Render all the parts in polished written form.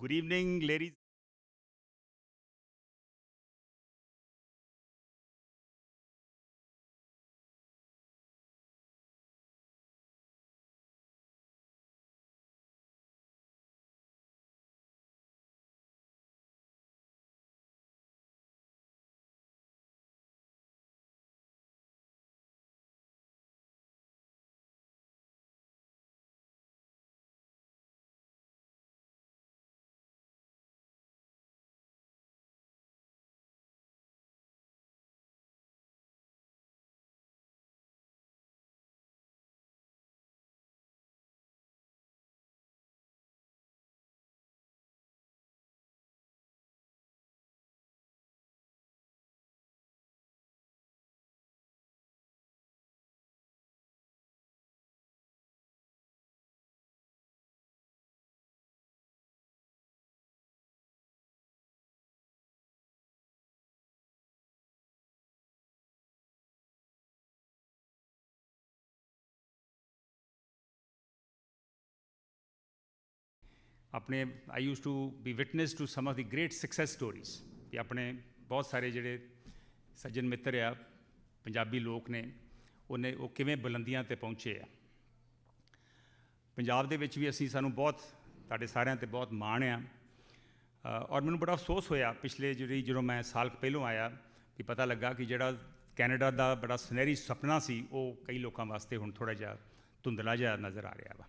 Good evening, ladies. अपने I use to be witness to some of the great success stories कि अपने बहुत सारे ਜਿਹੜੇ ਸੱਜਣ ਮਿੱਤਰ ਆ ਪੰਜਾਬੀ ਲੋਕ ਨੇ ਉਹ ਕਿਵੇਂ ਬੁਲੰਦੀਆਂ ਤੇ ਪਹੁੰਚੇ ਆ ਪੰਜਾਬ ਦੇ ਵਿੱਚ ਵੀ ਅਸੀਂ ਸਾਨੂੰ ਬਹੁਤ ਤੁਹਾਡੇ ਸਾਰਿਆਂ ਤੇ ਬਹੁਤ ਮਾਣ ਆ ਔਰ ਮੈਨੂੰ ਬੜਾ ਅਫਸੋਸ ਹੋਇਆ ਪਿਛਲੇ ਜਦੋਂ ਮੈਂ ਸਾਲ ਪਹਿਲੋਂ ਆਇਆ ਵੀ ਪਤਾ ਲੱਗਾ ਕਿ ਜਿਹੜਾ ਕੈਨੇਡਾ ਦਾ ਬੜਾ ਸੁਨਹਿਰੀ ਸੁਪਨਾ ਸੀ ਉਹ ਕਈ ਲੋਕਾਂ ਵਾਸਤੇ ਹੁਣ ਥੋੜ੍ਹਾ ਜਿਹਾ ਧੁੰਦਲਾ ਜਿਹਾ ਨਜ਼ਰ ਆ ਰਿਹਾ ਵਾ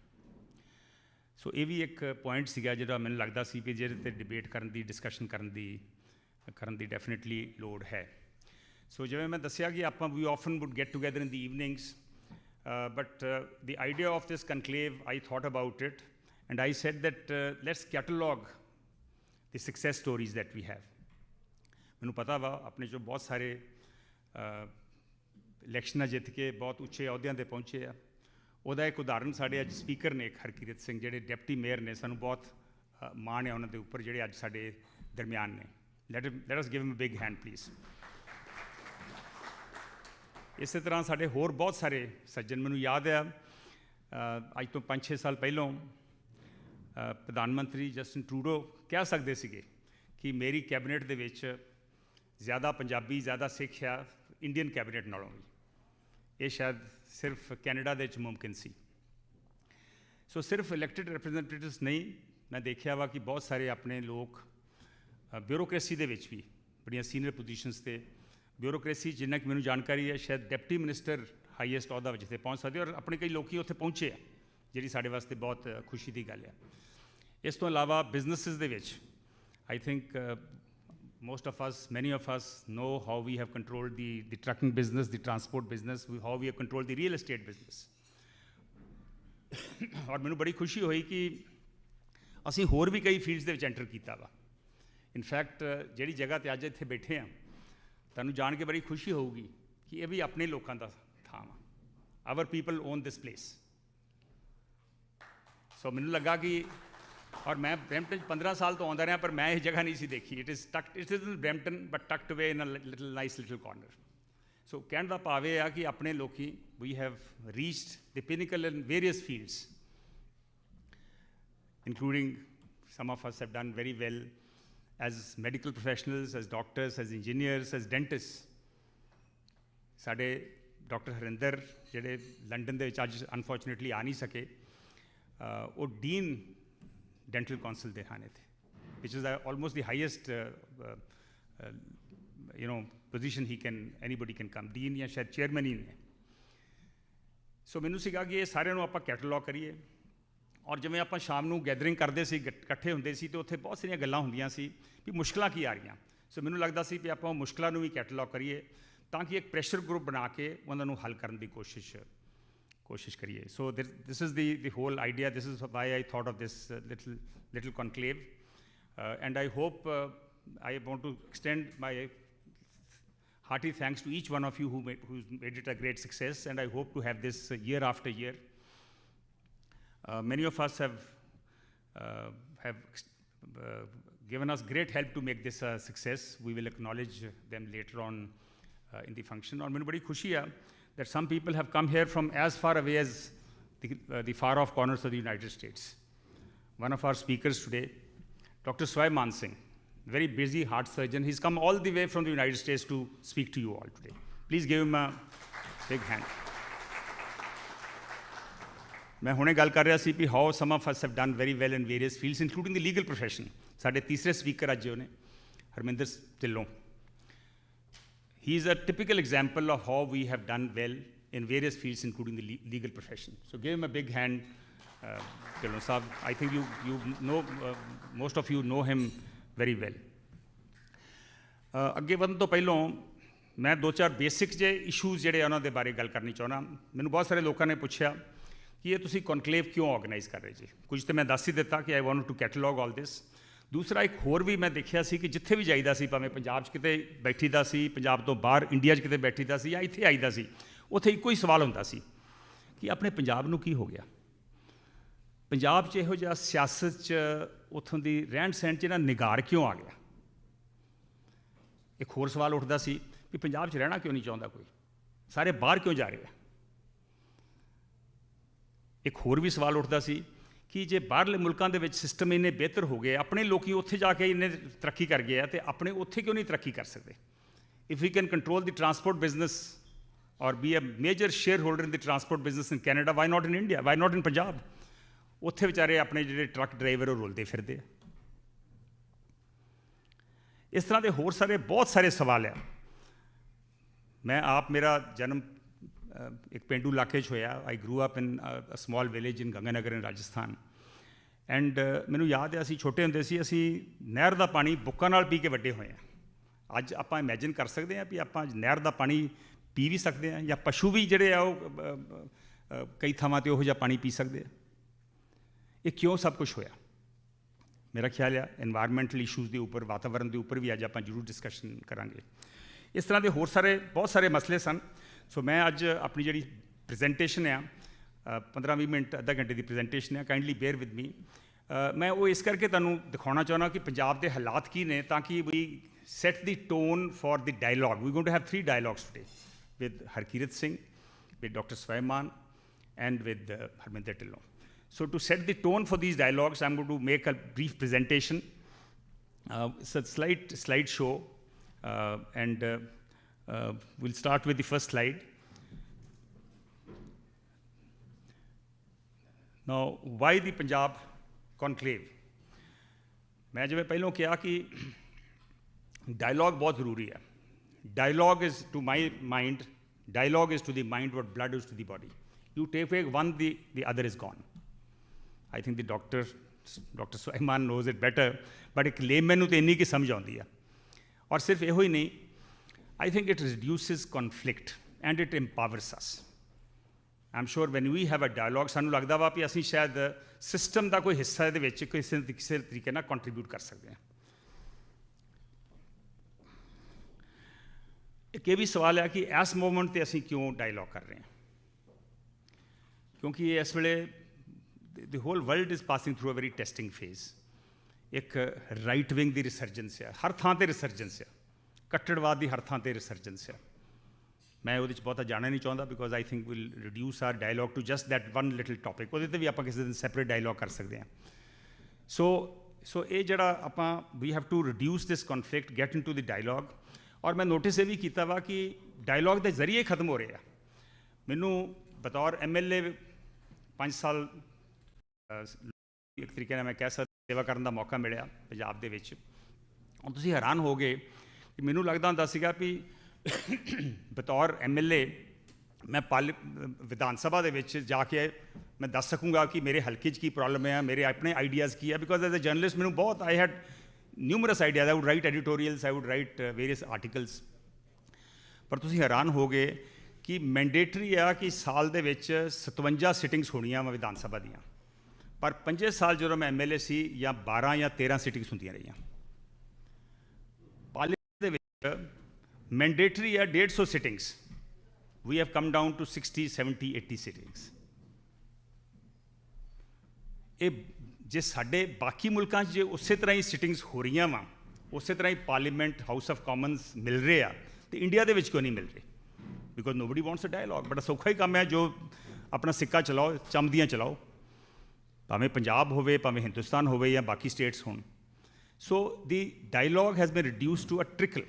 ਸੋ ਇਹ ਵੀ ਇੱਕ ਪੁਆਇੰਟ ਸੀਗਾ ਜਿਹੜਾ ਮੈਨੂੰ ਲੱਗਦਾ ਸੀ ਵੀ ਜਿਹਦੇ 'ਤੇ ਡਿਬੇਟ ਕਰਨ ਦੀ ਡਿਸਕਸ਼ਨ ਕਰਨ ਦੀ ਡੈਫੀਨੇਟਲੀ ਲੋੜ ਹੈ ਸੋ ਜਿਵੇਂ ਮੈਂ ਦੱਸਿਆ ਕਿ ਆਪਾਂ ਵੀ often wood get together in the ਇਵਨਿੰਗਸ but the idea of this conclave, I thought about it and I said that let's catalog the success stories that we have. ਮੈਨੂੰ ਪਤਾ ਵਾ ਆਪਣੇ 'ਚੋਂ ਬਹੁਤ ਸਾਰੇ ਇਲੈਕਸ਼ਨਾਂ ਜਿੱਤ ਕੇ ਬਹੁਤ ਉੱਚੇ ਅਹੁਦਿਆਂ 'ਤੇ ਪਹੁੰਚੇ ਆ ਉਹਦਾ ਇੱਕ ਉਦਾਹਰਨ ਸਾਡੇ ਅੱਜ ਸਪੀਕਰ ਨੇ ਹਰਕੀਰਤ ਸਿੰਘ ਜਿਹੜੇ ਡਿਪਟੀ ਮੇਅਰ ਨੇ ਸਾਨੂੰ ਬਹੁਤ ਮਾਣ ਹੈ ਉਹਨਾਂ ਦੇ ਉੱਪਰ ਜਿਹੜੇ ਅੱਜ ਸਾਡੇ ਦਰਮਿਆਨ ਨੇ let us give him a big hand please ਇਸੇ ਤਰ੍ਹਾਂ ਸਾਡੇ ਹੋਰ ਬਹੁਤ ਸਾਰੇ ਸੱਜਣ ਮੈਨੂੰ ਯਾਦ ਆ ਅੱਜ ਤੋਂ 5-6 ਸਾਲ ਪਹਿਲੋਂ ਪ੍ਰਧਾਨ ਮੰਤਰੀ ਜਸਟਿਨ ਟਰੂਡੋ ਕਹਿ ਸਕਦੇ ਸੀਗੇ ਕਿ ਮੇਰੀ ਕੈਬਨਿਟ ਦੇ ਵਿੱਚ ਜ਼ਿਆਦਾ ਪੰਜਾਬੀ ਜ਼ਿਆਦਾ ਸਿੱਖ ਆ ਇੰਡੀਅਨ ਕੈਬਨਿਟ ਨਾਲੋਂ ਵੀ ਇਹ ਸ਼ਾਇਦ ਸਿਰਫ ਕੈਨੇਡਾ ਦੇ ਵਿੱਚ ਮੁਮਕਿਨ ਸੀ ਸੋ ਸਿਰਫ ਇਲੈਕਟਿਡ ਰਿਪਰੈਜ਼ੈਂਟੇਟਿਵਸ ਨਹੀਂ ਮੈਂ ਦੇਖਿਆ ਵਾ ਕਿ ਬਹੁਤ ਸਾਰੇ ਆਪਣੇ ਲੋਕ ਬਿਊਰੋਕ੍ਰੇਸੀ ਦੇ ਵਿੱਚ ਵੀ ਬੜੀਆਂ ਸੀਨੀਅਰ ਪੋਜੀਸ਼ਨਸ 'ਤੇ ਬਿਊਰੋਕ੍ਰੇਸੀ ਜਿੰਨਾ ਕਿ ਮੈਨੂੰ ਜਾਣਕਾਰੀ ਹੈ ਸ਼ਾਇਦ ਡਿਪਟੀ ਮਿਨਿਸਟਰ ਹਾਈਐਸਟ ਅਹੁਦਾ ਵਿੱਚ ਜਿੱਥੇ ਪਹੁੰਚ ਸਕਦੇ ਔਰ ਆਪਣੇ ਕਈ ਲੋਕ ਉੱਥੇ ਪਹੁੰਚੇ ਆ ਜਿਹੜੀ ਸਾਡੇ ਵਾਸਤੇ ਬਹੁਤ ਖੁਸ਼ੀ ਦੀ ਗੱਲ ਹੈ ਇਸ ਤੋਂ ਇਲਾਵਾ ਬਿਜ਼ਨਸਿਸ ਦੇ ਵਿੱਚ I think most of us, many of us know how we have controlled the trucking business, the transport business, how we have controlled the real estate business. ਔਰ ਮੈਨੂੰ ਬੜੀ ਖੁਸ਼ੀ ਹੋਈ ਕਿ ਅਸੀਂ ਹੋਰ ਵੀ ਕਈ ਫੀਲਡਸ ਦੇ ਵਿੱਚ ਐਂਟਰ ਕੀਤਾ ਵਾ ਇਨਫੈਕਟ ਜਿਹੜੀ ਜਗ੍ਹਾ 'ਤੇ ਅੱਜ ਇੱਥੇ ਬੈਠੇ ਹਾਂ ਤੁਹਾਨੂੰ ਜਾਣ ਕੇ ਬੜੀ ਖੁਸ਼ੀ ਹੋਊਗੀ ਕਿ ਇਹ ਵੀ ਆਪਣੇ ਲੋਕਾਂ ਦਾ ਥਾਂ ਵਾ our people on this place so ਮੈਨੂੰ ਲੱਗਾ ਕਿ ਔਰ ਮੈਂ ਬਰੈਂਪਟਨ 'ਚ 15 ਸਾਲ ਤੋਂ ਆਉਂਦਾ ਰਿਹਾ ਪਰ ਮੈਂ ਇਹ ਜਗ੍ਹਾ ਨਹੀਂ ਸੀ ਦੇਖੀ it is Brampton but tucked away in a nice little corner so ਕਹਿਣ ਦਾ ਭਾਵ ਇਹ ਆ ਕਿ ਆਪਣੇ ਲੋਕੀ ਵੀ have reached the pinnacle in various fields including some of us have done very well as medical professionals as doctors as engineers as dentist ਸਾਡੇ ਡਾਕਟਰ ਹਰਿੰਦਰ ਜਿਹੜੇ ਲੰਡਨ ਦੇ ਵਿੱਚ ਅੱਜ ਅਨਫੋਰਚੂਨੇਟਲੀ ਆ ਨਹੀਂ ਸਕੇ ਉਹ ਡੀਨ dental council ਦੇ ਹਨ ਇੱਥੇ which is almost the highest position anybody can come dean ਜਾਂ ਸ਼ਾਇਦ chairman ਹੀ ਨੇ ਸੋ ਮੈਨੂੰ ਸੀਗਾ ਕਿ ਇਹ ਸਾਰਿਆਂ ਨੂੰ ਆਪਾਂ ਕੈਟਲੌਗ ਕਰੀਏ ਔਰ ਜਿਵੇਂ ਆਪਾਂ ਸ਼ਾਮ ਨੂੰ ਗੈਦਰਿੰਗ ਕਰਦੇ ਸੀ ਇਕੱਠੇ ਹੁੰਦੇ ਸੀ ਅਤੇ ਉੱਥੇ ਬਹੁਤ ਸਾਰੀਆਂ ਗੱਲਾਂ ਹੁੰਦੀਆਂ ਸੀ ਵੀ ਮੁਸ਼ਕਲਾਂ ਕੀ ਆ ਰਹੀਆਂ ਸੋ ਮੈਨੂੰ ਲੱਗਦਾ ਸੀ ਵੀ ਆਪਾਂ ਉਹ ਮੁਸ਼ਕਲਾਂ ਨੂੰ ਵੀ ਕੈਟਲੌਗ ਕਰੀਏ ਤਾਂ ਕਿ ਇੱਕ ਪ੍ਰੈਸ਼ਰ ਗਰੁੱਪ ਬਣਾ ਕੇ ਉਹਨਾਂ ਨੂੰ ਹੱਲ ਕਰਨ ਦੀ ਕੋਸ਼ਿਸ਼ ਕਰੀਏ ਸੋ this is the whole idea this is why I thought of this little conclave and I hope I want to extend my hearty thanks to each one of you who's made it a great success and I hope to have this year after year many of us have given us great help to make this a success we will acknowledge them later on in the function और मैंने बड़ी खुशी है that some people have come here from as far away as the far-off corners of the United States. One of our speakers today, Dr. Swayman Singh, very busy heart surgeon. He's come all the way from the United States to speak to you all today. Please give him a big hand. मैं हुणे गल कर रहा सी कि how some of us have done very well in various fields, including the legal profession. साडे तीसरे speaker अज ने Harminder Dhillon. He is a typical example of how we have done well in various fields, including the legal profession. So give him a big hand, Dhillon साहब. I think you know, most of you know him very well. ਅੱਗੇ ਵਧਣ ਤੋਂ ਪਹਿਲੋਂ मैं 2-4 basic जे issues ਜਿਹੜੇ ਉਹਨਾਂ ਦੇ ਬਾਰੇ ਗੱਲ ਕਰਨੀ ਚਾਹੁੰਦਾ. ਮੈਨੂੰ ਬਹੁਤ ਸਾਰੇ ਲੋਕਾਂ ਨੇ ਪੁੱਛਿਆ कि ये तुसी कॉन्क्लेव क्यों ऑर्गेनाइज कर रहे जी. कुछ तो मैं दस ही दिता कि I want to catalogue all this. दूसरा एक होर भी मैं देखिया सी कि जिथे भी जाईदा सी, भावें पंजाब च किते बैठीदा सी, पंजाब तो बाहर इंडिया च किते बैठीदा सी, या इत्थे आईदा सी, उत्थे इक्को ही सवाल हुंदा सी कि अपने पंजाब नूं की हो गया. पंजाब च इहो जिहा सियासत च उत्थों दी रहन सहन च इहदा निगार क्यों आ गया. एक होर सवाल उठदा सी कि पंजाब च रहना क्यों नहीं चाहुंदा कोई, सारे बाहर क्यों जा रहे हैं. एक होर भी सवाल उठता सी कि जे बाहरले मुल्कां दे विच सिस्टम इन्ने बेहतर हो गए, अपने लोग उत्थे जाके इन्ने तरक्की कर गए तो अपने उत्थे क्यों नहीं तरक्की कर सकते. If we can control the transport business और be a major shareholder in the transport business in Canada, why not in India, why not in Punjab. उत्थे बेचारे अपने जिहड़े ट्रक ड्राइवर वो रुलते फिरदे. इस तरह के होर सारे बहुत सारे सवाल है. मैं आप, मेरा जन्म एक पेंडू इलाके होया. I grew up in a small village in Ganganagar in Rajasthan. And मैनू याद है असी छोटे होंदे सी, असी नहर का पानी बुक्कां नाल पी के वड्डे होए हैं. अज आपां इमैजिन कर सकते हैं भी आपां नहर का पानी पी भी सकते हैं, या पशु भी जिहड़े आ कई थावां ते उहो जिहा पानी पी सकते हैं. ये क्यों सब कुछ होया. मेरा ख्याल है एनवायरमेंटल इशूज़ के उपर, वातावरण के उपर भी अज आपां जरूर डिस्कशन करांगे. इस तरह के होर सारे बहुत सारे मसले सन. सो मैं अज अपनी जी प्रजेंटेशन है 15-20 मिनट अद्धा घंटे की प्रजेंटेशन है, काइंडली बेयर विद मी. मैं वो इस करके तुहानूं दिखाना चाहना कि पंजाब के हालात की ने, ताकि we set the tone for the dialogue. We going to have 3 dialogues today with Harkirat Singh, with doctor Swayman and with Harminder Dhillon. So to set the tone for these dialogues, I'm going to make a brief presentation. It's a slide show, and we'll start with the first slide. Now, why the Punjab Conclave? मैं जिवें पहलों कहा कि dialogue बहुत ज़रूरी है. Dialogue is to my mind, dialogue is to the mind what blood is to the body. You take away one, the other is gone. I think the Dr. Swayman knows it better, but एक layman नूं तो इन्नी की समझ आउंदी है. और सिर्फ इहो ही नहीं, I think it reduces conflict and it empowers us. I'm sure when we have a dialogue, सानू लगदा वा कि असीं शायद सिस्टम का कोई हिस्सा इहदे विच किसी तरीके नाल कंट्रीब्यूट कर सकते हैं. एक ये भी सवाल है कि इस मोमेंट ते असीं क्यों डायलॉग कर रहे हैं. क्योंकि इस वेले the whole world is passing through a very testing phase. एक राइट विंग की रिसर्जेंस है, हर थां ते रिसर्जेंस है, कट्टड़वाद की हर थां ते रिसर्जेंस है. मैं वो बहुता जाना नहीं चाहता, because I think will reduce our dialogue to just that one little topic. वो भी आप किसी दिन सैपरेट डायलॉग कर सकते हैं. सो ये जड़ा आपां we have to reduce this conflict, get into the dialogue. और मैं नोटिस ये भी किया वा कि डायलॉग के जरिए खत्म हो रहे हैं. मैनू बतौर MLA 5 साल एक तरीके मैं कह सकता सेवा करने का मौका मिला पंजाब दे विच. और तुसीं हैरान हो गए कि मैनू लगता हुंदा सीगा भी बतौर MLA मैं विधान सभा दे विच जाके मैं दस सकूँगा कि मेरे हल्के की प्रॉब्लम है, मेरे अपने आइडियाज़ की है. बिकॉज एज ए जर्नलिस्ट मैनू बहुत I had numerous ideas. I would write editorials, I would write various articles. पर तुसीं हैरान हो गए कि मैंडेटरी है कि साल दे विच 57 सिटिंग्स होणियां विधान सभा दियां. पर 5 साल जो मैं MLA सी, या 12 या 13 सिटिंग्स होंदियां रही. पार्लियामेंट दे विच मैंडेटरी है 150 sittings. We have come down to 60, 70, 80 sittings. ये जे साडे बाकी मुल्कां जे उस तरह ही सिटिंग्स हो रही वा, उस तरह ही पार्लीमेंट हाउस ऑफ कॉमन्स मिल रहे हैं, तो इंडिया दे विच क्यों नहीं मिल रहे. Because nobody wants a dialogue. बड़ा सौखा ही काम है, जो अपना सिक्का चलाओ, चमदियाँ चलाओ, भावें पंजाब होवे, भावें हिंदुस्तान होवे या बाकी स्टेट्स होण. So the dialogue has been reduced to a trickle.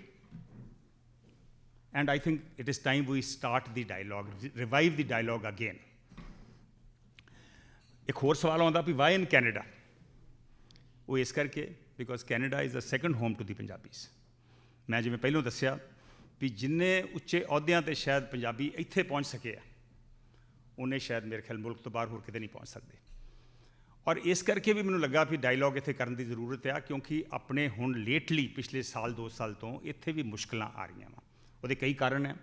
And I think it is time we start the dialogue, revive the dialogue again. एक होर सवाल आउंदा भी why in Canada? वो इस करके because Canada is the second home to the Punjabis. मैं जिवें ਪਹਿਲੋਂ ਦੱਸਿਆ ਵੀ जिन्ने ਉੱਚੇ ਅਹੁਦਿਆਂ ਤੇ ਸ਼ਾਇਦ ਪੰਜਾਬੀ ਇੱਥੇ ਪਹੁੰਚ ਸਕੇ ਆ ਉਹਨੇ ਸ਼ਾਇਦ ਮੇਰੇ ਖਿਆਲ ਮੁਲਕ ਤੋਂ ਬਾਹਰ ਹੋਰ ਕਿਤੇ ਨਹੀਂ ਪਹੁੰਚ ਸਕਦੇ ਔਰ ਇਸ ਕਰਕੇ ਵੀ ਮੈਨੂੰ ਲੱਗਾ ਵੀ ਡਾਇਲੌਗ ਇੱਥੇ ਕਰਨ ਦੀ ਜ਼ਰੂਰਤ ਆ ਕਿਉਂਕਿ ਆਪਣੇ ਹੁਣ ਲੇਟਲੀ ਪਿਛਲੇ ਸਾਲ 2 ਸਾਲ ਤੋਂ ਇੱਥੇ ਵੀ ਮੁਸ਼ਕਲਾਂ ਆ ਰਹੀਆਂ ਵਾ ਉਹਦੇ ਕਈ ਕਾਰਨ ਹੈ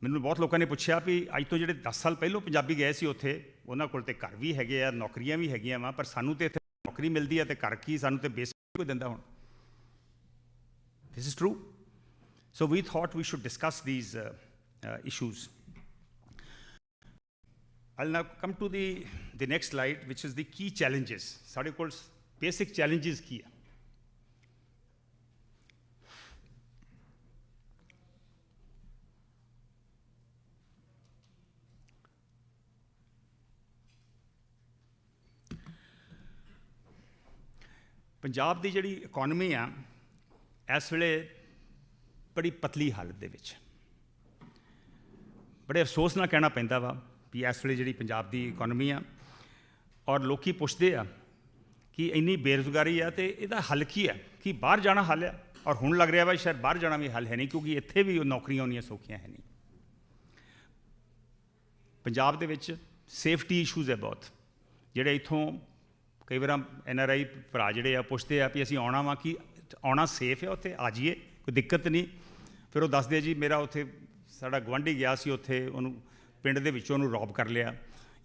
ਮੈਨੂੰ ਬਹੁਤ ਲੋਕਾਂ ਨੇ ਪੁੱਛਿਆ ਵੀ ਅੱਜ ਤੋਂ ਜਿਹੜੇ 10 ਸਾਲ ਪਹਿਲੋਂ ਪੰਜਾਬੀ ਗਏ ਸੀ ਉੱਥੇ ਉਹਨਾਂ ਕੋਲ ਤੇ ਘਰ ਵੀ ਹੈਗੇ ਆ ਨੌਕਰੀਆਂ ਵੀ ਹੈਗੀਆਂ ਵਾ ਪਰ ਸਾਨੂੰ ਤੇ ਇੱਥੇ ਨੌਕਰੀ ਮਿਲਦੀ ਆ ਤੇ ਘਰ ਕੀ ਸਾਨੂੰ ਤੇ ਬੇਸ ਕੋਈ ਦਿੰਦਾ ਹੁਣ this is true so we thought we should discuss these issues. I'll now come to the next slide, which is the key challenges. ਸਾਡੇ ਕੋਲ basic challenges ਕੀ ਆ ਪੰਜਾਬ ਦੀ ਜਿਹੜੀ ਇਕੋਨਮੀ ਆ ਇਸ ਵੇਲੇ ਬੜੀ ਪਤਲੀ ਹਾਲਤ ਦੇ ਵਿੱਚ ਬੜੇ ਅਫਸੋਸ ਨਾਲ ਕਹਿਣਾ ਪੈਂਦਾ ਵਾ ਵੀ ਇਸ ਵੇਲੇ ਜਿਹੜੀ ਪੰਜਾਬ ਦੀ ਇਕੋਨਮੀ ਆ ਔਰ ਲੋਕੀ ਪੁੱਛਦੇ ਆ ਕਿ ਇੰਨੀ ਬੇਰੁਜ਼ਗਾਰੀ ਆ ਤੇ ਇਹਦਾ ਹੱਲ ਕੀ ਹੈ ਕਿ ਬਾਹਰ ਜਾਣਾ ਹੱਲ ਆ ਔਰ ਹੁਣ ਲੱਗ ਰਿਹਾ ਵਾ ਸ਼ਾਇਦ ਬਾਹਰ ਜਾਣਾ ਵੀ ਹੱਲ ਹੈ ਨਹੀਂ ਕਿਉਂਕਿ ਇੱਥੇ ਵੀ ਨੌਕਰੀਆਂ ਉਨੀਆਂ ਸੌਖੀਆਂ ਹੈ ਨਹੀਂ ਪੰਜਾਬ ਦੇ ਵਿੱਚ ਸੇਫਟੀ ਇਸ਼ੂਜ਼ ਹੈ ਬਹੁਤ ਜਿਹੜੇ ਇੱਥੋਂ ਕਈ ਵਾਰ NRI ਭਰਾ ਜਿਹੜੇ ਆ ਪੁੱਛਦੇ ਆ ਵੀ ਅਸੀਂ ਆਉਣਾ ਵਾ ਕਿ ਆਉਣਾ ਸੇਫ ਹੈ ਉੱਥੇ ਆ ਜਾਈਏ ਕੋਈ ਦਿੱਕਤ ਨਹੀਂ ਫਿਰ ਉਹ ਦੱਸਦੇ ਜੀ ਮੇਰਾ ਉੱਥੇ ਸਾਡਾ ਗੁਆਂਢੀ ਗਿਆ ਸੀ ਉੱਥੇ ਉਹਨੂੰ ਪਿੰਡ ਦੇ ਵਿੱਚੋਂ ਉਹਨੂੰ ਰੌਬ ਕਰ ਲਿਆ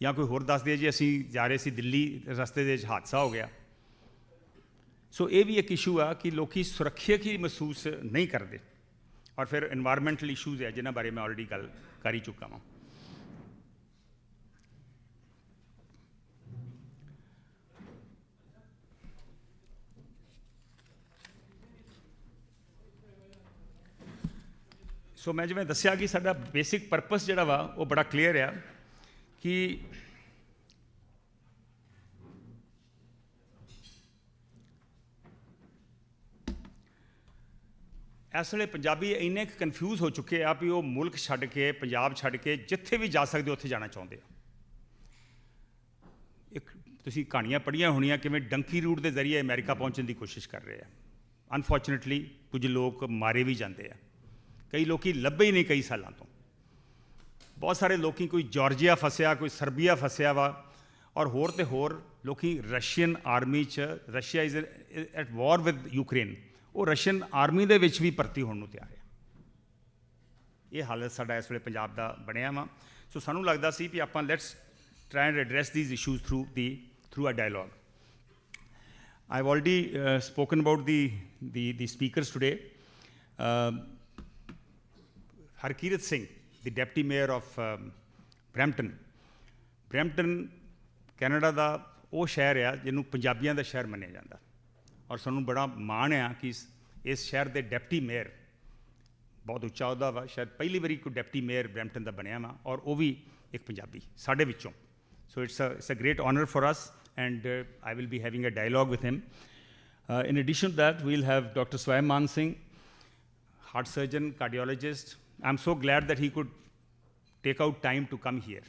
ਜਾਂ ਕੋਈ ਹੋਰ ਦੱਸਦੇ ਜੀ ਅਸੀਂ ਜਾ ਰਹੇ ਸੀ ਦਿੱਲੀ ਰਸਤੇ ਦੇ ਵਿੱਚ ਹਾਦਸਾ ਹੋ ਗਿਆ ਸੋ ਇਹ ਵੀ ਇੱਕ ਇਸ਼ੂ ਆ ਕਿ ਲੋਕੀ ਸੁਰੱਖਿਅਤ ਹੀ ਮਹਿਸੂਸ ਨਹੀਂ ਕਰਦੇ ਔਰ ਫਿਰ ਇਨਵਾਇਰਮੈਂਟਲ ਇਸ਼ੂਜ਼ ਹੈ ਜਿਨ੍ਹਾਂ ਬਾਰੇ ਮੈਂ ਆਲਰੇਡੀ ਗੱਲ ਕਰ ਹੀ ਚੁੱਕਾ ਹਾਂ ਸੋ ਮੈਂ ਜਿਵੇਂ ਦੱਸਿਆ ਕਿ ਸਾਡਾ ਬੇਸਿਕ ਪਰਪਸ ਜਿਹੜਾ ਵਾ ਉਹ ਬੜਾ ਕਲੀਅਰ ਆ ਕਿ ਇਸ ਵੇਲੇ ਪੰਜਾਬੀ ਇੰਨੇ ਕੁ ਕਨਫਿਊਜ਼ ਹੋ ਚੁੱਕੇ ਆ ਵੀ ਉਹ ਮੁਲਕ ਛੱਡ ਕੇ ਪੰਜਾਬ ਛੱਡ ਕੇ ਜਿੱਥੇ ਵੀ ਜਾ ਸਕਦੇ ਉੱਥੇ ਜਾਣਾ ਚਾਹੁੰਦੇ ਆ ਇੱਕ ਤੁਸੀਂ ਕਹਾਣੀਆਂ ਪੜ੍ਹੀਆਂ ਹੋਣੀਆਂ ਕਿਵੇਂ ਡੰਕੀ ਰੂਟ ਦੇ ਜ਼ਰੀਏ ਅਮਰੀਕਾ ਪਹੁੰਚਣ ਦੀ ਕੋਸ਼ਿਸ਼ ਕਰ ਰਹੇ ਆ ਅਨਫੋਰਚੂਨੇਟਲੀ ਕੁਝ ਲੋਕ ਮਾਰੇ ਵੀ ਜਾਂਦੇ ਆ ਕਈ ਲੋਕੀ ਲੱਭੇ ਹੀ ਨਹੀਂ ਕਈ ਸਾਲਾਂ ਤੋਂ ਬਹੁਤ ਸਾਰੇ ਲੋਕੀ ਕੋਈ ਜਾਰਜੀਆ ਫਸਿਆ ਕੋਈ ਸਰਬੀਆ ਫਸਿਆ ਵਾ ਔਰ ਹੋਰ ਤੇ ਹੋਰ ਲੋਕੀ ਰਸ਼ੀਅਨ ਆਰਮੀ 'ਚ Russia is at war with Ukraine ਉਹ ਰਸ਼ੀਅਨ ਆਰਮੀ ਦੇ ਵਿੱਚ ਵੀ ਭਰਤੀ ਹੋਣ ਨੂੰ ਤਿਆਰ ਆ ਇਹ ਹਾਲਤ ਸਾਡਾ ਇਸ ਵੇਲੇ ਪੰਜਾਬ ਦਾ ਬਣਿਆ ਵਾ ਸੋ ਸਾਨੂੰ ਲੱਗਦਾ ਸੀ ਵੀ ਆਪਾਂ let's try and address these issues through a dialogue I have already spoken about the speakers today Harkirat Singh the deputy mayor of Brampton Canada ਦਾ ਉਹ ਸ਼ਹਿਰ ਆ ਜਿਹਨੂੰ ਪੰਜਾਬੀਆਂ ਦਾ ਸ਼ਹਿਰ ਮੰਨਿਆ ਜਾਂਦਾ ਔਰ ਸਾਨੂੰ ਬੜਾ ਮਾਣ ਆ ਕਿ ਇਸ ਸ਼ਹਿਰ ਦੇ ਡਿਪਟੀ ਮੇਅਰ ਬਹੁਤ ਉੱਚਾ ਅਹੁਦਾ ਵਾ ਸ਼ਾਇਦ ਪਹਿਲੀ ਵਾਰੀ ਕੋਈ ਡਿਪਟੀ ਮੇਅਰ ਬਰੈਂਪਟਨ ਦਾ ਬਣਿਆ ਵਾ ਔਰ ਉਹ ਵੀ ਇੱਕ ਪੰਜਾਬੀ ਸਾਡੇ ਵਿੱਚੋਂ so it's a great honour for us and I will be having a dialogue with him. In addition to that, we'll have Dr. Swayam Singh, heart surgeon, cardiologist. I'm so glad that he could take out time to come here.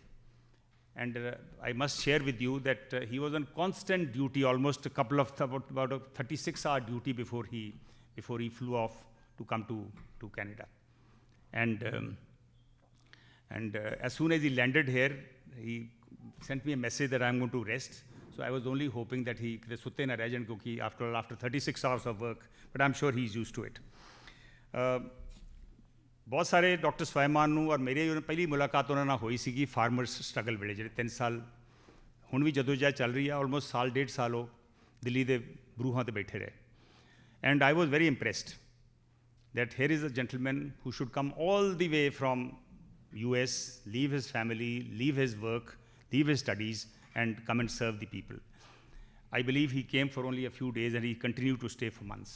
And I must share with you that he was on constant duty, almost a couple of about a 36-hour duty before he flew off to come to Canada. And as soon as he landed here, he sent me a message that I'm going to rest. So I was only hoping that he sutte na reh jain kyunki after 36 hours of work, but I'm sure he's used to it. ਬਹੁਤ ਸਾਰੇ doctor ਸਵਾਇਮਾਨ ਨੂੰ ਔਰ ਮੇਰੀ ਪਹਿਲੀ ਮੁਲਾਕਾਤ ਉਹਨਾਂ ਨਾਲ ਹੋਈ ਸੀਗੀ ਫਾਰਮਰਸ ਸਟਰਗਲ ਵੇਲੇ ਜਿਹੜੇ 3 ਸਾਲ ਹੁਣ ਵੀ ਜਦੋਜਹਿਦ ਚੱਲ ਰਹੀ ਆ ਆਲਮੋਸਟ ਸਾਲ 1.5 ਸਾਲ ਉਹ ਦਿੱਲੀ ਦੇ ਬਰੂਹਾਂ 'ਤੇ ਬੈਠੇ ਰਹੇ and I was very impressed that here is a gentleman who should come all the way from US, leave his family, leave his work, leave his studies, and come and serve the people. I believe he came for only a few days and he continued to stay for months.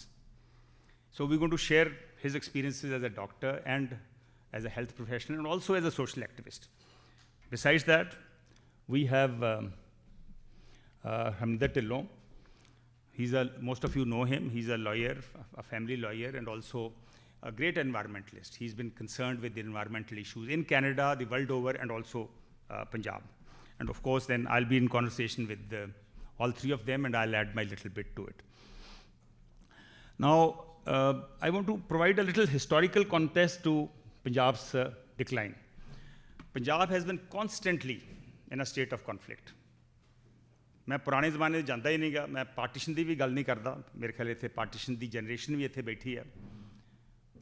So we're going to share his experiences as a doctor and as a health professional and also as a social activist. Besides that, we have Hamdar Tillon. most of you know him. He's a lawyer, a family lawyer, and also a great environmentalist. He's been concerned with the environmental issues in Canada, the world over, and also Punjab. And of course, then I'll be in conversation with all three of them, and I'll add my little bit to it. Now, I want to provide a little historical context to Punjab's decline. Punjab has been constantly in a state of conflict. मैं पुराने ज़माने जानता ही नहीं गा, मैं partition की भी गल नहीं करता, मेरे ख्याल इत्थे पार्टीशन की जनरेशन भी इत्थे बैठी है,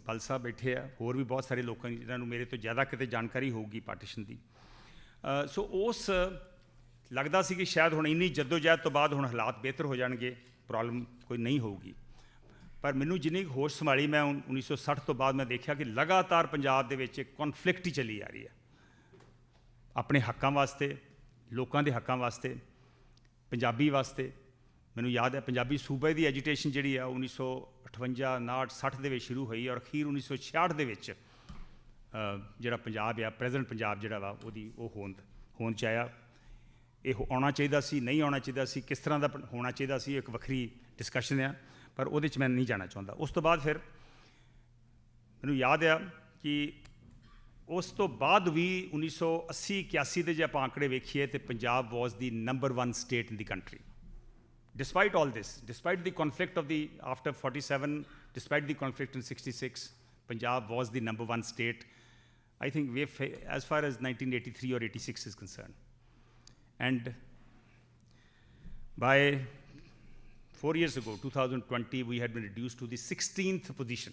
पल साहब बैठे हैं, होर भी बहुत सारे लोगों जिन्होंने मेरे तो ज़्यादा किते जानकारी होगी पार्टीशन की। सो उस लगता सी कि शायद हुण इन्नी जद्दोजहद तो बाद हुण हालात बेहतर हो जाएंगे, प्रॉब्लम कोई नहीं होगी। पर मैनू जिन्नी होश संभाली मैं 1960 तो बाद मैं देखा कि लगातार पंजाब दे विच कॉन्फ्लिक्ट ही चली आ रही है, अपने हकों वास्ते, लोगों के हकों वास्ते, पंजाबी वास्ते। मैनू याद है पंजाबी सूबे की एजिटेशन जी है 1958, 59, 60 के शुरू हुई और अखीर 1966 के जोड़ा पंजाब आ प्रेजेंट पंजाब जोड़ा वा वो होंद च आया। ये आना चाहिए सी, नहीं आना चाहिए सी, किस तरह का होना चाहिए सी, एक वक्री डिस्कशन है, पर वो मैं नहीं जाना चाहता। उस तो बाद फिर मैनू याद आ कि उस तो बाद भी 1980-81 के जो आप आंकड़े वेखिए तो Punjab was the number 1 state in the country. Despite all this, despite the conflict of the after 47, despite the conflict in 66, Punjab was the number 1 state, I think way as far as 1983 or 86 is concerned. And by 4 years ago, 2020, we had been reduced to the 16th position.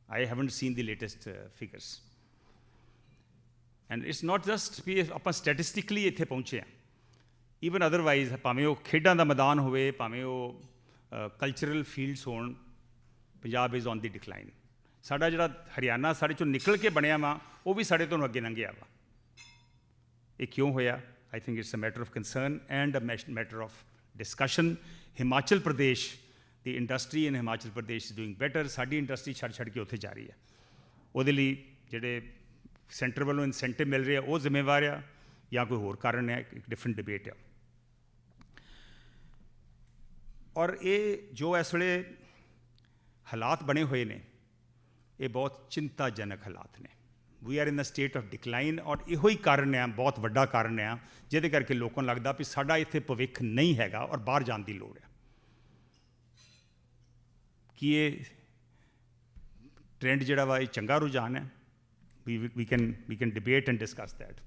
I haven't seen the latest figures. And it's not just भी ਆਪਾਂ statistically ਇੱਥੇ ਪਹੁੰਚੇ ਹਾਂ, even otherwise ਭਾਵੇਂ ਉਹ ਖੇਡਾਂ ਦਾ ਮੈਦਾਨ ਹੋਵੇ, ਭਾਵੇਂ ਉਹ cultural fields ਹੋਣ, Punjab is on the decline. ਸਾਡਾ ਜਿਹੜਾ ਹਰਿਆਣਾ ਸਾਡੇ ਚੋਂ ਨਿਕਲ ਕੇ ਬਣਿਆ ਵਾ ਉਹ ਵੀ ਸਾਡੇ ਤੋਂ ਅੱਗੇ ਲੰਘਿਆ ਵਾ। ਇਹ ਕਿਉਂ ਹੋਇਆ? I think it's a matter of concern and a matter of discussion. Himachal Pradesh, the industry in Himachal Pradesh is doing better. ਸਾਡੀ ਇੰਡਸਟਰੀ ਛੱਡ ਕੇ ਉੱਥੇ ਜਾ ਰਹੀ ਹੈ। ਉਹਦੇ ਲਈ ਜਿਹੜੇ ਸੈਂਟਰ ਵੱਲੋਂ ਇਨਸੈਂਟਿਵ ਮਿਲ ਰਹੇ ਆ ਉਹ ਜ਼ਿੰਮੇਵਾਰ ਆ ਜਾਂ ਕੋਈ ਹੋਰ ਕਾਰਨ ਹੈ, ਇੱਕ ਡਿਫਰੈਂਟ ਡਿਬੇਟ ਆ। ਔਰ ਇਹ ਜੋ ਇਸ ਵੇਲੇ ਹਾਲਾਤ ਬਣੇ ਹੋਏ ਨੇ ਇਹ ਬਹੁਤ ਚਿੰਤਾਜਨਕ ਹਾਲਾਤ ਨੇ। We are in a state of decline ਔਰ ਇਹੋ ਹੀ ਕਾਰਨ ਆ, ਬਹੁਤ ਵੱਡਾ ਕਾਰਨ ਆ ਜਿਹਦੇ ਕਰਕੇ ਲੋਕਾਂ ਨੂੰ ਲੱਗਦਾ ਵੀ ਸਾਡਾ ਇੱਥੇ ਭਵਿੱਖ ਨਹੀਂ ਹੈਗਾ ਔਰ ਬਾਹਰ ਜਾਣ ਦੀ ਲੋੜ ਆ। ਕੀ ਇਹ ਟ੍ਰੈਂਡ ਜਿਹੜਾ ਵਾ ਇਹ ਚੰਗਾ ਰੁਝਾਨ ਹੈ? we can debate and discuss that.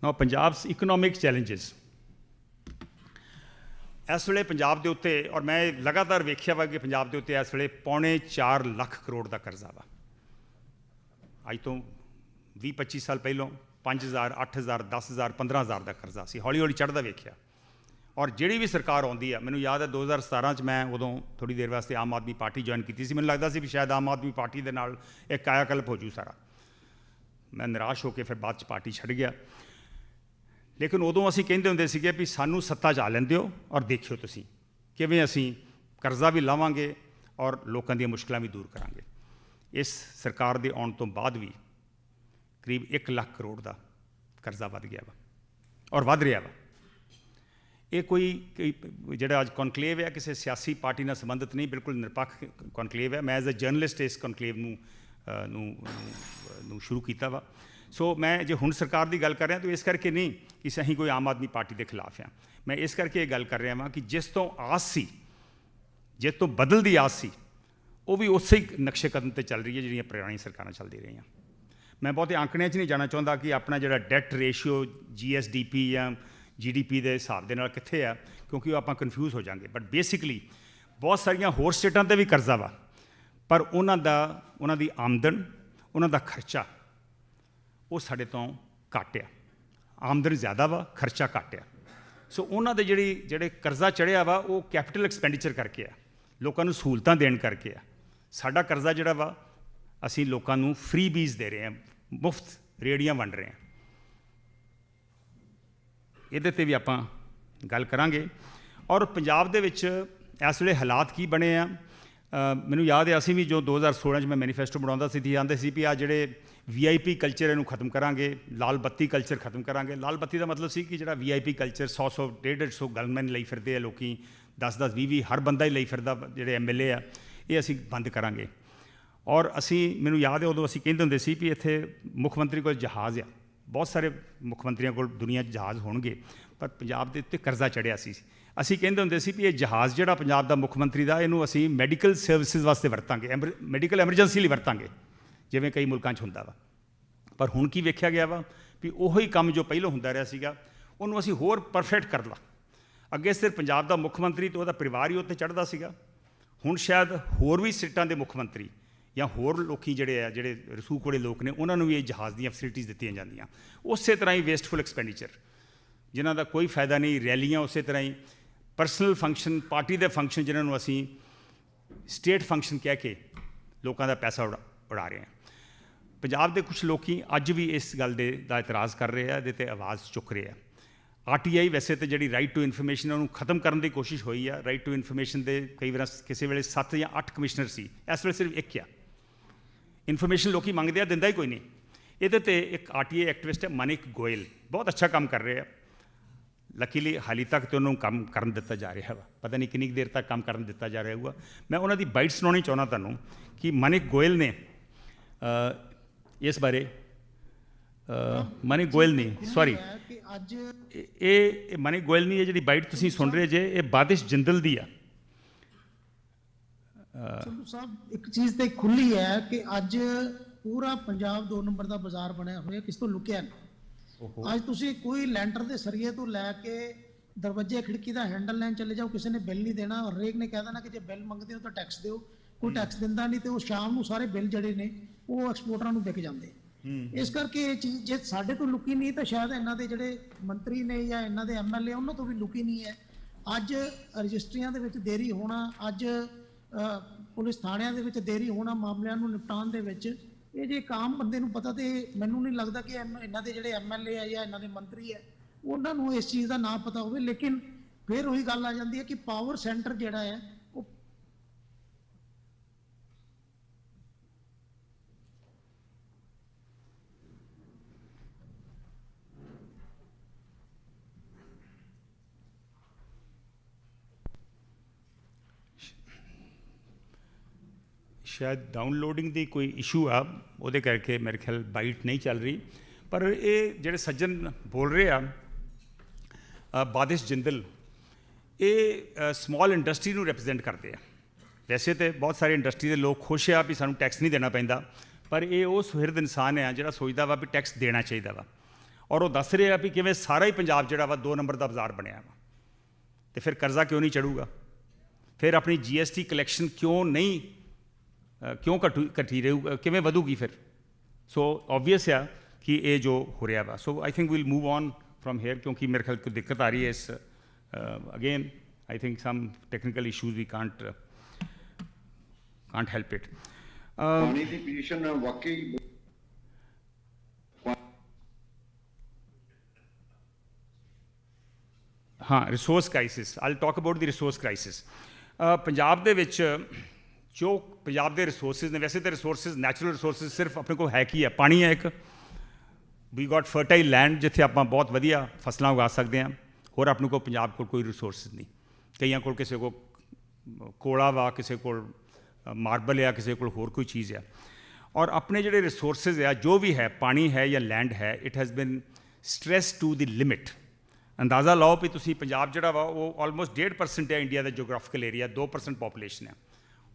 Now Punjab's economic challenges. इस वेले पंजाब के उत्ते और मैं लगातार वेख्या वा कि पंजाब के उत्ते इस वेले 4.25 लाख करोड़ का कर्जा वा। अज तो 20-25 साल पहलों 5,000, 8,000, 10,000, 15,000 का कर्जा सी, हौली हौली चढ़ता वेख्या। और जिहड़ी भी सरकार आउंदी है, मैनूं याद है 2017 च मैं उदों थोड़ी देर वास्ते आम आदमी पार्टी ज्वाइन की सी। मैनूं लगदा सी भी शायद आम आदमी पार्टी दे नाल एक कायाकल्प हो जू सारा। मैं निराश होकर फिर बाद च पार्टी छड़ गया। लेकिन उदों असीं कहिंदे हुंदे सीगे भी सानूं सत्ता च आ लैण दिओ और देखियो तुसीं किवें असीं कर्जा भी लावांगे और लोकां दीयां मुश्किलां भी दूर करांगे। इस सरकार दे आउण तो बाद भी करीब 1 लाख करोड़ का कर्जा वध गया वा और वध रहा वा। ये कोई जिहड़ा अज कॉन्कलेव है किसी सियासी पार्टी नाल संबंधित नहीं, बिल्कुल निरपक्ष कॉन्कलेव है। मैं एज अ जर्नलिस्ट इस कॉन्कलेव नूं शुरू किया वा। सो मैं जो हुण सरकार की गल कर रहा तो इस करके नहीं कि असीं कोई आम आदमी पार्टी के खिलाफ हैं, मैं इस करके ये गल कर रहा वां कि जिस तो आस सी, जिस तो बदल की आस सी, वो भी उस ही नक्शे कदम पर चल रही है जिहड़ियां पुरानी सरकारां चलदी रहियां। मैं बहुते आंकड़ियां च नहीं जाना चाहता कि अपना जिहड़ा डेट रेशियो GSDP या GDP के हिसाब के नाल कित्थे आ, क्योंकि आप कन्फ्यूज़ हो जाएंगे। बट बेसिकली बहुत सारिया होर स्टेटां ते भी कर्जा वा, पर उन्हां दी आमदन, उन्हां दा खर्चा वो साडे तो घट आ। आमदन ज़्यादा वा, खर्चा घट आ। सो उन्हां दे जिहड़े कर्जा चढ़िया वा वो कैपिटल एक्सपेंडिचर करके आ, लोकां नूं सहूलतां देण करके आ। साडा कर्जा जिहड़ा वा असीं लोकां नूं फ्री बीज दे रहे हैं, मुफ्त रेहड़ियां वंड रहे हैं। ਇਹਦੇ ਤੇ भी ਆਪਾਂ गल करांगे। और पंजाब दे विच इस वेले हालात की बने आ, मैनूं याद है असीं भी जो 2016 में मैनीफेस्टो बनाउंदा सी आंदे सी भी आ जिहड़े VIP ਕਲਚਰ ਇਹਨੂੰ ਖਤਮ ਕਰਾਂਗੇ, ਲਾਲ ਬੱਤੀ ਕਲਚਰ ਖਤਮ ਕਰਾਂਗੇ। ਲਾਲ ਬੱਤੀ ਦਾ ਮਤਲਬ ਸੀ ਕਿ ਜਿਹੜਾ VIP ਕਲਚਰ 100 150 ਗਨਮੈਨ ਲਈ ਫਿਰਦੇ ਆ, ਲੋਕੀ 10 20 ਹਰ ਬੰਦਾ ਹੀ ਲਈ ਫਿਰਦਾ, ਜਿਹੜੇ MLA ਆ, ਇਹ ਅਸੀਂ ਬੰਦ ਕਰਾਂਗੇ। ਔਰ ਅਸੀਂ, ਮੈਨੂੰ ਯਾਦ ਹੈ ਉਦੋਂ ਅਸੀਂ ਕਹਿੰਦੇ ਹੁੰਦੇ ਸੀ ਵੀ ਇੱਥੇ ਮੁੱਖ ਮੰਤਰੀ ਕੋਲ ਜਹਾਜ਼ ਆ, ਬਹੁਤ ਸਾਰੇ ਮੁੱਖ ਮੰਤਰੀਆਂ ਕੋਲ ਦੁਨੀਆ 'ਚ ਜਹਾਜ਼ ਹੋਣਗੇ, ਪਰ ਪੰਜਾਬ ਦੇ ਉੱਤੇ ਕਰਜ਼ਾ ਚੜ੍ਹਿਆ ਸੀ। ਅਸੀਂ ਕਹਿੰਦੇ ਹੁੰਦੇ ਸੀ ਵੀ ਇਹ ਜਹਾਜ਼ ਜਿਹੜਾ ਪੰਜਾਬ ਦਾ ਮੁੱਖ ਮੰਤਰੀ ਦਾ, ਇਹਨੂੰ ਅਸੀਂ ਮੈਡੀਕਲ ਸਰਵਿਸਿਜ਼ ਵਾਸਤੇ ਵਰਤਾਂਗੇ, ਮੈਡੀਕਲ ਐਮਰਜੈਂਸੀ ਲਈ ਵਰਤਾਂਗੇ, ਜਿਵੇਂ ਕਈ ਮੁਲਕਾਂ 'ਚ ਹੁੰਦਾ ਵਾ। ਪਰ ਹੁਣ ਕੀ ਵੇਖਿਆ ਗਿਆ ਵਾ ਵੀ ਉਹੀ ਕੰਮ ਜੋ ਪਹਿਲਾਂ ਹੁੰਦਾ ਰਿਹਾ ਸੀਗਾ, ਉਹਨੂੰ ਅਸੀਂ ਹੋਰ ਪਰਫੈਕਟ ਕਰ ਲਾ। ਅੱਗੇ ਸਿਰਫ ਪੰਜਾਬ ਦਾ ਮੁੱਖ ਮੰਤਰੀ ਅਤੇ ਉਹਦਾ ਪਰਿਵਾਰ ਹੀ ਉੱਤੇ ਚੜ੍ਹਦਾ ਸੀਗਾ, ਹੁਣ ਸ਼ਾਇਦ ਹੋਰ ਵੀ ਸਟੇਟਾਂ ਦੇ ਮੁੱਖ ਮੰਤਰੀ ਜਾਂ ਹੋਰ ਲੋਕੀ ਜਿਹੜੇ ਰਸੂਖ ਵਾਲੇ ਲੋਕ ਨੇ, ਉਹਨਾਂ ਨੂੰ ਵੀ ਇਹ ਜਹਾਜ਼ ਦੀਆਂ ਫੈਸਿਲਿਟੀਜ਼ ਦਿੱਤੀਆਂ ਜਾਂਦੀਆਂ। ਉਸੇ ਤਰ੍ਹਾਂ ਹੀ ਵੇਸਟਫੁਲ ਐਕਸਪੈਂਡੀਚਰ, ਜਿਨ੍ਹਾਂ ਦਾ ਕੋਈ ਫਾਇਦਾ ਨਹੀਂ, ਰੈਲੀਆਂ ਉਸੇ ਤਰ੍ਹਾਂ ਹੀ, ਪਰਸਨਲ ਫੰਕਸ਼ਨ, ਪਾਰਟੀ ਦੇ ਫੰਕਸ਼ਨ, ਜਿਨ੍ਹਾਂ ਨੂੰ ਅਸੀਂ ਸਟੇਟ ਫੰਕਸ਼ਨ ਕਹਿ ਕੇ ਲੋਕਾਂ ਦਾ ਪੈਸਾ ਉਡਾ ਰਹੇ ਹਾਂ। ਪੰਜਾਬ ਦੇ ਕੁਛ ਲੋਕੀ ਅੱਜ ਵੀ ਇਸ ਗੱਲ ਦਾ ਇਤਰਾਜ਼ ਕਰ ਰਹੇ ਆ, ਇਹਦੇ 'ਤੇ ਆਵਾਜ਼ ਚੁੱਕ ਰਹੇ ਆ। RTI ਵੈਸੇ ਤਾਂ ਜਿਹੜੀ ਰਾਈਟ ਟੂ ਇਨਫੋਰਮੇਸ਼ਨ, ਉਹਨੂੰ ਖਤਮ ਕਰਨ ਦੀ ਕੋਸ਼ਿਸ਼ ਹੋਈ ਆ। ਰਾਈਟ ਟੂ ਇਨਫੋਰਮੇਸ਼ਨ ਦੇ ਕਈ ਵਾਰ ਕਿਸੇ ਵੇਲੇ 7 ਜਾਂ 8 ਕਮਿਸ਼ਨਰ ਸੀ, ਇਸ ਵੇਲੇ ਸਿਰਫ 1 ਆ। ਇਨਫੋਰਮੇਸ਼ਨ ਲੋਕੀ ਮੰਗਦੇ ਆ, ਦਿੰਦਾ ਹੀ ਕੋਈ ਨਹੀਂ। ਇਹਦੇ 'ਤੇ ਇੱਕ RTI ਐਕਟਿਵਿਸਟ ਹੈ ਮਨਿਕ ਗੋਇਲ, ਬਹੁਤ ਅੱਛਾ ਕੰਮ ਕਰ ਰਹੇ ਆ। ਲੱਕੀਲੀ ਹਾਲੀ ਤੱਕ ਤਾਂ ਉਹਨੂੰ ਕੰਮ ਕਰਨ ਦਿੱਤਾ ਜਾ ਰਿਹਾ ਵਾ, ਪਤਾ ਨਹੀਂ ਕਿੰਨੀ ਦੇਰ ਤੱਕ ਕੰਮ ਕਰਨ ਦਿੱਤਾ ਜਾ ਰਿਹਾ ਹੋਊਗਾ। ਮੈਂ ਉਹਨਾਂ ਦੀ ਬਾਈਟ ਸੁਣਾਉਣੀ ਚਾਹੁੰਦਾ ਤੁਹਾਨੂੰ ਕਿ ਮਨਿਕ ਗੋਇਲ ਨੇ ਇਸ ਬਾਰੇ, ਮਨਿਕ ਗੋਇਲ ਨੇ, ਸੌਰੀ, ਇਹ ਮਨਿਕ ਗੋਇਲ ਨਹੀਂ, ਇਹ ਜਿਹੜੀ ਬਾਈਟ ਤੁਸੀਂ ਸੁਣ ਰਹੇ ਜੇ, ਇਹ ਬਾਦਿਸ਼ ਜਿੰਦਲ ਦੀ ਆ। ਸੰਧੂ ਸਾਹਿਬ, ਇੱਕ ਚੀਜ਼ ਤਾਂ ਖੁੱਲੀ ਹੈ ਕਿ ਅੱਜ ਪੂਰਾ ਪੰਜਾਬ 2 ਨੰਬਰ ਦਾ ਬਾਜ਼ਾਰ ਬਣਿਆ ਹੋਇਆ, ਕਿਸ ਤੋਂ ਲੁਕਿਆ ਨਹੀਂ। ਅੱਜ ਤੁਸੀਂ ਕੋਈ ਲੈਂਟਰ ਦੇ ਸਰੀਏ ਤੋਂ ਲੈ ਕੇ ਦਰਵਾਜ਼ੇ ਖਿੜਕੀ ਦਾ ਹੈਂਡਲ ਲੈਣ ਚਲੇ ਜਾਓ, ਕਿਸੇ ਨੇ ਬਿੱਲ ਨਹੀਂ ਦੇਣਾ, ਔਰ ਹਰੇਕ ਨੇ ਕਹਿ ਦੇਣਾ ਕਿ ਜੇ ਬਿੱਲ ਮੰਗਦੇ ਹੋ ਤਾਂ ਟੈਕਸ ਦਿਓ। ਕੋਈ ਟੈਕਸ ਦਿੰਦਾ ਨਹੀਂ, ਤੇ ਉਹ ਸ਼ਾਮ ਨੂੰ ਸਾਰੇ ਬਿੱਲ ਜਿਹੜੇ ਨੇ ਉਹ ਐਕਸਪੋਰਟਰਾਂ ਨੂੰ ਵਿਕ ਜਾਂਦੇ। ਇਸ ਕਰਕੇ ਇਹ ਚੀਜ਼ ਜੇ ਸਾਡੇ ਤੋਂ ਲੁਕੀ ਨਹੀਂ, ਤਾਂ ਸ਼ਾਇਦ ਇਹਨਾਂ ਦੇ ਜਿਹੜੇ ਮੰਤਰੀ ਨੇ ਜਾਂ ਇਹਨਾਂ ਦੇ MLA, ਉਹਨਾਂ ਤੋਂ ਵੀ ਲੁਕੀ ਨਹੀਂ ਹੈ। ਅੱਜ ਰਜਿਸਟਰੀਆਂ ਦੇ ਵਿੱਚ ਦੇਰੀ ਹੋਣਾ, ਅੱਜ ਪੁਲਿਸ ਥਾਣਿਆਂ ਦੇ ਵਿੱਚ ਦੇਰੀ ਹੋਣਾ ਮਾਮਲਿਆਂ ਨੂੰ ਨਿਪਟਾਉਣ ਦੇ ਵਿੱਚ, ਇਹ ਜੇ ਇੱਕ ਆਮ ਬੰਦੇ ਨੂੰ ਪਤਾ, ਤੇ ਮੈਨੂੰ ਨਹੀਂ ਲੱਗਦਾ ਕਿ ਇਹਨਾਂ ਦੇ ਜਿਹੜੇ MLA ਆ ਜਾਂ ਇਹਨਾਂ ਦੇ ਮੰਤਰੀ ਹੈ, ਉਹਨਾਂ ਨੂੰ ਇਸ ਚੀਜ਼ ਦਾ ਨਾ ਪਤਾ ਹੋਵੇ। ਲੇਕਿਨ ਫਿਰ ਉਹੀ ਗੱਲ ਆ ਜਾਂਦੀ ਹੈ ਕਿ ਪਾਵਰ ਸੈਂਟਰ ਜਿਹੜਾ ਹੈ ਉਹ ਸ਼ਾਇਦ ਡਾਊਨਲੋਡਿੰਗ ਦੀ ਕੋਈ ਇਸ਼ੂ ਆ, ਉਹਦੇ ਕਰਕੇ ਮੇਰੇ ਖਿਆਲ ਬਾਈਟ ਨਹੀਂ ਚੱਲ ਰਹੀ। ਪਰ ਇਹ ਜਿਹੜੇ ਸੱਜਣ ਬੋਲ ਰਹੇ ਆ, ਬਾਦਿਸ਼ ਜਿੰਦਲ, ਇਹ ਸਮੌਲ ਇੰਡਸਟਰੀ ਨੂੰ ਰਿਪਰੈਜ਼ੈਂਟ ਕਰਦੇ ਆ। ਵੈਸੇ ਤਾਂ ਬਹੁਤ ਸਾਰੇ ਇੰਡਸਟਰੀ ਦੇ ਲੋਕ ਖੁਸ਼ ਆ ਵੀ ਸਾਨੂੰ ਟੈਕਸ ਨਹੀਂ ਦੇਣਾ ਪੈਂਦਾ, ਪਰ ਇਹ ਉਹ ਸੁਹਿਰਦ ਇਨਸਾਨ ਆ ਜਿਹੜਾ ਸੋਚਦਾ ਵਾ ਵੀ ਟੈਕਸ ਦੇਣਾ ਚਾਹੀਦਾ ਵਾ। ਔਰ ਉਹ ਦੱਸ ਰਹੇ ਆ ਵੀ ਕਿਵੇਂ ਸਾਰਾ ਹੀ ਪੰਜਾਬ ਜਿਹੜਾ ਵਾ 2 ਨੰਬਰ ਦਾ ਬਾਜ਼ਾਰ ਬਣਿਆ ਵਾ, ਅਤੇ ਫਿਰ ਕਰਜ਼ਾ ਕਿਉਂ ਨਹੀਂ ਚੜੂਗਾ, ਫਿਰ ਆਪਣੀ GST ਕਲੈਕਸ਼ਨ ਕਿਉਂ ਘਟੀ ਰਹੂ, ਕਿਵੇਂ ਵਧੂਗੀ ਫਿਰ। ਸੋ ਓਬਵੀਅਸ ਆ ਕਿ ਇਹ ਜੋ ਹੋ ਰਿਹਾ ਵਾ। So I think we'll move on from here, ਕਿਉਂਕਿ ਮੇਰੇ ਖਿਆਲ ਕੋਈ ਦਿੱਕਤ ਆ ਰਹੀ ਹੈ ਇਸ again I think some technical issues we can't help it. ਪਾਣੀ ਦੀ ਪੋਜੀਸ਼ਨ ਵਾਕਈ ਹਾਂ, resource crisis, I talk about the resource crisis. Punjab ਦੇ ਵਿੱਚ ਜੋ ਪੰਜਾਬ ਦੇ ਰਿਸੋਰਸਿਸ ਨੇ, ਵੈਸੇ ਤਾਂ ਰਿਸੋਰਸਿਸ, ਨੈਚੁਰਲ ਰਿਸੋਰਸਿਸ ਸਿਰਫ ਆਪਣੇ ਕੋਲ ਹੈ ਕੀ ਹੈ, ਪਾਣੀ ਹੈ ਇੱਕ। ਵੀ ਗॉट ਫਰਟਾਈਲ ਲੈਂਡ, ਜਿੱਥੇ ਆਪਾਂ ਬਹੁਤ ਵਧੀਆ ਫਸਲਾਂ ਉਗਾ ਸਕਦੇ ਹਾਂ। ਹੋਰ ਆਪਣੇ ਕੋਲ ਪੰਜਾਬ ਕੋਲ ਕੋਈ ਰਿਸੋਰਸਿਸ ਨਹੀਂ। ਕਈਆਂ ਕੋਲ ਕਿਸੇ ਕੋਲ ਕੋਲਾ ਵਾ, ਕਿਸੇ ਕੋਲ ਮਾਰਬਲ ਆ, ਕਿਸੇ ਕੋਲ ਹੋਰ ਕੋਈ ਚੀਜ਼ ਆ। ਔਰ ਆਪਣੇ ਜਿਹੜੇ ਰਿਸੋਰਸਿਸ ਆ, ਜੋ ਵੀ ਹੈ, ਪਾਣੀ ਹੈ ਜਾਂ ਲੈਂਡ ਹੈ, ਇਟ ਹੈਜ਼ ਬਿਨ ਸਟ੍ਰੈਸ ਟੂ ਦੀ ਲਿਮਿਟ। ਅੰਦਾਜ਼ਾ ਲਾਓ ਵੀ ਤੁਸੀਂ ਪੰਜਾਬ ਜਿਹੜਾ ਵਾ ਉਹ ਆਲਮੋਸਟ 1.5% ਹੈ ਇੰਡੀਆ ਦਾ ਜੋਗ੍ਰਾਫੀਕਲ ਏਰੀਆ, 2% ਪਾਪੂਲੇਸ਼ਨ ਹੈ।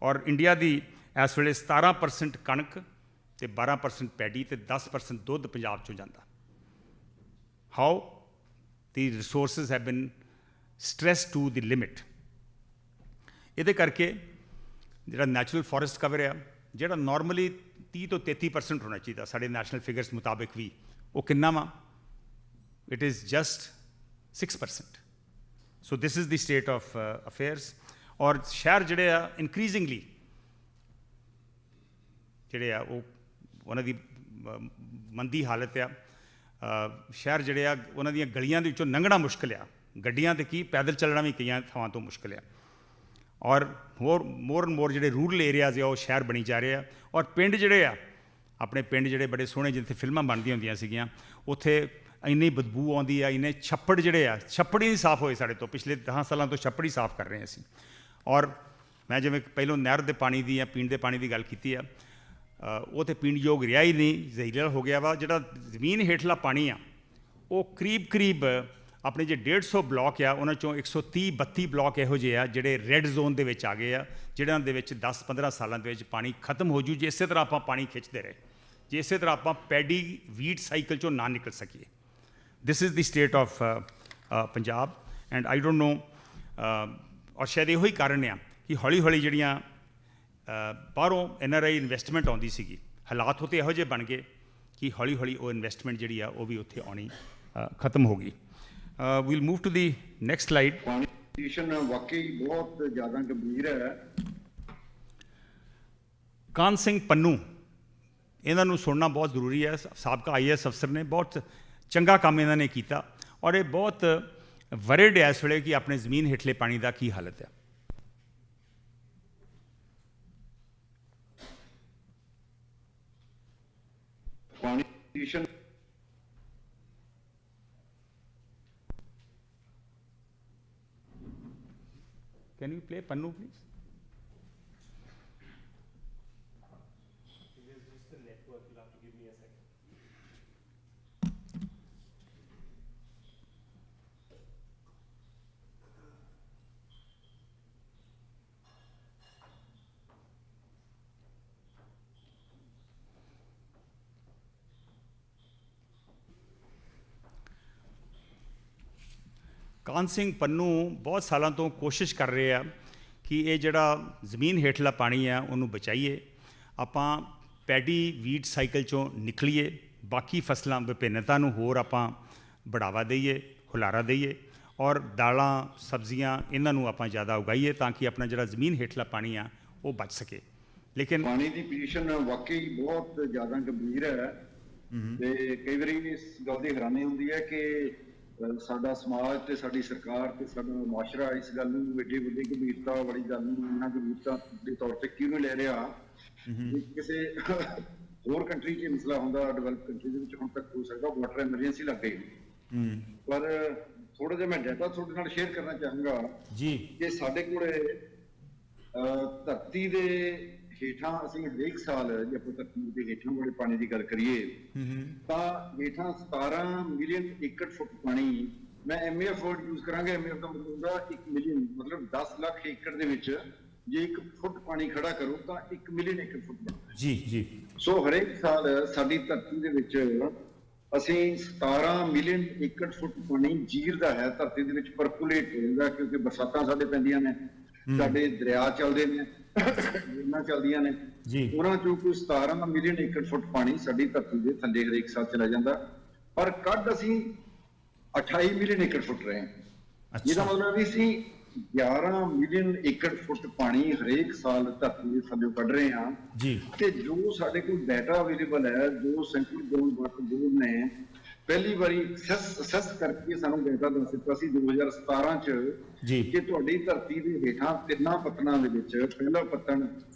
ਔਰ ਇੰਡੀਆ ਦੀ ਇਸ ਵੇਲੇ 17% ਕਣਕ ਅਤੇ 12% ਪੈਡੀ ਅਤੇ 10% ਦੁੱਧ ਪੰਜਾਬ 'ਚੋਂ ਜਾਂਦਾ। ਹਾਊ ਦੀ ਰਿਸੋਰਸਿਸ ਹੈਵ ਬਿਨ ਸਟ੍ਰੈਸ ਟੂ ਦੀ ਲਿਮਿਟ। ਇਹਦੇ ਕਰਕੇ ਜਿਹੜਾ ਨੈਚੁਰਲ ਫੋਰੈਸਟ ਕਵਰ ਆ, ਜਿਹੜਾ ਨਾਰਮਲੀ 30 ਤੋਂ 33% ਹੋਣਾ ਚਾਹੀਦਾ ਸਾਡੇ ਨੈਸ਼ਨਲ ਫਿਗਰਸ ਮੁਤਾਬਿਕ ਵੀ, ਉਹ ਕਿੰਨਾ ਵਾ? It is just 6%। So this is the state of affairs. ਔਰ ਸ਼ਹਿਰ ਜਿਹੜੇ ਆ ਇਨਕਰੀਜ਼ਿੰਗਲੀ ਜਿਹੜੇ ਆ ਉਹ ਉਹਨਾਂ ਦੀ ਮੰਦੀ ਹਾਲਤ ਆ। ਸ਼ਹਿਰ ਜਿਹੜੇ ਆ ਉਹਨਾਂ ਦੀਆਂ ਗਲੀਆਂ ਦੇ ਵਿੱਚੋਂ ਲੰਘਣਾ ਮੁਸ਼ਕਿਲ ਆ, ਗੱਡੀਆਂ 'ਤੇ ਕੀ ਪੈਦਲ ਚੱਲਣਾ ਵੀ ਕਈਆਂ ਥਾਵਾਂ ਤੋਂ ਮੁਸ਼ਕਿਲ ਆ। ਔਰ ਮੋਰ ਐਂਡ ਮੋਰ ਜਿਹੜੇ ਰੂਰਲ ਏਰੀਆਜ਼ ਆ ਉਹ ਸ਼ਹਿਰ ਬਣੀ ਜਾ ਰਹੇ ਆ। ਔਰ ਪਿੰਡ ਜਿਹੜੇ ਆ ਆਪਣੇ ਪਿੰਡ ਜਿਹੜੇ ਬੜੇ ਸੋਹਣੇ ਜਿੱਥੇ ਫਿਲਮਾਂ ਬਣਦੀਆਂ ਹੁੰਦੀਆਂ ਸੀਗੀਆਂ ਉੱਥੇ ਇੰਨੀ ਬਦਬੂ ਆਉਂਦੀ ਆ, ਇੰਨੇ ਛੱਪੜ ਜਿਹੜੇ ਆ, ਛੱਪੜ ਹੀ ਨਹੀਂ ਸਾਫ਼ ਹੋਏ ਸਾਡੇ ਤੋਂ। ਪਿਛਲੇ 10 ਸਾਲਾਂ ਤੋਂ ਛੱਪੜ ਹੀ ਸਾਫ਼ ਕਰ ਰਹੇ ਅਸੀਂ। ਔਰ ਮੈਂ ਜਿਵੇਂ ਪਹਿਲੋਂ ਨਹਿਰ ਦੇ ਪਾਣੀ ਦੀ ਜਾਂ ਪੀਣ ਦੇ ਪਾਣੀ ਦੀ ਗੱਲ ਕੀਤੀ ਆ, ਉਹ ਤਾਂ ਪੀਣ ਯੋਗ ਰਿਹਾ ਹੀ ਨਹੀਂ, ਜ਼ਹਿਰੀਲਾ ਹੋ ਗਿਆ ਵਾ। ਜਿਹੜਾ ਜ਼ਮੀਨ ਹੇਠਲਾ ਪਾਣੀ ਆ ਉਹ ਕਰੀਬ ਆਪਣੇ ਜੇ 150 ਬਲਾਕ ਆ ਉਹਨਾਂ ਚੋਂ 130-32 ਬਲਾਕ ਇਹੋ ਜਿਹੇ ਆ ਜਿਹੜੇ ਰੈੱਡ ਜ਼ੋਨ ਦੇ ਵਿੱਚ ਆ ਗਏ ਆ, ਜਿਹਨਾਂ ਦੇ ਵਿੱਚ 10-15 ਸਾਲਾਂ ਦੇ ਵਿੱਚ ਪਾਣੀ ਖਤਮ ਹੋ ਜੂ ਜੇ ਇਸੇ ਤਰ੍ਹਾਂ ਆਪਾਂ ਪਾਣੀ ਖਿੱਚਦੇ ਰਹੇ, ਜੇ ਇਸੇ ਤਰ੍ਹਾਂ ਆਪਾਂ ਪੈਡੀ ਵੀਟ ਸਾਈਕਲ ਚੋਂ ਨਾ ਨਿਕਲ ਸਕੀਏ। ਦਿਸ is the state of Punjab and I don't ਨੋ। ਔਰ ਸ਼ਾਇਦ ਇਹੋ ਹੀ ਕਾਰਨ ਆ ਕਿ ਹੌਲੀ ਹੌਲੀ ਜਿਹੜੀਆਂ ਬਾਹਰੋਂ NRI ਇਨਵੈਸਟਮੈਂਟ ਆਉਂਦੀ ਸੀਗੀ, ਹਾਲਾਤ ਉੱਥੇ ਇਹੋ ਜਿਹੇ ਬਣ ਗਏ ਕਿ ਹੌਲੀ ਹੌਲੀ ਉਹ ਇਨਵੈਸਟਮੈਂਟ ਜਿਹੜੀ ਆ ਉਹ ਵੀ ਉੱਥੇ ਆਉਣੀ ਖਤਮ ਹੋ ਗਈ। Wheel move to the next slide. ਪਾਣੀ ਦੀ ਪੋਜੀਸ਼ਨ ਵਾਕਈ ਬਹੁਤ ਜ਼ਿਆਦਾ ਗੰਭੀਰ ਹੈ। ਕਾਨ ਸਿੰਘ ਪੰਨੂ, ਇਹਨਾਂ ਨੂੰ ਸੁਣਨਾ ਬਹੁਤ ਜ਼ਰੂਰੀ ਹੈ। ਸਾਬਕਾ IAS ਅਫਸਰ ਨੇ, ਬਹੁਤ ਚੰਗਾ ਕੰਮ ਇਹਨਾਂ ਨੇ ਕੀਤਾ ਔਰ ਇਹ ਬਹੁਤ ਵਰਿਡ ਹੈ ਇਸ ਵੇਲੇ ਕਿ ਆਪਣੇ ਜ਼ਮੀਨ ਹੇਠਲੇ ਪਾਣੀ ਦਾ ਕੀ ਹਾਲਤ ਹੈ। ਪਾਣੀ ਦੀ position Can you play Pannu, please? There's just a network. You'll have to give me a second. ਕਾਨ ਸਿੰਘ ਪੰਨੂ ਬਹੁਤ ਸਾਲਾਂ ਤੋਂ ਕੋਸ਼ਿਸ਼ ਕਰ ਰਹੇ ਆ ਕਿ ਇਹ ਜਿਹੜਾ ਜ਼ਮੀਨ ਹੇਠਲਾ ਪਾਣੀ ਆ ਉਹਨੂੰ ਬਚਾਈਏ, ਆਪਾਂ ਪੈਡੀ ਵੀਟ ਸਾਈਕਲ ਚੋਂ ਨਿਕਲੀਏ, ਬਾਕੀ ਫਸਲਾਂ ਵਿਭਿੰਨਤਾ ਨੂੰ ਹੋਰ ਆਪਾਂ ਬੜਾਵਾ ਦਈਏ, ਹੁਲਾਰਾ ਦਈਏ ਔਰ ਦਾਲਾਂ ਸਬਜ਼ੀਆਂ ਇਹਨਾਂ ਨੂੰ ਆਪਾਂ ਜ਼ਿਆਦਾ ਉਗਾਈਏ ਤਾਂ ਕਿ ਆਪਣਾ ਜਿਹੜਾ ਜ਼ਮੀਨ ਹੇਠਲਾ ਪਾਣੀ ਆ ਉਹ ਬਚ ਸਕੇ। ਲੇਕਿਨ ਪਾਣੀ ਦੀ ਪੋਜੀਸ਼ਨ ਵਾਕਈ ਬਹੁਤ ਜ਼ਿਆਦਾ ਗੰਭੀਰ ਹੈ ਤੇ ਕਈ ਵਾਰੀ ਇਸ ਗੱਲ ਦੀ ਹੈਰਾਨੀ ਹੁੰਦੀ ਹੈ ਕਿ ਸਾਡਾ ਸਮਾਜ ਤੇ ਸਾਡੀ ਸਰਕਾਰ ਤੇ ਸਾਡਾ ਮੁਆਸ਼ਰਾ ਇਸ ਗੱਲ ਨੂੰ ਐਡੀ ਵੱਡੀ ਗੰਭੀਰਤਾ ਵਾਲੀ ਗੱਲ ਨੂੰ ਇੰਨਾ ਗੰਭੀਰਤਾ ਦੇ ਤੌਰ ਤੇ ਕਿਉਂ ਨਹੀਂ ਲੈ ਰਿਹਾ। ਕਿਸੇ ਹੋਰ ਕੰਟਰੀ 'ਚ ਮਸਲਾ ਹੁੰਦਾ, ਡਿਵੈਲਪ ਕੰਟਰੀ ਦੇ ਵਿੱਚ ਹੁਣ ਤੱਕ ਹੋ ਸਕਦਾ ਵਾਟਰ ਐਮਰਜੈਂਸੀ ਲੱਗ ਗਈ, ਪਰ ਥੋੜਾ ਜਿਹਾ ਮੈਂ ਡਾਟਾ ਤੁਹਾਡੇ ਨਾਲ ਸ਼ੇਅਰ ਕਰਨਾ ਚਾਹਾਂਗਾ ਜੀ ਕਿ ਸਾਡੇ ਕੋਲੇ ਧਰਤੀ ਦੇ ਹੇਠਾਂ ਅਸੀਂ ਹਰੇਕ ਸਾਲ ਜੇ ਆਪਾਂ ਧਰਤੀ ਦੇ ਹੇਠਾਂ ਵਾਲੇ ਪਾਣੀ ਦੀ ਗੱਲ ਕਰੀਏ ਤਾਂ ਹੇਠਾਂ 17 ਮਿਲੀਅਨ ਏਕੜ ਫੁੱਟ ਪਾਣੀ, ਮੈਂ MAF ਵਰਡ ਯੂਜ਼ ਕਰਾਂਗਾ, MAF ਦਾ ਮਤਲਬ ਹੁੰਦਾ 1 ਮਿਲੀਅਨ, ਮਤਲਬ 10 ਲੱਖ ਏਕੜ ਦੇ ਵਿੱਚ ਜੇ 1 ਫੁੱਟ ਪਾਣੀ ਖੜਾ ਕਰੋ ਤਾਂ 1 ਮਿਲੀਅਨ ਏਕੜ ਫੁੱਟ ਬਣਦਾ ਜੀ ਜੀ। ਸੋ ਹਰੇਕ ਸਾਲ ਸਾਡੀ ਧਰਤੀ ਦੇ ਵਿੱਚ ਅਸੀਂ 17 ਮਿਲੀਅਨ ਏਕੜ ਫੁੱਟ ਪਾਣੀ ਜੀਰਦਾ ਹੈ, ਧਰਤੀ ਦੇ ਵਿੱਚ ਪਰਕੂਲੇਟ ਹੋ ਜਾਂਦਾ ਕਿਉਂਕਿ ਬਰਸਾਤਾਂ ਸਾਡੇ ਪੈਂਦੀਆਂ ਨੇ, ਸਾਡੇ ਦਰਿਆ ਚੱਲਦੇ ਨੇ, ਨਦੀਆਂ ਚੱਲਦੀਆਂ ਨੇ, ਉਹਨਾਂ ਚੋਂ ਕੋਈ 17 ਮਿਲੀਅਨ ਏਕੜ ਫੁੱਟ ਪਾਣੀ ਸਾਡੀ ਧਰਤੀ ਦੇ ਥੱਲੇ ਹਰੇਕ ਸਾਲ ਚਲਾ ਜਾਂਦਾ, ਪਰ ਕੱਢ ਅਸੀਂ 28 ਮਿਲੀਅਨ ਏਕੜ ਫੁੱਟ ਰਹੇ ਹਾਂ। ਜਿਹਦਾ ਮਤਲਬ ਵੀ ਅਸੀਂ 11 ਮਿਲੀਅਨ ਏਕੜ ਫੁੱਟ ਪਾਣੀ ਹਰੇਕ ਸਾਲ ਧਰਤੀ ਦੇ ਥੱਲੇ ਕੱਢ ਰਹੇ ਹਾਂ ਜੀ। ਤੇ ਜੋ ਸਾਡੇ ਕੋਲ ਡਾਟਾ ਅਵੇਲੇਬਲ ਹੈ, ਜੋ ਸੈਂਟਰਲ ਗਵਰਨਮੈਂਟ ਬੋਰਡ ਨੇ ਪਹਿਲੀ ਵਾਰੀ ਅਸੈਸ ਕਰਕੇ ਸਾਨੂੰ ਡਾਟਾ ਦੱਸ ਦਿੱਤਾ ਸੀ 2017 ਚ ਕਿ ਤੁਹਾਡੀ ਧਰਤੀ ਦੇ ਹੇਠਾਂ 3 ਪੱਤਨਾਂ ਦੇ ਵਿੱਚ ਪਹਿਲਾ ਪੱਤਣ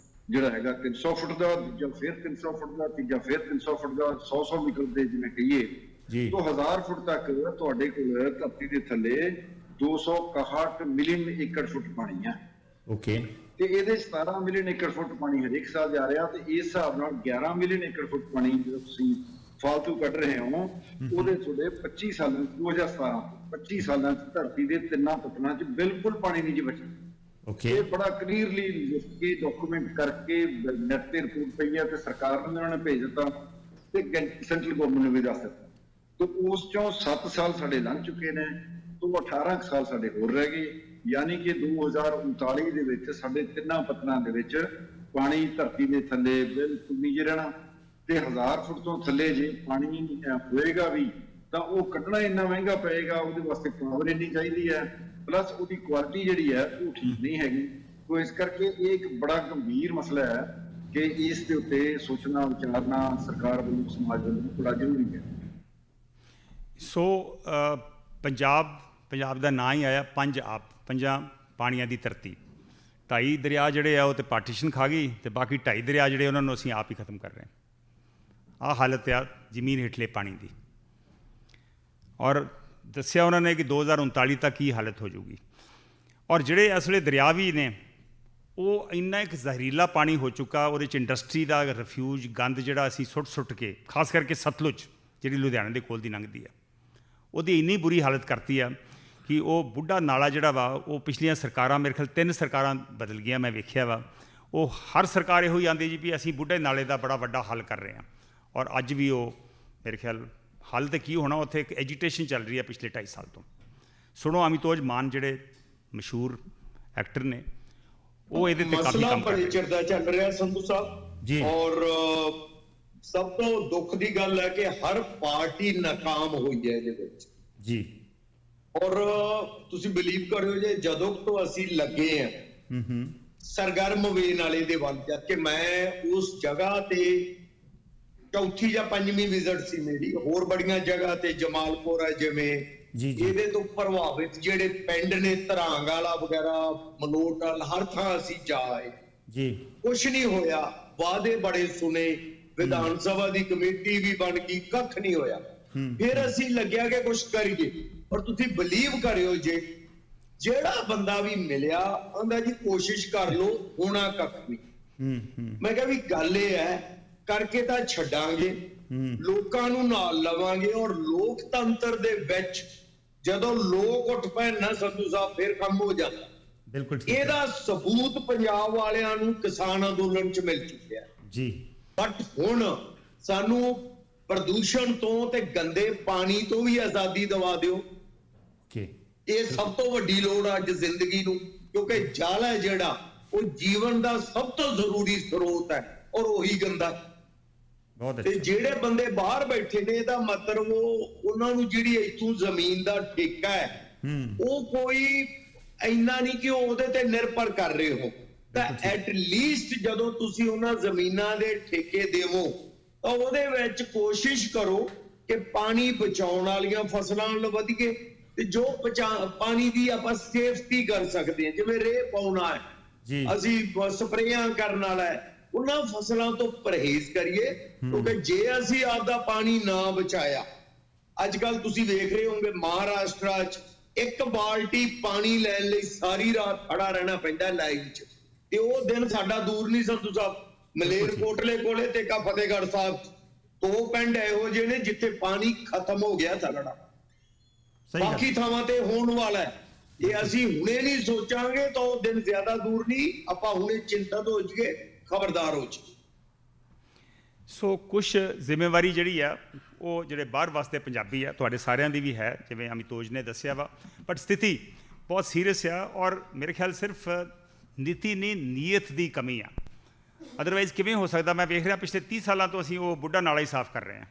ਜਿਹੜਾ ਹੈਗਾ 300 ਫੁੱਟ ਦਾ, ਦੂਜਾ ਫਿਰ 300 ਫੁੱਟ ਦਾ, ਤੀਜਾ ਫਿਰ 300 ਫੁੱਟ ਦਾ, 100 ਮੀਟਰ ਦੇ ਜਿਵੇਂ ਕਹੀਏ ਤੋਂ 1000 ਫੁੱਟ ਤੱਕ ਤੁਹਾਡੇ ਕੋਲ ਧਰਤੀ ਦੇ ਥੱਲੇ 261 ਮਿਲੀਅਨ ਏਕੜ ਫੁੱਟ ਪਾਣੀ ਆ। ਓਕੇ, ਤੇ ਇਹਦੇ 17 ਮਿਲੀਅਨ ਏਕੜ ਫੁੱਟ ਪਾਣੀ ਹਰੇਕ ਸਾਲ ਜਾ ਰਿਹਾ, ਤੇ ਇਸ ਹਿਸਾਬ ਨਾਲ 11 ਮਿਲੀਅਨ ਏਕੜ ਫੁੱਟ ਪਾਣੀ ਜਿਹੜਾ ਤੁਸੀਂ ਫਾਲਤੂ ਕੱਢ ਰਹੇ ਹੋ ਉਹਦੇ ਤੁਹਾਡੇ 25 ਸਾਲਾਂ 2017 25 ਸਾਲਾਂ ਚ ਧਰਤੀ ਦੇ 3 ਪੱਤਨਾਂ ਚ ਬਿਲਕੁਲ ਪਾਣੀ ਨਹੀਂ ਜੀ ਬਚਿਆ। ਓਕੇ, ਇਹ ਬੜਾ ਕਲੀਅਰਲੀ ਲਿਖ ਕੇ ਡਾਕੂਮੈਂਟ ਕਰਕੇ ਨੈਟ ਤੇ ਰਿਪੋਰਟ ਪਈ ਹੈ ਤੇ ਸਰਕਾਰ ਨੂੰ ਉਹਨਾਂ ਨੇ ਭੇਜ ਦਿੱਤਾ ਤੇ ਸੈਂਟਰਲ ਗਵਰਨਮੈਂਟ ਨੂੰ ਵੀ ਦੱਸ ਦਿੱਤਾ। ਤੇ ਉਸ ਚੋਂ 7 ਸਾਲ ਸਾਡੇ ਲੰਘ ਚੁੱਕੇ ਨੇ, ਤੋਂ 18 ਸਾਲ ਸਾਡੇ ਹੋਰ ਰਹਿ ਗਏ, ਯਾਨੀ ਕਿ 2039 ਦੇ ਵਿੱਚ ਸਾਡੇ 3 ਪੱਤਨਾਂ ਦੇ ਵਿੱਚ ਪਾਣੀ ਧਰਤੀ ਦੇ ਥੱਲੇ ਬਿਲਕੁਲ ਨਹੀਂ ਰਹਿਣਾ, ਤੇ 1000 ਫੁੱਟ ਤੋਂ ਥੱਲੇ ਜੇ ਪਾਣੀ ਹੋਏਗਾ ਵੀ ਤਾਂ ਉਹ ਕੱਢਣਾ ਇੰਨਾ ਮਹਿੰਗਾ ਪਏਗਾ, ਉਹਦੇ ਵਾਸਤੇ ਪਾਵਰ ਇੰਨੀ ਚਾਹੀਦੀ ਹੈ, ਪਲੱਸ ਉਹਦੀ ਕੁਆਲਿਟੀ ਜਿਹੜੀ ਹੈ ਉਹ ਠੀਕ ਨਹੀਂ ਹੈਗੀ। ਸੋ ਇਸ ਕਰਕੇ ਇਹ ਇੱਕ ਬੜਾ ਗੰਭੀਰ ਮਸਲਾ ਹੈ ਕਿ ਇਸ ਦੇ ਉੱਤੇ ਸੋਚਣਾ ਵਿਚਾਰਨਾ ਸਰਕਾਰ ਵੱਲੋਂ ਸਮਾਜ ਵੱਲੋਂ ਬੜਾ ਜ਼ਰੂਰੀ ਹੈ। ਸੋ ਪੰਜਾਬ ਦਾ ਨਾਂ ਹੀ ਆਇਆ ਪੰਜਾਂ ਪਾਣੀਆਂ ਦੀ ਧਰਤੀ। 2.5 ਦਰਿਆ ਜਿਹੜੇ ਆ ਉਹ ਤੇ ਪਾਰਟੀਸ਼ਨ ਖਾ ਗਈ, ਤੇ ਬਾਕੀ 2.5 ਦਰਿਆ ਜਿਹੜੇ ਉਹਨਾਂ ਨੂੰ ਅਸੀਂ ਆਪ ਹੀ ਖਤਮ ਕਰ ਰਹੇ ਹਾਂ। ਆਹ ਹਾਲਤ ਆ ਜ਼ਮੀਨ ਹੇਠਲੇ ਪਾਣੀ ਦੀ। ਔਰ ਦੱਸਿਆ ਉਹਨਾਂ ਨੇ ਕਿ 2039 ਤੱਕ ਕੀ ਹਾਲਤ ਹੋ ਜਾਊਗੀ। ਔਰ ਜਿਹੜੇ ਇਸ ਵੇਲੇ ਦਰਿਆ ਵੀ ਨੇ ਉਹ ਇੰਨਾ ਇੱਕ ਜ਼ਹਿਰੀਲਾ ਪਾਣੀ ਹੋ ਚੁੱਕਾ, ਉਹਦੇ 'ਚ ਇੰਡਸਟਰੀ ਦਾ ਰਿਫਿਊਜ ਗੰਦ ਜਿਹੜਾ ਅਸੀਂ ਸੁੱਟ ਕੇ, ਖਾਸ ਕਰਕੇ ਸਤਲੁਜ ਜਿਹੜੀ ਲੁਧਿਆਣੇ ਦੇ ਕੋਲ ਦੀ ਲੰਘਦੀ ਆ, ਉਹਦੀ ਇੰਨੀ ਬੁਰੀ ਹਾਲਤ ਕਰਤੀ ਆ ਕਿ ਉਹ ਬੁੱਢਾ ਨਾਲਾ ਜਿਹੜਾ ਵਾ ਉਹ ਪਿਛਲੀਆਂ ਸਰਕਾਰਾਂ, ਮੇਰੇ ਖਿਆਲ 3 ਸਰਕਾਰਾਂ ਬਦਲ ਗਈਆਂ, ਮੈਂ ਵੇਖਿਆ ਵਾ, ਉਹ ਹਰ ਸਰਕਾਰ ਇਹੋ ਹੀ ਆਉਂਦੀ ਜੀ ਵੀ ਅਸੀਂ ਬੁੱਢੇ ਨਾਲੇ ਦਾ ਬੜਾ ਵੱਡਾ ਹੱਲ ਕਰ ਰਹੇ ਹਾਂ। ਔਰ ਅੱਜ ਵੀ ਉਹ ਮੇਰੇ ਖਿਆਲ ਹੱਲ ਤਾਂ ਕੀ ਹੋਣਾ, ਉੱਥੇ ਇੱਕ ਐਜੀਟੇਸ਼ਨ ਚੱਲ ਰਹੀ ਹੈ ਪਿਛਲੇ 2.5 ਸਾਲ ਤੋਂ। ਸੁਣੋ ਅਮਿਤੋਜ ਮਾਨ ਜਿਹੜੇ ਮਸ਼ਹੂਰ ਐਕਟਰ ਨੇ, ਉਹ ਇਹਦੇ ਤੇ ਕਾਫੀ ਕੰਮ ਕਰ ਰਹੇ। ਬੜੇ ਚਿਰ ਦਾ ਚੱਲ ਰਿਹਾ ਸੰਧੂ ਸਾਹਿਬ ਜੀ। ਔਰ ਸਭ ਤੋਂ ਦੁੱਖ ਦੀ ਗੱਲ ਹੈ ਕਿ ਹਰ ਪਾਰਟੀ ਨਾਕਾਮ ਹੋਈ ਹੈ ਇਹਦੇ ਵਿੱਚ ਜੀ। ਔਰ ਤੁਸੀਂ ਬਿਲੀਵ ਕਰਿਓ ਜੇ ਜਦੋਂ ਤੋਂ ਅਸੀਂ ਲੱਗੇ ਆ ਸਰਗਰਮ ਵੇਨ ਵਾਲੇ ਦੇ ਵੱਲ, ਜਦ ਕਿ ਮੈਂ ਉਸ ਜਗ੍ਹਾ ਤੇ ਚੌਥੀ ਜਾਂ ਪੰਜਵੀਂ ਵਿਜ਼ਿਟ ਸੀ ਮੇਰੀ। ਹੋਰ ਬੜੀਆਂ ਜਗ੍ਹਾ ਤੇ ਜਮਾਲਪੁਰ ਹੈ ਜਿਵੇਂ, ਇਹਦੇ ਤੋਂ ਪ੍ਰਭਾਵਿਤ ਜਿਹੜੇ ਪਿੰਡ ਨੇ ਧਰਾਂਗ ਵਾਲਾ ਵਗੈਰਾ, ਮਲੋਟਲ, ਹਰ ਥਾਂ ਅਸੀਂ ਜਾ ਆਏ ਜੀ। ਕੁਛ ਨਹੀਂ ਹੋਇਆ। ਵਾਅਦੇ ਬੜੇ ਸੁਨੇ, ਵਿਧਾਨ ਸਭਾ ਦੀ ਕਮੇਟੀ ਵੀ ਬਣ ਗਈ, ਕੱਖ ਨਹੀਂ ਹੋਇਆ। ਫਿਰ ਅਸੀਂ ਲੱਗਿਆ ਕਿ ਕੁਛ ਕਰੀਏ। ਔਰ ਤੁਸੀਂ ਬਲੀਵ ਕਰਿਓ ਜੇ ਜਿਹੜਾ ਬੰਦਾ ਵੀ ਮਿਲਿਆ ਕਹਿੰਦਾ ਜੀ ਕੋਸ਼ਿਸ਼ ਕਰ ਲਓ, ਹੋਣਾ ਕੱਖ ਨਹੀਂ। ਮੈਂ ਕਿਹਾ ਵੀ ਗੱਲ ਇਹ ਹੈ ਕਰਕੇ ਤਾਂ ਛੱਡਾਂਗੇ, ਲੋਕਾਂ ਨੂੰ ਨਾਲ ਲਵਾਂਗੇ। ਔਰ ਲੋਕਤੰਤਰ ਦੇ ਵਿੱਚ ਜਦੋਂ ਲੋਕ ਉੱਠ ਪੈਣ ਨਾ ਸੰਧੂ ਸਾਹਿਬ, ਫਿਰ ਕੰਮ ਹੋ ਜਾਂਦਾ। ਬਿਲਕੁਲ। ਇਹਦਾ ਸਬੂਤ ਪੰਜਾਬ ਵਾਲਿਆਂ ਨੂੰ ਕਿਸਾਨ ਅੰਦੋਲਨ 'ਚ ਮਿਲ ਚੁੱਕਿਆ ਜੀ। ਬਟ ਹੁਣ ਸਾਨੂੰ ਪ੍ਰਦੂਸ਼ਣ ਤੋਂ ਤੇ ਗੰਦੇ ਪਾਣੀ ਤੋਂ ਵੀ ਆਜ਼ਾਦੀ ਦਿਵਾ ਦਿਓ। ਇਹ ਸਭ ਤੋਂ ਵੱਡੀ ਲੋੜ ਅੱਜ ਜ਼ਿੰਦਗੀ ਨੂੰ, ਕਿਉਂਕਿ ਜਲ ਹੈ ਜਿਹੜਾ ਉਹ ਜੀਵਨ ਦਾ ਸਭ ਤੋਂ ਜ਼ਰੂਰੀ ਸਰੋਤ ਹੈ, ਔਰ ਉਹੀ ਗੰਦਾ। ਤੇ ਜਿਹੜੇ ਬੰਦੇ ਬਾਹਰ ਬੈਠੇ ਨੇ, ਇਹਦਾ ਮਤਲਬ ਉਹਨਾਂ ਨੂੰ ਜਿਹੜੀ ਇੱਥੋਂ ਜ਼ਮੀਨ ਦਾ ਠੇਕਾ ਹੈ ਉਹ ਕੋਈ ਇੰਨਾ ਨਹੀਂ ਕਿ ਉਹ ਉਹਦੇ ਤੇ ਨਿਰਭਰ ਕਰ ਰਹੇ ਹੋ। ਤਾਂ ਐਟ ਲੀਸਟ ਜਦੋਂ ਤੁਸੀਂ ਉਹਨਾਂ ਜ਼ਮੀਨਾਂ ਦੇ ਠੇਕੇ ਦੇਵੋ ਤਾਂ ਉਹਦੇ ਵਿੱਚ ਕੋਸ਼ਿਸ਼ ਕਰੋ ਕਿ ਪਾਣੀ ਬਚਾਉਣ ਵਾਲੀਆਂ ਫਸਲਾਂ ਵੱਲ ਵਧੀਏ, ਤੇ ਜੋ ਪਾਣੀ ਦੀ ਆਪਾਂ ਸੇਫਟੀ ਕਰ ਸਕਦੇ ਹਾਂ, ਜਿਵੇਂ ਰੇਹ ਪਾਉਣਾ ਹੈ, ਅਸੀਂ ਸਪਰੇਆਂ ਕਰਨ ਵਾਲਾ ਹੈ, ਉਹਨਾਂ ਫਸਲਾਂ ਤੋਂ ਪਰਹੇਜ਼ ਕਰੀਏ। ਕਿਉਂਕਿ ਜੇ ਅਸੀਂ ਆਪਦਾ ਪਾਣੀ ਨਾ ਬਚਾਇਆ, ਅੱਜ ਕੱਲ ਤੁਸੀਂ ਵੇਖ ਰਹੇ ਹੋਗੇ ਮਹਾਰਾਸ਼ਟਰ 'ਚ 1 ਬਾਲਟੀ ਪਾਣੀ ਲੈਣ ਲਈ ਸਾਰੀ ਰਾਤ ਖੜਾ ਰਹਿਣਾ ਪੈਂਦਾ ਲਾਈਨ 'ਚ। ਤੇ ਉਹ ਦਿਨ ਸਾਡਾ ਦੂਰ ਨਹੀਂ ਸੰਧੂ ਸਾਹਿਬ। ਮਲੇਰਕੋਟਲੇ ਕੋਲੇ ਤੇ ਕਾ ਫਤਿਹਗੜ੍ਹ ਸਾਹਿਬ 2 ਪਿੰਡ ਇਹੋ ਜਿਹੇ ਨੇ ਜਿੱਥੇ ਪਾਣੀ ਖਤਮ ਹੋ ਗਿਆ ਸਾਡਾ। ਬਾਕੀ ਥਾਵਾਂ ਤੇ ਹੋਣ ਵਾਲਾ ਹੈ। ਇਹ ਅਸੀਂ ਹੁਣੇ ਨਹੀਂ ਸੋਚਾਂਗੇ ਤਾਂ ਉਹ ਦਿਨ ਜ਼ਿਆਦਾ ਦੂਰ ਨਹੀਂ। ਆਪਾਂ ਹੁਣੇ ਚਿੰਤਤ ਹੋ ਜਾਈਏ, ਖਬਰਦਾਰ ਹੋ ਜਾਈਏ। ਸੋ ਕੁਛ ਜ਼ਿੰਮੇਵਾਰੀ ਜਿਹੜੀ ਆ ਉਹ ਜਿਹੜੇ ਬਾਹਰ ਵਸਦੇ ਪੰਜਾਬੀ ਆ, ਤੁਹਾਡੇ ਸਾਰਿਆਂ ਦੀ ਵੀ ਹੈ, ਜਿਵੇਂ ਅਮਿਤੋਜ ਨੇ ਦੱਸਿਆ ਵਾ। ਬਟ ਸਥਿਤੀ ਬਹੁਤ ਸੀਰੀਅਸ ਆ, ਔਰ ਮੇਰੇ ਖਿਆਲ ਸਿਰਫ ਨੀਤੀ ਨਹੀਂ, ਨੀਅਤ ਦੀ ਕਮੀ ਆ। ਅਦਰਵਾਈਜ਼ ਕਿਵੇਂ ਹੋ ਸਕਦਾ? ਮੈਂ ਵੇਖ ਰਿਹਾ ਪਿਛਲੇ 30 ਸਾਲਾਂ ਤੋਂ ਅਸੀਂ ਉਹ ਬੁੱਢਾ ਨਾਲਾ ਹੀ ਸਾਫ਼ ਕਰ ਰਹੇ ਹਾਂ।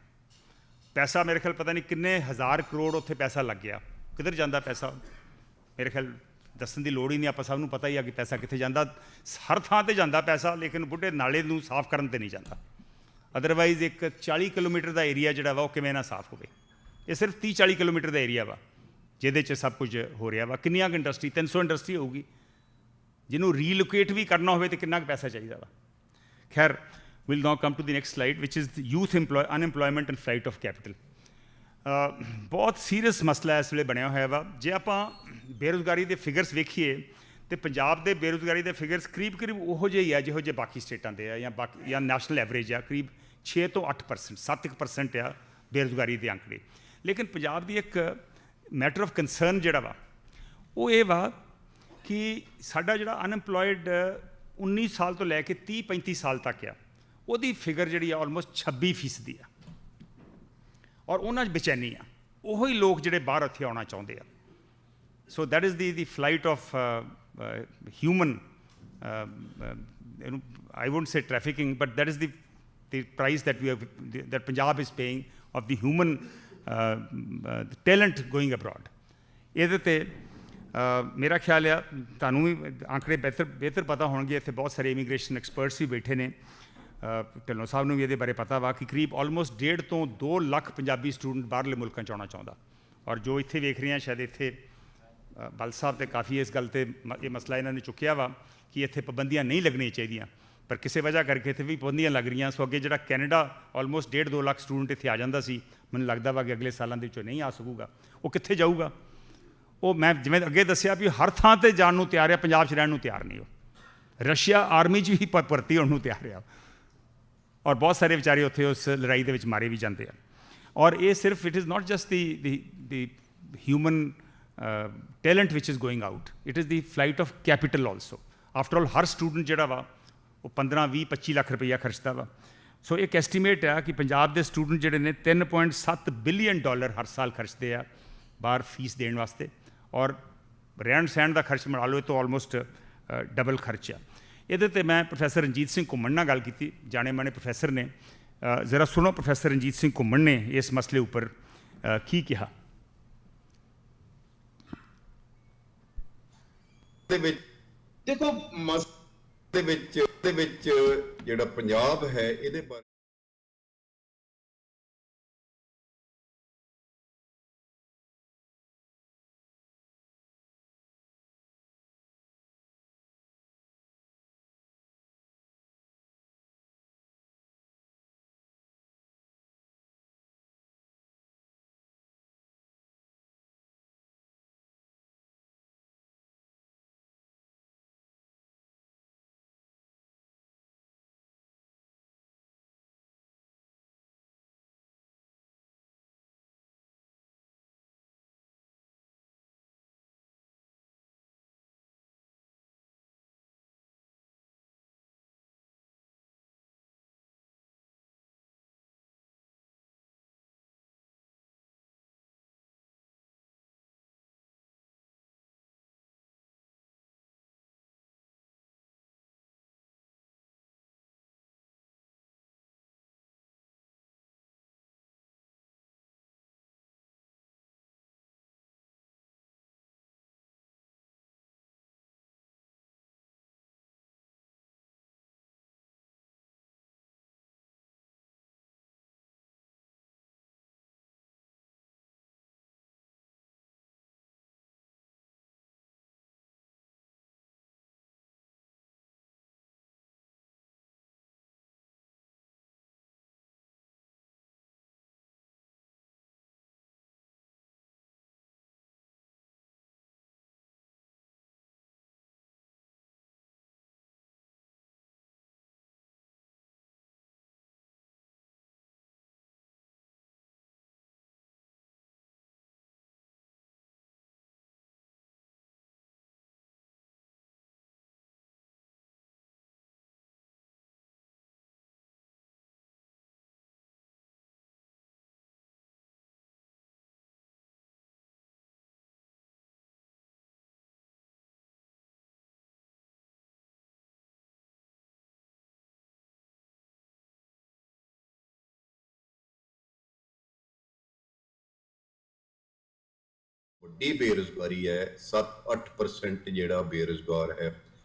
ਪੈਸਾ ਮੇਰੇ ਖਿਆਲ ਪਤਾ ਨਹੀਂ ਕਿੰਨੇ ਹਜ਼ਾਰ ਕਰੋੜ ਉੱਥੇ ਪੈਸਾ ਲੱਗ ਗਿਆ। ਕਿੱਧਰ ਜਾਂਦਾ ਪੈਸਾ? ਮੇਰੇ ਖਿਆਲ ਦੱਸਣ ਦੀ ਲੋੜ ਹੀ ਨਹੀਂ, ਆਪਾਂ ਸਭ ਨੂੰ ਪਤਾ ਹੀ ਆ ਕਿ ਪੈਸਾ ਕਿੱਥੇ ਜਾਂਦਾ। ਹਰ ਥਾਂ 'ਤੇ ਜਾਂਦਾ ਪੈਸਾ, ਲੇਕਿਨ ਬੁੱਢੇ ਨਾਲੇ ਨੂੰ ਸਾਫ਼ ਕਰਨ 'ਤੇ ਨਹੀਂ ਜਾਂਦਾ। ਅਦਰਵਾਈਜ਼ ਇੱਕ 40 ਕਿਲੋਮੀਟਰ ਦਾ ਏਰੀਆ ਜਿਹੜਾ ਵਾ ਉਹ ਕਿਵੇਂ ਨਾ ਸਾਫ਼ ਹੋਵੇ? ਇਹ ਸਿਰਫ 30-40 ਕਿਲੋਮੀਟਰ ਦਾ ਏਰੀਆ ਵਾ ਜਿਹਦੇ 'ਚ ਸਭ ਕੁਝ ਹੋ ਰਿਹਾ ਵਾ। ਕਿੰਨੀਆਂ ਕੁ ਇੰਡਸਟਰੀ, 300 ਇੰਡਸਟਰੀ ਹੋਊਗੀ। ਜਿਹਨੂੰ ਰੀਲੋਕੇਟ ਵੀ ਕਰਨਾ ਹੋਵੇ ਤਾਂ ਕਿੰਨਾ ਕੁ ਪੈਸਾ ਚਾਹੀਦਾ ਵਾ। ਖੈਰ, we'll now come to the next slide, which is the youth unemployment and flight of capital. ਬਹੁਤ ਸੀਰੀਅਸ ਮਸਲਾ ਇਸ ਵੇਲੇ ਬਣਿਆ ਹੋਇਆ ਵਾ। ਜੇ ਆਪਾਂ ਬੇਰੁਜ਼ਗਾਰੀ ਦੇ ਫਿਗਰਸ ਵੇਖੀਏ ਤੇ ਪੰਜਾਬ ਦੇ ਬੇਰੁਜ਼ਗਾਰੀ ਦੇ ਫਿਗਰਸ ਕਰੀਬ ਉਹੋ ਜਿਹੇ ਹੀ ਆ ਜਿਹੋ ਜਿਹੇ ਬਾਕੀ ਸਟੇਟਾਂ ਦੇ ਆ, ਜਾਂ ਨੈਸ਼ਨਲ ਐਵਰੇਜ ਆ। ਕਰੀਬ 6 ਤੋਂ 8%, 7% ਆ ਬੇਰੁਜ਼ਗਾਰੀ ਦੇ ਅੰਕੜੇ। ਲੇਕਿਨ ਪੰਜਾਬ ਦੀ ਇੱਕ ਮੈਟਰ ਆਫ ਕੰਸਰਨ ਜਿਹੜਾ ਵਾ ਉਹ ਇਹ ਵਾ ਕਿ ਸਾਡਾ ਜਿਹੜਾ ਅਨਐਮਪਲੋਇਡ 19 ਸਾਲ ਤੋਂ ਲੈ ਕੇ 30-35 ਸਾਲ ਤੱਕ ਆ, ਉਹਦੀ ਫਿਗਰ ਜਿਹੜੀ ਆ ਆਲਮੋਸਟ 26% ਆ। ਔਰ ਉਹਨਾਂ 'ਚ ਬੇਚੈਨੀ ਆ। ਉਹੋ ਹੀ ਲੋਕ ਜਿਹੜੇ ਬਾਹਰ ਉੱਥੇ ਆਉਣਾ ਚਾਹੁੰਦੇ ਆ। ਸੋ that is the flight of human, I won't say trafficking, but that is the price that that Punjab is paying of the human talent going abroad. ਇਹਦੇ 'ਤੇ ਮੇਰਾ ਖਿਆਲ ਆ ਤੁਹਾਨੂੰ ਵੀ ਆંકੜੇ ਬਿਹਤਰ ਪਤਾ ਹੋਣਗੇ। ਇੱਥੇ ਬਹੁਤ ਸਾਰੇ ਇਮੀਗ੍ਰੇਸ਼ਨ ਐਕਸਪਰਟਸ ਵੀ ਬੈਠੇ ਨੇ। ਢਿੱਲੋਂ ਸਾਹਿਬ ਨੂੰ ਵੀ ਇਹਦੇ ਬਾਰੇ ਪਤਾ ਵਾ ਕਿ ਕਰੀਬ ਆਲਮੋਸਟ 1.5 ਤੋਂ 2 ਲੱਖ ਪੰਜਾਬੀ ਸਟੂਡੈਂਟ ਬਾਹਰਲੇ ਮੁਲਕਾਂ 'ਚ ਆਉਣਾ ਚਾਹੁੰਦਾ। ਔਰ ਜੋ ਇੱਥੇ ਵੇਖ ਰਹੇ ਹਾਂ, ਸ਼ਾਇਦ ਇੱਥੇ ਬਲ ਸਾਹਿਬ ਤੇ ਕਾਫੀ ਇਸ ਗੱਲ 'ਤੇ ਇਹ ਮਸਲਾ ਇਹਨਾਂ ਨੇ ਚੁੱਕਿਆ ਵਾ ਕਿ ਇੱਥੇ ਪਾਬੰਦੀਆਂ ਨਹੀਂ ਲੱਗਣੀਆਂ ਚਾਹੀਦੀਆਂ। ਪਰ ਕਿਸੇ ਵਜ੍ਹਾ ਕਰਕੇ ਇੱਥੇ ਵੀ ਪਾਬੰਦੀਆਂ ਲੱਗ ਰਹੀਆਂ। ਸੋ ਅੱਗੇ ਜਿਹੜਾ ਕੈਨੇਡਾ ਆਲਮੋਸਟ 1.5-2 ਲੱਖ ਸਟੂਡੈਂਟ ਇੱਥੇ ਆ ਜਾਂਦਾ ਸੀ, ਮੈਨੂੰ ਲੱਗਦਾ ਵਾ ਕਿ ਅਗਲੇ ਸਾਲਾਂ ਦੇ ਵਿੱਚੋਂ ਨਹੀਂ ਆ ਸਕੂਗਾ। ਉਹ ਕਿੱਥੇ ਜਾਊਗਾ? ਉਹ ਮੈਂ ਜਿਵੇਂ ਅੱਗੇ ਦੱਸਿਆ ਵੀ ਹਰ ਥਾਂ 'ਤੇ ਜਾਣ ਨੂੰ ਤਿਆਰ ਆ, ਪੰਜਾਬ 'ਚ ਰਹਿਣ ਨੂੰ ਤਿਆਰ ਨਹੀਂ। ਉਹ ਰਸ਼ੀਆ ਆਰਮੀ 'ਚ ਵੀ ਭਰਤੀ ਹੋਣ ਨੂੰ ਤਿਆਰ ਆ, ਔਰ ਬਹੁਤ ਸਾਰੇ ਵਿਚਾਰੇ ਉੱਥੇ ਉਸ ਲੜਾਈ ਦੇ ਵਿੱਚ ਮਾਰੇ ਵੀ ਜਾਂਦੇ ਆ। ਔਰ ਇਹ ਸਿਰਫ it is not just the human talent which is going out, it is the flight of capital also. After all ਹਰ ਸਟੂਡੈਂਟ ਜਿਹੜਾ ਵਾ ਉਹ 15, 20, 25 ਲੱਖ ਰੁਪਈਆ ਖਰਚਦਾ ਵਾ। ਸੋ ਇੱਕ ਐਸਟੀਮੇਟ ਆ ਕਿ ਪੰਜਾਬ ਦੇ ਸਟੂਡੈਂਟ ਜਿਹੜੇ ਨੇ $3.7 ਬਿਲੀਅਨ ਹਰ ਸਾਲ ਖਰਚਦੇ ਆ ਬਾਹਰ ਫੀਸ ਦੇਣ ਵਾਸਤੇ, ਔਰ ਰਹਿਣ ਸਹਿਣ ਦਾ ਖਰਚ ਬਣਾ ਲਓ ਇਹ ਤੋਂ ਆਲਮੋਸਟ ਡਬਲ ਖਰਚ ਆ। ਇਹਦੇ 'ਤੇ ਮੈਂ ਪ੍ਰੋਫੈਸਰ ਰਣਜੀਤ ਸਿੰਘ ਘੁੰਮਣ ਨਾਲ ਗੱਲ ਕੀਤੀ, ਜਾਣੇ ਮਾਣੇ ਪ੍ਰੋਫੈਸਰ ਨੇ। ਜ਼ਰਾ ਸੁਣੋ ਪ੍ਰੋਫੈਸਰ ਰਣਜੀਤ ਸਿੰਘ ਘੁੰਮਣ ਨੇ ਇਸ ਮਸਲੇ ਉੱਪਰ ਕੀ ਕਿਹਾ। ਦੇਖੋ ਦੇ ਵਿੱਚ ਜਿਹੜਾ ਪੰਜਾਬ ਹੈ ਇਹਦੇ ਬਾਰੇ ਵੱਡੀ ਬੇਰੁਜ਼ਗਾਰੀ ਹੈ। 7-8% ਜਿਹੜਾ ਬੇਰੁਜ਼ਗਾਰ ਹੈ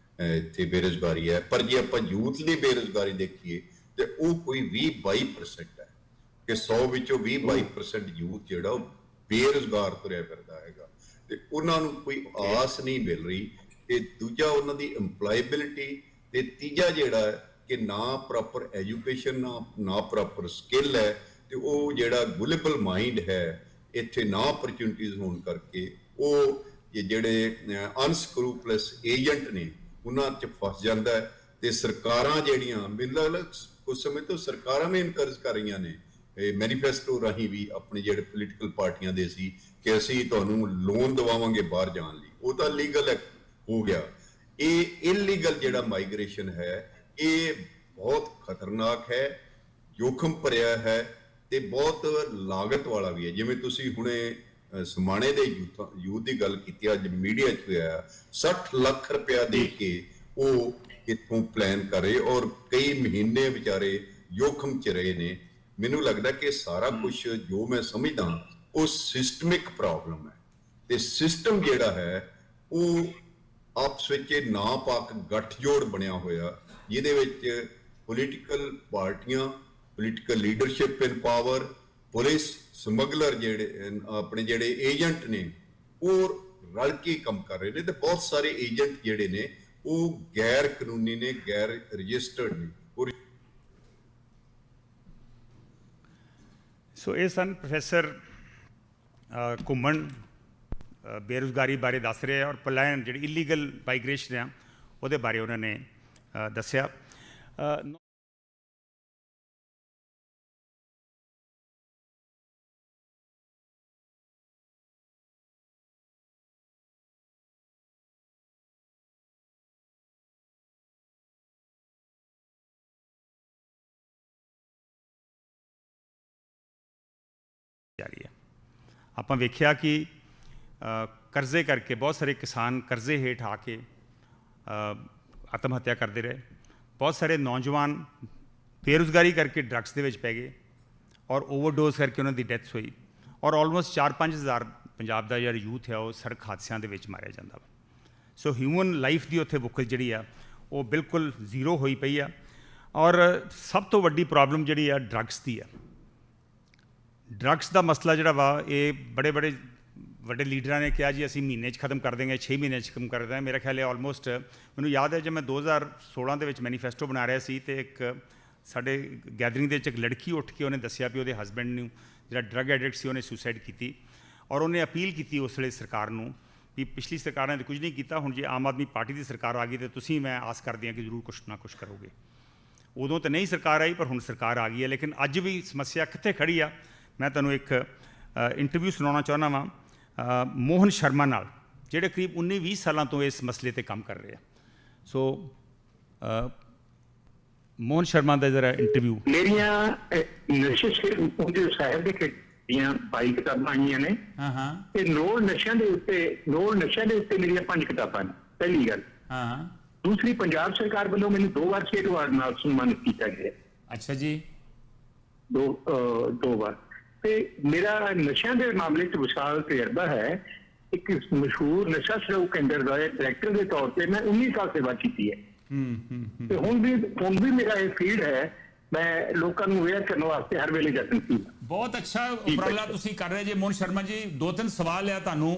ਇੱਥੇ ਬੇਰੁਜ਼ਗਾਰੀ ਹੈ। ਪਰ ਜੇ ਆਪਾਂ ਯੂਥ ਦੀ ਬੇਰੁਜ਼ਗਾਰੀ ਦੇਖੀਏ ਤੇ ਉਹ ਕੋਈ 20-22% ਹੈ ਕਿ 100 ਵਿੱਚੋਂ 20-22% ਯੂਥ ਜਿਹੜਾ ਉਹ ਬੇਰੁਜ਼ਗਾਰ ਤੁਰਿਆ ਫਿਰਦਾ ਹੈਗਾ ਤੇ ਉਹਨਾਂ ਨੂੰ ਕੋਈ ਆਸ ਨਹੀਂ ਮਿਲ ਰਹੀ। ਤੇ ਦੂਜਾ ਉਹਨਾਂ ਦੀ ਇੰਪਲਾਇਬਿਲਿਟੀ, ਤੇ ਤੀਜਾ ਜਿਹੜਾ ਕਿ ਨਾ ਪ੍ਰੋਪਰ ਐਜੂਕੇਸ਼ਨ, ਨਾ ਪ੍ਰੋਪਰ ਸਕਿੱਲ ਹੈ, ਤੇ ਉਹ ਜਿਹੜਾ ਗੁਲੇਬਲ ਮਾਈਂਡ ਹੈ ਇੱਥੇ ਨਾ ਓਪਰਚੁਨਿਟੀਜ਼ ਹੋਣ ਕਰਕੇ ਉਹ ਜਿਹੜੇ ਅਨਸਕਰੂਪਲਸ ਏਜੰਟ ਨੇ ਉਹਨਾਂ 'ਚ ਫਸ ਜਾਂਦਾ ਹੈ। ਤੇ ਸਰਕਾਰਾਂ ਜਿਹੜੀਆਂ ਮੈਨੂੰ ਲੱਗਦਾ ਕੁਝ ਸਮੇਂ ਤੋਂ ਸਰਕਾਰਾਂ ਵੀ ਇਨਕਰੇਜ ਕਰ ਰਹੀਆਂ ਨੇ, ਮੈਨੀਫੈਸਟੋ ਰਾਹੀਂ ਵੀ ਆਪਣੇ ਜਿਹੜੇ ਪੋਲੀਟੀਕਲ ਪਾਰਟੀਆਂ ਦੇ ਸੀ ਕਿ ਅਸੀਂ ਤੁਹਾਨੂੰ ਲੋਨ ਦਵਾਵਾਂਗੇ ਬਾਹਰ ਜਾਣ ਲਈ, ਉਹ ਤਾਂ ਲੀਗਲ ਹੋ ਗਿਆ। ਇਹ ਇਲੀਗਲ ਜਿਹੜਾ ਮਾਈਗ੍ਰੇਸ਼ਨ ਹੈ ਇਹ ਬਹੁਤ ਖਤਰਨਾਕ ਹੈ, ਜੋਖਮ ਭਰਿਆ ਹੈ ਤੇ ਬਹੁਤ ਲਾਗਤ ਵਾਲਾ ਵੀ ਹੈ। ਜਿਵੇਂ ਤੁਸੀਂ ਹੁਣੇ ਸਮਾਣੇ ਦੇ ਯੂਥ ਦੀ ਗੱਲ ਕੀਤੀ, ਅੱਜ ਮੀਡੀਆ 'ਚ ਹੋਇਆ 60 ਲੱਖ ਰੁਪਇਆ ਦੇ ਕੇ ਉਹ ਇੱਥੋਂ ਪਲਾਨ ਕਰ ਰਹੇ ਔਰ ਕਈ ਮਹੀਨੇ ਵਿਚਾਰੇ ਜੋਖਮ 'ਚ ਰਹੇ ਨੇ। ਮੈਨੂੰ ਲੱਗਦਾ ਕਿ ਸਾਰਾ ਕੁਝ ਜੋ ਮੈਂ ਸਮਝਦਾ ਉਹ ਸਿਸਟਮਿਕ ਪ੍ਰੋਬਲਮ ਹੈ ਤੇ ਸਿਸਟਮ ਜਿਹੜਾ ਹੈ ਉਹ ਆਪਸ ਵਿੱਚ ਨਾਪਾਕ ਗੱਠਜੋੜ ਬਣਿਆ ਹੋਇਆ, ਜਿਹਦੇ ਵਿੱਚ ਪੋਲੀਟੀਕਲ ਪਾਰਟੀਆਂ, ਪੋਲੀਟੀਕਲ ਲੀਡਰਸ਼ਿਪ ਇਨ ਪਾਵਰ, ਪੁਲਿਸ, ਸਮਗਲਰ ਜਿਹੜੇ ਆਪਣੇ ਜਿਹੜੇ ਏਜੰਟ ਨੇ ਉਹ ਰਲ ਕੇ ਕੰਮ ਕਰ ਰਹੇ ਨੇ। ਤੇ ਬਹੁਤ ਸਾਰੇ ਏਜੰਟ ਜਿਹੜੇ ਨੇ ਉਹ ਗੈਰ ਕਾਨੂੰਨੀ ਨੇ, ਗੈਰ ਰਜਿਸਟਰਡ ਨੇ। ਸੋ ਇਹ ਸਨ ਪ੍ਰੋਫੈਸਰ ਘੁੰਮਣ ਬੇਰੁਜ਼ਗਾਰੀ ਬਾਰੇ ਦੱਸ ਰਹੇ ਆ, ਔਰ ਪਲਾਇਨ ਜਿਹੜੀ ਇਲੀਗਲ ਮਾਈਗ੍ਰੇਸ਼ਨ ਆ ਉਹਦੇ ਬਾਰੇ ਉਹਨਾਂ ਨੇ ਦੱਸਿਆ। ਜਾਰੀ ਹੈ। ਆਪਾਂ ਵੇਖਿਆ ਕਿ ਕਰਜ਼ੇ ਕਰਕੇ ਬਹੁਤ ਸਾਰੇ ਕਿਸਾਨ ਕਰਜ਼ੇ ਹੇਠ ਆ ਕੇ ਆਤਮ ਹੱਤਿਆ ਕਰਦੇ ਰਹੇ। ਬਹੁਤ ਸਾਰੇ ਨੌਜਵਾਨ ਬੇਰੁਜ਼ਗਾਰੀ ਕਰਕੇ ਡਰੱਗਸ ਦੇ ਵਿੱਚ ਪੈ ਗਏ ਔਰ ਓਵਰਡੋਜ਼ ਕਰਕੇ ਉਹਨਾਂ ਦੀ ਡੈਥ ਹੋਈ, ਔਰ ਆਲਮੋਸਟ 4-5 ਹਜ਼ਾਰ ਪੰਜਾਬ ਦਾ ਜਿਹੜਾ ਯੂਥ ਹੈ ਉਹ ਸੜਕ ਹਾਦਸਿਆਂ ਦੇ ਵਿੱਚ ਮਾਰਿਆ ਜਾਂਦਾ ਵਾ। ਸੋ ਹਿਊਮਨ ਲਾਈਫ ਦੀ ਉੱਥੇ ਬੁੱਕਲ ਜਿਹੜੀ ਆ ਉਹ ਬਿਲਕੁਲ ਜ਼ੀਰੋ ਹੋਈ ਪਈ ਆ। ਔਰ ਸਭ ਤੋਂ ਵੱਡੀ ਪ੍ਰੋਬਲਮ ਜਿਹੜੀ ਆ ਡਰੱਗਸ ਦੀ ਆ। ਡਰੱਗਸ ਦਾ ਮਸਲਾ ਜਿਹੜਾ ਵਾ ਇਹ ਬੜੇ ਵੱਡੇ ਲੀਡਰਾਂ ਨੇ ਕਿਹਾ ਜੀ ਅਸੀਂ ਮਹੀਨੇ 'ਚ ਖਤਮ ਕਰ ਦੇਂਗੇ, 6 ਮਹੀਨੇ 'ਚ ਖਤਮ ਕਰ ਦੇਂਗੇ। ਮੇਰਾ ਖਿਆਲ ਹੈ ਆਲਮੋਸਟ, ਮੈਨੂੰ ਯਾਦ ਹੈ ਜਦ ਮੈਂ 2016 ਦੇ ਵਿੱਚ ਮੈਨੀਫੈਸਟੋ ਬਣਾ ਰਿਹਾ ਸੀ ਤੇ ਇੱਕ ਸਾਡੇ ਗੈਦਰਿੰਗ ਦੇ ਵਿੱਚ ਇੱਕ ਲੜਕੀ ਉੱਠ ਕੇ ਉਹਨੇ ਦੱਸਿਆ ਵੀ ਉਹਦੇ ਹਸਬੈਂਡ ਨੂੰ ਜਿਹੜਾ ਡਰੱਗ ਐਡਿਕਟ ਸੀ ਉਹਨੇ ਸੁਸਾਈਡ ਕੀਤੀ, ਔਰ ਉਹਨੇ ਅਪੀਲ ਕੀਤੀ ਉਸ ਵੇਲੇ ਸਰਕਾਰ ਨੂੰ ਵੀ ਪਿਛਲੀ ਸਰਕਾਰਾਂ ਨੇ ਕੁਝ ਨਹੀਂ ਕੀਤਾ, ਹੁਣ ਜੇ ਆਮ ਆਦਮੀ ਪਾਰਟੀ ਦੀ ਸਰਕਾਰ ਆ ਗਈ ਤਾਂ ਤੁਸੀਂ, ਮੈਂ ਆਸ ਕਰਦੀ ਹਾਂ ਕਿ ਜ਼ਰੂਰ ਕੁਛ ਨਾ ਕੁਛ ਕਰੋਗੇ। ਉਦੋਂ ਤਾਂ ਨਹੀਂ ਸਰਕਾਰ ਆਈ ਪਰ ਹੁਣ ਸਰਕਾਰ ਆ ਗਈ ਹੈ। ਲੇਕਿਨ ਅੱਜ ਵੀ ਸਮੱਸਿਆ ਕਿੱਥੇ ਖੜੀ ਆ, ਮੈਂ ਤੁਹਾਨੂੰ ਇੱਕ ਇੰਟਰਵਿਊ ਸੁਣਾਉਣਾ ਚਾਹੁੰਦਾ ਵਾਂ ਮੋਹਨ ਸ਼ਰਮਾ ਨਾਲ, ਜਿਹੜੇ ਕਰੀਬ 19-20 ਸਾਲਾਂ ਤੋਂ ਇਸ ਮਸਲੇ 'ਤੇ ਕੰਮ ਕਰ ਰਹੇ ਆ। ਸੋ ਮੋਹਨ ਸ਼ਰਮਾ ਦਾ ਜ਼ਰਾ ਇੰਟਰਵਿਊ। ਮੇਰੀਆਂ ਨਸ਼ੇ ਸਾਹਿਬ ਦੇ ਖੇਤੀਆਂ 22 ਕਿਤਾਬਾਂ ਆਈਆਂ ਨੇ। ਤੇ ਲੋੜ ਨਸ਼ਿਆਂ ਦੇ ਉੱਤੇ ਮੇਰੀਆਂ 5 ਕਿਤਾਬਾਂ ਨੇ। ਪਹਿਲੀ ਗੱਲ। ਦੂਸਰੀ, ਪੰਜਾਬ ਸਰਕਾਰ ਵੱਲੋਂ ਮੈਨੂੰ 2 ਵਾਰ ਸਟੇਟ ਅਵਾਰਡ ਨਾਲ ਸਨਮਾਨਿਤ ਕੀਤਾ ਗਿਆ। ਅੱਛਾ ਜੀ। ਦੋ ਵਾਰ। ਤੇ ਮੇਰਾ ਨਸ਼ਿਆਂ ਦੇ ਮਾਮਲੇ 'ਚ ਵਿਸ਼ਾਲ ਤਜਰਬਾ ਹੈ। ਇੱਕ ਮਸ਼ਹੂਰ ਨਸ਼ਾ ਛੁਡਾਊ ਕੇਂਦਰ ਦਾ ਡਾਇਰੈਕਟਰ ਦੇ ਤੌਰ ਤੇ ਮੈਂ 19 ਸਾਲ ਸੇਵਾ ਕੀਤੀ ਹੈ। ਤੇ ਹੁਣ ਵੀ ਮੇਰਾ ਇਹ ਫੀਲਡ ਹੈ, ਮੈਂ ਲੋਕਾਂ ਨੂੰ ਅਵੇਅਰ ਕਰਨ ਵਾਸਤੇ ਹਰ ਵੇਲੇ ਯਤਨਸ਼ੀਲ। ਬਹੁਤ ਅੱਛਾ ਉਪਰਾਲਾ ਤੁਸੀਂ ਕਰ ਰਹੇ ਜੇ ਮੋਹਨ ਸ਼ਰਮਾ ਜੀ। 2-3 ਸਵਾਲ ਆ ਤੁਹਾਨੂੰ।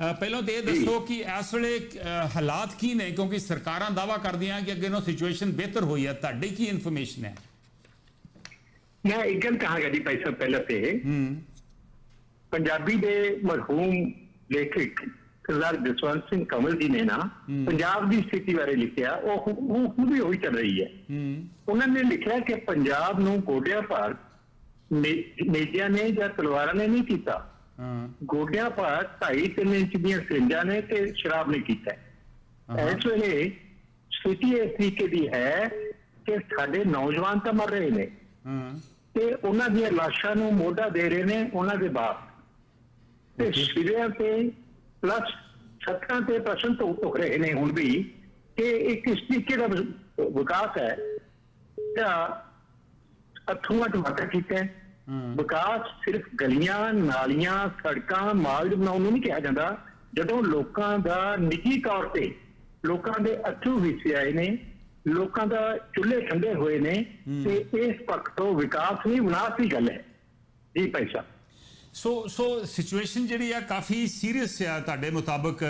ਪਹਿਲਾਂ ਤਾਂ ਇਹ ਦੱਸੋ ਕਿ ਇਸ ਵੇਲੇ ਹਾਲਾਤ ਕੀ ਨੇ, ਕਿਉਂਕਿ ਸਰਕਾਰਾਂ ਦਾਅਵਾ ਕਰਦੀਆਂ ਕਿ ਅੱਗੇ ਨਾਲੋਂ ਸਿਚੁਏਸ਼ਨ ਬਿਹਤਰ ਹੋਈ ਹੈ। ਤੁਹਾਡੀ ਕੀ ਇਨਫੋਰਮੇਸ਼ਨ ਹੈ? ਮੈਂ ਇੱਕ ਗੱਲ ਕਹਾਂਗਾ ਜੀ ਭਾਈ ਸਾਹਿਬ, ਪਹਿਲਾਂ ਤੇ ਪੰਜਾਬੀ ਦੇ ਮਰਹੂਮ ਲੇਖਕ ਸਰਦਾਰ ਜਸਵੰਤ ਸਿੰਘ ਕੰਵਲ ਜੀ ਨੇ ਨਾ ਪੰਜਾਬ ਦੀ ਸਥਿਤੀ ਬਾਰੇ ਲਿਖਿਆ, ਉਹ ਹੁਣ ਵੀ ਉਹੀ ਚੱਲ ਰਹੀ ਹੈ। ਉਹਨਾਂ ਨੇ ਲਿਖਿਆ ਕਿ ਪੰਜਾਬ ਨੂੰ ਗੋਡਿਆਂ ਭਾਰ ਨੇਜਿਆਂ ਨੇ ਜਾਂ ਤਲਵਾਰਾਂ ਨੇ ਨਹੀਂ ਕੀਤਾ, ਗੋਡਿਆਂ ਭਾਰ 2.5-3 ਇੰਚ ਦੀਆਂ ਸਿਰੰਜਾਂ ਨੇ ਤੇ ਸ਼ਰਾਬ ਨੇ ਕੀਤਾ। ਇਸ ਵੇਲੇ ਸਥਿਤੀ ਇਸ ਤਰੀਕੇ ਦੀ ਹੈ ਕਿ ਸਾਡੇ ਨੌਜਵਾਨ ਤਾਂ ਮਰ ਰਹੇ ਨੇ ਤੇ ਉਹਨਾਂ ਦੀਆਂ ਲਾਸ਼ਾਂ ਨੂੰ ਮੋਢਾ ਦੇ ਰਹੇ ਨੇ ਉਹਨਾਂ ਦੇ ਬਾਪ, ਤੇ ਸਿਰਿਆਂ ਤੇ ਪਲੱਸ ਛੱਤਾਂ ਤੇ ਪ੍ਰਸ਼ਨ ਧੁੱਕ ਰਹੇ ਨੇ ਹੁਣ ਵੀ ਕਿ ਇਹ ਕਿਸ ਤਰੀਕੇ ਦਾ ਵਿਕਾਸ ਹੈ। ਤਾਂ ਅਥੂਆਂ ਟਮਾਟਰ ਕੀਤਾ। ਵਿਕਾਸ ਸਿਰਫ ਗਲੀਆਂ, ਨਾਲੀਆਂ, ਸੜਕਾਂ, ਮਾਰਗ ਬਣਾਉਣ ਨੂੰ ਨਹੀਂ ਕਿਹਾ ਜਾਂਦਾ। ਜਦੋਂ ਲੋਕਾਂ ਦਾ ਨਿੱਜੀ ਤੌਰ ਤੇ ਲੋਕਾਂ ਦੇ ਅਥਰੂ ਹਿੱਸੇ ਆਏ ਨੇ, ਲੋਕਾਂ ਦਾ ਚੁੱਲ੍ਹੇ ਠੰਡੇ ਹੋਏ ਨੇ, ਤੇ ਇਸ ਪੱਖ ਤੋਂ ਵਿਕਾਸ ਨਹੀਂ, ਵਿਨਾਸ਼ ਦੀ ਗੱਲ ਹੈ ਜੀ ਭਾਈ ਸਾਹਿਬ। ਸੋ ਸਿਚੁਏਸ਼ਨ ਜਿਹੜੀ ਆ ਕਾਫੀ ਸੀਰੀਅਸ ਆ ਤੁਹਾਡੇ ਮੁਤਾਬਕ।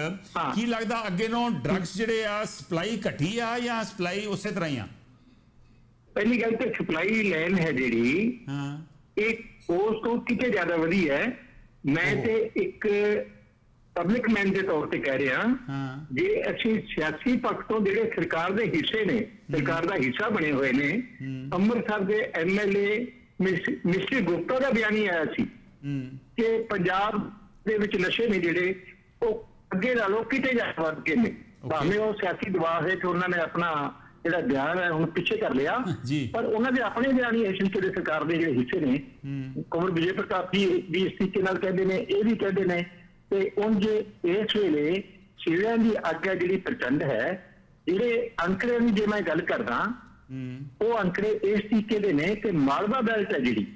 ਕੀ ਲੱਗਦਾ ਅੱਗੇ ਨੂੰ ਡਰੱਗਸ ਜਿਹੜੇ ਆ ਸਪਲਾਈ ਘਟੀ ਆ ਜਾਂ ਸਪਲਾਈ ਉਸੇ ਤਰ੍ਹਾਂ ਹੀ ਆ? ਪਹਿਲੀ ਗੱਲ ਤੇ ਸਪਲਾਈ ਲਾਈਨ ਹੈ ਜਿਹੜੀ, ਇਹ ਉਸ ਤੋਂ ਕਿਤੇ ਜ਼ਿਆਦਾ ਵਧੀ ਹੈ। ਮੈਂ ਤੇ ਇੱਕ ਪਬਲਿਕ ਮੈਨ ਦੇ ਤੌਰ ਤੇ ਕਹਿ ਰਿਹਾ, ਜੇ ਅਸੀਂ ਸਿਆਸੀ ਪੱਖ ਤੋਂ ਜਿਹੜੇ ਸਰਕਾਰ ਦੇ ਹਿੱਸੇ ਨੇ, ਸਰਕਾਰ ਦਾ ਹਿੱਸਾ ਬਣੇ ਹੋਏ ਨੇ, ਅੰਮ੍ਰਿਤਸਰ ਦੇ MLA ਮਿਸਟਰ ਗੁਪਤਾ ਦਾ ਬਿਆਨ ਹੀ ਆਇਆ ਸੀ ਕਿ ਪੰਜਾਬ ਦੇ ਵਿੱਚ ਨਸ਼ੇ ਨੇ ਜਿਹੜੇ ਉਹ ਅੱਗੇ ਨਾਲੋਂ ਕਿਤੇ ਜ਼ਿਆਦਾ ਵੱਧ ਗਏ ਨੇ। ਭਾਵੇਂ ਉਹ ਸਿਆਸੀ ਦਬਾਅ ਹੇਠ ਉਹਨਾਂ ਨੇ ਆਪਣਾ ਜਿਹੜਾ ਬਿਆਨ ਹੈ ਹੁਣ ਪਿੱਛੇ ਕਰ ਲਿਆ, ਪਰ ਉਹਨਾਂ ਦੇ ਆਪਣੇ ਬਿਆਨ ਹੀ ਇਸ ਦੇ ਸਰਕਾਰ ਦੇ ਜਿਹੜੇ ਹਿੱਸੇ ਨੇ, ਕੁਮਰ ਵਿਜੇ ਪ੍ਰਤਾਪ ਜੀ ਵੀ ਇਸ ਤਰੀਕੇ ਨਾਲ ਕਹਿੰਦੇ ਨੇ, ਇਹ ਵੀ ਕਹਿੰਦੇ ਨੇ। ਤੇ ਉਂਝ ਇਸ ਵੇਲੇ ਸਿਵਿਆਂ ਦੀ ਅੱਗ ਹੈ ਜਿਹੜੀ ਪ੍ਰਚੰਡ ਹੈ। ਜਿਹੜੇ ਅੰਕੜੇ ਦੀ ਜੇ ਮੈਂ ਗੱਲ ਕਰਦਾ, ਉਹ ਅੰਕੜੇ ਇਸ ਤਰੀਕੇ ਦੇ ਨੇ ਕਿ ਮਾਲਵਾ ਬੈਲਟ ਹੈ ਜਿਹੜੀ,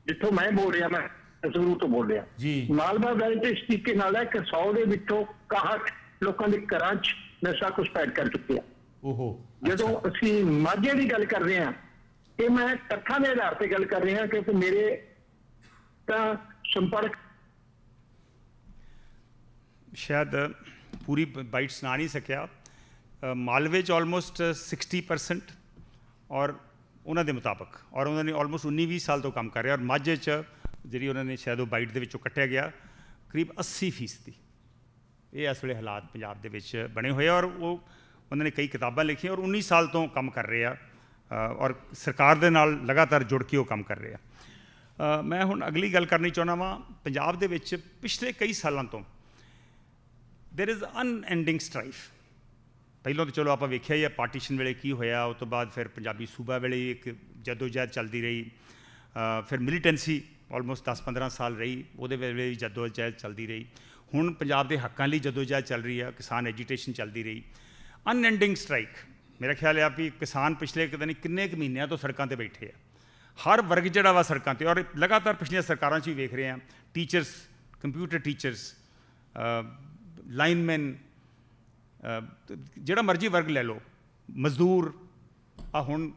ਜਿੱਥੋਂ ਮੈਂ ਬੋਲ ਰਿਹਾ, ਮੈਂ ਸੰਧੂ ਤੋਂ ਬੋਲ ਰਿਹਾ, ਮਾਲਵਾ ਬੈਲਟ ਇਸ ਤਰੀਕੇ ਨਾਲ ਹੈ ਕਿ 100 ਦੇ ਵਿੱਚੋਂ 61 ਲੋਕਾਂ ਦੇ ਘਰਾਂ 'ਚ ਨਸ਼ਾ ਘੁਸਪੈਠ ਕਰ ਚੁੱਕੇ ਆ। ਜਦੋਂ ਅਸੀਂ ਮਾਝੇ ਦੀ ਗੱਲ ਕਰ ਰਹੇ ਹਾਂ, ਇਹ ਮੈਂ ਤੱਥਾਂ ਦੇ ਆਧਾਰ ਤੇ ਗੱਲ ਕਰ ਰਿਹਾ ਕਿਉਂਕਿ ਮੇਰੇ ਤਾਂ ਸੰਪਰਕ ਸ਼ਾਇਦ ਪੂਰੀ ਬਾਈਟ ਸੁਣਾ ਨਹੀਂ ਸਕਿਆ। ਮਾਲਵੇ 'ਚ ਆਲਮੋਸਟ 60% ਔਰ ਉਹਨਾਂ ਦੇ ਮੁਤਾਬਕ, ਔਰ ਉਹਨਾਂ ਨੇ ਆਲਮੋਸਟ 19-20 ਸਾਲ ਤੋਂ ਕੰਮ ਕਰ ਰਿਹਾ, ਔਰ ਮਾਝੇ 'ਚ ਜਿਹੜੀ ਉਹਨਾਂ ਨੇ ਸ਼ਾਇਦ ਉਹ ਬਾਈਟ ਦੇ ਵਿੱਚੋਂ ਕੱਟਿਆ ਗਿਆ ਕਰੀਬ 80%। ਇਹ ਇਸ ਵੇਲੇ ਹਾਲਾਤ ਪੰਜਾਬ ਦੇ ਵਿੱਚ ਬਣੇ ਹੋਏ ਆ, ਔਰ ਉਹਨਾਂ ਨੇ ਕਈ ਕਿਤਾਬਾਂ ਲਿਖੀਆਂ ਔਰ 19 ਸਾਲ ਤੋਂ ਕੰਮ ਕਰ ਰਹੇ ਆ, ਔਰ ਸਰਕਾਰ ਦੇ ਨਾਲ ਲਗਾਤਾਰ ਜੁੜ ਕੇ ਉਹ ਕੰਮ ਕਰ ਰਹੇ ਆ। ਮੈਂ ਹੁਣ ਅਗਲੀ ਗੱਲ ਕਰਨੀ ਚਾਹੁੰਦਾ ਵਾਂ। ਪੰਜਾਬ ਦੇ ਵਿੱਚ ਪਿਛਲੇ ਕਈ ਸਾਲਾਂ ਤੋਂ ਦੇਰ ਇਜ਼ ਅਨਐਂਡਿੰਗ ਸਟਰਾਈਫ। ਪਹਿਲਾਂ ਤਾਂ ਚਲੋ ਆਪਾਂ ਵੇਖਿਆ ਹੀ ਆ ਪਾਰਟੀਸ਼ਨ ਵੇਲੇ ਕੀ ਹੋਇਆ, ਉਸ ਤੋਂ ਬਾਅਦ ਫਿਰ ਪੰਜਾਬੀ ਸੂਬਾ ਵੇਲੇ ਇੱਕ ਜਦੋਜਹਿਦ ਚੱਲਦੀ ਰਹੀ, ਫਿਰ ਮਿਲੀਟੈਂਸੀ ਆਲਮੋਸਟ 10-15 ਸਾਲ ਰਹੀ, ਉਹਦੇ ਵੇਲੇ ਵੀ ਜਦੋਜਹਿਦ ਚੱਲਦੀ ਰਹੀ। ਹੁਣ ਪੰਜਾਬ ਦੇ ਹੱਕਾਂ ਲਈ ਜਦੋਜਹਿਦ ਚੱਲ ਰਹੀ ਆ, ਕਿਸਾਨ ਐਜੀਟੇਸ਼ਨ ਚੱਲਦੀ ਰਹੀ। ਅਨਐਂਡਿੰਗ ਸਟਰਾਈਕ, ਮੇਰਾ ਖਿਆਲ ਆ ਵੀ ਕਿਸਾਨ ਪਿਛਲੇ ਪਤਾ ਨਹੀਂ ਕਿੰਨੇ ਕੁ ਮਹੀਨਿਆਂ ਤੋਂ ਸੜਕਾਂ 'ਤੇ ਬੈਠੇ ਆ, ਹਰ ਵਰਗ ਜਿਹੜਾ ਵਾ ਸੜਕਾਂ 'ਤੇ, ਔਰ ਲਗਾਤਾਰ ਪਿਛਲੀਆਂ ਸਰਕਾਰਾਂ 'ਚ ਵੀ ਵੇਖ ਰਹੇ ਹਾਂ। ਟੀਚਰਸ, ਕੰਪਿਊਟਰ ਟੀਚਰਸ, ਲਾਈਨਮੈਨ, ਜਿਹੜਾ ਮਰਜ਼ੀ ਵਰਗ ਲੈ ਲਓ, ਮਜ਼ਦੂਰ, ਆ ਹੁਣ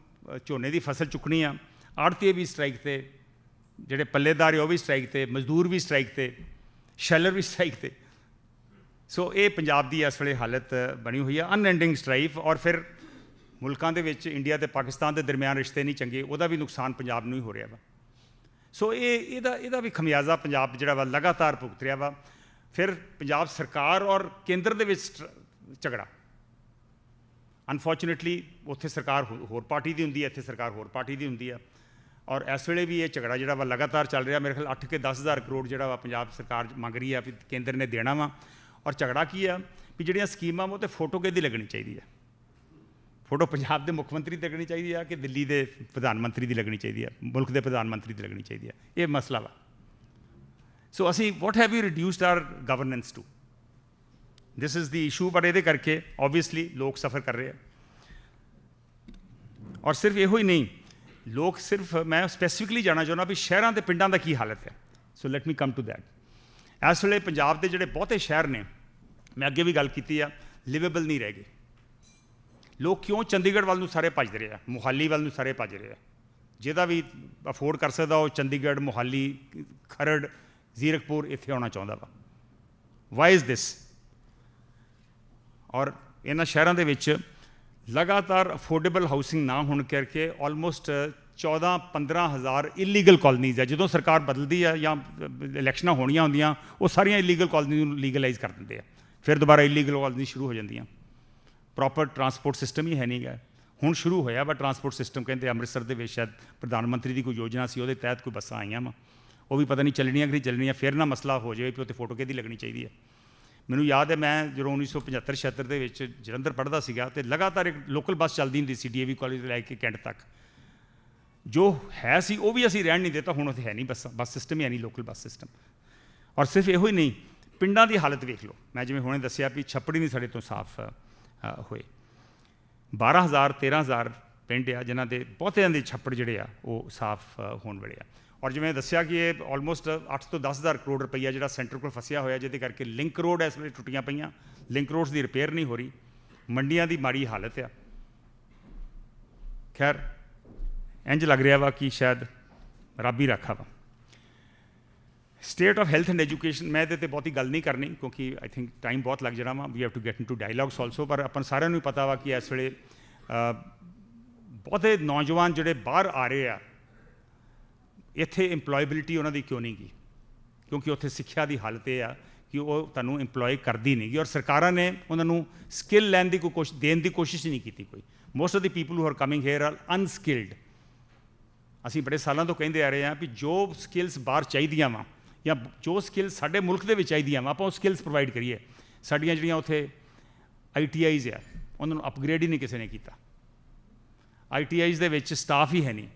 ਝੋਨੇ ਦੀ ਫਸਲ ਚੁੱਕਣੀ ਆ, ਆੜ੍ਹਤੀਏ ਵੀ ਸਟਰਾਈਕ 'ਤੇ, ਜਿਹੜੇ ਪੱਲੇਦਾਰ ਉਹ ਵੀ ਸਟਰਾਈਕ 'ਤੇ, ਮਜ਼ਦੂਰ ਵੀ ਸਟਰਾਈਕ 'ਤੇ, ਸ਼ੈਲਰ ਵੀ ਸਟਰਾਈਕ 'ਤੇ। ਸੋ ਇਹ ਪੰਜਾਬ ਦੀ ਇਸ ਵੇਲੇ ਹਾਲਤ ਬਣੀ ਹੋਈ ਆ, ਅਨਐਂਡਿੰਗ ਸਟਰਾਈਫ। ਔਰ ਫਿਰ ਮੁਲਕਾਂ ਦੇ ਵਿੱਚ ਇੰਡੀਆ ਅਤੇ ਪਾਕਿਸਤਾਨ ਦੇ ਦਰਮਿਆਨ ਰਿਸ਼ਤੇ ਨਹੀਂ ਚੰਗੇ, ਉਹਦਾ ਵੀ ਨੁਕਸਾਨ ਪੰਜਾਬ ਨੂੰ ਹੀ ਹੋ ਰਿਹਾ ਵਾ। ਸੋ ਇਹਦਾ ਵੀ ਖਮਿਆਜ਼ਾ ਪੰਜਾਬ ਜਿਹੜਾ ਵਾ ਲਗਾਤਾਰ ਭੁਗਤ ਰਿਹਾ ਵਾ। ਫਿਰ ਪੰਜਾਬ ਸਰਕਾਰ ਔਰ ਕੇਂਦਰ ਦੇ ਵਿੱਚ ਝਗੜਾ, ਅਨਫੋਰਚੂਨੇਟਲੀ ਉੱਥੇ ਸਰਕਾਰ ਹੋਰ ਪਾਰਟੀ ਦੀ ਹੁੰਦੀ ਹੈ, ਇੱਥੇ ਸਰਕਾਰ ਹੋਰ ਪਾਰਟੀ ਦੀ ਹੁੰਦੀ ਆ, ਔਰ ਇਸ ਵੇਲੇ ਵੀ ਇਹ ਝਗੜਾ ਜਿਹੜਾ ਵਾ ਲਗਾਤਾਰ ਚੱਲ ਰਿਹਾ। ਮੇਰੇ ਖਿਆਲ 8 ਕੇ 10 ਹਜ਼ਾਰ ਕਰੋੜ ਜਿਹੜਾ ਵਾ ਪੰਜਾਬ ਸਰਕਾਰ ਮੰਗ ਰਹੀ ਆ ਵੀ ਕੇਂਦਰ ਨੇ ਦੇਣਾ ਵਾ। ਔਰ ਝਗੜਾ ਕੀ ਆ ਵੀ ਜਿਹੜੀਆਂ ਸਕੀਮਾਂ ਉਹ 'ਤੇ ਫੋਟੋ ਕਿਹਦੀ ਲੱਗਣੀ ਚਾਹੀਦੀ ਹੈ? ਫੋਟੋ ਪੰਜਾਬ ਦੇ ਮੁੱਖ ਮੰਤਰੀ ਦੀ ਲੱਗਣੀ ਚਾਹੀਦੀ ਆ ਕਿ ਦਿੱਲੀ ਦੇ ਪ੍ਰਧਾਨ ਮੰਤਰੀ ਦੀ ਲੱਗਣੀ ਚਾਹੀਦੀ ਆ, ਮੁਲਕ ਦੇ ਪ੍ਰਧਾਨ ਮੰਤਰੀ ਦੀ ਲੱਗਣੀ ਚਾਹੀਦੀ ਆ? ਇਹ ਮਸਲਾ ਵਾ। ਸੋ ਅਸੀਂ what have you reduced our governance to, this is the issue. But ਇਹਦੇ ਕਰਕੇ ਓਬਵੀਅਸਲੀ ਲੋਕ ਸਫਰ ਕਰ ਰਹੇ ਆ। ਔਰ ਸਿਰਫ ਇਹੋ ਹੀ ਨਹੀਂ, ਲੋਕ ਸਿਰਫ, ਮੈਂ ਸਪੈਸੀਫਿਕਲੀ ਜਾਣਨਾ ਚਾਹੁੰਦਾ ਵੀ ਸ਼ਹਿਰਾਂ ਅਤੇ ਪਿੰਡਾਂ ਦਾ ਕੀ ਹਾਲਤ ਹੈ। So let me come to that. ਇਸ ਵੇਲੇ ਪੰਜਾਬ ਦੇ ਜਿਹੜੇ ਬਹੁਤੇ ਸ਼ਹਿਰ ਨੇ, ਮੈਂ ਅੱਗੇ ਵੀ ਗੱਲ ਕੀਤੀ ਆ, ਲਿਵੇਬਲ ਨਹੀਂ ਰਹਿ ਗਏ। ਲੋਕ ਕਿਉਂ ਚੰਡੀਗੜ੍ਹ ਵੱਲ ਨੂੰ ਸਾਰੇ ਭੱਜ ਰਹੇ ਆ, ਮੋਹਾਲੀ ਵੱਲ ਨੂੰ ਸਾਰੇ ਭੱਜ ਰਹੇ ਆ। ਜਿਹਦਾ ਵੀ ਅਫੋਰਡ ਕਰ ਸਕਦਾ ਉਹ ਚੰਡੀਗੜ੍ਹ, ਮੋਹਾਲੀ, ਖਰੜ, ਜ਼ੀਰਕਪੁਰ ਇੱਥੇ ਆਉਣਾ ਚਾਹੁੰਦਾ ਵਾ। Y is this? ਔਰ ਇਹਨਾਂ ਸ਼ਹਿਰਾਂ ਦੇ ਵਿੱਚ ਲਗਾਤਾਰ ਅਫੋਰਡੇਬਲ ਹਾਊਸਿੰਗ ਨਾ ਹੋਣ ਕਰਕੇ ਆਲਮੋਸਟ 14-15 ਹਜ਼ਾਰ ਇਲੀਗਲ ਕਾਲੋਨੀਜ਼ ਹੈ। ਜਦੋਂ ਸਰਕਾਰ ਬਦਲਦੀ ਆ ਜਾਂ ਇਲੈਕਸ਼ਨਾਂ ਹੋਣੀਆਂ ਹੁੰਦੀਆਂ, ਉਹ ਸਾਰੀਆਂ ਇਲੀਗਲ ਕਾਲੋਨੀ ਨੂੰ ਲੀਗਲਾਈਜ਼ ਕਰ ਦਿੰਦੇ ਆ, ਫਿਰ ਦੁਬਾਰਾ ਇਲੀਗਲ ਕਾਲੋਨੀ ਸ਼ੁਰੂ ਹੋ ਜਾਂਦੀਆਂ। ਪ੍ਰੋਪਰ ਟਰਾਂਸਪੋਰਟ ਸਿਸਟਮ ਹੀ ਹੈ ਨਹੀਂ ਗਾ। ਹੁਣ ਸ਼ੁਰੂ ਹੋਇਆ ਵਾ ਟਰਾਂਸਪੋਰਟ ਸਿਸਟਮ, ਕਹਿੰਦੇ ਅੰਮ੍ਰਿਤਸਰ ਦੇ ਵਿੱਚ ਸ਼ਾਇਦ ਪ੍ਰਧਾਨ ਮੰਤਰੀ ਦੀ ਕੋਈ ਯੋਜਨਾ ਸੀ, ਉਹਦੇ ਤਹਿਤ ਕੋਈ ਬੱਸਾਂ ਆਈਆਂ ਵਾ, ਉਹ ਵੀ ਪਤਾ ਨਹੀਂ ਚੱਲਣੀਆਂ ਕਿ ਨਹੀਂ ਚੱਲਣੀਆਂ। ਫਿਰ ਨਾ ਮਸਲਾ ਹੋ ਜਾਵੇ ਵੀ ਉੱਥੇ ਫੋਟੋ ਕਿਹਦੀ ਲੱਗਣੀ ਚਾਹੀਦੀ ਹੈ। ਮੈਨੂੰ ਯਾਦ ਹੈ, ਮੈਂ ਜਦੋਂ 1975-76 ਦੇ ਵਿੱਚ ਜਲੰਧਰ ਪੜ੍ਹਦਾ ਸੀਗਾ, ਅਤੇ ਲਗਾਤਾਰ ਇੱਕ ਲੋਕਲ ਬੱਸ ਚੱਲਦੀ ਹੁੰਦੀ ਸੀ DAV ਕਾਲਜ ਤੋਂ ਲੈ ਕੇ ਕੈਂਟ ਤੱਕ। ਜੋ ਹੈ ਸੀ ਉਹ ਵੀ ਅਸੀਂ ਰਹਿਣ ਨਹੀਂ ਦਿੱਤਾ, ਹੁਣ ਉੱਥੇ ਹੈ ਨਹੀਂ ਬੱਸ ਸਿਸਟਮ ਹੀ ਹੈ ਨਹੀਂ, ਲੋਕਲ ਬੱਸ ਸਿਸਟਮ। ਔਰ ਸਿਰਫ ਇਹੋ ਹੀ ਨਹੀਂ, ਪਿੰਡਾਂ ਦੀ ਹਾਲਤ ਵੇਖ ਲਓ। ਮੈਂ ਜਿਵੇਂ ਹੁਣੇ ਦੱਸਿਆ ਵੀ ਛੱਪੜ ਹੀ ਨਹੀਂ ਸਾਡੇ ਤੋਂ ਸਾਫ਼ ਹੋਏ। 12,000-13,000 ਪਿੰਡ ਆ ਜਿਨ੍ਹਾਂ ਦੇ ਬਹੁਤਿਆਂ ਦੇ ਛੱਪੜ ਜਿਹੜੇ ਆ ਉਹ ਸਾਫ਼ ਹੋਣ ਵਾਲੇ ਆ। ਔਰ ਜਿਵੇਂ ਦੱਸਿਆ ਕਿ ਇਹ ਆਲਮੋਸਟ 8 ਤੋਂ 10 ਹਜ਼ਾਰ ਕਰੋੜ ਰੁਪਈਆ ਜਿਹੜਾ ਸੈਂਟਰ ਕੋਲ ਫਸਿਆ ਹੋਇਆ, ਜਿਹਦੇ ਕਰਕੇ ਲਿੰਕ ਰੋਡ ਇਸ ਵੇਲੇ ਟੁੱਟੀਆਂ ਪਈਆਂ, ਲਿੰਕ ਰੋਡਸ ਦੀ ਰਿਪੇਅਰ ਨਹੀਂ ਹੋ ਰਹੀ, ਮੰਡੀਆਂ ਦੀ ਮਾੜੀ ਹਾਲਤ ਆ। ਖੈਰ ਇੰਝ ਲੱਗ ਰਿਹਾ ਵਾ ਕਿ ਸ਼ਾਇਦ ਰੱਬ ਹੀ ਰਾਖਾ ਵਾ। State of health and education, ਮੈਂ ਇਹਦੇ 'ਤੇ ਬਹੁਤੀ ਗੱਲ ਨਹੀਂ ਕਰਨੀ ਕਿਉਂਕਿ ਆਈ ਥਿੰਕ ਟਾਈਮ ਬਹੁਤ ਲੱਗ ਜਾਣਾ ਵਾ। We have to get into dialogues also. ਪਰ ਆਪਾਂ ਸਾਰਿਆਂ ਨੂੰ ਪਤਾ ਵਾ ਕਿ ਇਸ ਵੇਲੇ ਬਹੁਤੇ ਨੌਜਵਾਨ ਜਿਹੜੇ ਬਾਹਰ ਆ ਰਹੇ ਆ, ਇੱਥੇ ਇੰਪਲੋਏਬਿਲਿਟੀ ਉਹਨਾਂ ਦੀ ਕਿਉਂ ਨਹੀਂ ਗਈ? ਕਿਉਂਕਿ ਉੱਥੇ ਸਿੱਖਿਆ ਦੀ ਹਾਲਤ ਇਹ ਆ ਕਿ ਉਹ ਤੁਹਾਨੂੰ ਇੰਪਲੋਏ ਕਰਦੀ ਨਹੀਂ ਗੀ, ਔਰ ਸਰਕਾਰਾਂ ਨੇ ਉਹਨਾਂ ਨੂੰ ਸਕਿੱਲ ਲੈਣ ਦੀ ਕੋਈ ਦੇਣ ਦੀ ਕੋਸ਼ਿਸ਼ ਨਹੀਂ ਕੀਤੀ ਕੋਈ। Most of the people who are coming here are unskilled. ਅਸੀਂ ਬੜੇ ਸਾਲਾਂ ਤੋਂ ਕਹਿੰਦੇ ਆ ਰਹੇ ਹਾਂ ਵੀ ਜੋ ਸਕਿੱਲਸ ਬਾਹਰ ਚਾਹੀਦੀਆਂ ਵਾ, ਜਾਂ ਜੋ ਸਕਿੱਲਸ ਸਾਡੇ ਮੁਲਕ ਦੇ ਵਿੱਚ ਚਾਹੀਦੀਆਂ ਵਾ, ਆਪਾਂ ਉਹ ਸਕਿੱਲਸ ਪ੍ਰੋਵਾਈਡ ਕਰੀਏ। ਸਾਡੀਆਂ ਜਿਹੜੀਆਂ ਉੱਥੇ ITIs ਆ, ਉਹਨਾਂ ਨੂੰ ਅਪਗ੍ਰੇਡ ਹੀ ਨਹੀਂ ਕਿਸੇ ਨੇ ਕੀਤਾ। ITIs ਦੇ ਵਿੱਚ ਸਟਾਫ ਹੀ ਹੈ ਨਹੀਂ।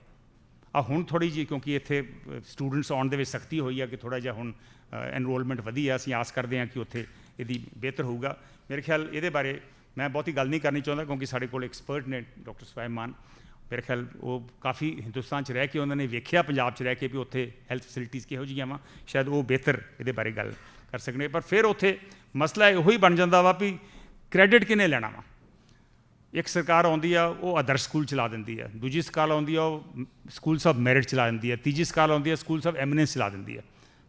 ਹੁਣ ਥੋੜ੍ਹੀ ਜਿਹੀ ਕਿਉਂਕਿ ਇੱਥੇ ਸਟੂਡੈਂਟਸ ਆਉਣ ਦੇ ਵਿੱਚ ਸਖਤੀ ਹੋਈ ਆ ਕਿ ਥੋੜ੍ਹਾ ਜਿਹਾ ਹੁਣ ਐਨਰੋਲਮੈਂਟ ਵਧੀ ਆ, ਅਸੀਂ ਆਸ ਕਰਦੇ ਹਾਂ ਕਿ ਉੱਥੇ ਇਹਦੀ ਬਿਹਤਰ ਹੋਊਗਾ। ਮੇਰੇ ਖਿਆਲ ਇਹਦੇ ਬਾਰੇ ਮੈਂ ਬਹੁਤੀ ਗੱਲ ਨਹੀਂ ਕਰਨੀ ਚਾਹੁੰਦਾ ਕਿਉਂਕਿ ਸਾਡੇ ਕੋਲ ਐਕਸਪਰਟ ਨੇ ਡਾਕਟਰ ਸੁਭਾਇਮਾਨ। ਮੇਰੇ ਖਿਆਲ ਉਹ ਕਾਫੀ ਹਿੰਦੁਸਤਾਨ 'ਚ ਰਹਿ ਕੇ ਉਹਨਾਂ ਨੇ ਵੇਖਿਆ, ਪੰਜਾਬ 'ਚ ਰਹਿ ਕੇ ਵੀ ਉੱਥੇ ਹੈਲਥ ਫੈਸਿਲਿਟੀਜ਼ ਕਿਹੋ ਜਿਹੀਆਂ ਵਾ, ਸ਼ਾਇਦ ਉਹ ਬਿਹਤਰ ਇਹਦੇ ਬਾਰੇ ਗੱਲ ਕਰ ਸਕਦੇ। ਪਰ ਫਿਰ ਉੱਥੇ ਮਸਲਾ ਇਹੋ ਹੀ ਬਣ ਜਾਂਦਾ ਵਾ ਵੀ ਕ੍ਰੈਡਿਟ ਕਿਹਨੇ ਲੈਣਾ ਵਾ। ਇੱਕ ਸਰਕਾਰ ਆਉਂਦੀ ਆ, ਉਹ ਆਦਰਸ਼ ਸਕੂਲ ਚਲਾ ਦਿੰਦੀ ਹੈ, ਦੂਜੀ ਸਰਕਾਰ ਆਉਂਦੀ ਆ, ਉਹ ਸਕੂਲਸ ਆਫ ਮੈਰਿਟ ਚਲਾ ਦਿੰਦੀ ਹੈ, ਤੀਜੀ ਸਰਕਾਰ ਆਉਂਦੀ ਹੈ, ਸਕੂਲਸ ਆਫ ਐਮੀਨੈਂਸ ਚਲਾ ਦਿੰਦੀ ਹੈ।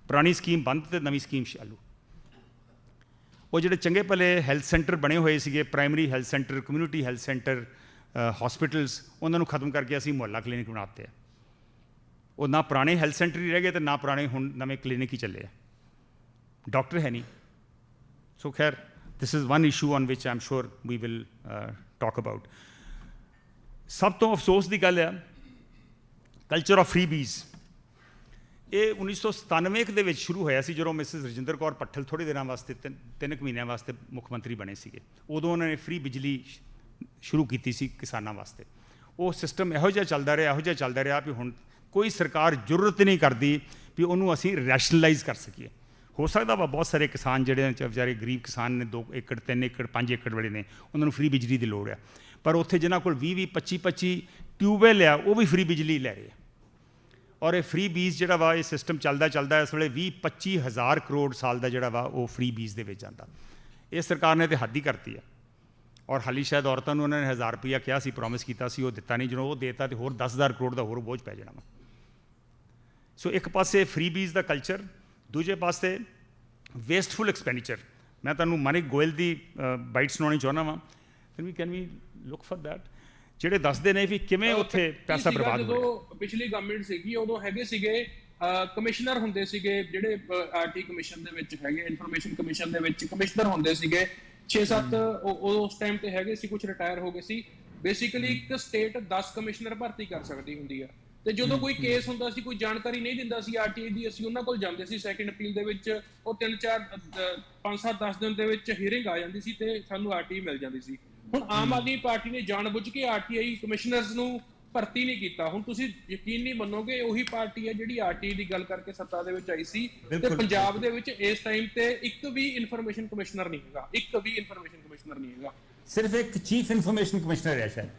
ਪੁਰਾਣੀ ਸਕੀਮ ਬੰਦ ਅਤੇ ਨਵੀਂ ਸਕੀਮ ਚਾਲੂ। ਉਹ ਜਿਹੜੇ ਚੰਗੇ ਭਲੇ ਹੈਲਥ ਸੈਂਟਰ ਬਣੇ ਹੋਏ ਸੀਗੇ, primary health centre, community health centre, hospitals, ਉਹਨਾਂ ਨੂੰ ਖਤਮ ਕਰਕੇ ਅਸੀਂ ਮੁਹੱਲਾ ਕਲੀਨਿਕ ਬਣਾ ਦਿੱਤੇ ਆ। ਉਹ ਨਾ ਪੁਰਾਣੇ ਹੈਲਥ ਸੈਂਟਰ ਹੀ ਰਹਿ ਗਏ ਅਤੇ ਨਾ ਪੁਰਾਣੇ ਹੁਣ ਨਵੇਂ ਕਲੀਨਿਕ ਹੀ ਚੱਲੇ ਆ, ਡਾਕਟਰ ਹੈ ਨਹੀਂ। ਸੋ ਖੈਰ, this is one issue on which I am sure we will talk about. ਸਭ ਤੋਂ ਅਫਸੋਸ ਦੀ ਗੱਲ ਆ ਕਲਚਰ ਆਫ ਫਰੀਬੀਜ਼। ਇਹ 1997 ਦੇ ਵਿੱਚ ਸ਼ੁਰੂ ਹੋਇਆ ਸੀ, ਜਦੋਂ ਮਿਸਿਸ ਰਜਿੰਦਰ ਕੌਰ ਪੱਠਲ ਥੋੜ੍ਹੇ ਦਿਨਾਂ ਵਾਸਤੇ, ਤਿੰਨ ਕੁ ਮਹੀਨਿਆਂ ਵਾਸਤੇ ਮੁੱਖ ਮੰਤਰੀ ਬਣੇ ਸੀਗੇ। ਉਦੋਂ ਉਹਨਾਂ ਨੇ ਫ੍ਰੀ ਬਿਜਲੀ ਸ਼ੁਰੂ ਕੀਤੀ ਸੀ ਕਿਸਾਨਾਂ ਵਾਸਤੇ। ਉਹ ਸਿਸਟਮ ਇਹੋ ਜਿਹਾ ਚੱਲਦਾ ਰਿਹਾ ਵੀ ਹੁਣ ਕੋਈ ਸਰਕਾਰ ਜ਼ਰੂਰਤ ਨਹੀਂ ਕਰਦੀ ਵੀ ਉਹਨੂੰ ਅਸੀਂ ਰੈਸ਼ਨਲਾਈਜ਼ ਕਰ ਸਕੀਏ। ਹੋ ਸਕਦਾ ਵਾ ਬਹੁਤ ਸਾਰੇ ਕਿਸਾਨ ਜਿਹੜੇ ਵਿਚਾਰੇ ਗਰੀਬ ਕਿਸਾਨ ਨੇ, 2 ਏਕੜ 3 ਏਕੜ 5 ਏਕੜ ਵਾਲੇ ਨੇ, ਉਹਨਾਂ ਨੂੰ ਫ੍ਰੀ ਬਿਜਲੀ ਦੀ ਲੋੜ ਆ। ਪਰ ਉੱਥੇ ਜਿਨ੍ਹਾਂ ਕੋਲ 20 25 ਟਿਊਬਵੈੱਲ ਆ, ਉਹ ਵੀ ਫ੍ਰੀ ਬਿਜਲੀ ਲੈ ਰਹੇ ਆ। ਔਰ ਇਹ ਫ੍ਰੀ ਬੀਜ ਜਿਹੜਾ ਵਾ, ਇਹ ਸਿਸਟਮ ਚੱਲਦਾ ਇਸ ਵੇਲੇ 20-25 ਹਜ਼ਾਰ ਕਰੋੜ ਸਾਲ ਦਾ ਜਿਹੜਾ ਵਾ ਉਹ ਫ੍ਰੀ ਬੀਜ ਦੇ ਵਿੱਚ ਜਾਂਦਾ। ਇਹ ਸਰਕਾਰ ਨੇ ਤਾਂ ਹੱਦ ਹੀ ਕਰਤੀ ਆ। ਔਰ ਹਾਲੀ ਸ਼ਾਇਦ ਔਰਤਾਂ ਨੂੰ ਉਹਨਾਂ ਨੇ 1000 ਰੁਪਈਆ ਕਿਹਾ ਸੀ, ਪ੍ਰੋਮਿਸ ਕੀਤਾ ਸੀ, ਉਹ ਦਿੱਤਾ ਨਹੀਂ। ਜਦੋਂ ਉਹ ਦੇਤਾ ਤਾਂ ਹੋਰ 10,000 ਕਰੋੜ ਦਾ ਹੋਰ ਬੋਝ ਪੈ ਜਾਣਾ ਵਾ। ਸੋ ਇੱਕ ਪਾਸੇ ਫ੍ਰੀ ਬੀਜ ਦਾ ਕਲਚਰ, ਦੂਜੇ ਪਾਸੇ ਵੇਸਟਫੁਲ ਐਕਸਪੈਂਡੀਚਰ। ਮੈਂ ਤੁਹਾਨੂੰ ਮਾਨਿਕ ਗੋਇਲ ਦੀ ਬਾਈਟ ਸੁਣਾਉਣੀ ਚਾਹੁੰਦਾ ਵਾਂ। Can we look for that, ਜਿਹੜੇ ਦੱਸਦੇ ਨੇ ਵੀ ਕਿਵੇਂ ਉੱਥੇ ਪੈਸਾ ਬਰਬਾਦ ਹੋ ਰਿਹਾ। ਜਦੋਂ ਪਿਛਲੀ ਗਵਰਨਮੈਂਟ ਸੀਗੀ ਉਦੋਂ ਹੈਗੇ ਸੀਗੇ ਕਮਿਸ਼ਨਰ ਹੁੰਦੇ ਸੀਗੇ, ਜਿਹੜੇ ਆਰਟੀ ਕਮਿਸ਼ਨ ਦੇ ਵਿੱਚ ਹੈਗੇ, ਇਨਫੋਰਮੇਸ਼ਨ ਕਮਿਸ਼ਨ ਦੇ ਵਿੱਚ ਕਮਿਸ਼ਨਰ ਹੁੰਦੇ ਸੀਗੇ 6-7। ਉਸ ਟਾਈਮ ਤੇ ਹੈਗੇ ਸੀ, ਕੁਝ ਰਿਟਾਇਰ ਹੋ ਗਏ ਸੀ। ਬੇਸਿਕਲੀ ਇੱਕ ਸਟੇਟ 10 ਕਮਿਸ਼ਨਰ ਭਰਤੀ ਕਰ ਸਕਦੀ ਹੁੰਦੀ ਆ। ਤੇ ਜਦੋਂ ਕੋਈ ਕੇਸ ਹੁੰਦਾ ਸੀ, ਕੋਈ ਜਾਣਕਾਰੀ ਨਹੀਂ ਦਿੰਦਾ ਸੀ ਆਰਟੀਆਈ ਦੀ, ਅਸੀਂ ਉਹਨਾਂ ਕੋਲ ਜਾਂਦੇ ਸੀ ਸੈਕੰਡ ਅਪੀਲ ਦੇ ਵਿੱਚ। ਉਹ 5-7-10 ਦਿਨ ਦੇ ਵਿੱਚ ਹੀਅਰਿੰਗ ਆ ਜਾਂਦੀ ਸੀ ਤੇ ਸਾਨੂੰ ਆਰਟੀਆਈ ਮਿਲ ਜਾਂਦੀ ਸੀ। ਹੁਣ ਆਮ ਆਦਮੀ ਪਾਰਟੀ ਨੇ ਜਾਣਬੁੱਝ ਕੇ ਆਰਟੀਆਈ ਕਮਿਸ਼ਨਰਸ ਨੂੰ ਭਰਤੀ ਨਹੀਂ ਕੀਤਾ। ਹੁਣ ਤੁਸੀਂ ਯਕੀਨ ਨਹੀਂ ਮੰਨੋਗੇ, ਉਹੀ ਪਾਰਟੀ ਹੈ ਜਿਹੜੀ ਆਰਟੀਆਈ ਦੀ ਗੱਲ ਕਰਕੇ ਸੱਤਾ ਦੇ ਵਿੱਚ ਆਈ ਸੀ, ਤੇ ਪੰਜਾਬ ਦੇ ਵਿੱਚ ਇਸ ਟਾਈਮ ਤੇ ਇੱਕ ਵੀ ਇਨਫੋਰਮੇਸ਼ਨ ਕਮਿਸ਼ਨਰ ਨਹੀਂ ਹੈਗਾ। ਇੱਕ ਵੀ ਇਨਫੋਰਮੇਸ਼ਨ ਕਮਿਸ਼ਨਰ ਨਹੀਂ ਹੈਗਾ। ਸਿਰਫ ਇੱਕ ਚੀਫ ਇਨਫੋਰਮੇਸ਼ਨ ਕਮਿਸ਼ਨਰ ਹੈ ਸ਼ਾਇਦ।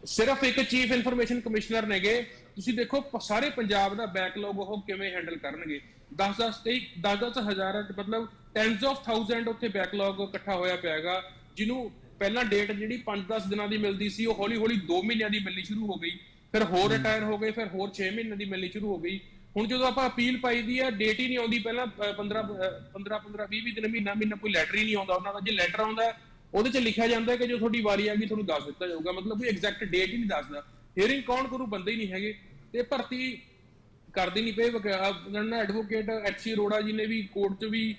ਸਿਰਫ ਇੱਕ ਚੀਫ ਇਨਫੋਰਮੇਸ਼ਨ ਕਮਿਸ਼ਨਰ ਨੇਗੇ। ਤੁਸੀਂ ਦੇਖੋ ਸਾਰੇ ਪੰਜਾਬ ਦਾ ਬੈਕਲੌਗ ਉਹ ਕਿਵੇਂ ਹੈਂਡਲ ਕਰਨਗੇ। 10-10 ਹਜ਼ਾਰ, ਮਤਲਬ ਟੈਨਸ ਆਫ ਥਾਊਜ਼ੈਂਡ ਉੱਥੇ ਬੈਕਲੌਗ ਇਕੱਠਾ ਹੋਇਆ ਪਿਆਗਾ, ਜਿਹਨੂੰ ਪਹਿਲਾਂ ਡੇਟ ਜਿਹੜੀ 5-10 ਦਿਨਾਂ ਦੀ ਮਿਲਦੀ ਸੀ, ਉਹ ਹੌਲੀ-ਹੌਲੀ 2 ਮਹੀਨਿਆਂ ਦੀ ਮਿਲਣੀ ਸ਼ੁਰੂ ਹੋ ਗਈ। ਫਿਰ ਹੋਰ ਰਿਟਾਇਰ ਹੋ ਗਏ, ਫਿਰ ਹੋਰ 6 ਮਹੀਨਿਆਂ ਦੀ ਮਿਲਣੀ ਸ਼ੁਰੂ ਹੋ ਗਈ। ਹੁਣ ਜਦੋਂ ਆਪਾਂ ਅਪੀਲ ਪਾਈ ਦੀ ਹੈ, ਡੇਟ ਹੀ ਨਹੀਂ ਆਉਂਦੀ। ਪਹਿਲਾਂ 15-20 ਦਿਨ, ਮਹੀਨਾ ਕੋਈ ਲੈਟਰ ਹੀ ਨਹੀਂ ਆਉਂਦਾ ਉਹਨਾਂ ਦਾ। ਜੇ ਲੈਟਰ ਆਉਂਦਾ ਉਹਦੇ 'ਚ ਲਿਖਿਆ ਜਾਂਦਾ ਕਿ ਜੋ ਤੁਹਾਡੀ ਵਾਰੀ ਆ ਗਈ ਤੁਹਾਨੂੰ ਦੱਸ ਦਿੱਤਾ ਜਾਊਗਾ, ਮਤਲਬ ਕੋਈ ਐਗਜ਼ੈਕਟ ਡੇਟ ਹੀ ਨਹੀਂ ਦੱਸਦਾ। ਹੀਅਰਿੰਗ ਕੌਣ ਕਰੂ, ਬੰਦੇ ਹੀ ਨਹੀਂ ਹੈਗੇ ਤੇ ਭਰਤੀ ਕਰਦੇ ਨਹੀਂ ਪਏ। ਐਡਵੋਕੇਟ HC ਅਰੋੜਾ ਜੀ ਨੇ ਵੀ ਕੋਰਟ 'ਚ ਵੀ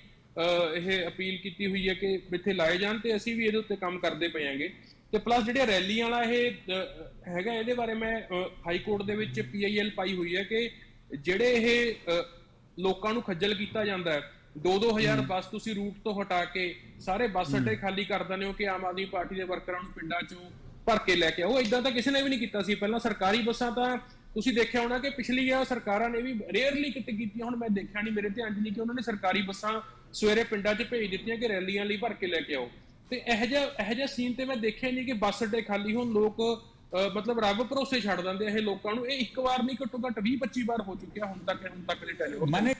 ਇਹ ਅਪੀਲ ਕੀਤੀ ਹੋਈ ਹੈ ਕਿ ਇੱਥੇ ਲਾਏ ਜਾਣ, ਤੇ ਅਸੀਂ ਵੀ ਇਹਦੇ ਉੱਤੇ ਕੰਮ ਕਰਦੇ ਪਏ ਆਂਗੇ। ਤੇ ਪਲੱਸ ਜਿਹੜੇ ਰੈਲੀਆਂ ਵਾਲਾ ਇਹ ਹੈਗਾ, ਇਹਦੇ ਬਾਰੇ ਮੈਂ ਹਾਈ ਕੋਰਟ ਦੇ ਵਿੱਚ PIL ਪਾਈ ਹੋਈ ਹੈ ਕਿ ਜਿਹੜੇ ਇਹ ਲੋਕਾਂ ਨੂੰ ਖੱਜਲ ਕੀਤਾ ਜਾਂਦਾ ਹੈ, 2-2000 ਬੱਸ ਤੁਸੀਂ ਰੂਟ ਤੋਂ ਹਟਾ ਕੇ ਸਾਰੇ ਬੱਸ ਅੱਡੇ ਖਾਲੀ ਕਰ ਦਿੰਦੇ ਹੋ ਕਿ ਆਮ ਆਦਮੀ ਪਾਰਟੀ ਦੇ ਵਰਕਰਾਂ ਨੂੰ ਪਿੰਡਾਂ 'ਚੋਂ ਭਰ ਕੇ ਲੈ ਕੇ ਆਓ। ਇਦਾਂ ਤਾਂ ਕਿਸੇ ਨੇ ਵੀ ਨਹੀਂ ਕੀਤਾ ਸੀ ਪਹਿਲਾਂ। ਸਰਕਾਰੀ ਬੱਸਾਂ ਤਾਂ ਤੁਸੀਂ ਦੇਖਿਆ ਹੋਣਾ ਕਿ ਪਿਛਲੀਆਂ ਸਰਕਾਰਾਂ ਨੇ ਵੀ ਰੇਅਰਲੀ ਕਿਤੇ ਕੀਤੀਆਂ। ਹੁਣ ਮੈਂ ਦੇਖਿਆ ਨਹੀਂ, ਮੇਰੇ ਧਿਆਨ 'ਚ ਨਹੀਂ ਕਿ ਉਹਨਾਂ ਨੇ ਸਰਕਾਰੀ ਬੱਸਾਂ ਸਵੇਰੇ ਪਿੰਡਾਂ 'ਚ ਭੇਜ ਦਿੱਤੀਆਂ ਕਿ ਰੈਲੀਆਂ ਲਈ ਭਰ ਕੇ ਲੈ ਕੇ ਆਓ। ਤੇ ਇਹੋ ਜਿਹਾ ਸੀਨ ਤੇ ਮੈਂ ਦੇਖਿਆ ਨਹੀਂ ਕਿ ਬੱਸ ਅੱਡੇ ਖਾਲੀ ਹੋਣ, ਲੋਕ ਮਤਲਬ ਰੱਬ ਭਰੋਸੇ ਛੱਡ ਦਿੰਦੇ ਇਹ ਲੋਕਾਂ ਨੂੰ। ਇਹ ਇੱਕ ਵਾਰ ਨਹੀਂ, ਘੱਟੋ ਘੱਟ 20-25 ਵਾਰ ਹੋ ਚੁੱਕਿਆ ਹੁਣ ਤੱਕ ਦੇ ਟੈਲੀਵਿਜ਼ਨ।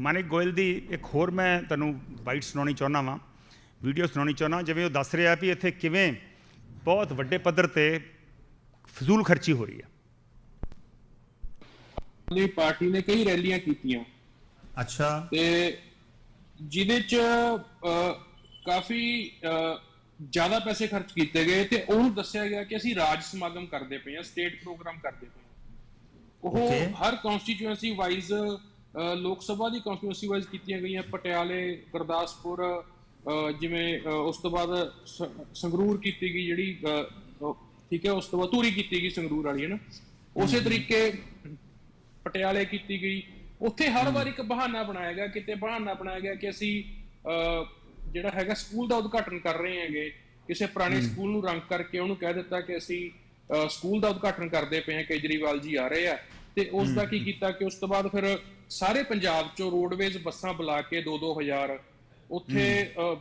ਮਾਨਿਕ ਗੋਇਲ ਦੀ ਇੱਕ ਹੋਰ ਮੈਂ ਤੁਹਾਨੂੰ ਬਾਈਟ ਸੁਣਾਉਣੀ ਚਾਹੁੰਦਾ ਵਾਂ, ਵੀਡੀਓ ਸੁਣਾਉਣੀ ਚਾਹੁੰਦਾ, ਜਿਵੇਂ ਉਹ ਦੱਸ ਰਿਹਾ ਵੀ ਇੱਥੇ ਕਿਵੇਂ ਬਹੁਤ ਵੱਡੇ ਪੱਧਰ ਤੇ ਫਜ਼ੂਲ ਖਰਚੀ ਹੋ ਰਹੀ ਹੈ। ਪਾਰਟੀ ਨੇ ਕਈ ਰੈਲੀਆਂ ਕੀਤੀਆਂ, ਅੱਛਾ, ਤੇ ਜਿਹਦੇ 'ਚ ਕਾਫੀ ਜ਼ਿਆਦਾ ਪੈਸੇ ਖਰਚ ਕੀਤੇ ਗਏ ਤੇ ਉਹਨੂੰ ਦੱਸਿਆ ਗਿਆ ਕਿ ਅਸੀਂ ਰਾਜ ਸਮਾਗਮ ਕਰਦੇ ਪਏ ਹਾਂ, ਸਟੇਟ ਪ੍ਰੋਗਰਾਮ ਕਰਦੇ ਪਏ ਹਾਂ। ਉਹ ਹਰ ਕਨਸਟੀਚੁਐਂਸੀ ਵਾਈਜ਼, ਲੋਕ ਸਭਾ ਦੀ ਕਨਸਟੀਚੁਐਂਸੀ ਵਾਈਜ਼ ਕੀਤੀਆਂ ਗਈਆਂ। ਪਟਿਆਲੇ, ਗੁਰਦਾਸਪੁਰ, ਜਿਵੇਂ ਉਸ ਤੋਂ ਬਾਅਦ ਸੰਗਰੂਰ ਕੀਤੀ ਗਈ ਜਿਹੜੀ, ਠੀਕ ਹੈ, ਉਸ ਤੋਂ ਬਾਅਦ ਧੂਰੀ ਕੀਤੀ ਗਈ ਸੰਗਰੂਰ ਵਾਲੀ, ਹੈ ਨਾ। ਉਸੇ ਤਰੀਕੇ ਪਟਿਆਲੇ ਕੀਤੀ ਗਈ। ਉੱਥੇ ਹਰ ਵਾਰ ਇੱਕ ਬਹਾਨਾ ਬਣਾਇਆ ਗਿਆ, ਕਿਤੇ ਬਹਾਨਾ ਬਣਾਇਆ ਗਿਆ ਕਿ ਅਸੀਂ ਜਿਹੜਾ ਹੈਗਾ ਸਕੂਲ ਦਾ ਉਦਘਾਟਨ ਕਰ ਰਹੇ ਹੈਗੇ। ਕਿਸੇ ਪੁਰਾਣੇ ਸਕੂਲ ਨੂੰ ਰੰਗ ਕਰਕੇ ਉਹਨੂੰ ਕਹਿ ਦਿੱਤਾ ਕਿ ਅਸੀਂ ਸਕੂਲ ਦਾ ਉਦਘਾਟਨ ਕਰਦੇ ਪਏ ਹਾਂ, ਕੇਜਰੀਵਾਲ ਜੀ ਆ ਰਹੇ ਆ। ਤੇ ਉਸ ਦਾ ਕੀ ਕੀਤਾ ਕਿ ਉਸ ਤੋਂ ਬਾਅਦ ਫਿਰ ਸਾਰੇ ਪੰਜਾਬ ਚੋਂ ਰੋਡਵੇਜ਼ ਬੱਸਾਂ ਬੁਲਾ ਕੇ 2-2000, ਉੱਥੇ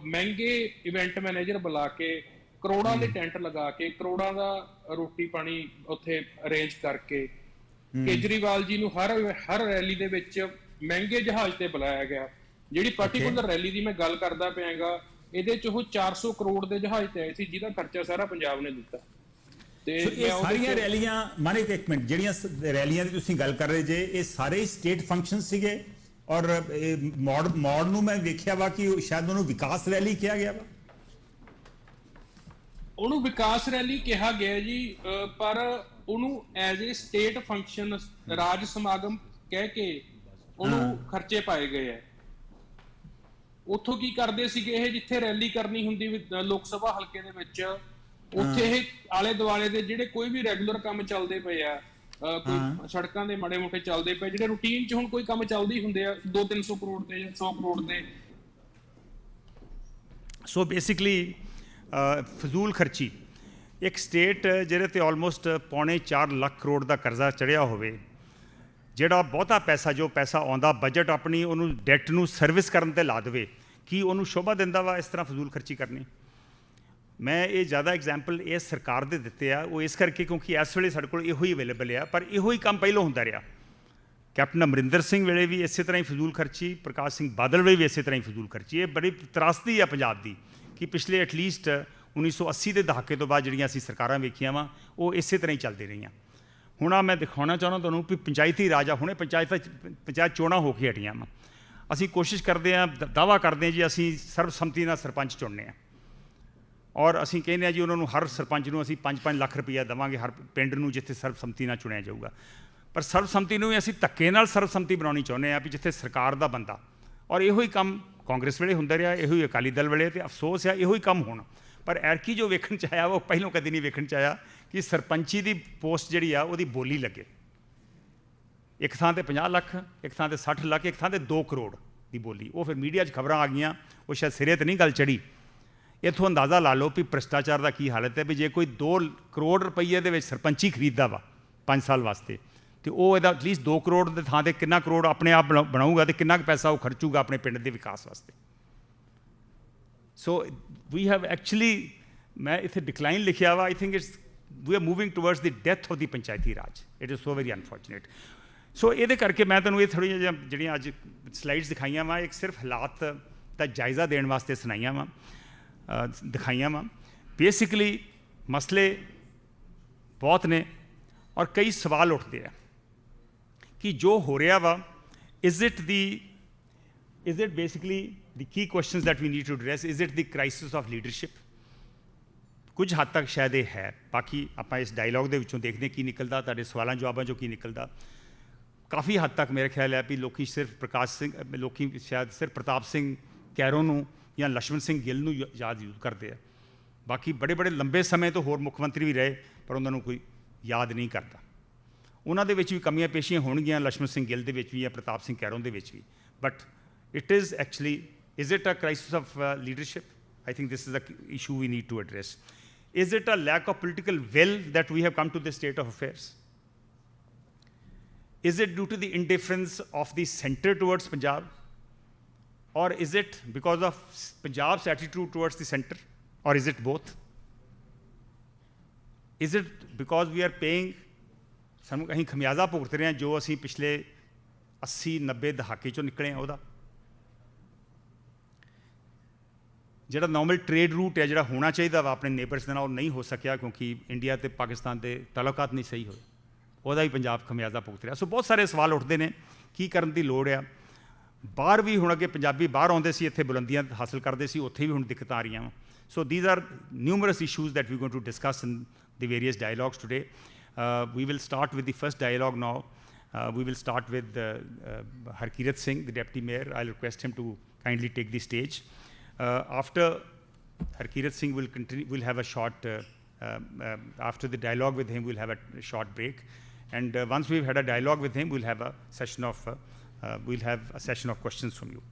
ਮਹਿੰਗੇ ਇਵੈਂਟ ਮੈਨੇਜਰ ਬੁਲਾ ਕੇ, ਕਰੋੜਾਂ ਦੇ ਟੈਂਟ ਲਗਾ ਕੇ, ਕਰੋੜਾਂ ਦਾ ਰੋਟੀ ਪਾਣੀ ਉੱਥੇ ਅਰੇਂਜ ਕਰਕੇ ਕੇਜਰੀਵਾਲ ਜੀ ਨੂੰ ਹਰ ਰੈਲੀ ਦੇ ਵਿੱਚ ਮਹਿੰਗੇ ਜਹਾਜ਼ ਤੇ ਬੁਲਾਇਆ ਗਿਆ। ਜਿਹੜੀ ਪਾਰਟਿਕੂਲਰ ਰੈਲੀ ਦੀ ਮੈਂ ਗੱਲ ਕਰਦਾ ਪਿਆਗਾ, ਇਹਦੇ 'ਚ ਉਹ 400 ਕਰੋੜ ਦੇ ਜਹਾਜ਼ ਤੇ ਆਏ ਸੀ, ਜਿਹਦਾ ਖਰਚਾ ਸਾਰਾ ਪੰਜਾਬ ਨੇ ਦਿੱਤਾ। ਤੇ ਇਹ ਸਾਰੀਆਂ ਰੈਲੀਆਂ, ਮਾਨਿਕ ਇੱਕ ਮਿੰਟ, ਜਿਹੜੀਆਂ ਰੈਲੀਆਂ ਦੀ ਤੁਸੀਂ ਗੱਲ ਕਰ ਰਹੇ ਜੇ, ਇਹ ਸਾਰੇ ਸਟੇਟ ਫੰਕਸ਼ਨ ਸੀਗੇ ਔਰ ਮੌੜ ਨੂੰ ਮੈਂ ਵੇਖਿਆ ਵਾ ਕਿ ਸ਼ਾਇਦ ਉਹਨੂੰ ਵਿਕਾਸ ਰੈਲੀ ਕਿਹਾ ਗਿਆ ਵਾ। ਉਹਨੂੰ ਵਿਕਾਸ ਰੈਲੀ ਕਿਹਾ ਗਿਆ ਜੀ, ਪਰ ਉਹਨੂੰ ਐਜ਼ ਏ ਸਟੇਟ ਫੰਕਸ਼ਨ ਰਾਜ ਸਮਾਗਮ ਕਹਿ ਕੇ ਉਹਨੂੰ ਖਰਚੇ ਪਾਏ ਗਏ ਹੈ। ਉੱਥੋਂ ਕੀ ਕਰਦੇ ਸੀਗੇ ਇਹ, ਜਿੱਥੇ ਰੈਲੀ ਕਰਨੀ ਹੁੰਦੀ ਲੋਕ ਸਭਾ ਹਲਕੇ ਦੇ ਵਿੱਚ, ਉੱਥੇ ਇਹ ਆਲੇ ਦੁਆਲੇ ਦੇ ਜਿਹੜੇ ਕੋਈ ਵੀ ਰੈਗੂਲਰ ਕੰਮ ਚੱਲਦੇ ਪਏ ਆ, ਕੋਈ ਸੜਕਾਂ ਦੇ ਮਾੜੇ ਮੋਟੇ ਚੱਲਦੇ ਪਏ, ਜਿਹੜੇ ਰੂਟੀਨ 'ਚ ਹੁਣ ਕੋਈ ਕੰਮ ਚੱਲਦੇ ਹੀ ਹੁੰਦੇ ਆ 200-300 ਕਰੋੜ ਦੇ ਜਾਂ 100 ਕਰੋੜ ਦੇ। ਸੋ ਬੇਸਿਕਲੀ ਫਜ਼ੂਲ ਖਰਚੀ, ਇੱਕ ਸਟੇਟ ਜਿਹਦੇ ਤੇ ਆਲਮੋਸਟ 4.25 ਲੱਖ ਕਰੋੜ ਦਾ ਕਰਜ਼ਾ ਚੜ੍ਹਿਆ ਹੋਵੇ, ਜਿਹੜਾ ਬਹੁਤਾ ਪੈਸਾ ਜੋ ਪੈਸਾ ਆਉਂਦਾ ਬਜਟ ਆਪਣੀ ਉਹਨੂੰ ਡੈਟ ਨੂੰ ਸਰਵਿਸ ਕਰਨ ਤੇ ਲਾ ਦੇਵੇ, ਕੀ ਉਹਨੂੰ ਸ਼ੋਭਾ ਦਿੰਦਾ ਵਾ ਇਸ ਤਰ੍ਹਾਂ ਫਜ਼ੂਲ ਖਰਚੀ ਕਰਨੀ? ਮੈਂ ਇਹ ਜ਼ਿਆਦਾ ਐਗਜ਼ਾਮਪਲ ਇਸ ਸਰਕਾਰ ਦੇ ਦਿੱਤੇ ਆ, ਉਹ ਇਸ ਕਰਕੇ ਕਿਉਂਕਿ ਇਸ ਵੇਲੇ ਸਾਡੇ ਕੋਲ ਇਹੋ ਹੀ ਅਵੇਲੇਬਲ ਆ, ਪਰ ਇਹੋ ਹੀ ਕੰਮ ਪਹਿਲਾਂ ਹੁੰਦਾ ਰਿਹਾ। ਕੈਪਟਨ ਅਮਰਿੰਦਰ ਸਿੰਘ ਵੇਲੇ ਵੀ ਇਸੇ ਤਰ੍ਹਾਂ ਹੀ ਫਜ਼ੂਲ ਖਰਚੀ, ਪ੍ਰਕਾਸ਼ ਸਿੰਘ ਬਾਦਲ ਵੇਲੇ ਵੀ ਇਸੇ ਤਰ੍ਹਾਂ ਹੀ ਫਜ਼ੂਲ ਖਰਚੀ। ਇਹ ਬੜੀ ਤਰਾਸਦੀ ਆ ਪੰਜਾਬ ਦੀ ਕਿ ਪਿਛਲੇ ਐਟਲੀਸਟ 1980 ਦੇ ਦਹਾਕੇ ਤੋਂ ਬਾਅਦ ਜਿਹੜੀਆਂ ਅਸੀਂ ਸਰਕਾਰਾਂ ਵੇਖੀਆਂ ਵਾ ਉਹ ਇਸੇ ਤਰ੍ਹਾਂ ਹੀ ਚੱਲਦੀ ਰਹੀਆਂ। ਹੁਣ ਆ ਮੈਂ ਦਿਖਾਉਣਾ ਚਾਹੁੰਦਾ ਤੁਹਾਨੂੰ ਵੀ ਪੰਚਾਇਤੀ ਰਾਜ ਆ, ਹੁਣੇ ਪੰਚਾਇਤ ਚੋਣਾਂ ਹੋ ਕੇ ਹਟੀਆਂ ਵਾ। ਅਸੀਂ ਕੋਸ਼ਿਸ਼ ਕਰਦੇ ਹਾਂ, ਦਾਅਵਾ ਕਰਦੇ ਹਾਂ ਜੀ ਅਸੀਂ ਸਰਬਸੰਮਤੀ ਨਾਲ ਸਰਪੰਚ ਚੁਣਨੇ ਆ, ਔਰ ਅਸੀਂ ਕਹਿੰਦੇ ਹਾਂ ਜੀ ਉਹਨਾਂ ਨੂੰ ਹਰ ਸਰਪੰਚ ਨੂੰ ਅਸੀਂ 5-5 ਲੱਖ ਰੁਪਈਆ ਦੇਵਾਂਗੇ ਹਰ ਪਿੰਡ ਨੂੰ ਜਿੱਥੇ ਸਰਬਸੰਮਤੀ ਨਾਲ ਚੁਣਿਆ ਜਾਊਗਾ। ਪਰ ਸਰਬਸੰਮਤੀ ਨੂੰ ਵੀ ਅਸੀਂ ਧੱਕੇ ਨਾਲ ਸਰਬਸੰਮਤੀ ਬਣਾਉਣੀ ਚਾਹੁੰਦੇ ਹਾਂ ਵੀ ਜਿੱਥੇ ਸਰਕਾਰ ਦਾ ਬੰਦਾ, ਔਰ ਇਹੋ ਹੀ ਕੰਮ ਕਾਂਗਰਸ ਵੇਲੇ ਹੁੰਦਾ ਰਿਹਾ, ਇਹੋ ਹੀ ਅਕਾਲੀ ਦਲ ਵੇਲੇ, ਅਤੇ ਅਫਸੋਸ ਆ ਇਹੋ ਹੀ ਕੰਮ ਹੋਣਾ। ਪਰ ਐਰਕੀ ਜੋ ਵੇਖਣ 'ਚ ਆਇਆ ਉਹ ਪਹਿਲੋਂ ਕਦੇ ਨਹੀਂ ਵੇਖਣ 'ਚ ਆਇਆ ਕਿ ਸਰਪੰਚੀ ਦੀ ਪੋਸਟ ਜਿਹੜੀ ਆ ਉਹਦੀ ਬੋਲੀ ਲੱਗੇ। ਇੱਕ ਥਾਂ ਤੇ 50 ਲੱਖ, ਇੱਕ ਥਾਂ ਤੇ 60 ਲੱਖ, ਇੱਕ ਥਾਂ ਤੇ 2 ਕਰੋੜ ਦੀ ਬੋਲੀ। ਉਹ ਫਿਰ ਮੀਡੀਆ 'ਚ ਖਬਰਾਂ ਆ ਗਈਆਂ, ਉਹ ਸ਼ਾਇਦ ਸਿਰੇ ਤੇ ਨਹੀਂ ਗੱਲ ਚੜੀ। ਇੱਥੋਂ ਅੰਦਾਜ਼ਾ ਲਾ ਲਓ ਵੀ ਭ੍ਰਿਸ਼ਟਾਚਾਰ ਦਾ ਕੀ ਹਾਲਤ ਹੈ, ਵੀ ਜੇ ਕੋਈ 2 ਕਰੋੜ ਰੁਪਈਏ ਦੇ ਵਿੱਚ ਸਰਪੰਚੀ ਖਰੀਦਦਾ ਵਾ 5 ਸਾਲ ਵਾਸਤੇ, ਤੇ ਉਹ ਇਹਦਾ ਐਟਲੀਸਟ 2 ਕਰੋੜ ਦੇ ਥਾਂ ਤੇ ਕਿੰਨਾ ਕਰੋੜ ਆਪਣੇ ਆਪ ਬਣਾਊਗਾ ਅਤੇ ਕਿੰਨਾ ਕੁ ਪੈਸਾ ਉਹ ਖਰਚੂਗਾ ਆਪਣੇ ਪਿੰਡ ਦੇ ਵਿਕਾਸ ਵਾਸਤੇ। ਸੋ ਵੀ ਹੈਵ ਐਕਚੁਅਲੀ, ਮੈਂ ਇੱਥੇ ਡਿਕਲਾਈਨ ਲਿਖਿਆ ਵਾ, I think it's we are moving towards the death of the panchayati raj. It is so very unfortunate. So ਇਹਦੇ ਕਰਕੇ ਮੈਂ ਤੁਹਾਨੂੰ ਇਹ ਥੋੜ੍ਹੀਆਂ ਜਿਹੀਆਂ ਜਿਹੜੀਆਂ ਅੱਜ ਸਲਾਈਡਸ ਦਿਖਾਈਆਂ ਵਾ, ਇੱਕ ਸਿਰਫ ਹਾਲਾਤ ਦਾ ਜਾਇਜ਼ਾ ਦੇਣ ਵਾਸਤੇ ਸੁਣਾਈਆਂ ਵਾ, ਦਿਖਾਈਆਂ ਵਾ। ਬੇਸਿਕਲੀ ਮਸਲੇ ਬਹੁਤ ਨੇ ਔਰ ਕਈ ਸਵਾਲ ਉੱਠਦੇ ਆ ਕਿ ਜੋ ਹੋ ਰਿਹਾ ਵਾ, is it basically the key questions that we need to address, is it the crisis of leadership? ਕੁਝ ਹੱਦ ਤੱਕ ਸ਼ਾਇਦ ਇਹ ਹੈ, ਬਾਕੀ ਆਪਾਂ ਇਸ ਡਾਇਲੌਗ ਦੇ ਵਿੱਚੋਂ ਦੇਖਦੇ ਕੀ ਨਿਕਲਦਾ, ਤੁਹਾਡੇ ਸਵਾਲਾਂ ਜਵਾਬਾਂ 'ਚੋਂ ਕੀ ਨਿਕਲਦਾ। ਕਾਫੀ ਹੱਦ ਤੱਕ ਮੇਰੇ ਖਿਆਲ ਹੈ ਵੀ ਲੋਕੀ ਸ਼ਾਇਦ ਸਿਰਫ ਪ੍ਰਤਾਪ ਸਿੰਘ ਕੈਰੋਂ ਨੂੰ ਜਾਂ ਲక్ష్మణ ਸਿੰਘ ਗਿੱਲ ਨੂੰ ਯਾਦ ਜ਼ਰੂਰ ਕਰਦੇ ਆ। ਬਾਕੀ ਬੜੇ ਲੰਬੇ ਸਮੇਂ ਤੋਂ ਹੋਰ ਮੁੱਖ ਮੰਤਰੀ ਵੀ ਰਹੇ, ਪਰ ਉਹਨਾਂ ਨੂੰ ਕੋਈ ਯਾਦ ਨਹੀਂ ਕਰਦਾ। ਉਹਨਾਂ ਦੇ ਵਿੱਚ ਵੀ ਕਮੀਆਂ ਪੇਸ਼ੀਆਂ ਹੋਣਗੀਆਂ, ਲక్ష్మణ ਸਿੰਘ ਗਿੱਲ ਦੇ ਵਿੱਚ ਵੀ ਜਾਂ ਪ੍ਰਤਾਪ ਸਿੰਘ ਕੈਰੋਂ ਦੇ ਵਿੱਚ ਵੀ, but it is actually, is it a crisis of leadership? I think this is the issue we need to address. Is it a lack of political will that we have come to this state of affairs? Is it due to the indifference of the centre towards Punjab? Or is it because of Punjab's attitude towards the centre? Or is it both? Is it because we are paying, ਸਾਨੂੰ ਅਸੀਂ ਖਮਿਆਜ਼ਾ ਭੁਗਤ ਰਹੇ ਹਾਂ ਜੋ ਅਸੀਂ ਪਿਛਲੇ 80-90 ਦਹਾਕੇ 'ਚੋਂ ਨਿਕਲੇ ਹਾਂ ਉਹਦਾ? ਜਿਹੜਾ ਨਾਰਮਲ ਟ੍ਰੇਡ ਰੂਟ ਹੈ ਜਿਹੜਾ ਹੋਣਾ ਚਾਹੀਦਾ ਵਾ ਆਪਣੇ ਨੇਬਰਸ ਦੇ ਨਾਲ, ਉਹ ਨਹੀਂ ਹੋ ਸਕਿਆ ਕਿਉਂਕਿ ਇੰਡੀਆ ਅਤੇ ਪਾਕਿਸਤਾਨ ਦੇ ਤਾਲੁਕਾਤ ਨਹੀਂ ਸਹੀ ਹੋਏ, ਉਹਦਾ ਵੀ ਪੰਜਾਬ ਖਮਿਆਜ਼ਾ ਭੁਗਤ ਰਿਹਾ। ਸੋ ਬਹੁਤ ਸਾਰੇ ਸਵਾਲ ਉੱਠਦੇ ਨੇ, ਕੀ ਕਰਨ ਦੀ ਲੋੜ ਆ। ਬਾਹਰ ਵੀ ਹੁਣ ਅੱਗੇ ਪੰਜਾਬੀ ਬਾਹਰ ਆਉਂਦੇ ਸੀ, ਇੱਥੇ ਬੁਲੰਦੀਆਂ ਹਾਸਲ ਕਰਦੇ ਸੀ, ਉੱਥੇ ਵੀ ਹੁਣ ਦਿੱਕਤਾਂ ਆ ਰਹੀਆਂ ਵਾ। So these are numerous issues that we going to discuss in the various dialogues today. We will start with the first dialogue now. We will start with Harkirat Singh, the Deputy Mayor. I'll request him to kindly take the stage. After Harkirat Singh will continue, we'll have a short, after the dialogue with him, we'll have a short break. And once we've had a dialogue with him, we'll have a session of questions from you.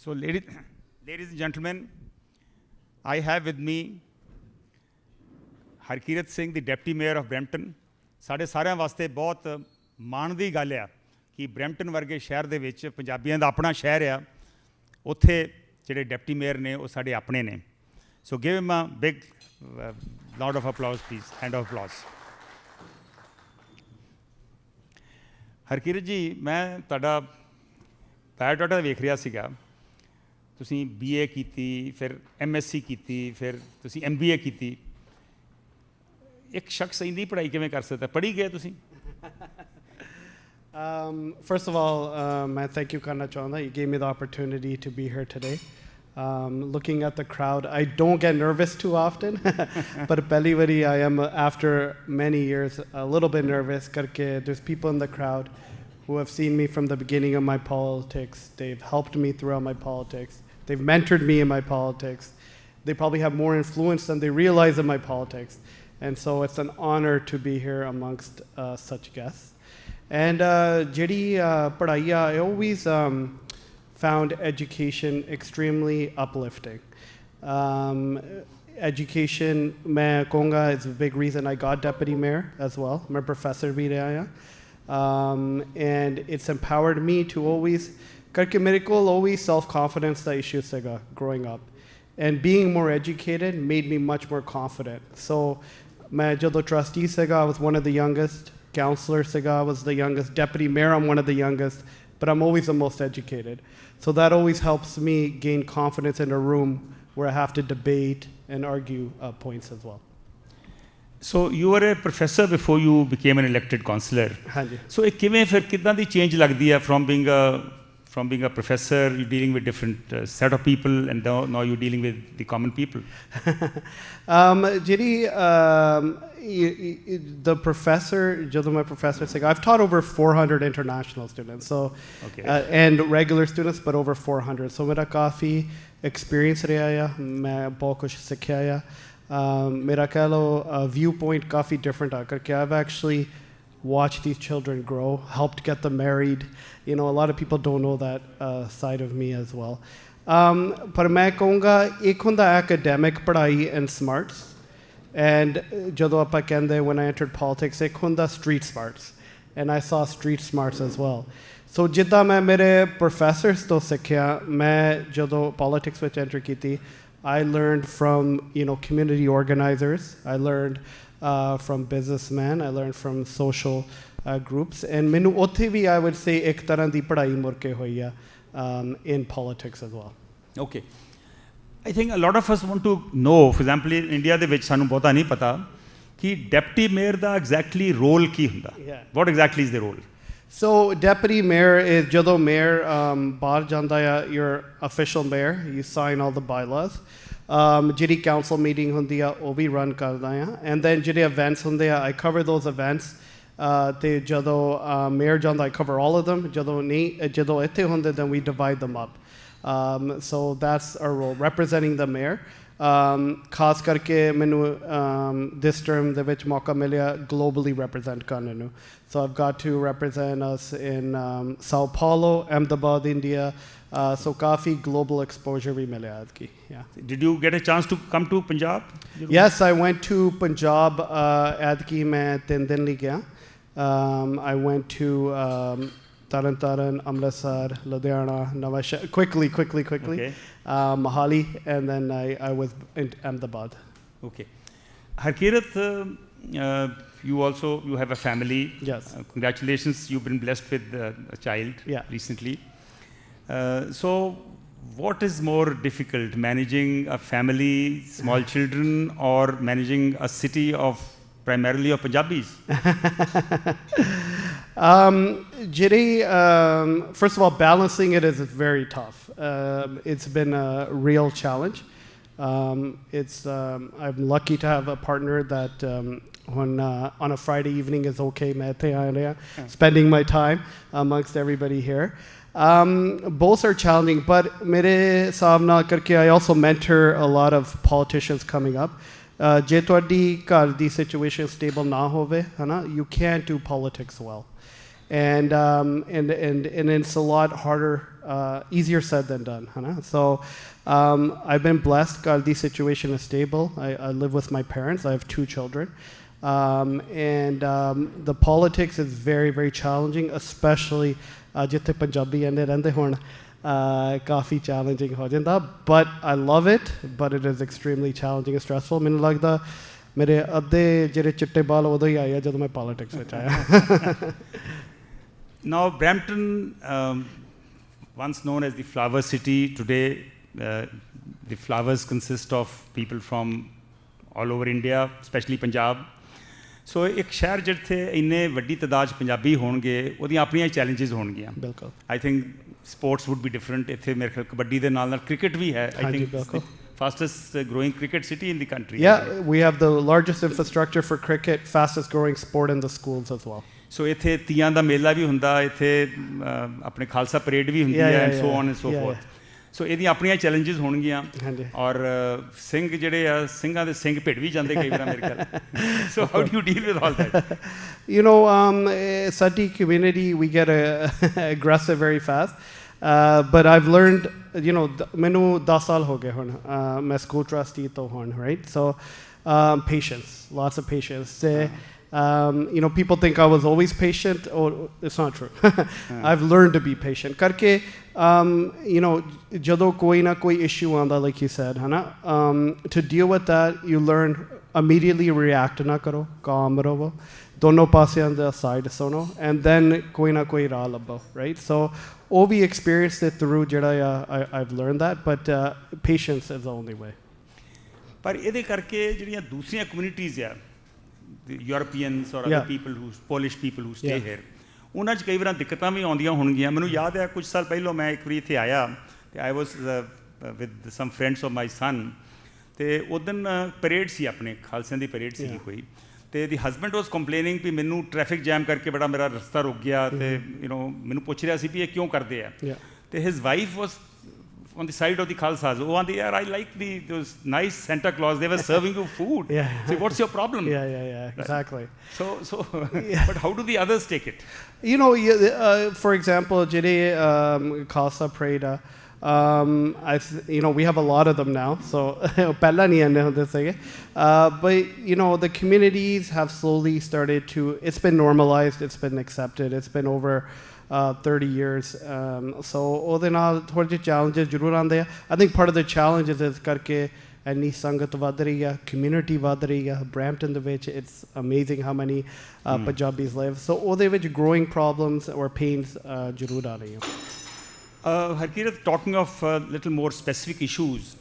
So, ladies and gentlemen, I have with me Harkirat Singh, the Deputy Mayor of Brampton. ਸਾਡੇ ਸਾਰਿਆਂ ਵਾਸਤੇ ਬਹੁਤ ਮਾਣ ਦੀ ਗੱਲ ਆ ਕਿ Brampton ਵਰਗੇ ਸ਼ਹਿਰ ਦੇ ਵਿੱਚ ਪੰਜਾਬੀਆਂ ਦਾ ਆਪਣਾ ਸ਼ਹਿਰ ਆ, ਉੱਥੇ ਜਿਹੜੇ ਡਿਪਟੀ ਮੇਅਰ ਨੇ ਉਹ ਸਾਡੇ ਆਪਣੇ ਨੇ। So give him a big loud of applause please, hand of applause. Harkirat ji, ਮੈਂ ਤੁਹਾਡਾ ਬਾਇਓਡਾਟਾ ਵੇਖ ਰਿਹਾ ਸੀਗਾ, ਤੁਸੀਂ BA ਕੀਤੀ, ਫਿਰ MSc ਕੀਤੀ, ਫਿਰ ਤੁਸੀਂ MBA ਕੀਤੀ। ਇੱਕ ਸ਼ਖਸ ਇੰਨੀ ਪੜ੍ਹਾਈ ਕਿਵੇਂ ਕਰ ਸਕਦਾ? ਪੜ੍ਹੀ ਗਏ ਤੁਸੀਂ? First of all, I thank you, Kanwar. You gave me the opportunity to be here today. Looking at the crowd, I don't get nervous too often, but Pelivadi, I am, after many years, a little bit nervous. There's people in the crowd who have seen me from the beginning of my politics. They've helped me throughout my politics. They've mentored me in my politics. They probably have more influence than they realize in my politics. And so it's an honor to be here amongst such guests. And Jiri Padaya, I always found education extremely uplifting. Education, main kahunga, is a big reason I got deputy mayor as well. I'm a professor bhi raha and it's empowered me to always, karke mere kol always self-confidence da issue sega growing up. And being more educated made me much more confident. So, main jado trustee sega, I was one of the youngest. Counselor Sega was the youngest. Deputy mayor, I'm one of the youngest, but I'm always the most educated. So that always helps me gain confidence in a room where I have to debate and argue points as well. So you were a professor before you became an elected councillor. Hanji. So ਕਿਵੇਂ ਫਿਰ ਕਿੱਦਾਂ ਦੀ change ਲੱਗਦੀ ਹੈ from being a professor, you're dealing with different set of people, and now you're dealing with the common people? Jiri, the professor, ਜਦੋਂ ਮੈਂ professor ਸੀਗਾ, I've taught over 400 international students, so Okay. And regular students, but over 400. So ਮੇਰਾ ਕਾਫੀ experience ਰਿਹਾ ਆ, ਮੈਂ ਬਹੁਤ ਕੁਝ ਸਿੱਖਿਆ ਆ। ਮੇਰਾ ਕਹਿ ਲਓ viewpoint ਕਾਫੀ different ਆ, ਕਰਕੇ I've actually watched these children grow, helped get them married. You know, a lot of people don't know that side of me as well. ਪਰ ਮੈਂ ਕਹੂੰਗਾ ਇੱਕ ਹੁੰਦਾ academic ਪੜ੍ਹਾਈ and smarts, and ਜਦੋਂ ਆਪਾਂ ਕਹਿੰਦੇ when I entered politics, ਇੱਕ ਹੁੰਦਾ street smarts, and I saw street smarts as well. So ਜਿੱਦਾਂ ਮੈਂ ਮੇਰੇ professors ਤੋਂ ਸਿੱਖਿਆ, ਮੈਂ ਜਦੋਂ politics ਵਿੱਚ enter ਕੀਤੀ, I learned from, you know, community organizers. I learned from businessmen. I learned from social groups. And ਮੈਨੂੰ ਉੱਥੇ ਵੀ, I would say, ਇੱਕ ਤਰ੍ਹਾਂ ਦੀ ਪੜ੍ਹਾਈ ਮੁੜ ਕੇ ਹੋਈ ਆ in politics as well. Okay. I think a lot of us want to know, for example, in India ਦੇ ਵਿੱਚ ਸਾਨੂੰ ਬਹੁਤਾ ਨਹੀਂ ਪਤਾ ਕਿ ਡਿਪਟੀ ਮੇਅਰ ਦਾ exactly role ਕੀ ਹੁੰਦਾ? What exactly is the role? So deputy mayor is ਜਦੋਂ mayor ਬਾਹਰ ਜਾਂਦਾ ਆ, your official mayor, you sign all the bylaws. ਜਿਹੜੀ council meeting ਹੁੰਦੀ ਆ ਉਹ ਵੀ run ਕਰਦਾ ਆ, and then ਜਿਹੜੇ events ਹੁੰਦੇ ਆ, I cover those events. ਤੇ ਜਦੋਂ mayor ਜਾਂਦਾ, I cover all of them. ਜਦੋਂ ਇੱਥੇ ਹੁੰਦੇ, then we divide them up. So that's our role, representing the mayor. ਖਾਸ ਕਰਕੇ ਮੈਨੂੰ this term ਦੇ ਵਿੱਚ ਮੌਕਾ ਮਿਲਿਆ globally represent ਕਰਨ ਨੂੰ. So I've got to represent us in Sao Paulo, Ahmedabad, India. So coffee global exposure ਵੀ ਮਿਲਿਆ ਐਤਕੀ. Yeah. Did you get a chance to come to Punjab? Yes, I went to Punjab ਐਤਕੀ ਮੈਂ 3 ਦਿਨ ਲਈ ਗਿਆ. I went to Taran, Amritsar, Ludhiana, Nawashahar, quickly. Okay. Mohali, and then I was in Ahmedabad. Okay. Harkirat, you have a family. Yes. Congratulations, you've been blessed with a child recently. So what is more difficult, managing a family, small children, or managing a city of primarily of Punjabis? First of all, balancing it is very tough. It's been a real challenge. I'm lucky to have a partner that when on a Friday evening is okay, spending my time amongst everybody here. Both are challenging, but mere samna karke I also mentor a lot of politicians coming up. Je ਤੁਹਾਡੀ ਘਰ ਦੀ situation stable ਨਾ ਹੋਵੇ, you can't do politics well. And it's a lot harder, easier said than done. So I've been blessed. The situation is stable. I live with my parents. I have 2 children. The politics is very, very challenging, especially ਜਿੱਥੇ ਪੰਜਾਬੀ ਇੰਨੇ ਰਹਿੰਦੇ ਹੋਣ ਕਾਫੀ challenging ਹੋ ਜਾਂਦਾ, but I love it, but it is extremely challenging and stressful. ਮੈਨੂੰ ਲੱਗਦਾ ਮੇਰੇ ਅੱਧੇ ਜਿਹੜੇ ਚਿੱਟੇ ਬਾਲ ਉਦੋਂ ਹੀ ਆਏ ਆ ਜਦੋਂ ਮੈਂ politics ਵਿੱਚ ਆਇਆ. Now Brampton, once known as the flower city, today the flowers consist of people from all over India, especially Punjab. So ਇੱਕ ਸ਼ਹਿਰ ਜਿੱਥੇ ਇੰਨੇ ਵੱਡੀ ਤਾਦਾਦ 'ਚ ਪੰਜਾਬੀ ਹੋਣਗੇ ਉਹਦੀਆਂ ਆਪਣੀਆਂ ਚੈਲੰਜਿਸ ਹੋਣਗੀਆਂ. ਬਿਲਕੁਲ. I think sports wood B different. ਇੱਥੇ ਮੇਰੇ ਖਿਆਲ ਕਬੱਡੀ ਦੇ ਨਾਲ ਨਾਲ ਕ੍ਰਿਕਟ ਵੀ ਹੈ. I think fastest growing cricket city in the country. Yeah, we have the largest infrastructure for cricket, fastest growing sport in the schools as well. So ਇੱਥੇ ਤੀਆਂ ਦਾ ਮੇਲਾ ਵੀ ਹੁੰਦਾ, ਇੱਥੇ ਆਪਣੇ ਖਾਲਸਾ ਪਰੇਡ ਵੀ ਹੁੰਦੀ ਹੈ, and so on and so forth. ਸੋ ਇਹਦੀਆਂ ਆਪਣੀਆਂ ਚੈਲੰਜਿਸ ਹੋਣਗੀਆਂ. ਔਰ ਸਿੰਘ ਜਿਹੜੇ ਆ ਸਿੰਘਾਂ ਦੇ ਸਿੰਘ ਭਿੜ ਵੀ ਜਾਂਦੇ ਕਈ ਵਾਰ ਮੇਰੇ ਖਿਆਲ. So how do you deal with all that? You know, Sati community, we get aggressive very fast. But I've learned, you know, ਮੈਨੂੰ 10 ਸਾਲ ਹੋ ਗਏ ਹੁਣ ਮੈਂ ਸਕੂਲ ਟਰਸਟੀ ਤੋਂ ਹੁਣ, right? So patience, lots of patience. You know, people think I was always patient. Oh, it's not true. I've learned to be patient. Karke, you know, jado koi na koi issue aanda, like you said, hai na? To deal with that, you learn immediately react na karo, calm raho, dono paasiyan da side suno, and then koi na koi raah labbo, right? So, all we experienced it through jada I've learned that, but patience is the only way. ਪਰ ਇਹਦੇ ਕਰਕੇ ਜਿਹੜੀਆਂ ਦੂਸਰੀਆਂ communities ਆ, Europeans or other people who, Polish people who stay here, ਉਹਨਾਂ 'ਚ ਕਈ ਵਾਰ ਦਿੱਕਤਾਂ ਵੀ ਆਉਂਦੀਆਂ ਹੋਣਗੀਆਂ. ਮੈਨੂੰ ਯਾਦ ਹੈ ਕੁਝ ਸਾਲ ਪਹਿਲਾਂ ਮੈਂ ਇੱਕ ਵਾਰੀ ਇੱਥੇ ਆਇਆ ਅਤੇ I was with some friends of my son, ਅਤੇ ਉਦੋਂ ਪਰੇਡ ਸੀ, ਆਪਣੇ ਖਾਲਸਿਆਂ ਦੀ ਪਰੇਡ ਸੀਗੀ ਕੋਈ, ਅਤੇ ਦੀ ਹਸਬੈਂਡ ਵਾਜ਼ ਕੰਪਲੇਨਿੰਗ ਵੀ ਮੈਨੂੰ ਟ੍ਰੈਫਿਕ ਜੈਮ ਕਰਕੇ ਬੜਾ ਮੇਰਾ ਰਸਤਾ ਰੁਕ ਗਿਆ, ਅਤੇ ਯੂ ਨੋ ਮੈਨੂੰ ਪੁੱਛ ਰਿਹਾ ਸੀ ਵੀ ਇਹ ਕਿਉਂ ਕਰਦੇ ਆ, ਅਤੇ his wife was on the side of the Khalsas. Oh, and I like those nice Santa Claus. They were serving you food. So what's your problem? Exactly. So but how do the others take it? You know, for example, Jiri Khalsa Preda, you know, we have a lot of them now. So, but, you know, the communities have slowly started to, it's been normalized, it's been accepted, it's been over 30 years. So ਉਹਦੇ ਨਾਲ ਥੋੜ੍ਹੇ ਜਿਹੇ challenges ਜ਼ਰੂਰ ਆਉਂਦੇ ਆ. I think part of the challenges is ਕਰਕੇ ਇੰਨੀ ਸੰਗਤ ਵੱਧ ਰਹੀ ਆ, community ਵੱਧ ਰਹੀ ਆ. Brampton ਦੇ ਵਿੱਚ it's amazing how many Punjabis live. So ਉਹਦੇ ਵਿੱਚ growing problems or pains ਜ਼ਰੂਰ ਆ ਰਹੀਆਂ. Harkirat, talking of little more specific issues,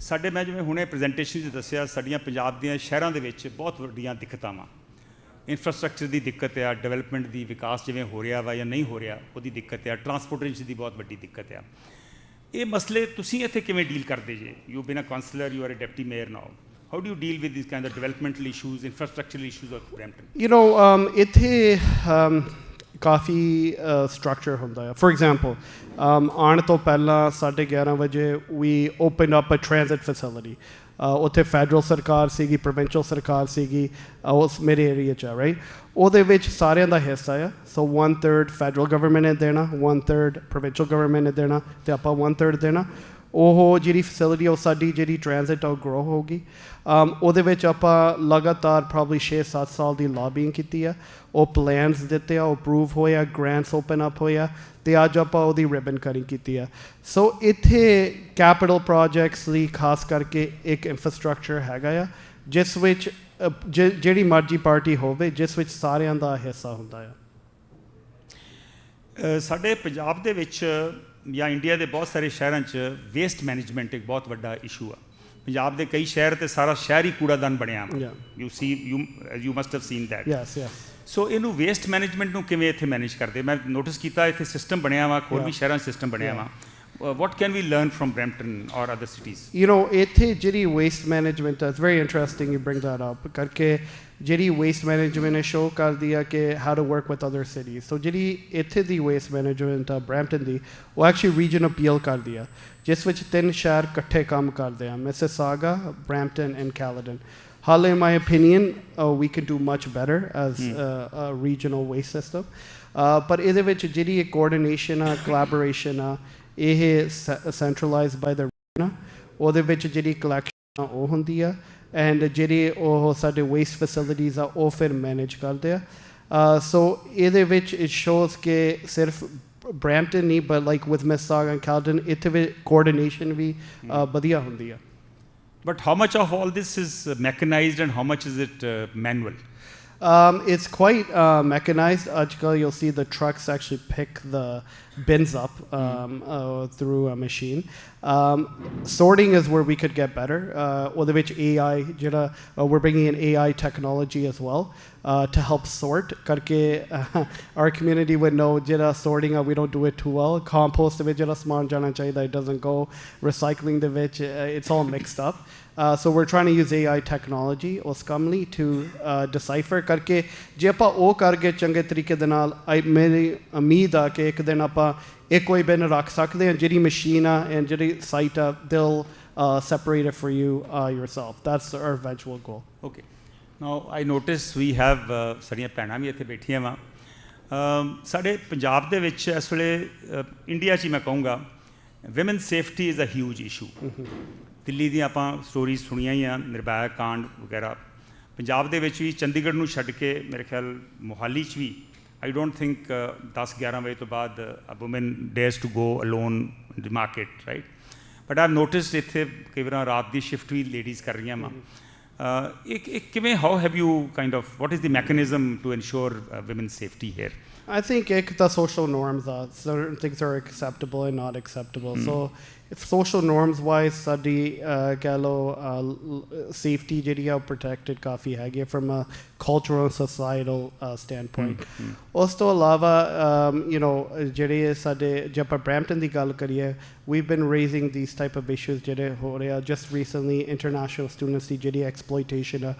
ਸਾਡੇ ਮੈਂ ਜਿਵੇਂ ਹੁਣੇ ਪ੍ਰੈਜੈਂਟੇਸ਼ਨ 'ਚ ਦੱਸਿਆ, ਸਾਡੀਆਂ ਪੰਜਾਬ ਦੀਆਂ ਸ਼ਹਿਰਾਂ ਦੇ ਵਿੱਚ ਬਹੁਤ ਵੱਡੀਆਂ ਦਿੱਕਤਾਂ ਵਾ. ਇਨਫਰਾਸਟਰਕਚਰ ਦੀ ਦਿੱਕਤ ਆ, ਡਿਵੈਲਪਮੈਂਟ ਦੀ ਵਿਕਾਸ ਜਿਵੇਂ ਹੋ ਰਿਹਾ ਵਾ ਜਾਂ ਨਹੀਂ ਹੋ ਰਿਹਾ ਉਹਦੀ ਦਿੱਕਤ ਆ, ਟਰਾਂਸਪੋਰਟੇਸ਼ਨ ਦੀ ਬਹੁਤ ਵੱਡੀ ਦਿੱਕਤ ਆ. ਇਹ ਮਸਲੇ ਤੁਸੀਂ ਇੱਥੇ ਕਿਵੇਂ ਡੀਲ ਕਰਦੇ ਜੇ? You been a councillor, you are a deputy mayor now. How do you deal with these kind of developmental issues, infrastructural issues of Brampton? You know, ਇੱਥੇ ਕਾਫੀ structure ਹੁੰਦਾ ਹੈ. For example, ਆਉਣ ਤੋਂ ਪਹਿਲਾਂ 11:30 ਵਜੇ we opened up a transit facility. ਉੱਥੇ federal ਸਰਕਾਰ ਸੀਗੀ, ਪ੍ਰੋਵਿੰਸ਼ੀਅਲ ਸਰਕਾਰ ਸੀਗੀ, ਉਸ ਮੇਰੇ ਏਰੀਆ 'ਚ, ਰਾਈਟ? ਉਹਦੇ ਵਿੱਚ ਸਾਰਿਆਂ ਦਾ ਹਿੱਸਾ ਆ. ਸੋ 1/3 ਫੈਡਰਲ ਗਵਰਨਮੈਂਟ ਨੇ ਦੇਣਾ, 1/3 ਪ੍ਰੋਵਿੰਸ਼ੀਅਲ ਗਵਰਨਮੈਂਟ ਨੇ ਦੇਣਾ, ਅਤੇ ਆਪਾਂ 1/3 ਦੇਣਾ. ਉਹ ਜਿਹੜੀ ਫੈਸਿਲਿਟੀ ਉਹ ਸਾਡੀ ਜਿਹੜੀ ਟ੍ਰਾਂਜ਼ਿਟ ਉਹ ਗਰੋ ਹੋਊਗੀ. ਉਹਦੇ ਵਿੱਚ ਆਪਾਂ ਲਗਾਤਾਰ ਪ੍ਰੋਬਬਲੀ 6-7 ਸਾਲ ਦੀ ਲੌਬਿੰਗ ਕੀਤੀ ਆ. ਉਹ ਪਲਾਨਸ ਦਿੱਤੇ ਆ, ਉਹ ਅਪਰੂਵ ਹੋਏ ਆ, ਗ੍ਰਾਂਟਸ ਓਪਨ ਅਪ ਹੋਏ ਆ, ਅਤੇ ਅੱਜ ਆਪਾਂ ਉਹਦੀ ਰਿਬਨ ਕਟਿੰਗ ਕੀਤੀ ਆ. ਸੋ ਇੱਥੇ ਕੈਪੀਟਲ ਪ੍ਰੋਜੈਕਟਸ ਲਈ ਖਾਸ ਕਰਕੇ ਇੱਕ ਇਨਫਰਾਸਟਰਕਚਰ ਹੈਗਾ ਆ, ਜਿਸ ਵਿੱਚ ਜਿਹੜੀ ਮਰਜ਼ੀ ਪਾਰਟੀ ਹੋਵੇ, ਜਿਸ ਵਿੱਚ ਸਾਰਿਆਂ ਦਾ ਹਿੱਸਾ ਹੁੰਦਾ ਆ. ਸਾਡੇ ਪੰਜਾਬ ਦੇ ਵਿੱਚ ਜਾਂ ਇੰਡੀਆ ਦੇ ਬਹੁਤ ਸਾਰੇ ਸ਼ਹਿਰਾਂ 'ਚ ਵੇਸਟ ਮੈਨੇਜਮੈਂਟ ਇੱਕ ਬਹੁਤ ਵੱਡਾ ਇਸ਼ੂ ਆ. ਪੰਜਾਬ ਦੇ ਕਈ ਸ਼ਹਿਰ ਅਤੇ ਸਾਰਾ ਸ਼ਹਿਰ ਹੀ ਕੂੜਾਦਾਨ ਬਣਿਆ ਵਾ. You must have seen that. So ਇਹਨੂੰ ਵੇਸਟ ਮੈਨੇਜਮੈਂਟ ਨੂੰ ਕਿਵੇਂ ਇੱਥੇ ਮੈਨੇਜ ਕਰਦੇ? ਮੈਂ ਨੋਟਿਸ ਕੀਤਾ ਇੱਥੇ ਸਿਸਟਮ ਬਣਿਆ ਵਾ, ਹੋਰ ਵੀ ਸ਼ਹਿਰਾਂ 'ਚ ਸਿਸਟਮ ਬਣਿਆ ਵਾ. What can we learn from Brampton or other cities? You know, ਇੱਥੇ ਜਿਹੜੀ waste management, it's very interesting you bring that up, ਕਰਕੇ ਜਿਹੜੀ waste management ਨੇ show ਕਰਦੀ ਆ ਕਿ how to work with other cities. So ਜਿਹੜੀ ਇੱਥੇ ਦੀ waste management ਆ Brampton ਦੀ, ਉਹ actually region appeal ਕਰਦੀ ਆ, ਜਿਸ ਵਿੱਚ 3 ਸ਼ਹਿਰ ਇਕੱਠੇ ਕੰਮ ਕਰਦੇ ਆ, Mississauga, Brampton and Caledon. ਹਾਲੇ in my opinion, we can do much better as a regional waste system. ਪਰ ਇਹਦੇ ਵਿੱਚ ਜਿਹੜੀ coordination ਆ, collaboration ਆ, ਇਹ ਸੈਂਟਰਲਾਈਜ਼ਡ ਬਾਈ ਦ, ਉਹਦੇ ਵਿੱਚ ਜਿਹੜੀ ਕਲੈਕਸ਼ਨ ਉਹ ਹੁੰਦੀ ਆ, and ਜਿਹੜੇ ਉਹ ਸਾਡੇ waste facilities ਆ ਉਹ ਫਿਰ manage ਕਰਦੇ ਆ so ਇਹਦੇ ਵਿੱਚ it shows ਕਿ ਸਿਰਫ Brampton ਨਹੀਂ but like with Mississauga and Caledon ਇੱਥੇ ਵੀ coordination ਵੀ ਵਧੀਆ ਹੁੰਦੀ ਆ. But how much of all this is mechanized and how much is it manual? It's quite mechanized. You'll see the trucks actually pick the bins up through a machine. Sorting is where we could get better. Or which AI, we're bringing in AI technology as well to help sort. Our community would know sorting, we don't do it too well. Compost, it doesn't go. Recycling, it's all mixed up. So we're trying to use AI technology oskamli to decipher karke je apa o karge change tarike de naal meri umeed aa ke ek din apa ek koi bin rakh sakde hain jehdi machine a and jehdi site a they'll separate it for you yourself. That's our eventual goal. Okay, now I notice we have sariyan ਭੈਣਾਂ ਵੀ ਇੱਥੇ ਬੈਠੀਆਂ ਵਾ ਸਾਡੇ ਪੰਜਾਬ ਦੇ ਵਿੱਚ ਇਸ ਵੇਲੇ India 'ਚ ਮੈਂ ਕਹੂੰਗਾ women's safety is a huge issue. Delhi ਦੀਆਂ ਆਪਾਂ ਸਟੋਰੀਜ਼ ਸੁਣੀਆਂ ਹੀ ਆ ਨਿਰਭੈ ਕਾਂਡ ਵਗੈਰਾ ਪੰਜਾਬ ਦੇ ਵਿੱਚ ਵੀ ਚੰਡੀਗੜ੍ਹ ਨੂੰ ਛੱਡ ਕੇ ਮੇਰੇ ਖਿਆਲ ਮੋਹਾਲੀ 'ਚ ਵੀ ਆਈ ਡੋਂਟ ਥਿੰਕ 10-11 ਵਜੇ ਤੋਂ ਬਾਅਦ woman dares to go alone in the market right but I have noticed ਇੱਥੇ ਕਈ ਵਾਰ ਰਾਤ ਦੀ ਸ਼ਿਫਟ ਵੀ ਲੇਡੀਜ਼ ਕਰ ਰਹੀਆਂ ਵਾ ਇੱਕ ਕਿਵੇਂ how have you kind of what is the mechanism to ensure women's safety here? I think the social norms certain things are acceptable and not acceptable. So if social norms wise study safety ਜਿਹੜੀ protected ਕਾਫੀ ਹੈਗੀ from a cultural and societal standpoint. ਉਸ ਤੋਂ ਇਲਾਵਾ ਜਿਹੜੇ ਸਾਡੇ ਜੇ ਆਪਾਂ Brampton ਦੀ ਗੱਲ ਕਰੀਏ we've been raising these type of issues ਜਿਹੜੇ ਹੋ ਰਹੇ ਆ just recently international students ਦੀ ਜਿਹੜੀ exploitation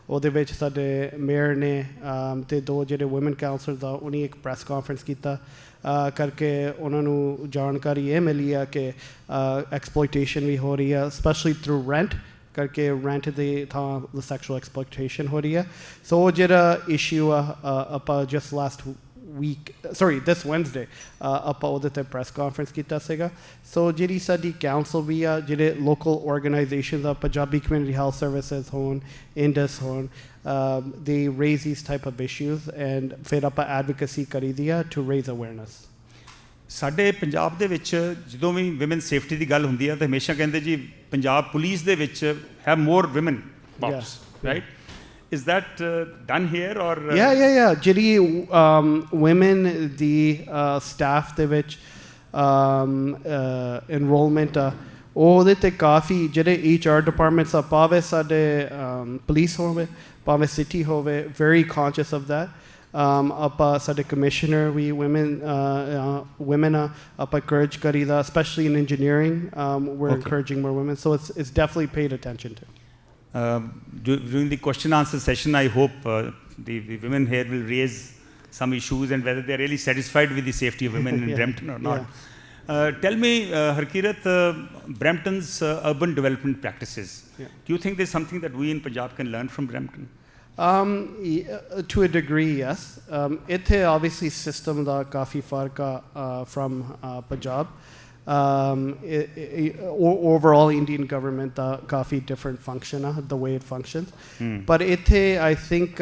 ਉਹਦੇ ਵਿੱਚ ਸਾਡੇ ਮੇਅਰ ਨੇ ਅਤੇ ਦੋ ਜਿਹੜੇ ਵੂਮਨ ਕਾਉਂਸਲਰਸ ਆ ਉਹਨੇ ਇੱਕ ਪ੍ਰੈਸ ਕਾਨਫਰੰਸ ਕੀਤਾ ਕਰਕੇ ਉਹਨਾਂ ਨੂੰ ਜਾਣਕਾਰੀ ਇਹ ਮਿਲੀ ਆ ਕਿ ਐਕਸਪਲੋਇਟੇਸ਼ਨ ਵੀ ਹੋ ਰਹੀ ਆ ਸਪੈਸ਼ਲੀ ਥਰੂ ਰੈਂਟ ਕਰਕੇ ਰੈਂਟ ਦੇ ਥਾਂ ਸੈਕਸ਼ੂਅਲ ਐਕਸਪਲੋਇਟੇਸ਼ਨ ਹੋ ਰਹੀ ਆ ਸੋ ਉਹ ਜਿਹੜਾ ਇਸ਼ੂ ਆ ਆਪਾਂ ਜਸਟ ਲਾਸਟ this Wednesday ਆਪਾਂ ਉਹਦੇ 'ਤੇ ਪ੍ਰੈਸ ਕਾਨਫਰੰਸ ਕੀਤਾ ਸੀਗਾ ਸੋ ਜਿਹੜੀ ਸਾਡੀ ਕਾਉਂਸਲ ਵੀ ਆ ਜਿਹੜੇ ਲੋਕਲ ਆਰਗੇਨਾਈਜੇਸ਼ਨਸ ਆ ਪੰਜਾਬੀ ਕਮਿਊਨਿਟੀ ਹੈਲਥ ਸਰਵਿਸਿਜ਼ ਹੋਣ ਇੰਡਸ ਹੋਣ they raise these type of issues and ਫਿਰ ਆਪਾਂ ਐਡਵੋਕੇਸੀ ਕਰੀਦੀ ਆ to raise awareness. ਸਾਡੇ ਪੰਜਾਬ ਦੇ ਵਿੱਚ ਜਦੋਂ ਵੀ ਵਿਮਨ ਸੇਫਟੀ ਦੀ ਗੱਲ ਹੁੰਦੀ ਆ ਤਾਂ ਹਮੇਸ਼ਾ ਕਹਿੰਦੇ ਜੀ ਪੰਜਾਬ ਪੁਲਿਸ ਦੇ ਵਿੱਚ have more women cops, right? Is that done here or? Yeah. Jiri women the staff ਦੇ ਵਿੱਚ enrollment ਉਹਦੇ 'ਤੇ ਕਾਫੀ ਜਿਹੜੇ HR departments ਆ ਭਾਵੇਂ ਸਾਡੇ police ਹੋਵੇ ਭਾਵੇਂ city ਹੋਵੇ very conscious of that. ਆਪਾਂ ਸਾਡੇ commissioner we women ਆਪਾਂ encourage ਕਰੀਦਾ especially in engineering we're encouraging more women so it's definitely paid attention to. During the question answer session, I hope the women here will raise some issues and whether they are really satisfied with the safety of women in Brampton or not. Tell me, Harkirat, Brampton's urban development practices. Do you think there's something that we in Punjab can learn from Brampton? To a degree, yes. Ithe obviously system da kafi fark from Punjab. Overall Indian government काफ़ी different function the way it functions but ithe I think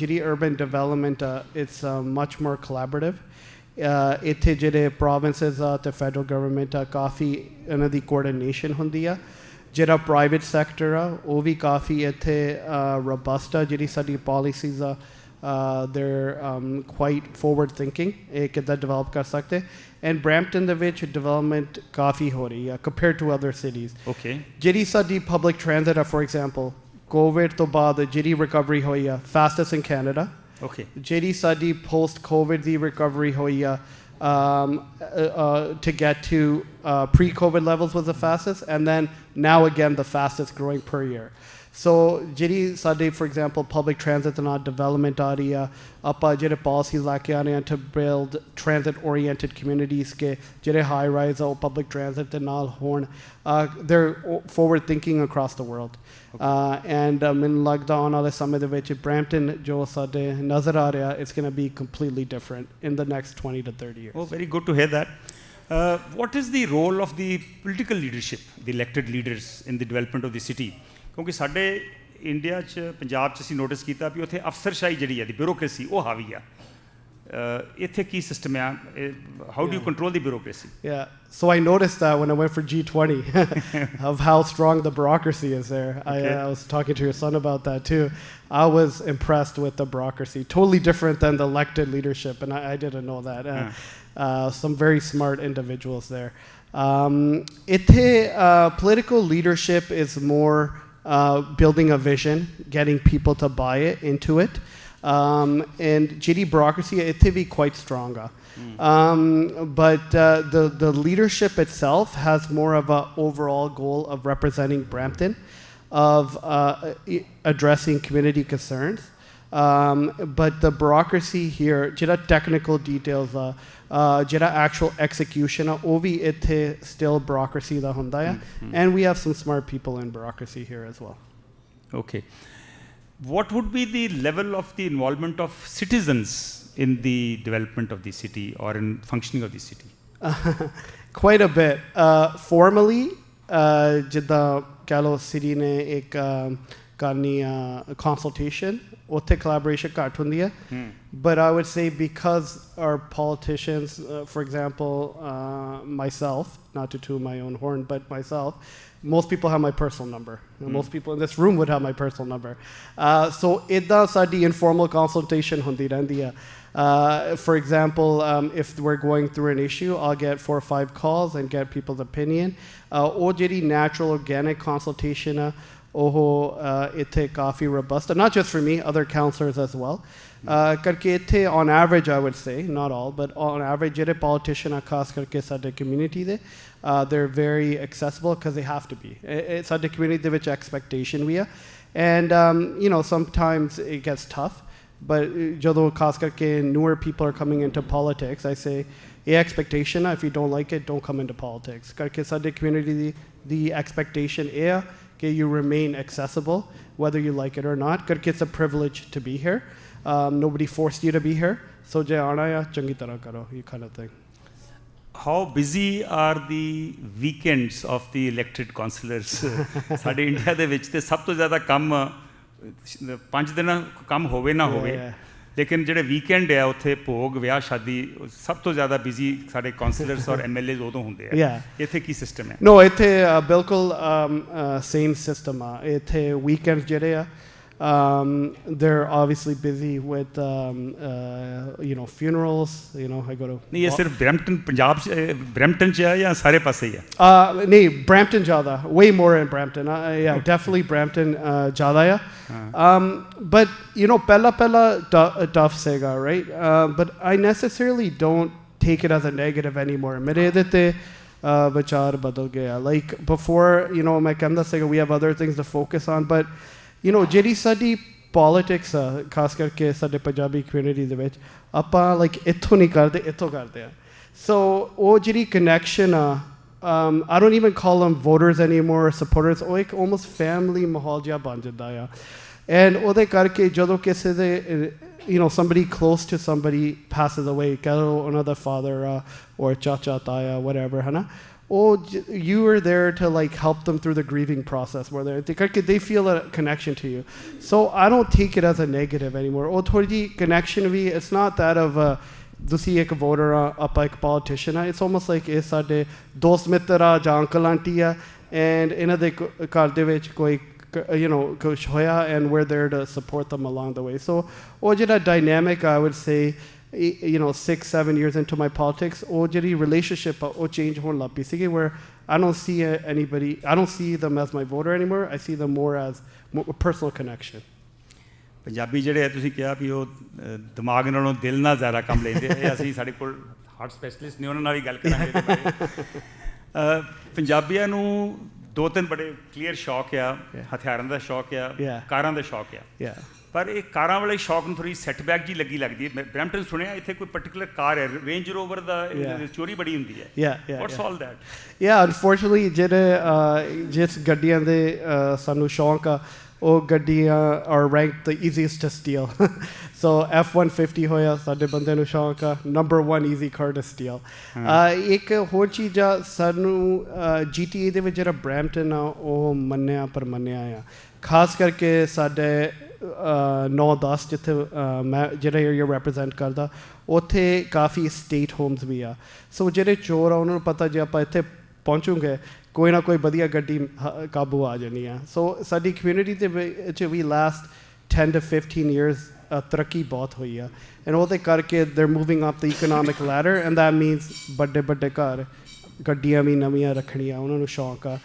jiri urban development it's much more collaborative ithe jire provinces the federal government काफ़ी ਇਹਨਾਂ ਦੀ coordination ਹੁੰਦੀ ਆ ਜਿਹੜਾ private sector ਆ ਉਹ ਵੀ ਕਾफ़ੀ ਇੱਥੇ robust ਆ ਜਿਹੜੀ ਸਾਡੀ policies ਆ they're quite forward thinking ਇਹ ਕਿੱਦਾਂ develop ਕਰ ਸਕਦੇ and Brampton ਦੇ ਵਿੱਚ development ਕਾਫੀ ਹੋ ਰਹੀ ਆ compared to other cities. Okay. ਜਿਹੜੀ ਸਾਡੀ public transit ਆ for example COVID ਤੋਂ ਬਾਅਦ ਜਿਹੜੀ recovery ਹੋਈ ਆ fastest in Canada. Okay. ਜਿਹੜੀ ਸਾਡੀ post COVID ਦੀ recovery ਹੋਈ ਆ to get to pre-COVID levels was the fastest and then now again the fastest growing per year. So ਜਿਹੜੀ ਸਾਡੇ for example public transit ਨਾਲ development ਆ ਰਹੀ ਆ ਆਪਾਂ ਜਿਹੜੇ policies ਲੈ ਕੇ ਆ ਰਹੇ ਆ to build transit oriented communities ਕੇ ਜਿਹੜੇ high rise ਆ ਉਹ public transit ਦੇ ਨਾਲ ਹੋਣ they're forward thinking across the world. And ਮੈਨੂੰ ਲੱਗਦਾ ਆਉਣ ਵਾਲੇ ਸਮੇਂ ਦੇ ਵਿੱਚ Brampton ਜੋ ਸਾਡੇ ਨਜ਼ਰ ਆ ਰਿਹਾ it's going to be completely different in the next 20 to 30 years. Oh, very good to hear that. What is the role of the political leadership, the elected leaders in the development of the city? ਕਿਉਂਕਿ ਸਾਡੇ India 'ਚ ਪੰਜਾਬ 'ਚ ਅਸੀਂ notice ਕੀਤਾ ਵੀ ਉੱਥੇ ਅਫਸਰਸ਼ਾਹੀ ਜਿਹੜੀ ਹੈ ਦੀ bureaucracy ਉਹ ਹਾਵੀ ਆ ਇੱਥੇ ਕੀ ਸਿਸਟਮ ਆ how do you control the bureaucracy Yeah, so I noticed that when I went for G20 of how strong the bureaucracy is there. Okay. I was talking to your son about that too. I was impressed with the bureaucracy, totally different than the elected leadership, and I didn't know that. Some very smart individuals there. Political leadership is more building a vision, getting people to buy it, into it. And GD bureaucracy, it be quite stronger. But the leadership itself has more of an overall goal of representing Brampton, of addressing community concerns. But the bureaucracy here, jira technical details, jira actual execution, ovi ithe still bureaucracy da hunda hai. And we have some smart people in bureaucracy here as well. Okay. What would be the level of the involvement of citizens in the development of the city or in functioning of the city? Quite a bit. Formally, jidda kalo city ne ek karni consultation, utte collaboration ਘੱਟ ਹੁੰਦੀ ਹੈ. But I would say because our politicians, for example, myself, not to toot my own horn, but myself, most people have my personal number. Most people in this room would have my personal number. So idda saadi informal consultation hundi rendi hai. For example, if we're going through an issue, I'll get 4 or 5 calls and get people's opinion. Oh jehdi natural organic consultation hai, ithe kafi robust, not just for me, other councillors as well. Karke ithe on average, I would say, not all, but on average, jehde politician are khas karke sade community de, they're very accessible because they have to be. It's sade community de vich expectation we are, and you know, sometimes it gets tough. But jado khas karke newer people are coming into politics, I say, expectation, if you don't like it, don't come into politics. Karke sade community the expectation that you remain accessible, whether you like it or not. Karke it's a privilege to be here. Nobody forced you to be here. So je aana ya changi tarah karo, you kind of thing. How busy are the weekends of the elected councillors? ਸਾਡੇ India ਦੇ ਵਿੱਚ ਤੇ ਸਭ ਤੋਂ ਜ਼ਿਆਦਾ ਕੰਮ 5 ਦਿਨ ਕੰਮ ਹੋਵੇ ਨਾ ਹੋਵੇ, ਲੇਕਿਨ ਜਿਹੜੇ ਵੀਕਐਂਡ ਆ ਉੱਥੇ ਭੋਗ ਵਿਆਹ ਸ਼ਾਦੀ ਸਭ ਤੋਂ ਜ਼ਿਆਦਾ ਬਿਜ਼ੀ ਸਾਡੇ ਕਾਉਂਸਲਰਸ ਔਰ ਐਮਐਲਏਜ਼ ਉਦੋਂ ਹੁੰਦੇ ਆ. ਇੱਥੇ ਕੀ ਸਿਸਟਮ ਹੈ? No, ਇੱਥੇ ਬਿਲਕੁਲ same system ਆ. ਇੱਥੇ ਵੀਕਐਂਡਸ ਜਿਹੜੇ ਆ, they're obviously busy with you know, funerals, you know, I go to ਨਹੀਂ ਇਹ ਸਿਰਫ ਬਰੈਂਪਟਨ ਪੰਜਾਬ ਬਰੈਂਪਟਨ ਚ ਹੈ ਜਾਂ ਸਾਰੇ ਪਾਸੇ ਹੀ ਹੈ? ਨਹੀਂ Brampton ਜ਼ਿਆਦਾ, way more in Brampton. Yeah, definitely Brampton ਜ਼ਿਆਦਾ ਆ. But you know, ਪਹਿਲਾ tough ਸੀਗਾ, right? But I necessarily don't take it as a negative anymore. ਮੇਰੇ ਇਹਦੇ ਤੇ ਵਿਚਾਰ ਬਦਲ ਗਿਆ. Like before, you know, ਮੈਂ ਕਹਿੰਦਾ ਸੀਗਾ we have other things to focus on, but you know, ਜਿਹੜੀ ਸਾਡੀ politics ਆ, ਖਾਸ ਕਰਕੇ ਸਾਡੇ ਪੰਜਾਬੀ community ਦੇ ਵਿੱਚ, ਆਪਾਂ like ਇੱਥੋਂ ਨਹੀਂ ਕਰਦੇ, ਇੱਥੋਂ ਕਰਦੇ ਆ. So ਉਹ ਜਿਹੜੀ connection ਆ, I don't even call them voters anymore, supporters, ਉਹ ਇੱਕ almost family ਮਾਹੌਲ ਜਿਹਾ ਬਣ ਜਾਂਦਾ ਆ. And ਉਹਦੇ ਕਰਕੇ ਜਦੋਂ ਕਿਸੇ ਦੇ, you know, somebody close to somebody passes away, ਕਹਿ ਲਓ ਉਹਨਾਂ ਦਾ father or ਚਾਚਾ ਤਾਇਆ, whatever, ਹੈ ਨਾ, you were there to like help them through the grieving process, where they feel a connection to you. So I don't take it as a negative anymore. Oh, thodi connection vi, it's not that of ਤੁਸੀਂ ਇੱਕ voter ਆਪਾਂ ਇੱਕ politician, it's almost like ਇਹ ਸਾਡੇ ਦੋਸਤ ਮਿੱਤਰ ਆ ਜਾਂ ਅੰਕਲ ਆਂਟੀ ਆ, and ਇਹਨਾਂ ਦੇ ਘਰ ਦੇ ਵਿੱਚ ਕੋਈ, you know, ਕੁਛ ਹੋਇਆ, and we're there to support them along the way. So ਉਹ ਜਿਹੜਾ dynamic, I would say, you know, 6-7 years into my politics, ਉਹ ਜਿਹੜੀ relationship ਉਹ change ਹੋਣ ਲੱਗ ਪਈ ਸੀਗੀ, where I don't see anybody, I don't see them as my voter anymore, I see them more as a personal connection. Punjabi ਜਿਹੜੇ ਆ, ਤੁਸੀਂ ਕਿਹਾ ਵੀ ਉਹ ਦਿਮਾਗ ਨਾਲੋਂ ਦਿਲ ਨਾਲ ਜ਼ਿਆਦਾ ਕੰਮ ਲੈਂਦੇ ਆ. ਅਸੀਂ ਸਾਡੇ ਕੋਲ ਹਾਰਟ ਸਪੈਸ਼ਲਿਸਟ ਨੇ, ਉਹਨਾਂ ਨਾਲ ਵੀ ਗੱਲ ਕਰਾਂਗੇ ਇਹਦੇ ਬਾਰੇ. ਪੰਜਾਬੀਆਂ ਨੂੰ 2-3 ਬੜੇ ਕਲੀਅਰ ਸ਼ੌਕ ਆ, ਹਥਿਆਰਾਂ ਦਾ ਸ਼ੌਕ ਆ, ਕਾਰਾਂ ਦਾ ਸ਼ੌਕ ਆ. ਪਰ ਇਹ ਕਾਰਾਂ ਵਾਲੇ ਸ਼ੌਕ ਨੂੰ ਥੋੜੀ ਸੈਟਬੈਕ ਜੀ ਲੱਗੀ ਹੈ. ਮੈਂ ਬਰੈਂਪਟਨ ਸੁਣਿਆ ਇੱਥੇ ਕੋਈ ਪਾਰਟਿਕੂਲਰ ਕਾਰ ਹੈ, ਰੇਂਜ ਰੋਵਰ ਦਾ ਚੋਰੀ ਬੜੀ ਹੁੰਦੀ ਹੈ. What's all that? ਅਨਫੋਰਚੂਨੇਟਲੀ ਜਿਹੜੇ ਜਿਸ ਗੱਡੀਆਂ ਦੇ ਸਾਨੂੰ ਸ਼ੌਕ ਆ, ਉਹ ਗੱਡੀਆਂ are ranked the easiest to steal. So F-150 ਹੋਇਆ, ਸਾਡੇ ਬੰਦੇ ਨੂੰ ਸ਼ੌਕ ਆ, number 1 easy car to steal. ਇੱਕ ਹੋਰ ਚੀਜ਼ ਆ, ਸਾਨੂੰ GTA ਦੇ ਵਿੱਚ ਜਿਹੜਾ ਬਰੈਂਪਟਨ ਆ, ਉਹ ਮੰਨਿਆ ਆ, ਖਾਸ ਕਰਕੇ ਸਾਡੇ 9-10 ਜਿੱਥੇ ਮੈਂ ਜਿਹੜਾ ਏਰੀਆ ਰੈਪਰੈਜ਼ੈਂਟ ਕਰਦਾ ਉੱਥੇ ਕਾਫੀ ਸਟੇਟ ਹੋਮਸ ਵੀ ਆ ਸੋ ਜਿਹੜੇ ਚੋਰ ਆ ਉਹਨਾਂ ਨੂੰ ਪਤਾ ਜੇ ਆਪਾਂ ਇੱਥੇ ਪਹੁੰਚੂਗੇ ਕੋਈ ਨਾ ਕੋਈ ਵਧੀਆ ਗੱਡੀ ਕਾਬੂ ਆ ਜਾਣੀ ਆ ਸੋ ਸਾਡੀ ਕਮਿਊਨਿਟੀ ਦੇ ਵਿੱਚ ਵੀ ਲਾਸਟ 10 to 15 years ਤਰੱਕੀ ਬਹੁਤ ਹੋਈ ਆ ਐਂਡ ਉਹਦੇ ਕਰਕੇ they're moving up the economic ladder and that means ਵੱਡੇ ਘਰ ਗੱਡੀਆਂ ਵੀ ਨਵੀਆਂ ਰੱਖਣੀਆਂ ਉਹਨਾਂ ਨੂੰ ਸ਼ੌਂਕ ਆ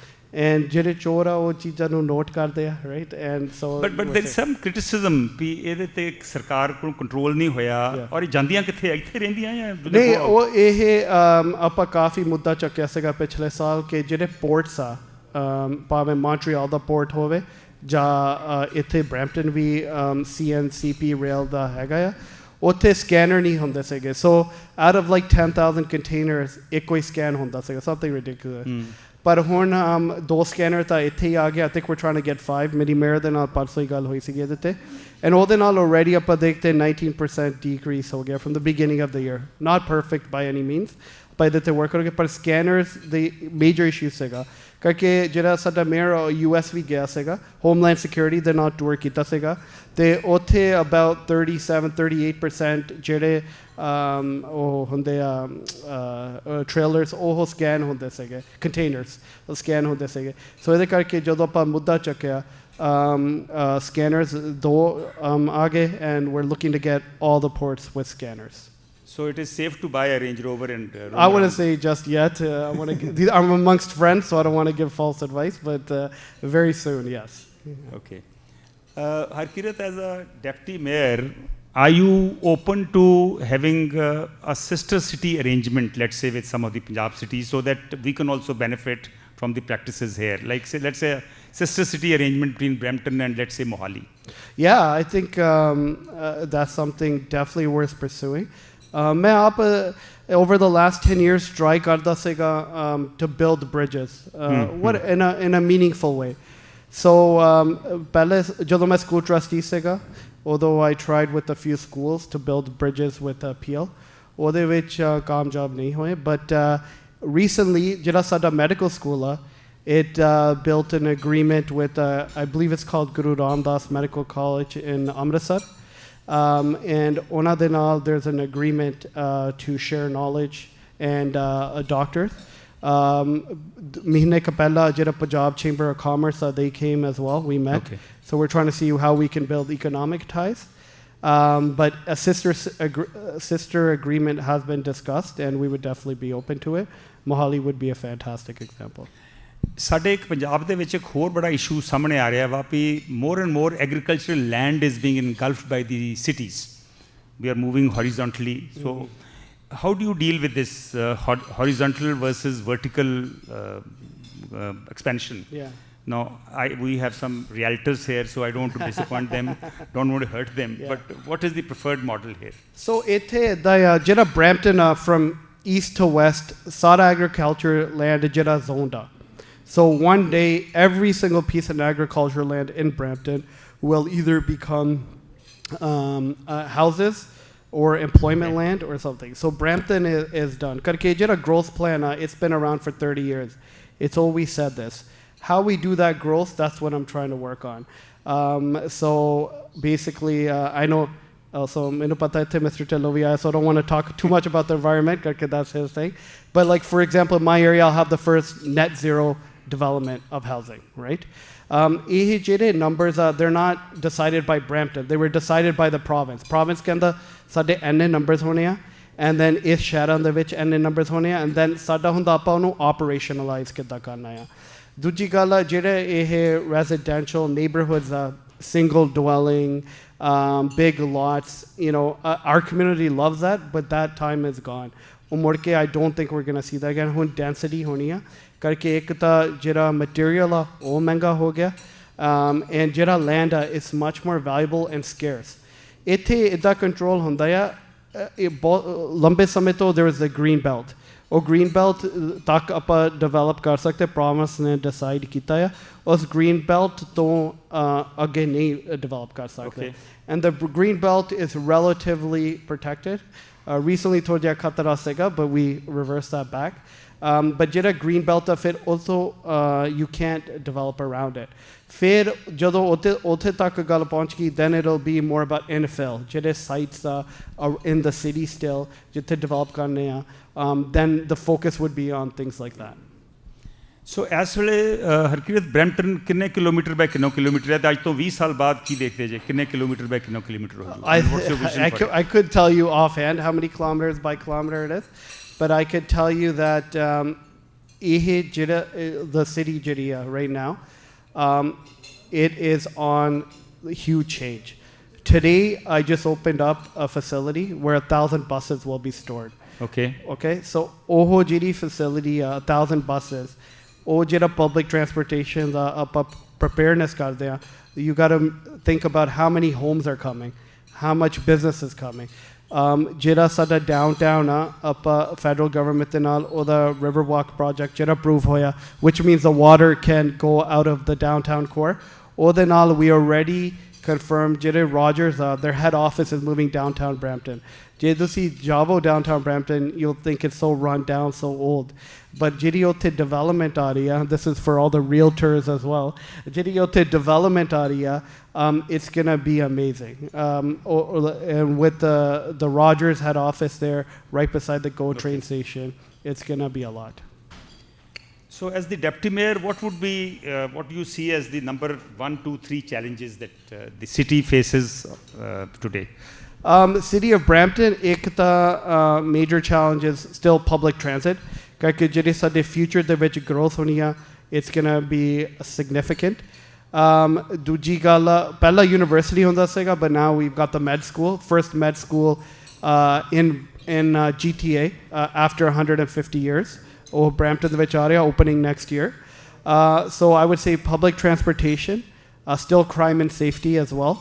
and ਜਿਹੜੇ ਚੋਰ ਆ ਉਹ ਚੀਜ਼ਾਂ ਨੂੰ ਨੋਟ ਕਰਦੇ ਆ right and so but there is some criticism ਵੀ ਇਹਦੇ ਤੇ ਸਰਕਾਰ ਕੋਲ ਕੰਟਰੋਲ ਨਹੀਂ ਹੋਇਆ ਔਰ ਇਹ ਜਾਂਦੀਆਂ ਕਿੱਥੇ ਇੱਥੇ ਰਹਿੰਦੀਆਂ ਜਾਂ ਨਹੀਂ ਉਹ ਇਹ ਆਪਾਂ ਕਾਫੀ ਮੁੱਦਾ ਚੱਕਿਆ ਸੀਗਾ ਪਿਛਲੇ ਸਾਲ ਕਿ ਜਿਹੜੇ ਪੋਰਟਸ ਆ ਭਾਵੇਂ ਮੌਂਟਰੀਅਲ ਦਾ ਪੋਰਟ ਹੋਵੇ ਜਾਂ ਇੱਥੇ ਬਰੈਂਪਟਨ ਵੀ CNCP ਰੇਲ ਦਾ ਹੈਗਾ ਆ ਉੱਥੇ ਸਕੈਨਰ ਨਹੀਂ ਹੁੰਦੇ ਸੀਗੇ ਸੋ out of like 10,000 containers ਇੱਕੋ ਹੀ ਸਕੈਨ ਹੁੰਦਾ ਸੀਗਾ something ridiculous ਪਰ ਹੁਣ 2 ਸਕੈਨਰ ਤਾਂ ਇੱਥੇ ਹੀ ਆ ਗਿਆ I think we're trying to get 5 ਮੇਰੀ ਮੇਅਰ ਦੇ ਨਾਲ ਪਰਸੋਂ ਹੀ ਗੱਲ ਹੋਈ ਸੀਗੀ ਇਹਦੇ ਤੇ ਐਂਡ ਉਹਦੇ ਨਾਲ already ਆਪਾਂ ਦੇਖਦੇ 19% decrease ਹੋ ਗਿਆ from the beginning of the year not perfect by any means ਪਰ ਇਹਦੇ ਤੇ ਵਰਕ ਕਰੋਗੇ ਪਰ ਸਕੈਨਰਸ ਦੀ ਮੇਜਰ ਇਸ਼ੂ ਸੀਗਾ ਕਰਕੇ ਜਿਹੜਾ ਸਾਡਾ ਮੇਅਰ US ਵੀ ਗਿਆ ਸੀਗਾ ਹੋਮਲੈਂਡ ਸਿਕਿਉਰਿਟੀ ਦੇ ਨਾਲ ਟੂਰ ਕੀਤਾ ਸੀਗਾ ਅਤੇ ਉੱਥੇ ਅਬਾਊਟ 37-38% ਜਿਹੜੇ ਉਹ ਹੁੰਦੇ ਆ ਟ੍ਰੇਲਰਸ ਉਹ ਸਕੈਨ ਹੁੰਦੇ ਸੀਗੇ ਕੰਟੇਨਰਸ ਸਕੈਨ ਹੁੰਦੇ ਸੀਗੇ ਸੋ ਇਹਦੇ ਕਰਕੇ ਜਦੋਂ ਆਪਾਂ ਮੁੱਦਾ ਚੱਕਿਆ scanners ਆ ਗਏ and we're looking to get all the ports with scanners. So it is safe to buy a Range Rover and I wouldn't say just yet. I'm amongst friends, so I don't want to give false advice, but very soon, yes. Okay. Harkirat, as a deputy mayor, are you open to having a sister city arrangement, let's say, with some of the Punjab cities, so that we can also benefit from the practices here? Like, say, let's say, a sister city arrangement between Brampton and, let's say, Mohali. Yeah, I think that's something definitely worth pursuing. मैं आप over the last 10 years try करता सीगा to build bridges what in a meaningful way so पहले जब मैं school trustee सीगा although I tried with a few schools to build bridges with PL ਉਹਦੇ ਵਿੱਚ ਕਾਮਯਾਬ ਨਹੀਂ ਹੋਏ but recently ਜਿਹੜਾ ਸਾਡਾ medical school ਆ it built an agreement with I believe it's called Guru Ram Das Medical College in Amritsar and ਉਹਨਾਂ ਦੇ ਨਾਲ there's an agreement to share knowledge and doctors ਮਹੀਨੇ ਕੁ ਪਹਿਲਾਂ ਜਿਹੜਾ Punjab Chamber of Commerce they came as well we met okay. so we're trying to see how we can build economic ties but a sister agreement has been discussed and we would definitely be open to it Mohali would be a fantastic example ਸਾਡੇ ਇੱਕ ਪੰਜਾਬ ਦੇ ਵਿੱਚ ਇੱਕ ਹੋਰ ਬੜਾ issue ਸਾਹਮਣੇ ਆ ਰਿਹਾ ਵਾ ਵੀ more and more agricultural land is being engulfed by the cities. We are moving horizontally. So how do you deal with this horizontal versus vertical expansion? Yeah. Now, we have some realtors here, so I don't want to disappoint them, don't want to hurt them. Yeah. But what is the preferred model here? So ਇੱਥੇ ਦਾ ਜਿਹੜਾ Brampton from east to west ਸਾਰਾ agriculture land ਜਿਹੜਾ zoned ਆ So one day, every single piece of agricultural land in Brampton will either become houses or employment land or something. So Brampton is done. Karke jira growth plan, it's been around for 30 years. It's always said this. How we do that growth, that's what I'm trying to work on. So basically, I know, so Mr. Telovia, so I don't want to talk too much about the environment, karke that's his thing. But like, for example, in my area, I'll have the first net zero development of housing, right? Numbers they're not decided by Brampton. They were decided by the province. Province kenda sade enne numbers hone a and then is shahran de vich enne numbers hone a and then sada hunda ਆਪਾਂ ਉਹਨੂੰ operationalize ਕਿੱਦਾਂ ਕਰਨਾ ਆ ਦੂਜੀ ਗੱਲ ਜਿਹੜੇ ਇਹ residential neighborhoods single dwelling big lots you know our community loves that but that time is gone ਮੁੜ ਕੇ I don't think we're going to see that again ਹੁਣ density ਹੋਣੀ ਆ ਕਰਕੇ ਇੱਕ ਤਾਂ ਜਿਹੜਾ ਮਟੀਰੀਅਲ ਆ ਉਹ ਮਹਿੰਗਾ ਹੋ ਗਿਆ ਐਂਡ ਜਿਹੜਾ ਲੈਂਡ ਆ it's much more valuable and scarce ਇੱਥੇ ਇੱਦਾਂ ਕੰਟਰੋਲ ਹੁੰਦਾ ਆ ਲੰਬੇ ਸਮੇਂ ਤੋਂ there is a green belt ਉਹ ਗ੍ਰੀਨ ਬੈਲਟ ਤੱਕ ਆਪਾਂ ਡਿਵੈਲਪ ਕਰ ਸਕਦੇ ਪ੍ਰੋਵਿੰਸ ਨੇ ਡਿਸਾਈਡ ਕੀਤਾ ਆ ਉਸ ਗ੍ਰੀਨ ਬੈਲਟ ਤੋਂ ਅੱਗੇ ਨਹੀਂ ਡਿਵੈਲਪ ਕਰ ਸਕਦੇ and the green belt is relatively protected Recently ਥੋੜਾ ਜਿਹਾ ਖਤਰਾ ਸੀਗਾ, but we reversed that back. But ਜਿਹੜਾ green belt ਆ ਫਿਰ also you can't develop around it. ਫਿਰ ਜਦੋਂ ਉੱਥੇ ਤੱਕ ਗੱਲ ਪਹੁੰਚ ਗਈ, then it'll be more about infill. ਜਿਹੜੇ sites are in the city still, ਜਿੱਥੇ develop ਕਰਨੇ ਆ, then the focus would be on things like that. ਸੋ ਇਸ ਵੇਲੇ ਹਰਕੀਰਤ ਬਰੈਂਪਟਨ ਕਿੰਨੇ ਕਿਲੋਮੀਟਰ ਬਾਈ ਕਿੰਨੇ ਕਿਲੋਮੀਟਰ ਹੈ ਤੇ ਅੱਜ ਤੋਂ 20 ਸਾਲ ਬਾਅਦ ਕੀ ਦੇਖਦੇ ਜੇ ਕਿੰਨੇ ਕਿਲੋਮੀਟਰ ਬਾਈ ਕਿੰਨੇ ਕਿਲੋਮੀਟਰ ਹੋਊਗਾ? I could tell you offhand how many kilometers by kilometer it is, but I could tell you that the city Jiria right now, it is on huge change. Today, I just opened up a facility where 1,000 buses will be stored. Okay. So, Oho Jiri facility, 1,000 buses. Oh, jira public transportation, preparedness karte hain. You got to think about how many homes are coming, how much business is coming. Jira sada downtown federal government naal or the Riverwalk project jira approve hoya, which means the water can go out of the downtown core. Or the naal we already confirmed jira Rogers, their head office is moving downtown Brampton. Je tusi Javo downtown Brampton, you'll think it's so run down, so old. But Jiriote development area, this is for all the realtors as well. Jiriote development area, it's gonna be amazing. And with the Rogers head office there, right beside the GO train station, it's gonna be a lot. So, as the deputy mayor, what would be what do you see as the number 1, 2, 3 challenges that the city faces today? City of Brampton, ek ta major challenge is still public transit. Because ਜਿਹੜੇ ਸਾਡੇ future ਦੇ ਵਿੱਚ growth ਹੋਣੀ ਆ, it's gonna be significant. ਦੂਜੀ ਗੱਲ ਪਹਿਲਾਂ university ਹੁੰਦਾ ਸੀਗਾ, but now we've got the med school, first med school in GTA after 150 years. ਉਹ Brampton ਦੇ ਵਿੱਚ ਆ ਰਿਹਾ, opening next year. So I would say public transportation, still crime and safety as well.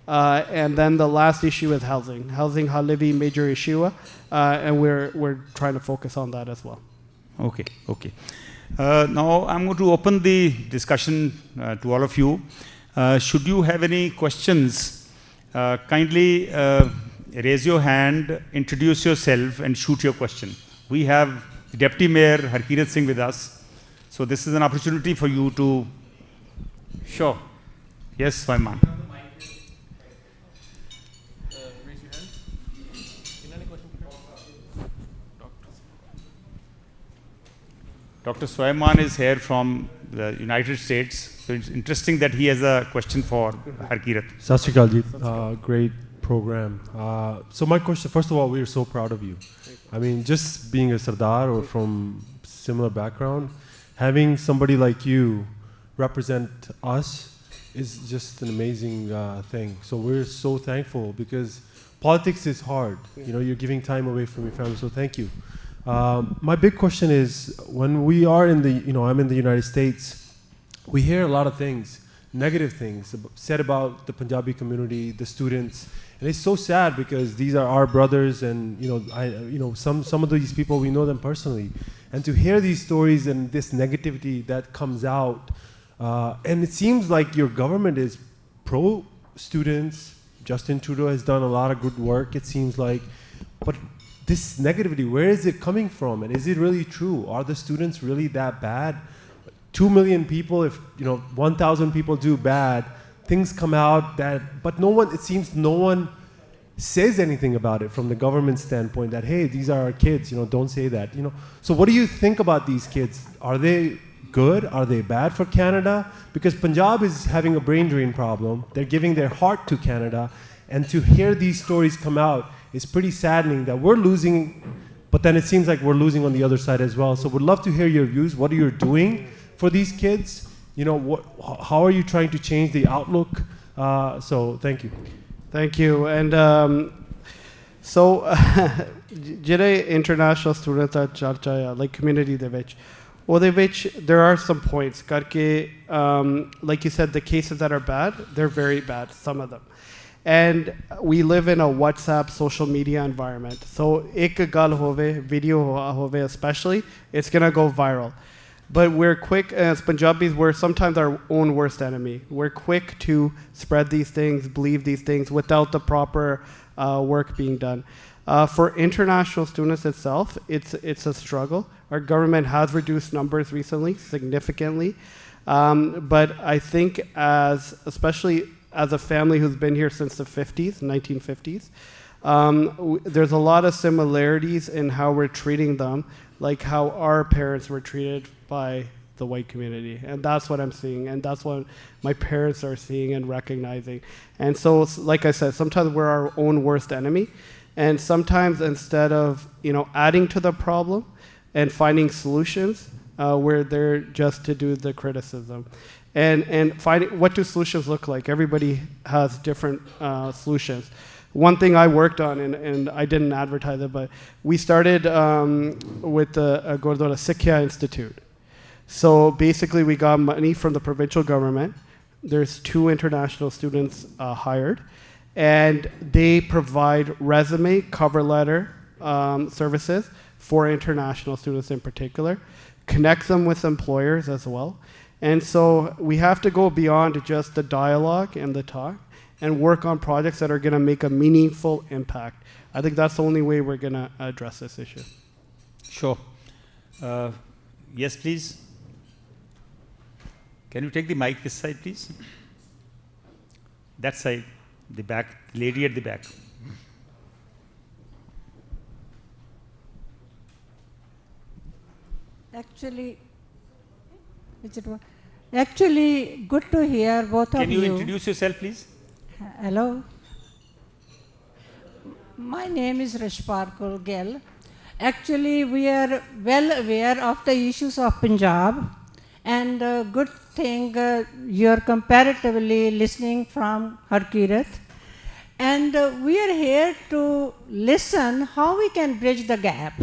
And then the last issue is housing. Housing halivi major issue, and we're trying to focus on that as well. Okay. Now I'm going to open the discussion to all of you. Should you have any questions, kindly raise your hand, introduce yourself, and shoot your question. We have Deputy Mayor Harkirat Singh with us, so this is an opportunity for you to. Sure. Yes, Swaiman. Dr. Swaiman is here from the United States, so it's interesting that he has a question for Harkirat. Sat Shri Akal ji, great program. So my question, first of all, we are so proud of you. I mean, just being a Sardar or from similar background, having somebody like you represent us is just an amazing thing. So we're so thankful because politics is hard. You know, you're giving time away from your family, so thank you. My big question is, when we are in the, I'm in the United States, we hear a lot of things, negative things said about the Punjabi community, the students, and it's so sad because these are our brothers, and some of these people, we know them personally, and to hear these stories and this negativity that comes out, and it seems like your government is pro students. Justin Trudeau has done a lot of good work, it seems like, but this negativity, where is it coming from? And is it really true? Are the students really that bad? 2 million people, if 1,000 people do bad, things come out that, but it seems no one says anything about it from the government standpoint that, hey, these are our kids, don't say that. So what do you think about these kids? Are they good? Are they bad for Canada? Because Punjab is having a brain drain problem. They're giving their heart to Canada. And to hear these stories come out, it's pretty saddening that we're losing, but then it seems like we're losing on the other side as well. So would love to hear your views. What are you doing for these kids? How are you trying to change the outlook? So thank you. Thank you. And so, ਜਿਹੜੇ international student ਦਾ ਚਰਚਾ ਆ, like community ਦੇ ਵਿੱਚ, ਉਹਦੇ ਵਿੱਚ there are some points ਕਰਕੇ, like you said, the cases that are bad, they're very bad, some of them. And we live in a WhatsApp social media environment. So ek gal hove, video hove especially, it's gonna go viral. But we're quick, as Punjabis, we're sometimes our own worst enemy. We're quick to spread these things, believe these things without the proper work being done. For international students itself, it's a struggle. Our government has reduced numbers recently, significantly. But I think especially as a family who's been here since the 50s, 1950s, there's a lot of similarities in how we're treating them, like how our parents were treated by the white community. And that's what I'm seeing, and that's what my parents are seeing and recognizing. And so, like I said, sometimes we're our own worst enemy. And sometimes instead of adding to the problem and finding solutions, we're there just to do the criticism. And finding what do solutions look like? Everybody has different solutions. One thing I worked on, and I didn't advertise it, but we started with the Gurdwara Sikhya Institute. So basically we got money from the provincial government. There's 2 international students hired. And they provide resume, cover letter services for international students in particular, connect them with employers as well. And so we have to go beyond just the dialogue and the talk and work on projects that are going to make a meaningful impact. I think that's the only way we're going to address this issue. Sure. Yes, please. Can you take the mic this side, please? That side. The back, lady at the back. Actually, good to hear both of you. Can you introduce yourself, please? Hello. My name is Rashpar Gill. Actually, we are well aware of the issues of Punjab, and good thing you're comparatively listening from Harkirat. And we are here to listen how we can bridge the gap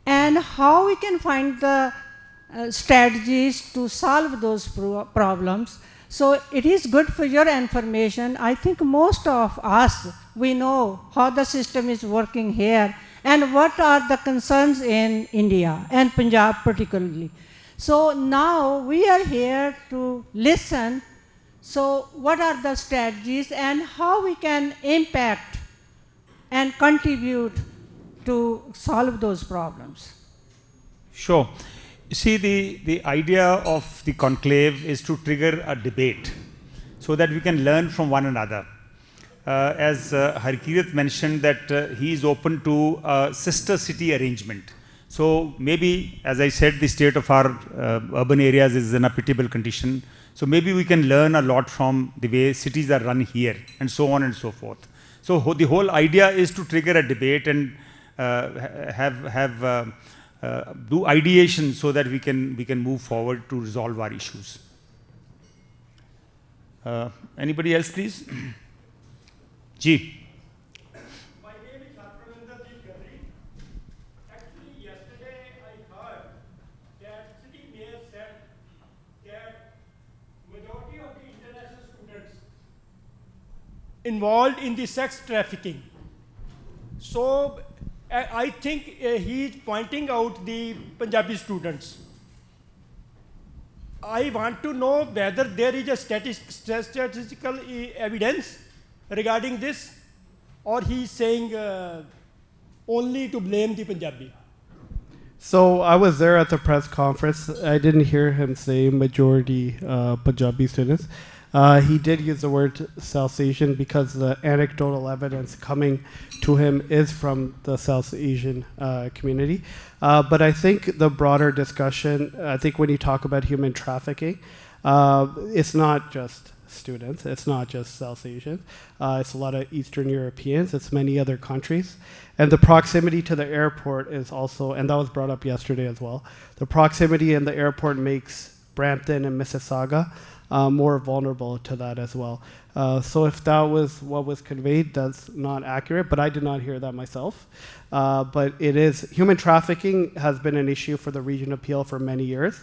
and how we can find the strategies to solve those problems. So it is good for your information. I think most of us, we know how the system is working here and what are the concerns in India and Punjab particularly. So now we are here to listen. So what are the strategies and how we can impact and contribute to solve those problems? Sure. You see, the idea of the conclave is to trigger a debate so that we can learn from one another. As Harkirat mentioned that he is open to a sister city arrangement. So maybe, as I said, the state of our urban areas is in a pitiable condition. So maybe we can learn a lot from the way cities are run here, and so on and so forth. So the whole idea is to trigger a debate and do ideation so that we can move forward to resolve our issues. Anybody else, please? Ji. Involved in the sex trafficking. So I think he is pointing out the Punjabi students. I want to know whether there is a statistical evidence regarding this, or he is saying only to blame the Punjabi. So I was there at the press conference. I didn't hear him say majority Punjabi students. He did use the word South Asian because the anecdotal evidence coming to him is from the South Asian community. But I think the broader discussion, I think when you talk about human trafficking, it's not just students, it's not just South Asians, it's a lot of Eastern Europeans, it's many other countries. And the proximity to the airport is also, and that was brought up yesterday as well, the proximity in the airport makes Brampton and Mississauga more vulnerable to that as well. So if that was what was conveyed, that's not accurate, but I did not hear that myself. But it is, human trafficking has been an issue for the region appeal for many years.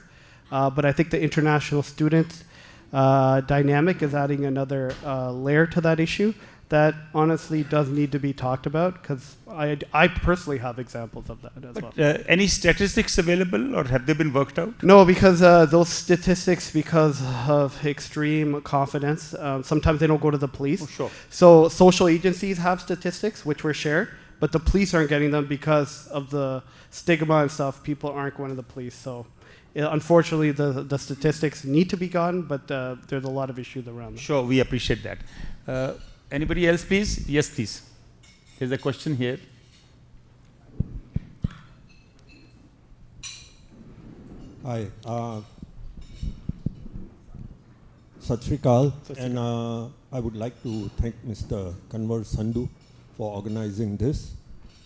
But I think the international student dynamic is adding another layer to that issue that honestly does need to be talked about, because I personally have examples of that as well. Any statistics available, or have they been worked out? No, because those statistics, because of extreme confidence, sometimes they don't go to the police. Oh, sure. So social agencies have statistics which were shared, but the police aren't getting them because of the stigma and stuff. People aren't going to the police. So unfortunately, the statistics need to be gone, but there's a lot of issues around them. Sure, we appreciate that. Anybody else, please? Yes, please. There's a question here. Hi. Sat Shri Akal, and I would like to thank Mr. Kanwar Sandhu for organizing this,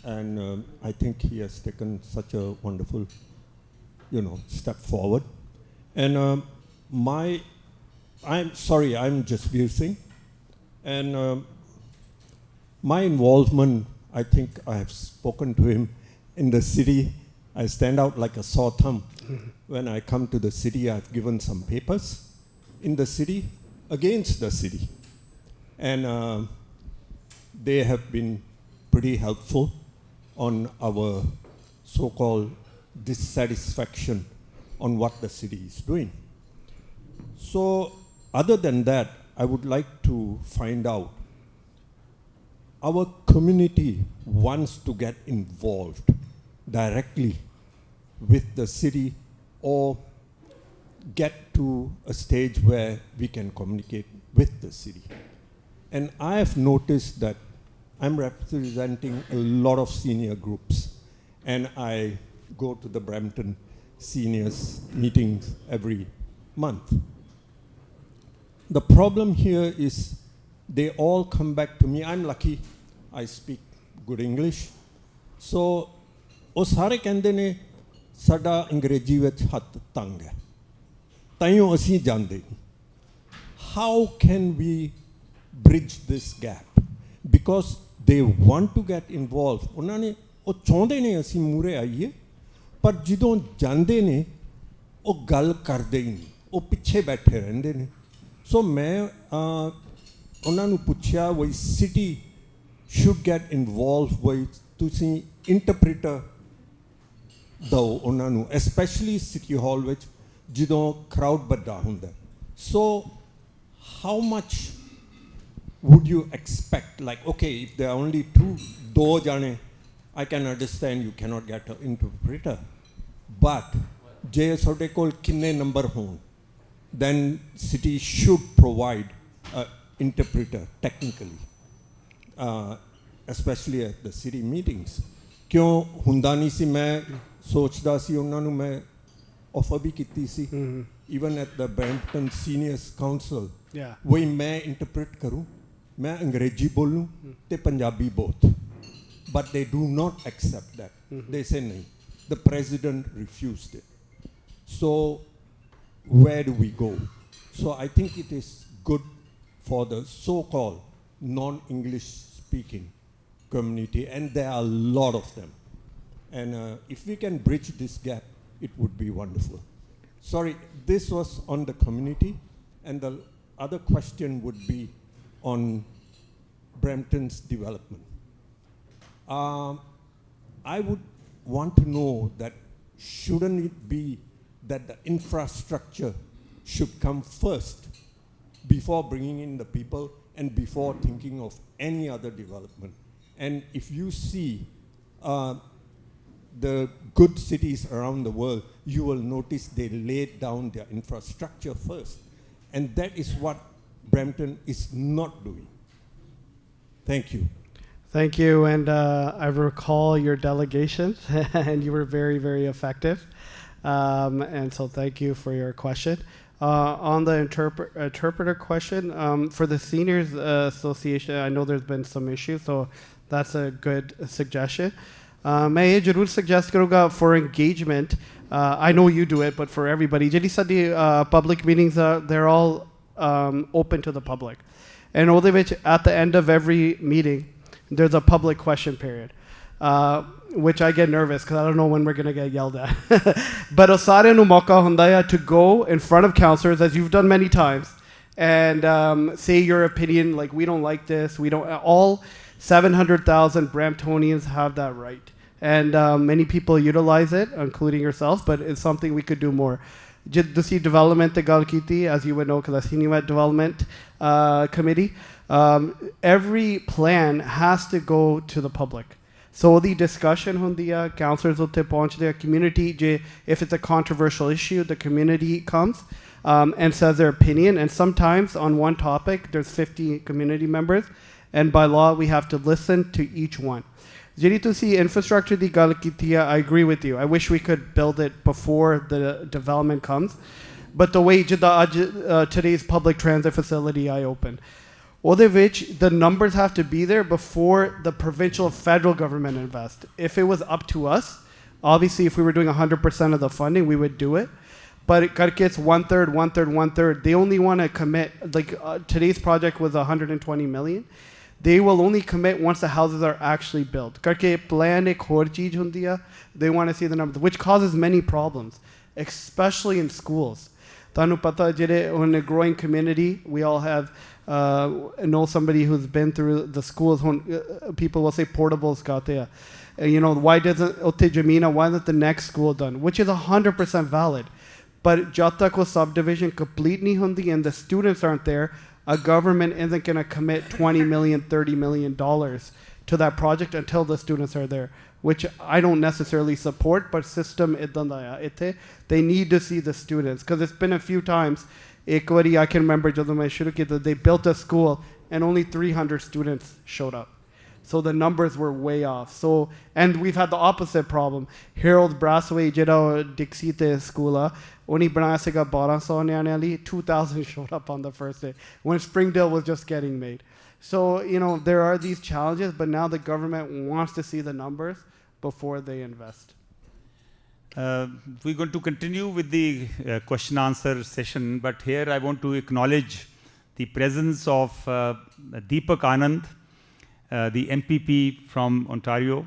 and I think he has taken such a wonderful, step forward. And I'm sorry, I'm just Singh, and my involvement, I think I have spoken to him in the city. I stand out like a sore thumb. When I come to the city, I've given some papers in the city, against the city. And they have been pretty helpful on our so-called dissatisfaction on what the city is doing. So other than that, I would like to find out, our community wants to get involved directly with the city or get to a stage where we can communicate with the city. And I have noticed that I'm representing a lot of senior groups, and I go to the Brampton seniors meetings every month. The problem here is they all come back to me. I'm lucky, I speak good English. So, ਉਹ ਸਾਰੇ ਕਹਿੰਦੇ ਨੇ ਸਾਡਾ ਅੰਗਰੇਜ਼ੀ ਵਿੱਚ ਹੱਥ ਤੰਗ ਹੈ ਤਾਈਓ ਅਸੀਂ ਜਾਂਦੇ ਨਹੀਂ how can we bridge this gap because they want to get involved ਉਹਨਾਂ ਨੇ ਉਹ ਚਾਹੁੰਦੇ ਨੇ ਅਸੀਂ ਮੂਹਰੇ ਆਈਏ ਪਰ ਜਦੋਂ ਜਾਂਦੇ ਨੇ ਉਹ ਗੱਲ ਕਰਦੇ ਹੀ ਨਹੀਂ ਉਹ ਪਿੱਛੇ ਬੈਠੇ ਰਹਿੰਦੇ ਨੇ ਸੋ ਮੈਂ ਉਹਨਾਂ ਨੂੰ ਪੁੱਛਿਆ ਵੀ city should get involved with ਤੁਸੀਂ interpreter though ਉਹਨਾਂ ਨੂੰ especially city hall ਵਿੱਚ ਜਦੋਂ crowd ਵੱਡਾ ਹੁੰਦਾ so how much would you expect like okay if there are only ਦੋ ਜਾਣੇ I can understand you cannot get an interpreter but ਜੇ ਤੁਹਾਡੇ ਕੋਲ ਕਿੰਨੇ ਨੰਬਰ ਹੋਣ then city should provide an interpreter technically especially at the city meetings ਕਿਉਂ ਹੁੰਦਾ ਨਹੀਂ ਸੀ ਮੈਂ ਸੋਚਦਾ ਸੀ ਉਹਨਾਂ ਨੂੰ ਮੈਂ ਆਫਰ ਵੀ ਕੀਤੀ ਸੀ even at the Brampton Seniors Council ਵਈ ਮੈਂ ਇੰਟਰਪ੍ਰੀਟ ਕਰੂੰ ਮੈਂ ਅੰਗਰੇਜ਼ੀ ਬੋਲੂੰ ਤੇ Punjabi both but they do not accept that they say ਨਹੀਂ the president refused it so where do we go so I think it is good for the so-called non-English speaking community and there are a lot of them and if we can bridge this gap it would be wonderful sorry this was on the community and the other question would be on Brampton's development I would want to know that shouldn't it be that the infrastructure should come first before bringing in the people and before thinking of any other development and if you see the good cities around the world, you will notice they laid down their infrastructure first. And that is what Brampton is not doing. Thank you. Thank you. And I recall your delegation, and you were very, very effective. And so thank you for your question. On the interpreter question, for the Seniors Association, I know there's been some issues, so that's a good suggestion. मैं ये ज़रूर suggest करूँगा for engagement. I know you do it, but for everybody, ਜਿਹੜੀ ਸਾਡੀ public meetings they're all open to the public. And ਉਹਦੇ ਵਿੱਚ at the end of every meeting, there's a public question period, which I get nervous because I don't know when we're going to get yelled at. But ਉਹ ਸਾਰਿਆਂ ਨੂੰ ਮੌਕਾ ਹੁੰਦਾ ਹੈ to go in front of councillors, as you've done many times, and say your opinion, like we don't like this, we don't, all 700,000 Bramptonians have that right. And many people utilize it, including yourself, but it's something we could do more. Just development the gal kiti, as you would know, because I've seen you at development committee. Every plan has to go to the public. So the discussion hundi a, councillors utte pahunchde a, community if it's a controversial issue, the community comes and says their opinion, and sometimes on one topic there's 50 community members, and by law we have to listen to each one. ਜਿਹੜੀ ਤੁਸੀਂ infrastructure ਦੀ ਗੱਲ ਕੀਤੀ ਹੈ, I agree with you. I wish we could build it before the development comes. But the way ਜਿੱਦਾਂ ਅੱਜ today's public transit facility I opened, ਉਹਦੇ ਵਿੱਚ the numbers have to be there before the provincial federal government invest. If it was up to us, obviously if we were doing 100% of the funding, we would do it. But karke it's 1/3, 1/3, 1/3. They only want to commit, like today's project was 120 million. They will only commit once the houses are actually built. Karke plan ek aur cheez hundi hai. They want to see the numbers, which causes many problems, especially in schools. Tanu pata jede in a growing community, we all have know somebody who's been through the schools. People will say portables kate hai. You know, why doesn't utte jamina? Why isn't the next school done? Which is 100% valid. But jab tak wo subdivision complete nahi hundi and the students aren't there, a government isn't going to commit $20 million, $30 million to that project until the students are there, which I don't necessarily support, but system they need to see the students, because it's been a few times. I can remember they built a school and only 300 students showed up. So the numbers were way off. So, and we've had the opposite problem. Harold Brassway, Dixie school, only banaya 1200 ਨਿਆਣੇ ਲਈ 2000 showed up on the first day when Springdale was just getting made. So, you know, there are these challenges, but now the government wants to see the numbers before they invest. We're going to continue with the question answer session, but here I want to acknowledge the presence of Deepak Anand, the MPP from Ontario.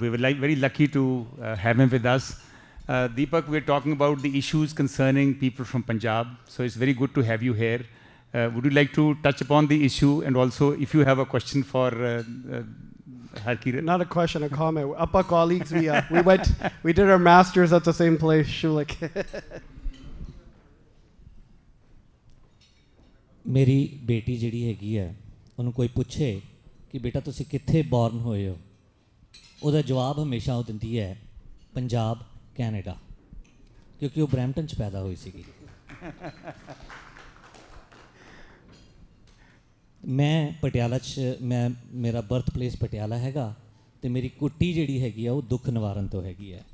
We were very lucky to have him with us. Deepak, we're talking about the issues concerning people from Punjab, so it's very good to have you here. Would you like to touch upon the issue, and also if you have a question for Harkiran? Not a question, a comment. Appa colleagues, we did our masters at the same place, Shulik. ਮੇਰੀ ਬੇਟੀ ਜਿਹੜੀ ਹੈਗੀ ਹੈ, ਉਹਨੂੰ ਕੋਈ ਪੁੱਛੇ ਕਿ ਬੇਟਾ ਤੁਸੀਂ ਕਿੱਥੇ ਬੌਰਨ ਹੋਏ ਹੋ, ਉਹਦਾ ਜਵਾਬ ਹਮੇਸ਼ਾ ਉਹ ਦਿੰਦੀ ਹੈ ਪੰਜਾਬ ਕੈਨੇਡਾ, ਕਿਉਂਕਿ ਉਹ ਬਰੈਂਪਟਨ 'ਚ ਪੈਦਾ ਹੋਈ ਸੀਗੀ। ਮੈਂ ਪਟਿਆਲਾ 'ਚ ਮੇਰਾ ਬਰਥ ਪਲੇਸ ਪਟਿਆਲਾ ਹੈਗਾ, ਅਤੇ ਮੇਰੀ ਕੁੱਟੀ ਜਿਹੜੀ ਹੈਗੀ ਆ ਉਹ ਦੁੱਖ ਨਿਵਾਰਨ ਤੋਂ ਹੈਗੀ ਹੈ।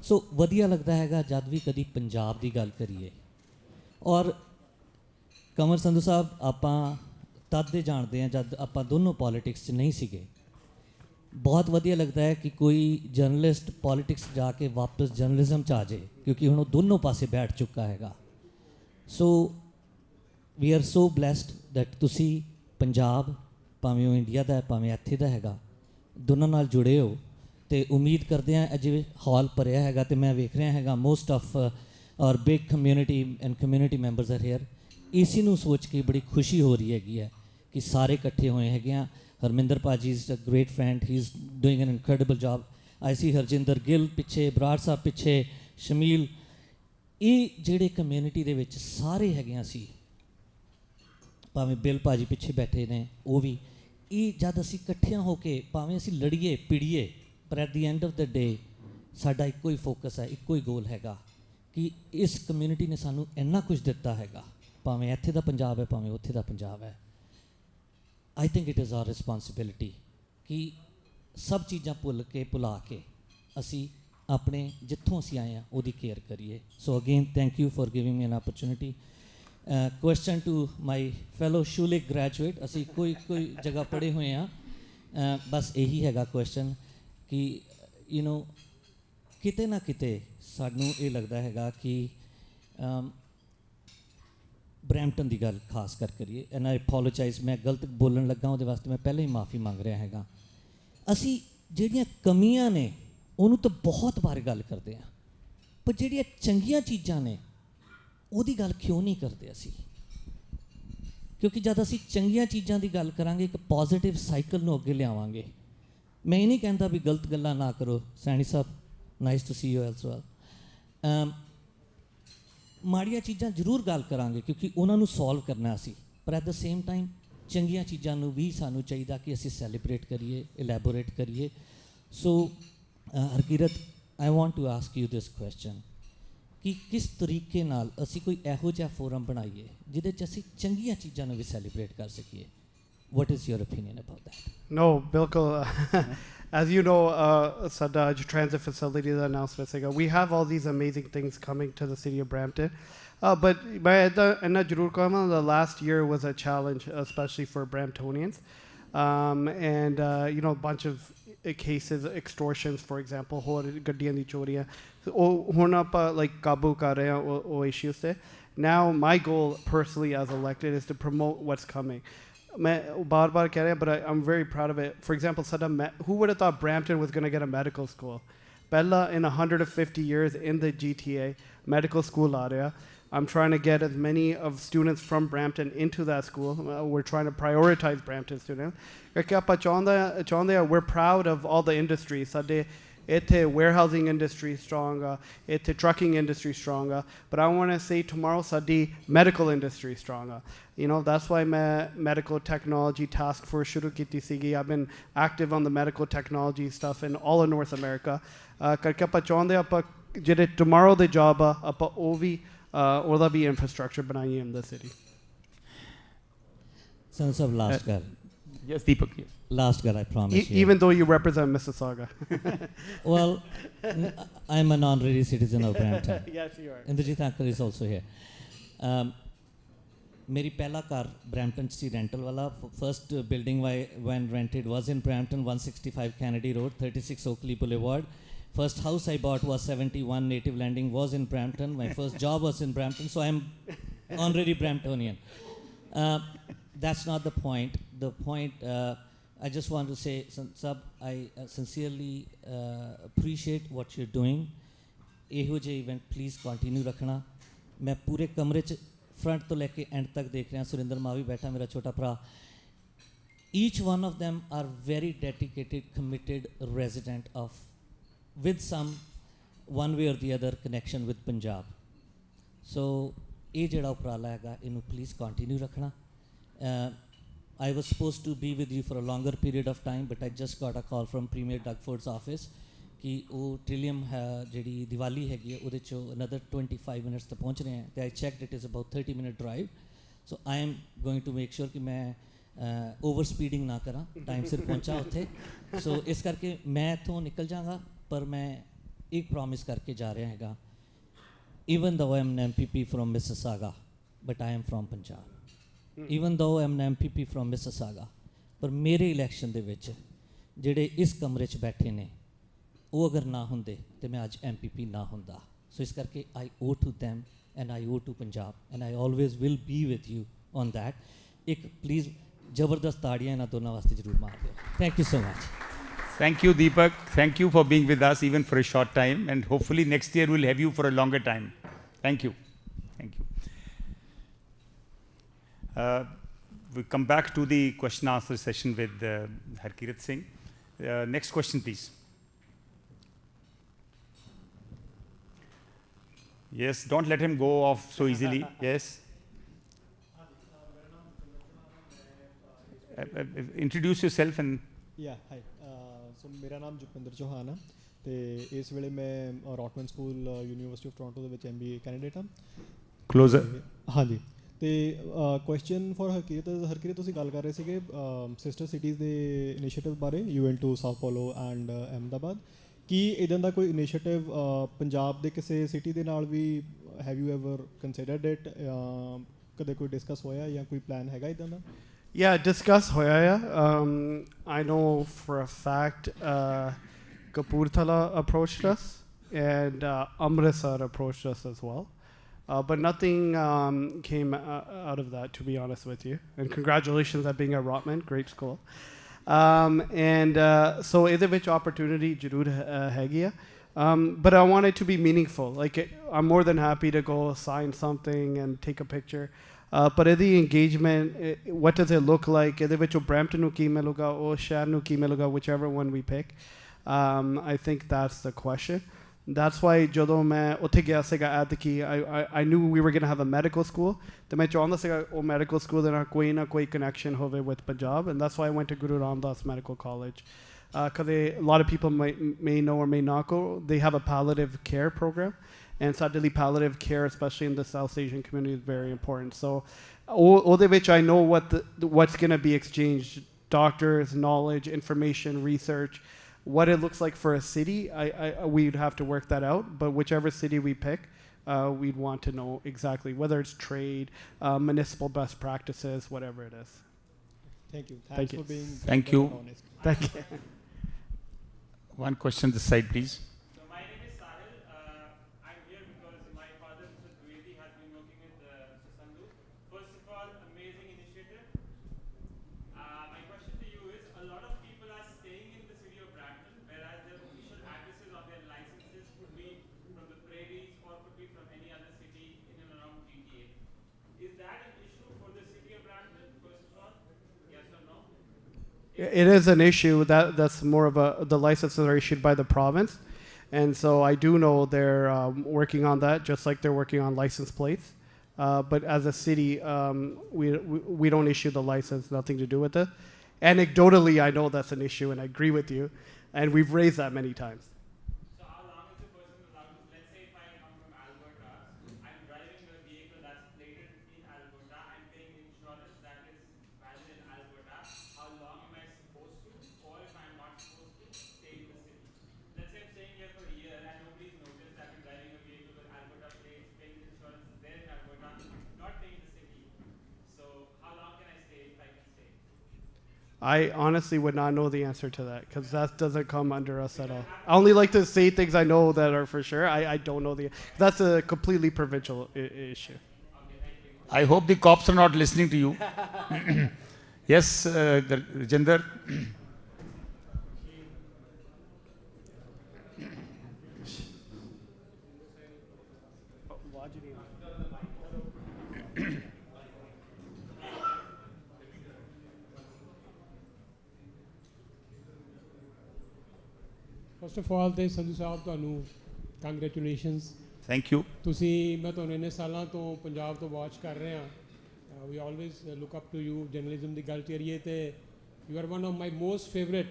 ਸੋ ਵਧੀਆ ਲੱਗਦਾ ਹੈਗਾ ਜਦ ਵੀ ਕਦੀ ਪੰਜਾਬ ਦੀ ਗੱਲ ਕਰੀਏ। ਔਰ ਕੰਵਰ ਸੰਧੂ ਸਾਹਿਬ, ਆਪਾਂ ਤਦ ਦੇ ਜਾਣਦੇ ਹਾਂ ਜਦ ਆਪਾਂ ਦੋਨੋਂ ਪੋਲੀਟਿਕਸ 'ਚ ਨਹੀਂ ਸੀਗੇ। ਬਹੁਤ ਵਧੀਆ ਲੱਗਦਾ ਹੈ ਕਿ ਕੋਈ ਜਰਨਲਿਸਟ ਪੋਲੀਟਿਕਸ ਜਾ ਕੇ ਵਾਪਸ ਜਰਨਲਿਜ਼ਮ 'ਚ ਆ ਜਾਏ, ਕਿਉਂਕਿ ਹੁਣ ਉਹ ਦੋਨੋਂ ਪਾਸੇ ਬੈਠ ਚੁੱਕਾ ਹੈਗਾ। So we are so blessed that ਤੁਸੀਂ ਪੰਜਾਬ, ਭਾਵੇਂ ਉਹ ਇੰਡੀਆ ਦਾ ਹੈ ਭਾਵੇਂ ਇੱਥੇ ਦਾ ਹੈਗਾ, ਦੋਨਾਂ ਨਾਲ ਜੁੜੇ ਹੋ। ਅਤੇ ਉਮੀਦ ਕਰਦੇ ਹਾਂ ਅਜੇ ਹਾਲ ਭਰਿਆ ਹੈਗਾ, ਅਤੇ ਮੈਂ ਵੇਖ ਰਿਹਾ ਹੈਗਾ ਮੋਸਟ ਆਫ ਔਰ big community and community members are here. ਇਸੀ ਨੂੰ ਸੋਚ ਕੇ ਬੜੀ ਖੁਸ਼ੀ ਹੋ ਰਹੀ ਹੈਗੀ ਹੈ ਕਿ ਸਾਰੇ ਇਕੱਠੇ ਹੋਏ ਹੈਗੇ ਆ। ਹਰਮਿੰਦਰ ਭਾਜੀ is a great friend, he is doing an incredible job. I see Harjinder Gill ਪਿੱਛੇ, ਬਰਾੜ ਸਾਹਿਬ ਪਿੱਛੇ, ਸ਼ਮੀਲ, ਇਹ ਜਿਹੜੇ ਕਮਿਊਨਿਟੀ ਦੇ ਵਿੱਚ ਸਾਰੇ ਹੈਗੇ ਅਸੀਂ, ਭਾਵੇਂ ਬਿੱਲ ਭਾਜੀ ਪਿੱਛੇ ਬੈਠੇ ਨੇ ਉਹ ਵੀ, ਇਹ ਜਦ ਅਸੀਂ ਇਕੱਠਿਆਂ ਹੋ ਕੇ ਭਾਵੇਂ ਅਸੀਂ ਲੜੀਏ ਪਿੜੀਏ, ਪਰ at the end of the day ਸਾਡਾ ਇੱਕੋ ਹੀ ਫੋਕਸ ਹੈ, ਇੱਕੋ ਹੀ ਗੋਲ ਹੈਗਾ ਕਿ ਇਸ ਕਮਿਊਨਿਟੀ ਨੇ ਸਾਨੂੰ ਇੰਨਾ ਕੁਝ ਦਿੱਤਾ ਹੈਗਾ, ਭਾਵੇਂ ਇੱਥੇ ਦਾ ਪੰਜਾਬ ਹੈ ਭਾਵੇਂ ਉੱਥੇ ਦਾ ਪੰਜਾਬ ਹੈ। I think it is our responsibility ਕਿ ਸਭ ਚੀਜ਼ਾਂ ਭੁਲਾ ਕੇ ਅਸੀਂ ਆਪਣੇ ਜਿੱਥੋਂ ਅਸੀਂ ਆਏ ਹਾਂ ਉਹਦੀ ਕੇਅਰ ਕਰੀਏ। So again thank you for giving me an opportunity. Question to my fellow Schulich graduate, ਅਸੀਂ ਕੋਈ ਜਗ੍ਹਾ ਪੜ੍ਹੇ ਹੋਏ ਹਾਂ, ਬਸ ਇਹੀ ਹੈਗਾ ਕੁਐਸਚਨ ਕਿ ਯੂ ਨੋ ਕਿਤੇ ਨਾ ਕਿਤੇ ਸਾਨੂੰ ਇਹ ਲੱਗਦਾ ਹੈਗਾ ਕਿ ਬਰੈਂਪਟਨ ਦੀ ਗੱਲ ਖਾਸ ਕਰ ਕਰੀਏ, ਐਂਡ ਆਈ ਅਪੋਲੋਜਾਈਜ਼, ਮੈਂ ਗਲਤ ਬੋਲਣ ਲੱਗਾ ਉਹਦੇ ਵਾਸਤੇ ਮੈਂ ਪਹਿਲਾਂ ਹੀ ਮਾਫੀ ਮੰਗ ਰਿਹਾ ਹੈਗਾ। ਅਸੀਂ ਜਿਹੜੀਆਂ ਕਮੀਆਂ ਨੇ ਉਹਨੂੰ ਤਾਂ ਬਹੁਤ ਵਾਰ ਗੱਲ ਕਰਦੇ ਹਾਂ, ਪਰ ਜਿਹੜੀਆਂ ਚੰਗੀਆਂ ਚੀਜ਼ਾਂ ਨੇ ਉਹਦੀ ਗੱਲ ਕਿਉਂ ਨਹੀਂ ਕਰਦੇ ਅਸੀਂ? ਕਿਉਂਕਿ ਜਦ ਅਸੀਂ ਚੰਗੀਆਂ ਚੀਜ਼ਾਂ ਦੀ ਗੱਲ ਕਰਾਂਗੇ ਇੱਕ ਪੋਜ਼ੀਟਿਵ ਸਾਈਕਲ ਨੂੰ ਅੱਗੇ ਲਿਆਵਾਂਗੇ। ਮੈਂ ਇਹ ਨਹੀਂ ਕਹਿੰਦਾ ਵੀ ਗਲਤ ਗੱਲਾਂ ਨਾ ਕਰੋ, Saini sahib nice to see you as well. ਮਾੜੀਆਂ ਚੀਜ਼ਾਂ ਜ਼ਰੂਰ ਗੱਲ ਕਰਾਂਗੇ ਕਿਉਂਕਿ ਉਹਨਾਂ ਨੂੰ ਸੋਲਵ ਕਰਨਾ ਅਸੀਂ, ਪਰ ਐਟ ਦ ਸੇਮ ਟਾਈਮ ਚੰਗੀਆਂ ਚੀਜ਼ਾਂ ਨੂੰ ਵੀ ਸਾਨੂੰ ਚਾਹੀਦਾ ਕਿ ਅਸੀਂ ਸੈਲੀਬ੍ਰੇਟ ਕਰੀਏ, ਇਲੈਬੋਰੇਟ ਕਰੀਏ। So Harkirat, I want to ask you this question ਕਿ ਕਿਸ ਤਰੀਕੇ ਨਾਲ ਅਸੀਂ ਕੋਈ ਇਹੋ ਜਿਹਾ ਫੋਰਮ ਬਣਾਈਏ ਜਿਹਦੇ 'ਚ ਅਸੀਂ ਚੰਗੀਆਂ ਚੀਜ਼ਾਂ ਨੂੰ ਵੀ ਸੈਲੀਬ੍ਰੇਟ ਕਰ ਸਕੀਏ. What is your opinion about that? No, bilkul. As you know, Sadaj Transit Facility, the announcement, we have all these amazing things coming to the city of Brampton. But the last year was a challenge, especially for Bramptonians. And, you know, a bunch of cases, extortions, for example, gaddiyan di choriyan. Hun aapa like kabu kar rahe hain o issues se. Now, my goal personally as elected is to promote what's coming. But I'm very proud of it. For example, who would have thought Brampton was going to get a medical school? Bella, in 150 years in the GTA, medical school area. I'm trying to get as many of students from Brampton into that school. We're trying to prioritize Brampton students. We're proud of all the industries. It's a warehousing industry stronger, it's a trucking industry stronger, but I want to say tomorrow Sadi medical industry stronger. You know, that's why my medical technology task force shuru kiti sigi. I've been active on the medical technology stuff in all of North America. Karke apa chaਹੁੰਦੇ ਆਪਾਂ ਜਿਹੜੇ tomorrow the job ਆਪਾਂ ਉਹ ਵੀ ਉਹਦਾ ਵੀ infrastructure ਬਣਾਈਏ in the city. Sense of last guy. Yes, Deepak. Yes. Last guy, I promise you. Even though you represent Mississauga. Well, I'm an honorary citizen of Brampton. Yes, you are. Indrajit Thakur is also here. मेरी पहला car Brampton सी rental वाला first building when rented was in Brampton, 165 Kennedy Road, 36 Oakley Boulevard. First house I bought was 71 Native Landing, was in Brampton. My first job was in Brampton, so I'm honorary Bramptonian. That's not the point. The point, I just want to say, Sab, I sincerely appreciate what you're doing. ਇਹੋ ਜਿਹੇ event please continue ਰੱਖਣਾ. मैं पूरे कमरे च front ਤੋਂ ਲੈ ਕੇ end ਤੱਕ ਦੇਖ ਰਿਹਾ. ਸੁਰਿੰਦਰ ਮਾਂ ਵੀ ਬੈਠਾ, ਮੇਰਾ ਛੋਟਾ ਭਰਾ. Each one of them are very dedicated, committed resident of, with some one way or the other connection with Punjab. So ਇਹ ਜਿਹੜਾ ਉਪਰਾਲਾ ਹੈਗਾ ਇਹਨੂੰ please continue ਰੱਖਣਾ. I was supposed to be with you for a longer period of time, but I just got a call from Premier Dugford's office ਕਿ ਉਹ trillium ਜਿਹੜੀ ਦੀਵਾਲੀ ਹੈਗੀ ਹੈ ਉਹਦੇ 'ਚੋਂ another 25 minutes ਤੱਕ ਪਹੁੰਚ ਰਹੇ ਹੈ. ਤੇ I checked it is about 30-minute drive. So I am going to make sure ਕਿ ਮੈਂ ਓਵਰ ਸਪੀਡਿੰਗ ਨਾ ਕਰਾਂ, ਟਾਈਮ ਸਿਰ ਪਹੁੰਚਾਂ ਉੱਥੇ. ਸੋ ਇਸ ਕਰਕੇ ਮੈਂ ਇੱਥੋਂ ਨਿਕਲ ਜਾਵਾਂਗਾ, ਪਰ ਮੈਂ ਇੱਕ ਪ੍ਰੋਮਿਸ ਕਰਕੇ ਜਾ ਰਿਹਾ ਹੈਗਾ. Even though I am an MPP from Mississauga, but I am from Punjab. Even though I am an MPP from Mississauga, ਪਰ ਮੇਰੇ ਇਲੈਕਸ਼ਨ ਦੇ ਵਿੱਚ ਜਿਹੜੇ ਇਸ ਕਮਰੇ 'ਚ ਬੈਠੇ ਨੇ ਉਹ ਅਗਰ ਨਾ ਹੁੰਦੇ ਤੇ ਮੈਂ ਅੱਜ MPP ਨਾ ਹੁੰਦਾ. ਸੋ ਇਸ ਕਰਕੇ I owe to them and I owe to Punjab and I always will be with you on that. ਇੱਕ ਪਲੀਜ਼ ਜ਼ਬਰਦਸਤ ਤਾੜੀਆਂ ਇਹਨਾਂ ਦੋਨਾਂ ਵਾਸਤੇ ਜ਼ਰੂਰ ਮਾਰ ਦਿਓ. Thank you so much. Thank you, Deepak. Thank you for being with us even for a short time, and hopefully next year we'll have you for a longer time. Thank you. Thank you. We come back to the question answer session with Harkirat Singh. Next question, please. Yes, don't let him go off so easily. Yes. Introduce yourself and. Yeah, hi. So ਮੇਰਾ ਨਾਮ ਜੁਪਿੰਦਰ ਚੌਹਾਨ ਹੈ ਤੇ ਇਸ ਵੇਲੇ ਮੈਂ ਰੌਟਮਨ school university of Toronto ਦੇ ਵਿੱਚ MBA candidate ਹਾਂ. Closer. ਹਾਂਜੀ. ਤੇ ਕੁਐਸਚਨ ਫॉर ਹਰਕੀਰਤ ਤੁਸੀਂ ਗੱਲ ਕਰ ਰਹੇ ਸੀਗੇ ਸਿਸਟਰ ਸਿਟੀਜ਼ ਦੇ ਇਨੀਸ਼ੀਏਟਿਵ ਬਾਰੇ. You went to Sao Paulo and Ahmedabad. ਕੀ ਇੱਦਾਂ ਦਾ ਕੋਈ ਇਨੀਸ਼ੀਏਟਿਵ ਪੰਜਾਬ ਦੇ ਕਿਸੇ ਸਿਟੀ ਦੇ ਨਾਲ ਵੀ have you ever considered it? ਕਦੇ ਕੋਈ ਡਿਸਕਸ ਹੋਇਆ ਜਾਂ ਕੋਈ ਪਲਾਨ ਹੈਗਾ ਇੱਦਾਂ ਦਾ? Yeah, discuss hoya. I know for a fact Kapurthala approached us and Amritsar approached us as well. But nothing came out of that, to be honest with you. And congratulations on being at Rotman, great school. So is which opportunity Jarud Hagia. But I want it to be meaningful. Like I'm more than happy to go sign something and take a picture. But the engagement, what does it look like? Is which Brampton nu ki miluga or Shad nu ki miluga, whichever one we pick. I think that's the question. That's why ਜਦੋਂ ਮੈਂ ਉੱਥੇ ਗਿਆ ਸੀਗਾ ਐਤਕੀ I knew we were going to have a medical school. ਤੇ ਮੈਂ ਚਾਹੁੰਦਾ ਸੀਗਾ ਉਹ medical school ਦੇ ਨਾਲ ਕੋਈ ਨਾ ਕੋਈ connection ਹੋਵੇ with Punjab, and that's why I went to Guru Ramdas Medical College. because a lot of people may know or may not go, they have a palliative care program. And suddenly palliative care, especially in the South Asian community, is very important. So, all of which I know what's going to be exchanged: doctors, knowledge, information, research. What it looks like for a city, we'd have to work that out. But whichever city we pick, we'd want to know exactly whether it's trade, municipal best practices, whatever it is. Thank you. Thanks for being Thank you. honest. Thank you. One question this side, please. So my name is Sahil. I'm here because my father, Mr. Dwivedi, has been working with Mr. Sandhu. First of all, amazing initiative. My question to you is, a lot of people are staying in the city of Brampton, whereas their official addresses or their licenses could be from the prairies or could be from any other city in and around GTA. Is that an issue for the city of Brampton, first of all? Yes or no? It is an issue. That's more of the licenses are issued by the province, and so I do know they're working on that, just like they're working on license plates. But as a city, we don't issue the license. Nothing to do with it. Anecdotally, I know that's an issue, and I agree with you, and we've raised that many times. So how long is a person allowed to, let's say if I come from Alberta, I'm driving a vehicle that's plated in Alberta, I'm paying insurance that is valid in Alberta, how long am I supposed to, or if I'm not supposed to, stay in the city? Let's say I'm staying here for a year and nobody's noticed that I'm driving a vehicle with Alberta plates, paying insurance there in Alberta, not paying the city. So how long can I stay if I can stay? I honestly would not know the answer to that because that doesn't come under us at all. I only like to say things I know that are for sure. I don't know that's a completely provincial issue. I hope the cops are not listening to you. Yes, Rajinder. First of all ਤੇ ਸੰਧੂ ਸਾਹਿਬ ਤੁਹਾਨੂੰ congratulations thank you ਤੁਸੀਂ ਮੈਂ ਤੁਹਾਨੂੰ ਇੰਨੇ ਸਾਲਾਂ ਤੋਂ ਪੰਜਾਬ ਤੋਂ watch ਕਰ ਰਹੇ ਹਾਂ we always look up to you journalism ਦੀ ਗੱਲ ਕਰੀਏ ਤੇ you are one of my most favourite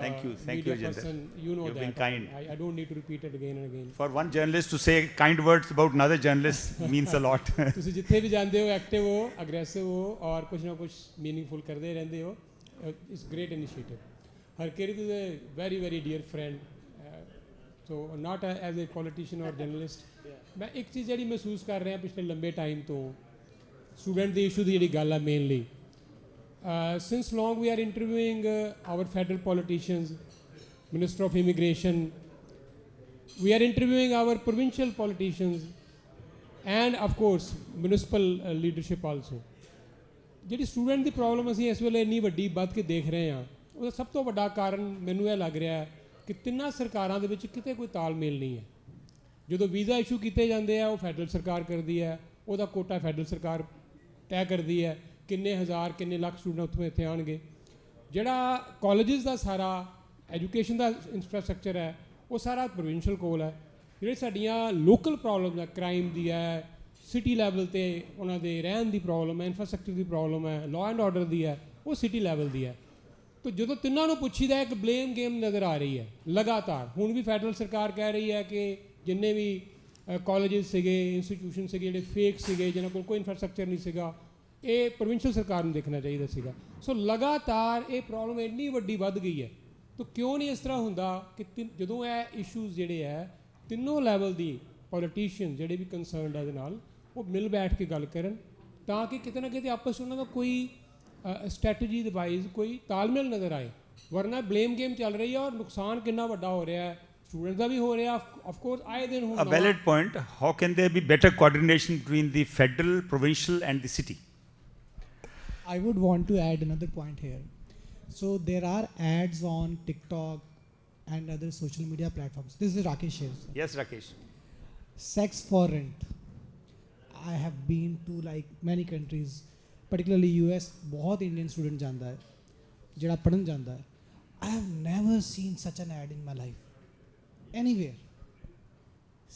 thank you Rajinder. You know You've that been kind. I don't need to repeat it again and again. For one journalist to say kind words about another journalist means a lot. ਤੁਸੀਂ ਜਿੱਥੇ ਵੀ ਜਾਂਦੇ ਹੋ active ਹੋ aggressive ਹੋ ਔਰ ਕੁਛ ਨਾ ਕੁਛ ਮੀਨਿੰਗਫੁਲ ਕਰਦੇ ਰਹਿੰਦੇ ਹੋ it's great initiative Harkirat is a very, very dear friend. So not as a politician or journalist. मैं एक चीज़ जी महसूस कर रहा पिछले लंबे टाइम तो स्टूडेंट के इशू की जी गल है mainly since long we are interviewing our federal politicians, Minister of Immigration, we are interviewing our provincial politicians and of course municipal leadership also. Ji student की प्रॉब्लम असीं इस वेले इन्नी वड्डी वध के देख रहे हैं ਉਹਦਾ ਸਭ ਤੋਂ ਵੱਡਾ ਕਾਰਨ ਮੈਨੂੰ ਇਹ ਲੱਗ ਰਿਹਾ ਕਿ ਤਿੰਨਾਂ ਸਰਕਾਰਾਂ ਦੇ ਵਿੱਚ ਕਿਤੇ ਕੋਈ ਤਾਲਮੇਲ ਨਹੀਂ ਹੈ ਜਦੋਂ ਵੀਜ਼ਾ ਇਸ਼ੂ ਕੀਤੇ ਜਾਂਦੇ ਆ ਉਹ ਫੈਡਰਲ ਸਰਕਾਰ ਕਰਦੀ ਹੈ ਉਹਦਾ ਕੋਟਾ ਫੈਡਰਲ ਸਰਕਾਰ ਤੈਅ ਕਰਦੀ ਹੈ ਕਿੰਨੇ ਹਜ਼ਾਰ ਕਿੰਨੇ ਲੱਖ ਸਟੂਡੈਂਟ ਉੱਥੋਂ ਇੱਥੇ ਆਉਣਗੇ ਜਿਹੜਾ ਕਾਲਜਿਸ ਦਾ ਸਾਰਾ ਐਜੂਕੇਸ਼ਨ ਦਾ ਇਨਫਰਾਸਟਰਕਚਰ ਹੈ ਉਹ ਸਾਰਾ ਪ੍ਰੋਵਿੰਸ਼ੀਅਲ ਕੋਲ ਹੈ ਜਿਹੜੇ ਸਾਡੀਆਂ ਲੋਕਲ ਪ੍ਰੋਬਲਮ ਹੈ ਕ੍ਰਾਈਮ ਦੀ ਹੈ ਸਿਟੀ ਲੈਵਲ 'ਤੇ ਉਹਨਾਂ ਦੇ ਰਹਿਣ ਦੀ ਪ੍ਰੋਬਲਮ ਹੈ ਇਨਫਰਾਸਟਰਕਚਰ ਦੀ ਪ੍ਰੋਬਲਮ ਹੈ ਲਾਅ ਐਂਡ ਆਰਡਰ ਦੀ ਹੈ ਉਹ ਸਿਟੀ ਲੈਵਲ ਦੀ ਹੈ तो जो तिन्हों पूछीदा एक ब्लेम गेम नज़र आ रही है लगातार हुण भी फैडरल सरकार कह रही है कि जिन्ने भी कॉलेजेस से इंस्टीट्यूशन से जो फेक से जिन्होंने कोई इंफ्रास्ट्रक्चर नहीं सीगा ये प्रोविंशियल सरकार में देखना चाहिए सीगा सो लगातार ये प्रॉब्लम इन्नी वड्डी वध गई है तो क्यों नहीं इस तरह होंदा कि जदों ये इशूज़ जिहड़े है तिनों लैवल दी पॉलिटिशियन जिहड़े भी कंसर्नड है दे नाल वो मिल बैठ के गल करन तां कि किते ना किते आपस उन्हां दा कोई स्ट्रैटेजी वाइज कोई तालमेल नज़र आए वरना ब्लेम गेम चल रही है और नुकसान कितना वड्डा हो रहा है स्टूडेंट्स का भी हो रहा है ऑफ कोर्स आए दिन A valid point. How can there be better coordination between the federal, provincial and the city? I would want to add another point here. So there are ads on TikTok and other social media platforms. This is Rakesh here. Sir. Yes, Rakesh. Sex for rent. I have been to like many countries. particularly US बहुत Indian student जाता है जिहड़ा पढ़न जाता है I have never seen such an ad in my life anywhere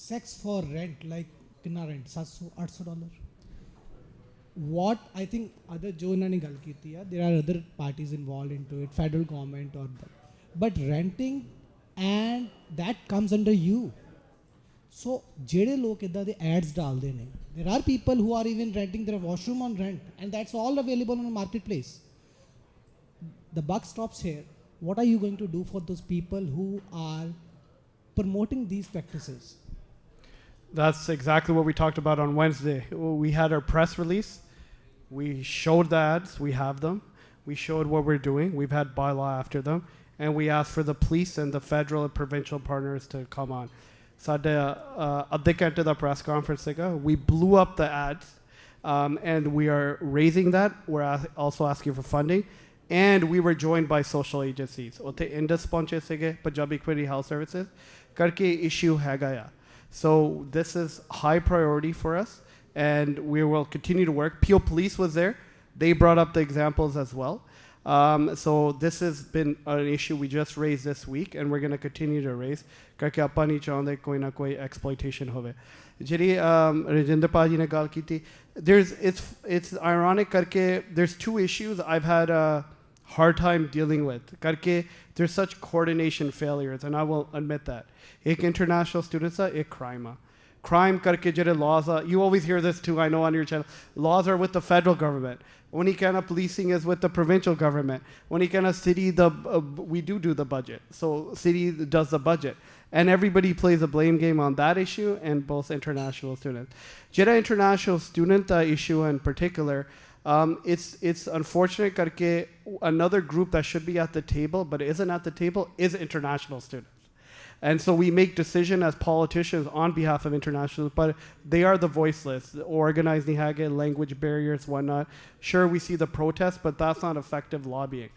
sex for rent like कितना rent $700-800 what I think other जो इन्होंने गल की है, there are other parties involved into it, federal government or but renting and that comes under you. So ਜਿਹੜੇ ਲੋਕ इदा ਦੇ ads डालते हैं, there are people who are even renting their washroom on rent and that's all available on the marketplace. The buck stops here. What are you going to do for those people who are promoting these practices? That's exactly what we talked about on Wednesday. We had our press release. We showed the ads. We have them. We showed what we're doing. We've had bylaw after them. And we asked for the police and the federal and provincial partners to come on. ਸਾਡੇ ਅੱਧੇ ਘੰਟੇ ਦਾ press conference ਸੀਗਾ. We blew up the ads. And we are raising that. We're also asking for funding. And we were joined by social agencies. ਉੱਥੇ Indus ਪਹੁੰਚੇ ਸੀਗੇ, Punjabi Community Health Services. ਕਰਕੇ issue ਹੈਗਾ ਆ. So this is high priority for us, and we will continue to work. Peel Police was there. They brought up the examples as well. So this has been an issue we just raised this week, and we're going to continue to raise. Karke ਆਪਾਂ ਨਹੀਂ ਚਾਹੁੰਦੇ ਕੋਈ ਨਾ ਕੋਈ exploitation ਹੋਵੇ. ਜਿਹੜੀ ਰਜਿੰਦਰ ਭਾਜੀ ਨੇ ਗੱਲ ਕੀਤੀ, it's ironic ਕਰਕੇ there's two issues I've had a hard time dealing with. Karke there's such coordination failures, and I will admit that. एक international students एक crime crime करके ਜਿਹੜੇ laws you always hear this too, I know on your channel. Laws are with the federal government. When he kind of policing is with the provincial government. When he kind of city we do the budget. So city does the budget, and everybody plays a blame game on that issue and both international students. ਜਿਹੜਾ international student issue in particular, it's unfortunate karke another group that should be at the table but isn't at the table is international students. And so we make decisions as politicians on behalf of internationals, but they are the voiceless, organizing language barriers, whatnot. Sure, we see the protests, but that's not effective lobbying.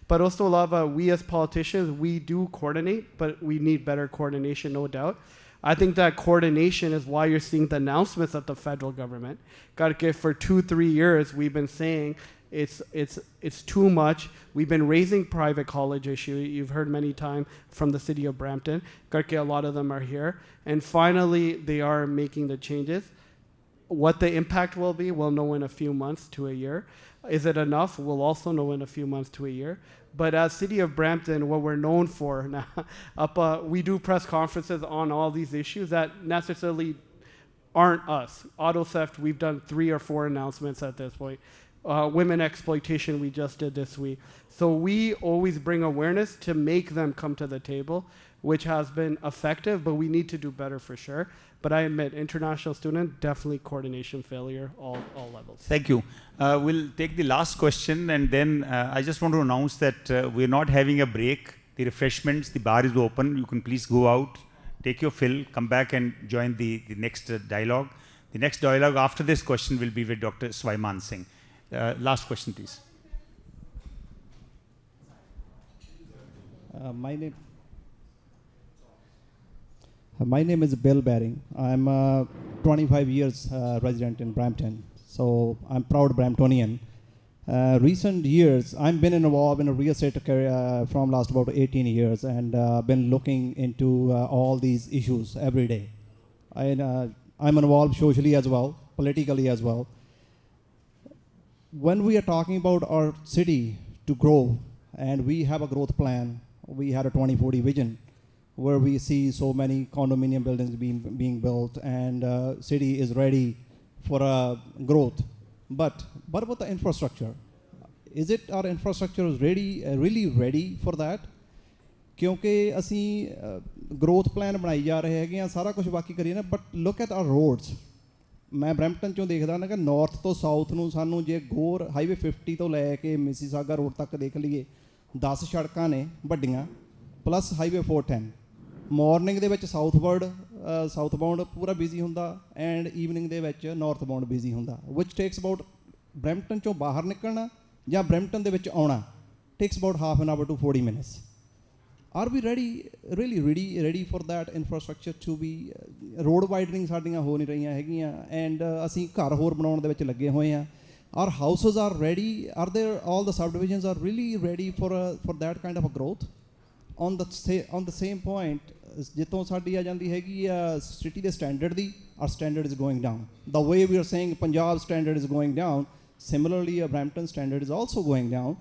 But also, we as politicians, we do coordinate, but we need better coordination, no doubt. I think that coordination is why you're seeing the announcements of the federal government. Karke for 2-3 years, we've been saying it's too much. We've been raising private college issue. You've heard many times from the city of Brampton. Karke, a lot of them are here. And finally, they are making the changes. What the impact will be, we'll know in a few months to a year. Is it enough? We'll also know in a few months to a year. But as city of Brampton, what we're known for now, we do press conferences on all these issues that necessarily aren't us. Auto theft, we've done 3 or 4 announcements at this point. Women exploitation we just did this week. So we always bring awareness to make them come to the table, which has been effective, but we need to do better for sure. But I admit, international student, definitely coordination failure, all levels. Thank you. We'll take the last question, and then I just want to announce that we're not having a break. The refreshments, the bar is open. You can please go out, take your fill, come back and join the next dialogue. The next dialogue after this question will be with Dr. Swaiman Singh. Last question, please. My name is Bill Baring. I'm 25 years resident in Brampton, so I'm proud Bramptonian. Recent years, I've been involved in a real estate career from last about 18 years, and been looking into all these issues every day. I'm involved socially as well, politically as well. When we are talking about our city to grow, and we have a growth plan, we had a 2040 vision where we see so many condominium buildings being built, and city is ready for growth. But what about the infrastructure? Is it our infrastructure is really ready for that? क्योंकि ਅਸੀਂ growth plan ਬਣਾਈ ਜਾ ਰਹੇ ਹੈਗੇ ਆ, ਸਾਰਾ ਕੁਝ ਬਾਕੀ ਕਰੀਏ ਨਾ, but look at our roads. ਮੈਂ ਬਰੈਂਪਟਨ ਚੋਂ ਦੇਖਦਾ ਨਾ ਕਿ ਨਾਰਥ ਤੋਂ ਸਾਊਥ ਨੂੰ ਸਾਨੂੰ ਜੇ ਗੋਰ ਹਾਈਵੇ 50 ਤੋਂ ਲੈ ਕੇ ਮਿਸੀਸਾਗਾ ਰੋਡ ਤੱਕ ਦੇਖ ਲਈਏ, 10 ਸੜਕਾਂ ਨੇ ਵੱਡੀਆਂ ਪਲੱਸ ਹਾਈਵੇ 410. ਮਾਰਨਿੰਗ ਦੇ ਵਿੱਚ ਸਾਊਥ ਬਾਉਂਡ ਪੂਰਾ ਬਿਜ਼ੀ ਹੁੰਦਾ, ਐਂਡ ਈਵਨਿੰਗ ਦੇ ਵਿੱਚ ਨਾਰਥ ਬਾਉਂਡ ਬਿਜ਼ੀ ਹੁੰਦਾ, ਵਿਚ ਟੇਕਸ ਅਬਾਊਟ ਬਰੈਂਪਟਨ ਚੋਂ ਬਾਹਰ ਨਿਕਲਣਾ ਜਾਂ ਬਰੈਂਪਟਨ ਦੇ ਵਿੱਚ ਆਉਣਾ takes about half an hour to 40 minutes. Are we ready for that infrastructure to be road widening ਸਾਡੀਆਂ ਹੋ ਨਹੀਂ ਰਹੀਆਂ ਹੈਗੀਆਂ, and ਅਸੀਂ ਘਰ ਹੋਰ ਬਣਾਉਣ ਦੇ ਵਿੱਚ ਲੱਗੇ ਹੋਏ ਆ. Our houses are ready. Are there all the subdivisions are really ready for that kind of a growth? on the same point, ਜਿੱਥੋਂ ਸਾਡੀ ਆ ਜਾਂਦੀ ਹੈਗੀ ਆ ਸਿਟੀ ਦੇ standard the, our standard is going down. The way we are saying Punjab standard is going down, similarly a Brampton standard is also going down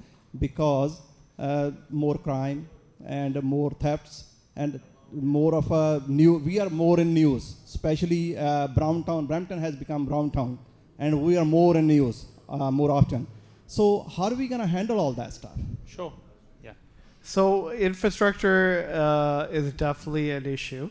because more crime and more thefts and more of a we are more in news, especially Brampton has become Brown Town and we are more in news more often. So how are we going to handle all that stuff? Sure. So infrastructure is definitely an issue.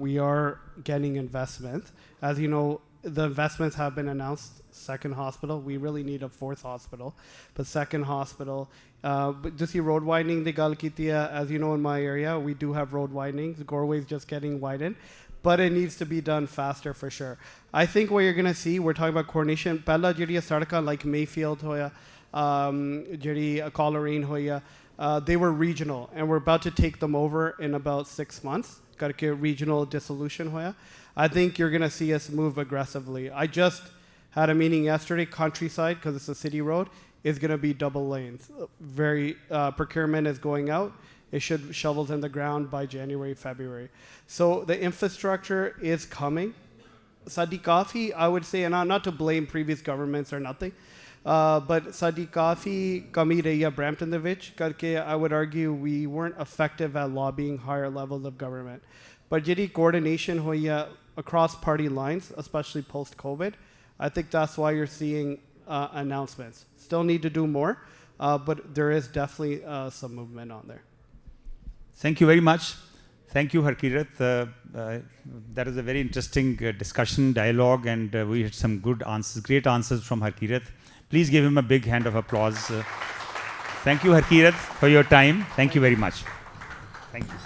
We are getting investment. As you know, the investments have been announced. Second hospital. We really need a fourth hospital. But second hospital. But just see road widening, the gal kiti hai. As you know, in my area, we do have road widenings. Goreway is just getting widened. But it needs to be done faster for sure. I think what you're going to see, we're talking about coordination. Pehla jehdi sadka like Mayfield hoya, jehdi Coleraine hoya, they were regional, and we're about to take them over in about 6 months. Karke regional dissolution hoya. I think you're going to see us move aggressively. I just had a meeting yesterday. Countryside, because it's a city road, is going to be double lanes. Procurement is going out. It should shovels in the ground by January, February. So the infrastructure is coming. Sadi kafi, I would say, and not to blame previous governments or nothing, but Sadi kafi kami rahi hai Brampton de vich karke. I would argue we weren't effective at lobbying higher levels of government. But jehdi coordination hoyi hai across party lines, especially post COVID, I think that's why you're seeing announcements. Still need to do more, but there is definitely some movement on there. Thank you very much. Thank you, Harkirat. That is a very interesting discussion, dialogue, and we had some good answers, great answers from Harkirat. Please give him a big hand of applause. Thank you, Harkirat, for your time. Thank you very much. Thank you.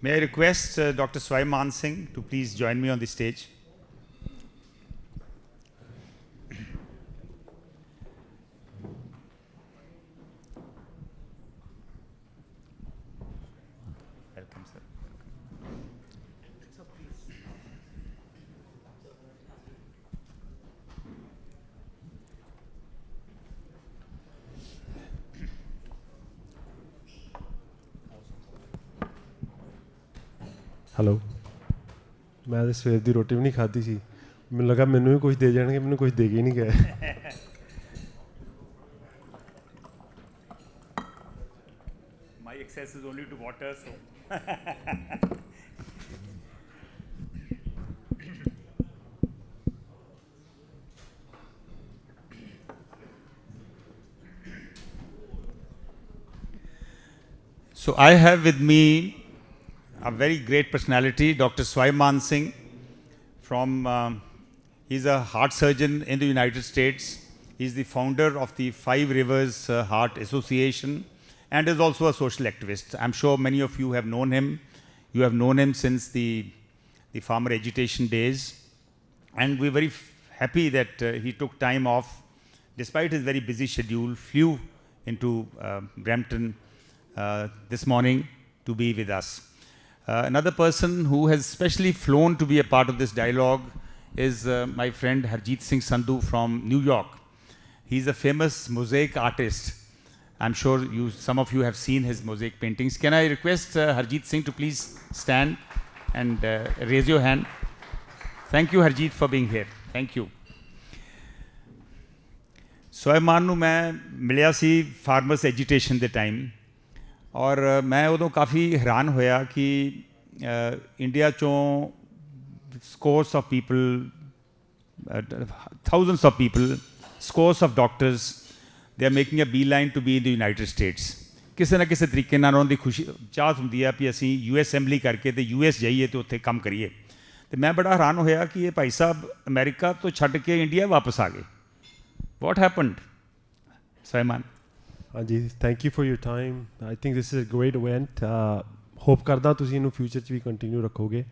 May I request Dr. Swaiman Singh to please join me on the stage. Welcome, sir. Hello, ਮੈਂ ਤਾਂ ਸਵੇਰ ਦੀ ਰੋਟੀ ਵੀ ਨਹੀਂ ਖਾਧੀ ਸੀ, ਮੈਨੂੰ ਲੱਗਾ ਮੈਨੂੰ ਵੀ ਕੁਝ ਦੇ ਜਾਣਗੇ, ਮੈਨੂੰ ਕੁਝ ਦੇ ਕੇ ਹੀ ਨਹੀਂ ਗਏ. My access is only to water, so. So I have with me a very great personality, Dr. Swaiman Singh, he's a heart surgeon in the United States. He's the founder of the Five Rivers Heart Association and is also a social activist. I'm sure many of you have known him. You have known him since the farmer agitation days. And we're very happy that he took time off, despite his very busy schedule, flew into Brampton this morning to be with us. Another person who has specially flown to be a part of this dialogue is my friend Harjeet Singh Sandhu from New York. He's a famous mosaic artist. I'm sure some of you have seen his mosaic paintings. Can I request Harjeet Singh to please stand and raise your hand? Thank you, Harjeet, for being here. Thank you. Swaiman ਨੂੰ ਮੈਂ ਮਿਲਿਆ ਸੀ farmers agitation ਦੇ time. ਔਰ ਮੈਂ ਉਦੋਂ ਕਾਫੀ ਹੈਰਾਨ ਹੋਇਆ ਕਿ ਇੰਡੀਆ ਚੋਂ scores of people, thousands of people, scores of doctors, they are making a beeline to be in the United States. ਕਿਸੇ ਨਾ ਕਿਸੇ ਤਰੀਕੇ ਨਾਲ ਉਹਨਾਂ ਦੀ ਖੁਸ਼ੀ ਚਾਹਤ ਹੁੰਦੀ ਹੈ ਵੀ ਅਸੀਂ US ਅਸੈਂਬਲੀ ਕਰਕੇ ਤੇ US ਜਾਈਏ ਤੇ ਉੱਥੇ ਕੰਮ ਕਰੀਏ. ਤੇ ਮੈਂ ਬੜਾ ਹੈਰਾਨ ਹੋਇਆ ਕਿ ਇਹ ਭਾਈ ਸਾਹਿਬ ਅਮਰੀਕਾ ਤੋਂ ਛੱਡ ਕੇ ਇੰਡੀਆ ਵਾਪਸ ਆ ਗਏ. What happened? Swaiman. ਹਾਂਜੀ, thank you for your time. I think this is a great event. Hope ਕਰਦਾ ਤੁਸੀਂ ਇਹਨੂੰ ਫਿਊਚਰ 'ਚ ਵੀ ਕੰਟੀਨਿਊ ਰੱਖੋਗੇ.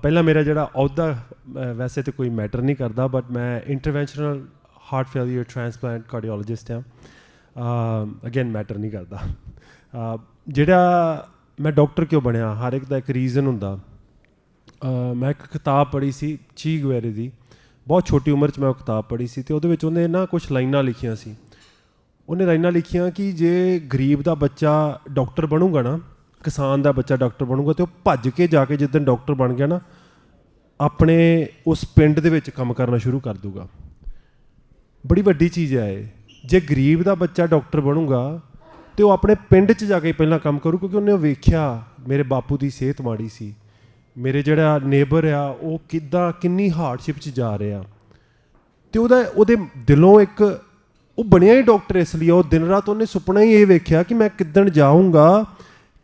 ਪਹਿਲਾਂ ਮੇਰਾ ਜਿਹੜਾ ਅਹੁਦਾ ਵੈਸੇ ਤਾਂ ਕੋਈ ਮੈਟਰ ਨਹੀਂ ਕਰਦਾ, ਬਟ ਮੈਂ ਇੰਟਰਵੈਂਸ਼ਨਲ ਹਾਰਟ ਫੇਲੀਅਰ ਟ੍ਰਾਂਸਪਲਾਂਟ ਕਾਰਡੀਓਲੋਜਿਸਟ ਹਾਂ. ਅਗੇਨ ਮੈਟਰ ਨਹੀਂ ਕਰਦਾ. ਜਿਹੜਾ ਮੈਂ ਡਾਕਟਰ ਕਿਉਂ ਬਣਿਆ, ਹਰ ਇੱਕ ਦਾ ਇੱਕ ਰੀਜ਼ਨ ਹੁੰਦਾ. ਮੈਂ ਇੱਕ ਕਿਤਾਬ ਪੜ੍ਹੀ ਸੀ ਚੀ ਗੁਏਰੇ ਦੀ, ਬਹੁਤ ਛੋਟੀ ਉਮਰ 'ਚ ਮੈਂ ਉਹ ਕਿਤਾਬ ਪੜ੍ਹੀ ਸੀ, ਅਤੇ ਉਹਦੇ ਵਿੱਚ ਉਹਨੇ ਨਾ ਕੁਛ ਲਾਈਨਾਂ ਲਿਖੀਆਂ ਸੀ। ਉਹਨੇ ਲਾਈਨਾਂ ਲਿਖੀਆਂ ਕਿ ਜੇ ਗਰੀਬ ਦਾ ਬੱਚਾ ਡਾਕਟਰ ਬਣੂਗਾ ਨਾ, ਕਿਸਾਨ ਦਾ ਬੱਚਾ ਡਾਕਟਰ ਬਣੂਗਾ, ਅਤੇ ਉਹ ਭੱਜ ਕੇ ਜਾ ਕੇ ਜਿੱਦਣ ਡਾਕਟਰ ਬਣ ਗਿਆ ਨਾ, ਆਪਣੇ ਉਸ ਪਿੰਡ ਦੇ ਵਿੱਚ ਕੰਮ ਕਰਨਾ ਸ਼ੁਰੂ ਕਰ ਦੂਗਾ। ਬੜੀ ਵੱਡੀ ਚੀਜ਼ ਹੈ ਇਹ। ਜੇ ਗਰੀਬ ਦਾ ਬੱਚਾ ਡਾਕਟਰ ਬਣੂਗਾ ਅਤੇ ਉਹ ਆਪਣੇ ਪਿੰਡ 'ਚ ਜਾ ਕੇ ਪਹਿਲਾਂ ਕੰਮ ਕਰੂ, ਕਿਉਂਕਿ ਉਹਨੇ ਵੇਖਿਆ ਮੇਰੇ ਬਾਪੂ ਦੀ ਸਿਹਤ ਮਾੜੀ ਸੀ, ਮੇਰੇ ਜਿਹੜਾ ਨੇਬਰ ਆ ਉਹ ਕਿੰਨੀ ਹਾਰਡਸ਼ਿਪ 'ਚ ਜਾ ਰਿਹਾ, ਅਤੇ ਉਹਦੇ ਦਿਲੋਂ ਇੱਕ ਉਹ ਬਣਿਆ ਹੀ ਡਾਕਟਰ ਇਸ ਲਈ। ਉਹ ਦਿਨ ਰਾਤ ਉਹਨੇ ਸੁਪਨਾ ਹੀ ਇਹ ਵੇਖਿਆ ਕਿ ਮੈਂ ਕਿੱਦਣ ਜਾਊਂਗਾ,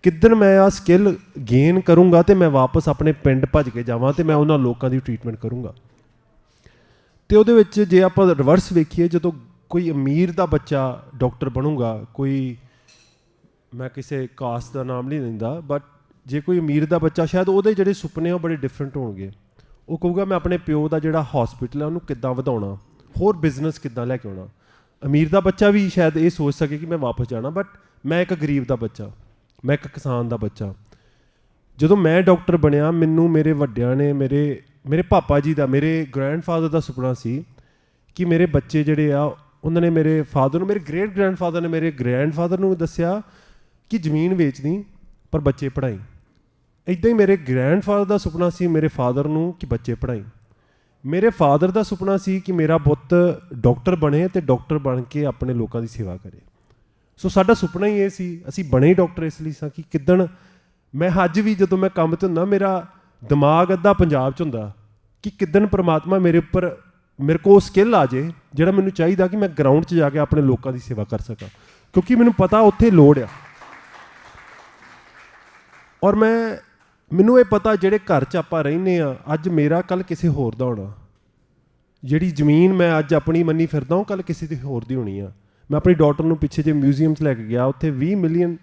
ਕਿੱਦਣ ਮੈਂ ਆਹ ਸਕਿੱਲ ਗੇਨ ਕਰੂੰਗਾ ਅਤੇ ਮੈਂ ਵਾਪਸ ਆਪਣੇ ਪਿੰਡ ਭੱਜ ਕੇ ਜਾਵਾਂ ਅਤੇ ਮੈਂ ਉਹਨਾਂ ਲੋਕਾਂ ਦੀ ਟਰੀਟਮੈਂਟ ਕਰੂੰਗਾ। ਅਤੇ ਉਹਦੇ ਵਿੱਚ ਜੇ ਆਪਾਂ ਰਿਵਰਸ ਵੇਖੀਏ, ਜਦੋਂ ਕੋਈ ਅਮੀਰ ਦਾ ਬੱਚਾ ਡਾਕਟਰ ਬਣੂਗਾ, ਕੋਈ ਮੈਂ ਕਿਸੇ ਕਾਸਟ ਦਾ ਨਾਮ ਨਹੀਂ ਲੈਂਦਾ, ਬਟ ਜੇ ਕੋਈ ਅਮੀਰ ਦਾ ਬੱਚਾ, ਸ਼ਾਇਦ ਉਹਦੇ ਜਿਹੜੇ ਸੁਪਨੇ ਉਹ ਬੜੇ ਡਿਫਰੈਂਟ ਹੋਣਗੇ। ਉਹ ਕਹੂਗਾ ਮੈਂ ਆਪਣੇ ਪਿਓ ਦਾ ਜਿਹੜਾ ਹੌਸਪੀਟਲ ਹੈ ਉਹਨੂੰ ਕਿੱਦਾਂ ਵਧਾਉਣਾ, ਹੋਰ ਬਿਜ਼ਨਸ ਕਿੱਦਾਂ ਲੈ ਕੇ ਆਉਣਾ। ਅਮੀਰ ਦਾ ਬੱਚਾ ਵੀ ਸ਼ਾਇਦ ਇਹ ਸੋਚ ਸਕੇ ਕਿ ਮੈਂ ਵਾਪਸ ਜਾਣਾ, ਬਟ ਮੈਂ ਇੱਕ ਗਰੀਬ ਦਾ ਬੱਚਾ, ਮੈਂ ਇੱਕ ਕਿਸਾਨ ਦਾ ਬੱਚਾ। ਜਦੋਂ ਮੈਂ ਡਾਕਟਰ ਬਣਿਆ, ਮੈਨੂੰ ਮੇਰੇ ਵੱਡਿਆਂ ਨੇ, ਮੇਰੇ ਪਾਪਾ ਜੀ ਦਾ, ਮੇਰੇ ਗ੍ਰੈਂਡਫਾਦਰ ਦਾ ਸੁਪਨਾ ਸੀ ਕਿ ਮੇਰੇ ਬੱਚੇ ਜਿਹੜੇ ਆ, ਉਹਨਾਂ ਨੇ ਮੇਰੇ ਫਾਦਰ ਨੂੰ, ਮੇਰੇ ਗ੍ਰੇਟ ਗ੍ਰੈਂਡਫਾਦਰ ਨੇ ਮੇਰੇ ਗ੍ਰੈਂਡਫਾਦਰ ਨੂੰ ਦੱਸਿਆ ਕਿ ਜ਼ਮੀਨ ਵੇਚਦੀ ਪਰ ਬੱਚੇ ਪੜ੍ਹਾਈ। ਇੱਦਾਂ ਹੀ ਮੇਰੇ ਗ੍ਰੈਂਡਫਾਦਰ ਦਾ ਸੁਪਨਾ ਸੀ ਮੇਰੇ ਫਾਦਰ ਨੂੰ ਕਿ ਬੱਚੇ ਪੜ੍ਹਾਈ। ਮੇਰੇ ਫਾਦਰ ਦਾ ਸੁਪਨਾ ਸੀ ਕਿ ਮੇਰਾ ਪੁੱਤ ਡਾਕਟਰ ਬਣੇ ਅਤੇ ਡਾਕਟਰ ਬਣ ਕੇ ਆਪਣੇ ਲੋਕਾਂ ਦੀ ਸੇਵਾ ਕਰੇ। ਸੋ ਸਾਡਾ ਸੁਪਨਾ ਹੀ ਇਹ ਸੀ। ਅਸੀਂ ਬਣੇ ਹੀ ਡਾਕਟਰ ਇਸ ਲਈ ਸਾਂ ਕਿ ਕਿੱਦਣ, ਮੈਂ ਅੱਜ ਵੀ ਜਦੋਂ ਮੈਂ ਕੰਮ 'ਤੇ ਹੁੰਦਾ, ਮੇਰਾ ਦਿਮਾਗ ਅੱਧਾ ਪੰਜਾਬ 'ਚ ਹੁੰਦਾ ਕਿ ਕਿੱਦਣ ਪਰਮਾਤਮਾ ਮੇਰੇ ਕੋਲ ਸਕਿੱਲ ਆ ਜੇ ਜਿਹੜਾ ਮੈਨੂੰ ਚਾਹੀਦਾ ਕਿ ਮੈਂ ਗਰਾਊਂਡ 'ਚ ਜਾ ਕੇ ਆਪਣੇ ਲੋਕਾਂ ਦੀ ਸੇਵਾ ਕਰ ਸਕਾਂ, ਕਿਉਂਕਿ ਮੈਨੂੰ ਪਤਾ ਉੱਥੇ ਲੋੜ ਆ। ਔਰ ਮੈਨੂੰ ਇਹ ਪਤਾ ਜਿਹੜੇ ਘਰ 'ਚ ਆਪਾਂ ਰਹਿੰਦੇ ਹਾਂ, ਅੱਜ ਮੇਰਾ ਕੱਲ੍ਹ ਕਿਸੇ ਹੋਰ ਦਾ ਹੋਣਾ। ਜਿਹੜੀ ਜ਼ਮੀਨ ਮੈਂ ਅੱਜ ਆਪਣੀ ਮੰਨੀ ਫਿਰਦਾ ਉਹ ਕੱਲ੍ਹ ਕਿਸੇ ਦੀ ਹੋਰ ਦੀ ਹੋਣੀ ਆ। ਮੈਂ ਆਪਣੀ ਡਾਟਰ ਨੂੰ ਪਿੱਛੇ ਜੇ ਮਿਊਜ਼ੀਅਮ 'ਚ ਲੈ ਕੇ ਗਿਆ, ਉੱਥੇ 20 ਮਿਲੀਅਨ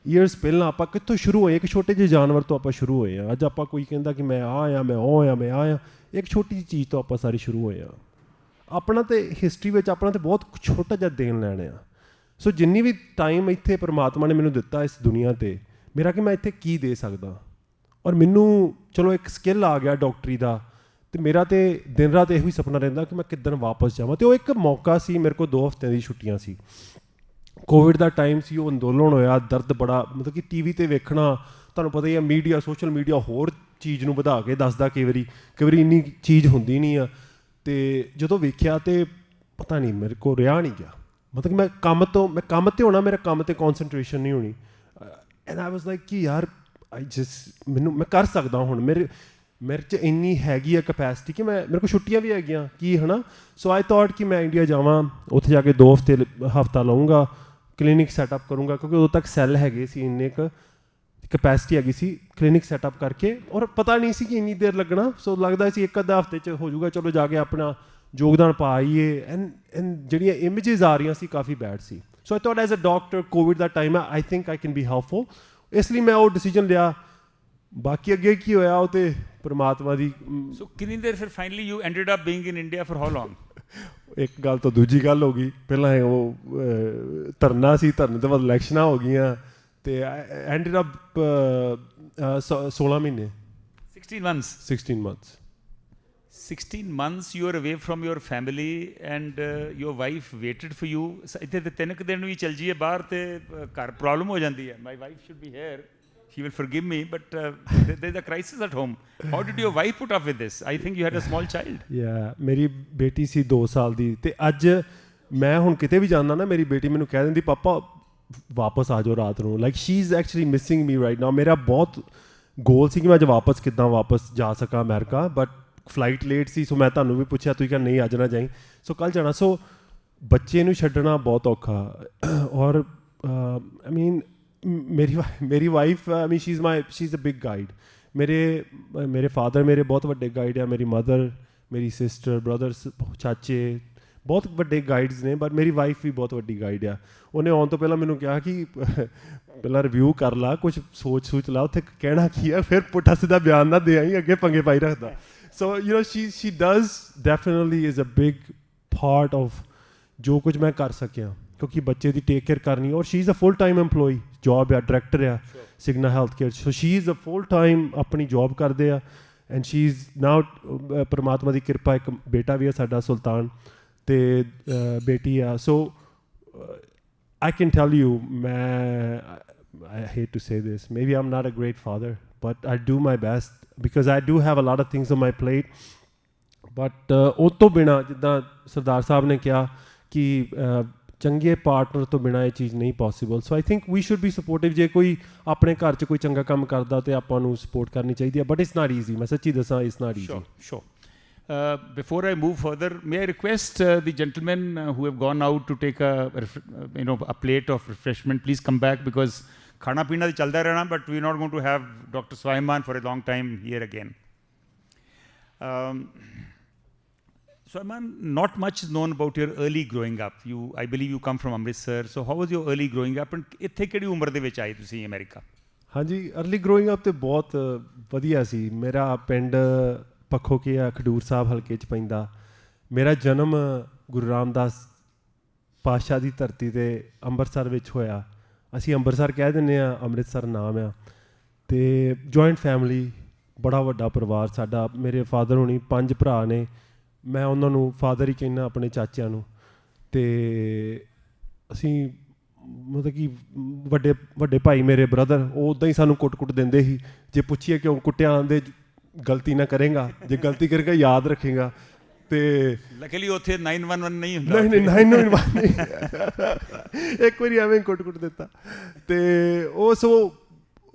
ਈਅਰਸ ਪਹਿਲਾਂ ਆਪਾਂ ਕਿੱਥੋਂ ਸ਼ੁਰੂ ਹੋਏ, ਇੱਕ ਛੋਟੇ ਜਿਹੇ ਜਾਨਵਰ ਤੋਂ ਆਪਾਂ ਸ਼ੁਰੂ ਹੋਏ ਹਾਂ। ਅੱਜ ਆਪਾਂ ਕੋਈ ਕਹਿੰਦਾ ਕਿ ਮੈਂ ਆਹ ਆ, ਮੈਂ ਉਹ ਆ, ਮੈਂ ਆਹ ਆ, ਇੱਕ ਛੋਟੀ ਜਿਹੀ ਚੀਜ਼ ਤੋਂ ਆਪਾਂ ਸਾਰੇ ਸ਼ੁਰੂ ਹੋਏ ਹਾਂ। ਆਪਣਾ ਤਾਂ ਹਿਸਟਰੀ ਵਿੱਚ ਆਪਣਾ ਤਾਂ ਬਹੁਤ ਛੋਟਾ ਜਿਹਾ ਦੇਣ ਲੈਣ ਆ। ਸੋ ਜਿੰਨੀ ਵੀ ਟਾਈਮ ਇੱਥੇ ਪਰਮਾਤਮਾ ਨੇ ਮੈਨੂੰ ਦਿੱਤਾ ਇਸ ਦੁਨੀਆ 'ਤੇ, ਮੇਰਾ ਕਿ ਮੈਂ ਇੱਥੇ ਕੀ ਦੇ ਸਕਦਾ। ਔਰ ਮੈਨੂੰ ਚਲੋ ਇੱਕ ਸਕਿੱਲ ਆ ਗਿਆ ਡਾਕਟਰੀ ਦਾ, ਅਤੇ ਮੇਰਾ ਤਾਂ ਦਿਨ ਰਾਤ ਇਹੋ ਹੀ ਸੁਪਨਾ ਰਹਿੰਦਾ ਕਿ ਮੈਂ ਕਿੱਦਣ ਵਾਪਸ ਜਾਵਾਂ। ਅਤੇ ਉਹ ਇੱਕ ਮੌਕਾ ਸੀ, ਮੇਰੇ ਕੋਲ 2 ਹਫ਼ਤਿਆਂ ਦੀ ਛੁੱਟੀਆਂ ਸੀ, ਕੋਵਿਡ ਦਾ ਟਾਈਮ ਸੀ, ਉਹ ਅੰਦੋਲਨ ਹੋਇਆ, ਦਰਦ ਬੜਾ, ਮਤਲਬ ਕਿ ਟੀ ਵੀ 'ਤੇ ਵੇਖਣਾ, ਤੁਹਾਨੂੰ ਪਤਾ ਹੀ ਆ, ਮੀਡੀਆ, ਸੋਸ਼ਲ ਮੀਡੀਆ ਹੋਰ ਚੀਜ਼ ਨੂੰ ਵਧਾ ਕੇ ਦੱਸਦਾ, ਕਈ ਵਾਰੀ ਇੰਨੀ ਚੀਜ਼ ਹੁੰਦੀ ਨਹੀਂ ਆ। ਅਤੇ ਜਦੋਂ ਵੇਖਿਆ ਤਾਂ ਪਤਾ ਨਹੀਂ ਮੇਰੇ ਕੋਲ ਰਿਹਾ ਨਹੀਂ ਗਿਆ, ਮਤਲਬ ਕਿ ਮੈਂ ਕੰਮ 'ਤੇ ਹੋਣਾ, ਮੇਰੇ ਕੰਮ 'ਤੇ ਕੌਨਸਨਟ੍ਰੇਸ਼ਨ ਨਹੀਂ ਹੋਣੀ। ਐਂਡ ਆਈ ਵਾਜ਼ ਲਾਈਕ ਕਿ ਯਾਰ ਮੈਂ ਕਰ ਸਕਦਾ ਹੁਣ, ਮੇਰੇ 'ਚ ਇੰਨੀ ਹੈਗੀ ਆ ਕਪੈਸਿਟੀ ਕਿ ਮੇਰੇ ਕੋਲ ਛੁੱਟੀਆਂ ਵੀ ਹੈਗੀਆਂ ਕੀ ਹੈ ਨਾ। ਸੋ ਆਈ ਥੋਟ ਕਿ ਮੈਂ ਇੰਡੀਆ ਜਾਵਾਂ, ਉੱਥੇ ਜਾ ਕੇ 2 ਹਫ਼ਤਾ ਲਊਂਗਾ, ਕਲੀਨਿਕ ਸੈਟਅਪ ਕਰੂੰਗਾ, ਕਿਉਂਕਿ ਉਦੋਂ ਤੱਕ ਸੈੱਲ ਹੈਗੇ ਸੀ, ਇੰਨੇ ਕੁ ਕਪੈਸਿਟੀ ਹੈਗੀ ਸੀ, ਕਲੀਨਿਕ ਸੈਟਅਪ ਕਰਕੇ। ਔਰ ਪਤਾ ਨਹੀਂ ਸੀ ਕਿ ਇੰਨੀ ਦੇਰ ਲੱਗਣਾ, ਸੋ ਲੱਗਦਾ ਸੀ 1-ਅੱਧਾ ਹਫ਼ਤੇ 'ਚ ਹੋ ਜਾਊਗਾ, ਚਲੋ ਜਾ ਕੇ ਆਪਣਾ ਯੋਗਦਾਨ ਪਾ ਆਈਏ। ਐਂਡ ਜਿਹੜੀਆਂ ਇਮੇਜਿਸ ਆ ਰਹੀਆਂ ਸੀ ਕਾਫੀ ਬੈਡ ਸੀ। So I thought as a doctor, covid ਦਾ ਟਾਈਮ ਹੈ, I think I can be helpful, ਇਸ ਲਈ ਮੈਂ ਉਹ ਡਿਸੀਜਨ ਲਿਆ। ਬਾਕੀ ਅੱਗੇ ਕੀ ਹੋਇਆ ਉਹ ਤੇ ਪਰਮਾਤਮਾ ਦੀ। ਸੋ ਕਿੰਨੀ ਦੇਰ ਫਿਰ finally you ended up being in India for how ਲੌਂਗ? ਇੱਕ ਗੱਲ ਤੋਂ ਦੂਜੀ ਗੱਲ ਹੋ ਗਈ, ਪਹਿਲਾਂ ਉਹ ਧਰਨਾ ਸੀ, ਧਰਨੇ ਤੋਂ ਬਾਅਦ ਇਲੈਕਸ਼ਨਾਂ ਹੋ ਗਈਆਂ, ਅਤੇ ਐਂਡਡ ਅਪ 16 ਮਹੀਨੇ 16 months 16 months you are away from your family and your wife waited for you. ਇੱਥੇ ਤੇ 3 ਦਿਨ ਵੀ ਚੱਲ ਜਾਈਏ ਬਾਹਰ ਤੇ ਘਰ ਪ੍ਰੋਬਲਮ ਹੋ ਜਾਂਦੀ ਹੈ. My wife should be here, she will forgive me, but there is a crisis at home. How did your wife put up with this? I think you had a small child. Yeah, ਮੇਰੀ ਬੇਟੀ ਸੀ 2 ਸਾਲ ਦੀ, ਤੇ ਅੱਜ ਮੈਂ ਹੁਣ ਕਿਤੇ ਵੀ ਜਾਂਦਾ ਨਾ, ਮੇਰੀ ਬੇਟੀ ਮੈਨੂੰ ਕਹਿ ਦਿੰਦੀ ਪਾਪਾ ਵਾਪਸ ਆ ਜਾਓ ਰਾਤ ਨੂੰ. Like she is actually missing me right now. ਮੇਰਾ ਬਹੁਤ ਗੋਲ ਸੀ ਕਿ ਮੈਂ ਅੱਜ ਵਾਪਸ ਜਾ ਸਕਾਂ ਅਮਰੀਕਾ, ਬਟ ਫਲਾਈਟ ਲੇਟ ਸੀ, ਸੋ ਮੈਂ ਤੁਹਾਨੂੰ ਵੀ ਪੁੱਛਿਆ, ਤੁਸੀਂ ਕਹਿੰਦੇ ਨਹੀਂ ਅੱਜ ਨਾ ਜਾਈਂ, ਸੋ ਕੱਲ੍ਹ ਜਾਣਾ. ਸੋ ਬੱਚੇ ਨੂੰ ਛੱਡਣਾ ਬਹੁਤ ਔਖਾ. ਔਰ ਆਈ ਮੀਨ ਮੇਰੀ wife, I mean she is a big guide. ਮੇਰੇ ਫਾਦਰ ਮੇਰੇ ਬਹੁਤ ਵੱਡੇ ਗਾਈਡ ਆ, ਮੇਰੀ ਮਦਰ, ਮੇਰੀ ਸਿਸਟਰ, ਬ੍ਰਦਰਸ, ਚਾਚੇ ਬਹੁਤ ਵੱਡੇ ਗਾਈਡਸ ਨੇ, ਬਟ ਮੇਰੀ ਵਾਈਫ ਵੀ ਬਹੁਤ ਵੱਡੀ ਗਾਈਡ ਆ. ਉਹਨੇ ਆਉਣ ਤੋਂ ਪਹਿਲਾਂ ਮੈਨੂੰ ਕਿਹਾ ਕਿ ਪਹਿਲਾਂ ਰਿਵਿਊ ਕਰ ਲਾ, ਕੁਛ ਸੋਚ ਲਾ ਉੱਥੇ ਕਹਿਣਾ ਕੀ ਆ, ਫਿਰ ਪੁੱਠਾ ਸਿੱਧਾ ਬਿਆਨ ਨਾ ਦੇ ਆਈ, ਅੱਗੇ ਪੰਗੇ ਪਾਈ ਰੱਖਦਾ. So you know she does definitely is a big part of ਜੋ ਕੁਝ ਮੈਂ ਕਰ ਸਕਿਆ, ਕਿਉਂਕਿ ਬੱਚੇ ਦੀ ਟੇਕ ਕੇਅਰ ਕਰਨੀ. ਔਰ she is a full time employee, job ਆ, ਡਾਇਰੈਕਟਰ ਆ Cigna Health Care. So she is a full time ਆਪਣੀ ਜੋਬ ਕਰਦੇ ਆ, ਐਂਡ ਸ਼ੀ ਇਜ਼ ਨਾਓ ਪਰਮਾਤਮਾ ਦੀ ਕਿਰਪਾ ਇੱਕ ਬੇਟਾ ਵੀ ਹੈ ਸਾਡਾ ਸੁਲਤਾਨ ਅਤੇ ਬੇਟੀ ਆ ਸੋ I can tell you, I hate to say this, maybe I'm not a great father, but I do my best because I do have a lot of things on my plate. But ਉਸ ਤੋਂ ਬਿਨਾਂ ਜਿੱਦਾਂ ਸਰਦਾਰ ਸਾਹਿਬ ਨੇ ਕਿਹਾ ਕਿ ਚੰਗੇ partner ਤੋਂ ਬਿਨਾਂ ਇਹ ਚੀਜ਼ ਨਹੀਂ possible so I think we should be supportive ਜੇ ਕੋਈ ਆਪਣੇ ਘਰ 'ਚ ਕੋਈ ਚੰਗਾ ਕੰਮ ਕਰਦਾ ਤਾਂ ਆਪਾਂ ਨੂੰ ਸਪੋਰਟ ਕਰਨੀ ਚਾਹੀਦੀ ਹੈ ਬਟ ਇਟਸ ਨਾਟ ਈਜ਼ੀ ਮੈਂ ਸੱਚੀ ਦੱਸਾਂ it's not easy Sure. Before I move further, may I request the gentlemen who have gone out to take a plate of refreshment, please come back because khana pina to chalda rehna, but we're not going to have Dr. Swaiman for a long time here again. Swaiman, not much is known about your early growing up. I believe you come from Amritsar. So how was your early growing up? And ਇੱਥੇ ਕਿਹੜੀ ਉਮਰ ਦੇ ਵਿੱਚ ਆਏ ਤੁਸੀਂ America? ਹਾਂਜੀ early growing up ਤੇ ਬਹੁਤ ਵਧੀਆ ਸੀ ਮੇਰਾ ਪਿੰਡ ਪੱਖੋ ਕੀ ਆ ਖਡੂਰ ਸਾਹਿਬ ਹਲਕੇ 'ਚ ਪੈਂਦਾ ਮੇਰਾ ਜਨਮ ਗੁਰੂ ਰਾਮਦਾਸ ਪਾਤਸ਼ਾਹ ਦੀ ਧਰਤੀ 'ਤੇ ਅੰਮ੍ਰਿਤਸਰ ਵਿੱਚ ਹੋਇਆ ਅਸੀਂ ਅੰਮ੍ਰਿਤਸਰ ਕਹਿ ਦਿੰਦੇ ਹਾਂ ਅੰਮ੍ਰਿਤਸਰ ਨਾਮ ਆ ਅਤੇ ਜੁਆਇੰਟ ਫੈਮਿਲੀ ਬੜਾ ਵੱਡਾ ਪਰਿਵਾਰ ਸਾਡਾ ਮੇਰੇ ਫਾਦਰ ਹੋਣੀ 5 ਭਰਾ ਨੇ ਮੈਂ ਉਹਨਾਂ ਨੂੰ ਫਾਦਰ ਹੀ ਕਹਿੰਦਾ ਆਪਣੇ ਚਾਚਿਆਂ ਨੂੰ ਅਤੇ ਅਸੀਂ ਮਤਲਬ ਕਿ ਵੱਡੇ ਭਾਈ ਮੇਰੇ ਬ੍ਰਦਰ ਉਹ ਉੱਦਾਂ ਹੀ ਸਾਨੂੰ ਕੁੱਟ ਦਿੰਦੇ ਸੀ ਜੇ ਪੁੱਛੀਏ ਕਿਉਂ ਕੁੱਟਿਆ ਆਉਂਦੇ ਗਲਤੀ ਨਾ ਕਰੇਗਾ ਜੇ ਗਲਤੀ ਕਰੇਗਾ ਯਾਦ ਰੱਖੇਗਾ ਤੇ ਲੱਕਲੀ ਉੱਥੇ 911 ਨਹੀਂ ਹੁੰਦਾ ਨਹੀਂ 911 ਨਹੀਂ ਇੱਕ ਵਾਰੀ ਐਵੇਂ ਕੁੱਟ ਦਿੱਤਾ ਤੇ ਉਹ ਸੋ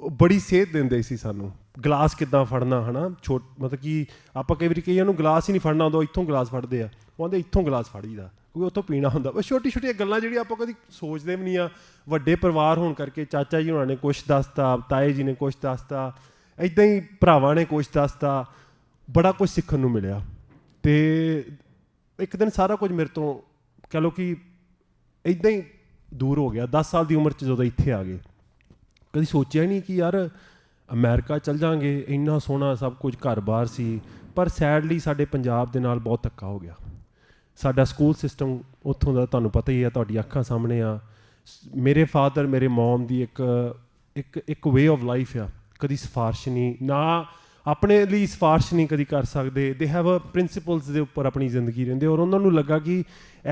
ਬੜੀ ਸੇਧ ਦਿੰਦੇ ਸੀ ਸਾਨੂੰ ਗਲਾਸ ਕਿੱਦਾਂ ਫੜਨਾ ਹੈ ਨਾ ਮਤਲਬ ਕਿ ਆਪਾਂ ਕਈ ਵਾਰੀ ਕਈਆਂ ਨੂੰ ਗਲਾਸ ਹੀ ਨਹੀਂ ਫੜਨਾ ਆਉਂਦਾ ਇੱਥੋਂ ਗਲਾਸ ਫੜਦੇ ਆ ਉਹ ਆਂਦੇ ਇੱਥੋਂ ਗਲਾਸ ਫੜੀਦਾ ਕਿਉਂਕਿ ਉੱਥੋਂ ਪੀਣਾ ਹੁੰਦਾ ਬਸ ਛੋਟੀਆਂ ਗੱਲਾਂ ਜਿਹੜੀਆਂ ਆਪਾਂ ਕਦੀ ਸੋਚਦੇ ਵੀ ਨਹੀਂ ਆ ਵੱਡੇ ਪਰਿਵਾਰ ਹੋਣ ਕਰਕੇ ਚਾਚਾ ਜੀ ਹੋਣਾ ਨੇ ਕੁਛ ਦੱਸਤਾ ਤਾਏ ਜੀ ਨੇ ਕੁਛ ਦੱਸਤਾ ਇੱਦਾਂ ਹੀ ਭਰਾਵਾਂ ਨੇ ਕੁਛ ਦੱਸਤਾ ਬੜਾ ਕੁਛ ਸਿੱਖਣ ਨੂੰ ਮਿਲਿਆ ਅਤੇ ਇੱਕ ਦਿਨ ਸਾਰਾ ਕੁਝ ਮੇਰੇ ਤੋਂ ਕਹਿ ਲਓ ਕਿ ਇੱਦਾਂ ਹੀ ਦੂਰ ਹੋ ਗਿਆ 10 ਸਾਲ ਦੀ ਉਮਰ 'ਚ ਜਦੋਂ ਇੱਥੇ ਆ ਗਏ ਕਦੀ ਸੋਚਿਆ ਨਹੀਂ ਕਿ ਯਾਰ ਅਮਰੀਕਾ ਚੱਲ ਜਾਂਗੇ ਇੰਨਾ ਸੋਹਣਾ ਸਭ ਕੁਝ ਘਰ-ਬਾਰ ਸੀ ਪਰ ਸੈਡਲੀ ਸਾਡੇ ਪੰਜਾਬ ਦੇ ਨਾਲ ਬਹੁਤ ਧੱਕਾ ਹੋ ਗਿਆ ਸਾਡਾ ਸਕੂਲ ਸਿਸਟਮ ਉੱਥੋਂ ਦਾ ਤੁਹਾਨੂੰ ਪਤਾ ਹੀ ਆ ਤੁਹਾਡੀ ਅੱਖਾਂ ਸਾਹਮਣੇ ਆ ਮੇਰੇ ਫਾਦਰ ਮੇਰੇ ਮੋਮ ਦੀ ਇੱਕ ਵੇ ਆਫ ਲਾਈਫ ਆ ਕਦੀ ਸਿਫਾਰਿਸ਼ ਨਹੀਂ ਨਾ ਆਪਣੇ ਲਈ ਸਿਫਾਰਿਸ਼ ਨਹੀਂ ਕਦੀ ਕਰ ਸਕਦੇ ਦੇ ਹੈਵ ਅ ਪ੍ਰਿੰਸੀਪਲਸ ਦੇ ਉੱਪਰ ਆਪਣੀ ਜ਼ਿੰਦਗੀ ਰਹਿੰਦੇ ਔਰ ਉਹਨਾਂ ਨੂੰ ਲੱਗਾ ਕਿ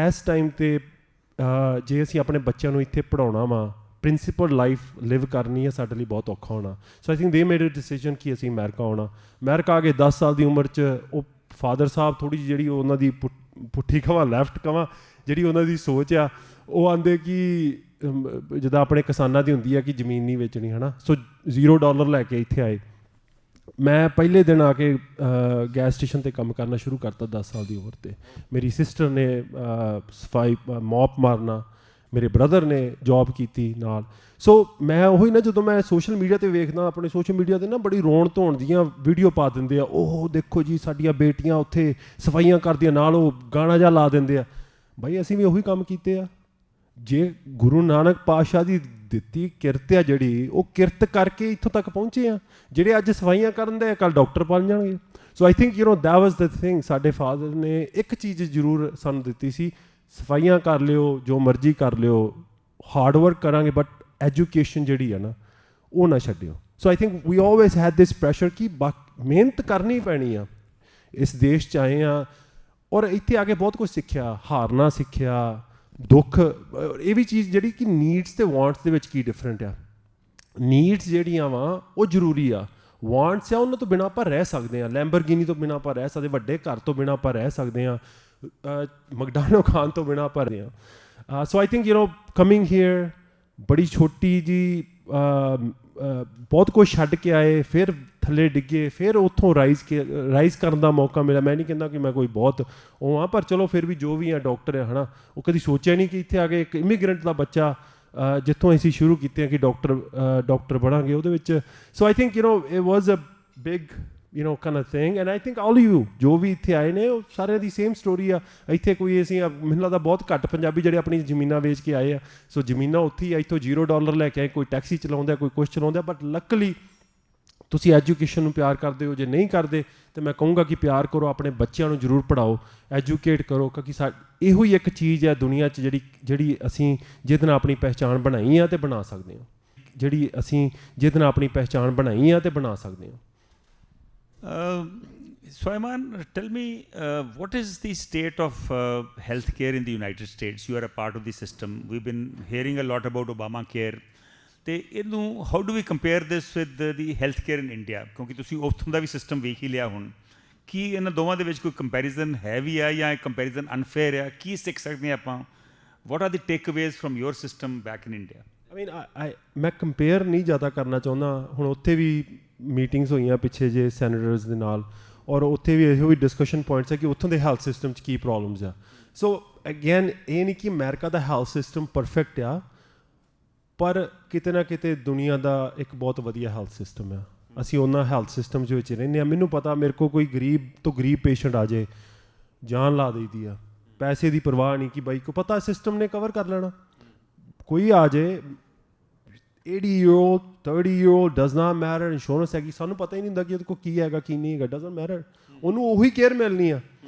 ਇਸ ਟਾਈਮ 'ਤੇ ਜੇ ਅਸੀਂ ਆਪਣੇ ਬੱਚਿਆਂ ਨੂੰ ਇੱਥੇ ਪੜ੍ਹਾਉਣਾ ਵਾ ਪ੍ਰਿੰਸੀਪਲ ਲਾਈਫ ਲਿਵ ਕਰਨੀ ਹੈ ਸਾਡੇ ਲਈ ਬਹੁਤ ਔਖਾ ਹੋਣਾ so I think they made a decision ਕਿ ਅਸੀਂ ਅਮਰੀਕਾ ਆਉਣਾ ਅਮਰੀਕਾ ਆ ਕੇ 10 ਸਾਲ ਦੀ ਉਮਰ 'ਚ ਉਹ ਫਾਦਰ ਸਾਹਿਬ ਥੋੜ੍ਹੀ ਜਿਹੀ ਜਿਹੜੀ ਉਹਨਾਂ ਦੀ ਪੁੱਠੀ ਕਵਾਂ ਲੈਫਟ ਕਵਾਂ ਜਿਹੜੀ ਉਹਨਾਂ ਦੀ ਸੋਚ ਆ ਉਹ ਆਂਦੇ ਕਿ ਜਿੱਦਾਂ ਆਪਣੇ ਕਿਸਾਨਾਂ ਦੀ ਹੁੰਦੀ ਆ ਕਿ ਜ਼ਮੀਨ ਨਹੀਂ ਵੇਚਣੀ ਹੈ ਨਾ ਸੋ $0 ਲੈ ਕੇ ਇੱਥੇ ਆਏ ਮੈਂ ਪਹਿਲੇ ਦਿਨ ਆ ਕੇ ਗੈਸ ਸਟੇਸ਼ਨ 'ਤੇ ਕੰਮ ਕਰਨਾ ਸ਼ੁਰੂ ਕਰਤਾ 10 ਸਾਲ ਦੀ ਉਮਰ 'ਤੇ ਮੇਰੀ ਸਿਸਟਰ ਨੇ ਸਫਾਈ ਮੋਪ ਮਾਰਨਾ ਮੇਰੇ ਬ੍ਰਦਰ ਨੇ ਜੋਬ ਕੀਤੀ ਨਾਲ ਸੋ ਮੈਂ ਉਹੀ ਨਾ ਜਦੋਂ ਮੈਂ ਸੋਸ਼ਲ ਮੀਡੀਆ 'ਤੇ ਵੇਖਦਾ ਆਪਣੇ ਸੋਸ਼ਲ ਮੀਡੀਆ 'ਤੇ ਨਾ ਬੜੀ ਰੋਣ ਧੋਣ ਦੀਆਂ ਵੀਡੀਓ ਪਾ ਦਿੰਦੇ ਆ ਉਹ ਦੇਖੋ ਜੀ ਸਾਡੀਆਂ ਬੇਟੀਆਂ ਉੱਥੇ ਸਫਾਈਆਂ ਕਰਦੀਆਂ ਨਾਲ ਉਹ ਗਾਣਾ ਜਿਹਾ ਲਾ ਦਿੰਦੇ ਆ ਬਾਈ ਅਸੀਂ ਵੀ ਉਹੀ ਕੰਮ ਕੀਤੇ ਆ ਜੇ ਗੁਰੂ ਨਾਨਕ ਪਾਤਸ਼ਾਹ ਦੀ ਦਿੱਤੀ ਕਿਰਤ ਆ ਜਿਹੜੀ ਉਹ ਕਿਰਤ ਕਰਕੇ ਇੱਥੋਂ ਤੱਕ ਪਹੁੰਚੇ ਆ ਜਿਹੜੇ ਅੱਜ ਸਫਾਈਆਂ ਕਰਨ ਦੇ ਕੱਲ੍ਹ ਡਾਕਟਰ ਬਣ ਜਾਣਗੇ so I think that was the thing ਸਾਡੇ ਫਾਦਰ ਨੇ ਇੱਕ ਚੀਜ਼ ਜ਼ਰੂਰ ਸਾਨੂੰ ਦਿੱਤੀ ਸੀ ਸਫਾਈਆਂ ਕਰ ਲਿਓ ਜੋ ਮਰਜ਼ੀ ਕਰ ਲਿਓ ਹਾਰਡ ਵਰਕ ਕਰਾਂਗੇ ਬਟ ਐਜੂਕੇਸ਼ਨ ਜਿਹੜੀ ਆ ਨਾ ਉਹ ਨਾ ਛੱਡਿਓ so I think we always had this pressure ਕਿ ਮਿਹਨਤ ਕਰਨੀ ਪੈਣੀ ਆ ਇਸ ਦੇਸ਼ 'ਚ ਆਏ ਆ ਔਰ ਇੱਥੇ ਆ ਕੇ ਬਹੁਤ ਕੁਝ ਸਿੱਖਿਆ ਹਾਰਨਾ ਸਿੱਖਿਆ ਦੁੱਖ ਇਹ ਵੀ ਚੀਜ਼ ਜਿਹੜੀ ਕਿ ਨੀਡਸ ਅਤੇ ਵਾਂਟਸ ਦੇ ਵਿੱਚ ਕੀ ਡਿਫਰੈਂਟ ਆ ਨੀਡਸ ਜਿਹੜੀਆਂ ਵਾ ਉਹ ਜ਼ਰੂਰੀ ਆ ਵਾਂਟਸ ਆ ਉਹਨਾਂ ਤੋਂ ਬਿਨਾਂ ਆਪਾਂ ਰਹਿ ਸਕਦੇ ਹਾਂ ਲੈਂਬਰਗਿਨੀ ਤੋਂ ਬਿਨਾਂ ਆਪਾਂ ਰਹਿ ਸਕਦੇ ਵੱਡੇ ਘਰ ਤੋਂ ਬਿਨਾਂ ਆਪਾਂ ਰਹਿ ਸਕਦੇ ਹਾਂ ਮੈਕਡੋਨਲਡ ਖਾਣ ਤੋਂ ਬਿਨਾਂ ਆਪਾਂ ਰਹੇ ਹਾਂ ਸੋ ਆਈ ਥਿੰਕ ਕਮਿੰਗ ਹੇਅਰ ਬੜੀ ਛੋਟੀ ਜੀ ਬਹੁਤ ਕੁਝ ਛੱਡ ਕੇ ਆਏ ਫਿਰ ਥੱਲੇ ਡਿੱਗੇ ਫਿਰ ਉੱਥੋਂ ਰਾਈਜ਼ ਕਰਨ ਦਾ ਮੌਕਾ ਮਿਲਿਆ ਮੈਂ ਨਹੀਂ ਕਹਿੰਦਾ ਕਿ ਮੈਂ ਕੋਈ ਬਹੁਤ ਉਹ ਹਾਂ ਪਰ ਚਲੋ ਫਿਰ ਵੀ ਜੋ ਵੀ ਆ ਡਾਕਟਰ ਆ ਹੈ ਨਾ ਉਹ ਕਦੀ ਸੋਚਿਆ ਨਹੀਂ ਕਿ ਇੱਥੇ ਆ ਕੇ ਇੱਕ ਇਮੀਗ੍ਰੈਂਟ ਦਾ ਬੱਚਾ ਜਿੱਥੋਂ ਅਸੀਂ ਸ਼ੁਰੂ ਕੀਤੇ ਆ ਕਿ ਡਾਕਟਰ ਬਣਾਂਗੇ ਉਹਦੇ ਵਿੱਚ so I think it was a big kind of thing and I think all you ਜੋ ਵੀ ਇੱਥੇ ਆਏ ਨੇ ਉਹ ਸਾਰਿਆਂ ਦੀ ਸੇਮ ਸਟੋਰੀ ਆ ਇੱਥੇ ਕੋਈ ਅਸੀਂ ਮੈਨੂੰ ਲੱਗਦਾ ਬਹੁਤ ਘੱਟ ਪੰਜਾਬੀ ਜਿਹੜੇ ਆਪਣੀ ਜ਼ਮੀਨਾਂ ਵੇਚ ਕੇ ਆਏ ਆ ਸੋ ਜ਼ਮੀਨਾਂ ਉੱਥੇ ਹੀ ਆ ਇੱਥੋਂ $0 ਲੈ ਕੇ ਆਏ ਕੋਈ ਟੈਕਸੀ ਚਲਾਉਂਦਾ ਕੋਈ ਕੁਛ ਚਲਾਉਂਦਾ ਬਟ ਲੱਕਲੀ ਤੁਸੀਂ ਐਜੂਕੇਸ਼ਨ ਨੂੰ ਪਿਆਰ ਕਰਦੇ ਹੋ ਜੇ ਨਹੀਂ ਕਰਦੇ ਤਾਂ ਮੈਂ ਕਹੂੰਗਾ ਕਿ ਪਿਆਰ ਕਰੋ ਆਪਣੇ ਬੱਚਿਆਂ ਨੂੰ ਜ਼ਰੂਰ ਪੜ੍ਹਾਓ ਐਜੂਕੇਟ ਕਰੋ ਕਿਉਂਕਿ ਇਹੋ ਹੀ ਇੱਕ ਚੀਜ਼ ਹੈ ਦੁਨੀਆ 'ਚ ਜਿਹੜੀ ਅਸੀਂ ਜਿਹਦੇ ਨਾਲ ਆਪਣੀ ਪਹਿਚਾਣ ਬਣਾਈ ਆ ਅਤੇ ਬਣਾ ਸਕਦੇ ਹਾਂ ਜਿਹੜੀ ਅਸੀਂ ਜਿਹਦੇ ਨਾਲ ਆਪਣੀ ਪਹਿਚਾਣ ਬਣਾਈ ਆ ਅਤੇ ਬਣਾ ਸਕਦੇ ਹਾਂ Soiman, tell me, what is the state of healthcare in the United States? You are a part of the system. We've been hearing a lot about Obamacare. How do we compare this with the healthcare in India? Because ਤੁਸੀਂ ਉੱਥੋਂ ਦਾ ਵੀ system ਵੇਖ ਹੀ ਲਿਆ ਹੁਣ, ਕੀ ਇਹਨਾਂ ਦੋਵਾਂ ਦੇ ਵਿੱਚ ਕੋਈ ਕੰਪੈਰੀਜ਼ਨ ਹੈ ਵੀ ਆ ਜਾਂ ਕੰਪੈਰੀਜ਼ਨ ਅਨਫੇਅਰ ਆ? ਕੀ ਸਿੱਖ ਸਕਦੇ ਹਾਂ ਆਪਾਂ? What are the takeaways from your system back in India? I mean, ਮੈਂ ਕੰਪੇਅਰ ਨਹੀਂ ਜ਼ਿਆਦਾ ਕਰਨਾ ਚਾਹੁੰਦਾ. ਹੁਣ ਉੱਥੇ ਵੀ ਮੀਟਿੰਗਸ ਹੋਈਆਂ ਪਿੱਛੇ ਜੇ ਸੈਨੇਟਰਸ ਦੇ ਨਾਲ, ਔਰ ਉੱਥੇ ਵੀ ਇਹੋ ਵੀ ਡਿਸਕਸ਼ਨ ਪੁਆਇੰਟਸ ਹੈ ਕਿ ਉੱਥੋਂ ਦੇ ਹੈਲਥ ਸਿਸਟਮ 'ਚ ਕੀ ਪ੍ਰੋਬਲਮਸ ਆ. ਸੋ ਅਗੇਨ ਇਹ ਨਹੀਂ ਕਿ ਅਮਰੀਕਾ ਦਾ ਹੈਲਥ ਸਿਸਟਮ ਪਰਫੈਕਟ ਆ, ਪਰ ਕਿਤੇ ਨਾ ਕਿਤੇ ਦੁਨੀਆ ਦਾ ਇੱਕ ਬਹੁਤ ਵਧੀਆ ਹੈਲਥ ਸਿਸਟਮ ਆ. ਅਸੀਂ ਉਹਨਾਂ ਹੈਲਥ ਸਿਸਟਮ ਦੇ ਵਿੱਚ ਰਹਿੰਦੇ ਹਾਂ. ਮੈਨੂੰ ਪਤਾ ਮੇਰੇ ਕੋਲ ਕੋਈ ਗਰੀਬ ਤੋਂ ਗਰੀਬ ਪੇਸ਼ੈਂਟ ਆ ਜਾਏ, ਜਾਨ ਲਾ ਦਈਦੀ ਆ, ਪੈਸੇ ਦੀ ਪਰਵਾਹ ਨਹੀਂ ਕਿ ਬਾਈ ਕੋ ਪਤਾ ਸਿਸਟਮ ਨੇ ਕਵਰ ਕਰ ਲੈਣਾ. ਕੋਈ ਆ ਜਾਏ 80-year-old 30-year-old does not matter, insurance ਹੈਗੀ, ਸਾਨੂੰ ਪਤਾ ਹੀ ਨਹੀਂ ਹੁੰਦਾ ਕਿ ਉਹਦੇ ਕੋਲ ਕੀ ਹੈਗਾ ਕੀ ਨਹੀਂ ਹੈਗਾ, ਡਜ਼ਨਟ ਮੈਟਰ. ਉਹਨੂੰ ਉਹੀ ਕੇਅਰ ਮਿਲਣੀ ਆ.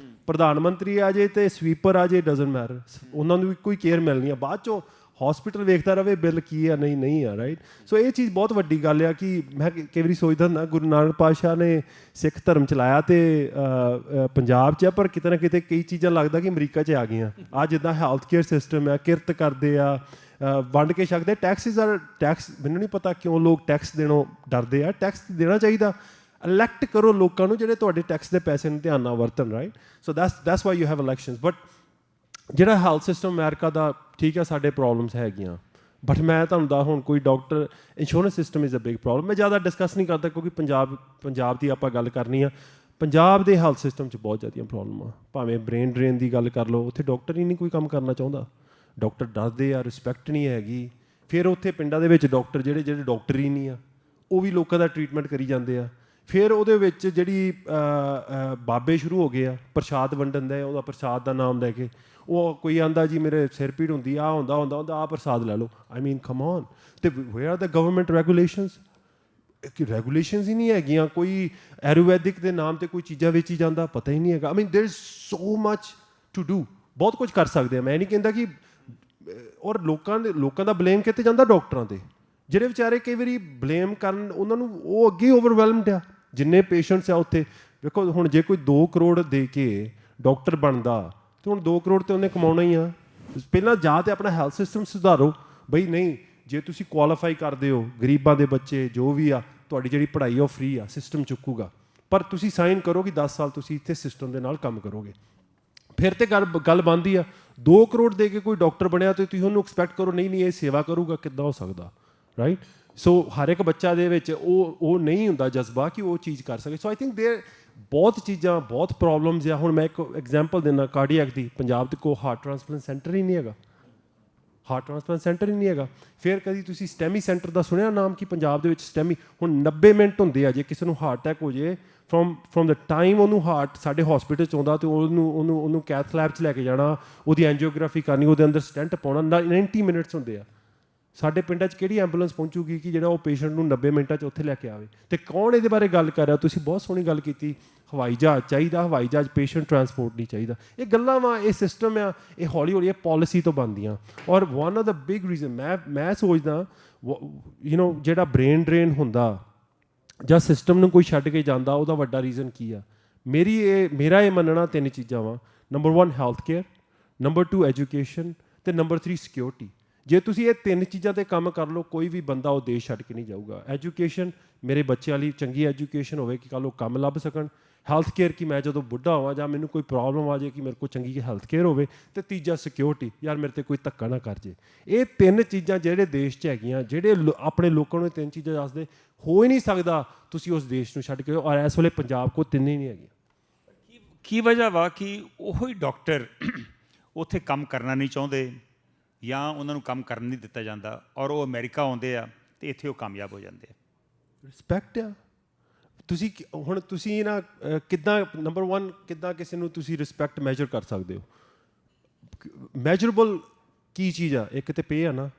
ਪ੍ਰਧਾਨ ਮੰਤਰੀ ਆ ਜਾਏ ਅਤੇ ਸਵੀਪਰ ਆ ਜਾਏ, ਡਜ਼ਨਟ ਮੈਟਰ, ਉਹਨਾਂ ਨੂੰ ਵੀ ਕੋਈ ਕੇਅਰ ਮਿਲਣੀ ਆ. ਬਾਅਦ 'ਚੋਂ ਹੌਸਪੀਟਲ ਵੇਖਦਾ ਰਹੇ ਬਿੱਲ ਕੀ ਆ ਨਹੀਂ ਆ, ਰਾਈਟ. ਸੋ ਇਹ ਚੀਜ਼ ਬਹੁਤ ਵੱਡੀ ਗੱਲ ਆ ਕਿ ਮੈਂ ਕਈ ਵਾਰੀ ਸੋਚਦਾ ਹੁੰਦਾ ਗੁਰੂ ਨਾਨਕ ਪਾਤਸ਼ਾਹ ਨੇ ਸਿੱਖ ਧਰਮ ਚਲਾਇਆ ਅਤੇ ਪੰਜਾਬ 'ਚ ਆ, ਪਰ ਕਿਤੇ ਨਾ ਕਿਤੇ ਕਈ ਚੀਜ਼ਾਂ ਲੱਗਦਾ ਕਿ ਅਮਰੀਕਾ 'ਚ ਆ ਗਈਆਂ. ਆ ਜਿੱਦਾਂ ਹੈਲਥ ਕੇਅਰ ਸਿਸਟਮ ਆ, ਕਿਰਤ ਕਰਦੇ ਆ, ਵੰਡ ਕੇ ਛਕਦੇ. ਟੈਕਸ ਮੈਨੂੰ ਨਹੀਂ ਪਤਾ ਕਿਉਂ ਲੋਕ ਟੈਕਸ ਦੇਣੋਂ ਡਰਦੇ ਆ. ਟੈਕਸ ਦੇਣਾ ਚਾਹੀਦਾ. ਇਲੈਕਟ ਕਰੋ ਲੋਕਾਂ ਨੂੰ ਜਿਹੜੇ ਤੁਹਾਡੇ ਟੈਕਸ ਦੇ ਪੈਸੇ ਨੂੰ ਧਿਆਨ ਨਾਲ ਵਰਤਣ, right. So that's why you have elections. But ਜਿਹੜਾ ਹੈਲਥ ਸਿਸਟਮ ਅਮਰੀਕਾ ਦਾ, ਠੀਕ ਹੈ ਸਾਡੇ ਪ੍ਰੋਬਲਮਸ ਹੈਗੀਆਂ, ਬਟ ਮੈਂ ਤੁਹਾਨੂੰ ਦੱਸ ਹੁਣ ਕੋਈ doctor insurance system is a big problem. ਮੈਂ ਜ਼ਿਆਦਾ ਡਿਸਕਸ ਨਹੀਂ ਕਰਦਾ ਕਿਉਂਕਿ ਪੰਜਾਬ ਦੀ ਆਪਾਂ ਗੱਲ ਕਰਨੀ ਆ. ਪੰਜਾਬ ਦੇ ਹੈਲਥ ਸਿਸਟਮ 'ਚ ਬਹੁਤ ਜ਼ਿਆਦੀਆਂ ਪ੍ਰੋਬਲਮ ਆ. ਭਾਵੇਂ ਬ੍ਰੇਨ ਡਰੇਨ ਦੀ ਗੱਲ ਕਰ ਲਓ, ਉੱਥੇ ਡਾਕਟਰ ਹੀ ਨਹੀਂ ਕੋਈ ਕੰਮ ਕਰਨਾ ਚਾਹੁੰਦਾ. ਡਾਕਟਰ ਡਰਦੇ ਆ, ਰਿਸਪੈਕਟ ਨਹੀਂ ਹੈਗੀ. ਫਿਰ ਉੱਥੇ ਪਿੰਡਾਂ ਦੇ ਵਿੱਚ ਡਾਕਟਰ ਜਿਹੜੇ ਡਾਕਟਰ ਹੀ ਨਹੀਂ ਆ, ਉਹ ਵੀ ਲੋਕਾਂ ਦਾ ਟਰੀਟਮੈਂਟ ਕਰੀ ਜਾਂਦੇ ਆ. ਫਿਰ ਉਹਦੇ ਵਿੱਚ ਜਿਹੜੀ ਬਾਬੇ ਸ਼ੁਰੂ ਹੋ ਗਏ ਆ ਪ੍ਰਸ਼ਾਦ ਵੰਡਣ ਦਾ, ਉਹਦਾ ਪ੍ਰਸ਼ਾਦ ਦਾ ਨਾਮ ਲੈ ਕੇ ਉਹ ਕੋਈ ਆਂਦਾ ਜੀ ਮੇਰੇ ਸਿਰ ਪੀੜ ਹੁੰਦੀ ਆ, ਹੁੰਦਾ ਆਹ ਪ੍ਰਸ਼ਾਦ ਲੈ ਲਓ. I mean come on. ਅਤੇ where are the government regulations? Regulations ਹੀ ਨਹੀਂ ਹੈਗੀਆਂ. ਕੋਈ ਆਯੁਰਵੈਦਿਕ ਦੇ ਨਾਮ 'ਤੇ ਕੋਈ ਚੀਜ਼ਾਂ ਵੇਚੀ ਜਾਂਦਾ, ਪਤਾ ਹੀ ਨਹੀਂ ਹੈਗਾ. I mean there is so much to do. ਬਹੁਤ ਕੁਝ ਕਰ ਸਕਦੇ ਆ. ਮੈਂ ਨਹੀਂ ਕਹਿੰਦਾ ਕਿ, ਔਰ ਲੋਕਾਂ ਦਾ ਬਲੇਮ ਕਿੱਥੇ ਜਾਂਦਾ? ਡਾਕਟਰਾਂ 'ਤੇ, ਜਿਹੜੇ ਵਿਚਾਰੇ ਕਈ ਵਾਰੀ ਬਲੇਮ ਕਰਨ ਉਹਨਾਂ ਨੂੰ, ਉਹ ਅੱਗੇ ਓਵਰਵੈਲਮਡ ਆ. ਜਿੰਨੇ ਪੇਸ਼ੈਂਟਸ ਆ ਉੱਥੇ ਵੇਖੋ, ਹੁਣ ਜੇ ਕੋਈ 2 ਕਰੋੜ ਦੇ ਕੇ ਡਾਕਟਰ ਬਣਦਾ ਅਤੇ ਹੁਣ 2 ਕਰੋੜ ਤਾਂ ਉਹਨੇ ਕਮਾਉਣਾ ਹੀ ਆ. ਪਹਿਲਾਂ ਜਾਂ ਤਾਂ ਆਪਣਾ ਹੈਲਥ ਸਿਸਟਮ ਸੁਧਾਰੋ. ਬਈ ਨਹੀਂ, ਜੇ ਤੁਸੀਂ ਕੁਆਲੀਫਾਈ ਕਰਦੇ ਹੋ, ਗਰੀਬਾਂ ਦੇ ਬੱਚੇ ਜੋ ਵੀ ਆ, ਤੁਹਾਡੀ ਜਿਹੜੀ ਪੜ੍ਹਾਈ ਉਹ ਫ੍ਰੀ ਆ, ਸਿਸਟਮ ਚੁੱਕੂਗਾ. ਪਰ ਤੁਸੀਂ ਸਾਈਨ ਕਰੋ ਕਿ 10 ਸਾਲ ਤੁਸੀਂ ਇੱਥੇ ਸਿਸਟਮ ਦੇ ਨਾਲ ਕੰਮ ਕਰੋਗੇ, ਫਿਰ ਤੇ ਗੱਲ ਬਣਦੀ ਆ. 2 ਕਰੋੜ ਦੇ ਕੇ ਕੋਈ ਡਾਕਟਰ ਬਣਿਆ ਅਤੇ ਤੁਸੀਂ ਉਹਨੂੰ ਐਕਸਪੈਕਟ ਕਰੋ ਨਹੀਂ ਇਹ ਸੇਵਾ ਕਰੂਗਾ, ਕਿੱਦਾਂ ਹੋ ਸਕਦਾ, ਰਾਈਟ. ਸੋ ਹਰ ਇੱਕ ਬੱਚਾ ਦੇ ਵਿੱਚ ਉਹ ਨਹੀਂ ਹੁੰਦਾ ਜਜ਼ਬਾ ਕਿ ਉਹ ਚੀਜ਼ ਕਰ ਸਕੇ. ਸੋ ਆਈ ਥਿੰਕ ਦੇਰ ਬਹੁਤ ਚੀਜ਼ਾਂ, ਬਹੁਤ ਪ੍ਰੋਬਲਮਸ ਆ. ਹੁਣ ਮੈਂ ਇੱਕ ਐਗਜ਼ਾਮਪਲ ਦਿੰਦਾ ਕਾਰਡੀਐਕ ਦੀ. ਪੰਜਾਬ ਦੇ ਕੋਲ ਹਾਰਟ ਟ੍ਰਾਂਸਪਲਾਂਟ ਸੈਂਟਰ ਹੀ ਨਹੀਂ ਹੈਗਾ. ਹਾਰਟ ਟ੍ਰਾਂਸਪਲਾਂਟ ਸੈਂਟਰ ਹੀ ਨਹੀਂ ਹੈਗਾ. ਫਿਰ ਕਦੀ ਤੁਸੀਂ ਸਟੈਮੀ ਸੈਂਟਰ ਦਾ ਸੁਣਿਆ ਨਾਮ? ਕਿ ਪੰਜਾਬ ਦੇ ਵਿੱਚ ਸਟੈਮੀ, ਹੁਣ 90 ਮਿੰਟ ਹੁੰਦੇ ਆ ਜੇ ਕਿਸੇ ਨੂੰ ਹਾਰਟ ਅਟੈਕ ਹੋ ਜੇ, ਫਰੋਮ ਦ ਟਾਈਮ ਉਹਨੂੰ ਹਾਰਟ ਸਾਡੇ ਹੌਸਪੀਟਲ 'ਚ ਆਉਂਦਾ ਅਤੇ ਉਹਨੂੰ ਕੈਥ ਲੈਬ 'ਚ ਲੈ ਕੇ ਜਾਣਾ, ਉਹਦੀ ਐਂਜੀਓਗ੍ਰਾਫੀ ਕਰਨੀ, ਉਹਦੇ ਅੰਦਰ ਸਟੈਂਟ ਪਾਉਣਾ, 90 ਮਿੰਟਸ ਹੁੰਦੇ ਆ. ਸਾਡੇ ਪਿੰਡਾਂ 'ਚ ਕਿਹੜੀ ਐਂਬੂਲੈਂਸ ਪਹੁੰਚੂਗੀ ਕਿ ਜਿਹੜਾ ਉਹ ਪੇਸ਼ੈਂਟ ਨੂੰ 90 ਮਿੰਟਾਂ 'ਚ ਉੱਥੇ ਲੈ ਕੇ ਆਵੇ? ਅਤੇ ਕੌਣ ਇਹਦੇ ਬਾਰੇ ਗੱਲ ਕਰ ਰਿਹਾ? ਤੁਸੀਂ ਬਹੁਤ ਸੋਹਣੀ ਗੱਲ ਕੀਤੀ, ਹਵਾਈ ਜਹਾਜ਼ ਚਾਹੀਦਾ, ਹਵਾਈ ਜਹਾਜ਼ ਪੇਸ਼ੈਂਟ ਟਰਾਂਸਪੋਰਟ ਨਹੀਂ ਚਾਹੀਦਾ. ਇਹ ਗੱਲਾਂ ਵਾ, ਇਹ ਸਿਸਟਮ ਆ, ਇਹ ਹੌਲੀ ਹੌਲੀ ਇਹ ਪਾਲਿਸੀ ਤੋਂ ਬਣਦੀਆਂ. ਔਰ one of the big reason ਮੈਂ ਸੋਚਦਾ ਜਿਹੜਾ ਬ੍ਰੇਨ ਡਰੇਨ ਹੁੰਦਾ ਜਾਂ ਸਿਸਟਮ ਨੂੰ ਕੋਈ ਛੱਡ ਕੇ ਜਾਂਦਾ, ਉਹਦਾ ਵੱਡਾ ਰੀਜ਼ਨ ਕੀ ਆ? ਮੇਰਾ ਇਹ ਮੰਨਣਾ 3 ਚੀਜ਼ਾਂ ਵਾ. Number 1 health care, number 2 education, ਅਤੇ ਨੰਬਰ 3 ਸਿਕਿਉਰਿਟੀ. ਜੇ ਤੁਸੀਂ ਇਹ 3 ਚੀਜ਼ਾਂ 'ਤੇ ਕੰਮ ਕਰ ਲਓ, ਕੋਈ ਵੀ ਬੰਦਾ ਉਹ ਦੇਸ਼ ਛੱਡ ਕੇ ਨਹੀਂ ਜਾਊਗਾ. ਐਜੂਕੇਸ਼ਨ, ਮੇਰੇ ਬੱਚਿਆਂ ਲਈ ਚੰਗੀ ਐਜੂਕੇਸ਼ਨ ਹੋਵੇ ਕਿ ਕੱਲ੍ਹ ਉਹ ਕੰਮ ਲੱਭ ਸਕਣ. ਹੈਲਥ ਕੇਅਰ, ਕਿ ਮੈਂ ਜਦੋਂ ਬੁੱਢਾ ਹੋਵਾਂ ਜਾਂ ਮੈਨੂੰ ਕੋਈ ਪ੍ਰੋਬਲਮ ਆ ਜਾਏ ਕਿ ਮੇਰੇ ਕੋਲ ਚੰਗੀ ਹੈਲਥ ਕੇਅਰ ਹੋਵੇ. ਅਤੇ ਤੀਜਾ ਸਿਕਿਉਰਿਟੀ, ਯਾਰ ਮੇਰੇ 'ਤੇ ਕੋਈ ਧੱਕਾ ਨਾ ਕਰ ਜੇ. ਇਹ 3 ਚੀਜ਼ਾਂ ਜਿਹੜੇ ਦੇਸ਼ 'ਚ ਹੈਗੀਆਂ, ਜਿਹੜੇ ਆਪਣੇ ਲੋਕਾਂ ਨੂੰ ਇਹ 3 ਚੀਜ਼ਾਂ ਦੱਸਦੇ, ਹੋ ਹੀ ਨਹੀਂ ਸਕਦਾ ਤੁਸੀਂ ਉਸ ਦੇਸ਼ ਨੂੰ ਛੱਡ ਕੇ. ਔਰ ਇਸ ਵੇਲੇ ਪੰਜਾਬ ਕੋਲ 3 ਹੀ ਨਹੀਂ ਹੈਗੀਆਂ. ਕੀ ਵਜ੍ਹਾ ਵਾ ਕਿ ਉਹੀ ਡਾਕਟਰ ਉੱਥੇ ਕੰਮ ਕਰਨਾ ਨਹੀਂ ਚਾਹੁੰਦੇ ਜਾਂ ਉਹਨਾਂ ਨੂੰ ਕੰਮ ਕਰਨ ਨਹੀਂ ਦਿੱਤਾ ਜਾਂਦਾ, ਔਰ ਉਹ ਅਮਰੀਕਾ ਆਉਂਦੇ ਆ ਅਤੇ ਇੱਥੇ ਉਹ ਕਾਮਯਾਬ ਹੋ ਜਾਂਦੇ ਆ? ਰਿਸਪੈਕਟ ਆ. ਤੁਸੀਂ ਨਾ ਕਿੱਦਾਂ, ਨੰਬਰ 1 ਕਿੱਦਾਂ ਕਿਸੇ ਨੂੰ ਤੁਸੀਂ ਰਿਸਪੈਕਟ ਮੈਜਰ ਕਰ ਸਕਦੇ ਹੋ? ਮੈਜਰੇਬਲ ਕੀ ਚੀਜ਼ ਆ? ਇੱਕ ਤਾਂ ਪੇ ਆ ਨਾ.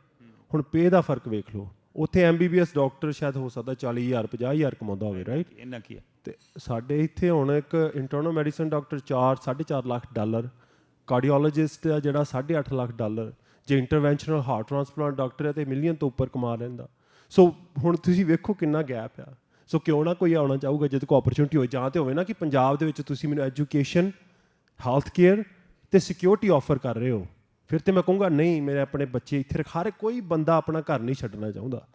ਹੁਣ ਪੇ ਦਾ ਫਰਕ ਵੇਖ ਲਓ. ਉੱਥੇ MBBS ਡਾਕਟਰ ਸ਼ਾਇਦ ਹੋ ਸਕਦਾ 40,000 50,000 ਕਮਾਉਂਦਾ ਹੋਵੇ, ਰਾਈਟ. ਇਹਨਾਂ ਕੀ ਆ? ਅਤੇ ਸਾਡੇ ਇੱਥੇ ਹੁਣ ਇੱਕ internal medicine doctor $4.5 lakh, cardiologist ਆ ਜਿਹੜਾ $8.5 ਲੱਖ, ਜੇ ਇੰਟਰਵੈਂਸ਼ਨਲ ਹਾਰਟ ਟ੍ਰਾਂਸਪਲਾਂਟ ਡਾਕਟਰ ਹੈ ਤਾਂ $1 ਮਿਲੀਅਨ ਤੋਂ ਉੱਪਰ ਕਮਾ ਲੈਂਦਾ. ਸੋ ਹੁਣ ਤੁਸੀਂ ਵੇਖੋ ਕਿੰਨਾ ਗੈਪ ਆ. ਸੋ ਕਿਉਂ ਨਾ ਕੋਈ ਆਉਣਾ ਚਾਹੂਗਾ ਜਿਹਦੇ ਕੋਲ ਓਪਰਚੁਨਿਟੀ ਹੋਏ, ਜਾਂ ਤਾਂ ਹੋਵੇ ਨਾ ਕਿ ਪੰਜਾਬ ਦੇ ਵਿੱਚ ਤੁਸੀਂ ਮੈਨੂੰ ਐਜੂਕੇਸ਼ਨ, ਹੈਲਥ ਕੇਅਰ ਅਤੇ ਸਿਕਿਉਰਿਟੀ ਆਫਰ ਕਰ ਰਹੇ ਹੋ, ਫਿਰ ਤਾਂ ਮੈਂ ਕਹੂੰਗਾ ਨਹੀਂ, ਮੇਰੇ ਆਪਣੇ ਬੱਚੇ ਇੱਥੇ ਹਰ ਕੋਈ ਬੰਦਾ ਆਪਣਾ ਘਰ ਨਹੀਂ ਛੱਡਣਾ ਚਾਹੁੰਦਾ।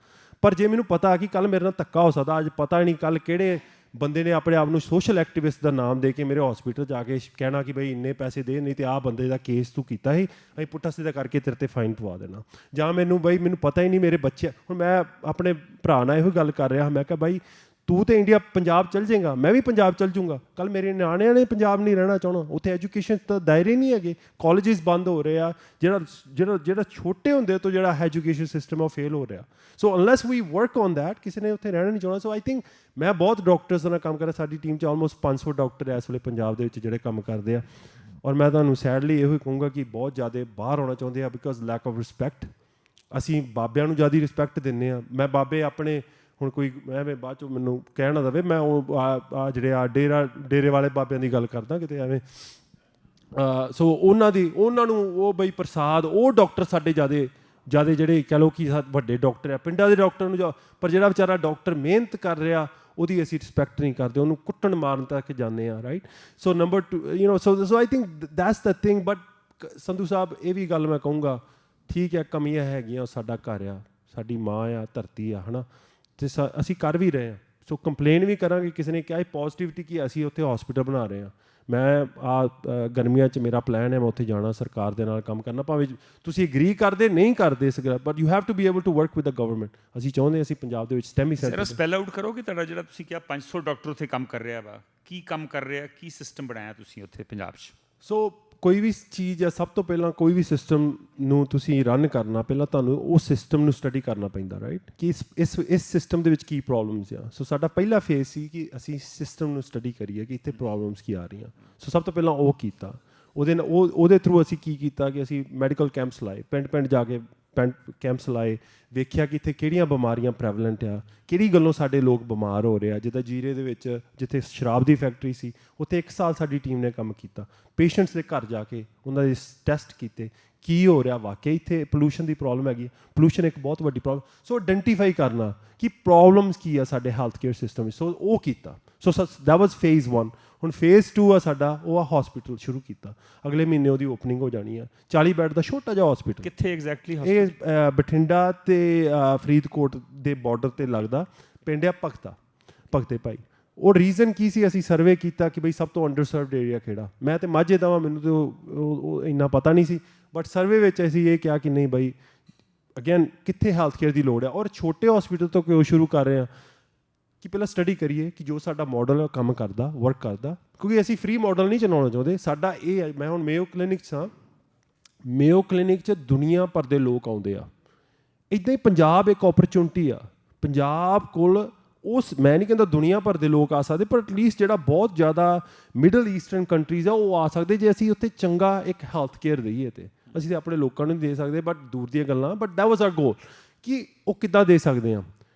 ਪਰ ਜੇ ਮੈਨੂੰ ਪਤਾ ਕਿ ਕੱਲ੍ਹ ਮੇਰੇ ਨਾਲ ਧੱਕਾ ਹੋ ਸਕਦਾ, ਅੱਜ ਪਤਾ ਨਹੀਂ ਕੱਲ੍ਹ ਕਿਹੜੇ ਬੰਦੇ ਨੇ ਆਪਣੇ ਆਪ ਨੂੰ ਸੋਸ਼ਲ ਐਕਟਿਵਿਸਟ ਦਾ ਨਾਮ ਦੇ ਕੇ ਮੇਰੇ ਹਸਪੀਟਲ ਜਾ ਕੇ ਕਹਿਣਾ ਕਿ ਬਈ ਇੰਨੇ ਪੈਸੇ ਦੇ, ਨਹੀਂ ਤਾਂ ਆਹ ਬੰਦੇ ਦਾ ਕੇਸ ਤੂੰ ਕੀਤਾ ਸੀ, ਅਸੀਂ ਪੁੱਠਾ ਸਿੱਧਾ ਕਰਕੇ ਤੇਰੇ 'ਤੇ ਫਾਈਨ ਪਵਾ ਦੇਣਾ। ਜਾਂ ਮੈਨੂੰ ਮੈਨੂੰ ਪਤਾ ਹੀ ਨਹੀਂ ਮੇਰੇ ਬੱਚੇ, ਹੁਣ ਮੈਂ ਆਪਣੇ ਭਰਾ ਨਾਲ ਇਹੋ ਗੱਲ ਕਰ ਰਿਹਾ, ਮੈਂ ਕਿਹਾ ਬਾਈ ਤੂੰ ਤਾਂ ਇੰਡੀਆ ਪੰਜਾਬ ਚੱਲ ਜਾਏਗਾ, ਮੈਂ ਵੀ ਪੰਜਾਬ ਚੱਲ ਜਾਊਂਗਾ, ਕੱਲ੍ਹ ਮੇਰੇ ਨਿਆਣਿਆਂ ਨੇ ਪੰਜਾਬ ਨਹੀਂ ਰਹਿਣਾ ਚਾਹਣਾ, ਉੱਥੇ ਐਜੂਕੇਸ਼ਨ ਤਾਂ ਦਾਇਰੇ ਨਹੀਂ ਹੈਗੇ, ਕਾਲਜਿਸ ਬੰਦ ਹੋ ਰਹੇ ਆ, ਜਿਹੜਾ ਛੋਟੇ ਹੁੰਦੇ ਤੋਂ ਜਿਹੜਾ ਐਜੂਕੇਸ਼ਨ ਸਿਸਟਮ ਉਹ ਫੇਲ ਹੋ ਰਿਹਾ। So unless we work on that, ਕਿਸੇ ਨੇ ਉੱਥੇ ਰਹਿਣਾ ਨਹੀਂ ਚਾਹਣਾ। ਸੋ ਆਈ ਥਿੰਕ ਮੈਂ ਬਹੁਤ ਡਾਕਟਰਸ ਨਾਲ ਕੰਮ ਕਰ ਰਿਹਾ, ਸਾਡੀ ਟੀਮ 'ਚ ਆਲਮੋਸਟ 500 ਡਾਕਟਰ ਇਸ ਵੇਲੇ ਪੰਜਾਬ ਦੇ ਵਿੱਚ ਜਿਹੜੇ ਕੰਮ ਕਰਦੇ ਆ, ਔਰ ਮੈਂ ਤੁਹਾਨੂੰ ਸੈਡਲੀ ਇਹੋ ਹੀ ਕਹੂੰਗਾ ਕਿ ਬਹੁਤ ਜ਼ਿਆਦਾ ਬਾਹਰ ਆਉਣਾ ਚਾਹੁੰਦੇ ਆ ਬਿਕੋਜ਼ ਲੈਕ ਆਫ ਰਿਸਪੈਕਟ। ਅਸੀਂ ਬਾਬਿਆਂ ਨੂੰ ਜ਼ਿਆਦਾ ਰਿਸਪੈਕਟ ਦਿੰਦੇ ਹਾਂ। ਮੈਂ ਬਾਬੇ ਆਪਣੇ ਹੁਣ ਕੋਈ ਐਵੇਂ ਬਾਅਦ 'ਚੋਂ ਮੈਨੂੰ ਕਹਿਣ ਨਾ ਦੇਵੇ, ਮੈਂ ਉਹ ਜਿਹੜੇ ਡੇਰੇ ਵਾਲੇ ਬਾਬਿਆਂ ਦੀ ਗੱਲ ਕਰਦਾ ਕਿਤੇ ਐਵੇਂ। ਸੋ ਉਹਨਾਂ ਨੂੰ ਉਹ ਬਈ ਪ੍ਰਸਾਦ, ਉਹ ਡਾਕਟਰ ਸਾਡੇ ਜ਼ਿਆਦਾ ਜਿਹੜੇ ਕਹਿ ਲਓ ਕਿ ਵੱਡੇ ਡਾਕਟਰ ਆ, ਪਿੰਡਾਂ ਦੇ ਡਾਕਟਰ ਨੂੰ ਪਰ ਜਿਹੜਾ ਵਿਚਾਰਾ ਡਾਕਟਰ ਮਿਹਨਤ ਕਰ ਰਿਹਾ ਉਹਦੀ ਅਸੀਂ ਰਿਸਪੈਕਟ ਨਹੀਂ ਕਰਦੇ, ਉਹਨੂੰ ਕੁੱਟਣ ਮਾਰਨ ਤੱਕ ਜਾਂਦੇ ਆ, right. So number 2 so I think that's the thing. But Sandhu ਸਾਹਿਬ ਇਹ ਵੀ ਗੱਲ ਮੈਂ ਕਹੂੰਗਾ, ਠੀਕ ਹੈ ਕਮੀਆਂ ਹੈਗੀਆਂ, ਉਹ ਸਾਡਾ ਘਰ ਆ, ਸਾਡੀ ਮਾਂ ਆ, ਧਰਤੀ ਆ, ਹੈ ਨਾ, ਅਤੇ ਅਸੀਂ ਕਰ ਵੀ ਰਹੇ ਹਾਂ। ਸੋ ਕੰਪਲੇਨ ਵੀ ਕਰਾਂਗੇ, ਕਿਸੇ ਨੇ ਕਿਹਾ ਪੋਜ਼ੀਟਿਵਿਟੀ ਕਿ ਅਸੀਂ ਉੱਥੇ ਹੌਸਪੀਟਲ ਬਣਾ ਰਹੇ ਹਾਂ। ਮੈਂ ਗਰਮੀਆਂ 'ਚ ਮੇਰਾ ਪਲਾਨ ਹੈ, ਮੈਂ ਉੱਥੇ ਜਾਣਾ, ਸਰਕਾਰ ਦੇ ਨਾਲ ਕੰਮ ਕਰਨਾ, ਭਾਵੇਂ ਤੁਸੀਂ ਐਗਰੀ ਕਰਦੇ ਨਹੀਂ ਕਰਦੇ ਇਸ ਗੱਲ, but you have to be able to work with the government. ਅਸੀਂ ਚਾਹੁੰਦੇ ਅਸੀਂ ਪੰਜਾਬ ਦੇ ਵਿੱਚ ਸਟੈਮੀ ਸੈਂਟਰ। ਸਪੈਲ ਆਊਟ ਕਰੋ ਕਿ ਤੁਹਾਡਾ ਜਿਹੜਾ ਤੁਸੀਂ ਕਿਹਾ 500 ਡਾਕਟਰ ਉੱਥੇ ਕੰਮ ਕਰ ਰਿਹਾ ਵਾ, ਕੀ ਕੰਮ ਕਰ ਰਿਹਾ, ਕੀ ਸਿਸਟਮ ਬਣਾਇਆ ਤੁਸੀਂ ਉੱਥੇ ਪੰਜਾਬ 'ਚ? ਸੋ ਕੋਈ ਵੀ ਚੀਜ਼ ਹੈ, ਸਭ ਤੋਂ ਪਹਿਲਾਂ ਕੋਈ ਵੀ ਸਿਸਟਮ ਨੂੰ ਤੁਸੀਂ ਰਨ ਕਰਨਾ, ਪਹਿਲਾਂ ਤੁਹਾਨੂੰ ਉਸ ਸਿਸਟਮ ਨੂੰ ਸਟੱਡੀ ਕਰਨਾ ਪੈਂਦਾ, ਰਾਈਟ, ਕਿ ਇਸ ਸਿਸਟਮ ਦੇ ਵਿੱਚ ਕੀ ਪ੍ਰੋਬਲਮਸ ਆ। ਸੋ ਸਾਡਾ ਪਹਿਲਾ ਫੇਜ਼ ਸੀ ਕਿ ਅਸੀਂ ਸਿਸਟਮ ਨੂੰ ਸਟੱਡੀ ਕਰੀਏ ਕਿ ਇੱਥੇ ਪ੍ਰੋਬਲਮਸ ਕੀ ਆ ਰਹੀਆਂ। ਸੋ ਸਭ ਤੋਂ ਪਹਿਲਾਂ ਉਹ ਕੀਤਾ। ਉਹਦੇ ਥਰੂ ਅਸੀਂ ਕੀ ਕੀਤਾ ਕਿ ਅਸੀਂ ਮੈਡੀਕਲ ਕੈਂਪਸ ਲਾਏ, ਪਿੰਡ ਜਾ ਕੇ ਕੈਂਪਸ ਲਾਏ, ਵੇਖਿਆ ਕਿ ਇੱਥੇ ਕਿਹੜੀਆਂ ਬਿਮਾਰੀਆਂ ਪ੍ਰੈਵਲੈਂਟ ਆ, ਕਿਹੜੀ ਗੱਲੋਂ ਸਾਡੇ ਲੋਕ ਬਿਮਾਰ ਹੋ ਰਹੇ ਆ। ਜਿੱਦਾਂ ਜੀਰੇ ਦੇ ਵਿੱਚ ਜਿੱਥੇ ਸ਼ਰਾਬ ਦੀ ਫੈਕਟਰੀ ਸੀ, ਉੱਥੇ 1 ਸਾਲ ਸਾਡੀ ਟੀਮ ਨੇ ਕੰਮ ਕੀਤਾ, ਪੇਸ਼ੈਂਟਸ ਦੇ ਘਰ ਜਾ ਕੇ ਉਹਨਾਂ ਦੇ ਟੈਸਟ ਕੀਤੇ, ਕੀ ਹੋ ਰਿਹਾ ਵਾਕਿਆ ਇੱਥੇ ਪੋਲੂਸ਼ਨ ਦੀ ਪ੍ਰੋਬਲਮ ਹੈਗੀ, ਪੋਲੂਸ਼ਨ ਇੱਕ ਬਹੁਤ ਵੱਡੀ ਪ੍ਰੋਬਲਮ। ਸੋ ਆਇਡੈਂਟੀਫਾਈ ਕਰਨਾ ਕਿ ਪ੍ਰੋਬਲਮਸ ਕੀ ਆ ਸਾਡੇ ਹੈਲਥ ਕੇਅਰ ਸਿਸਟਮ ਵਿੱਚ, ਸੋ ਉਹ ਕੀਤਾ। So that was phase 1। ਹੁਣ ਫੇਜ਼ 2 ਆ ਸਾਡਾ, ਉਹ ਆ ਹੌਸਪੀਟਲ ਸ਼ੁਰੂ ਕੀਤਾ, ਅਗਲੇ ਮਹੀਨੇ ਉਹਦੀ ਓਪਨਿੰਗ ਹੋ ਜਾਣੀ ਆ। 40 ਬੈੱਡ ਦਾ ਛੋਟਾ ਜਿਹਾ ਹੌਸਪੀਟਲ। ਕਿੱਥੇ ਐਗਜ਼ੈਕਟਲੀ? ਇਹ ਬਠਿੰਡਾ ਤੇ ਫਰੀਦਕੋਟ ਦੇ ਬਾਰਡਰ 'ਤੇ ਲੱਗਦਾ ਪਿੰਡ ਆ ਭਗਤੇ ਭਾਈ। ਉਹ ਰੀਜ਼ਨ ਕੀ ਸੀ, ਅਸੀਂ ਸਰਵੇ ਕੀਤਾ ਕਿ ਬਈ ਸਭ ਤੋਂ ਅੰਡਰਸਰਵਡ ਏਰੀਆ ਕਿਹੜਾ। ਮੈਂ ਤਾਂ ਮਾਝੇ ਦਾ ਵਾਂ, ਮੈਨੂੰ ਤਾਂ ਉਹ ਇੰਨਾ ਪਤਾ ਨਹੀਂ ਸੀ, ਬਟ ਸਰਵੇ ਵਿੱਚ ਅਸੀਂ ਇਹ ਕਿਹਾ ਕਿ ਨਹੀਂ ਬਈ ਅਗੇਨ ਕਿੱਥੇ ਹੈਲਥ ਕੇਅਰ ਦੀ ਲੋੜ ਹੈ। ਔਰ ਛੋਟੇ ਹੌਸਪੀਟਲ ਤੋਂ ਕਿਉਂ ਸ਼ੁਰੂ ਕਰ ਰਹੇ ਹਾਂ ਕਿ ਪਹਿਲਾਂ ਸਟੱਡੀ ਕਰੀਏ ਕਿ ਜੋ ਸਾਡਾ ਮਾਡਲ ਹੈ ਕੰਮ ਕਰਦਾ, ਵਰਕ ਕਰਦਾ, ਕਿਉਂਕਿ ਅਸੀਂ ਫ੍ਰੀ ਮਾਡਲ ਨਹੀਂ ਚਲਾਉਣਾ ਚਾਹੁੰਦੇ। ਸਾਡਾ ਇਹ ਹੈ, ਮੈਂ ਹੁਣ ਮੇਓ ਕਲੀਨਿਕ 'ਚ ਹਾਂ, ਮੇਓ ਕਲੀਨਿਕ 'ਚ ਦੁਨੀਆ ਭਰ ਦੇ ਲੋਕ ਆਉਂਦੇ ਆ। ਇੱਦਾਂ ਹੀ ਪੰਜਾਬ ਇੱਕ ਓਪਰਚੁਨਿਟੀ ਆ। ਪੰਜਾਬ ਕੋਲ ਮੈਂ ਨਹੀਂ ਕਹਿੰਦਾ ਦੁਨੀਆ ਭਰ ਦੇ ਲੋਕ ਆ ਸਕਦੇ, ਪਰ ਐਟਲੀਸਟ ਜਿਹੜਾ ਬਹੁਤ ਜ਼ਿਆਦਾ ਮਿਡਲ ਈਸਟਰਨ ਕੰਟਰੀਜ਼ ਆ ਉਹ ਆ ਸਕਦੇ ਜੇ ਅਸੀਂ ਉੱਥੇ ਚੰਗਾ ਇੱਕ ਹੈਲਥ ਕੇਅਰ ਦਈਏ। ਅਤੇ ਅਸੀਂ ਤਾਂ ਆਪਣੇ ਲੋਕਾਂ ਨੂੰ ਨਹੀਂ ਦੇ ਸਕਦੇ, ਬਟ ਦੂਰ ਦੀਆਂ ਗੱਲਾਂ, ਬਟ ਦੈਟ ਵਾਜ਼ ਆਰ ਗੋਲ ਕਿ ਉਹ ਕਿੱਦਾਂ ਦੇ ਸਕਦੇ ਹਾਂ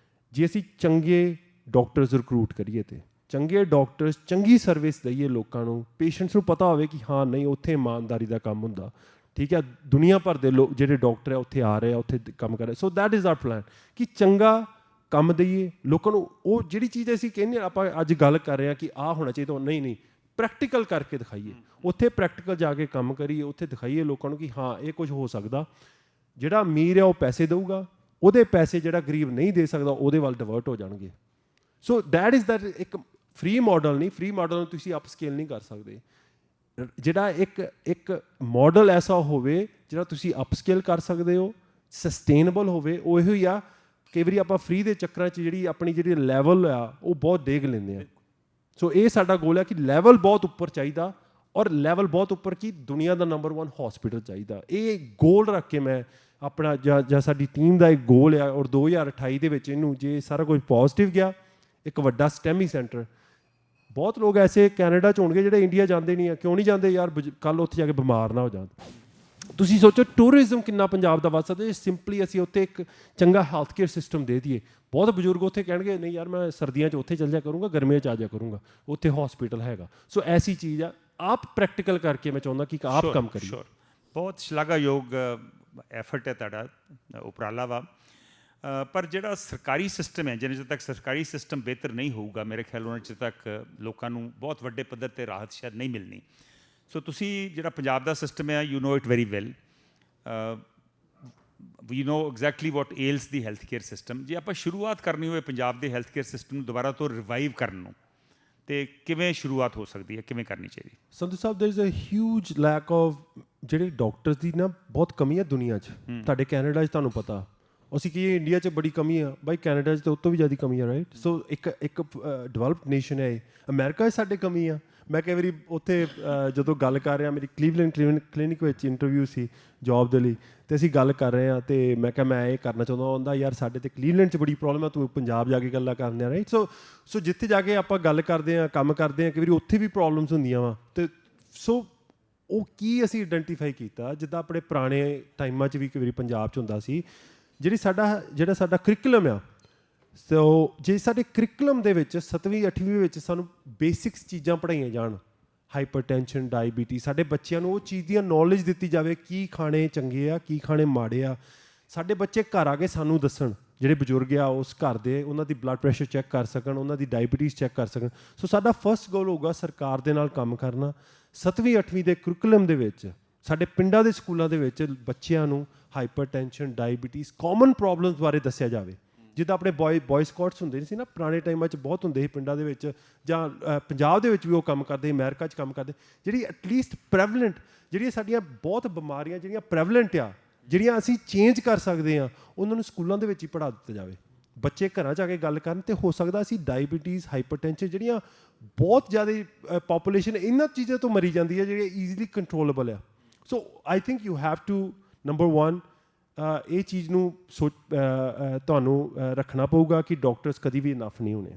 ਜੇ ਅਸੀਂ ਚੰਗੇ ਡਾਕਟਰਸ ਰਿਕਰੂਟ ਕਰੀਏ, ਅਤੇ ਚੰਗੇ ਡਾਕਟਰਸ ਚੰਗੀ ਸਰਵਿਸ ਦਈਏ ਲੋਕਾਂ ਨੂੰ, ਪੇਸ਼ੈਂਟਸ ਨੂੰ ਪਤਾ ਹੋਵੇ ਕਿ ਹਾਂ ਨਹੀਂ ਉੱਥੇ ਇਮਾਨਦਾਰੀ ਦਾ ਕੰਮ ਹੁੰਦਾ, ਠੀਕ ਹੈ, ਦੁਨੀਆ ਭਰ ਦੇ ਲੋਕ ਜਿਹੜੇ ਡਾਕਟਰ ਹੈ ਉੱਥੇ ਆ ਰਹੇ ਆ, ਉੱਥੇ ਕੰਮ ਕਰ ਰਹੇ। So that is our plan ਕਿ ਚੰਗਾ ਕੰਮ ਦਈਏ ਲੋਕਾਂ ਨੂੰ। ਉਹ ਜਿਹੜੀ ਚੀਜ਼ ਅਸੀਂ ਕਹਿੰਦੇ ਆਪਾਂ ਅੱਜ ਗੱਲ ਕਰ ਰਹੇ ਹਾਂ ਕਿ ਆਹ ਹੋਣਾ ਚਾਹੀਦਾ, ਨਹੀਂ ਪ੍ਰੈਕਟੀਕਲ ਕਰਕੇ ਦਿਖਾਈਏ, ਉੱਥੇ ਪ੍ਰੈਕਟੀਕਲ ਜਾ ਕੇ ਕੰਮ ਕਰੀਏ, ਉੱਥੇ ਦਿਖਾਈਏ ਲੋਕਾਂ ਨੂੰ ਕਿ ਹਾਂ ਇਹ ਕੁਝ ਹੋ ਸਕਦਾ। ਜਿਹੜਾ ਅਮੀਰ ਹੈ ਉਹ ਪੈਸੇ ਦੇਊਗਾ, ਉਹਦੇ ਪੈਸੇ ਜਿਹੜਾ ਗਰੀਬ ਨਹੀਂ ਦੇ ਸਕਦਾ ਉਹਦੇ ਵੱਲ ਡਿਵਰਟ ਹੋ ਜਾਣਗੇ। ਸੋ ਦੈਟ ਇਜ਼ ਦੈਟ ਇੱਕ ਫ੍ਰੀ ਮਾਡਲ ਨਹੀਂ, ਫ੍ਰੀ ਮਾਡਲ ਨੂੰ ਤੁਸੀਂ ਅਪਸਕੇਲ ਨਹੀਂ ਕਰ ਸਕਦੇ। ਜਿਹੜਾ ਇੱਕ ਮਾਡਲ ਐਸਾ ਹੋਵੇ ਜਿਹੜਾ ਤੁਸੀਂ ਅਪਸਕੇਲ ਕਰ ਸਕਦੇ ਹੋ, ਸਸਟੇਨੇਬਲ ਹੋਵੇ, ਉਹ ਇਹੋ ਹੀ ਆ। ਕਈ ਵਾਰੀ ਆਪਾਂ ਫ੍ਰੀ ਦੇ ਚੱਕਰਾਂ 'ਚ ਜਿਹੜੀ ਲੈਵਲ ਆ ਉਹ ਬਹੁਤ ਡੇਗ ਲੈਂਦੇ ਆ। ਸੋ ਇਹ ਸਾਡਾ ਗੋਲ ਹੈ ਕਿ ਲੈਵਲ ਬਹੁਤ ਉੱਪਰ ਚਾਹੀਦਾ, ਔਰ ਲੈਵਲ ਬਹੁਤ ਉੱਪਰ ਕੀ ਦੁਨੀਆ ਦਾ ਨੰਬਰ 1 ਹੌਸਪੀਟਲ ਚਾਹੀਦਾ। ਇਹ ਗੋਲ ਰੱਖ ਕੇ ਮੈਂ ਆਪਣਾ ਜਾਂ ਸਾਡੀ ਟੀਮ ਦਾ ਇੱਕ ਗੋਲ ਆ, ਔਰ 2028 ਦੇ ਵਿੱਚ ਇਹਨੂੰ ਜੇ ਸਾਰਾ ਕੁਝ ਪੋਜ਼ਿਟਿਵ ਗਿਆ, ਇੱਕ ਵੱਡਾ ਸਟੈਮੀ ਸੈਂਟਰ। ਬਹੁਤ ਲੋਕ ਐਸੇ ਕੈਨੇਡਾ 'ਚ ਹੋਣਗੇ ਜਿਹੜੇ ਇੰਡੀਆ ਜਾਂਦੇ ਨਹੀਂ ਆ। ਕਿਉਂ ਨਹੀਂ ਜਾਂਦੇ ਯਾਰ? ਕੱਲ੍ਹ ਉੱਥੇ ਜਾ ਕੇ ਬਿਮਾਰ ਨਾ ਹੋ ਜਾਣ। ਤੁਸੀਂ ਸੋਚੋ ਟੂਰਿਜ਼ਮ ਕਿੰਨਾ ਪੰਜਾਬ ਦਾ ਵੱਧ ਸਕਦਾ ਜੇ ਸਿੰਪਲੀ ਅਸੀਂ ਉੱਥੇ ਇੱਕ ਚੰਗਾ ਹੈਲਥ ਕੇਅਰ ਸਿਸਟਮ ਦੇ ਦਈਏ। ਬਹੁਤ ਬਜ਼ੁਰਗ ਉੱਥੇ ਕਹਿਣਗੇ ਨਹੀਂ ਯਾਰ ਮੈਂ ਸਰਦੀਆਂ 'ਚ ਉੱਥੇ ਚੱਲ ਜਾ ਕਰੂੰਗਾ, ਗਰਮੀਆਂ 'ਚ ਆ ਜਾ ਕਰੂੰਗਾ, ਉੱਥੇ ਹੌਸਪੀਟਲ ਹੈਗਾ। ਸੋ ਐਸੀ ਚੀਜ਼ ਆ, ਆਪ ਪ੍ਰੈਕਟੀਕਲ ਕਰਕੇ ਮੈਂ ਚਾਹੁੰਦਾ ਕਿ ਆਪ ਕੰਮ ਕਰੀਏ। ਬਹੁਤ ਸ਼ਲਾਘਾਯੋਗ ਐਫਰਟ ਹੈ ਤੁਹਾਡਾ, ਉਪਰਾਲਾ ਵਾ। ਪਰ ਜਿਹੜਾ ਸਰਕਾਰੀ ਸਿਸਟਮ ਹੈ, ਜਿੰਨੇ ਤੱਕ ਸਰਕਾਰੀ ਸਿਸਟਮ ਬਿਹਤਰ ਨਹੀਂ ਹੋਊਗਾ, ਮੇਰੇ ਖਿਆਲ ਉਹਨਾਂ ਚਿਰ ਤੱਕ ਲੋਕਾਂ ਨੂੰ ਬਹੁਤ ਵੱਡੇ ਪੱਧਰ 'ਤੇ ਰਾਹਤ ਸ਼ਾਇਦ ਨਹੀਂ ਮਿਲਣੀ। ਸੋ ਤੁਸੀਂ ਜਿਹੜਾ ਪੰਜਾਬ ਦਾ ਸਿਸਟਮ ਹੈ, you know it very well, we know exactly what ails the health care system. ਜੇ ਆਪਾਂ ਸ਼ੁਰੂਆਤ ਕਰਨੀ ਹੋਵੇ ਪੰਜਾਬ ਦੇ ਹੈਲਥ ਕੇਅਰ ਸਿਸਟਮ ਨੂੰ ਦੁਬਾਰਾ ਤੋਂ ਰਿਵਾਈਵ ਕਰਨ ਨੂੰ, ਤੇ ਕਿਵੇਂ ਸ਼ੁਰੂਆਤ ਹੋ ਸਕਦੀ ਹੈ, ਕਿਵੇਂ ਕਰਨੀ ਚਾਹੀਦੀ? Sandhu Sahib, there is a huge lack of ਜਿਹੜੇ ਡਾਕਟਰਸ ਦੀ ਨਾ ਬਹੁਤ ਕਮੀ ਹੈ ਦੁਨੀਆ 'ਚ। ਤੁਹਾਡੇ ਕੈਨੇਡਾ 'ਚ ਤੁਹਾਨੂੰ ਪਤਾ, ਅਸੀਂ ਕੀ ਇੰਡੀਆ 'ਚ ਬੜੀ ਕਮੀ ਆ, ਬਾਈ ਕੈਨੇਡਾ 'ਚ ਤਾਂ ਉਹ ਤੋਂ ਵੀ ਜ਼ਿਆਦਾ ਕਮੀ ਆ, ਰਾਈਟ? ਸੋ ਇੱਕ ਡਿਵੈਲਪਡ ਨੇਸ਼ਨ ਹੈ, ਅਮਰੀਕਾ 'ਚ ਸਾਡੇ ਕਮੀ ਆ। ਮੈਂ ਕਈ ਵਾਰੀ ਉੱਥੇ ਜਦੋਂ ਗੱਲ ਕਰ ਰਿਹਾ, ਮੇਰੀ ਕਲੀਵਲੈਂਡ ਕਲੀਨਿਕ ਵਿੱਚ ਇੰਟਰਵਿਊ ਸੀ ਜੋਬ ਦੇ ਲਈ, ਅਤੇ ਅਸੀਂ ਗੱਲ ਕਰ ਰਹੇ ਹਾਂ, ਅਤੇ ਮੈਂ ਕਿਹਾ ਮੈਂ ਇਹ ਕਰਨਾ ਚਾਹੁੰਦਾ, ਹੁੰਦਾ ਯਾਰ ਸਾਡੇ ਤਾਂ ਕਲੀਵਲੈਂਡ 'ਚ ਬੜੀ ਪ੍ਰੋਬਲਮ ਆ, ਤੂੰ ਪੰਜਾਬ ਜਾ ਕੇ ਗੱਲਾਂ ਕਰਦੇ ਆ, ਰਾਈਟ? ਸੋ ਜਿੱਥੇ ਜਾ ਕੇ ਆਪਾਂ ਗੱਲ ਕਰਦੇ ਹਾਂ, ਕੰਮ ਕਰਦੇ ਹਾਂ, ਕਈ ਵਾਰੀ ਉੱਥੇ ਵੀ ਪ੍ਰੋਬਲਮਸ ਹੁੰਦੀਆਂ ਵਾ। ਅਤੇ ਸੋ ਉਹ ਕੀ ਅਸੀਂ ਆਈਡੈਂਟੀਫਾਈ ਕੀਤਾ, ਜਿੱਦਾਂ ਆਪਣੇ ਪੁਰਾਣੇ ਟਾਈਮਾਂ 'ਚ ਵੀ ਕਈ ਵਾਰੀ ਪੰਜਾਬ 'ਚ ਹੁੰਦਾ ਸੀ, ਜਿਹੜਾ ਸਾਡਾ ਕਰਿਕੂਲਮ ਆ। ਸੋ ਜੇ ਸਾਡੇ ਕਰਿਕੂਲਮ ਦੇ ਵਿੱਚ 7ਵੀਂ 8ਵੀਂ ਵਿੱਚ ਸਾਨੂੰ ਬੇਸਿਕਸ ਚੀਜ਼ਾਂ ਪੜ੍ਹਾਈਆਂ ਜਾਣ, ਹਾਈਪਰਟੈਂਸ਼ਨ, ਡਾਇਬੀਟੀਜ਼, ਸਾਡੇ ਬੱਚਿਆਂ ਨੂੰ ਉਹ ਚੀਜ਼ ਦੀਆਂ ਨੌਲੇਜ ਦਿੱਤੀ ਜਾਵੇ, ਕੀ ਖਾਣੇ ਚੰਗੇ ਆ, ਕੀ ਖਾਣੇ ਮਾੜੇ ਆ। ਸਾਡੇ ਬੱਚੇ ਘਰ ਆ ਕੇ ਸਾਨੂੰ ਦੱਸਣ, ਜਿਹੜੇ ਬਜ਼ੁਰਗ ਆ ਉਸ ਘਰ ਦੇ, ਉਹਨਾਂ ਦੀ ਬਲੱਡ ਪ੍ਰੈਸ਼ਰ ਚੈੱਕ ਕਰ ਸਕਣ, ਉਹਨਾਂ ਦੀ ਡਾਇਬੀਟੀਜ਼ ਚੈੱਕ ਕਰ ਸਕਣ। ਸੋ ਸਾਡਾ ਫਸਟ ਗੋਲ ਹੋਊਗਾ ਸਰਕਾਰ ਦੇ ਨਾਲ ਕੰਮ ਕਰਨਾ, 7ਵੀਂ 8ਵੀਂ ਦੇ ਕਰਿਕੂਲਮ ਦੇ ਵਿੱਚ ਸਾਡੇ ਪਿੰਡਾਂ ਦੇ ਸਕੂਲਾਂ ਦੇ ਵਿੱਚ ਬੱਚਿਆਂ ਨੂੰ ਹਾਈਪਰਟੈਂਸ਼ਨ, ਡਾਇਬੀਟੀਜ਼, ਕਾਮਨ ਪ੍ਰੋਬਲਮਸ ਬਾਰੇ ਦੱਸਿਆ ਜਾਵੇ। ਜਿੱਦਾਂ ਆਪਣੇ ਬॉय ਸਕਾਟਸ ਹੁੰਦੇ ਸੀ ਨਾ ਪੁਰਾਣੇ ਟਾਈਮਾਂ 'ਚ, ਬਹੁਤ ਹੁੰਦੇ ਸੀ ਪਿੰਡਾਂ ਦੇ ਵਿੱਚ, ਜਾਂ ਪੰਜਾਬ ਦੇ ਵਿੱਚ ਵੀ ਉਹ ਕੰਮ ਕਰਦੇ, ਅਮਰੀਕਾ 'ਚ ਕੰਮ ਕਰਦੇ, ਜਿਹੜੀ ਐਟਲੀਸਟ ਪ੍ਰੈਵਲੈਂਟ, ਜਿਹੜੀਆਂ ਸਾਡੀਆਂ ਬਹੁਤ ਬਿਮਾਰੀਆਂ ਜਿਹੜੀਆਂ ਪ੍ਰੈਵਲੈਂਟ ਆ, ਜਿਹੜੀਆਂ ਅਸੀਂ ਚੇਂਜ ਕਰ ਸਕਦੇ ਹਾਂ, ਉਹਨਾਂ ਨੂੰ ਸਕੂਲਾਂ ਦੇ ਵਿੱਚ ਹੀ ਪੜ੍ਹਾ ਦਿੱਤਾ ਜਾਵੇ। ਬੱਚੇ ਘਰਾਂ 'ਚ ਆ ਕੇ ਗੱਲ ਕਰਨ, ਅਤੇ ਹੋ ਸਕਦਾ ਅਸੀਂ ਡਾਇਬੀਟੀਜ਼, ਹਾਈਪਰਟੈਂਸ਼ਨ, ਜਿਹੜੀਆਂ ਬਹੁਤ ਜ਼ਿਆਦਾ ਪਾਪੂਲੇਸ਼ਨ ਇਹਨਾਂ ਚੀਜ਼ਾਂ ਤੋਂ ਮਰੀ ਜਾਂਦੀ ਹੈ, ਜਿਹੜੀਆਂ ਈਜ਼ੀਲੀ ਕੰਟਰੋਲੇਬਲ ਆ। So I think you have to, number 1, ਇਹ ਚੀਜ਼ ਨੂੰ ਤੁਹਾਨੂੰ ਰੱਖਣਾ ਪਊਗਾ ਕਿ ਡਾਕਟਰਸ ਕਦੀ ਵੀ ਇਨਫ ਨਹੀਂ ਹੋਣੇ।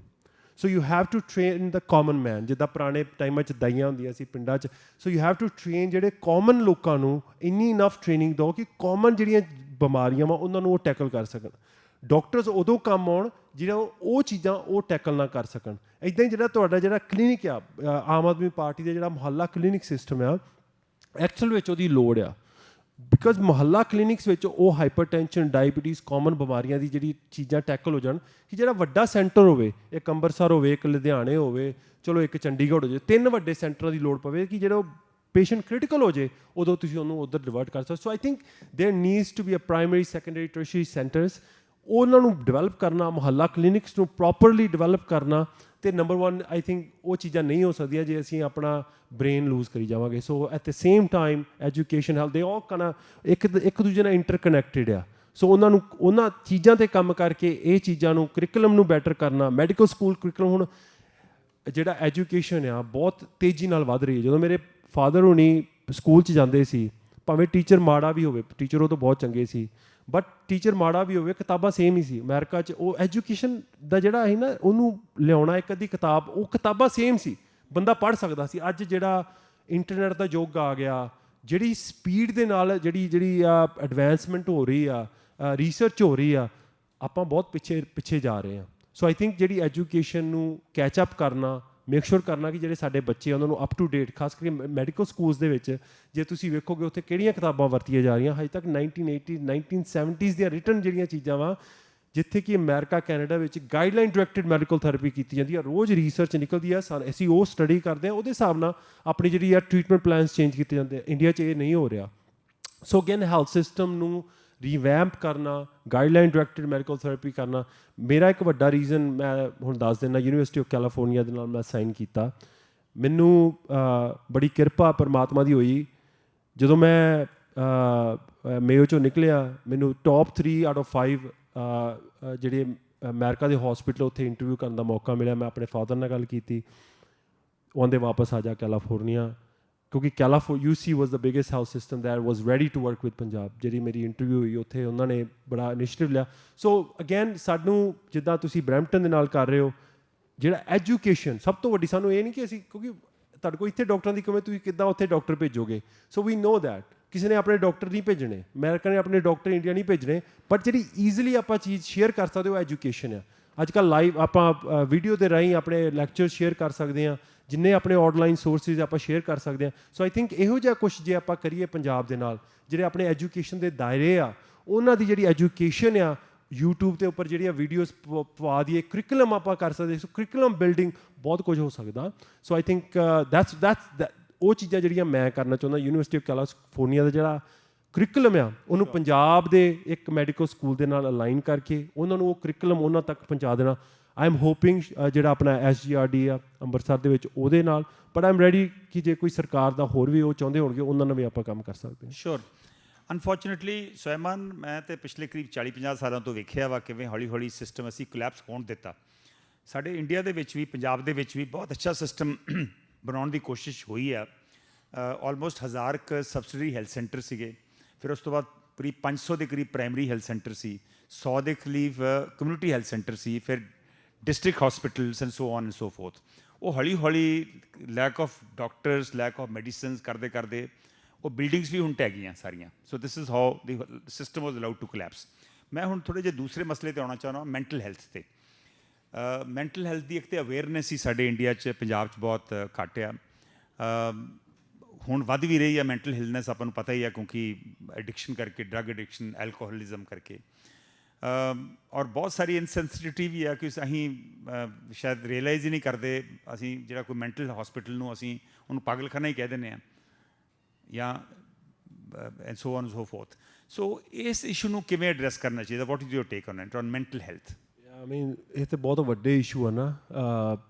So you have to train the common ਮੈਨ, ਜਿੱਦਾਂ ਪੁਰਾਣੇ ਟਾਈਮਾਂ 'ਚ ਦਾਈਆਂ ਹੁੰਦੀਆਂ ਸੀ ਪਿੰਡਾਂ 'ਚ। So you have to train ਜਿਹੜੇ ਕਾਮਨ ਲੋਕਾਂ ਨੂੰ ਇੰਨੀ ਇਨਫ ਟ੍ਰੇਨਿੰਗ ਦਿਓ ਕਿ ਕਾਮਨ ਜਿਹੜੀਆਂ ਬਿਮਾਰੀਆਂ ਵਾ ਉਹਨਾਂ ਨੂੰ ਉਹ ਟੈਕਲ ਕਰ ਸਕਣ। ਡਾਕਟਰਸ ਉਦੋਂ ਕੰਮ ਆਉਣ ਜਿਹੜਾ ਉਹ ਚੀਜ਼ਾਂ ਉਹ ਟੈਕਲ ਨਾ ਕਰ ਸਕਣ। ਇੱਦਾਂ ਹੀ ਜਿਹੜਾ ਤੁਹਾਡਾ ਜਿਹੜਾ ਕਲੀਨਿਕ ਆ, ਆਮ ਆਦਮੀ ਪਾਰਟੀ ਦਾ ਜਿਹੜਾ ਮੁਹੱਲਾ ਕਲੀਨਿਕ ਸਿਸਟਮ ਆ, ਐਕਚੁਅਲ ਵਿੱਚ ਉਹਦੀ ਲੋੜ ਆ, ਬਿਕਾਜ਼ ਮੁਹੱਲਾ ਕਲੀਨਿਕਸ ਵਿੱਚ ਉਹ ਹਾਈਪਰਟੈਂਸ਼ਨ, ਡਾਇਬੀਟੀਜ਼, ਕਾਮਨ ਬਿਮਾਰੀਆਂ ਦੀ ਜਿਹੜੀ ਚੀਜ਼ਾਂ ਟੈਕਲ ਹੋ ਜਾਣ, ਕਿ ਜਿਹੜਾ ਵੱਡਾ ਸੈਂਟਰ ਹੋਵੇ, ਇੱਕ ਅੰਮ੍ਰਿਤਸਰ ਹੋਵੇ, ਇੱਕ ਲੁਧਿਆਣੇ ਹੋਵੇ, ਚਲੋ ਇੱਕ ਚੰਡੀਗੜ੍ਹ ਹੋ ਜਾਵੇ, 3 ਵੱਡੇ ਸੈਂਟਰਾਂ ਦੀ ਲੋੜ ਪਵੇ ਕਿ ਜਿਹੜਾ ਪੇਸ਼ੈਂਟ ਕ੍ਰਿਟੀਕਲ ਹੋ ਜਾਏ ਉਦੋਂ ਤੁਸੀਂ ਉਹਨੂੰ ਉੱਧਰ ਡਿਵਰਟ ਕਰ ਸਕਦੇ। So I think there needs to be a primary, secondary, tertiary centres, ਉਹਨਾਂ ਨੂੰ ਡਿਵੈਲਪ ਕਰਨਾ, ਮੁਹੱਲਾ ਕਲੀਨਿਕਸ ਨੂੰ ਪ੍ਰੋਪਰਲੀ ਡਿਵੈਲਪ ਕਰਨਾ। ਅਤੇ ਨੰਬਰ 1 ਆਈ ਥਿੰਕ ਉਹ ਚੀਜ਼ਾਂ ਨਹੀਂ ਹੋ ਸਕਦੀਆਂ ਜੇ ਅਸੀਂ ਆਪਣਾ ਬ੍ਰੇਨ ਲੂਜ਼ ਕਰੀ ਜਾਵਾਂਗੇ। So at the same time education, health, ਦੇ ਆਲ ਕਾਇੰਡ ਇੱਕ ਦੂਜੇ ਨਾਲ ਇੰਟਰਕਨੈਕਟਿਡ ਆ। ਸੋ ਉਹਨਾਂ ਨੂੰ ਉਹਨਾਂ ਚੀਜ਼ਾਂ 'ਤੇ ਕੰਮ ਕਰਕੇ ਇਹ ਚੀਜ਼ਾਂ ਨੂੰ, ਕਰਿਕੂਲਮ ਨੂੰ ਬੈਟਰ ਕਰਨਾ। ਮੈਡੀਕਲ ਸਕੂਲ ਕਰਿਕੂਲਮ ਹੁਣ ਜਿਹੜਾ ਐਜੂਕੇਸ਼ਨ ਆ ਬਹੁਤ ਤੇਜ਼ੀ ਨਾਲ ਵੱਧ ਰਹੀ ਹੈ। ਜਦੋਂ ਮੇਰੇ ਫਾਦਰ ਹੁਣੀ ਸਕੂਲ 'ਚ ਜਾਂਦੇ ਸੀ, ਭਾਵੇਂ ਟੀਚਰ ਮਾੜਾ ਵੀ ਹੋਵੇ, ਟੀਚਰ ਉਹ ਤਾਂ ਬਹੁਤ ਚੰਗੇ ਸੀ, ਬਟ ਟੀਚਰ ਮਾੜਾ ਵੀ ਹੋਵੇ, ਕਿਤਾਬਾਂ ਸੇਮ ਹੀ ਸੀ। ਅਮਰੀਕਾ 'ਚ ਉਹ ਐਜੂਕੇਸ਼ਨ ਦਾ ਜਿਹੜਾ ਸੀ ਨਾ, ਉਹਨੂੰ ਲਿਆਉਣਾ ਇੱਕ ਅੱਧੀ ਕਿਤਾਬ, ਉਹ ਕਿਤਾਬਾਂ ਸੇਮ ਸੀ, ਬੰਦਾ ਪੜ੍ਹ ਸਕਦਾ ਸੀ। ਅੱਜ ਜਿਹੜਾ ਇੰਟਰਨੈਟ ਦਾ ਯੁੱਗ ਆ ਗਿਆ, ਜਿਹੜੀ ਸਪੀਡ ਦੇ ਨਾਲ ਜਿਹੜੀ ਐਡਵਾਂਸਮੈਂਟ ਹੋ ਰਹੀ ਆ, ਰਿਸਰਚ ਹੋ ਰਹੀ ਆ, ਆਪਾਂ ਬਹੁਤ ਪਿੱਛੇ ਜਾ ਰਹੇ ਹਾਂ। ਸੋ ਆਈ ਥਿੰਕ ਜਿਹੜੀ ਐਜੂਕੇਸ਼ਨ ਨੂੰ ਕੈਚ ਅਪ ਕਰਨਾ, ਮੇਕ ਸ਼ੋਰ ਕਰਨਾ ਕਿ ਜਿਹੜੇ ਸਾਡੇ ਬੱਚੇ ਉਹਨਾਂ ਨੂੰ ਅਪ ਟੂ ਡੇਟ, ਖਾਸ ਕਰਕੇ ਮੈਡੀਕਲ ਸਕੂਲਸ ਦੇ ਵਿੱਚ ਜੇ ਤੁਸੀਂ ਵੇਖੋਗੇ ਉੱਥੇ ਕਿਹੜੀਆਂ ਕਿਤਾਬਾਂ ਵਰਤੀਆਂ ਜਾ ਰਹੀਆਂ ਹਜੇ ਤੱਕ 1980 1970s ਦੀਆਂ ਰਿਟਨ ਜਿਹੜੀਆਂ ਚੀਜ਼ਾਂ ਵਾ, ਜਿੱਥੇ ਕਿ ਅਮਰੀਕਾ, ਕੈਨੇਡਾ ਵਿੱਚ ਗਾਈਡਲਾਈਨ ਡਾਇਰੈਕਟਡ ਮੈਡੀਕਲ ਥੈਰੇਪੀ ਕੀਤੀ ਜਾਂਦੀ ਆ, ਰੋਜ਼ ਰਿਸਰਚ ਨਿਕਲਦੀ ਆ, ਅਸੀਂ ਉਹ ਸਟੱਡੀ ਕਰਦੇ ਹਾਂ, ਉਹਦੇ ਹਿਸਾਬ ਨਾਲ ਆਪਣੀ ਜਿਹੜੀ ਆ ਟ੍ਰੀਟਮੈਂਟ ਪਲਾਨਸ ਚੇਂਜ ਕੀਤੇ ਜਾਂਦੇ ਆ। ਇੰਡੀਆ 'ਚ ਇਹ ਨਹੀਂ ਹੋ ਰਿਹਾ। ਸੋ ਅਗੇਨ ਹੈਲਥ ਸਿਸਟਮ ਨੂੰ ਰੀਵੈਂਪ ਕਰਨਾ, ਗਾਈਡਲਾਈਨ ਡਾਇਰੈਕਟਡ ਮੈਡੀਕਲ ਥੈਰੇਪੀ ਕਰਨਾ। ਮੇਰਾ ਇੱਕ ਵੱਡਾ ਰੀਜ਼ਨ ਮੈਂ ਹੁਣ ਦੱਸ ਦਿੰਦਾ, ਯੂਨੀਵਰਸਿਟੀ ਆਫ ਕੈਲੀਫੋਰਨੀਆ ਦੇ ਨਾਲ ਮੈਂ ਸਾਈਨ ਕੀਤਾ। ਮੈਨੂੰ ਬੜੀ ਕਿਰਪਾ ਪਰਮਾਤਮਾ ਦੀ ਹੋਈ, ਜਦੋਂ ਮੈਂ ਮੇਯੋ 'ਚੋਂ ਨਿਕਲਿਆ, ਮੈਨੂੰ ਟੌਪ 3 ਆਊਟ ਆਫ 5 ਜਿਹੜੇ ਅਮਰੀਕਾ ਦੇ ਹੌਸਪੀਟਲ ਉੱਥੇ ਇੰਟਰਵਿਊ ਕਰਨ ਦਾ ਮੌਕਾ ਮਿਲਿਆ। ਮੈਂ ਆਪਣੇ ਫਾਦਰ ਨਾਲ ਗੱਲ ਕੀਤੀ, ਉਹ ਆਂਦੇ ਵਾਪਸ ਆ ਜਾ ਕੈਲੀਫੋਰਨੀਆ, ਕਿਉਂਕਿ UC was the biggest health system that was ready to work with Punjab. ਜਿਹੜੀ ਮੇਰੀ ਇੰਟਰਵਿਊ ਹੋਈ ਉੱਥੇ ਉਹਨਾਂ ਨੇ ਬੜਾ ਇਨੀਸ਼ੀਏਟਿਵ ਲਿਆ। ਸੋ ਅਗੇਨ ਸਾਨੂੰ ਜਿੱਦਾਂ ਤੁਸੀਂ ਬਰੈਂਪਟਨ ਦੇ ਨਾਲ ਕਰ ਰਹੇ ਹੋ, ਜਿਹੜਾ ਐਜੂਕੇਸ਼ਨ ਸਭ ਤੋਂ ਵੱਡੀ, ਸਾਨੂੰ ਇਹ ਨਹੀਂ ਕਿ ਅਸੀਂ, ਕਿਉਂਕਿ ਤੁਹਾਡੇ ਕੋਲ ਇੱਥੇ ਡਾਕਟਰਾਂ ਦੀ ਕਮੀ, ਤੁਸੀਂ ਕਿੱਦਾਂ ਉੱਥੇ ਡਾਕਟਰ ਭੇਜੋਗੇ। ਸੋ ਵੀ ਨੋ ਦੈਟ ਕਿਸੇ ਨੇ ਆਪਣੇ ਡਾਕਟਰ ਨਹੀਂ ਭੇਜਣੇ, ਅਮਰੀਕਾ ਨੇ ਆਪਣੇ ਡਾਕਟਰ ਇੰਡੀਆ ਨਹੀਂ ਭੇਜਣੇ, ਬਟ ਜਿਹੜੀ ਈਜ਼ੀਲੀ ਆਪਾਂ ਚੀਜ਼ ਸ਼ੇਅਰ ਕਰ ਸਕਦੇ ਉਹ ਐਜੂਕੇਸ਼ਨ ਆ। ਅੱਜ ਕੱਲ੍ਹ ਲਾਈਵ ਆਪਾਂ ਵੀਡੀਓ ਦੇ ਰਾਹੀਂ ਆਪਣੇ ਲੈਕਚਰ ਸ਼ੇਅਰ ਕਰ ਸਕਦੇ ਹਾਂ, ਜਿੰਨੇ ਆਪਣੇ ਆਨਲਾਈਨ ਸੋਰਸਿਸ ਆਪਾਂ ਸ਼ੇਅਰ ਕਰ ਸਕਦੇ ਹਾਂ। ਸੋ ਆਈ ਥਿੰਕ ਇਹੋ ਜਿਹਾ ਕੁਛ ਜੇ ਆਪਾਂ ਕਰੀਏ ਪੰਜਾਬ ਦੇ ਨਾਲ, ਜਿਹੜੇ ਆਪਣੇ ਐਜੂਕੇਸ਼ਨ ਦੇ ਦਾਇਰੇ ਆ, ਉਹਨਾਂ ਦੀ ਜਿਹੜੀ ਐਜੂਕੇਸ਼ਨ ਆ, YouTube ਦੇ ਉੱਪਰ ਜਿਹੜੀਆਂ ਵੀਡੀਓਜ਼ ਪਵਾ ਦਈਏ, ਕਰਿਕੂਲਮ ਆਪਾਂ ਕਰ ਸਕਦੇ, ਸੋ ਕਰਿਕੂਲਮ ਬਿਲਡਿੰਗ ਬਹੁਤ ਕੁਝ ਹੋ ਸਕਦਾ। ਸੋ ਆਈ ਥਿੰਕ ਦੈਟਸ ਉਹ ਚੀਜ਼ਾਂ ਜਿਹੜੀਆਂ ਮੈਂ ਕਰਨਾ ਚਾਹੁੰਦਾ। ਯੂਨੀਵਰਸਿਟੀ ਆਫ ਕੈਲੀਫੋਰਨੀਆ ਦਾ ਜਿਹੜਾ ਕਰਿਕੂਲਮ ਆ ਉਹਨੂੰ ਪੰਜਾਬ ਦੇ ਇੱਕ ਮੈਡੀਕਲ ਸਕੂਲ ਦੇ ਨਾਲ ਅਲਾਈਨ ਕਰਕੇ ਉਹਨਾਂ ਨੂੰ ਉਹ ਕਰਿਕੂਲਮ ਉਹਨਾਂ ਤੱਕ ਪਹੁੰਚਾ ਦੇਣਾ। ਆਈ ਐਮ ਹੋਪਿੰਗ ਜਿਹੜਾ ਆਪਣਾ SGRD ਆ ਅੰਮ੍ਰਿਤਸਰ ਦੇ ਵਿੱਚ ਉਹਦੇ ਨਾਲ, ਬਟ ਆਈ ਐਮ ਰੈਡੀ ਕਿ ਜੇ ਕੋਈ ਸਰਕਾਰ ਦਾ ਹੋਰ ਵੀ ਉਹ ਚਾਹੁੰਦੇ ਹੋਣਗੇ ਉਹਨਾਂ ਨਾਲ ਵੀ ਆਪਾਂ ਕੰਮ ਕਰ ਸਕਦੇ ਹਾਂ। ਸ਼ੋਰ। ਅਨਫੋਰਚੂਨੇਟਲੀ ਸੁਲੇਮਾਨ, ਮੈਂ ਤਾਂ ਪਿਛਲੇ ਕਰੀਬ 40-50 ਸਾਲਾਂ ਤੋਂ ਵੇਖਿਆ ਵਾ ਕਿਵੇਂ ਹੌਲੀ ਹੌਲੀ ਸਿਸਟਮ ਅਸੀਂ ਕੋਲੈਪਸ ਹੋਣ ਦਿੱਤਾ। ਸਾਡੇ ਇੰਡੀਆ ਦੇ ਵਿੱਚ ਵੀ, ਪੰਜਾਬ ਦੇ ਵਿੱਚ ਵੀ ਬਹੁਤ ਅੱਛਾ ਸਿਸਟਮ ਬਣਾਉਣ ਦੀ ਕੋਸ਼ਿਸ਼ ਹੋਈ ਆ। ਆਲਮੋਸਟ 1000 ਕੁ ਸਬਸਿਡਰੀ ਹੈਲਥ ਸੈਂਟਰ ਸੀਗੇ, ਫਿਰ ਉਸ ਤੋਂ ਬਾਅਦ ਕਰੀਬ 500 ਦੇ ਕਰੀਬ ਪ੍ਰਾਇਮਰੀ ਹੈਲਥ ਸੈਂਟਰ ਸੀ, 100 ਦੇ ਕਰੀਬ ਕਮਿਊਨਿਟੀ ਹੈਲਥ ਸੈਂਟਰ ਸੀ, ਫਿਰ district hospitals and so on and so forth. ਉਹ ਹੌਲੀ ਹੌਲੀ lack of doctors, lack of medicines ਕਰਦੇ ਕਰਦੇ ਉਹ ਬਿਲਡਿੰਗਸ ਵੀ ਹੁਣ ਢਹਿ ਗਈਆਂ ਸਾਰੀਆਂ। So this is how the system was allowed to collapse. ਮੈਂ ਹੁਣ ਥੋੜ੍ਹੇ ਜਿਹੇ ਦੂਸਰੇ ਮਸਲੇ 'ਤੇ ਆਉਣਾ ਚਾਹੁੰਦਾ, ਮੈਂਟਲ ਹੈਲਥ 'ਤੇ। ਮੈਂਟਲ ਹੈਲਥ ਦੀ ਇੱਕ ਤਾਂ ਅਵੇਅਰਨੈਸ ਹੀ ਸਾਡੇ ਇੰਡੀਆ 'ਚ, ਪੰਜਾਬ 'ਚ ਬਹੁਤ ਘੱਟ ਆ। ਹੁਣ ਵੱਧ ਵੀ ਰਹੀ ਆ ਮੈਂਟਲ ਹਿਲਨੈਸ, ਆਪਾਂ ਨੂੰ ਪਤਾ ਹੀ ਆ, ਕਿਉਂਕਿ ਐਡਿਕਸ਼ਨ ਕਰਕੇ, ਡਰੱਗ ਐਡਿਕਸ਼ਨ, ਐਲਕੋਹਲਿਜ਼ਮ ਕਰਕੇ। ਔਰ ਬਹੁਤ ਸਾਰੀ ਇਨਸੈਂਸਿਟਿਵਿਟੀ ਵੀ ਆ ਕਿ ਅਸੀਂ ਸ਼ਾਇਦ ਰਿਅਲਾਈਜ਼ ਹੀ ਨਹੀਂ ਕਰਦੇ। ਅਸੀਂ ਜਿਹੜਾ ਕੋਈ ਮੈਂਟਲ ਹਸਪੀਟਲ ਨੂੰ ਅਸੀਂ ਉਹਨੂੰ ਪਾਗਲਖਾਨਾ ਹੀ ਕਹਿ ਦਿੰਦੇ ਹਾਂ, ਜਾਂ and so on so forth. So ਇਸ ਇਸ਼ੂ ਨੂੰ ਕਿਵੇਂ ਐਡਰੈਸ ਕਰਨਾ ਚਾਹੀਦਾ? What is your take on it, on mental health? I mean ਇਹ ਤਾਂ ਬਹੁਤ ਵੱਡੇ ਇਸ਼ੂ ਆ ਨਾ।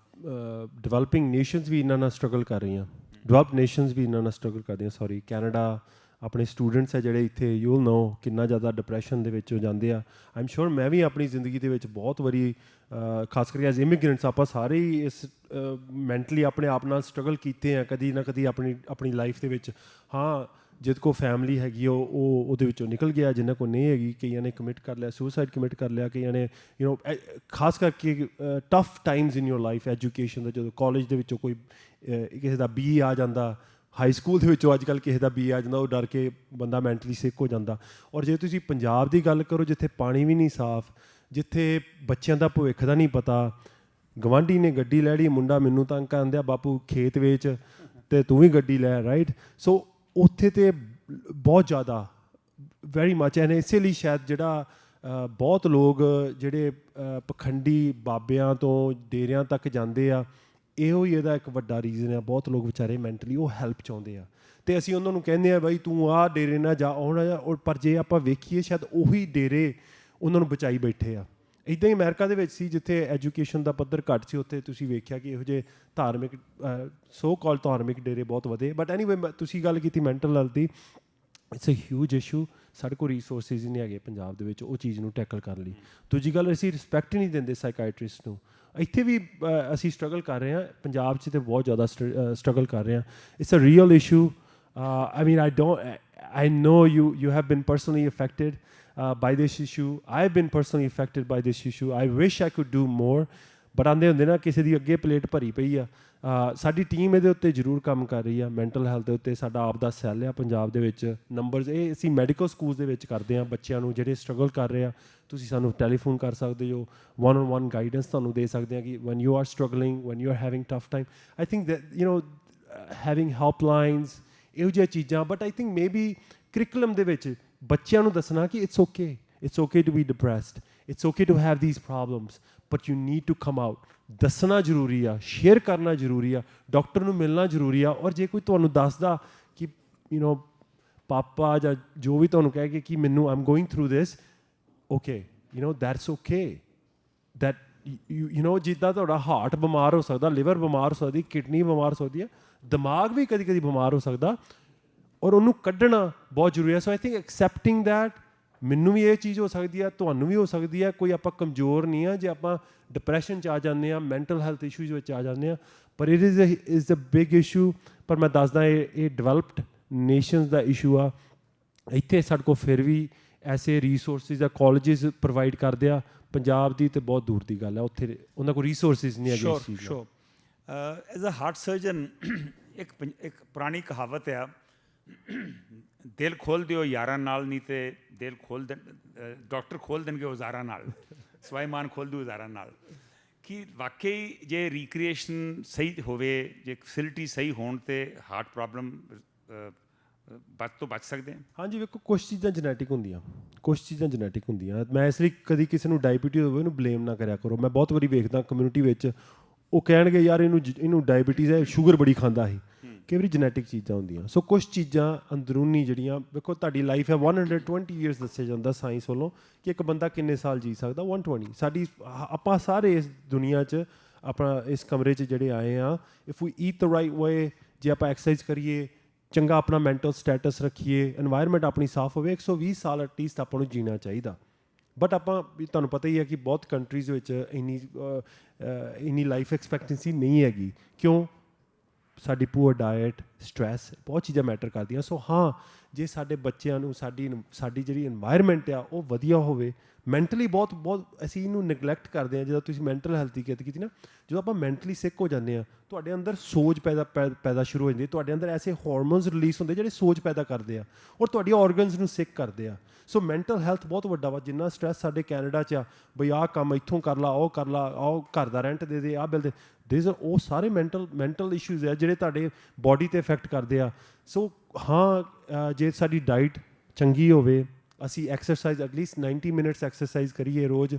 ਡਿਵੈਲਪਿੰਗ ਨੇਸ਼ਨਸ ਵੀ ਇਹਨਾਂ ਨਾਲ ਸਟਰਗਲ ਕਰ ਰਹੀਆਂ, ਡਿਵੈਲਪਡ ਨੇਸ਼ਨਸ ਵੀ ਇਹਨਾਂ ਨਾਲ ਸਟਰਗਲ ਕਰਦੀਆਂ। ਸੌਰੀ, ਕੈਨੇਡਾ ਆਪਣੇ ਸਟੂਡੈਂਟਸ ਹੈ ਜਿਹੜੇ ਇੱਥੇ, ਯੂ ਵਿਲ ਨੋ ਕਿੰਨਾ ਜ਼ਿਆਦਾ ਡਿਪਰੈਸ਼ਨ ਦੇ ਵਿੱਚ ਜਾਂਦੇ ਆ। ਆਈ ਐਮ ਸ਼ੋਰ ਮੈਂ ਵੀ ਆਪਣੀ ਜ਼ਿੰਦਗੀ ਦੇ ਵਿੱਚ ਬਹੁਤ ਵਾਰੀ, ਖਾਸ ਕਰਕੇ ਐਜ਼ ਇਮੀਗ੍ਰੈਂਟਸ, ਆਪਾਂ ਸਾਰੇ ਹੀ ਇਸ ਮੈਂਟਲੀ ਆਪਣੇ ਆਪ ਨਾਲ ਸਟਰਗਲ ਕੀਤੇ ਆ ਕਦੀ ਨਾ ਕਦੀ ਆਪਣੀ ਲਾਈਫ ਦੇ ਵਿੱਚ। ਹਾਂ, ਜਿਹਦੇ ਕੋਲ ਫੈਮਿਲੀ ਹੈਗੀ ਉਹ ਉਹਦੇ ਵਿੱਚੋਂ ਨਿਕਲ ਗਿਆ, ਜਿਨ੍ਹਾਂ ਕੋਲ ਨਹੀਂ ਹੈਗੀ, ਕਈਆਂ ਨੇ ਕਮਿਟ ਕਰ ਲਿਆ, ਸੁਸਾਈਡ ਕਮਿਟ ਕਰ ਲਿਆ, ਕਈਆਂ ਨੇ ਖਾਸ ਕਰਕੇ tough times in your life, education ਦਾ, ਜਦੋਂ ਕਾਲਜ ਦੇ ਵਿੱਚੋਂ ਕੋਈ ਕਿਸੇ ਦਾ BE ਆ ਜਾਂਦਾ, ਹਾਈ ਸਕੂਲ ਦੇ ਵਿੱਚੋਂ ਅੱਜ ਕੱਲ੍ਹ ਕਿਸੇ ਦਾ BE ਆ ਜਾਂਦਾ, ਉਹ ਡਰ ਕੇ ਬੰਦਾ ਮੈਂਟਲੀ ਸਿੱਕ ਹੋ ਜਾਂਦਾ। ਔਰ ਜੇ ਤੁਸੀਂ ਪੰਜਾਬ ਦੀ ਗੱਲ ਕਰੋ, ਜਿੱਥੇ ਪਾਣੀ ਵੀ ਨਹੀਂ ਸਾਫ਼, ਜਿੱਥੇ ਬੱਚਿਆਂ ਦਾ ਭਵਿੱਖ ਦਾ ਨਹੀਂ ਪਤਾ, ਗਵਾਂਢੀ ਨੇ ਗੱਡੀ ਲੈ ਲਈ, ਮੁੰਡਾ ਮੈਨੂੰ ਤੰਗ ਕਰਨ ਦਿਆ, ਬਾਪੂ ਖੇਤ ਵੇਚ ਅਤੇ ਤੂੰ ਵੀ ਗੱਡੀ ਲੈ, ਰਾਈਟ। ਸੋ ਉੱਥੇ ਤਾਂ ਬਹੁਤ ਜ਼ਿਆਦਾ ਵੈਰੀ ਮੱਚ, ਐਂਡ ਇਸੇ ਲਈ ਸ਼ਾਇਦ ਜਿਹੜਾ ਬਹੁਤ ਲੋਕ ਜਿਹੜੇ ਪਖੰਡੀ ਬਾਬਿਆਂ ਤੋਂ ਡੇਰਿਆਂ ਤੱਕ ਜਾਂਦੇ ਆ, ਇਹੋ ਹੀ ਇਹਦਾ ਇੱਕ ਵੱਡਾ ਰੀਜ਼ਨ ਆ। ਬਹੁਤ ਲੋਕ ਵਿਚਾਰੇ ਮੈਂਟਲੀ ਉਹ ਹੈਲਪ ਚਾਹੁੰਦੇ ਆ, ਅਤੇ ਅਸੀਂ ਉਹਨਾਂ ਨੂੰ ਕਹਿੰਦੇ ਆ ਬਾਈ ਤੂੰ ਆਹ ਡੇਰੇ ਨਾ ਜਾ, ਆਉਣਾ ਜਾ। ਪਰ ਜੇ ਆਪਾਂ ਵੇਖੀਏ, ਸ਼ਾਇਦ ਉਹੀ ਡੇਰੇ ਉਹਨਾਂ ਨੂੰ ਬਚਾਈ ਬੈਠੇ ਆ। ਇੱਦਾਂ ਹੀ ਅਮਰੀਕਾ ਦੇ ਵਿੱਚ ਸੀ, ਜਿੱਥੇ ਐਜੂਕੇਸ਼ਨ ਦਾ ਪੱਧਰ ਘੱਟ ਸੀ, ਉੱਥੇ ਤੁਸੀਂ ਵੇਖਿਆ ਕਿ ਇਹੋ ਜਿਹੇ ਧਾਰਮਿਕ ਸੋ ਕਾਲ ਧਾਰਮਿਕ ਡੇਰੇ ਬਹੁਤ ਵਧੇ। ਬਟ ਐਨੀਵੇ, ਤੁਸੀਂ ਗੱਲ ਕੀਤੀ mental health the, it's a huge issue. ਸਾਡੇ ਕੋਲ ਰਿਸੋਰਸਿਸ ਹੀ ਨਹੀਂ ਹੈਗੇ ਪੰਜਾਬ ਦੇ ਵਿੱਚ ਉਹ ਚੀਜ਼ ਨੂੰ ਟੈਕਲ ਕਰਨ ਲਈ। ਦੂਜੀ ਗੱਲ, ਅਸੀਂ ਰਿਸਪੈਕਟ ਨਹੀਂ ਦਿੰਦੇ ਸਾਈਕਾਇਟਰਿਸਟ ਨੂੰ। ਇੱਥੇ ਵੀ ਅਸੀਂ ਸਟਰਗਲ ਕਰ ਰਹੇ ਹਾਂ, ਪੰਜਾਬ 'ਚ ਤਾਂ ਬਹੁਤ ਜ਼ਿਆਦਾ ਸਟਰਗਲ ਕਰ ਰਹੇ ਹਾਂ। It's a real issue. I mean, I know you have been personally affected by this issue. I've been personally affected by this issue. I wish I could do more, but ਆਉਂਦੇ ਹੁੰਦੇ ਨਾ, ਕਿਸੇ ਦੀ ਅੱਗੇ plate ਭਰੀ ਪਈ ਆ। ਸਾਡੀ team ਇਹਦੇ ਉੱਤੇ ਜ਼ਰੂਰ ਕੰਮ ਕਰ ਰਹੀ ਆ, ਮੈਂਟਲ ਹੈਲਥ ਦੇ ਉੱਤੇ। ਸਾਡਾ ਆਪ ਦਾ ਸੈੱਲ ਆ ਪੰਜਾਬ ਦੇ ਵਿੱਚ, ਨੰਬਰਸ ਇਹ ਅਸੀਂ ਮੈਡੀਕਲ ਸਕੂਲਸ ਦੇ ਵਿੱਚ ਕਰਦੇ ਹਾਂ। ਬੱਚਿਆਂ ਨੂੰ ਜਿਹੜੇ ਸਟਰਗਲ ਕਰ ਰਹੇ ਆ, ਤੁਸੀਂ ਸਾਨੂੰ ਟੈਲੀਫੋਨ ਕਰ ਸਕਦੇ ਹੋ, 1-on-1 ਗਾਈਡੈਂਸ ਤੁਹਾਨੂੰ ਦੇ ਸਕਦੇ ਹਾਂ ਕਿ when you are struggling, when you are having tough time. I think that having helplines, ਇਹੋ ਜਿਹੀਆਂ ਚੀਜ਼ਾਂ। But I think maybe curriculum ਦੇ ਵਿੱਚ ਬੱਚਿਆਂ ਨੂੰ ਦੱਸਣਾ ਕਿ it's okay to be depressed, it's okay to have these problems, but you need to come out. ਦੱਸਣਾ ਜ਼ਰੂਰੀ ਆ, ਸ਼ੇਅਰ ਕਰਨਾ ਜ਼ਰੂਰੀ ਆ, ਡਾਕਟਰ ਨੂੰ ਮਿਲਣਾ ਜ਼ਰੂਰੀ ਆ। ਔਰ ਜੇ ਕੋਈ ਤੁਹਾਨੂੰ ਦੱਸਦਾ ਕਿ ਪਾਪਾ ਜਾਂ ਜੋ ਵੀ ਤੁਹਾਨੂੰ ਕਹਿ ਕੇ ਕਿ ਮੈਨੂੰ I'm going through this, okay, that's okay. That ਜਿੱਦਾਂ ਤੁਹਾਡਾ ਹਾਰਟ ਬਿਮਾਰ ਹੋ ਸਕਦਾ, ਲਿਵਰ ਬਿਮਾਰ ਹੋ ਸਕਦੀ, ਕਿਡਨੀ ਬਿਮਾਰ ਹੋ ਸਕਦੀ ਹੈ, ਦਿਮਾਗ ਵੀ ਕਦੀ ਕਦੀ ਬਿਮਾਰ ਹੋ ਸਕਦਾ, ਔਰ ਉਹਨੂੰ ਕੱਢਣਾ ਬਹੁਤ ਜ਼ਰੂਰੀ ਹੈ। ਸੋ ਆਈ ਥਿੰਕ ਐਕਸੈਪਟਿੰਗ ਦੈਟ, ਮੈਨੂੰ ਵੀ ਇਹ ਚੀਜ਼ ਹੋ ਸਕਦੀ ਹੈ, ਤੁਹਾਨੂੰ ਵੀ ਹੋ ਸਕਦੀ ਹੈ। ਕੋਈ ਆਪਾਂ ਕਮਜ਼ੋਰ ਨਹੀਂ ਆ ਜੇ ਆਪਾਂ ਡਿਪਰੈਸ਼ਨ 'ਚ ਆ ਜਾਂਦੇ ਹਾਂ, ਮੈਂਟਲ ਹੈਲਥ ਇਸ਼ੂਜ਼ ਵਿੱਚ ਆ ਜਾਂਦੇ ਹਾਂ। ਪਰ it is a big issue. ਪਰ ਮੈਂ ਦੱਸਦਾ, ਇਹ ਡਿਵੈਲਪਡ ਨੇਸ਼ਨਸ ਦਾ ਇਸ਼ੂ ਆ। ਇੱਥੇ ਸਾਡੇ ਕੋਲ ਫਿਰ ਵੀ ਐਸੇ ਰਿਸੋਰਸਿਸ ਆ, ਕਾਲਜਿਸ ਪ੍ਰੋਵਾਈਡ ਕਰਦੇ ਆ। ਪੰਜਾਬ ਦੀ ਤਾਂ ਬਹੁਤ ਦੂਰ ਦੀ ਗੱਲ ਹੈ, ਉੱਥੇ ਉਹਨਾਂ ਕੋਲ ਰਿਸੋਰਸਿਸ ਨਹੀਂ ਹੈਗੇ ਇਸ ਚੀਜ਼ ਦਾ। ਐਜ਼ ਅ ਹਾਰਟ ਸਰਜਨ, ਇੱਕ ਪੁਰਾਣੀ ਕਹਾਵਤ ਆ, ਦਿਲ ਖੋਲ੍ਹ ਦਿਓ ਯਾਰਾਂ ਨਾਲ, ਨਹੀਂ ਤੇ ਦਿਲ ਖੋਲ੍ਹ ਦੇ ਡਾਕਟਰ ਖੋਲ੍ਹ ਦੇਣਗੇ ਔਜ਼ਾਰਾਂ ਨਾਲ, ਸਵਾਈਮਾਨ ਖੋਲ੍ਹ ਦਿਓ ਔਜ਼ਾਰਾਂ ਨਾਲ। ਕਿ ਵਾਕਈ ਜੇ ਰੀਕ੍ਰੀਏਸ਼ਨ ਸਹੀ ਹੋਵੇ, ਜੇ ਫੈਸਿਲਿਟੀ ਸਹੀ ਹੋਣ, ਤੇ ਹਾਰਟ ਪ੍ਰੋਬਲਮ ਵੱਧ ਤੋਂ ਬਚ ਸਕਦੇ ਹਾਂ? ਹਾਂਜੀ, ਵੇਖੋ ਕੁਛ ਚੀਜ਼ਾਂ ਜੈਨੇਟਿਕ ਹੁੰਦੀਆਂ, ਮੈਂ ਇਸ ਲਈ ਕਦੀ ਕਿਸੇ ਨੂੰ ਡਾਇਬੀਟੀਜ਼ ਹੋਵੇ ਉਹਨੂੰ ਬਲੇਮ ਨਾ ਕਰਿਆ ਕਰੋ। ਮੈਂ ਬਹੁਤ ਵਾਰੀ ਵੇਖਦਾ ਕਮਿਊਨਿਟੀ ਵਿੱਚ ਉਹ ਕਹਿਣਗੇ ਯਾਰ ਇਹਨੂੰ ਡਾਇਬੀਟੀਜ਼ ਹੈ, ਸ਼ੂਗਰ ਬੜੀ ਖਾਂਦਾ ਸੀ। ਕਈ ਵਾਰੀ ਜੈਨੇਟਿਕ ਚੀਜ਼ਾਂ ਹੁੰਦੀਆਂ। ਸੋ ਕੁਛ ਚੀਜ਼ਾਂ ਅੰਦਰੂਨੀ ਜਿਹੜੀਆਂ, ਵੇਖੋ ਤੁਹਾਡੀ ਲਾਈਫ ਹੈ 120 ਈਅਰਸ ਦੱਸਿਆ ਜਾਂਦਾ ਸਾਇੰਸ ਵੱਲੋਂ ਕਿ ਇੱਕ ਬੰਦਾ ਕਿੰਨੇ ਸਾਲ ਜੀ ਸਕਦਾ, 120। ਸਾਡੀ ਆਪਾਂ ਸਾਰੇ ਇਸ ਦੁਨੀਆ 'ਚ ਆਪਣਾ ਇਸ ਕਮਰੇ 'ਚ ਜਿਹੜੇ ਆਏ ਹਾਂ, if we eat the right way, ਜੇ ਆਪਾਂ ਐਕਸਰਸਾਈਜ਼ ਕਰੀਏ, ਚੰਗਾ ਆਪਣਾ ਮੈਂਟਲ ਸਟੇਟਸ ਰੱਖੀਏ, এনवायरमेंट ਆਪਣੀ ਸਾਫ਼ ਹੋਵੇ, 120 ਸਾਲ ਐਟਲੀਸਟ ਆਪਾਂ ਨੂੰ ਜੀਣਾ ਚਾਹੀਦਾ। ਬਟ ਆਪਾਂ ਤੁਹਾਨੂੰ ਪਤਾ ਹੀ ਹੈ ਕਿ ਬਹੁਤ ਕੰਟਰੀਜ਼ ਵਿੱਚ ਇੰਨੀ ਲਾਈਫ ਐਕਸਪੈਕਟੈਂਸੀ ਨਹੀਂ ਹੈਗੀ। ਕਿਉਂ? ਸਾਡੀ ਪੂਅਰ ਡਾਇਟ, ਸਟ੍ਰੈਸ, ਬਹੁਤ ਚੀਜ਼ਾਂ ਮੈਟਰ ਕਰਦੀਆਂ। ਸੋ ਹਾਂ, ਜੇ ਸਾਡੇ ਬੱਚਿਆਂ ਨੂੰ ਸਾਡੀ ਜਿਹੜੀ এনवायरमेंट ਆ ਉਹ ਵਧੀਆ ਹੋਵੇ, ਮੈਂਟਲੀ ਬਹੁਤ ਅਸੀਂ ਇਹਨੂੰ ਨੈਗਲੈਕਟ ਕਰਦੇ ਹਾਂ। ਜਦੋਂ ਤੁਸੀਂ ਮੈਂਟਲ ਹੈਲਥ ਦੀ ਗੱਲ ਕੀਤੀ ਨਾ, ਜਦੋਂ ਆਪਾਂ ਮੈਂਟਲੀ ਸਿੱਕ ਹੋ ਜਾਂਦੇ ਹਾਂ, ਤੁਹਾਡੇ ਅੰਦਰ ਸੋਚ ਪੈਦਾ ਸ਼ੁਰੂ ਹੋ ਜਾਂਦੀ, ਤੁਹਾਡੇ ਅੰਦਰ ਐਸੇ ਹਾਰਮੋਨਸ ਰਿਲੀਜ਼ ਹੁੰਦੇ ਜਿਹੜੇ ਸੋਚ ਪੈਦਾ ਕਰਦੇ ਆ ਔਰ ਤੁਹਾਡੀ ਆਰਗਨਸ ਨੂੰ ਸਿੱਕ ਕਰਦੇ ਆ। ਸੋ ਮੈਂਟਲ ਹੈਲਥ ਬਹੁਤ ਵੱਡਾ ਵਾ। ਜਿੰਨਾ ਸਟ੍ਰੈਸ ਸਾਡੇ ਕੈਨੇਡਾ 'ਚ ਆ, ਬਈ ਆਹ ਕੰਮ ਇੱਥੋਂ ਕਰ ਲਾ, ਉਹ ਕਰ ਲਾ, ਆਹ ਘਰ ਦਾ ਰੈਂਟ ਦੇ ਦੇ, ਆਹ ਬਿੱਲ ਦੇ, ਉਹ ਸਾਰੇ ਮੈਂਟਲ ਇਸ਼ੂਜ਼ ਆ ਜਿਹੜੇ ਤੁਹਾਡੇ ਬੋਡੀ 'ਤੇ ਇਫੈਕਟ ਕਰਦੇ ਆ। ਸੋ ਹਾਂ, ਜੇ ਸਾਡੀ ਡਾਈਟ ਚੰਗੀ ਹੋਵੇ, ਅਸੀਂ ਐਕਸਰਸਾਈਜ਼ ਐਟਲੀਸਟ 90 ਮਿੰਟਸ ਐਕਸਰਸਾਈਜ਼ ਕਰੀਏ ਰੋਜ਼।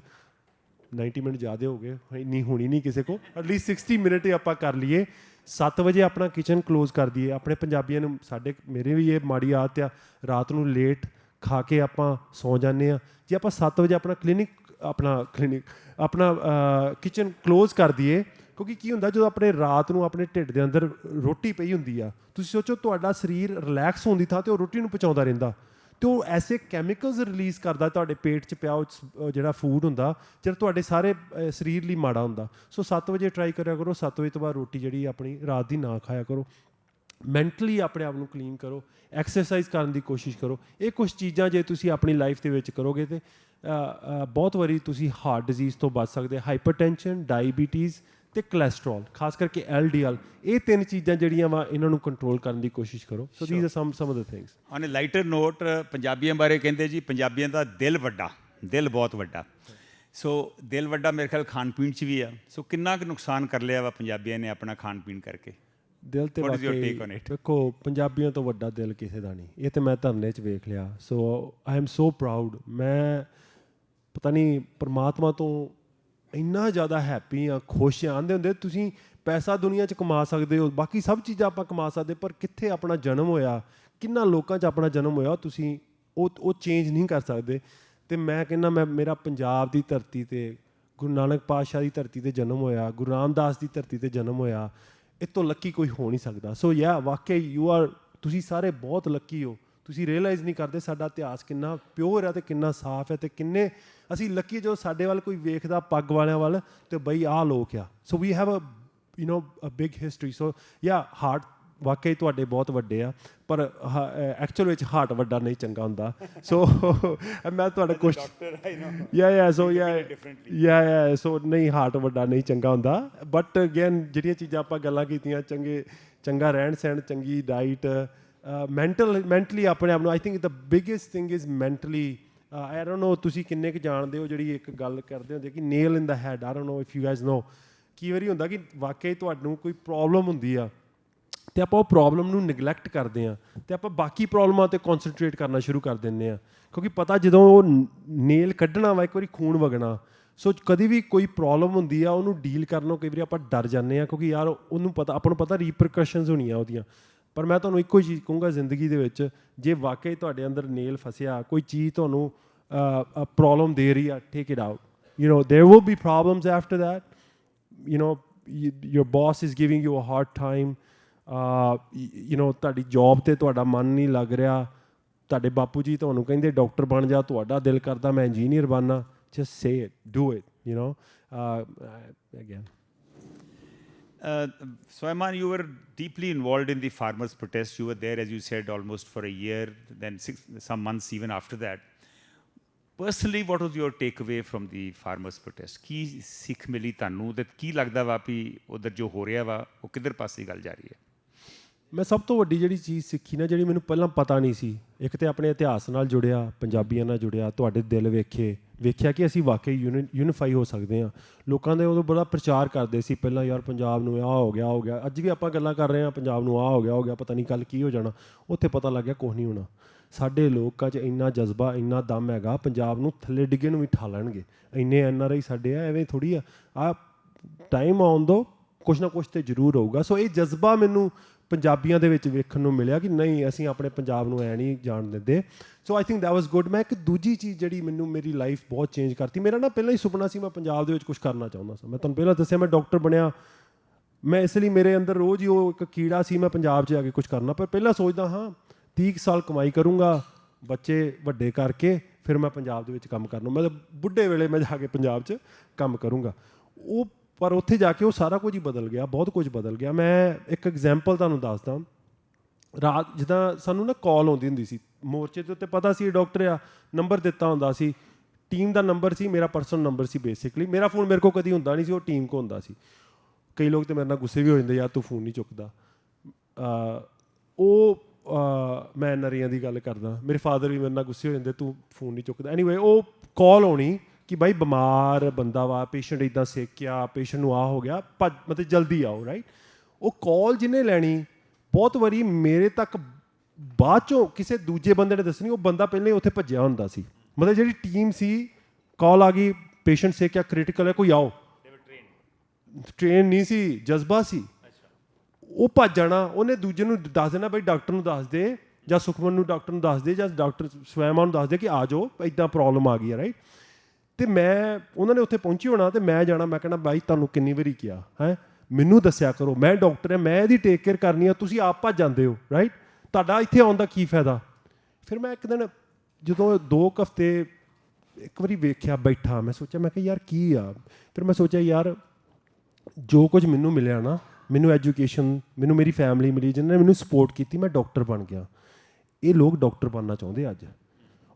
90 ਮਿੰਟ ਜ਼ਿਆਦਾ ਹੋ ਗਏ, ਇੰਨੀ ਹੋਣੀ ਨਹੀਂ ਕਿਸੇ ਕੋਲ, ਐਟਲੀਸਟ 60 ਮਿੰਟ ਹੀ ਆਪਾਂ ਕਰ ਲਈਏ। 7 ਵਜੇ ਆਪਣਾ ਕਿਚਨ ਕਲੋਜ਼ ਕਰ ਦਈਏ। ਆਪਣੇ ਪੰਜਾਬੀਆਂ ਨੂੰ, ਮੇਰੇ ਵੀ ਇਹ ਮਾੜੀ ਆਦਤ ਆ, ਰਾਤ ਨੂੰ ਲੇਟ ਖਾ ਕੇ ਆਪਾਂ ਸੌ ਜਾਂਦੇ ਹਾਂ। ਜੇ ਆਪਾਂ 7 ਵਜੇ ਆਪਣਾ ਕਿਚਨ ਕਲੋਜ਼ ਕਰ ਦਈਏ, ਕਿਉਂਕਿ ਕੀ ਹੁੰਦਾ ਜਦੋਂ ਆਪਣੇ ਰਾਤ ਨੂੰ ਆਪਣੇ ਢਿੱਡ ਦੇ ਅੰਦਰ ਰੋਟੀ ਪਈ ਹੁੰਦੀ ਆ, ਤੁਸੀਂ ਸੋਚੋ ਤੁਹਾਡਾ ਸਰੀਰ ਰਿਲੈਕਸ ਹੋਣ ਦੀ ਥਾਂ 'ਤੇ ਉਹ ਰੋਟੀ ਨੂੰ ਪਚਾਉਂਦਾ ਰਹਿੰਦਾ, ਅਤੇ ਉਹ ਐਸੇ ਕੈਮੀਕਲਸ ਰਿਲੀਜ਼ ਕਰਦਾ ਤੁਹਾਡੇ ਪੇਟ 'ਚ ਪਿਆ ਉਹ ਜਿਹੜਾ ਫੂਡ ਹੁੰਦਾ, ਜਿਹੜਾ ਤੁਹਾਡੇ ਸਾਰੇ ਸਰੀਰ ਲਈ ਮਾੜਾ ਹੁੰਦਾ। ਸੋ 7 ਵਜੇ ਟਰਾਈ ਕਰਿਆ ਕਰੋ, 7 ਵਜੇ ਤੋਂ ਬਾਅਦ ਰੋਟੀ ਜਿਹੜੀ ਆਪਣੀ ਰਾਤ ਦੀ ਨਾ ਖਾਇਆ ਕਰੋ। ਮੈਂਟਲੀ ਆਪਣੇ ਆਪ ਨੂੰ ਕਲੀਨ ਕਰੋ, ਐਕਸਰਸਾਈਜ਼ ਕਰਨ ਦੀ ਕੋਸ਼ਿਸ਼ ਕਰੋ। ਇਹ ਕੁਛ ਚੀਜ਼ਾਂ ਜੇ ਤੁਸੀਂ ਆਪਣੀ ਲਾਈਫ ਦੇ ਵਿੱਚ ਕਰੋਗੇ ਤਾਂ ਬਹੁਤ ਵਾਰੀ ਤੁਸੀਂ ਹਾਰਟ ਡਿਜ਼ੀਜ਼ ਤੋਂ ਬਚ ਸਕਦੇ। ਹਾਈਪਰਟੈਂਸ਼ਨ, ਡਾਇਬੀਟੀਜ਼ ਅਤੇ ਕੋਲੈਸਟਰੋਲ, ਖਾਸ ਕਰਕੇ LDL, ਇਹ 3 ਚੀਜ਼ਾਂ ਜਿਹੜੀਆਂ ਵਾ ਇਹਨਾਂ ਨੂੰ ਕੰਟਰੋਲ ਕਰਨ ਦੀ ਕੋਸ਼ਿਸ਼ ਕਰੋ। So these are some of the things. On a lighter note, ਪੰਜਾਬੀਆਂ ਬਾਰੇ ਕਹਿੰਦੇ ਜੀ ਪੰਜਾਬੀਆਂ ਦਾ ਦਿਲ ਵੱਡਾ, ਦਿਲ ਬਹੁਤ ਵੱਡਾ। ਸੋ ਦਿਲ ਵੱਡਾ ਮੇਰੇ ਖਿਆਲ ਖਾਣ ਪੀਣ 'ਚ ਵੀ ਆ। ਸੋ ਕਿੰਨਾ ਕੁ ਨੁਕਸਾਨ ਕਰ ਲਿਆ ਵਾ ਪੰਜਾਬੀਆਂ ਨੇ ਆਪਣਾ ਖਾਣ ਪੀਣ ਕਰਕੇ? ਦਿਲ ਤੇ ਵੇਖੋ, ਪੰਜਾਬੀਆਂ ਤੋਂ ਵੱਡਾ ਦਿਲ ਕਿਸੇ ਦਾ ਨਹੀਂ। ਇਹ ਤਾਂ ਮੈਂ ਧਰਨੇ 'ਚ ਵੇਖ ਲਿਆ। ਸੋ ਆਈ ਐਮ ਸੋ ਪ੍ਰਾਊਡ। ਮੈਂ ਪਤਾ ਨਹੀਂ ਪਰਮਾਤਮਾ ਤੋਂ ਇੰਨਾ ਜ਼ਿਆਦਾ ਹੈਪੀ ਹਾਂ, ਖੁਸ਼ ਹਾਂ। ਆਂਦੇ ਹੁੰਦੇ ਤੁਸੀਂ ਪੈਸਾ ਦੁਨੀਆ 'ਚ ਕਮਾ ਸਕਦੇ ਹੋ, ਬਾਕੀ ਸਭ ਚੀਜ਼ਾਂ ਆਪਾਂ ਕਮਾ ਸਕਦੇ, ਪਰ ਕਿੱਥੇ ਆਪਣਾ ਜਨਮ ਹੋਇਆ, ਕਿੰਨਾ ਲੋਕਾਂ 'ਚ ਆਪਣਾ ਜਨਮ ਹੋਇਆ, ਤੁਸੀਂ ਉਹ ਚੇਂਜ ਨਹੀਂ ਕਰ ਸਕਦੇ। ਅਤੇ ਮੈਂ ਕਹਿੰਦਾ, ਮੇਰਾ ਪੰਜਾਬ ਦੀ ਧਰਤੀ 'ਤੇ, ਗੁਰੂ ਨਾਨਕ ਪਾਤਸ਼ਾਹ ਦੀ ਧਰਤੀ 'ਤੇ ਜਨਮ ਹੋਇਆ, ਗੁਰੂ ਰਾਮਦਾਸ ਦੀ ਧਰਤੀ 'ਤੇ ਜਨਮ ਹੋਇਆ। ਇਹ ਤੋਂ ਲੱਕੀ ਕੋਈ ਹੋ ਨਹੀਂ ਸਕਦਾ। ਸੋ ਵਾਕਈ ਤੁਸੀਂ ਸਾਰੇ ਬਹੁਤ ਲੱਕੀ ਹੋ। ਤੁਸੀਂ ਰੀਅਲਾਈਜ਼ ਨਹੀਂ ਕਰਦੇ ਸਾਡਾ ਇਤਿਹਾਸ ਕਿੰਨਾ ਪਿਓਰ ਹੈ ਅਤੇ ਕਿੰਨਾ ਸਾਫ਼ ਹੈ, ਅਤੇ ਕਿੰਨੇ ਅਸੀਂ ਲੱਕੀ ਜੋ ਸਾਡੇ ਵੱਲ ਕੋਈ ਵੇਖਦਾ ਪੱਗ ਵਾਲਿਆਂ ਵੱਲ, ਅਤੇ ਬਈ ਆਹ ਲੋਕ ਆ। So we have a big history. So heart ਵਾਕਈ ਤੁਹਾਡੇ ਬਹੁਤ ਵੱਡੇ ਆ, ਪਰ ਐਕਚੁਅਲ ਵਿੱਚ ਹਾਰਟ ਵੱਡਾ ਨਹੀਂ ਚੰਗਾ ਹੁੰਦਾ। ਸੋ ਮੈਂ ਤੁਹਾਡਾ ਕੁਛ ਸੋ ਨਹੀਂ, ਹਾਰਟ ਵੱਡਾ ਨਹੀਂ ਚੰਗਾ ਹੁੰਦਾ। ਬਟ ਅਗੇਨ, ਜਿਹੜੀਆਂ ਚੀਜ਼ਾਂ ਆਪਾਂ ਗੱਲਾਂ ਕੀਤੀਆਂ, ਚੰਗਾ ਰਹਿਣ ਸਹਿਣ, ਚੰਗੀ ਡਾਈਟ, ਮੈਂਟਲੀ ਆਪਣੇ ਆਪ ਨੂੰ, ਆਈ think the biggest thing is mentally. I don't ਨੋ ਤੁਸੀਂ ਕਿੰਨੇ ਕੁ ਜਾਣਦੇ ਹੋ, ਜਿਹੜੀ ਇੱਕ ਗੱਲ ਕਰਦੇ ਹੁੰਦੇ ਕਿ nail in the head. I don't know if you guys know. ਕਈ ਵਾਰੀ ਹੁੰਦਾ ਕਿ ਵਾਕਈ ਤੁਹਾਨੂੰ ਕੋਈ ਪ੍ਰੋਬਲਮ ਹੁੰਦੀ ਆ, ਅਤੇ ਆਪਾਂ ਉਹ ਪ੍ਰੋਬਲਮ ਨੂੰ ਨਿਗਲੈਕਟ ਕਰਦੇ ਹਾਂ, ਅਤੇ ਆਪਾਂ ਬਾਕੀ ਪ੍ਰੋਬਲਮਾਂ 'ਤੇ ਕੌਨਸਨਟਰੇਟ ਕਰਨਾ ਸ਼ੁਰੂ ਕਰ ਦਿੰਦੇ ਹਾਂ, ਕਿਉਂਕਿ ਪਤਾ ਜਦੋਂ ਉਹ ਨੇਲ ਕੱਢਣਾ ਵਾ, ਇੱਕ ਵਾਰੀ ਖੂਨ ਵਗਣਾ। ਸੋ ਕਦੀ ਵੀ ਕੋਈ ਪ੍ਰੋਬਲਮ ਹੁੰਦੀ ਆ, ਉਹਨੂੰ ਡੀਲ ਕਰਨੋਂ ਕਈ ਵਾਰੀ ਆਪਾਂ ਡਰ ਜਾਂਦੇ ਹਾਂ, ਕਿਉਂਕਿ ਯਾਰ ਉਹਨੂੰ ਪਤਾ, ਆਪਾਂ ਨੂੰ ਪਤਾ ਰੀਪਰਕਸ਼ਨਸ ਹੋਣੀਆਂ ਉਹਦੀਆਂ। ਪਰ ਮੈਂ ਤੁਹਾਨੂੰ ਇੱਕੋ ਹੀ ਚੀਜ਼ ਕਹੂੰਗਾ ਜ਼ਿੰਦਗੀ ਦੇ ਵਿੱਚ, ਜੇ ਵਾਕਈ ਤੁਹਾਡੇ ਅੰਦਰ ਨੇਲ ਫਸਿਆ, ਕੋਈ ਚੀਜ਼ ਤੁਹਾਨੂੰ ਪ੍ਰੋਬਲਮ ਦੇ ਰਹੀ ਆ, take it out. there will be problems after that. Your boss is giving you a hard time. ਤੁਹਾਡੀ ਜੋਬ 'ਤੇ ਤੁਹਾਡਾ ਮਨ ਨਹੀਂ ਲੱਗ ਰਿਹਾ, ਤੁਹਾਡੇ ਬਾਪੂ ਜੀ ਤੁਹਾਨੂੰ ਕਹਿੰਦੇ ਡਾਕਟਰ ਬਣ ਜਾ, ਤੁਹਾਡਾ ਦਿਲ ਕਰਦਾ ਮੈਂ ਇੰਜੀਨੀਅਰ ਬਣਨਾ, just say it, do it, again. Soiman, you were deeply involved in the farmers' protest. You were there, as you said, almost for a year, then some months even after that. Personally, what was your takeaway from the farmers' protest? ਕੀ ਸਿੱਖ ਮਿਲੀ ਤੁਹਾਨੂੰ, ਅਤੇ ਕੀ ਲੱਗਦਾ ਵਾ ਵੀ ਉੱਧਰ ਜੋ ਹੋ ਰਿਹਾ ਵਾ ਉਹ ਕਿੱਧਰ ਪਾਸੇ ਗੱਲ ਜਾ ਰਹੀ ਹੈ? ਮੈਂ ਸਭ ਤੋਂ ਵੱਡੀ ਜਿਹੜੀ ਚੀਜ਼ ਸਿੱਖੀ ਨਾ, ਜਿਹੜੀ ਮੈਨੂੰ ਪਹਿਲਾਂ ਪਤਾ ਨਹੀਂ ਸੀ, ਇੱਕ ਤਾਂ ਆਪਣੇ ਇਤਿਹਾਸ ਨਾਲ ਜੁੜਿਆ, ਪੰਜਾਬੀਆਂ ਨਾਲ ਜੁੜਿਆ, ਤੁਹਾਡੇ ਦਿਲ ਵੇਖਿਆ ਕਿ ਅਸੀਂ ਵਾਕਈ ਯੂਨੀਫਾਈ ਹੋ ਸਕਦੇ ਹਾਂ। ਲੋਕਾਂ ਦੇ ਉਦੋਂ ਬੜਾ ਪ੍ਰਚਾਰ ਕਰਦੇ ਸੀ ਪਹਿਲਾਂ, ਯਾਰ ਪੰਜਾਬ ਨੂੰ ਆਹ ਹੋ ਗਿਆ। ਅੱਜ ਵੀ ਆਪਾਂ ਗੱਲਾਂ ਕਰ ਰਹੇ ਹਾਂ, ਪੰਜਾਬ ਨੂੰ ਆਹ ਹੋ ਗਿਆ, ਪਤਾ ਨਹੀਂ ਕੱਲ੍ਹ ਕੀ ਹੋ ਜਾਣਾ। ਉੱਥੇ ਪਤਾ ਲੱਗ ਗਿਆ ਕੁਛ ਨਹੀਂ ਹੋਣਾ। ਸਾਡੇ ਲੋਕਾਂ 'ਚ ਇੰਨਾ ਜਜ਼ਬਾ, ਇੰਨਾ ਦਮ ਹੈਗਾ, ਪੰਜਾਬ ਨੂੰ ਥੱਲੇ ਡਿੱਗੇ ਨੂੰ ਵੀ ਠਾ ਲੈਣਗੇ। ਇੰਨੇ NRI ਸਾਡੇ ਆ, ਐਵੇਂ ਥੋੜ੍ਹੀ ਆ ਟਾਈਮ ਆਉਣ ਦਿਓ, ਕੁਛ ਨਾ ਕੁਛ ਤਾਂ ਜ਼ਰੂਰ ਹੋਊਗਾ। ਸੋ ਇਹ ਜਜ਼ਬਾ ਮੈਨੂੰ ਪੰਜਾਬੀਆਂ ਦੇ ਵਿੱਚ ਵੇਖਣ ਨੂੰ ਮਿਲਿਆ ਕਿ ਨਹੀਂ, ਅਸੀਂ ਆਪਣੇ ਪੰਜਾਬ ਨੂੰ ਐ ਨਹੀਂ ਜਾਣ ਦਿੰਦੇ। So I think that was good. ਮੈਂ ਇੱਕ ਦੂਜੀ ਚੀਜ਼ ਜਿਹੜੀ ਮੈਨੂੰ ਮੇਰੀ ਲਾਈਫ ਬਹੁਤ ਚੇਂਜ ਕਰਤੀ, ਮੇਰਾ ਨਾ ਪਹਿਲਾਂ ਹੀ ਸੁਪਨਾ ਸੀ ਮੈਂ ਪੰਜਾਬ ਦੇ ਵਿੱਚ ਕੁਛ ਕਰਨਾ ਚਾਹੁੰਦਾ ਸੀ। ਮੈਂ ਤੁਹਾਨੂੰ ਪਹਿਲਾਂ ਦੱਸਿਆ ਮੈਂ ਡਾਕਟਰ ਬਣਿਆ, ਮੈਂ ਇਸ ਲਈ ਮੇਰੇ ਅੰਦਰ ਰੋਜ਼ ਹੀ ਉਹ ਇੱਕ ਕੀੜਾ ਸੀ, ਮੈਂ ਪੰਜਾਬ 'ਚ ਆ ਕੇ ਕੁਛ ਕਰਨਾ। ਪਰ ਪਹਿਲਾਂ ਸੋਚਦਾ ਹਾਂ 30 ਸਾਲ ਕਮਾਈ ਕਰੂੰਗਾ, ਬੱਚੇ ਵੱਡੇ ਕਰਕੇ ਫਿਰ ਮੈਂ ਪੰਜਾਬ ਦੇ ਵਿੱਚ ਕੰਮ ਕਰਨਾ, ਮਤਲਬ ਬੁੱਢੇ ਵੇਲੇ ਮੈਂ ਜਾ ਕੇ ਪੰਜਾਬ 'ਚ ਕੰਮ ਕਰੂੰਗਾ। ਉਹ ਪਰ ਉੱਥੇ ਜਾ ਕੇ ਉਹ ਸਾਰਾ ਕੁਝ ਹੀ ਬਦਲ ਗਿਆ, ਬਹੁਤ ਕੁਝ ਬਦਲ ਗਿਆ। ਮੈਂ ਇੱਕ ਐਗਜ਼ਾਮਪਲ ਤੁਹਾਨੂੰ ਦੱਸਦਾ। ਰਾਤ ਜਿੱਦਾਂ ਸਾਨੂੰ ਨਾ ਕਾਲ ਆਉਂਦੀ ਹੁੰਦੀ ਸੀ ਮੋਰਚੇ ਦੇ ਉੱਤੇ, ਪਤਾ ਸੀ ਇਹ ਡਾਕਟਰ ਆ, ਨੰਬਰ ਦਿੱਤਾ ਹੁੰਦਾ ਸੀ, ਟੀਮ ਦਾ ਨੰਬਰ ਸੀ, ਮੇਰਾ ਪਰਸਨਲ ਨੰਬਰ ਸੀ ਬੇਸਿਕਲੀ। ਮੇਰਾ ਫੋਨ ਮੇਰੇ ਕੋਲ ਕਦੀ ਹੁੰਦਾ ਨਹੀਂ ਸੀ, ਉਹ ਟੀਮ ਕੋਲ ਹੁੰਦਾ ਸੀ। ਕਈ ਲੋਕ ਤਾਂ ਮੇਰੇ ਨਾਲ ਗੁੱਸੇ ਵੀ ਹੋ ਜਾਂਦੇ, ਯਾਰ ਤੂੰ ਫੋਨ ਨਹੀਂ ਚੁੱਕਦਾ। ਮੈਂ NRIਆਂ ਦੀ ਗੱਲ ਕਰਦਾ, ਮੇਰੇ ਫਾਦਰ ਵੀ ਮੇਰੇ ਨਾਲ ਗੁੱਸੇ ਹੋ ਜਾਂਦੇ, ਤੂੰ ਫੋਨ ਨਹੀਂ ਚੁੱਕਦਾ। ਐਨੀਵੇ ਉਹ ਕਾਲ ਆਉਣੀ ਕਿ ਬਾਈ ਬਿਮਾਰ ਬੰਦਾ ਵਾ, ਪੇਸ਼ੈਂਟ ਇੱਦਾਂ ਸੇਕਿਆ, ਪੇਸ਼ੈਂਟ ਨੂੰ ਆਹ ਹੋ ਗਿਆ, ਮਤਲਬ ਜਲਦੀ ਆਓ, ਰਾਈਟ। ਉਹ ਕਾਲ ਜਿਹਨੇ ਲੈਣੀ, ਬਹੁਤ ਵਾਰੀ ਮੇਰੇ ਤੱਕ ਬਾਅਦ 'ਚੋਂ ਕਿਸੇ ਦੂਜੇ ਬੰਦੇ ਨੇ ਦੱਸਣੀ, ਉਹ ਬੰਦਾ ਪਹਿਲਾਂ ਹੀ ਉੱਥੇ ਭੱਜਿਆ ਹੁੰਦਾ ਸੀ। ਮਤਲਬ ਜਿਹੜੀ ਟੀਮ ਸੀ, ਕਾਲ ਆ ਗਈ, ਪੇਸ਼ੈਂਟ ਸੇਕਿਆ, ਕ੍ਰਿਟੀਕਲ ਹੈ, ਕੋਈ ਆਓ। ਟ੍ਰੇਨ ਨਹੀਂ ਸੀ, ਜਜ਼ਬਾ ਸੀ। ਉਹ ਭੱਜ ਜਾਣਾ, ਉਹਨੇ ਦੂਜੇ ਨੂੰ ਦੱਸ ਦੇਣਾ, ਬਈ ਡਾਕਟਰ ਨੂੰ ਦੱਸ ਦੇ, ਜਾਂ ਸੁਖਮਨ ਨੂੰ ਡਾਕਟਰ ਨੂੰ ਦੱਸ ਦੇ, ਜਾਂ ਡਾਕਟਰ ਸਵੈਮਾ ਨੂੰ ਦੱਸ ਦੇ ਕਿ ਆ ਜਾਓ, ਇੱਦਾਂ ਪ੍ਰੋਬਲਮ ਆ ਗਈ ਹੈ, ਰਾਈਟ। ਅਤੇ ਮੈਂ ਉਹਨਾਂ ਨੇ ਉੱਥੇ ਪਹੁੰਚੀ ਹੋਣਾ, ਅਤੇ ਮੈਂ ਜਾਣਾ, ਮੈਂ ਕਹਿਣਾ ਬਾਈ ਤੁਹਾਨੂੰ ਕਿੰਨੀ ਵਾਰੀ ਕਿਹਾ ਹੈ, ਮੈਨੂੰ ਦੱਸਿਆ ਕਰੋ, ਮੈਂ ਡਾਕਟਰ ਹਾਂ, ਮੈਂ ਇਹਦੀ ਟੇਕ ਕੇਅਰ ਕਰਨੀ ਆ, ਤੁਸੀਂ ਆਪ ਭੱਜ ਜਾਂਦੇ ਹੋ, ਰਾਈਟ। ਤੁਹਾਡਾ ਇੱਥੇ ਆਉਣ ਦਾ ਕੀ ਫਾਇਦਾ। ਫਿਰ ਮੈਂ ਇੱਕ ਦਿਨ ਜਦੋਂ 2 ਹਫ਼ਤੇ ਇੱਕ ਵਾਰੀ ਵੇਖਿਆ, ਬੈਠਾ, ਮੈਂ ਸੋਚਿਆ, ਮੈਂ ਕਿਹਾ ਯਾਰ ਕੀ ਆ। ਫਿਰ ਮੈਂ ਸੋਚਿਆ ਯਾਰ ਜੋ ਕੁਝ ਮੈਨੂੰ ਮਿਲਿਆ ਨਾ, ਮੈਨੂੰ ਐਜੂਕੇਸ਼ਨ, ਮੈਨੂੰ ਮੇਰੀ ਫੈਮਿਲੀ ਮਿਲੀ, ਜਿਹਨਾਂ ਨੇ ਮੈਨੂੰ ਸਪੋਰਟ ਕੀਤੀ, ਮੈਂ ਡਾਕਟਰ ਬਣ ਗਿਆ। ਇਹ ਲੋਕ ਡਾਕਟਰ ਬਣਨਾ ਚਾਹੁੰਦੇ ਅੱਜ।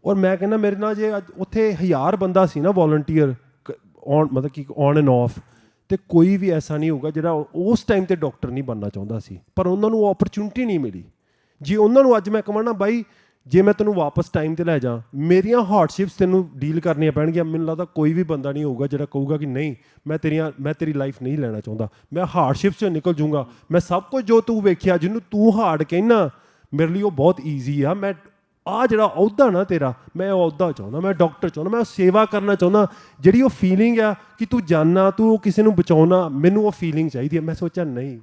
ਔਰ ਮੈਂ ਕਹਿੰਦਾ ਮੇਰੇ ਨਾਲ ਜੇ ਅੱਜ ਉੱਥੇ 1000 ਬੰਦਾ ਸੀ ਨਾ ਵੋਲੰਟੀਅਰ, ਮਤਲਬ ਕਿ ਔਨ ਐਂਡ ਆਫ, ਅਤੇ ਕੋਈ ਵੀ ਐਸਾ ਨਹੀਂ ਹੋਊਗਾ ਜਿਹੜਾ ਉਸ ਟਾਈਮ 'ਤੇ ਡਾਕਟਰ ਨਹੀਂ ਬਣਨਾ ਚਾਹੁੰਦਾ ਸੀ, ਪਰ ਉਹਨਾਂ ਨੂੰ ਓਪਰਚੁਨਿਟੀ ਨਹੀਂ ਮਿਲੀ। ਜੇ ਉਹਨਾਂ ਨੂੰ ਅੱਜ ਮੈਂ ਕਹਾਂ ਨਾ ਬਾਈ ਜੇ ਮੈਂ ਤੈਨੂੰ ਵਾਪਸ ਟਾਈਮ 'ਤੇ ਲੈ ਜਾ, ਮੇਰੀਆਂ ਹਾਰਡਸ਼ਿਪਸ ਤੈਨੂੰ ਡੀਲ ਕਰਨੀਆਂ ਪੈਣਗੀਆਂ, ਮੈਨੂੰ ਲੱਗਦਾ ਕੋਈ ਵੀ ਬੰਦਾ ਨਹੀਂ ਹੋਊਗਾ ਜਿਹੜਾ ਕਹੂਗਾ ਕਿ ਨਹੀਂ ਮੈਂ ਤੇਰੀ ਲਾਈਫ ਨਹੀਂ ਲੈਣਾ ਚਾਹੁੰਦਾ, ਮੈਂ ਹਾਰਡਸ਼ਿਪਸ 'ਚੋਂ ਨਿਕਲ ਜੂੰਗਾ। ਮੈਂ ਸਭ ਕੁਝ ਜੋ ਤੂੰ ਵੇਖਿਆ, ਜਿਹਨੂੰ ਤੂੰ ਹਾਰਡ ਕਹਿਣਾ, ਮੇਰੇ ਲਈ ਉਹ ਬਹੁਤ ਈਜ਼ੀ ਆ। ਮੈਂ ਆਹ ਜਿਹੜਾ ਅਹੁਦਾ ਨਾ ਤੇਰਾ, ਮੈਂ ਉਹ ਅਹੁਦਾ ਚਾਹੁੰਦਾ, ਮੈਂ ਡਾਕਟਰ ਚਾਹੁੰਦਾ, ਮੈਂ ਸੇਵਾ ਕਰਨਾ ਚਾਹੁੰਦਾ। ਜਿਹੜੀ ਉਹ ਫੀਲਿੰਗ ਆ ਕਿ ਤੂੰ ਜਾਨਾ, ਤੂੰ ਕਿਸੇ ਨੂੰ ਬਚਾਉਣਾ, ਮੈਨੂੰ ਉਹ ਫੀਲਿੰਗ ਚਾਹੀਦੀ ਹੈ। ਮੈਂ ਸੋਚਿਆ ਨਹੀਂ,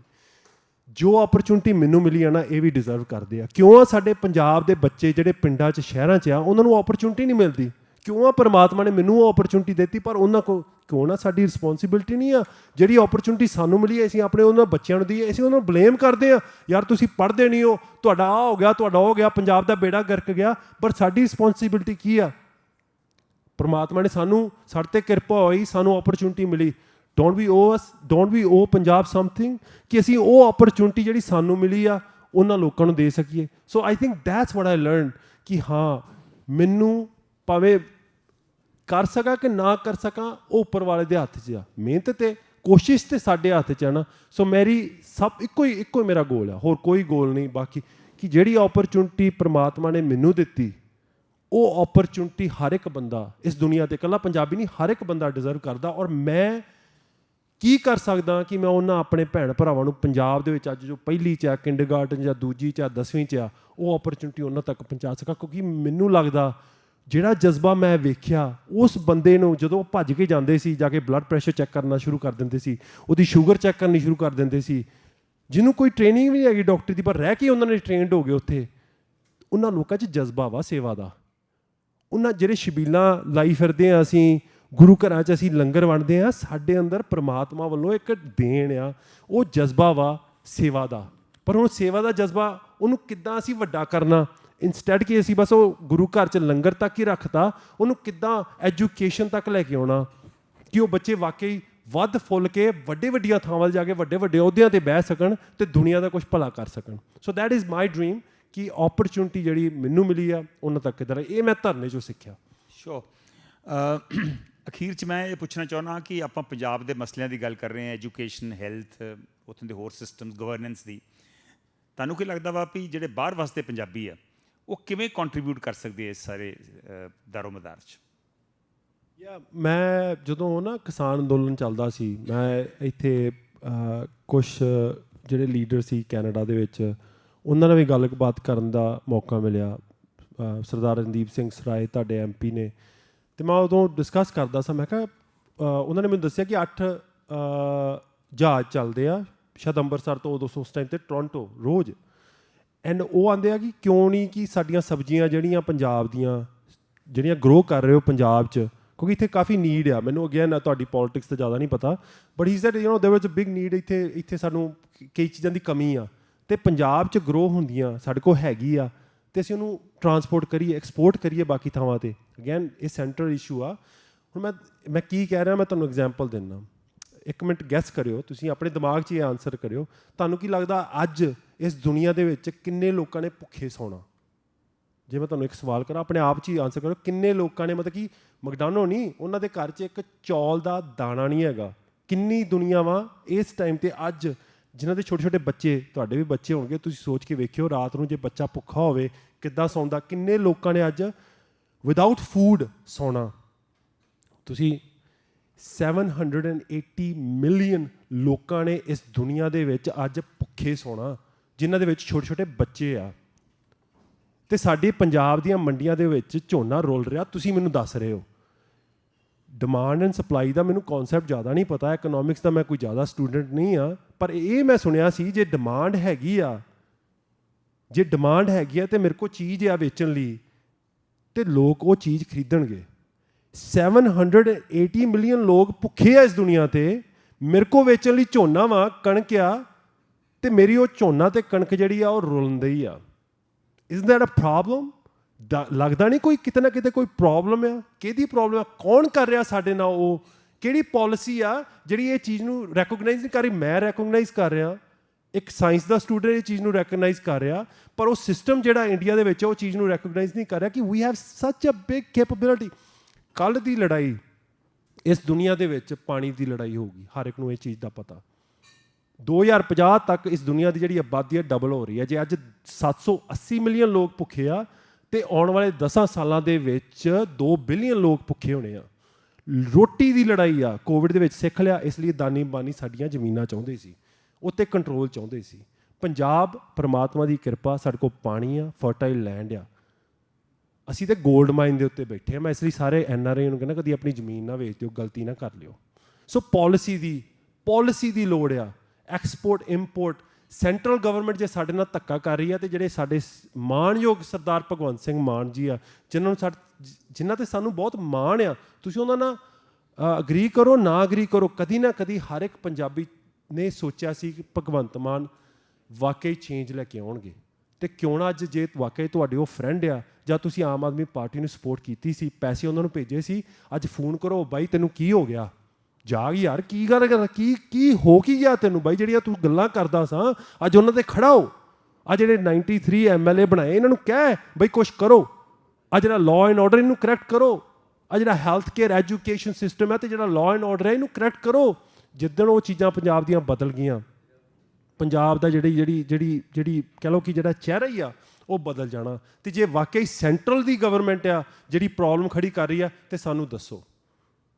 ਜੋ ਓਪਰਚੁਨਿਟੀ ਮੈਨੂੰ ਮਿਲੀ ਆ ਨਾ, ਇਹ ਵੀ ਡਿਜ਼ਰਵ ਕਰਦੇ ਆ। ਕਿਉਂ ਆ ਸਾਡੇ ਪੰਜਾਬ ਦੇ ਬੱਚੇ ਜਿਹੜੇ ਪਿੰਡਾਂ 'ਚ ਸ਼ਹਿਰਾਂ 'ਚ ਆ, ਉਹਨਾਂ ਨੂੰ ਓਪਰਚੁਨਿਟੀ ਨਹੀਂ ਮਿਲਦੀ। ਕਿਉਂ ਆ ਪਰਮਾਤਮਾ ਨੇ ਮੈਨੂੰ ਉਹ ਓਪਰਚੁਨਿਟੀ ਦਿੱਤੀ, ਪਰ ਉਹਨਾਂ ਕੋਲ ਕਿਉਂ ਨਾ ਸਾਡੀ ਰਿਸਪੌਂਸਿਬਿਲਿਟੀ ਨਹੀਂ ਆ। ਜਿਹੜੀ ਓਪਰਚੁਨਿਟੀ ਸਾਨੂੰ ਮਿਲੀ ਹੈ, ਅਸੀਂ ਆਪਣੇ ਉਹਨਾਂ ਬੱਚਿਆਂ ਨੂੰ ਦਈਏ। ਅਸੀਂ ਉਹਨਾਂ ਨੂੰ ਬਲੇਮ ਕਰਦੇ ਹਾਂ, ਯਾਰ ਤੁਸੀਂ ਪੜ੍ਹਦੇ ਨਹੀਂ ਹੋ, ਤੁਹਾਡਾ ਆਹ ਹੋ ਗਿਆ, ਤੁਹਾਡਾ ਉਹ ਹੋ ਗਿਆ, ਪੰਜਾਬ ਦਾ ਬੇੜਾ ਗਰਕ ਗਿਆ। ਪਰ ਸਾਡੀ ਰਿਸਪੌਂਸਿਬਿਲਿਟੀ ਕੀ ਆ? ਪਰਮਾਤਮਾ ਨੇ ਸਾਡੇ 'ਤੇ ਕਿਰਪਾ ਹੋਈ, ਸਾਨੂੰ ਓਪਰਚੁਨਿਟੀ ਮਿਲੀ। Don't we owe Punjab something, ਕਿ ਅਸੀਂ ਉਹ ਓਪਰਚੁਨਿਟੀ ਜਿਹੜੀ ਸਾਨੂੰ ਮਿਲੀ ਆ ਉਹਨਾਂ ਲੋਕਾਂ ਨੂੰ ਦੇ ਸਕੀਏ। So I think that's what I learn, ਕਿ ਹਾਂ ਮੈਨੂੰ ਭਾਵੇਂ ਕਰ ਸਕਾਂ ਕਿ ਨਾ ਕਰ ਸਕਾਂ, ਉਹ ਉੱਪਰ ਵਾਲੇ ਦੇ ਹੱਥ 'ਚ ਆ। ਮਿਹਨਤ ਅਤੇ ਕੋਸ਼ਿਸ਼ ਤਾਂ ਸਾਡੇ ਹੱਥ 'ਚ ਆ ਨਾ। ਸੋ ਮੇਰੀ ਇੱਕੋ ਹੀ ਮੇਰਾ ਗੋਲ ਆ, ਹੋਰ ਕੋਈ ਗੋਲ ਨਹੀਂ ਬਾਕੀ, ਕਿ ਜਿਹੜੀ ਓਪਰਚੁਨਿਟੀ ਪਰਮਾਤਮਾ ਨੇ ਮੈਨੂੰ ਦਿੱਤੀ, ਉਹ ਓਪਰਚੁਨਿਟੀ ਹਰ ਇੱਕ ਬੰਦਾ ਇਸ ਦੁਨੀਆ 'ਤੇ, ਇਕੱਲਾ ਪੰਜਾਬੀ ਨਹੀਂ, ਹਰ ਇੱਕ ਬੰਦਾ ਡਿਜ਼ਰਵ ਕਰਦਾ। ਔਰ ਮੈਂ ਕੀ ਕਰ ਸਕਦਾ ਕਿ ਮੈਂ ਉਹਨਾਂ ਆਪਣੇ ਭੈਣ ਭਰਾਵਾਂ ਨੂੰ ਪੰਜਾਬ ਦੇ ਵਿੱਚ ਅੱਜ ਜੋ ਪਹਿਲੀ 'ਚ ਆ, ਕਿੰਡਰਗਾਰਟਨ ਜਾਂ ਦੂਜੀ 'ਚ ਆ, 10ਵੀਂ 'ਚ ਆ, ਉਹ ਓਪਰਚੁਨਿਟੀ ਉਹਨਾਂ ਤੱਕ ਪਹੁੰਚਾ ਸਕਾਂ। ਕਿਉਂਕਿ ਮੈਨੂੰ ਲੱਗਦਾ ਜਿਹੜਾ ਜਜ਼ਬਾ ਮੈਂ ਵੇਖਿਆ, ਉਸ ਬੰਦੇ ਨੂੰ ਜਦੋਂ ਭੱਜ ਕੇ ਜਾਂਦੇ ਸੀ, ਜਾ ਕੇ ਬਲੱਡ ਪ੍ਰੈਸ਼ਰ ਚੈੱਕ ਕਰਨਾ ਸ਼ੁਰੂ ਕਰ ਦਿੰਦੇ ਸੀ, ਉਹਦੀ ਸ਼ੂਗਰ ਚੈੱਕ ਕਰਨੀ ਸ਼ੁਰੂ ਕਰ ਦਿੰਦੇ ਸੀ, ਜਿਹਨੂੰ ਕੋਈ ਟ੍ਰੇਨਿੰਗ ਵੀ ਨਹੀਂ ਹੈਗੀ ਡਾਕਟਰ ਦੀ, ਪਰ ਰਹਿ ਕੇ ਉਹਨਾਂ ਨੇ ਟ੍ਰੇਨਡ ਹੋ ਗਏ ਉੱਥੇ। ਉਹਨਾਂ ਲੋਕਾਂ 'ਚ ਜਜ਼ਬਾ ਵਾ ਸੇਵਾ ਦਾ। ਉਹਨਾਂ ਜਿਹੜੇ ਛਬੀਲਾਂ ਲਾਈ ਫਿਰਦੇ ਹਾਂ ਅਸੀਂ, ਗੁਰੂ ਘਰਾਂ 'ਚ ਅਸੀਂ ਲੰਗਰ ਵੰਡਦੇ ਹਾਂ, ਸਾਡੇ ਅੰਦਰ ਪ੍ਰਮਾਤਮਾ ਵੱਲੋਂ ਇੱਕ ਦੇਣ ਆ, ਉਹ ਜਜ਼ਬਾ ਵਾ ਸੇਵਾ ਦਾ। ਪਰ ਹੁਣ ਸੇਵਾ ਦਾ ਜਜ਼ਬਾ, ਉਹਨੂੰ ਕਿੱਦਾਂ ਅਸੀਂ ਵੱਡਾ ਕਰਨਾ, ਇੰਸਟੈਡ ਕਿ ਅਸੀਂ ਬਸ ਉਹ ਗੁਰੂ ਘਰ 'ਚ ਲੰਗਰ ਤੱਕ ਹੀ ਰੱਖਤਾ, ਉਹਨੂੰ ਕਿੱਦਾਂ ਐਜੂਕੇਸ਼ਨ ਤੱਕ ਲੈ ਕੇ ਆਉਣਾ, ਕਿ ਉਹ ਬੱਚੇ ਵਾਕਈ ਵੱਧ ਫੁੱਲ ਕੇ ਵੱਡੀਆਂ ਥਾਵਾਂ 'ਤੇ ਜਾ ਕੇ ਵੱਡੇ ਅਹੁਦਿਆਂ 'ਤੇ ਬਹਿ ਸਕਣ ਅਤੇ ਦੁਨੀਆ ਦਾ ਕੁਛ ਭਲਾ ਕਰ ਸਕਣ। ਸੋ ਦੈਟ ਇਜ਼ ਮਾਈ ਡਰੀਮ, ਕਿ ਓਪਰਚੁਨਿਟੀ ਜਿਹੜੀ ਮੈਨੂੰ ਮਿਲੀ ਆ ਉਹਨਾਂ ਤੱਕ ਕਿੱਦਾਂ, ਇਹ ਮੈਂ ਧਰਨੇ 'ਚੋਂ ਸਿੱਖਿਆ। ਸ਼ੋਰ ਅਖੀਰ 'ਚ ਮੈਂ ਇਹ ਪੁੱਛਣਾ ਚਾਹੁੰਦਾ ਕਿ ਆਪਾਂ ਪੰਜਾਬ ਦੇ ਮਸਲਿਆਂ ਦੀ ਗੱਲ ਕਰ ਰਹੇ ਹਾਂ, ਐਜੂਕੇਸ਼ਨ, ਹੈਲਥ, ਉੱਥੋਂ ਦੇ ਹੋਰ ਸਿਸਟਮਸ, ਗਵਰਨੈਂਸ ਦੀ, ਤੁਹਾਨੂੰ ਕੀ ਲੱਗਦਾ ਵਾ ਵੀ ਜਿਹੜੇ ਬਾਹਰ ਵਸਦੇ ਪੰਜਾਬੀ ਆ ਉਹ ਕਿਵੇਂ ਕੰਟਰੀਬਿਊਟ ਕਰ ਸਕਦੇ ਇਸ ਸਾਰੇ ਦਾਰੋਮਦਾਰ 'ਚ? ਮੈਂ ਜਦੋਂ ਨਾ ਕਿਸਾਨ ਅੰਦੋਲਨ ਚੱਲਦਾ ਸੀ, ਮੈਂ ਇੱਥੇ ਕੁਛ ਜਿਹੜੇ ਲੀਡਰ ਸੀ ਕੈਨੇਡਾ ਦੇ ਵਿੱਚ, ਉਹਨਾਂ ਨਾਲ ਵੀ ਗੱਲਬਾਤ ਕਰਨ ਦਾ ਮੌਕਾ ਮਿਲਿਆ। ਸਰਦਾਰ ਰਣਦੀਪ ਸਿੰਘ ਸਰਾਏ ਤੁਹਾਡੇ MP ਨੇ, ਅਤੇ ਮੈਂ ਉਦੋਂ ਡਿਸਕਸ ਕਰਦਾ ਸਾਂ। ਮੈਂ ਕਿਹਾ ਉਹਨਾਂ ਨੇ ਮੈਨੂੰ ਦੱਸਿਆ ਕਿ 8 ਜਹਾਜ਼ ਚੱਲਦੇ ਆ ਸ਼ਾਇਦ ਅੰਮ੍ਰਿਤਸਰ ਤੋਂ ਉਦੋਂ ਉਸ ਟਾਈਮ 'ਤੇ ਟੋਰਾਂਟੋ ਰੋਜ਼। ਐਂਡ ਉਹ ਆਉਂਦੇ ਆ ਕਿ ਕਿਉਂ ਨਹੀਂ ਕਿ ਸਾਡੀਆਂ ਸਬਜ਼ੀਆਂ ਜਿਹੜੀਆਂ ਪੰਜਾਬ ਦੀਆਂ ਜਿਹੜੀਆਂ ਗਰੋ ਕਰ ਰਹੇ ਹੋ ਪੰਜਾਬ 'ਚ, ਕਿਉਂਕਿ ਇੱਥੇ ਕਾਫੀ ਨੀਡ ਆ। ਮੈਨੂੰ ਅਗੇਨ ਤੁਹਾਡੀ ਪੋਲੀਟਿਕਸ ਤਾਂ ਜ਼ਿਆਦਾ ਨਹੀਂ ਪਤਾ, but he said there was a big need. ਇੱਥੇ ਸਾਨੂੰ ਕਈ ਚੀਜ਼ਾਂ ਦੀ ਕਮੀ ਆ ਅਤੇ ਪੰਜਾਬ 'ਚ ਗਰੋ ਹੁੰਦੀਆਂ ਸਾਡੇ ਕੋਲ ਹੈਗੀ ਆ, ਅਤੇ ਅਸੀਂ ਉਹਨੂੰ ਟਰਾਂਸਪੋਰਟ ਕਰੀਏ, ਐਕਸਪੋਰਟ ਕਰੀਏ ਬਾਕੀ ਥਾਵਾਂ 'ਤੇ। ਅਗੇਨ ਇਹ ਸੈਂਟਰਲ ਇਸ਼ੂ ਆ। ਹੁਣ ਮੈਂ ਕੀ ਕਹਿ ਰਿਹਾ, ਮੈਂ ਤੁਹਾਨੂੰ ਐਗਜ਼ਾਮਪਲ ਦਿੰਦਾ। 1 ਮਿੰਟ ਗੈਸ ਕਰਿਓ, ਤੁਸੀਂ ਆਪਣੇ ਦਿਮਾਗ 'ਚ ਇਹ ਆਨਸਰ ਕਰਿਓ। ਤੁਹਾਨੂੰ ਕੀ ਲੱਗਦਾ ਅੱਜ ਇਸ ਦੁਨੀਆ ਦੇ ਵਿੱਚ ਕਿੰਨੇ ਲੋਕਾਂ ਨੇ ਭੁੱਖੇ ਸੌਣਾ? ਜੇ ਮੈਂ ਤੁਹਾਨੂੰ ਇੱਕ ਸਵਾਲ ਕਰਾਂ, ਆਪਣੇ ਆਪ 'ਚ ਹੀ ਆਨਸਰ ਕਰੋ, ਕਿੰਨੇ ਲੋਕਾਂ ਨੇ, ਮਤਲਬ ਕਿ ਮੈਕਡੋਨਲਡ ਨਹੀਂ, ਉਹਨਾਂ ਦੇ ਘਰ 'ਚ ਇੱਕ ਚੌਲ ਦਾ ਦਾਣਾ ਨਹੀਂ ਹੈਗਾ। ਕਿੰਨੀ ਦੁਨੀਆ ਵਾ ਇਸ ਟਾਈਮ 'ਤੇ ਅੱਜ ਜਿਨ੍ਹਾਂ ਦੇ ਛੋਟੇ ਛੋਟੇ ਬੱਚੇ, ਤੁਹਾਡੇ ਵੀ ਬੱਚੇ ਹੋਣਗੇ, ਤੁਸੀਂ ਸੋਚ ਕੇ ਵੇਖਿਓ ਰਾਤ ਨੂੰ ਜੇ ਬੱਚਾ ਭੁੱਖਾ ਹੋਵੇ ਕਿੱਦਾਂ ਸੌਂਦਾ। ਕਿੰਨੇ ਲੋਕਾਂ ਨੇ ਅੱਜ ਵਿਦਆਊਟ ਫੂਡ ਸੌਣਾ? ਤੁਸੀਂ 780 ਮਿਲੀਅਨ ਲੋਕਾਂ ਨੇ ਇਸ ਦੁਨੀਆ ਦੇ ਵਿੱਚ ਅੱਜ ਭੁੱਖੇ ਸੌਣਾ, ਜਿਨ੍ਹਾਂ ਦੇ ਵਿੱਚ ਛੋਟੇ ਛੋਟੇ ਬੱਚੇ ਆ। ਅਤੇ ਸਾਡੇ ਪੰਜਾਬ ਦੀਆਂ ਮੰਡੀਆਂ ਦੇ ਵਿੱਚ ਝੋਨਾ ਰੁਲ ਰਿਹਾ। ਤੁਸੀਂ ਮੈਨੂੰ ਦੱਸ ਰਹੇ ਹੋ ਡਿਮਾਂਡ ਐਂਡ ਸਪਲਾਈ ਦਾ ਮੈਨੂੰ ਕੌਨਸੈਪਟ ਜ਼ਿਆਦਾ ਨਹੀਂ ਪਤਾ, ਇਕਨੋਮਿਕਸ ਦਾ ਮੈਂ ਕੋਈ ਜ਼ਿਆਦਾ ਸਟੂਡੈਂਟ ਨਹੀਂ ਆ, ਪਰ ਇਹ ਮੈਂ ਸੁਣਿਆ ਸੀ ਜੇ ਡਿਮਾਂਡ ਹੈਗੀ ਆ, ਅਤੇ ਮੇਰੇ ਕੋਲ ਚੀਜ਼ ਆ ਵੇਚਣ ਲਈ, ਅਤੇ ਲੋਕ ਉਹ ਚੀਜ਼ ਖਰੀਦਣਗੇ। 780 ਮਿਲੀਅਨ ਲੋਕ ਭੁੱਖੇ ਆ ਇਸ ਦੁਨੀਆ 'ਤੇ, ਮੇਰੇ ਕੋਲ ਵੇਚਣ ਲਈ ਝੋਨਾ ਵਾ, ਕਣਕ ਆ, ਅਤੇ ਮੇਰੀ ਉਹ ਝੋਨਾ ਅਤੇ ਕਣਕ ਜਿਹੜੀ ਆ ਉਹ ਰੁਲਦੀ ਆ। Is that a problem? ਲੱਗਦਾ ਨਹੀਂ ਕੋਈ ਕਿਤੇ ਨਾ ਕਿਤੇ ਕੋਈ ਪ੍ਰੋਬਲਮ ਆ। ਕਿਹਦੀ ਪ੍ਰੋਬਲਮ ਆ? ਕੌਣ ਕਰ ਰਿਹਾ ਸਾਡੇ ਨਾਲ? ਉਹ ਕਿਹੜੀ ਪੋਲਿਸੀ ਆ ਜਿਹੜੀ ਇਹ ਚੀਜ਼ ਨੂੰ ਰੈਕੋਗਨਾਈਜ਼ ਨਹੀਂ ਕਰ ਰਹੀ? ਮੈਂ ਰੈਕੋਗਨਾਈਜ਼ ਕਰ ਰਿਹਾ, ਇੱਕ ਸਾਇੰਸ ਦਾ ਸਟੂਡੈਂਟ ਇਹ ਚੀਜ਼ ਨੂੰ ਰੈਕੋਗਨਾਈਜ਼ ਕਰ ਰਿਹਾ, ਪਰ ਉਹ ਸਿਸਟਮ ਜਿਹੜਾ ਇੰਡੀਆ ਦੇ ਵਿੱਚ ਉਹ ਚੀਜ਼ ਨੂੰ ਰੈਕੋਗਨਾਈਜ਼ ਨਹੀਂ ਕਰ ਰਿਹਾ ਕਿ ਵੀ ਹੈਵ ਸੱਚ ਅ ਬਿਗ ਕੈਪੇਬਿਲਿਟੀ। ਕੱਲ੍ਹ ਦੀ ਲੜਾਈ ਇਸ ਦੁਨੀਆ ਦੇ ਵਿੱਚ ਪਾਣੀ ਦੀ ਲੜਾਈ ਹੋਊਗੀ, ਹਰ ਇੱਕ ਨੂੰ ਇਹ ਚੀਜ਼ ਦਾ ਪਤਾ। 2050 ਤੱਕ ਇਸ ਦੁਨੀਆ ਦੀ ਜਿਹੜੀ ਆਬਾਦੀ ਹੈ ਡਬਲ ਹੋ ਰਹੀ ਹੈ। ਜੇ ਅੱਜ 780 ਮਿਲੀਅਨ ਲੋਕ ਭੁੱਖੇ ਆ, ਅਤੇ ਆਉਣ ਵਾਲੇ 10 ਸਾਲਾਂ ਦੇ ਵਿੱਚ 2 ਬਿਲੀਅਨ ਲੋਕ ਭੁੱਖੇ ਹੋਣੇ ਆ। ਰੋਟੀ ਦੀ ਲੜਾਈ ਆ। ਕੋਵਿਡ ਦੇ ਵਿੱਚ ਸਿੱਖ ਲਿਆ, ਇਸ ਲਈ ਦਾਨੀ ਬਾਨੀ ਸਾਡੀਆਂ ਜ਼ਮੀਨਾਂ ਚਾਹੁੰਦੇ ਸੀ, ਉੱਤੇ ਕੰਟਰੋਲ ਚਾਹੁੰਦੇ ਸੀ। ਪੰਜਾਬ ਪਰਮਾਤਮਾ ਦੀ ਕਿਰਪਾ, ਸਾਡੇ ਕੋਲ ਪਾਣੀ ਆ, ਫਰਟਾਈਲ ਲੈਂਡ ਆ, ਅਸੀਂ ਤਾਂ ਗੋਲਡ ਮਾਈਨ ਦੇ ਉੱਤੇ ਬੈਠੇ ਹਾਂ। ਮੈਂ ਇਸ ਲਈ ਸਾਰੇ NRI ਨੂੰ ਕਹਿੰਦਾ ਕਦੀ ਆਪਣੀ ਜ਼ਮੀਨ ਨਾ ਵੇਚ ਦਿਓ, ਗਲਤੀ ਨਾ ਕਰ ਲਿਓ। ਸੋ ਪੋਲਿਸੀ ਦੀ ਲੋੜ ਆ। ਐਕਸਪੋਰਟ ਇੰਪੋਰਟ, ਸੈਂਟਰਲ ਗਵਰਨਮੈਂਟ ਜੇ ਸਾਡੇ ਨਾਲ ਧੱਕਾ ਕਰ ਰਹੀ ਹੈ, ਅਤੇ ਜਿਹੜੇ ਸਾਡੇ ਮਾਣਯੋਗ ਸਰਦਾਰ ਭਗਵੰਤ ਸਿੰਘ ਮਾਨ ਜੀ ਆ, ਜਿਨ੍ਹਾਂ 'ਤੇ ਸਾਨੂੰ ਬਹੁਤ ਮਾਣ ਆ, ਤੁਸੀਂ ਉਹਨਾਂ ਨਾਲ ਅਗਰੀ ਕਰੋ ਨਾ ਅਗਰੀ ਕਰੋ, ਕਦੀ ਨਾ ਕਦੀ ਹਰ ਇੱਕ ਪੰਜਾਬੀ ਨੇ ਸੋਚਿਆ ਸੀ ਕਿ ਭਗਵੰਤ ਮਾਨ ਵਾਕਈ ਚੇਂਜ ਲੈ ਕੇ ਆਉਣਗੇ। ਅਤੇ ਕਿਉਂ ਨਾ ਅੱਜ ਜੇ ਵਾਕਈ ਤੁਹਾਡੇ ਉਹ ਫਰੈਂਡ ਆ, ਜਾਂ ਤੁਸੀਂ ਆਮ ਆਦਮੀ ਪਾਰਟੀ ਨੂੰ ਸਪੋਰਟ ਕੀਤੀ ਸੀ, ਪੈਸੇ ਉਹਨਾਂ ਨੂੰ ਭੇਜੇ ਸੀ, ਅੱਜ ਫੋਨ ਕਰੋ, ਬਾਈ ਤੈਨੂੰ ਕੀ ਹੋ ਗਿਆ, ਜਾਗ ਯਾਰ, ਕੀ ਗੱਲ ਕਰ, ਕੀ ਹੋ ਕੀ ਗਿਆ ਤੈਨੂੰ ਬਾਈ, ਜਿਹੜੀਆਂ ਤੂੰ ਗੱਲਾਂ ਕਰਦਾ ਸਾਂ ਅੱਜ ਉਹਨਾਂ 'ਤੇ ਖੜਾ ਹੋ। ਆ ਜਿਹੜੇ 93 MLA ਬਣਾਏ, ਇਹਨਾਂ ਨੂੰ ਕਹਿ ਬਈ ਕੁਛ ਕਰੋ। ਆ ਜਿਹੜਾ ਲਾਅ ਐਂਡ ਆਰਡਰ ਇਹਨੂੰ ਕਰੈਕਟ ਕਰੋ। ਆ ਜਿਹੜਾ ਹੈਲਥ ਕੇਅਰ ਐਜੂਕੇਸ਼ਨ ਸਿਸਟਮ ਹੈ, ਅਤੇ ਜਿਹੜਾ ਲਾਅ ਐਂਡ ਆਰਡਰ ਹੈ, ਇਹਨੂੰ ਕਰੈਕਟ ਕਰੋ। ਜਿੱਦਣ ਉਹ ਚੀਜ਼ਾਂ ਪੰਜਾਬ ਦੀਆਂ ਬਦਲ ਗਈਆਂ, ਪੰਜਾਬ ਦਾ ਜਿਹੜੀ ਕਹਿ ਲਓ ਕਿ ਜਿਹੜਾ ਚਿਹਰਾ ਹੀ ਆ ਉਹ ਬਦਲ ਜਾਣਾ। ਅਤੇ ਜੇ ਵਾਕਈ ਸੈਂਟਰਲ ਦੀ ਗਵਰਨਮੈਂਟ ਆ ਜਿਹੜੀ ਪ੍ਰੋਬਲਮ ਖੜੀ ਕਰ ਰਹੀ ਆ, ਅਤੇ ਸਾਨੂੰ ਦੱਸੋ,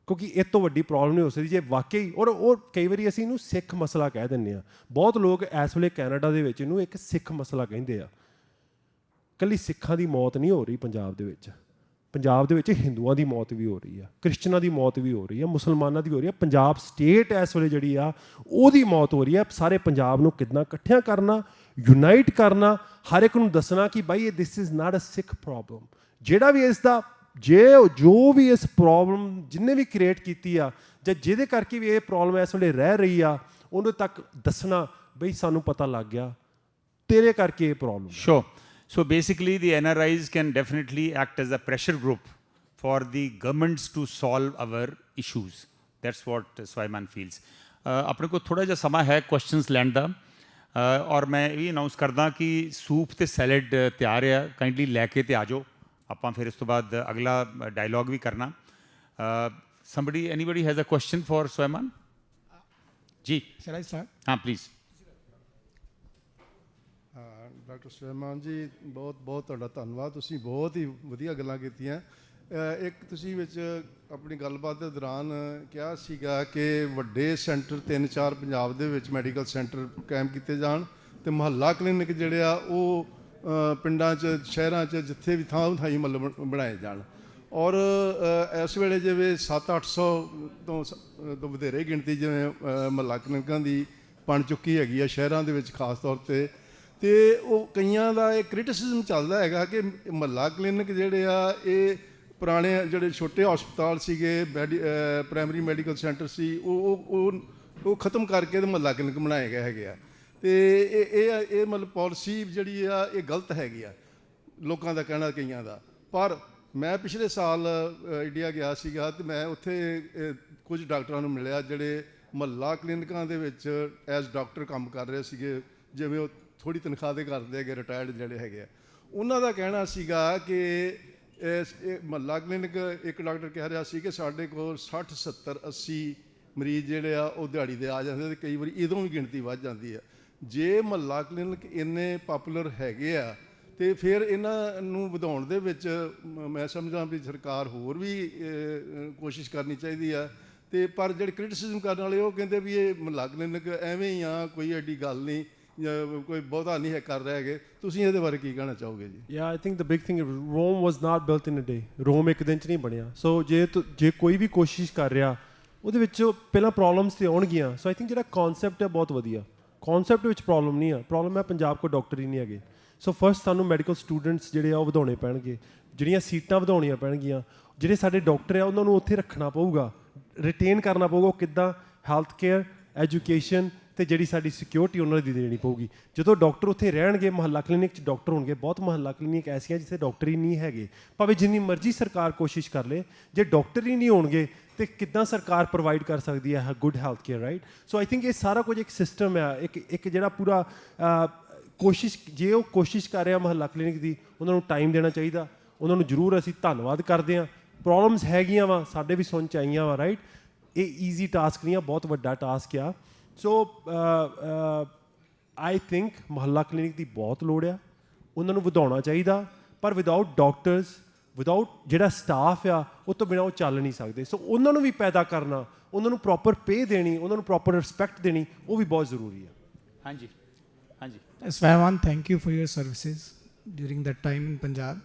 ਕਿਉਂਕਿ ਇਹ ਤੋਂ ਵੱਡੀ ਪ੍ਰੋਬਲਮ ਨਹੀਂ ਹੋ ਸਕਦੀ ਜੇ ਵਾਕਈ। ਔਰ ਉਹ ਕਈ ਵਾਰੀ ਅਸੀਂ ਇਹਨੂੰ ਸਿੱਖ ਮਸਲਾ ਕਹਿ ਦਿੰਦੇ ਹਾਂ। ਬਹੁਤ ਲੋਕ ਇਸ ਵੇਲੇ ਕੈਨੇਡਾ ਦੇ ਵਿੱਚ ਇਹਨੂੰ ਇੱਕ ਸਿੱਖ ਮਸਲਾ ਕਹਿੰਦੇ ਆ। ਇਕੱਲੀ ਸਿੱਖਾਂ ਦੀ ਮੌਤ ਨਹੀਂ ਹੋ ਰਹੀ ਪੰਜਾਬ ਦੇ ਵਿੱਚ, ਪੰਜਾਬ ਦੇ ਵਿੱਚ ਹਿੰਦੂਆਂ ਦੀ ਮੌਤ ਵੀ ਹੋ ਰਹੀ ਆ, ਕ੍ਰਿਸਚਨਾਂ ਦੀ ਮੌਤ ਵੀ ਹੋ ਰਹੀ ਆ, ਮੁਸਲਮਾਨਾਂ ਦੀ ਹੋ ਰਹੀ ਆ। ਪੰਜਾਬ ਸਟੇਟ ਇਸ ਵੇਲੇ ਜਿਹੜੀ ਆ ਉਹਦੀ ਮੌਤ ਹੋ ਰਹੀ ਆ। ਸਾਰੇ ਪੰਜਾਬ ਨੂੰ ਕਿੱਦਾਂ ਇਕੱਠਿਆਂ ਕਰਨਾ, ਯੂਨਾਈਟ ਕਰਨਾ, ਹਰ ਇੱਕ ਨੂੰ ਦੱਸਣਾ ਕਿ ਬਾਈ ਇਹ this is not a Sikh problem. ਜਿਹੜਾ ਵੀ ਇਸ ਦਾ ਜੋ ਵੀ ਇਸ ਪ੍ਰੋਬਲਮ ਜਿਹਨੇ ਵੀ ਕ੍ਰੀਏਟ ਕੀਤੀ ਆ, ਜਾਂ ਜਿਹਦੇ ਕਰਕੇ ਵੀ ਇਹ ਪ੍ਰੋਬਲਮ ਇਸ ਵੇਲੇ ਰਹਿ ਰਹੀ ਆ, ਉਹਦੇ ਤੱਕ ਦੱਸਣਾ ਬਈ ਸਾਨੂੰ ਪਤਾ ਲੱਗ ਗਿਆ ਤੇਰੇ ਕਰਕੇ ਇਹ problem. Sure. So basically the NRIs can definitely act as a pressure group for the governments to solve our issues. That's what Swayman feels. ਆਪਣੇ ਕੋਲ ਥੋੜਾ ਜਿਹਾ ਸਮਾਂ ਹੈ ਕੁਐਸਚਨਸ ਲੈਣ ਦਾ, ਔਰ ਮੈਂ ਇਹ ਵੀ ਅਨਾਉਂਸ ਕਰਦਾ ਕਿ ਸੂਪ ਤੇ ਸੈਲਡ ਤਿਆਰ ਆ, ਕਾਈਂਡਲੀ ਲੈ ਕੇ ਤੇ ਆ ਜਾਓ। ਆਪਾਂ ਫਿਰ ਇਸ ਤੋਂ ਬਾਅਦ ਅਗਲਾ ਡਾਇਲੌਗ ਵੀ ਕਰਨਾ। anybody has a question for Swayman? ਜੀ। Shall I start? ਹਾਂ ਪਲੀਜ਼। ਡਾਕਟਰ ਸੁਲੇਮਾਨ ਜੀ ਬਹੁਤ ਬਹੁਤ ਤੁਹਾਡਾ ਧੰਨਵਾਦ, ਤੁਸੀਂ ਬਹੁਤ ਹੀ ਵਧੀਆ ਗੱਲਾਂ ਕੀਤੀਆਂ। ਇੱਕ ਤੁਸੀਂ ਵਿੱਚ ਆਪਣੀ ਗੱਲਬਾਤ ਦੇ ਦੌਰਾਨ ਕਿਹਾ ਸੀਗਾ ਕਿ ਵੱਡੇ ਸੈਂਟਰ 3-4 ਪੰਜਾਬ ਦੇ ਵਿੱਚ ਮੈਡੀਕਲ ਸੈਂਟਰ ਕਾਇਮ ਕੀਤੇ ਜਾਣ ਅਤੇ ਮੁਹੱਲਾ ਕਲੀਨਿਕ ਜਿਹੜੇ ਆ ਉਹ ਪਿੰਡਾਂ 'ਚ ਸ਼ਹਿਰਾਂ 'ਚ ਜਿੱਥੇ ਵੀ ਥਾਂ ਥਾਈਂ ਮਤਲਬ ਬਣਾਏ ਜਾਣ। ਔਰ ਇਸ ਵੇਲੇ ਜਿਵੇਂ 700-800 ਤੋਂ ਵਧੇਰੇ ਗਿਣਤੀ ਜਿਵੇਂ ਮੁਹੱਲਾ ਕਲੀਨਿਕਾਂ ਦੀ ਬਣ ਚੁੱਕੀ ਹੈਗੀ ਆ ਸ਼ਹਿਰਾਂ ਦੇ ਵਿੱਚ ਖਾਸ ਤੌਰ 'ਤੇ, ਅਤੇ ਉਹ ਕਈਆਂ ਦਾ ਇਹ ਕ੍ਰਿਟਿਸਿਜ਼ਮ ਚੱਲਦਾ ਹੈਗਾ ਕਿ ਮੁਹੱਲਾ ਕਲੀਨਿਕ ਜਿਹੜੇ ਆ ਇਹ ਪੁਰਾਣੇ ਜਿਹੜੇ ਛੋਟੇ ਹਸਪਤਾਲ ਸੀਗੇ, ਪ੍ਰਾਇਮਰੀ ਮੈਡੀਕਲ ਸੈਂਟਰ ਸੀ, ਉਹ ਖਤਮ ਕਰਕੇ ਤੇ ਮੁਹੱਲਾ ਕਲੀਨਿਕ ਬਣਾਏ ਗਏ ਹੈਗੇ ਆ। ਅਤੇ ਇਹ ਮਤਲਬ ਪੋਲਿਸੀ ਜਿਹੜੀ ਆ ਇਹ ਗਲਤ ਹੈਗੀ ਆ, ਲੋਕਾਂ ਦਾ ਕਹਿਣਾ ਕਈਆਂ ਦਾ। ਪਰ ਮੈਂ ਪਿਛਲੇ ਸਾਲ ਇੰਡੀਆ ਗਿਆ ਸੀਗਾ ਅਤੇ ਮੈਂ ਉੱਥੇ ਕੁਝ ਡਾਕਟਰਾਂ ਨੂੰ ਮਿਲਿਆ ਜਿਹੜੇ ਮੁਹੱਲਾ ਕਲੀਨਿਕਾਂ ਦੇ ਵਿੱਚ ਐਜ਼ ਡਾਕਟਰ ਕੰਮ ਕਰ ਰਹੇ ਸੀਗੇ, ਜਿਵੇਂ ਉਹ ਥੋੜ੍ਹੀ ਤਨਖਾਹ ਦੇ ਕਰਦੇ ਹੈਗੇ, ਰਿਟਾਇਰਡ ਜਿਹੜੇ ਹੈਗੇ ਆ। ਉਹਨਾਂ ਦਾ ਕਹਿਣਾ ਸੀਗਾ ਕਿ ਮੁਹੱਲਾ ਕਲੀਨਿਕ, ਇੱਕ ਡਾਕਟਰ ਕਹਿ ਰਿਹਾ ਸੀ ਕਿ ਸਾਡੇ ਕੋਲ 60, 70, 80 ਮਰੀਜ਼ ਜਿਹੜੇ ਆ ਉਹ ਦਿਹਾੜੀ ਦੇ ਆ ਜਾਂਦੇ, ਅਤੇ ਕਈ ਵਾਰੀ ਇਹਦੋਂ ਵੀ ਗਿਣਤੀ ਵੱਧ ਜਾਂਦੀ ਆ। ਜੇ ਮੁਹੱਲਾ ਕਲੀਨਿਕ ਇੰਨੇ ਪਾਪੂਲਰ ਹੈਗੇ ਆ ਅਤੇ ਫਿਰ ਇਹਨਾਂ ਨੂੰ ਵਧਾਉਣ ਦੇ ਵਿੱਚ ਮੈਂ ਸਮਝਦਾ ਵੀ ਸਰਕਾਰ ਹੋਰ ਵੀ ਕੋਸ਼ਿਸ਼ ਕਰਨੀ ਚਾਹੀਦੀ ਆ। ਅਤੇ ਪਰ ਜਿਹੜੇ ਕ੍ਰਿਟਿਸਿਜ਼ਮ ਕਰਨ ਵਾਲੇ ਉਹ ਕਹਿੰਦੇ ਵੀ ਇਹ ਮੁਹੱਲਾ ਕਲੀਨਿਕ ਐਵੇਂ ਹੀ ਆ, ਕੋਈ ਐਡੀ ਗੱਲ ਨਹੀਂ, ਕੋਈ ਬਹੁਤਾ ਨਹੀਂ ਹੈ ਕਰ ਰਹੇ ਹੈਗੇ। ਤੁਸੀਂ ਇਹਦੇ ਬਾਰੇ ਕੀ ਕਹਿਣਾ ਚਾਹੋਗੇ ਜੀ? I think the big thing Rome was not built in a day. Rome ਇੱਕ ਦਿਨ 'ਚ ਨਹੀਂ ਬਣਿਆ। ਸੋ ਜੇ ਕੋਈ ਵੀ ਕੋਸ਼ਿਸ਼ ਕਰ ਰਿਹਾ ਉਹਦੇ ਵਿੱਚ ਪਹਿਲਾਂ ਪ੍ਰੋਬਲਮਸ ਤੇ ਆਉਣਗੀਆਂ। ਸੋ ਆਈ ਥਿੰਕ ਜਿਹੜਾ ਕੌਨਸੈਪਟ ਹੈ ਬਹੁਤ ਵਧੀਆ, ਕੌਨਸੈਪਟ ਵਿੱਚ ਪ੍ਰੋਬਲਮ ਨਹੀਂ ਆ। ਪ੍ਰੋਬਲਮ ਹੈ ਪੰਜਾਬ ਕੋਲ ਡਾਕਟਰ ਹੀ ਨਹੀਂ ਹੈਗੇ। ਸੋ ਫਸਟ ਸਾਨੂੰ ਮੈਡੀਕਲ ਸਟੂਡੈਂਟਸ ਜਿਹੜੇ ਆ ਉਹ ਵਧਾਉਣੇ ਪੈਣਗੇ, ਜਿਹੜੀਆਂ ਸੀਟਾਂ ਵਧਾਉਣੀਆਂ ਪੈਣਗੀਆਂ, ਜਿਹੜੇ ਸਾਡੇ ਡਾਕਟਰ ਆ ਉਹਨਾਂ ਨੂੰ ਉੱਥੇ ਰੱਖਣਾ ਪਊਗਾ, ਰਿਟੇਨ ਕਰਨਾ ਪਊਗਾ। ਉਹ ਕਿੱਦਾਂ? ਹੈਲਥ ਕੇਅਰ, ਐਜੂਕੇਸ਼ਨ ਅਤੇ ਜਿਹੜੀ ਸਾਡੀ ਸਿਕਿਉਰਿਟੀ ਉਹਨਾਂ ਦੀ ਦੇਣੀ ਪਊਗੀ। ਜਦੋਂ ਡਾਕਟਰ ਉੱਥੇ ਰਹਿਣਗੇ, ਮੁਹੱਲਾ ਕਲੀਨਿਕ 'ਚ ਡਾਕਟਰ ਹੋਣਗੇ। ਬਹੁਤ ਮੁਹੱਲਾ ਕਲੀਨਿਕ ਐਸੀਆਂ ਜਿੱਥੇ ਡਾਕਟਰ ਹੀ ਨਹੀਂ ਹੈਗੇ, ਭਾਵੇਂ ਜਿੰਨੀ ਮਰਜ਼ੀ ਸਰਕਾਰ ਕੋਸ਼ਿਸ਼ ਕਰ ਲੇ, ਜੇ ਡਾਕਟਰ ਹੀ ਨਹੀਂ ਹੋਣਗੇ ਤਾਂ ਕਿੱਦਾਂ ਸਰਕਾਰ ਪ੍ਰੋਵਾਈਡ ਕਰ ਸਕਦੀ ਹੈ good health care, right? So I think ਇਹ ਸਾਰਾ ਕੁਝ ਇੱਕ ਸਿਸਟਮ ਆ, ਇੱਕ ਜਿਹੜਾ ਪੂਰਾ ਕੋਸ਼ਿਸ਼, ਜੇ ਉਹ ਕੋਸ਼ਿਸ਼ ਕਰ ਰਿਹਾ ਮੁਹੱਲਾ ਕਲੀਨਿਕ ਦੀ, ਉਹਨਾਂ ਨੂੰ ਟਾਈਮ ਦੇਣਾ ਚਾਹੀਦਾ। ਉਹਨਾਂ ਨੂੰ ਜ਼ਰੂਰ ਅਸੀਂ ਧੰਨਵਾਦ ਕਰਦੇ ਹਾਂ। ਪ੍ਰੋਬਲਮਸ ਹੈਗੀਆਂ ਵਾ, ਸਾਡੇ ਵੀ ਸੁਣ 'ਚ ਆਈਆਂ ਵਾ, ਰਾਈਟ? ਇਹ ਈਜ਼ੀ ਟਾਸਕ ਨਹੀਂ ਆ, ਬਹੁਤ ਵੱਡਾ ਟਾਸਕ ਆ। So I think Mohalla clinic ਦੀ ਬਹੁਤ ਲੋੜ ਆ, ਉਹਨਾਂ ਨੂੰ ਵਧਾਉਣਾ ਚਾਹੀਦਾ। ਪਰ ਵਿਦਆਊਟ ਡਾਕਟਰਸ, ਵਿਦਆਊਟ ਜਿਹੜਾ ਸਟਾਫ ਆ, ਉਹ ਤੋਂ ਬਿਨਾਂ ਉਹ ਚੱਲ ਨਹੀਂ ਸਕਦੇ। ਸੋ ਉਹਨਾਂ ਨੂੰ ਵੀ ਪੈਦਾ ਕਰਨਾ, ਉਹਨਾਂ ਨੂੰ ਪ੍ਰੋਪਰ ਪੇ ਦੇਣੀ, ਉਹਨਾਂ ਨੂੰ ਪ੍ਰੋਪਰ ਰਿਸਪੈਕਟ ਦੇਣੀ, ਉਹ ਵੀ ਬਹੁਤ ਜ਼ਰੂਰੀ ਆ। ਹਾਂਜੀ ਹਾਂਜੀ। Swayman, thank you for your services during that time in Punjab.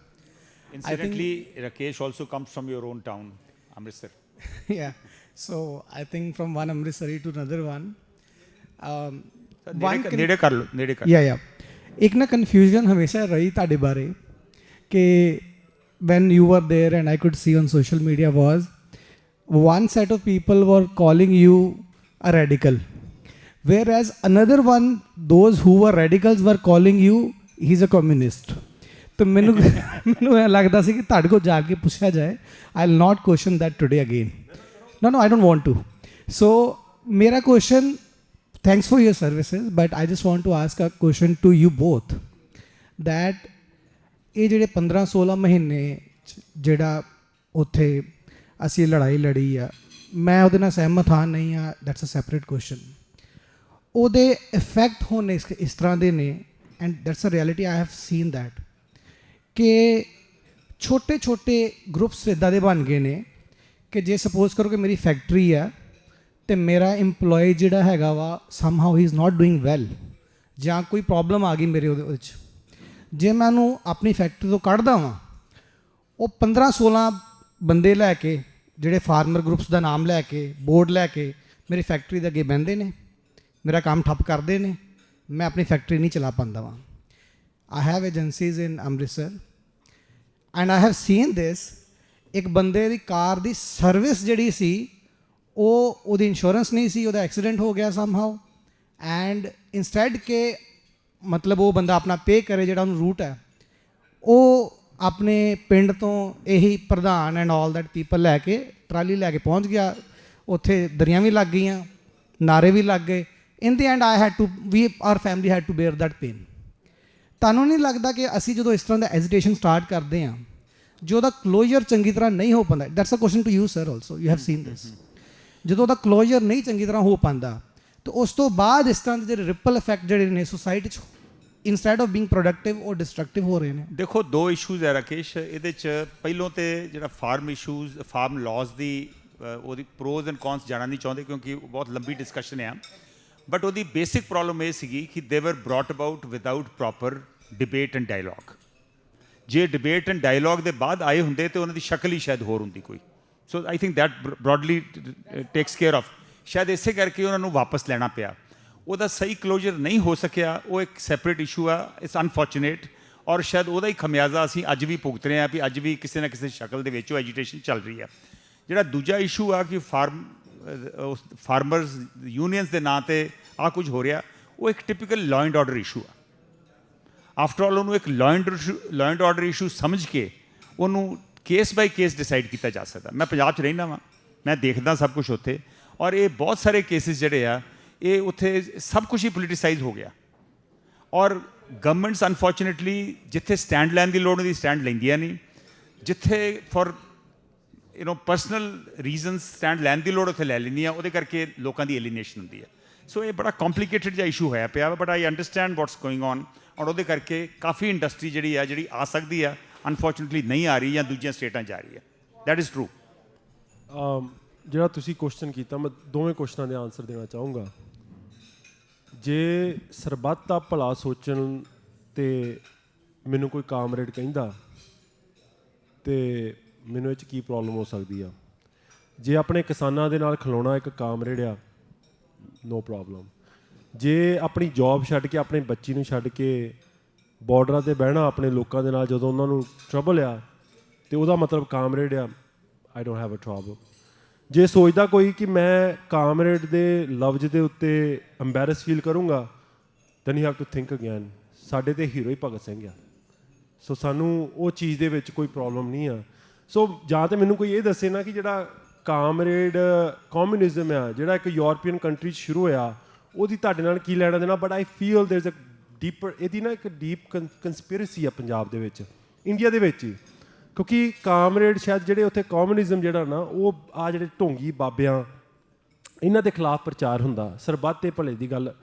Incidentally, Rakesh also comes from your own town, Amritsar. Yeah. So I think from one Amritsari to another one. ਨੇੜੇ ਕਰ ਲਓ, ਨੇੜੇ ਕਰ। Yeah. ਇੱਕ ਨਾ confusion ਹਮੇਸ਼ਾ ਰਹੀ ਤੁਹਾਡੇ ਬਾਰੇ ਕਿ when you were there and I could see on social media was one set of people were calling you a radical. Whereas another one, those who were radicals were calling you, he's a communist. तो ਮੈਨੂੰ ਇਹ ਲੱਗਦਾ ਸੀ ਕਿ ਤੁਹਾਡੇ ਕੋਲ ਜਾ ਕੇ ਪੁੱਛਿਆ ਜਾਏ। I will not question that today again. No, I don't want to. So ਮੇਰਾ question, thanks for your services, but I just want to ask a question to you both, that ਇਹ ਜਿਹੜੇ 15-16 ਮਹੀਨੇ ਜਿਹੜਾ ਉੱਥੇ ਅਸੀਂ ਲੜਾਈ ਲੜੀ ਆ, ਮੈਂ ਉਹਦੇ ਨਾਲ ਸਹਿਮਤ ਹਾਂ ਨਹੀਂ ਆ, that's a separate question. ਉਹਦੇ ਇਫੈਕਟ ਹੁਣ ਇਸ ਤਰ੍ਹਾਂ ਦੇ ਨੇ, and that's a reality, I have seen that, ਕਿ ਛੋਟੇ ਛੋਟੇ ਗਰੁੱਪਸ ਇੱਦਾਂ ਦੇ ਬਣ ਗਏ ਨੇ ਕਿ ਜੇ ਸਪੋਜ਼ ਕਰੋ ਕਿ ਮੇਰੀ ਫੈਕਟਰੀ ਆ ਅਤੇ ਮੇਰਾ ਇੰਪਲੋਈ ਜਿਹੜਾ ਹੈਗਾ ਵਾ ਸਮਹਾਊ ਹੀ ਇਜ਼ ਨਾਟ ਡੂਇੰਗ ਵੈਲ, ਜਾਂ ਕੋਈ ਪ੍ਰੋਬਲਮ ਆ ਗਈ ਮੇਰੇ ਉਹਦੇ ਵਿੱਚ, ਜੇ ਮੈਂ ਉਹਨੂੰ ਆਪਣੀ ਫੈਕਟਰੀ ਤੋਂ ਕੱਢਦਾ ਵਾਂ, ਉਹ 15-16 ਬੰਦੇ ਲੈ ਕੇ, ਜਿਹੜੇ ਫਾਰਮਰ ਗਰੁੱਪਸ ਦਾ ਨਾਮ ਲੈ ਕੇ, ਬੋਰਡ ਲੈ ਕੇ ਮੇਰੀ ਫੈਕਟਰੀ ਦੇ ਅੱਗੇ ਬਹਿੰਦੇ ਨੇ, ਮੇਰਾ ਕੰਮ ਠੱਪ ਕਰਦੇ ਨੇ, ਮੈਂ ਆਪਣੀ ਫੈਕਟਰੀ ਨਹੀਂ ਚਲਾ ਪਾਉਂਦਾ ਵਾਂ। I have agencies in Amritsar and I have seen this. ਇੱਕ ਬੰਦੇ ਦੀ ਕਾਰ ਦੀ ਸਰਵਿਸ ਜਿਹੜੀ ਸੀ, ਉਹਦੀ ਇੰਸ਼ੋਰੈਂਸ ਨਹੀਂ ਸੀ, ਉਹਦਾ ਐਕਸੀਡੈਂਟ ਹੋ ਗਿਆ ਸਮਹਾਊ, ਐਂਡ ਇੰਸਟੈਡ ਕਿ ਮਤਲਬ ਉਹ ਬੰਦਾ ਆਪਣਾ ਪੇ ਕਰੇ ਜਿਹੜਾ ਉਹਨੂੰ ਰੂਟ ਹੈ, ਉਹ ਆਪਣੇ ਪਿੰਡ ਤੋਂ ਇਹੀ ਪ੍ਰਧਾਨ ਐਂਡ ਆਲ ਦੈਟ ਪੀਪਲ ਲੈ ਕੇ ਟਰਾਲੀ ਲੈ ਕੇ ਪਹੁੰਚ ਗਿਆ। ਉੱਥੇ ਦਰੀਆਂ ਵੀ ਲੱਗ ਗਈਆਂ, ਨਾਰੇ ਵੀ ਲੱਗ ਗਏ। In the end our family had to bear that pain. ਤੁਹਾਨੂੰ ਨਹੀਂ ਲੱਗਦਾ ਕਿ ਅਸੀਂ ਜਦੋਂ ਇਸ ਤਰ੍ਹਾਂ ਦਾ ਐਜੀਟੇਸ਼ਨ ਸਟਾਰਟ ਕਰਦੇ ਹਾਂ, ਜੋ ਉਹਦਾ ਕਲੋਜ਼ਰ ਚੰਗੀ ਤਰ੍ਹਾਂ ਨਹੀਂ ਹੋ ਪਾਉਂਦਾ, that's a question to you sir also, you have seen this, ਜਦੋਂ ਉਹਦਾ ਕਲੋਜ਼ਰ ਨਹੀਂ ਚੰਗੀ ਤਰ੍ਹਾਂ ਹੋ ਪਾਉਂਦਾ, ਤਾਂ ਉਸ ਤੋਂ ਬਾਅਦ ਇਸ ਤਰ੍ਹਾਂ ਦੇ ਜਿਹੜੇ ਰਿਪਲ ਇਫੈਕਟ ਜਿਹੜੇ ਨੇ ਸੋਸਾਇਟੀ 'ਚ instead of being productive or destructive ਹੋ ਰਹੇ ਨੇ? ਦੇਖੋ ਦੋ ਇਸ਼ੂਜ਼ ਹੈ ਰਾਕੇਸ਼ ਇਹਦੇ 'ਚ। ਪਹਿਲੋਂ ਤੇ ਜਿਹੜਾ ਫਾਰਮ ਇਸ਼ੂਜ਼ ਫਾਰਮ ਲਾਜ਼ ਦੀ ਉਹਦੀ ਪ੍ਰੋਜ਼ ਐਂਡ ਕੌਨਸ ਜਾਣਾ ਨਹੀਂ ਚਾਹੁੰਦੇ ਕਿਉਂਕਿ ਉਹ ਬਹੁਤ ਲੰਬੀ ਡਿਸਕਸ਼ਨ ਆ, ਬਟ ਉਹਦੀ ਬੇਸਿਕ ਪ੍ਰੋਬਲਮ ਇਹ ਸੀਗੀ ਕਿ they were brought about without proper debate and dialogue. ਜੇ ਡਿਬੇਟ ਐਂਡ ਡਾਇਲੋਗ ਦੇ ਬਾਅਦ ਆਏ ਹੁੰਦੇ ਤਾਂ ਉਹਨਾਂ ਦੀ ਸ਼ਕਲ ਹੀ ਸ਼ਾਇਦ ਹੋਰ ਹੁੰਦੀ ਕੋਈ। So I think that broadly takes care of. ਸ਼ਾਇਦ ਇਸੇ ਕਰਕੇ ਉਹਨਾਂ ਨੂੰ ਵਾਪਸ ਲੈਣਾ ਪਿਆ। ਉਹਦਾ ਸਹੀ ਕਲੋਜ਼ਰ ਨਹੀਂ ਹੋ ਸਕਿਆ, ਉਹ ਇੱਕ ਸੈਪਰੇਟ ਇਸ਼ੂ ਆ, ਇਟਸ ਅਨਫੋਰਚੂਨੇਟ। ਔਰ ਸ਼ਾਇਦ ਉਹਦਾ ਹੀ ਖਮਿਆਜ਼ਾ ਅਸੀਂ ਅੱਜ ਵੀ ਭੁਗਤ ਰਹੇ ਹਾਂ ਵੀ ਅੱਜ ਵੀ ਕਿਸੇ ਨਾ ਕਿਸੇ ਸ਼ਕਲ ਦੇ ਵਿੱਚ ਉਹ ਐਜੀਟੇਸ਼ਨ ਚੱਲ ਰਹੀ ਆ। ਜਿਹੜਾ ਦੂਜਾ ਇਸ਼ੂ ਆ ਕਿ ਫਾਰਮਰਸ ਯੂਨੀਅਨਸ ਦੇ ਨਾਂ 'ਤੇ ਆਹ ਕੁਝ ਹੋ ਰਿਹਾ, ਉਹ ਇੱਕ typical law and order issue ਆ। ਆਫਟਰ ਆਲ ਉਹਨੂੰ ਇੱਕ ਲਾਅ ਐਂਡ ਆਰਡਰ ਇਸ਼ੂ ਸਮਝ ਕੇ ਉਹਨੂੰ ਕੇਸ ਬਾਈ ਕੇਸ ਡਿਸਾਈਡ ਕੀਤਾ ਜਾ ਸਕਦਾ। ਮੈਂ ਪੰਜਾਬ 'ਚ ਰਹਿੰਦਾ ਵਾਂ, ਮੈਂ ਦੇਖਦਾ ਸਭ ਕੁਝ ਉੱਥੇ, ਔਰ ਇਹ ਬਹੁਤ ਸਾਰੇ ਕੇਸਿਸ ਜਿਹੜੇ ਆ ਇਹ ਉੱਥੇ ਸਭ ਕੁਝ ਹੀ ਪੋਲੀਟੀਸਾਈਜ਼ ਹੋ ਗਿਆ। ਔਰ ਗਵਰਨਮੈਂਟਸ ਅਨਫੋਰਚੂਨੇਟਲੀ ਜਿੱਥੇ ਸਟੈਂਡ ਲੈਣ ਦੀ ਲੋੜ ਹੁੰਦੀ ਸਟੈਂਡ ਲੈਂਦੀਆਂ ਨਹੀਂ, ਜਿੱਥੇ ਫॉर ਪਰਸਨਲ ਰੀਜ਼ਨਸ ਸਟੈਂਡ ਲੈਣ ਦੀ ਲੋੜ ਉੱਥੇ ਲੈ ਲੈਂਦੀਆਂ, ਉਹਦੇ ਕਰਕੇ ਲੋਕਾਂ ਦੀ ਐਲੀਨੇਸ਼ਨ ਹੁੰਦੀ ਹੈ। ਸੋ ਇਹ ਬੜਾ ਕੰਪਲੀਕੇਟਡ ਜਿਹਾ ਇਸ਼ੂ ਹੋਇਆ ਪਿਆ, but I understand what's going on. ਔਰ ਉਹਦੇ ਕਰਕੇ ਕਾਫੀ ਇੰਡਸਟਰੀ ਜਿਹੜੀ ਆ ਸਕਦੀ ਆ, ਅਨਫੋਰਚੂਨੇਟਲੀ ਨਹੀਂ ਆ ਰਹੀ ਜਾਂ ਦੂਜੀਆਂ ਸਟੇਟਾਂ 'ਚ ਆ ਰਹੀ ਹੈ। That is true. ਜਿਹੜਾ ਤੁਸੀਂ ਕੁਐਸਚਨ ਕੀਤਾ, ਮੈਂ ਦੋਵੇਂ ਕੁਐਸਚਨਾਂ ਦੇ ਆਨਸਰ ਦੇਣਾ ਚਾਹੂੰਗਾ। ਜੇ ਸਰਬੱਤ ਦਾ ਭਲਾ ਸੋਚਣ ਤੇ ਮੈਨੂੰ ਕੋਈ ਕਾਮਰੇਡ ਕਹਿੰਦਾ ਤੇ ਮੈਨੂੰ ਇਹ 'ਚ ਕੀ ਪ੍ਰੋਬਲਮ ਹੋ ਸਕਦੀ ਆ? ਜੇ ਆਪਣੇ ਕਿਸਾਨਾਂ ਦੇ ਨਾਲ ਖਲੋਣਾ ਇੱਕ ਕਾਮਰੇਡ ਆ, ਨੋ ਪ੍ਰੋਬਲਮ। ਜੇ ਆਪਣੀ ਜੌਬ ਛੱਡ ਕੇ ਆਪਣੇ ਬੱਚੀ ਨੂੰ ਛੱਡ ਕੇ ਬਾਰਡਰਾਂ 'ਤੇ ਬਹਿਣਾ ਆਪਣੇ ਲੋਕਾਂ ਦੇ ਨਾਲ ਜਦੋਂ ਉਹਨਾਂ ਨੂੰ ਟਰਬਲ ਆ, ਤੇ ਉਹਦਾ ਮਤਲਬ ਕਾਮਰੇਡ ਆ, I don't have a trouble. ਜੇ ਸੋਚਦਾ ਕੋਈ ਕਿ ਮੈਂ ਕਾਮਰੇਡ ਦੇ ਲਫ਼ਜ਼ ਦੇ ਉੱਤੇ ਅੰਬੈਰਸ ਫੀਲ ਕਰੂੰਗਾ, then you have to think again. ਸਾਡੇ ਤੇ ਹੀਰੋ ਹੀ ਭਗਤ ਸਿੰਘ ਆ, ਸੋ ਸਾਨੂੰ ਉਹ ਚੀਜ਼ ਦੇ ਵਿੱਚ ਕੋਈ ਪ੍ਰੋਬਲਮ ਨਹੀਂ ਆ। ਸੋ ਜਾਂ ਤਾਂ ਮੈਨੂੰ ਕੋਈ ਇਹ ਦੱਸੇ ਨਾ ਕਿ ਜਿਹੜਾ ਕਾਮਰੇਡ ਕਮਿਊਨਿਜ਼ਮ ਆ ਜਿਹੜਾ ਇੱਕ ਯੂਰਪੀਅਨ ਕੰਟਰੀ 'ਚ ਸ਼ੁਰੂ ਹੋਇਆ, ਉਹਦੀ ਤੁਹਾਡੇ ਨਾਲ ਕੀ ਲੈਣਾ ਦੇਣਾ। But I feel there is a deeper, ਇਹਦੀ ਨਾ ਇੱਕ ਡੀਪ ਕੰਸਪੀਰੇਸੀ ਆ ਪੰਜਾਬ ਦੇ ਵਿੱਚ, ਇੰਡੀਆ ਦੇ ਵਿੱਚ ਹੀ। ਕਿਉਂਕਿ ਕਾਮਰੇਡ ਸ਼ਾਇਦ ਜਿਹੜੇ ਉੱਥੇ ਕਮਿਊਨਿਜ਼ਮ ਜਿਹੜਾ ਨਾ, ਉਹ ਆ ਜਿਹੜੇ ਢੋਂਗੀ ਬਾਬਿਆਂ ਇਹਨਾਂ ਦੇ ਖਿਲਾਫ ਪ੍ਰਚਾਰ ਹੁੰਦਾ। ਸਰਬੱਤ ਦੇ ਭਲੇ ਦੀ ਗੱਲ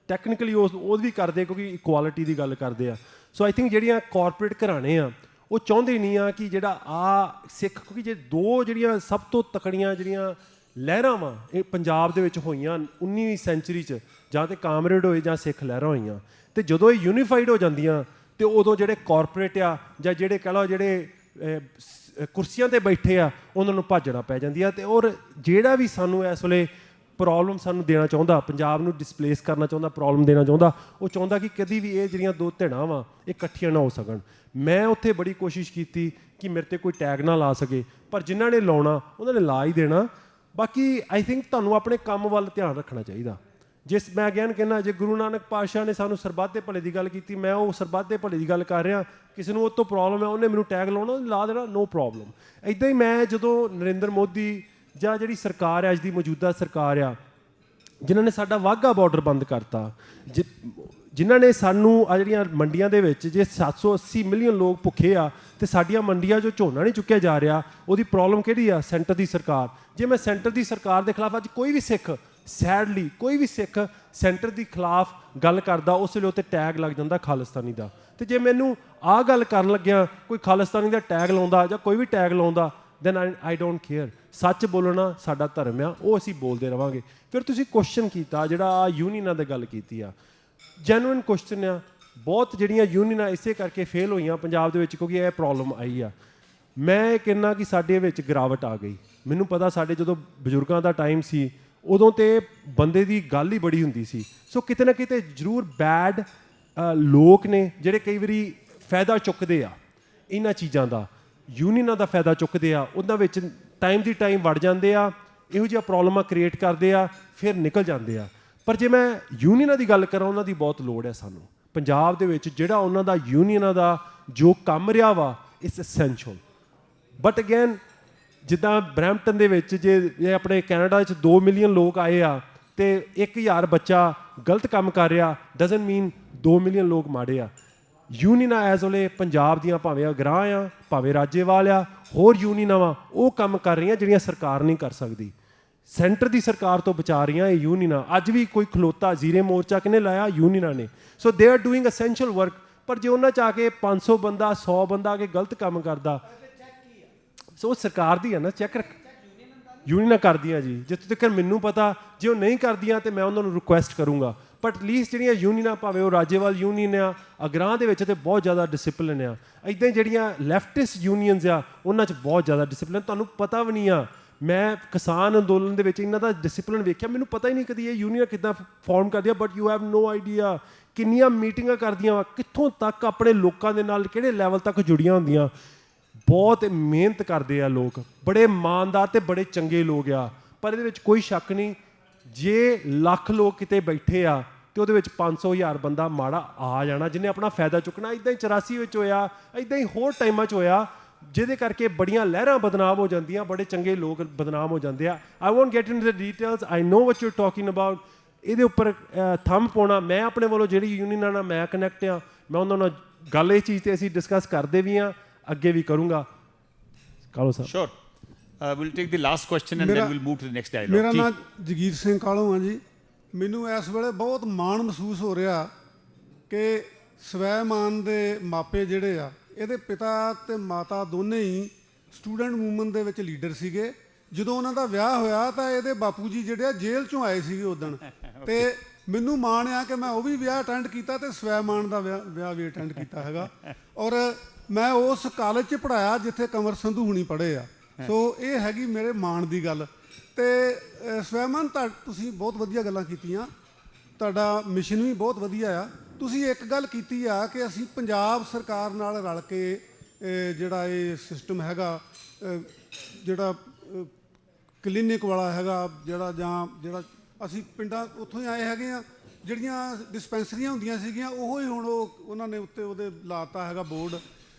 ਟੈਕਨੀਕਲੀ ਉਹ ਵੀ ਕਰਦੇ ਕਿਉਂਕਿ ਇਕੁਆਲਿਟੀ ਦੀ ਗੱਲ ਕਰਦੇ ਆ। ਸੋ ਆਈ ਥਿੰਕ ਜਿਹੜੀਆਂ ਕਾਰਪੋਰੇਟ ਘਰਾਣੇ ਆ ਉਹ ਚਾਹੁੰਦੇ ਨਹੀਂ ਆ ਕਿ ਜਿਹੜਾ ਸਿੱਖ, ਕਿਉਂਕਿ ਜੇ ਦੋ ਜਿਹੜੀਆਂ ਸਭ ਤੋਂ ਤਕੜੀਆਂ ਜਿਹੜੀਆਂ ਲਹਿਰਾਂ ਵਾ ਇਹ ਪੰਜਾਬ ਦੇ ਵਿੱਚ ਹੋਈਆਂ 19ਵੀਂ ਸੈਂਚੁਰੀ 'ਚ, ਜਾਂ ਤਾਂ ਕਾਮਰੇਡ ਹੋਏ ਜਾਂ ਸਿੱਖ ਲਹਿਰਾਂ ਹੋਈਆਂ, ਅਤੇ ਜਦੋਂ ਇਹ ਯੂਨੀਫਾਈਡ ਹੋ ਜਾਂਦੀਆਂ ਅਤੇ ਉਦੋਂ ਜਿਹੜੇ ਕਾਰਪੋਰੇਟ ਆ ਜਾਂ ਜਿਹੜੇ ਕਹਿ ਲਓ ਜਿਹੜੇ ਕੁਰਸੀਆਂ 'ਤੇ ਬੈਠੇ ਆ ਉਹਨਾਂ ਨੂੰ ਭਾਜਣਾ ਪੈ ਜਾਂਦੀ ਆ। ਅਤੇ ਔਰ ਜਿਹੜਾ ਵੀ ਸਾਨੂੰ ਇਸ ਵੇਲੇ ਪ੍ਰੋਬਲਮ ਸਾਨੂੰ ਦੇਣਾ ਚਾਹੁੰਦਾ, ਪੰਜਾਬ ਨੂੰ ਡਿਸਪਲੇਸ ਕਰਨਾ ਚਾਹੁੰਦਾ, ਪ੍ਰੋਬਲਮ ਦੇਣਾ ਚਾਹੁੰਦਾ, ਉਹ ਚਾਹੁੰਦਾ ਕਿ ਕਦੀ ਵੀ ਇਹ ਜਿਹੜੀਆਂ ਦੋ ਧਿਰਾਂ ਵਾ ਇਹ ਇਕੱਠੀਆਂ ਨਾ ਹੋ ਸਕਣ। ਮੈਂ ਉੱਥੇ ਬੜੀ ਕੋਸ਼ਿਸ਼ ਕੀਤੀ ਕਿ ਮੇਰੇ 'ਤੇ ਕੋਈ ਟੈਗ ਨਾ ਲਾ ਸਕੇ, ਪਰ ਜਿਨ੍ਹਾਂ ਨੇ ਲਾਉਣਾ ਉਹਨਾਂ ਨੇ ਲਾ ਹੀ ਦੇਣਾ। ਬਾਕੀ ਆਈ ਥਿੰਕ ਤੁਹਾਨੂੰ ਆਪਣੇ ਕੰਮ ਵੱਲ ਧਿਆਨ ਰੱਖਣਾ ਚਾਹੀਦਾ। ਜਿਸ ਮੈਂ ਅਗੇਨ ਕਹਿੰਦਾ, ਜੇ ਗੁਰੂ ਨਾਨਕ ਪਾਤਸ਼ਾਹ ਨੇ ਸਾਨੂੰ ਸਰਬੱਤ ਦੇ ਭਲੇ ਦੀ ਗੱਲ ਕੀਤੀ, ਮੈਂ ਉਹ ਸਰਬੱਤ ਦੇ ਭਲੇ ਦੀ ਗੱਲ ਕਰ ਰਿਹਾ। ਕਿਸੇ ਨੂੰ ਉਹ ਤੋਂ ਪ੍ਰੋਬਲਮ ਹੈ, ਉਹਨੇ ਮੈਨੂੰ ਟੈਗ ਲਾਉਣਾ, ਲਾ ਦੇਣਾ, ਨੋ ਪ੍ਰੋਬਲਮ। ਇੱਦਾਂ ਹੀ ਮੈਂ ਜਦੋਂ ਨਰਿੰਦਰ ਮੋਦੀ ਜਾਂ ਜਿਹੜੀ ਸਰਕਾਰ ਹੈ ਅੱਜ ਦੀ ਮੌਜੂਦਾ ਸਰਕਾਰ ਆ, ਜਿਨ੍ਹਾਂ ਨੇ ਸਾਡਾ ਵਾਹਗਾ ਬਾਰਡਰ ਬੰਦ ਕਰਤਾ, ਜਿਨ੍ਹਾਂ ਨੇ ਸਾਨੂੰ ਆ ਜਿਹੜੀਆਂ ਮੰਡੀਆਂ ਦੇ ਵਿੱਚ ਜੇ 780 ਮਿਲੀਅਨ ਲੋਕ ਭੁੱਖੇ ਆ ਅਤੇ ਸਾਡੀਆਂ ਮੰਡੀਆਂ 'ਚੋਂ ਝੋਨਾ ਨਹੀਂ ਚੁੱਕਿਆ ਜਾ ਰਿਹਾ, ਉਹਦੀ ਪ੍ਰੋਬਲਮ ਕਿਹੜੀ ਆ? ਸੈਂਟਰ ਦੀ ਸਰਕਾਰ। ਜੇ ਮੈਂ ਸੈਂਟਰ ਦੀ ਸਰਕਾਰ ਦੇ ਖਿਲਾਫ ਅੱਜ ਕੋਈ ਵੀ ਸਿੱਖ, ਸੈਡਲੀ ਕੋਈ ਵੀ ਸਿੱਖ ਸੈਂਟਰ ਦੇ ਖਿਲਾਫ ਗੱਲ ਕਰਦਾ, ਉਸ ਵੇਲੇ ਉੱਤੇ ਟੈਗ ਲੱਗ ਜਾਂਦਾ ਖਾਲਿਸਤਾਨੀ ਦਾ। ਅਤੇ ਜੇ ਮੈਨੂੰ ਆਹ ਗੱਲ ਕਰਨ ਲੱਗਿਆ ਕੋਈ ਖਾਲਿਸਤਾਨੀ ਦਾ ਟੈਗ ਲਾਉਂਦਾ ਜਾਂ ਕੋਈ ਵੀ ਟੈਗ ਲਾਉਂਦਾ, ਦੈਨ ਆਈ ਡੋਂਟ ਕੇਅਰ। ਸੱਚ ਬੋਲਣਾ ਸਾਡਾ ਧਰਮ ਆ, ਉਹ ਅਸੀਂ ਬੋਲਦੇ ਰਹਾਂਗੇ। ਫਿਰ ਤੁਸੀਂ ਕੁਐਸਚਨ ਕੀਤਾ ਜਿਹੜਾ ਯੂਨੀਅਨਾਂ ਦੀ ਗੱਲ ਕੀਤੀ ਆ, ਜੈਨੂਇਨ ਕੁਐਸਚਨ ਆ। ਬਹੁਤ ਜਿਹੜੀਆਂ ਯੂਨੀਅਨਾਂ ਇਸੇ ਕਰਕੇ ਫੇਲ ਹੋਈਆਂ ਪੰਜਾਬ ਦੇ ਵਿੱਚ ਕਿਉਂਕਿ ਇਹ ਪ੍ਰੋਬਲਮ ਆਈ ਆ। ਮੈਂ ਕਹਿੰਦਾ ਕਿ ਸਾਡੇ ਵਿੱਚ ਗਿਰਾਵਟ ਆ ਗਈ। ਮੈਨੂੰ ਪਤਾ ਸਾਡੇ ਜਦੋਂ ਬਜ਼ੁਰਗਾਂ ਦਾ ਟਾਈਮ ਸੀ ਉਦੋਂ ਤੇ ਬੰਦੇ ਦੀ ਗੱਲ ਹੀ ਬੜੀ ਹੁੰਦੀ ਸੀ। ਸੋ ਕਿਤੇ ਨਾ ਕਿਤੇ ਜ਼ਰੂਰ ਬੈਡ ਲੋਕ ਨੇ ਜਿਹੜੇ ਕਈ ਵਾਰੀ ਫਾਇਦਾ ਚੁੱਕਦੇ ਆ ਇਹਨਾਂ ਚੀਜ਼ਾਂ ਦਾ, ਯੂਨੀਅਨਾਂ ਦਾ ਫਾਇਦਾ ਚੁੱਕਦੇ ਆ, ਉਹਨਾਂ ਵਿੱਚ ਟਾਈਮ ਦੀ ਟਾਈਮ ਵੜ ਜਾਂਦੇ ਆ, ਇਹੋ ਜਿਹੀਆਂ ਪ੍ਰੋਬਲਮਾਂ ਕ੍ਰੀਏਟ ਕਰਦੇ ਆ, ਫਿਰ ਨਿਕਲ ਜਾਂਦੇ ਆ। ਪਰ ਜੇ ਮੈਂ ਯੂਨੀਅਨਾਂ ਦੀ ਗੱਲ ਕਰਾਂ, ਉਹਨਾਂ ਦੀ ਬਹੁਤ ਲੋੜ ਹੈ ਸਾਨੂੰ ਪੰਜਾਬ ਦੇ ਵਿੱਚ। ਜਿਹੜਾ ਉਹਨਾਂ ਦਾ ਯੂਨੀਅਨਾਂ ਦਾ ਜੋ ਕੰਮ ਰਿਹਾ ਵਾ, ਇਟਸ ਐਸੈਂਸ਼ੀਅਲ। ਬਟ ਅਗੇਨ ਜਿੱਦਾਂ ਬਰੈਂਪਟਨ ਦੇ ਵਿੱਚ ਜੇ ਆਪਣੇ ਕੈਨੇਡਾ 'ਚ 2 ਮਿਲੀਅਨ ਲੋਕ ਆਏ ਆ ਅਤੇ 1000 ਬੱਚਾ ਗਲਤ ਕੰਮ ਕਰ ਰਿਹਾ, ਡਜ਼ਨਟ ਮੀਨ 2 ਮਿਲੀਅਨ ਲੋਕ ਮਾੜੇ ਆ। ਯੂਨੀਅਨਾਂ ਐਸ ਵੇਲੇ ਪੰਜਾਬ ਦੀਆਂ ਭਾਵੇਂ ਅਗਰਾਹ ਆ, ਭਾਵੇਂ ਰਾਜੇਵਾਲ ਆ, ਹੋਰ ਯੂਨੀਅਨਾਂ ਵਾ, ਉਹ ਕੰਮ ਕਰ ਰਹੀਆਂ ਜਿਹੜੀਆਂ ਸਰਕਾਰ ਨਹੀਂ ਕਰ ਸਕਦੀ। ਸੈਂਟਰ ਦੀ ਸਰਕਾਰ ਤੋਂ ਬਚਾ ਰਹੀਆਂ ਇਹ ਯੂਨੀਅਨਾਂ। ਅੱਜ ਵੀ ਕੋਈ ਖਲੋਤਾ ਜ਼ੀਰੇ ਮੋਰਚਾ ਕਿਹਨੇ ਲਾਇਆ? ਯੂਨੀਅਨਾਂ ਨੇ। ਸੋ they are doing essential work. ਪਰ ਜੇ ਉਹਨਾਂ 'ਚ ਆ ਕੇ 500 ਬੰਦਾ 100 ਬੰਦਾ ਆ ਕੇ ਗਲਤ ਕੰਮ ਕਰਦਾ, ਸੋ ਸਰਕਾਰ ਦੀ ਹੈ ਨਾ, ਚੈੱਕ ਯੂਨੀਅਨਾਂ ਕਰਦੀਆਂ ਜੀ। ਜਿੱਥੇ ਤੱਕ ਮੈਨੂੰ ਪਤਾ, ਜੇ ਉਹ ਨਹੀਂ ਕਰਦੀਆਂ ਤਾਂ ਮੈਂ ਉਹਨਾਂ ਨੂੰ ਰਿਕੁਐਸਟ ਕਰੂੰਗਾ। ਬਟ ਐਟਲੀਸਟ ਜਿਹੜੀਆਂ ਯੂਨੀਅਨਾਂ, ਭਾਵੇਂ ਉਹ ਰਾਜੇਵਾਲ ਯੂਨੀਅਨ ਆ, ਅਗਰਾਂ ਦੇ ਵਿੱਚ ਤਾਂ ਬਹੁਤ ਜ਼ਿਆਦਾ ਡਿਸਿਪਲਿਨ ਆ। ਇੱਦਾਂ ਹੀ ਜਿਹੜੀਆਂ ਲੈਫਟਿਸਟ ਯੂਨੀਅਨਸ ਆ, ਉਹਨਾਂ 'ਚ ਬਹੁਤ ਜ਼ਿਆਦਾ ਡਿਸਿਪਲਿਨ। ਤੁਹਾਨੂੰ ਪਤਾ ਵੀ ਨਹੀਂ ਆ, ਮੈਂ ਕਿਸਾਨ ਅੰਦੋਲਨ ਦੇ ਵਿੱਚ ਇਹਨਾਂ ਦਾ ਡਿਸਿਪਲਿਨ ਵੇਖਿਆ, ਮੈਨੂੰ ਪਤਾ ਹੀ ਨਹੀਂ ਕਦੀ ਇਹ ਯੂਨੀਅਨ ਕਿੱਦਾਂ ਫਾਰਮ ਕਰਦੀਆਂ। But you have no idea ਕਿੰਨੀਆਂ ਮੀਟਿੰਗਾਂ ਕਰਦੀਆਂ ਵਾ, ਕਿੱਥੋਂ ਤੱਕ ਆਪਣੇ ਲੋਕਾਂ ਦੇ ਨਾਲ ਕਿਹੜੇ ਲੈਵਲ ਤੱਕ ਜੁੜੀਆਂ ਹੁੰਦੀਆਂ। ਬਹੁਤ ਮਿਹਨਤ ਕਰਦੇ ਆ ਲੋਕ, ਬੜੇ ਇਮਾਨਦਾਰ ਤੇ ਬੜੇ ਚੰਗੇ ਲੋਕ ਆ। ਪਰ ਇਹਦੇ ਵਿੱਚ ਕੋਈ ਸ਼ੱਕ ਨਹੀਂ, ਜੇ ਲੱਖ ਲੋਕ ਕਿਤੇ ਬੈਠੇ ਆ ਤੇ ਉਹਦੇ ਵਿੱਚ 500,000 ਬੰਦਾ ਮਾੜਾ ਆ ਜਾਣਾ ਜਿਹਨੇ ਆਪਣਾ ਫਾਇਦਾ ਚੁੱਕਣਾ। ਇੱਦਾਂ ਹੀ 84 ਵਿੱਚ ਹੋਇਆ, ਇੱਦਾਂ ਹੀ ਹੋਰ ਟਾਈਮਾਂ 'ਚ ਹੋਇਆ, ਜਿਹਦੇ ਕਰਕੇ ਬੜੀਆਂ ਲਹਿਰਾਂ ਬਦਨਾਮ ਹੋ ਜਾਂਦੀਆਂ, ਬੜੇ ਚੰਗੇ ਲੋਕ ਬਦਨਾਮ ਹੋ ਜਾਂਦੇ ਆ। I won't get into the details, I know what you are talking about. ਇਹਦੇ ਉੱਪਰ ਥੰਮ ਪਾਉਣਾ, ਮੈਂ ਆਪਣੇ ਵੱਲੋਂ ਜਿਹੜੀ ਯੂਨੀਅਨਾਂ ਨਾਲ ਮੈਂ ਕਨੈਕਟ ਆ, ਮੈਂ ਉਹਨਾਂ ਨਾਲ ਗੱਲ ਇਹ ਚੀਜ਼ 'ਤੇ ਅਸੀਂ ਡਿਸਕਸ ਕਰਦੇ ਵੀ ਹਾਂ, ਅੱਗੇ ਵੀ ਕਰੂੰਗਾ। Kalo Sahib. Sure, will take the last question and then will move to the next dialogue. ਮੇਰਾ ਨਾਮ ਜਗੀਰ ਸਿੰਘ ਕਾਲੋ ਆ ਜੀ। ਮੈਨੂੰ ਇਸ ਵੇਲੇ ਬਹੁਤ ਮਾਣ ਮਹਿਸੂਸ ਹੋ ਰਿਹਾ ਕਿ ਸਵੈਮਾਨ ਦੇ ਮਾਪੇ ਜਿਹੜੇ ਆ, ਇਹਦੇ ਪਿਤਾ ਤੇ ਮਾਤਾ ਦੋਨੇ ਹੀ ਸਟੂਡੈਂਟ ਮੂਵਮੈਂਟ ਦੇ ਵਿੱਚ ਲੀਡਰ ਸੀਗੇ। ਜਦੋਂ ਉਹਨਾਂ ਦਾ ਵਿਆਹ ਹੋਇਆ ਤਾਂ ਇਹਦੇ ਬਾਪੂ ਜੀ ਜਿਹੜੇ ਆ ਜੇਲ੍ਹ 'ਚੋਂ ਆਏ ਸੀਗੇ ਉਦਣ, ਤੇ ਮੈਨੂੰ ਮਾਣ ਆ ਕਿ ਮੈਂ ਉਹ ਵੀ ਵਿਆਹ ਅਟੈਂਡ ਕੀਤਾ ਤੇ ਸਵੈਮਾਨ ਦਾ ਵਿਆਹ ਵੀ ਅਟੈਂਡ ਕੀਤਾ ਹੈਗਾ। ਔਰ ਮੈਂ ਉਸ ਕਾਲਜ 'ਚ ਪੜ੍ਹਾਇਆ ਜਿੱਥੇ ਕੰਵਰ ਸੰਧੂ ਹੁਣੀ ਪੜ੍ਹੇ ਆ। ਸੋ ਇਹ ਹੈਗੀ ਮੇਰੇ ਮਾਣ ਦੀ ਗੱਲ। ਤੇ ਸਵੈਮਾਨ, ਤੁਸੀਂ ਬਹੁਤ ਵਧੀਆ ਗੱਲਾਂ ਕੀਤੀਆਂ, ਤੁਹਾਡਾ ਮਿਸ਼ਨ ਵੀ ਬਹੁਤ ਵਧੀਆ ਆ। ਤੁਸੀਂ ਇੱਕ ਗੱਲ ਕੀਤੀ ਆ ਕਿ ਅਸੀਂ ਪੰਜਾਬ ਸਰਕਾਰ ਨਾਲ ਰਲ ਕੇ ਜਿਹੜਾ ਇਹ ਸਿਸਟਮ ਹੈਗਾ, ਜਿਹੜਾ ਕਲੀਨਿਕ ਵਾਲਾ ਹੈਗਾ, ਜਿਹੜਾ ਅਸੀਂ ਪਿੰਡਾਂ ਉੱਥੋਂ ਹੀ ਆਏ ਹੈਗੇ ਆ, ਜਿਹੜੀਆਂ ਡਿਸਪੈਂਸਰੀਆਂ ਹੁੰਦੀਆਂ ਸੀਗੀਆਂ ਉਹ ਹੀ ਹੁਣ ਉਹਨਾਂ ਨੇ ਉੱਤੇ ਉਹਦੇ ਲਾਤਾ ਹੈਗਾ ਬੋਰਡ।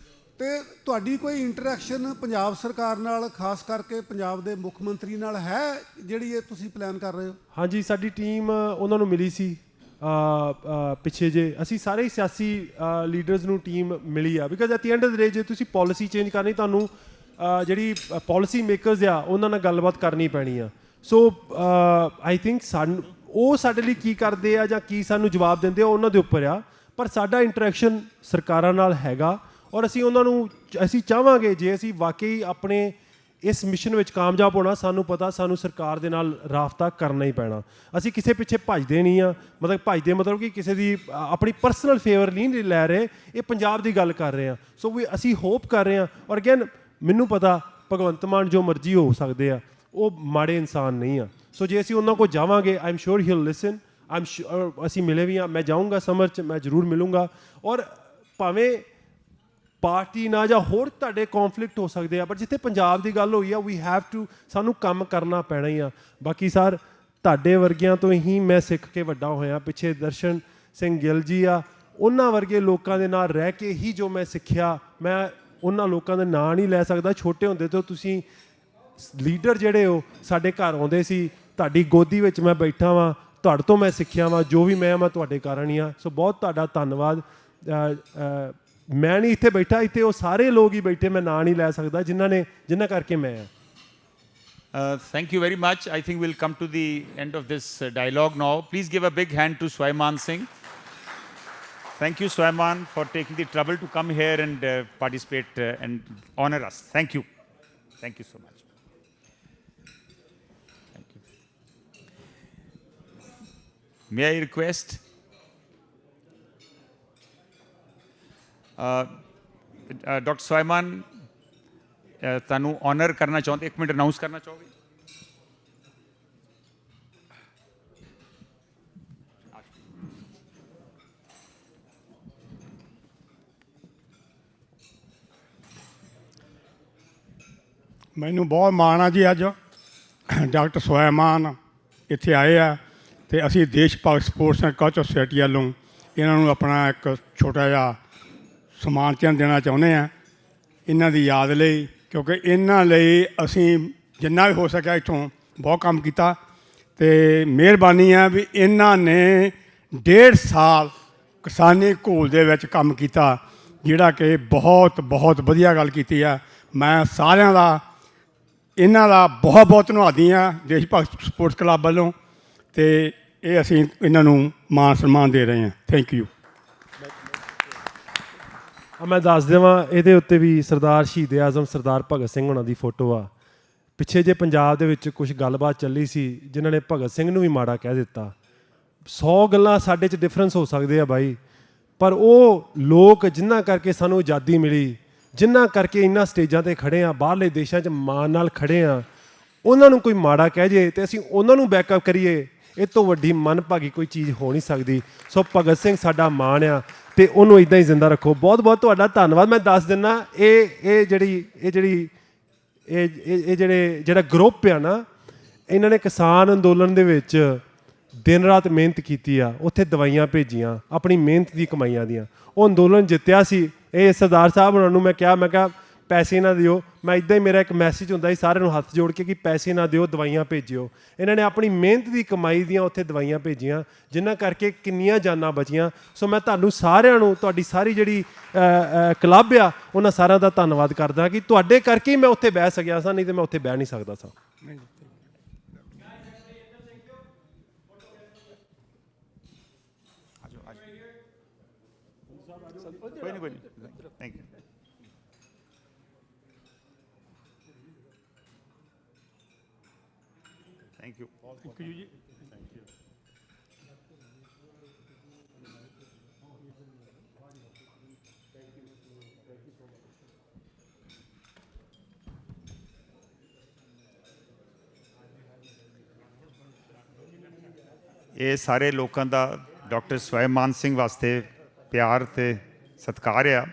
ਤੇ ਤੁਹਾਡੀ ਕੋਈ ਇੰਟਰੈਕਸ਼ਨ ਪੰਜਾਬ ਸਰਕਾਰ ਨਾਲ, ਖਾਸ ਕਰਕੇ ਪੰਜਾਬ ਦੇ ਮੁੱਖ ਮੰਤਰੀ ਨਾਲ ਹੈ, ਜਿਹੜੀ ਇਹ ਤੁਸੀਂ ਪਲਾਨ ਕਰ ਰਹੇ ਹੋ? ਹਾਂਜੀ, ਸਾਡੀ ਟੀਮ ਉਹਨਾਂ ਨੂੰ ਮਿਲੀ ਸੀ ਪਿੱਛੇ ਜੇ। ਅਸੀਂ ਸਾਰੇ ਸਿਆਸੀ ਲੀਡਰਸ ਨੂੰ ਟੀਮ ਮਿਲੀ ਆ, because at the end of the day ਜੇ ਤੁਸੀਂ ਪਾਲਿਸੀ ਚੇਂਜ ਕਰਨੀ, ਤੁਹਾਨੂੰ ਜਿਹੜੀ ਪਾਲਿਸੀ ਮੇਕਰਸ ਆ ਉਹਨਾਂ ਨਾਲ ਗੱਲਬਾਤ ਕਰਨੀ ਪੈਣੀ ਆ। ਸੋ ਆਈ ਥਿੰਕ ਉਹ ਸਾਡੇ ਲਈ ਕੀ ਕਰਦੇ ਆ ਜਾਂ ਕੀ ਸਾਨੂੰ ਜਵਾਬ ਦਿੰਦੇ ਆ, ਉਹਨਾਂ ਦੇ ਉੱਪਰ ਆ। ਪਰ ਸਾਡਾ ਇੰਟਰੈਕਸ਼ਨ ਸਰਕਾਰਾਂ ਨਾਲ ਹੈਗਾ, ਔਰ ਅਸੀਂ ਉਹਨਾਂ ਨੂੰ ਅਸੀਂ ਚਾਹਾਂਗੇ ਜੇ ਅਸੀਂ ਵਾਕਈ ਆਪਣੇ ਇਸ ਮਿਸ਼ਨ ਵਿੱਚ ਕਾਮਯਾਬ ਹੋਣਾ, ਸਾਨੂੰ ਪਤਾ ਸਾਨੂੰ ਸਰਕਾਰ ਦੇ ਨਾਲ ਰਾਬਤਾ ਕਰਨਾ ਹੀ ਪੈਣਾ। ਅਸੀਂ ਕਿਸੇ ਪਿੱਛੇ ਭੱਜਦੇ ਨਹੀਂ ਆ, ਮਤਲਬ ਕਿ ਕਿਸੇ ਦੀ ਆਪਣੀ ਪਰਸਨਲ ਫੇਵਰ ਨਹੀਂ ਲੈ ਰਹੇ, ਇਹ ਪੰਜਾਬ ਦੀ ਗੱਲ ਕਰ ਰਹੇ ਆ। ਸੋ ਅਸੀਂ ਹੋਪ ਕਰ ਰਹੇ ਹਾਂ। ਔਰ ਅਗੇਨ ਮੈਨੂੰ ਪਤਾ ਭਗਵੰਤ ਮਾਨ ਜੋ ਮਰਜ਼ੀ ਹੋ ਸਕਦੇ ਆ, ਉਹ ਮਾੜੇ ਇਨਸਾਨ ਨਹੀਂ ਆ। ਸੋ ਜੇ ਅਸੀਂ ਉਹਨਾਂ ਕੋਲ ਜਾਵਾਂਗੇ, ਆਈ ਐਮ ਸ਼ੋਰ ਹੀ ਵਿਲ ਲਿਸਨ। ਅਸੀਂ ਮਿਲੇ ਵੀ ਹਾਂ, ਮੈਂ ਜਾਊਂਗਾ ਸਮਰ 'ਚ, ਮੈਂ ਜ਼ਰੂਰ ਮਿਲੂੰਗਾ। ਔਰ ਭਾਵੇਂ ਪਾਰਟੀ ਨਾਲ ਜਾਂ ਹੋਰ ਤੁਹਾਡੇ ਕੌਨਫਲਿਕਟ ਹੋ ਸਕਦੇ ਆ, ਪਰ ਜਿੱਥੇ ਪੰਜਾਬ ਦੀ ਗੱਲ ਹੋਈ ਆ, ਵੀ ਹੈਵ ਟੂ, ਸਾਨੂੰ ਕੰਮ ਕਰਨਾ ਪੈਣਾ ਹੀ ਆ। ਬਾਕੀ ਸਰ, ਤੁਹਾਡੇ ਵਰਗਿਆਂ ਤੋਂ ਹੀ ਮੈਂ ਸਿੱਖ ਕੇ ਵੱਡਾ ਹੋਇਆ। ਪਿੱਛੇ ਦਰਸ਼ਨ ਸਿੰਘ ਗਿੱਲ ਜੀ ਆ, ਉਹਨਾਂ ਵਰਗੇ ਲੋਕਾਂ ਦੇ ਨਾਲ ਰਹਿ ਕੇ ਹੀ ਜੋ ਮੈਂ ਸਿੱਖਿਆ, ਮੈਂ ਉਹਨਾਂ ਲੋਕਾਂ ਦੇ ਨਾਂ ਨਹੀਂ ਲੈ ਸਕਦਾ। ਛੋਟੇ ਹੁੰਦੇ ਤੋਂ ਤੁਸੀਂ ਲੀਡਰ ਜਿਹੜੇ ਹੋ ਸਾਡੇ ਘਰ ਆਉਂਦੇ ਸੀ, ਤੁਹਾਡੀ ਗੋਦੀ ਵਿੱਚ ਮੈਂ ਬੈਠਾ ਵਾਂ, ਤੁਹਾਡੇ ਤੋਂ ਮੈਂ ਸਿੱਖਿਆ ਵਾਂ, ਜੋ ਵੀ ਮੈਂ ਤੁਹਾਡੇ ਕਾਰਨ ਹੀ ਆ। ਸੋ ਬਹੁਤ ਤੁਹਾਡਾ ਧੰਨਵਾਦ। ਮੈਂ ਨਹੀਂ ਇੱਥੇ ਬੈਠਾ, ਇੱਥੇ ਉਹ ਸਾਰੇ ਲੋਕ ਹੀ ਬੈਠੇ, ਮੈਂ ਨਾਂ ਨਹੀਂ ਲੈ ਸਕਦਾ ਜਿਨ੍ਹਾਂ ਕਰਕੇ ਮੈਂ ਆ। Thank you very much. I think we'll come to the end of this dialogue now. Please give a big hand to Swayman Singh. Thank you, Swayman, for taking the trouble to come here and participate and honor us. Thank you. Thank you so much. Thank you. May I request Dr. Swayman, ਤੁਹਾਨੂੰ honour ਕਰਨਾ ਚਾਹੁੰਦੇ, 1 minute announce ਕਰਨਾ ਚਾਹੋਗੇ? ਮੈਨੂੰ ਬਹੁਤ ਮਾਣ ਆ ਜੀ, ਅੱਜ ਡਾਕਟਰ ਸਵੈਮਾਨ ਇੱਥੇ ਆਏ ਆ ਅਤੇ ਅਸੀਂ ਦੇਸ਼ ਭਗਤ ਸਪੋਰਟਸ ਐਂਡ ਕਲਚਰ ਸੁਸਾਇਟੀ ਵੱਲੋਂ ਇਹਨਾਂ ਨੂੰ ਆਪਣਾ ਇੱਕ ਛੋਟਾ ਜਿਹਾ ਸਨਮਾਨ ਚਿੰਨ੍ਹ ਦੇਣਾ ਚਾਹੁੰਦੇ ਹਾਂ ਇਹਨਾਂ ਦੀ ਯਾਦ ਲਈ, ਕਿਉਂਕਿ ਇਹਨਾਂ ਲਈ ਅਸੀਂ ਜਿੰਨਾ ਵੀ ਹੋ ਸਕਿਆ ਇੱਥੋਂ ਬਹੁਤ ਕੰਮ ਕੀਤਾ। ਅਤੇ ਮਿਹਰਬਾਨੀ ਆ ਵੀ ਇਹਨਾਂ ਨੇ 1.5 ਸਾਲ ਕਿਸਾਨੀ ਘੋਲ ਦੇ ਵਿੱਚ ਕੰਮ ਕੀਤਾ, ਜਿਹੜਾ ਕਿ ਬਹੁਤ ਵਧੀਆ ਗੱਲ ਕੀਤੀ ਆ। ਮੈਂ ਸਾਰਿਆਂ ਦਾ ਇਹਨਾਂ ਦਾ ਬਹੁਤ ਬਹੁਤ ਧੰਨਵਾਦੀ ਹਾਂ ਦੇਸ਼ ਭਗਤ ਸਪੋਰਟਸ ਕਲੱਬ ਵੱਲੋਂ, ਅਤੇ ਇਹ ਅਸੀਂ ਇਹਨਾਂ ਨੂੰ ਮਾਣ ਸਨਮਾਨ ਦੇ ਰਹੇ ਹਾਂ। Thank you. ਮੈਂ ਦੱਸ ਦੇਵਾਂ, ਇਹਦੇ ਉੱਤੇ ਵੀ ਸਰਦਾਰ ਸ਼ਹੀਦ ਆਜ਼ਮ ਸਰਦਾਰ ਭਗਤ ਸਿੰਘ ਹੋਣਾ ਦੀ ਫੋਟੋ ਆ। ਪਿੱਛੇ ਜੇ ਪੰਜਾਬ ਦੇ ਵਿੱਚ ਕੁਛ ਗੱਲਬਾਤ ਚੱਲੀ ਸੀ ਜਿਨ੍ਹਾਂ ਨੇ ਭਗਤ ਸਿੰਘ ਨੂੰ ਵੀ ਮਾੜਾ ਕਹਿ ਦਿੱਤਾ। 100 ਗੱਲਾਂ ਸਾਡੇ 'ਚ ਡਿਫਰੈਂਸ ਹੋ ਸਕਦੇ ਆ ਬਾਈ, ਪਰ ਉਹ ਲੋਕ ਜਿਨ੍ਹਾਂ ਕਰਕੇ ਸਾਨੂੰ ਆਜ਼ਾਦੀ ਮਿਲੀ, ਜਿਨ੍ਹਾਂ ਕਰਕੇ ਇਹਨਾਂ ਸਟੇਜਾਂ 'ਤੇ ਖੜ੍ਹੇ ਆ, ਬਾਹਰਲੇ ਦੇਸ਼ਾਂ 'ਚ ਮਾਣ ਨਾਲ ਖੜ੍ਹੇ ਆ, ਉਹਨਾਂ ਨੂੰ ਕੋਈ ਮਾੜਾ ਕਹਿ ਜੇ ਅਤੇ ਅਸੀਂ ਉਹਨਾਂ ਨੂੰ ਬੈਕਅਪ ਕਰੀਏ, ਇਹ ਤੋਂ ਵੱਡੀ ਮੰਦਭਾਗੀ ਕੋਈ ਚੀਜ਼ ਹੋ ਨਹੀਂ ਸਕਦੀ। ਸੋ ਭਗਤ ਸਿੰਘ ਸਾਡਾ ਮਾਣ ਆ ਅਤੇ ਉਹਨੂੰ ਇੱਦਾਂ ਹੀ ਜ਼ਿੰਦਾ ਰੱਖੋ। ਬਹੁਤ ਬਹੁਤ ਤੁਹਾਡਾ ਧੰਨਵਾਦ। ਮੈਂ ਦੱਸ ਦਿੰਦਾ, ਜਿਹੜਾ ਗਰੁੱਪ ਆ ਨਾ, ਇਹਨਾਂ ਨੇ ਕਿਸਾਨ ਅੰਦੋਲਨ ਦੇ ਵਿੱਚ ਦਿਨ ਰਾਤ ਮਿਹਨਤ ਕੀਤੀ ਆ, ਉੱਥੇ ਦਵਾਈਆਂ ਭੇਜੀਆਂ ਆਪਣੀ ਮਿਹਨਤ ਦੀ ਕਮਾਈਆਂ ਦੀਆਂ। ਉਹ ਅੰਦੋਲਨ ਜਿੱਤਿਆ ਸੀ। ਇਹ ਸਰਦਾਰ ਸਾਹਿਬ ਉਹਨਾਂ ਨੂੰ ਮੈਂ ਕਿਹਾ ਪੈਸੇ ਨਾ ਦਿਓ। ਮੈਂ ਇੱਦਾਂ ਹੀ, ਮੇਰਾ ਇੱਕ ਮੈਸੇਜ ਹੁੰਦਾ ਸੀ ਸਾਰਿਆਂ ਨੂੰ ਹੱਥ ਜੋੜ ਕੇ ਕਿ ਪੈਸੇ ਨਾ ਦਿਓ, ਦਵਾਈਆਂ ਭੇਜਿਓ। ਇਹਨਾਂ ਨੇ ਆਪਣੀ ਮਿਹਨਤ ਦੀ ਕਮਾਈ ਦੀਆਂ ਉੱਥੇ ਦਵਾਈਆਂ ਭੇਜੀਆਂ, ਜਿਨ੍ਹਾਂ ਕਰਕੇ ਕਿੰਨੀਆਂ ਜਾਨਾਂ ਬਚੀਆਂ। ਸੋ ਮੈਂ ਤੁਹਾਨੂੰ ਸਾਰਿਆਂ ਨੂੰ, ਤੁਹਾਡੀ ਸਾਰੀ ਜਿਹੜੀ ਕਲੱਬ ਆ, ਉਹਨਾਂ ਸਾਰਿਆਂ ਦਾ ਧੰਨਵਾਦ ਕਰਦਾ ਕਿ ਤੁਹਾਡੇ ਕਰਕੇ ਹੀ ਮੈਂ ਉੱਥੇ ਬਹਿ ਸਕਿਆ ਸਾਂ, ਨਹੀਂ ਤਾਂ ਮੈਂ ਉੱਥੇ ਬਹਿ ਨਹੀਂ ਸਕਦਾ ਸਾਂ। Thank you. Thank you. Thank you ਜੀ। Thank you. ਇਹ ਸਾਰੇ ਲੋਕਾਂ ਦਾ ਡਾਕਟਰ ਸਵੈਮਾਨ ਸਿੰਘ ਵਾਸਤੇ ਪਿਆਰ ਅਤੇ ਸਤਿਕਾਰ ਆ,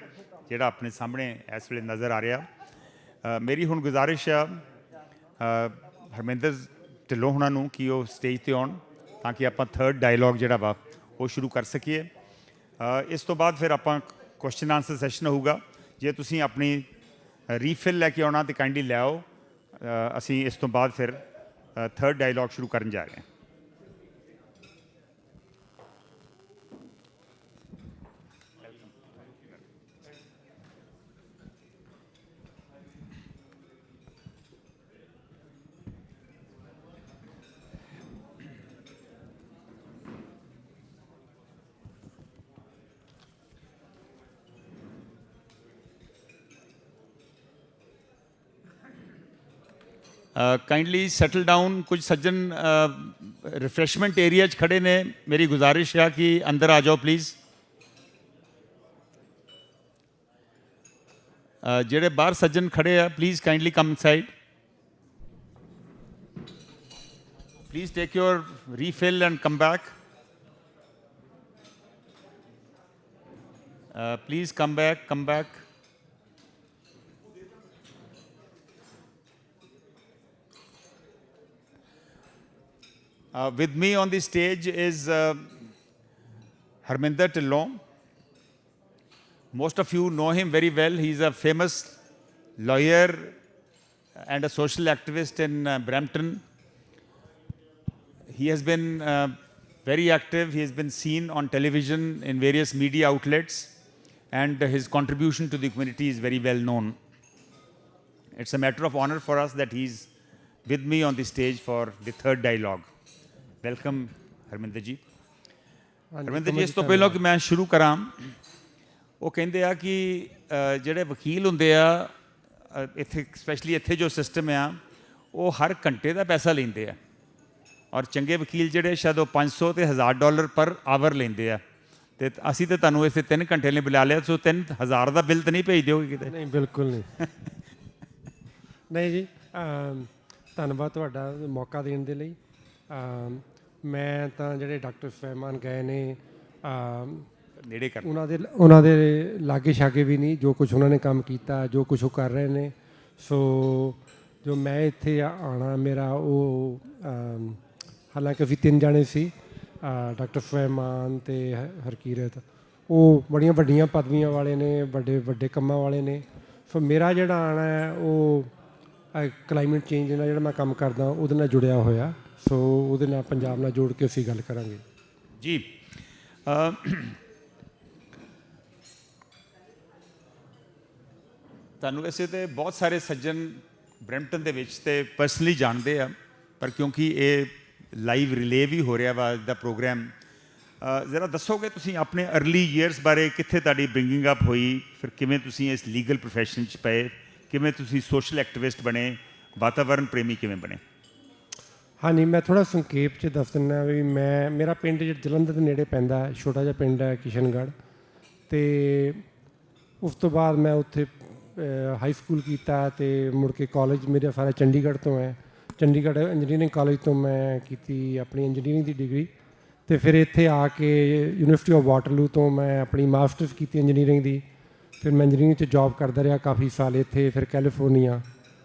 ਜਿਹੜਾ ਆਪਣੇ ਸਾਹਮਣੇ ਇਸ ਵੇਲੇ ਨਜ਼ਰ ਆ ਰਿਹਾ। ਮੇਰੀ ਹੁਣ ਗੁਜ਼ਾਰਿਸ਼ ਆ ਹਰਮਿੰਦਰ ਢਿੱਲੋਂ ਹੋਣਾ ਨੂੰ ਕਿ ਉਹ ਸਟੇਜ 'ਤੇ ਆਉਣ, ਤਾਂ ਕਿ ਆਪਾਂ ਥਰਡ ਡਾਇਲੋਗ ਜਿਹੜਾ ਵਾ ਉਹ ਸ਼ੁਰੂ ਕਰ ਸਕੀਏ। ਇਸ ਤੋਂ ਬਾਅਦ ਫਿਰ ਆਪਾਂ ਕੁਐਸਚਨ ਆਨਸਰ ਸੈਸ਼ਨ ਹੋਊਗਾ। ਜੇ ਤੁਸੀਂ ਆਪਣੀ ਰੀਫਿਲ ਲੈ ਕੇ ਆਉਣਾ ਤਾਂ ਕਾਈਂਡਲੀ ਲੈ ਆਓ। ਅਸੀਂ ਇਸ ਤੋਂ ਬਾਅਦ ਫਿਰ ਥਰਡ ਡਾਇਲੋਗ ਸ਼ੁਰੂ ਕਰਨ ਜਾ ਰਹੇ ਹਾਂ। Kindly settle down. ਕੁਝ ਸੱਜਣ ਰਿਫਰੈਸ਼ਮੈਂਟ ਏਰੀਆ 'ਚ ਖੜ੍ਹੇ ਨੇ, ਮੇਰੀ ਗੁਜ਼ਾਰਿਸ਼ ਆ ਕਿ ਅੰਦਰ ਆ ਜਾਓ ਪਲੀਜ਼। ਜਿਹੜੇ ਬਾਹਰ ਸੱਜਣ ਖੜ੍ਹੇ ਆ, please kindly come inside. Please take your refill and come back. Please come back, come back. With me on the stage is Harminder Dhillon. Most of you know him very well. He's a famous lawyer and a social activist in Brampton. He has been very active. He has been seen on television in various media outlets, and his contribution to the community is very well known. It's a matter of honor for us that he's with me on the stage for the third dialogue. Welcome Harminder ji. Harminder ਜੀ, ਇਸ ਤੋਂ ਪਹਿਲਾਂ ਕਿ ਮੈਂ ਸ਼ੁਰੂ ਕਰਾਂ, ਉਹ ਕਹਿੰਦੇ ਆ ਕਿ ਜਿਹੜੇ ਵਕੀਲ ਹੁੰਦੇ ਆ ਇੱਥੇ, ਸਪੈਸ਼ਲੀ ਇੱਥੇ ਜੋ ਸਿਸਟਮ ਆ, ਉਹ ਹਰ ਘੰਟੇ ਦਾ ਪੈਸਾ ਲੈਂਦੇ ਆ, ਔਰ ਚੰਗੇ ਵਕੀਲ ਜਿਹੜੇ ਸ਼ਾਇਦ ਉਹ $500 ਤੇ $1000 ਪਰ ਆਵਰ ਲੈਂਦੇ ਆ। ਅਤੇ ਅਸੀਂ ਤਾਂ ਤੁਹਾਨੂੰ ਇੱਥੇ 3 ਘੰਟੇ ਲਈ ਬੁਲਾ ਲਿਆ, ਸੋ 3000 ਦਾ ਬਿੱਲ ਤਾਂ ਨਹੀਂ ਭੇਜ ਦਿਓਗੇ ਕਿਤੇ? ਨਹੀਂ, ਬਿਲਕੁਲ ਨਹੀਂ। ਨਹੀਂ ਜੀ, ਧੰਨਵਾਦ ਤੁਹਾਡਾ ਮੌਕਾ ਦੇਣ ਦੇ ਲਈ। ਮੈਂ ਤਾਂ ਜਿਹੜੇ ਡਾਕਟਰ ਸਵੈਮਾਨ ਗਏ ਨੇ, ਨੇੜੇ ਕਰ, ਉਹਨਾਂ ਦੇ ਲਾਗੇ ਛਾਗੇ ਵੀ ਨਹੀਂ, ਜੋ ਕੁਛ ਉਹਨਾਂ ਨੇ ਕੰਮ ਕੀਤਾ, ਜੋ ਕੁਛ ਉਹ ਕਰ ਰਹੇ ਨੇ। ਸੋ ਜੋ ਮੈਂ ਇੱਥੇ ਆਉਣਾ, ਮੇਰਾ ਉਹ ਹਾਲਾਂਕਿ ਅਸੀਂ 3 ਜਾਣੇ ਸੀ, ਡਾਕਟਰ ਸਵੈਮਾਨ ਅਤੇ ਹਰਕੀਰਤ, ਉਹ ਬੜੀਆਂ ਵੱਡੀਆਂ ਪਦਵੀਆਂ ਵਾਲੇ ਨੇ, ਵੱਡੇ ਵੱਡੇ ਕੰਮਾਂ ਵਾਲੇ ਨੇ। ਸੋ ਮੇਰਾ ਜਿਹੜਾ ਆਉਣਾ ਹੈ ਉਹ ਕਲਾਈਮੇਟ ਚੇਂਜ ਨਾਲ ਜਿਹੜਾ ਮੈਂ ਕੰਮ ਕਰਦਾ ਉਹਦੇ ਨਾਲ ਜੁੜਿਆ ਹੋਇਆ। ਸੋ ਉਹਦੇ ਨਾਲ, ਪੰਜਾਬ ਨਾਲ ਜੋੜ ਕੇ ਅਸੀਂ ਗੱਲ ਕਰਾਂਗੇ ਜੀ। ਤੁਹਾਨੂੰ ਵੈਸੇ ਤਾਂ ਬਹੁਤ ਸਾਰੇ ਸੱਜਣ ਬਰੈਂਪਟਨ ਦੇ ਵਿੱਚ ਤੇ ਪਰਸਨਲੀ ਜਾਣਦੇ ਆ, ਪਰ ਕਿਉਂਕਿ ਇਹ ਲਾਈਵ ਰਿਲੇ ਵੀ ਹੋ ਰਿਹਾ ਵਾ ਦਾ ਪ੍ਰੋਗਰਾਮ, ਜ਼ਰਾ ਦੱਸੋਗੇ ਤੁਸੀਂ ਆਪਣੇ ਅਰਲੀ ਈਅਰਸ ਬਾਰੇ, ਕਿੱਥੇ ਤੁਹਾਡੀ ਬ੍ਰਿੰਗਿੰਗ ਅਪ ਹੋਈ, ਫਿਰ ਕਿਵੇਂ ਤੁਸੀਂ ਇਸ ਲੀਗਲ ਪ੍ਰੋਫੈਸ਼ਨ 'ਚ ਪਏ, ਕਿਵੇਂ ਤੁਸੀਂ ਸੋਸ਼ਲ ਐਕਟਿਵਿਸਟ ਬਣੇ, ਵਾਤਾਵਰਨ ਪ੍ਰੇਮੀ ਕਿਵੇਂ ਬਣੇ? ਹਾਂਜੀ, ਮੈਂ ਥੋੜ੍ਹਾ ਸੰਖੇਪ 'ਚ ਦੱਸ ਦਿੰਦਾ ਵੀ ਮੇਰਾ ਪਿੰਡ ਜਲੰਧਰ ਦੇ ਨੇੜੇ ਪੈਂਦਾ, ਛੋਟਾ ਜਿਹਾ ਪਿੰਡ ਹੈ ਕਿਸ਼ਨਗੜ੍ਹ, ਅਤੇ ਉਸ ਤੋਂ ਬਾਅਦ ਮੈਂ ਉੱਥੇ ਹਾਈ ਸਕੂਲ ਕੀਤਾ ਅਤੇ ਮੁੜ ਕੇ ਕਾਲਜ ਮੇਰਾ ਸਾਰਾ ਚੰਡੀਗੜ੍ਹ ਤੋਂ ਹੈ। ਚੰਡੀਗੜ੍ਹ ਇੰਜੀਨੀਅਰਿੰਗ ਕਾਲਜ ਤੋਂ ਮੈਂ ਕੀਤੀ ਆਪਣੀ ਇੰਜੀਨੀਅਰਿੰਗ ਦੀ ਡਿਗਰੀ, ਅਤੇ ਫਿਰ ਇੱਥੇ ਆ ਕੇ ਯੂਨੀਵਰਸਿਟੀ ਆਫ ਵਾਟਰਲੂ ਤੋਂ ਮੈਂ ਆਪਣੀ ਮਾਸਟਰਸ ਕੀਤੀ ਇੰਜੀਨੀਅਰਿੰਗ ਦੀ। ਫਿਰ ਮੈਂ ਇੰਜੀਨੀਅਰਿੰਗ 'ਚ ਜੋਬ ਕਰਦਾ ਰਿਹਾ ਕਾਫੀ ਸਾਲ ਇੱਥੇ, ਫਿਰ ਕੈਲੀਫੋਰਨੀਆ।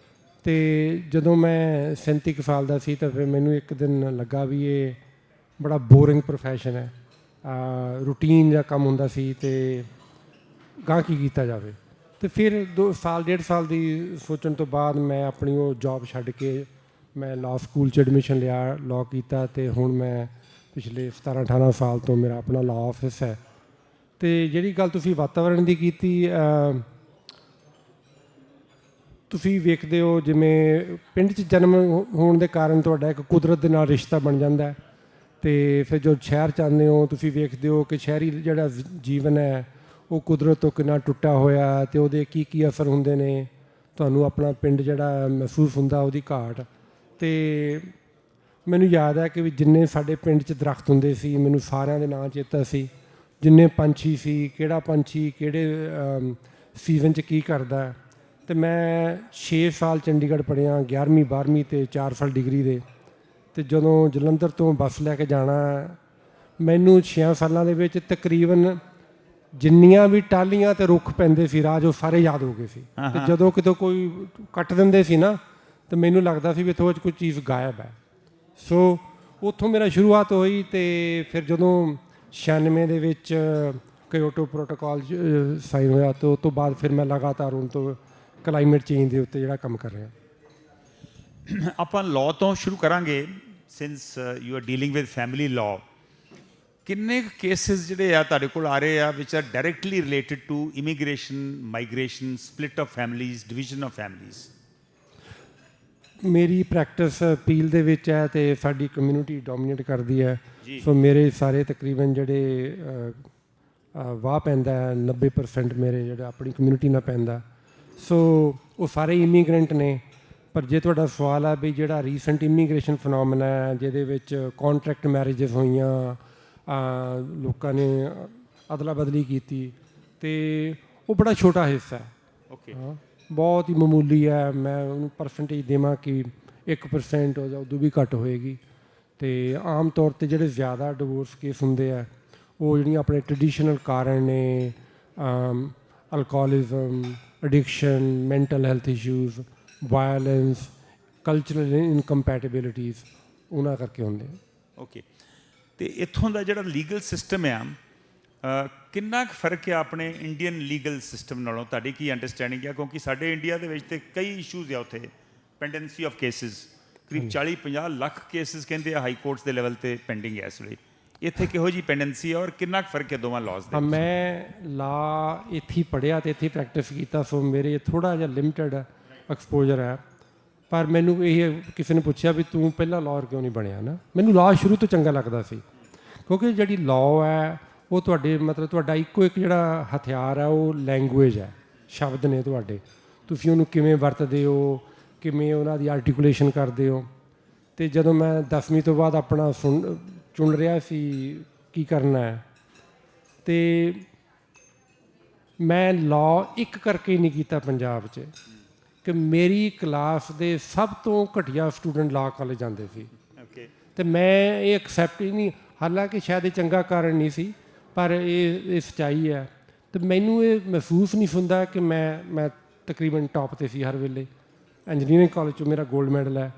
ਅਤੇ ਜਦੋਂ ਮੈਂ 37 ਕੁ ਸਾਲ ਦਾ ਸੀ ਤਾਂ ਫਿਰ ਮੈਨੂੰ ਇੱਕ ਦਿਨ ਲੱਗਾ ਵੀ ਇਹ ਬੜਾ ਬੋਰਿੰਗ ਪ੍ਰੋਫੈਸ਼ਨ ਹੈ, ਰੂਟੀਨ ਜਿਹਾ ਕੰਮ ਹੁੰਦਾ ਸੀ, ਅਤੇ ਗਾਂਹ ਕੀ ਕੀਤਾ ਜਾਵੇ। ਅਤੇ ਫਿਰ 2 ਸਾਲ 1.5 ਸਾਲ ਦੀ ਸੋਚਣ ਤੋਂ ਬਾਅਦ ਮੈਂ ਆਪਣੀ ਉਹ ਜੋਬ ਛੱਡ ਕੇ ਮੈਂ ਲਾਅ ਸਕੂਲ 'ਚ ਐਡਮਿਸ਼ਨ ਲਿਆ, ਲਾਅ ਕੀਤਾ, ਅਤੇ ਹੁਣ ਮੈਂ ਪਿਛਲੇ 17-18 ਸਾਲ ਤੋਂ ਮੇਰਾ ਆਪਣਾ ਲਾਅ ਆਫਿਸ ਹੈ। ਅਤੇ ਜਿਹੜੀ ਗੱਲ ਤੁਸੀਂ ਵਾਤਾਵਰਣ ਦੀ ਕੀਤੀ, ਤੁਸੀਂ ਵੇਖਦੇ ਹੋ ਜਿਵੇਂ ਪਿੰਡ 'ਚ ਜਨਮ ਹੋਣ ਦੇ ਕਾਰਨ ਤੁਹਾਡਾ ਇੱਕ ਕੁਦਰਤ ਦੇ ਨਾਲ ਰਿਸ਼ਤਾ ਬਣ ਜਾਂਦਾ, ਅਤੇ ਫਿਰ ਜੋ ਸ਼ਹਿਰ 'ਚ ਆਉਂਦੇ ਹੋ ਤੁਸੀਂ ਵੇਖਦੇ ਹੋ ਕਿ ਸ਼ਹਿਰੀ ਜਿਹੜਾ ਜੀਵਨ ਹੈ ਉਹ ਕੁਦਰਤ ਤੋਂ ਕਿੰਨਾ ਟੁੱਟਾ ਹੋਇਆ, ਅਤੇ ਉਹਦੇ ਕੀ ਕੀ ਅਸਰ ਹੁੰਦੇ ਨੇ, ਤੁਹਾਨੂੰ ਆਪਣਾ ਪਿੰਡ ਜਿਹੜਾ ਮਹਿਸੂਸ ਹੁੰਦਾ ਉਹਦੀ ਘਾਟ। ਅਤੇ ਮੈਨੂੰ ਯਾਦ ਹੈ ਕਿ ਵੀ ਜਿੰਨੇ ਸਾਡੇ ਪਿੰਡ 'ਚ ਦਰਖਤ ਹੁੰਦੇ ਸੀ, ਮੈਨੂੰ ਸਾਰਿਆਂ ਦੇ ਨਾਂ ਚੇਤਾ ਸੀ, ਜਿੰਨੇ ਪੰਛੀ ਸੀ, ਕਿਹੜਾ ਪੰਛੀ ਕਿਹੜੇ ਸੀਜ਼ਨ 'ਚ ਕੀ ਕਰਦਾ। ਅਤੇ ਮੈਂ 6 ਸਾਲ ਚੰਡੀਗੜ੍ਹ ਪੜ੍ਹਿਆ, 11ਵੀਂ 12ਵੀਂ ਅਤੇ 4 ਸਾਲ ਡਿਗਰੀ ਦੇ। ਅਤੇ ਜਦੋਂ ਜਲੰਧਰ ਤੋਂ ਬੱਸ ਲੈ ਕੇ ਜਾਣਾ, ਮੈਨੂੰ 6 ਸਾਲਾਂ ਦੇ ਵਿੱਚ ਤਕਰੀਬਨ ਜਿੰਨੀਆਂ ਵੀ ਟਾਹਲੀਆਂ ਅਤੇ ਰੁੱਖ ਪੈਂਦੇ ਸੀ ਰਾਜ, ਉਹ ਸਾਰੇ ਯਾਦ ਹੋ ਗਏ ਸੀ। ਅਤੇ ਜਦੋਂ ਕਿਤੇ ਕੋਈ ਕੱਟ ਦਿੰਦੇ ਸੀ ਨਾ, ਤਾਂ ਮੈਨੂੰ ਲੱਗਦਾ ਸੀ ਵੀ ਇੱਥੋਂ ਕੋਈ ਚੀਜ਼ ਗਾਇਬ ਹੈ। ਸੋ ਉੱਥੋਂ ਮੇਰਾ ਸ਼ੁਰੂਆਤ ਹੋਈ, ਅਤੇ ਫਿਰ ਜਦੋਂ 96 ਦੇ ਵਿੱਚ ਕਿਓਟੋ ਪ੍ਰੋਟੋਕਾਲ ਸਾਈਨ ਹੋਇਆ, ਤਾਂ ਉਸ ਤੋਂ ਬਾਅਦ ਫਿਰ ਮੈਂ ਲਗਾਤਾਰ ਹੁਣ ਤੋਂ ਕਲਾਈਮੇਟ ਚੇਂਜ ਦੇ ਉੱਤੇ ਜਿਹੜਾ ਕੰਮ ਕਰ ਰਿਹਾ। ਆਪਾਂ ਲਾਅ ਤੋਂ ਸ਼ੁਰੂ ਕਰਾਂਗੇ, since you are dealing with family law. ਕਿੰਨੇ ਕੇਸਿਸ ਜਿਹੜੇ ਆ ਤੁਹਾਡੇ ਕੋਲ ਆ ਰਹੇ ਆ which are directly related to immigration, migration, split of families, division of families? ਮੇਰੀ ਪ੍ਰੈਕਟਿਸ ਅਪੀਲ ਦੇ ਵਿੱਚ ਹੈ, ਅਤੇ ਸਾਡੀ ਕਮਿਊਨਿਟੀ ਡੋਮੀਨੇਟ ਕਰਦੀ ਹੈ। ਸੋ ਮੇਰੇ ਸਾਰੇ ਤਕਰੀਬਨ ਜਿਹੜੇ ਵਾਹ ਪੈਂਦਾ ਹੈ 90% ਮੇਰੇ ਜਿਹੜਾ ਆਪਣੀ ਕਮਿਊਨਿਟੀ ਨਾਲ ਪੈਂਦਾ, ਸੋ ਉਹ ਸਾਰੇ ਇਮੀਗ੍ਰੈਂਟ ਨੇ। ਪਰ ਜੇ ਤੁਹਾਡਾ ਸਵਾਲ ਹੈ ਵੀ ਜਿਹੜਾ ਰੀਸੈਂਟ ਇਮੀਗ੍ਰੇਸ਼ਨ ਫਿਨੋਮੀਨਾ ਹੈ ਜਿਹਦੇ ਵਿੱਚ ਕੌਨਟਰੈਕਟ ਮੈਰਿਜਸ ਹੋਈਆਂ, ਲੋਕਾਂ ਨੇ ਅਦਲਾ ਬਦਲੀ ਕੀਤੀ, ਅਤੇ ਉਹ ਬੜਾ ਛੋਟਾ ਹਿੱਸਾ ਹੈ। ਓਕੇ, ਬਹੁਤ ਹੀ ਮਾਮੂਲੀ ਹੈ। ਮੈਂ ਉਹਨੂੰ ਪਰਸੈਂਟੇਜ ਦੇਵਾਂ ਕਿ 1% ਜਾਂ ਉਦੋਂ ਵੀ ਘੱਟ ਹੋਏਗੀ। ਅਤੇ ਆਮ ਤੌਰ 'ਤੇ ਜਿਹੜੇ ਜ਼ਿਆਦਾ ਡਿਵੋਰਸ ਕੇਸ ਹੁੰਦੇ ਆ ਉਹ ਜਿਹੜੀਆਂ ਆਪਣੇ ਟ੍ਰਡੀਸ਼ਨਲ ਕਾਰਨ ਨੇ, alcoholism, addiction, mental health issues, violence, cultural incompatibilities, ਉਹਨਾਂ ਕਰਕੇ ਹੁੰਦੇ। ਓਕੇ, ਅਤੇ ਇੱਥੋਂ ਦਾ ਜਿਹੜਾ ਲੀਗਲ ਸਿਸਟਮ ਆ, ਕਿੰਨਾ ਕੁ ਫਰਕ ਆ ਆਪਣੇ ਇੰਡੀਅਨ ਲੀਗਲ ਸਿਸਟਮ ਨਾਲੋਂ? ਤੁਹਾਡੀ ਕੀ ਅੰਡਰਸਟੈਂਡਿੰਗ ਆ? ਕਿਉਂਕਿ ਸਾਡੇ ਇੰਡੀਆ ਦੇ ਵਿੱਚ ਤਾਂ ਕਈ ਇਸ਼ੂਜ਼ ਆ ਉੱਥੇ, ਪੈਂਡੈਂਸੀ ਆਫ ਕੇਸਿਸ, ਕਰੀਬ 40-50 ਲੱਖ ਕੇਸਿਸ ਕਹਿੰਦੇ ਆ ਹਾਈ ਕੋਰਟਸ ਦੇ ਲੈਵਲ 'ਤੇ ਪੈਂਡਿੰਗ ਹੈ ਇਸ ਵੇਲੇ। ਇੱਥੇ ਕਿਹੋ ਜਿਹੀ ਪੈਂਡੈਂਸੀ ਹੈ ਔਰ ਕਿੰਨਾ ਕੁ ਫਰਕ ਹੈ ਦੋਵਾਂ ਲਾਜ਼ ਦੇ? ਮੈਂ ਲਾਅ ਇੱਥੇ ਹੀ ਪੜ੍ਹਿਆ ਅਤੇ ਇੱਥੇ ਪ੍ਰੈਕਟਿਸ ਕੀਤਾ, ਸੋ ਮੇਰੇ ਥੋੜ੍ਹਾ ਜਿਹਾ ਲਿਮਿਟਡ ਐਕਸਪੋਜਰ ਹੈ। ਪਰ ਮੈਨੂੰ ਇਹ ਕਿਸੇ ਨੇ ਪੁੱਛਿਆ ਵੀ ਤੂੰ ਪਹਿਲਾਂ ਲਾਅਰ ਕਿਉਂ ਨਹੀਂ ਬਣਿਆ ਨਾ, ਮੈਨੂੰ ਲਾਅ ਸ਼ੁਰੂ ਤੋਂ ਚੰਗਾ ਲੱਗਦਾ ਸੀ, ਕਿਉਂਕਿ ਜਿਹੜੀ ਲਾਅ ਹੈ ਉਹ ਤੁਹਾਡੇ ਮਤਲਬ ਤੁਹਾਡਾ ਇੱਕੋ ਇੱਕ ਜਿਹੜਾ ਹਥਿਆਰ ਹੈ ਉਹ ਲੈਂਗੁਏਜ ਹੈ, ਸ਼ਬਦ ਨੇ ਤੁਹਾਡੇ, ਤੁਸੀਂ ਉਹਨੂੰ ਕਿਵੇਂ ਵਰਤਦੇ ਹੋ, ਕਿਵੇਂ ਉਹਨਾਂ ਦੀ ਆਰਟੀਕੂਲੇਸ਼ਨ ਕਰਦੇ ਹੋ। ਅਤੇ ਜਦੋਂ ਮੈਂ 10ਵੀਂ ਤੋਂ ਬਾਅਦ ਆਪਣਾ ਚੁਣ ਰਿਹਾ ਸੀ ਕੀ ਕਰਨਾ ਹੈ, ਅਤੇ ਮੈਂ ਲਾਅ ਇੱਕ ਕਰਕੇ ਹੀ ਨਹੀਂ ਕੀਤਾ ਪੰਜਾਬ 'ਚ ਕਿ ਮੇਰੀ ਕਲਾਸ ਦੇ ਸਭ ਤੋਂ ਘਟੀਆ ਸਟੂਡੈਂਟ ਲਾਅ ਕਾਲਜ ਜਾਂਦੇ ਸੀ, ਅਤੇ ਮੈਂ ਇਹ ਐਕਸੈਪਟ ਹੀ ਨਹੀਂ, ਹਾਲਾਂਕਿ ਸ਼ਾਇਦ ਇਹ ਚੰਗਾ ਕਾਰਨ ਨਹੀਂ ਸੀ, ਪਰ ਇਹ ਸੱਚਾਈ ਹੈ। ਅਤੇ ਮੈਨੂੰ ਇਹ ਮਹਿਸੂਸ ਨਹੀਂ ਹੁੰਦਾ ਕਿ ਮੈਂ ਤਕਰੀਬਨ ਟੌਪ 'ਤੇ ਸੀ ਹਰ ਵੇਲੇ। ਇੰਜੀਨੀਅਰਿੰਗ ਕਾਲਜ 'ਚੋਂ ਮੇਰਾ ਗੋਲਡ ਮੈਡਲ ਹੈ।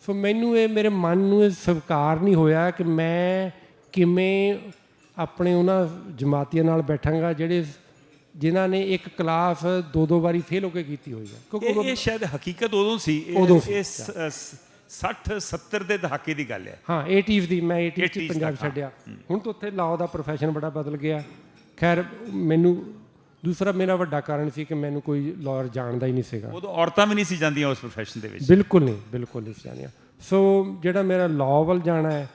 ਸੋ ਮੈਨੂੰ ਇਹ ਮੇਰੇ ਮਨ ਨੂੰ ਇਹ ਸਵੀਕਾਰ ਨਹੀਂ ਹੋਇਆ ਕਿ ਮੈਂ ਕਿਵੇਂ ਆਪਣੇ ਉਹਨਾਂ ਜਮਾਤੀਆਂ ਨਾਲ ਬੈਠਾਂਗਾ ਜਿਨ੍ਹਾਂ ਨੇ ਇੱਕ ਕਲਾਸ 2-2 ਵਾਰੀ ਫੇਲ ਹੋ ਕੇ ਕੀਤੀ ਹੋਈ ਹੈ। ਕਿਉਂਕਿ ਇਹ ਸ਼ਾਇਦ ਹਕੀਕਤ ਉਦੋਂ ਸੀ, ਇਹ 60-70 ਦੇ ਦਹਾਕੇ ਦੀ ਗੱਲ ਹੈ। ਹਾਂ, 80s ਦੀ। ਮੈਂ 80s 'ਚ ਪੰਜਾਬ ਛੱਡਿਆ, ਹੁਣ ਤਾਂ ਉੱਥੇ ਲਾਅ ਦਾ ਪ੍ਰੋਫੈਸ਼ਨ ਬੜਾ ਬਦਲ ਗਿਆ। ਖੈਰ ਮੈਨੂੰ ਦੂਸਰਾ ਮੇਰਾ ਵੱਡਾ ਕਾਰਨ ਸੀ ਕਿ ਮੈਨੂੰ ਕੋਈ ਲਾਇਰ ਜਾਣਦਾ ਹੀ ਨਹੀਂ ਸੀਗਾ। ਉਦੋਂ ਔਰਤਾਂ ਵੀ ਨਹੀਂ ਸੀ ਜਾਂਦੀਆਂ ਉਸ ਪ੍ਰੋਫੈਸ਼ਨ ਦੇ ਵਿੱਚ। ਬਿਲਕੁਲ ਨਹੀਂ ਸੀ ਜਾਂਦੀਆਂ। ਸੋ ਜਿਹੜਾ ਮੇਰਾ ਲਾਅ ਵੱਲ ਜਾਣਾ ਹੈ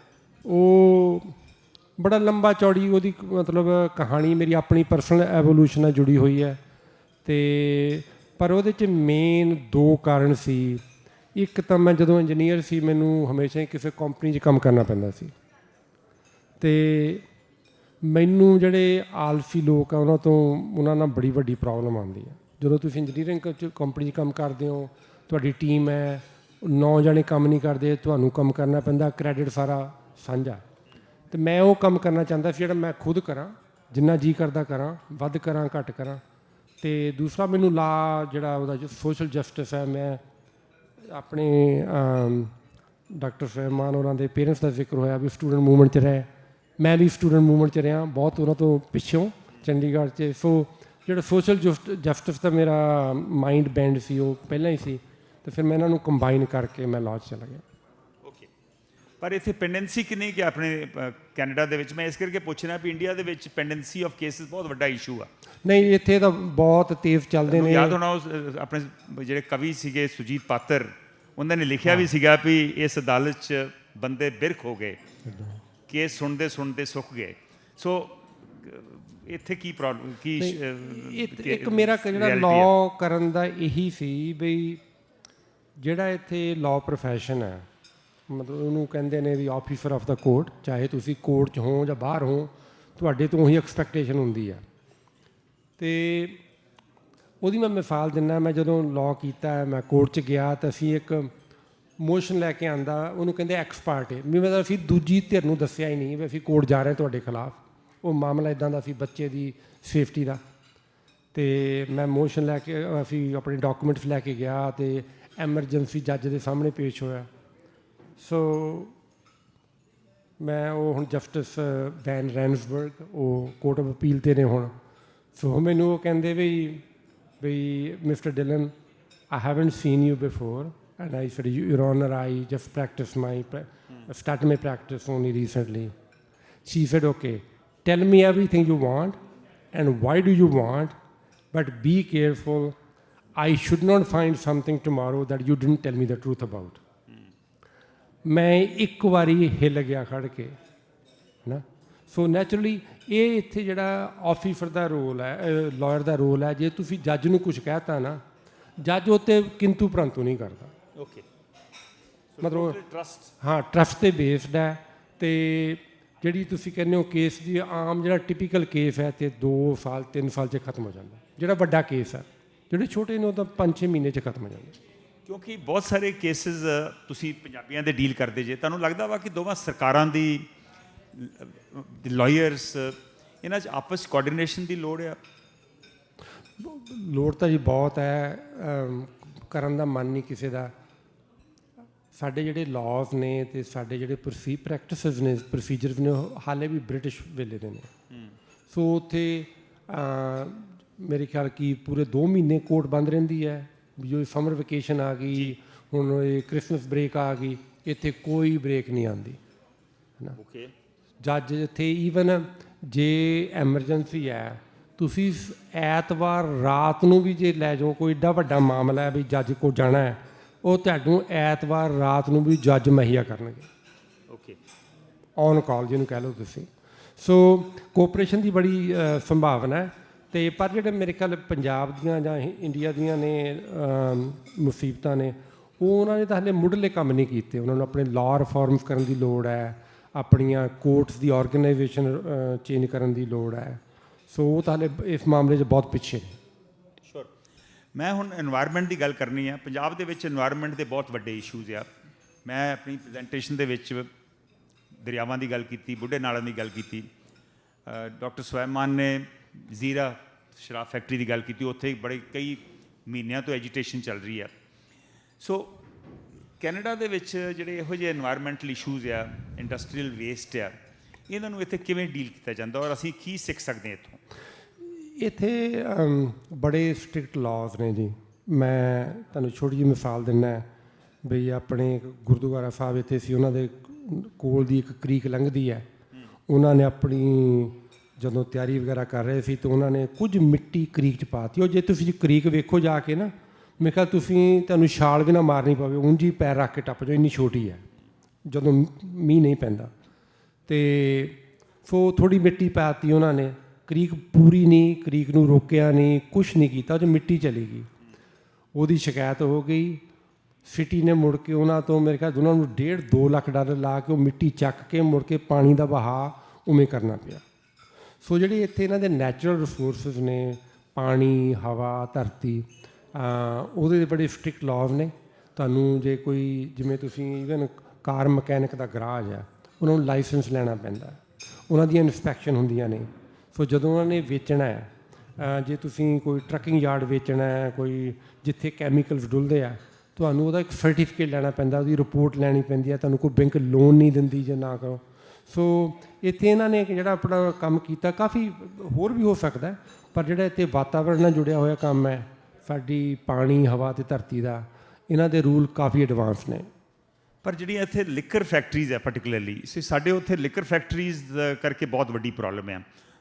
ਉਹ ਬੜਾ ਲੰਬਾ ਚੌੜੀ ਉਹਦੀ ਮਤਲਬ ਕਹਾਣੀ ਮੇਰੀ ਆਪਣੀ ਪਰਸਨਲ ਐਵੋਲੂਸ਼ਨ ਨਾਲ ਜੁੜੀ ਹੋਈ ਹੈ। ਅਤੇ ਪਰ ਉਹਦੇ 'ਚ ਮੇਨ 2 ਕਾਰਨ ਸੀ। ਇੱਕ ਤਾਂ ਮੈਂ ਜਦੋਂ ਇੰਜੀਨੀਅਰ ਸੀ ਮੈਨੂੰ ਹਮੇਸ਼ਾ ਹੀ ਕਿਸੇ ਕੰਪਨੀ 'ਚ ਕੰਮ ਕਰਨਾ ਪੈਂਦਾ ਸੀ, ਅਤੇ ਮੈਨੂੰ ਜਿਹੜੇ ਆਲਸੀ ਲੋਕ ਆ ਉਹਨਾਂ ਨਾਲ ਬੜੀ ਵੱਡੀ ਪ੍ਰੋਬਲਮ ਆਉਂਦੀ ਹੈ। ਜਦੋਂ ਤੁਸੀਂ ਇੰਜੀਨੀਅਰਿੰਗ ਕੰਪਨੀ 'ਚ ਕੰਮ ਕਰਦੇ ਹੋ, ਤੁਹਾਡੀ ਟੀਮ ਹੈ, 9 ਜਣੇ ਕੰਮ ਨਹੀਂ ਕਰਦੇ, ਤੁਹਾਨੂੰ ਕੰਮ ਕਰਨਾ ਪੈਂਦਾ, ਕ੍ਰੈਡਿਟ ਸਾਰਾ ਸਾਂਝਾ। ਅਤੇ ਮੈਂ ਉਹ ਕੰਮ ਕਰਨਾ ਚਾਹੁੰਦਾ ਸੀ ਜਿਹੜਾ ਮੈਂ ਖੁਦ ਕਰਾਂ, ਜਿੰਨਾ ਜੀ ਕਰਦਾ ਕਰਾਂ, ਵੱਧ ਕਰਾਂ ਘੱਟ ਕਰਾਂ। ਅਤੇ ਦੂਸਰਾ ਮੈਨੂੰ ਲਾ ਜਿਹੜਾ ਉਹਦਾ ਸੋਸ਼ਲ ਜਸਟਿਸ ਹੈ, ਮੈਂ ਆਪਣੇ ਡਾਕਟਰ ਸੁਲੇਮਾਨ ਉਹਨਾਂ ਦੇ ਪੇਰੈਂਟਸ ਦਾ ਜ਼ਿਕਰ ਹੋਇਆ ਵੀ ਸਟੂਡੈਂਟ ਮੂਵਮੈਂਟ 'ਚ ਰਹੇ, ਮੈਂ ਵੀ ਸਟੂਡੈਂਟ ਮੂਵਮੈਂਟ 'ਚ ਰਿਹਾ ਬਹੁਤ ਉਹਨਾਂ ਤੋਂ ਪਿੱਛੋਂ ਚੰਡੀਗੜ੍ਹ 'ਚ। ਸੋ ਜਿਹੜਾ ਸੋਸ਼ਲ ਜਸਟਿਸ ਦਾ ਮੇਰਾ ਮਾਈਂਡ ਬੈਂਡ ਸੀ ਉਹ ਪਹਿਲਾਂ ਹੀ ਸੀ, ਅਤੇ ਫਿਰ ਮੈਂ ਇਹਨਾਂ ਨੂੰ ਕੰਬਾਈਨ ਕਰਕੇ ਮੈਂ ਲਾਅ 'ਚ ਚਲਾ ਗਿਆ। ਓਕੇ, ਪਰ ਇੱਥੇ ਪੈਂਡੈਂਸੀ ਕਿੰਨੀ ਕਿ ਆਪਣੇ ਕੈਨੇਡਾ ਦੇ ਵਿੱਚ? ਮੈਂ ਇਸ ਕਰਕੇ ਪੁੱਛ ਰਿਹਾ ਵੀ ਇੰਡੀਆ ਦੇ ਵਿੱਚ ਪੈਂਡੈਂਸੀ ਆਫ ਕੇਸਿਸ ਬਹੁਤ ਵੱਡਾ ਇਸ਼ੂ ਆ। ਨਹੀਂ, ਇੱਥੇ ਤਾਂ ਬਹੁਤ ਤੇਜ਼ ਚੱਲਦੇ ਨੇ। ਯਾਦ ਹੋਣਾ ਉਸ ਆਪਣੇ ਜਿਹੜੇ ਕਵੀ ਸੀਗੇ ਸੁਰਜੀਤ ਪਾਤਰ, ਉਹਨਾਂ ਨੇ ਲਿਖਿਆ ਵੀ ਸੀਗਾ ਵੀ ਇਸ ਅਦਾਲਤ 'ਚ ਬੰਦੇ ਬਿਰਖ ਹੋ ਗਏ, ਕੇਸ ਸੁਣਦੇ ਸੁਣਦੇ ਸੁੱਕ ਗਏ। ਸੋ ਇੱਥੇ ਕੀ ਪ੍ਰੋਬਲਮ ਕੀ? ਇੱਕ ਮੇਰਾ ਜਿਹੜਾ ਲਾਅ ਕਰਨ ਦਾ ਇਹੀ ਸੀ ਬਈ ਜਿਹੜਾ ਇੱਥੇ ਲਾਅ ਪ੍ਰੋਫੈਸ਼ਨ ਹੈ, ਮਤਲਬ ਉਹਨੂੰ ਕਹਿੰਦੇ ਨੇ ਵੀ ਆਫੀਸਰ ਆਫ ਦਾ ਕੋਰਟ, ਚਾਹੇ ਤੁਸੀਂ ਕੋਰਟ 'ਚ ਹੋ ਜਾਂ ਬਾਹਰ ਹੋ, ਤੁਹਾਡੇ ਤੋਂ ਉਹੀ ਐਕਸਪੈਕਟੇਸ਼ਨ ਹੁੰਦੀ ਆ। ਅਤੇ ਉਹਦੀ ਮੈਂ ਮਿਸਾਲ ਦਿੰਦਾ। ਮੈਂ ਜਦੋਂ ਲਾਅ ਕੀਤਾ, ਮੈਂ ਕੋਰਟ 'ਚ ਗਿਆ ਤਾਂ ਅਸੀਂ ਇੱਕ ਮੋਸ਼ਨ ਲੈ ਕੇ ਆਂਦਾ, ਉਹਨੂੰ ਕਹਿੰਦੇ ਐਕਸ ਪਾਰਟੇ, ਵੀ ਮਤਲਬ ਅਸੀਂ ਦੂਜੀ ਧਿਰ ਨੂੰ ਦੱਸਿਆ ਹੀ ਨਹੀਂ ਵੀ ਅਸੀਂ ਕੋਰਟ ਜਾ ਰਹੇ ਤੁਹਾਡੇ ਖਿਲਾਫ। ਉਹ ਮਾਮਲਾ ਇੱਦਾਂ ਦਾ ਸੀ ਬੱਚੇ ਦੀ ਸੇਫਟੀ ਦਾ, ਅਤੇ ਮੈਂ ਮੋਸ਼ਨ ਲੈ ਕੇ ਅਸੀਂ ਆਪਣੇ ਡਾਕੂਮੈਂਟਸ ਲੈ ਕੇ ਗਿਆ ਅਤੇ ਐਮਰਜੈਂਸੀ ਜੱਜ ਦੇ ਸਾਹਮਣੇ ਪੇਸ਼ ਹੋਇਆ। ਸੋ ਮੈਂ ਉਹ ਹੁਣ ਜਸਟਿਸ ਵੈਨ ਰੈਨਸਬਰਗ, ਉਹ ਕੋਰਟ ਆਫ ਅਪੀਲ 'ਤੇ ਨੇ ਹੁਣ। ਸੋ ਮੈਨੂੰ ਉਹ ਕਹਿੰਦੇ ਬਈ mister Dylan, I haven't seen you before. And I said, Your Honor, I just started my practice only recently. She said, okay, tell me everything you want and why do you want, but be careful. I should not find something tomorrow that you didn't tell me the truth about. ਮੈਂ ਇੱਕ ਵਾਰੀ ਹਿੱਲ ਗਿਆ ਖੜ੍ਹ ਕੇ ਨਾ। ਸੋ naturally ਇਹ ਇੱਥੇ ਜਿਹੜਾ officer ਦਾ role ਹੈ, ਲਾਇਰ ਦਾ ਰੋਲ ਹੈ, ਜੇ ਤੁਸੀਂ ਜੱਜ ਨੂੰ ਕੁਝ ਕਹਿ ਤਾ ਨਾ, ਜੱਜ ਉੱਤੇ ਕਿੰਤੂ ਪ੍ਰੰਤੂ ਨਹੀਂ ਕਰਦਾ। ਓਕੇ, ਮਤਲਬ ਹਾਂ, ਟਰਸਟ 'ਤੇ ਬੇਸਡ ਹੈ। ਅਤੇ ਜਿਹੜੀ ਤੁਸੀਂ ਕਹਿੰਦੇ ਹੋ ਕੇਸ ਦੀ ਆਮ ਜਿਹੜਾ ਟਿਪੀਕਲ ਕੇਸ ਹੈ ਅਤੇ 2 ਸਾਲ 3 ਸਾਲ 'ਚ ਖਤਮ ਹੋ ਜਾਂਦਾ। ਜਿਹੜਾ ਵੱਡਾ ਕੇਸ ਹੈ, ਜਿਹੜੇ ਛੋਟੇ ਨੇ ਉਹ ਤਾਂ 5-6 ਮਹੀਨੇ 'ਚ ਖਤਮ ਹੋ ਜਾਂਦੇ। ਕਿਉਂਕਿ ਬਹੁਤ ਸਾਰੇ ਕੇਸਿਸ ਤੁਸੀਂ ਪੰਜਾਬੀਆਂ ਦੇ ਡੀਲ ਕਰਦੇ ਜੇ, ਤੁਹਾਨੂੰ ਲੱਗਦਾ ਵਾ ਕਿ ਦੋਵਾਂ ਸਰਕਾਰਾਂ ਦੀ ਲਾਇਰਸ ਇਹਨਾਂ 'ਚ ਆਪਸ 'ਚ ਕੋਆਰਡੀਨੇਸ਼ਨ ਦੀ ਲੋੜ ਆ? ਲੋੜ ਤਾਂ ਜੀ ਬਹੁਤ ਹੈ, ਕਰਨ ਦਾ ਮਨ ਨਹੀਂ ਕਿਸੇ ਦਾ। ਸਾਡੇ ਜਿਹੜੇ ਲਾਜ਼ ਨੇ ਅਤੇ ਸਾਡੇ ਜਿਹੜੇ ਪ੍ਰੈਕਟਿਸਿਸ ਨੇ, ਪ੍ਰੋਸੀਜਰਸ ਨੇ, ਉਹ ਹਾਲੇ ਵੀ ਬ੍ਰਿਟਿਸ਼ ਵੇਲੇ ਦੇ ਨੇ। ਸੋ ਉੱਥੇ ਮੇਰੇ ਖਿਆਲ ਕਿ ਪੂਰੇ 2 ਮਹੀਨੇ ਕੋਰਟ ਬੰਦ ਰਹਿੰਦੀ ਹੈ। ਜੋ ਸਮਰ ਵੈਕੇਸ਼ਨ ਆ ਗਈ, ਹੁਣ ਇਹ ਕ੍ਰਿਸਮਸ ਬ੍ਰੇਕ ਆ ਗਈ, ਇੱਥੇ ਕੋਈ ਬ੍ਰੇਕ ਨਹੀਂ ਆਉਂਦੀ ਹੈ ਨਾ। ਜੱਜ ਇੱਥੇ ਈਵਨ ਜੇ ਐਮਰਜੈਂਸੀ ਹੈ, ਤੁਸੀਂ ਐਤਵਾਰ ਰਾਤ ਨੂੰ ਵੀ ਜੇ ਲੈ ਜਾਓ, ਕੋਈ ਏਡਾ ਵੱਡਾ ਮਾਮਲਾ ਹੈ ਵੀ ਜੱਜ ਕੋਲ ਜਾਣਾ ਹੈ, ਉਹ ਤੁਹਾਨੂੰ ਐਤਵਾਰ ਰਾਤ ਨੂੰ ਵੀ ਜੱਜ ਮੁਹੱਈਆ ਕਰਨਗੇ। ਓਕੇ, ਔਨ ਕਾਲ ਜਿਹਨੂੰ ਕਹਿ ਲਓ ਤੁਸੀਂ। ਸੋ ਕੋਆਪਰੇਸ਼ਨ ਦੀ ਬੜੀ ਸੰਭਾਵਨਾ ਹੈ। ਅਤੇ ਪਰ ਜਿਹੜੇ ਮੇਰੇ ਖਿਆਲ ਪੰਜਾਬ ਦੀਆਂ ਜਾਂ ਇੰਡੀਆ ਦੀਆਂ ਨੇ ਮੁਸੀਬਤਾਂ ਨੇ, ਉਹ ਉਹਨਾਂ ਨੇ ਤਾਂ ਹਾਲੇ ਮੁੱਢਲੇ ਕੰਮ ਨਹੀਂ ਕੀਤੇ। ਉਹਨਾਂ ਨੂੰ ਆਪਣੇ ਲਾਅ ਰਿਫਾਰਮਸ ਕਰਨ ਦੀ ਲੋੜ ਹੈ, ਆਪਣੀਆਂ ਕੋਰਟਸ ਦੀ ਆਰਗੇਨਾਈਜੇਸ਼ਨ ਚੇਂਜ ਕਰਨ ਦੀ ਲੋੜ ਹੈ। ਸੋ ਉਹ ਤਾਂ ਹਾਲੇ ਇਸ ਮਾਮਲੇ 'ਚ ਬਹੁਤ ਪਿੱਛੇ ਨੇ। ਸ਼ੋਰ, ਮੈਂ ਹੁਣ ਇਨਵਾਇਰਮੈਂਟ ਦੀ ਗੱਲ ਕਰਨੀ ਆ। ਪੰਜਾਬ ਦੇ ਵਿੱਚ ਇਨਵਾਇਰਮੈਂਟ ਦੇ ਬਹੁਤ ਵੱਡੇ ਇਸ਼ੂਜ਼ ਆ। ਮੈਂ ਆਪਣੀ ਪ੍ਰੈਜੈਂਟੇਸ਼ਨ ਦੇ ਵਿੱਚ ਦਰਿਆਵਾਂ ਦੀ ਗੱਲ ਕੀਤੀ, ਬੁੱਢੇ ਨਾਲਾਂ ਦੀ ਗੱਲ ਕੀਤੀ, ਡਾਕਟਰ ਸੁਲੇਮਾਨ ਨੇ ਜ਼ੀਰਾ ਸ਼ਰਾਬ ਫੈਕਟਰੀ ਦੀ ਗੱਲ ਕੀਤੀ। ਉੱਥੇ ਬੜੇ ਕਈ ਮਹੀਨਿਆਂ ਤੋਂ ਐਜੀਟੇਸ਼ਨ ਚੱਲ ਰਹੀ ਆ। ਸੋ ਕੈਨੇਡਾ ਦੇ ਵਿੱਚ ਜਿਹੜੇ ਇਹੋ ਜਿਹੇ ਇਨਵਾਇਰਮੈਂਟਲ ਇਸ਼ੂਜ਼ ਆ, ਇੰਡਸਟਰੀਅਲ ਵੇਸਟ ਆ, ਇਹਨਾਂ ਨੂੰ ਇੱਥੇ ਕਿਵੇਂ ਡੀਲ ਕੀਤਾ ਜਾਂਦਾ ਔਰ ਅਸੀਂ ਕੀ ਸਿੱਖ ਸਕਦੇ ਹਾਂ ਇੱਥੋਂ? ਇੱਥੇ ਬੜੇ ਸਟ੍ਰਿਕਟ ਲਾਜ਼ ਨੇ ਜੀ। ਮੈਂ ਤੁਹਾਨੂੰ ਛੋਟੀ ਜਿਹੀ ਮਿਸਾਲ ਦਿੰਦਾ ਬਈ ਆਪਣੇ ਗੁਰਦੁਆਰਾ ਸਾਹਿਬ ਇੱਥੇ ਸੀ, ਉਹਨਾਂ ਦੇ ਕੋਲ ਦੀ ਇੱਕ ਕ੍ਰੀਕ ਲੰਘਦੀ ਹੈ। ਉਹਨਾਂ ਨੇ ਆਪਣੀ ਜਦੋਂ ਤਿਆਰੀ ਵਗੈਰਾ ਕਰ ਰਹੇ ਸੀ ਤਾਂ ਉਹਨਾਂ ਨੇ ਕੁਝ ਮਿੱਟੀ ਕਰੀਕ 'ਚ ਪਾਤੀ। ਉਹ ਜੇ ਤੁਸੀਂ ਕਰੀਕ ਵੇਖੋ ਜਾ ਕੇ ਨਾ, ਮੈਂ ਕਿਹਾ ਤੁਹਾਨੂੰ ਛਾਲ ਵੀ ਨਾ ਮਾਰਨੀ ਪਵੇ, ਉਂਝ ਹੀ ਪੈਰ ਰੱਖ ਕੇ ਟੱਪ ਜਾਓ, ਇੰਨੀ ਛੋਟੀ ਹੈ ਜਦੋਂ ਮੀਂਹ ਨਹੀਂ ਪੈਂਦਾ। ਅਤੇ ਸੋ ਥੋੜ੍ਹੀ ਮਿੱਟੀ ਪਾਤੀ ਉਹਨਾਂ ਨੇ, ਕਰੀਕ ਪੂਰੀ ਨਹੀਂ, ਕਰੀਕ ਨੂੰ ਰੋਕਿਆ ਨਹੀਂ, ਕੁਛ ਨਹੀਂ ਕੀਤਾ, ਉਹ 'ਚ ਮਿੱਟੀ ਚਲੀ ਗਈ। ਉਹਦੀ ਸ਼ਿਕਾਇਤ ਹੋ ਗਈ। ਸਿਟੀ ਨੇ ਮੁੜ ਕੇ ਉਹਨਾਂ ਤੋਂ ਮੇਰੇ ਖਿਆਲ ਉਹਨਾਂ ਨੂੰ $1.5-2 ਲੱਖ ਲਾ ਕੇ ਉਹ ਮਿੱਟੀ ਚੱਕ ਕੇ ਮੁੜ ਕੇ ਪਾਣੀ ਦਾ ਵਹਾਅ ਉਵੇਂ ਕਰਨਾ ਪਿਆ। ਸੋ ਜਿਹੜੇ ਇੱਥੇ ਇਹਨਾਂ ਦੇ ਨੈਚੁਰਲ ਰਿਸੋਰਸਿਸ ਨੇ, ਪਾਣੀ, ਹਵਾ, ਧਰਤੀ, ਉਹਦੇ ਬੜੇ ਸਟ੍ਰਿਕਟ ਲਾਜ਼ ਨੇ। ਤੁਹਾਨੂੰ ਜੇ ਕੋਈ ਜਿਵੇਂ ਤੁਸੀਂ ਈਵਨ ਕਾਰ ਮਕੈਨਿਕ ਦਾ ਗਰਾਜ ਹੈ, ਉਹਨਾਂ ਨੂੰ ਲਾਇਸੈਂਸ ਲੈਣਾ ਪੈਂਦਾ, ਉਹਨਾਂ ਦੀਆਂ ਇਨਸਪੈਕਸ਼ਨ ਹੁੰਦੀਆਂ ਨੇ। ਸੋ ਜਦੋਂ ਉਹਨਾਂ ਨੇ ਵੇਚਣਾ ਹੈ, ਜੇ ਤੁਸੀਂ ਕੋਈ ਟਰੱਕਿੰਗ ਯਾਰਡ ਵੇਚਣਾ ਹੈ, ਕੋਈ ਜਿੱਥੇ ਕੈਮੀਕਲਸ ਡੁੱਲਦੇ ਆ, ਤੁਹਾਨੂੰ ਉਹਦਾ ਇੱਕ ਸਰਟੀਫਿਕੇਟ ਲੈਣਾ ਪੈਂਦਾ, ਉਹਦੀ ਰਿਪੋਰਟ ਲੈਣੀ ਪੈਂਦੀ ਹੈ। ਤੁਹਾਨੂੰ ਕੋਈ ਬੈਂਕ ਲੋਨ ਨਹੀਂ ਦਿੰਦੀ ਜੇ ਨਾ ਕਰੋ। ਸੋ ਇੱਥੇ ਇਹਨਾਂ ਨੇ ਜਿਹੜਾ ਆਪਣਾ ਕੰਮ ਕੀਤਾ, ਕਾਫੀ ਹੋਰ ਵੀ ਹੋ ਸਕਦਾ, ਪਰ ਜਿਹੜਾ ਇੱਥੇ ਵਾਤਾਵਰਣ ਨਾਲ ਜੁੜਿਆ ਹੋਇਆ ਕੰਮ ਹੈ, ਸਾਡੀ ਪਾਣੀ, ਹਵਾ ਅਤੇ ਧਰਤੀ ਦਾ, ਇਹਨਾਂ ਦੇ ਰੂਲ ਕਾਫੀ ਐਡਵਾਂਸ ਨੇ। ਪਰ ਜਿਹੜੀਆਂ ਇੱਥੇ ਲਿਕਰ ਫੈਕਟਰੀਜ਼ ਹੈ ਪਾਰਟੀਕੂਲਰਲੀ, ਸਾਡੇ ਉੱਥੇ ਲਿਕਰ ਫੈਕਟਰੀਜ਼ ਕਰਕੇ ਬਹੁਤ ਵੱਡੀ ਪ੍ਰੋਬਲਮ ਹੈ।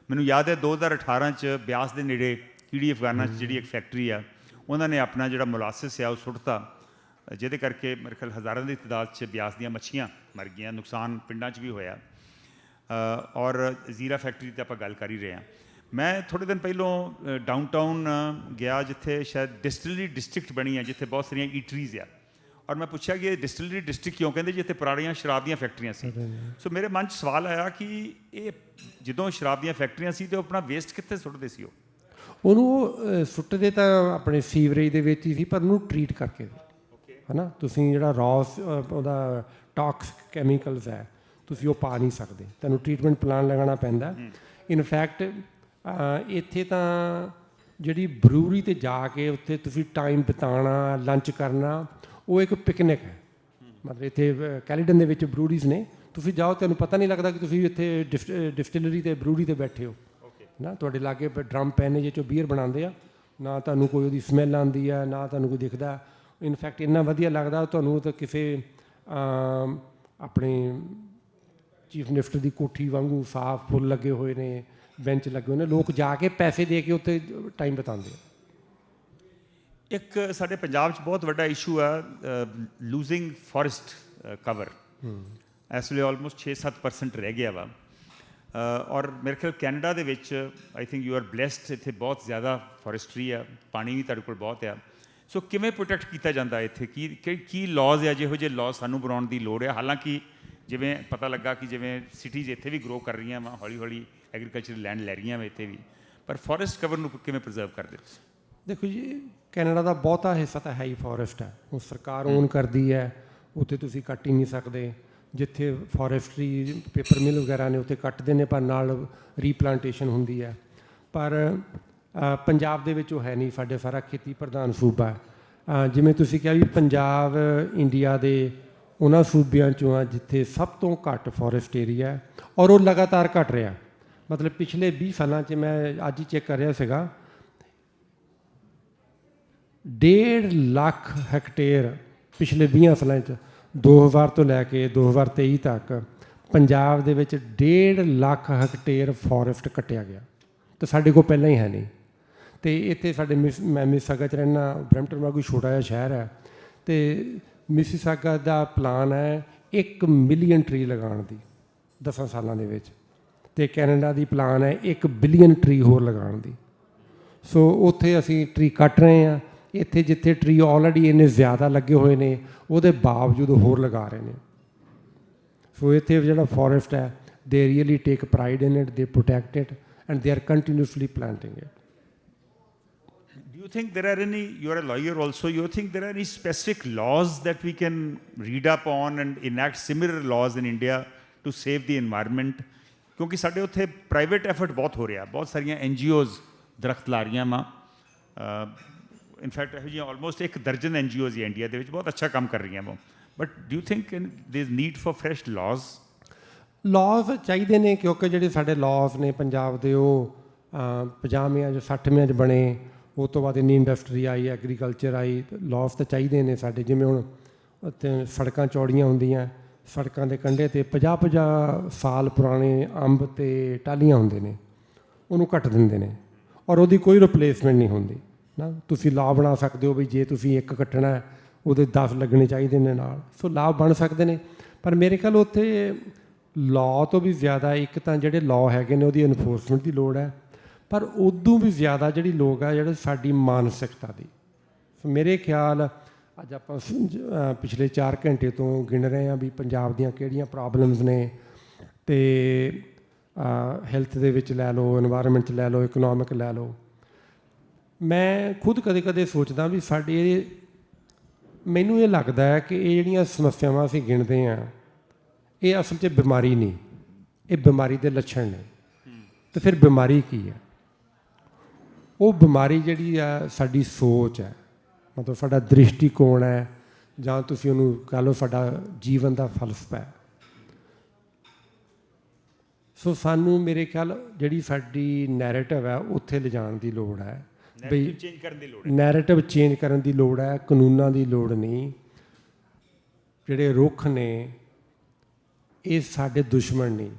ਮੈਨੂੰ ਯਾਦ ਹੈ 2018 'ਚ ਬਿਆਸ ਦੇ ਨੇੜੇ ਕੀੜੀ ਅਫਗਾਨਾ 'ਚ ਜਿਹੜੀ ਇੱਕ ਫੈਕਟਰੀ ਆ, ਉਹਨਾਂ ਨੇ ਆਪਣਾ ਜਿਹੜਾ ਮੋਲਾਸਿਸ ਆ ਉਹ ਸੁੱਟਤਾ, ਜਿਹਦੇ ਕਰਕੇ ਮੇਰੇ ਖਿਆਲ ਹਜ਼ਾਰਾਂ ਦੀ ਤਾਦਾਦ 'ਚ ਬਿਆਸ ਦੀਆਂ ਮੱਛੀਆਂ ਮਰ ਗਈਆਂ, ਨੁਕਸਾਨ ਪਿੰਡਾਂ 'ਚ ਵੀ ਹੋਇਆ। ਔਰ ਜ਼ੀਰਾ ਫੈਕਟਰੀ 'ਤੇ ਆਪਾਂ ਗੱਲ ਕਰ ਹੀ ਰਹੇ ਹਾਂ। ਮੈਂ ਥੋੜ੍ਹੇ ਦਿਨ ਪਹਿਲੋਂ ਡਾਊਨਟਾਊਨ ਗਿਆ, ਜਿੱਥੇ ਸ਼ਾਇਦ ਡਿਸਟਿਲਰੀ ਡਿਸਟ੍ਰਿਕਟ ਬਣੀ ਹੈ, ਜਿੱਥੇ ਬਹੁਤ ਸਾਰੀਆਂ ਈਟਰੀਜ਼ ਆ। ਔਰ ਮੈਂ ਪੁੱਛਿਆ ਕਿ ਇਹ ਡਿਸਟਿਲਰੀ ਡਿਸਟ੍ਰਿਕਟ ਕਿਉਂ ਕਹਿੰਦੇ, ਜਿੱਥੇ ਪੁਰਾਣੀਆਂ ਸ਼ਰਾਬ ਦੀਆਂ ਫੈਕਟਰੀਆਂ ਸੀ। ਸੋ ਮੇਰੇ ਮਨ 'ਚ ਸਵਾਲ ਆਇਆ ਕਿ ਇਹ ਜਦੋਂ ਸ਼ਰਾਬ ਦੀਆਂ ਫੈਕਟਰੀਆਂ ਸੀ ਤਾਂ ਆਪਣਾ ਵੇਸਟ ਕਿੱਥੇ ਸੁੱਟਦੇ ਸੀ? ਉਹਨੂੰ ਸੁੱਟਦੇ ਤਾਂ ਆਪਣੇ ਸੀਵਰੇਜ ਦੇ ਵਿੱਚ ਹੀ ਸੀ, ਪਰ ਉਹਨੂੰ ਟਰੀਟ ਕਰਕੇ, ਹੈ ਨਾ। ਤੁਸੀਂ ਜਿਹੜਾ ਰੌਸ ਉਹਦਾ ਟੌਕਸ ਕੈਮੀਕਲਸ ਹੈ, ਤੁਸੀਂ ਉਹ ਪਾ ਨਹੀਂ ਸਕਦੇ, ਤੁਹਾਨੂੰ ਟਰੀਟਮੈਂਟ ਪਲਾਨ ਲਗਾਉਣਾ ਪੈਂਦਾ। ਇਨਫੈਕਟ ਇੱਥੇ ਤਾਂ ਜਿਹੜੀ ਬਰੂਰੀ 'ਤੇ ਜਾ ਕੇ ਉੱਥੇ ਤੁਸੀਂ ਟਾਈਮ ਬਿਤਾਉਣਾ, ਲੰਚ ਕਰਨਾ, ਉਹ ਇੱਕ ਪਿਕਨਿਕ ਹੈ। ਮਤਲਬ ਇੱਥੇ ਕੈਲੀਡਨ ਦੇ ਵਿੱਚ ਬਰੂਰੀਜ਼ ਨੇ, ਤੁਸੀਂ ਜਾਓ ਤੁਹਾਨੂੰ ਪਤਾ ਨਹੀਂ ਲੱਗਦਾ ਕਿ ਤੁਸੀਂ ਇੱਥੇ ਡਿਸਟਿਲਰੀ 'ਤੇ ਬਰੂਰੀ 'ਤੇ ਬੈਠੇ ਹੋ ਨਾ। ਤੁਹਾਡੇ ਲਾਗੇ ਡਰਮ ਪਏ ਨੇ ਜਿਹ 'ਚੋਂ ਬੀਅਰ ਬਣਾਉਂਦੇ ਆ, ਨਾ ਤੁਹਾਨੂੰ ਕੋਈ ਉਹਦੀ ਸਮੈਲ ਆਉਂਦੀ ਆ, ਨਾ ਤੁਹਾਨੂੰ ਕੋਈ ਦਿਖਦਾ। ਇਨਫੈਕਟ ਇੰਨਾ ਵਧੀਆ ਲੱਗਦਾ ਤੁਹਾਨੂੰ ਤਾਂ ਕਿਸੇ ਆਪਣੇ ਚੀਫ ਮਿਨਿਸਟਰ ਦੀ ਕੋਠੀ ਵਾਂਗੂ ਸਾਫ਼ ਫੁੱਲ ਲੱਗੇ ਹੋਏ ਨੇ, ਬੈਂਚ ਲੱਗੇ ਹੋਏ ਨੇ, ਲੋਕ ਜਾ ਕੇ ਪੈਸੇ ਦੇ ਕੇ ਉੱਥੇ ਟਾਈਮ ਬਿਤਾਉਂਦੇ ਆ। ਇੱਕ ਸਾਡੇ ਪੰਜਾਬ 'ਚ ਬਹੁਤ ਵੱਡਾ ਇਸ਼ੂ ਆ ਲੂਜ਼ਿੰਗ ਫੋਰੈਸਟ ਕਵਰ। ਇਸ ਵੇਲੇ ਆਲਮੋਸਟ 6-7% ਰਹਿ ਗਿਆ ਵਾ। ਔਰ ਮੇਰੇ ਖਿਆਲ ਕੈਨੇਡਾ ਦੇ ਵਿੱਚ ਆਈ ਥਿੰਕ ਯੂ ਆਰ ਬਲੈਸਡ, ਇੱਥੇ ਬਹੁਤ ਜ਼ਿਆਦਾ ਫੋਰੈਸਟਰੀ ਆ, ਪਾਣੀ ਵੀ ਤੁਹਾਡੇ ਕੋਲ ਬਹੁਤ ਆ। ਸੋ ਕਿਵੇਂ ਪ੍ਰੋਟੈਕਟ ਕੀਤਾ ਜਾਂਦਾ ਇੱਥੇ? ਕੀ ਲਾਜ਼ ਆ ਜਿਹੋ ਜਿਹੇ ਲਾਜ਼ ਸਾਨੂੰ ਬਣਾਉਣ ਦੀ ਲੋੜ ਆ? ਹਾਲਾਂਕਿ ਜਿਵੇਂ ਪਤਾ ਲੱਗਾ ਕਿ ਜਿਵੇਂ ਸਿਟੀਜ਼ ਇੱਥੇ ਵੀ ਗਰੋ ਕਰ ਰਹੀਆਂ ਵਾ, ਹੌਲੀ ਹੌਲੀ ਐਗਰੀਕਲਚਰ ਲੈਂਡ ਲੈ ਰਹੀਆਂ ਵਾ ਇੱਥੇ ਵੀ, ਪਰ ਫੋਰੈਸਟ ਕਵਰ ਨੂੰ ਕਿਵੇਂ ਪ੍ਰੀਜ਼ਰਵ ਕਰਦੇ ਤੁਸੀਂ? ਦੇਖੋ ਜੀ, ਕੈਨੇਡਾ ਦਾ ਬਹੁਤਾ ਹਿੱਸਾ ਤਾਂ ਹੈ ਹੀ ਫੋਰੈਸਟ ਹੈ, ਉਹ ਸਰਕਾਰ ਓਨ ਕਰਦੀ ਹੈ, ਉੱਥੇ ਤੁਸੀਂ ਕੱਟ ਹੀ ਨਹੀਂ ਸਕਦੇ। ਜਿੱਥੇ ਫੋਰੈਸਟਰੀ ਪੇਪਰ ਮਿਲ ਵਗੈਰਾ ਨੇ ਉੱਥੇ ਕੱਟਦੇ ਨੇ, ਪਰ ਨਾਲ ਰੀਪਲਾਂਟੇਸ਼ਨ ਹੁੰਦੀ ਹੈ। ਪਰ ਪੰਜਾਬ ਦੇ ਵਿੱਚ ਉਹ ਹੈ ਨਹੀਂ, ਸਾਡੇ ਸਾਰਾ ਖੇਤੀ ਪ੍ਰਧਾਨ ਸੂਬਾ ਹੈ। ਜਿਵੇਂ ਤੁਸੀਂ ਕਿਹਾ ਵੀ ਪੰਜਾਬ ਇੰਡੀਆ ਦੇ ਉਹਨਾਂ ਸੂਬਿਆਂ 'ਚੋਂ ਆ ਜਿੱਥੇ ਸਭ ਤੋਂ ਘੱਟ ਫੋਰੈਸਟ ਏਰੀਆ ਹੈ, ਔਰ ਉਹ ਲਗਾਤਾਰ ਘਟ ਰਿਹਾ। ਮਤਲਬ ਪਿਛਲੇ 20 ਸਾਲਾਂ 'ਚ ਮੈਂ ਅੱਜ ਹੀ ਚੈੱਕ ਕਰ ਰਿਹਾ ਸੀਗਾ, 1.5 ਲੱਖ ਹੈਕਟੇਅਰ ਪਿਛਲੇ 20 ਸਾਲਾਂ 'ਚ 2000 ਤੋਂ ਲੈ ਕੇ 2023 ਤੱਕ ਪੰਜਾਬ ਦੇ ਵਿੱਚ 1.5 ਲੱਖ ਹੈਕਟੇਅਰ ਫੋਰੈਸਟ ਕੱਟਿਆ ਗਿਆ, ਅਤੇ ਸਾਡੇ ਕੋਲ ਪਹਿਲਾਂ ਹੀ ਹੈ ਨਹੀਂ। ਅਤੇ ਇੱਥੇ ਸਾਡੇ ਮੈਂ ਮਿਸੀਸਾਗਾ 'ਚ ਰਹਿੰਦਾ, ਬਰੈਂਪਟਨ ਵਾਂਗੂ ਛੋਟਾ ਜਿਹਾ ਸ਼ਹਿਰ ਹੈ, ਅਤੇ ਮਿਸੀਸਾਗਾ ਦਾ ਪਲਾਨ ਹੈ 1 ਮਿਲੀਅਨ ਟਰੀ ਲਗਾਉਣ ਦੀ 10 ਸਾਲਾਂ ਦੇ ਵਿੱਚ, ਅਤੇ ਕੈਨੇਡਾ ਦੀ ਪਲਾਨ ਹੈ 1 ਬਿਲੀਅਨ ਟਰੀ ਹੋਰ ਲਗਾਉਣ ਦੀ। ਸੋ ਉੱਥੇ ਅਸੀਂ ਟਰੀ ਕੱਟ ਰਹੇ ਹਾਂ, ਇੱਥੇ ਜਿੱਥੇ ਟਰੀ ਆਲਰੇਡੀ ਇੰਨੇ ਜ਼ਿਆਦਾ ਲੱਗੇ ਹੋਏ ਨੇ ਉਹਦੇ ਬਾਵਜੂਦ ਹੋਰ ਲਗਾ ਰਹੇ ਨੇ। ਸੋ ਇੱਥੇ ਜਿਹੜਾ ਫੋਰੈਸਟ ਹੈ, they really take pride in it, they protect it, and they are continuously planting it. Do you think there are any, you are a lawyer also, you think there are any specific laws that we can read up on and enact similar laws in India to save the environment? ਕਿਉਂਕਿ ਸਾਡੇ ਉੱਥੇ private effort ਬਹੁਤ ਹੋ ਰਿਹਾ, ਬਹੁਤ ਸਾਰੀਆਂ NGOs ਦਰਖਤ ਲਾ ਰਹੀਆਂ ਵਾ। ਇਨਫੈਕਟ ਇਹੋ ਜਿਹੀਆਂ ਆਲਮੋਸਟ 1 ਦਰਜਨ NGOs ਹੀ ਇੰਡੀਆ ਦੇ ਵਿੱਚ ਬਹੁਤ ਅੱਛਾ ਕੰਮ ਕਰ ਰਹੀਆਂ ਵਾ। But do you think there is need for fresh ਲਾਜ਼ ਚਾਹੀਦੇ ਨੇ, ਕਿਉਂਕਿ ਜਿਹੜੇ ਸਾਡੇ ਲਾਜ਼ ਨੇ ਪੰਜਾਬ ਦੇ ਉਹ 50ਵਿਆਂ 'ਚ 60ਵਿਆਂ 'ਚ ਬਣੇ, ਉਸ ਤੋਂ ਬਾਅਦ ਇੰਨੀ ਇੰਡਸਟਰੀ ਆਈ, ਐਗਰੀਕਲਚਰ ਆਈ, ਲਾਜ਼ ਤਾਂ ਚਾਹੀਦੇ ਨੇ ਸਾਡੇ। ਜਿਵੇਂ ਹੁਣ ਉੱਥੇ ਸੜਕਾਂ ਚੌੜੀਆਂ ਹੁੰਦੀਆਂ, ਸੜਕਾਂ ਦੇ ਕੰਢੇ 'ਤੇ 50-50 ਸਾਲ ਪੁਰਾਣੇ ਅੰਬ ਅਤੇ ਟਾਹਲੀਆਂ ਹੁੰਦੇ ਨੇ, ਉਹਨੂੰ ਕੱਟ ਦਿੰਦੇ ਨੇ ਔਰ ਉਹਦੀ ਕੋਈ ਰਿਪਲੇਸਮੈਂਟ ਨਹੀਂ ਹੁੰਦੀ ਨਾ। ਤੁਸੀਂ ਲਾਅ ਬਣਾ ਸਕਦੇ ਹੋ ਵੀ ਜੇ ਤੁਸੀਂ ਇੱਕ ਕੱਟਣਾ ਉਹਦੇ 10 ਲੱਗਣੇ ਚਾਹੀਦੇ ਨੇ ਨਾਲ, ਸੋ ਲਾਅ ਬਣ ਸਕਦੇ ਨੇ। ਪਰ ਮੇਰੇ ਖਿਆਲ ਉੱਥੇ ਲਾਅ ਤੋਂ ਵੀ ਜ਼ਿਆਦਾ ਇੱਕ ਤਾਂ ਜਿਹੜੇ ਲਾਅ ਹੈਗੇ ਨੇ ਉਹਦੀ ਇਨਫੋਰਸਮੈਂਟ ਦੀ ਲੋੜ ਹੈ, ਪਰ ਉਦੋਂ ਵੀ ਜ਼ਿਆਦਾ ਜਿਹੜੀ ਲੋਕ ਆ ਜਿਹੜੇ ਸਾਡੀ ਮਾਨਸਿਕਤਾ ਦੀ। ਸੋ ਮੇਰੇ ਖਿਆਲ ਅੱਜ ਆਪਾਂ ਪਿਛਲੇ 4 ਘੰਟੇ ਤੋਂ ਗਿਣ ਰਹੇ ਹਾਂ ਵੀ ਪੰਜਾਬ ਦੀਆਂ ਕਿਹੜੀਆਂ ਪ੍ਰੋਬਲਮਸ ਨੇ, ਅਤੇ ਹੈਲਥ ਦੇ ਵਿੱਚ ਲੈ ਲਓ, ਇਨਵਾਇਰਮੈਂਟ 'ਚ ਲੈ ਲਓ, ਇਕਨੋਮਿਕ ਲੈ ਲਓ। ਮੈਂ ਖੁਦ ਕਦੇ ਕਦੇ ਸੋਚਦਾ ਵੀ ਸਾਡੇ, ਮੈਨੂੰ ਇਹ ਲੱਗਦਾ ਹੈ ਕਿ ਇਹ ਜਿਹੜੀਆਂ ਸਮੱਸਿਆਵਾਂ ਅਸੀਂ ਗਿਣਦੇ ਹਾਂ ਇਹ ਅਸਲ 'ਚ ਬਿਮਾਰੀ ਨਹੀਂ, ਇਹ ਬਿਮਾਰੀ ਦੇ ਲੱਛਣ ਨੇ। ਅਤੇ ਫਿਰ ਬਿਮਾਰੀ ਕੀ ਹੈ? ਉਹ ਬਿਮਾਰੀ ਜਿਹੜੀ ਆ ਸਾਡੀ ਸੋਚ ਹੈ, ਮਤਲਬ ਸਾਡਾ ਦ੍ਰਿਸ਼ਟੀਕੋਣ ਹੈ, ਜਾਂ ਤੁਸੀਂ ਉਹਨੂੰ ਕਹਿ ਲਓ ਸਾਡਾ ਜੀਵਨ ਦਾ ਫਲਸਫਾ ਹੈ। ਸੋ ਸਾਨੂੰ ਮੇਰੇ ਖਿਆਲ ਜਿਹੜੀ ਸਾਡੀ ਨੈਰੇਟਿਵ ਹੈ ਉੱਥੇ ਲਿਜਾਣ ਦੀ ਲੋੜ ਹੈ, ਬਈ ਨੈਰੇਟਿਵ ਚੇਂਜ ਕਰਨ ਦੀ ਲੋੜ ਹੈ, ਕਾਨੂੰਨਾਂ ਦੀ ਲੋੜ ਨਹੀਂ। ਜਿਹੜੇ ਰੁੱਖ ਨੇ ਇਹ ਸਾਡੇ ਦੁਸ਼ਮਣ ਨਹੀਂ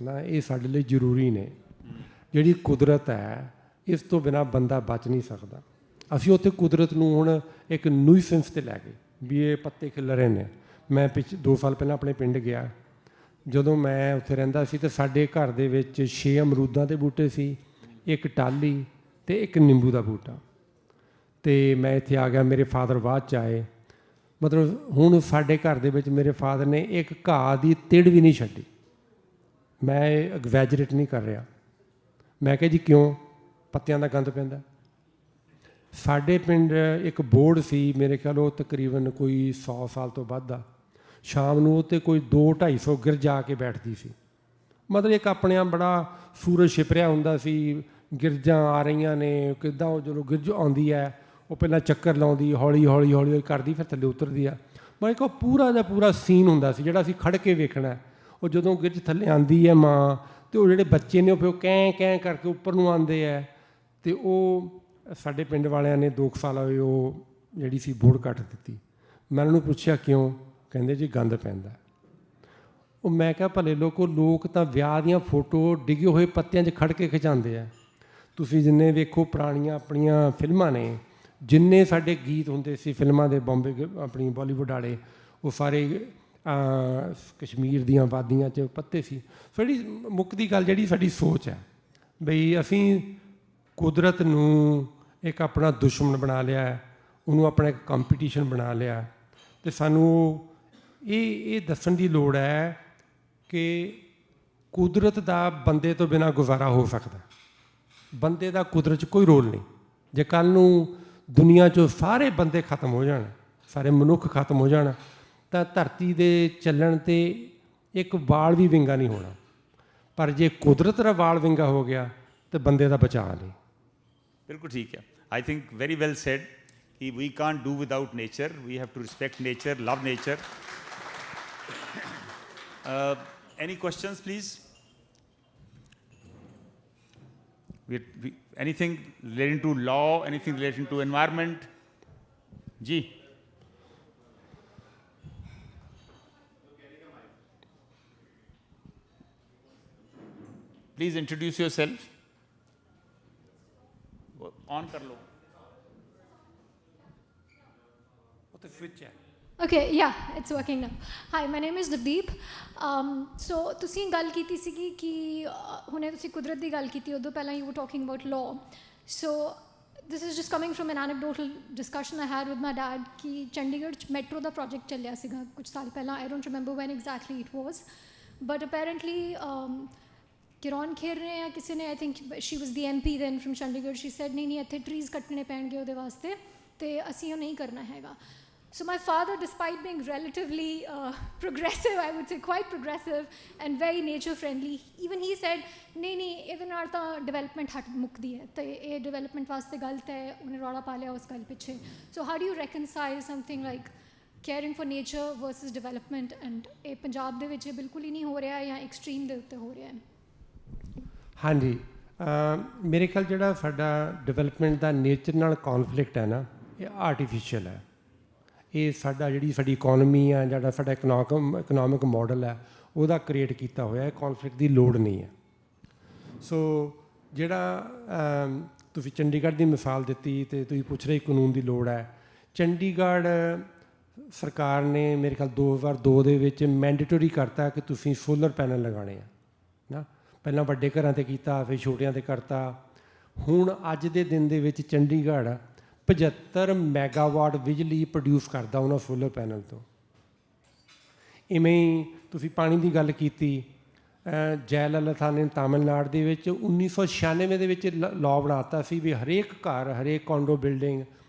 ਨਾ, ਇਹ ਸਾਡੇ ਲਈ ਜ਼ਰੂਰੀ ਨੇ। ਜਿਹੜੀ ਕੁਦਰਤ ਹੈ ਇਸ ਤੋਂ ਬਿਨਾਂ ਬੰਦਾ ਬਚ ਨਹੀਂ ਸਕਦਾ। ਅਸੀਂ ਉੱਥੇ ਕੁਦਰਤ ਨੂੰ ਹੁਣ ਇੱਕ ਨਿਊਸੈਂਸ 'ਤੇ ਲੈ ਗਏ ਵੀ ਇਹ ਪੱਤੇ ਖਿਲ ਰਹੇ ਨੇ। ਮੈਂ 2 ਸਾਲ ਪਹਿਲਾਂ ਆਪਣੇ ਪਿੰਡ ਗਿਆ, ਜਦੋਂ ਮੈਂ ਉੱਥੇ ਰਹਿੰਦਾ ਸੀ ਤਾਂ ਸਾਡੇ ਘਰ ਦੇ ਵਿੱਚ 6 ਅਮਰੂਦਾਂ ਦੇ ਬੂਟੇ ਸੀ, 1 ਟਾਹਲੀ ਅਤੇ 1 ਨਿੰਬੂ ਦਾ ਬੂਟਾ। ਅਤੇ ਮੈਂ ਇੱਥੇ ਆ ਗਿਆ, ਮੇਰੇ ਫਾਦਰ ਬਾਅਦ 'ਚ ਆਏ। ਮਤਲਬ ਹੁਣ ਸਾਡੇ ਘਰ ਦੇ ਵਿੱਚ ਮੇਰੇ ਫਾਦਰ ਨੇ 1 ਘਾਹ ਦੀ ਤਿੜ ਵੀ ਨਹੀਂ ਛੱਡੀ। ਮੈਂ ਐਗਜ਼ੈਜਰੇਟ ਨਹੀਂ ਕਰ ਰਿਹਾ। ਮੈਂ ਕਿਹਾ ਜੀ ਕਿਉਂ? ਪੱਤਿਆਂ ਦਾ ਗੰਦ ਪੈਂਦਾ। ਸਾਡੇ ਪਿੰਡ ਇੱਕ ਬੋਰਡ ਸੀ, ਮੇਰੇ ਖਿਆਲ ਉਹ ਤਕਰੀਬਨ ਕੋਈ 100 ਸਾਲ ਤੋਂ ਵੱਧ ਆ। ਸ਼ਾਮ ਨੂੰ ਉੱਤੇ ਕੋਈ 200-250 ਗਿਰਝ ਜਾ ਕੇ ਬੈਠਦੀ ਸੀ। ਮਤਲਬ ਇੱਕ ਆਪਣੇ ਆਪ ਬੜਾ ਸੂਰਜ ਛਿਪ ਰਿਹਾ ਹੁੰਦਾ ਸੀ, ਗਿਰਜਾਂ ਆ ਰਹੀਆਂ ਨੇ, ਕਿੱਦਾਂ ਉਹ ਜਦੋਂ ਗਿਰਜ ਆਉਂਦੀ ਹੈ ਉਹ ਪਹਿਲਾਂ ਚੱਕਰ ਲਾਉਂਦੀ, ਹੌਲੀ ਹੌਲੀ ਹੌਲੀ ਹੌਲੀ ਕਰਦੀ, ਫਿਰ ਥੱਲੇ ਉਤਰਦੀ ਆ। ਮਤਲਬ ਕਿ ਉਹ ਪੂਰਾ ਦਾ ਪੂਰਾ ਸੀਨ ਹੁੰਦਾ ਸੀ ਜਿਹੜਾ ਅਸੀਂ ਖੜ੍ਹ ਕੇ ਵੇਖਣਾ। ਉਹ ਜਦੋਂ ਗਿਰਜ ਥੱਲੇ ਆਉਂਦੀ ਹੈ ਮਾਂ, ਅਤੇ ਉਹ ਜਿਹੜੇ ਬੱਚੇ ਨੇ ਉਹ ਫਿਰ ਕੈਂ ਕੈਂ ਕਰਕੇ ਉੱਪਰ ਨੂੰ ਆਉਂਦੇ ਹੈ। ਅਤੇ ਉਹ ਸਾਡੇ ਪਿੰਡ ਵਾਲਿਆਂ ਨੇ 2 ਸਾਲ ਹੋਏ ਉਹ ਜਿਹੜੀ ਸੀ ਬੋਰਡ ਕੱਟ ਦਿੱਤੀ। ਮੈਂ ਉਹਨਾਂ ਨੂੰ ਪੁੱਛਿਆ ਕਿਉਂ? ਕਹਿੰਦੇ ਜੀ ਗੰਦ ਪੈਂਦਾ। ਉਹ ਮੈਂ ਕਿਹਾ ਭਲੇ ਲੋਕ ਤਾਂ ਵਿਆਹ ਦੀਆਂ ਫੋਟੋ ਡਿੱਗੇ ਹੋਏ ਪੱਤਿਆਂ 'ਚ ਖੜ੍ਹ ਕੇ ਖਿਚਾਉਂਦੇ ਆ। ਤੁਸੀਂ ਜਿੰਨੇ ਵੇਖੋ ਪੁਰਾਣੀਆਂ ਆਪਣੀਆਂ ਫਿਲਮਾਂ ਨੇ, ਜਿੰਨੇ ਸਾਡੇ ਗੀਤ ਹੁੰਦੇ ਸੀ ਫਿਲਮਾਂ ਦੇ, ਬੰਬੇ ਆਪਣੀ ਬਾਲੀਵੁੱਡ ਵਾਲੇ, ਉਹ ਸਾਰੇ ਕਸ਼ਮੀਰ ਦੀਆਂ ਵਾਦੀਆਂ 'ਚ ਪੱਤੇ ਸੀ। ਸਾਡੀ ਮੁੱਕਦੀ ਗੱਲ ਜਿਹੜੀ ਸਾਡੀ ਸੋਚ ਹੈ ਬਈ ਅਸੀਂ ਕੁਦਰਤ ਨੂੰ ਇੱਕ ਆਪਣਾ ਦੁਸ਼ਮਣ ਬਣਾ ਲਿਆ, ਉਹਨੂੰ ਆਪਣਾ ਇੱਕ ਕੰਪੀਟੀਸ਼ਨ ਬਣਾ ਲਿਆ। ਅਤੇ ਸਾਨੂੰ ਇਹ ਦੱਸਣ ਦੀ ਲੋੜ ਹੈ ਕਿ ਕੁਦਰਤ ਦਾ ਬੰਦੇ ਤੋਂ ਬਿਨਾਂ ਗੁਜ਼ਾਰਾ ਹੋ ਸਕਦਾ। ਬੰਦੇ ਦਾ ਕੁਦਰਤ 'ਚ ਕੋਈ ਰੋਲ ਨਹੀਂ। ਜੇ ਕੱਲ੍ਹ ਨੂੰ ਦੁਨੀਆ 'ਚੋਂ ਸਾਰੇ ਬੰਦੇ ਖਤਮ ਹੋ ਜਾਣ, ਸਾਰੇ ਮਨੁੱਖ ਖਤਮ ਹੋ ਜਾਣ, ਤਾਂ ਧਰਤੀ ਦੇ ਚੱਲਣ 'ਤੇ ਇੱਕ ਵਾਲ ਵੀ ਵਿੰਗਾ ਨਹੀਂ ਹੋਣਾ। ਪਰ ਜੇ ਕੁਦਰਤ ਦਾ ਵਾਲ ਵਿੰਗਾ ਹੋ ਗਿਆ ਤਾਂ ਬੰਦੇ ਦਾ ਬਚਾਅ ਨਹੀਂ। ਬਿਲਕੁਲ ਠੀਕ ਹੈ। I think very well said ਕਿ we can't do without nature, we have to respect nature, love nature. Any questions, please? Anything relating to law, anything relating to environment? Ji. Please introduce yourself. On kar lo. What the switch hai? Okay, yeah, it's working now. Hi, my name is Navdeep. So ਤੁਸੀਂ ਗੱਲ ਕੀਤੀ ਸੀਗੀ ਕਿ ਹੁਣੇ ਤੁਸੀਂ ਕੁਦਰਤ ਦੀ ਗੱਲ ਕੀਤੀ, ਉਦੋਂ ਪਹਿਲਾਂ you were talking about law. So this is just coming from an anecdotal discussion I had with my dad ਕਿ ਚੰਡੀਗੜ੍ਹ 'ਚ ਮੈਟਰੋ ਦਾ ਪ੍ਰੋਜੈਕਟ ਚੱਲਿਆ ਸੀਗਾ ਕੁਝ ਸਾਲ ਪਹਿਲਾਂ. I don't remember when exactly it was, but apparently ਕਿਰਨ ਖੇਰ ਨੇ ਜਾਂ ਕਿਸੇ ਨੇ, I think she was the MP then from Chandigarh, she said ਨਹੀਂ ਇੱਥੇ ਟਰੀਜ਼ ਕੱਟਣੇ ਪੈਣਗੇ ਉਹਦੇ ਵਾਸਤੇ ਅਤੇ ਅਸੀਂ ਉਹ ਨਹੀਂ ਕਰਨਾ ਹੈਗਾ. So my father, despite being relatively progressive, I would say quite progressive and very nature friendly, even he said, ਨਹੀਂ ਇਹਦੇ ਨਾਲ ਤਾਂ ਡਿਵੈਲਪਮੈਂਟ ਹਟ ਮੁੱਕਦੀ ਹੈ ਅਤੇ ਇਹ ਡਿਵੈਲਪਮੈਂਟ ਵਾਸਤੇ ਗਲਤ ਹੈ, ਉਹਨੇ ਰੌਲਾ ਪਾ ਲਿਆ ਉਸ ਗੱਲ ਪਿੱਛੇ. So how do you reconcile something like caring for nature versus development, and ਇਹ ਪੰਜਾਬ ਦੇ ਵਿੱਚ ਬਿਲਕੁਲ ਹੀ ਨਹੀਂ ਹੋ ਰਿਹਾ ਜਾਂ ਐਕਸਟ੍ਰੀਮ ਦੇ ਉੱਤੇ ਹੋ ਰਿਹਾ ਹੈ? ਹਾਂਜੀ, ਮੇਰੇ ਖਿਆਲ ਜਿਹੜਾ ਸਾਡਾ ਡਿਵੈਲਪਮੈਂਟ ਦਾ ਨੇਚਰ ਨਾਲ ਕੌਨਫਲਿਕਟ ਹੈ ਨਾ, ਇਹ ਆਰਟੀਫਿਸ਼ੀਅਲ ਹੈ। ਇਹ ਜਿਹੜੀ ਸਾਡੀ ਇਕੋਨਮੀ ਆ, ਜਿਹੜਾ ਸਾਡਾ ਇਕਨੋਮਿਕ ਮਾਡਲ ਹੈ, ਉਹਦਾ ਕ੍ਰੀਏਟ ਕੀਤਾ ਹੋਇਆ ਹੈ। ਕੌਨਫਲਿਕਟ ਦੀ ਲੋੜ ਨਹੀਂ ਹੈ। ਸੋ ਜਿਹੜਾ ਤੁਸੀਂ ਚੰਡੀਗੜ੍ਹ ਦੀ ਮਿਸਾਲ ਦਿੱਤੀ ਅਤੇ ਤੁਸੀਂ ਪੁੱਛ ਰਹੇ ਕਾਨੂੰਨ ਦੀ ਲੋੜ ਹੈ। ਚੰਡੀਗੜ੍ਹ ਸਰਕਾਰ ਨੇ ਮੇਰੇ ਖਿਆਲ 2002 ਦੇ ਵਿੱਚ ਮੈਂਡੇਟਰੀ ਕਰਤਾ ਕਿ ਤੁਸੀਂ ਸੋਲਰ ਪੈਨਲ ਲਗਾਉਣੇ ਆ ਨਾ। ਪਹਿਲਾਂ ਵੱਡੇ ਘਰਾਂ 'ਤੇ ਕੀਤਾ, ਫਿਰ ਛੋਟਿਆਂ 'ਤੇ ਕਰਤਾ। ਹੁਣ ਅੱਜ ਦੇ ਦਿਨ ਦੇ ਵਿੱਚ ਚੰਡੀਗੜ੍ਹ 75 ਮੈਗਾਵਾਟ ਬਿਜਲੀ ਪ੍ਰੋਡਿਊਸ ਕਰਦਾ ਉਹਨਾਂ ਸੋਲਰ ਪੈਨਲ ਤੋਂ। ਇਵੇਂ ਹੀ ਤੁਸੀਂ ਪਾਣੀ ਦੀ ਗੱਲ ਕੀਤੀ, ਜੈ ਲਲਿਤਾ ਨੇ ਤਾਮਿਲਨਾਡੂ ਦੇ ਵਿੱਚ 1996 ਦੇ ਵਿੱਚ ਲਾਅ ਬਣਾਤਾ ਸੀ ਵੀ ਹਰੇਕ ਘਰ, ਹਰੇਕ ਕੌਂਡੋ ਬਿਲਡਿੰਗ,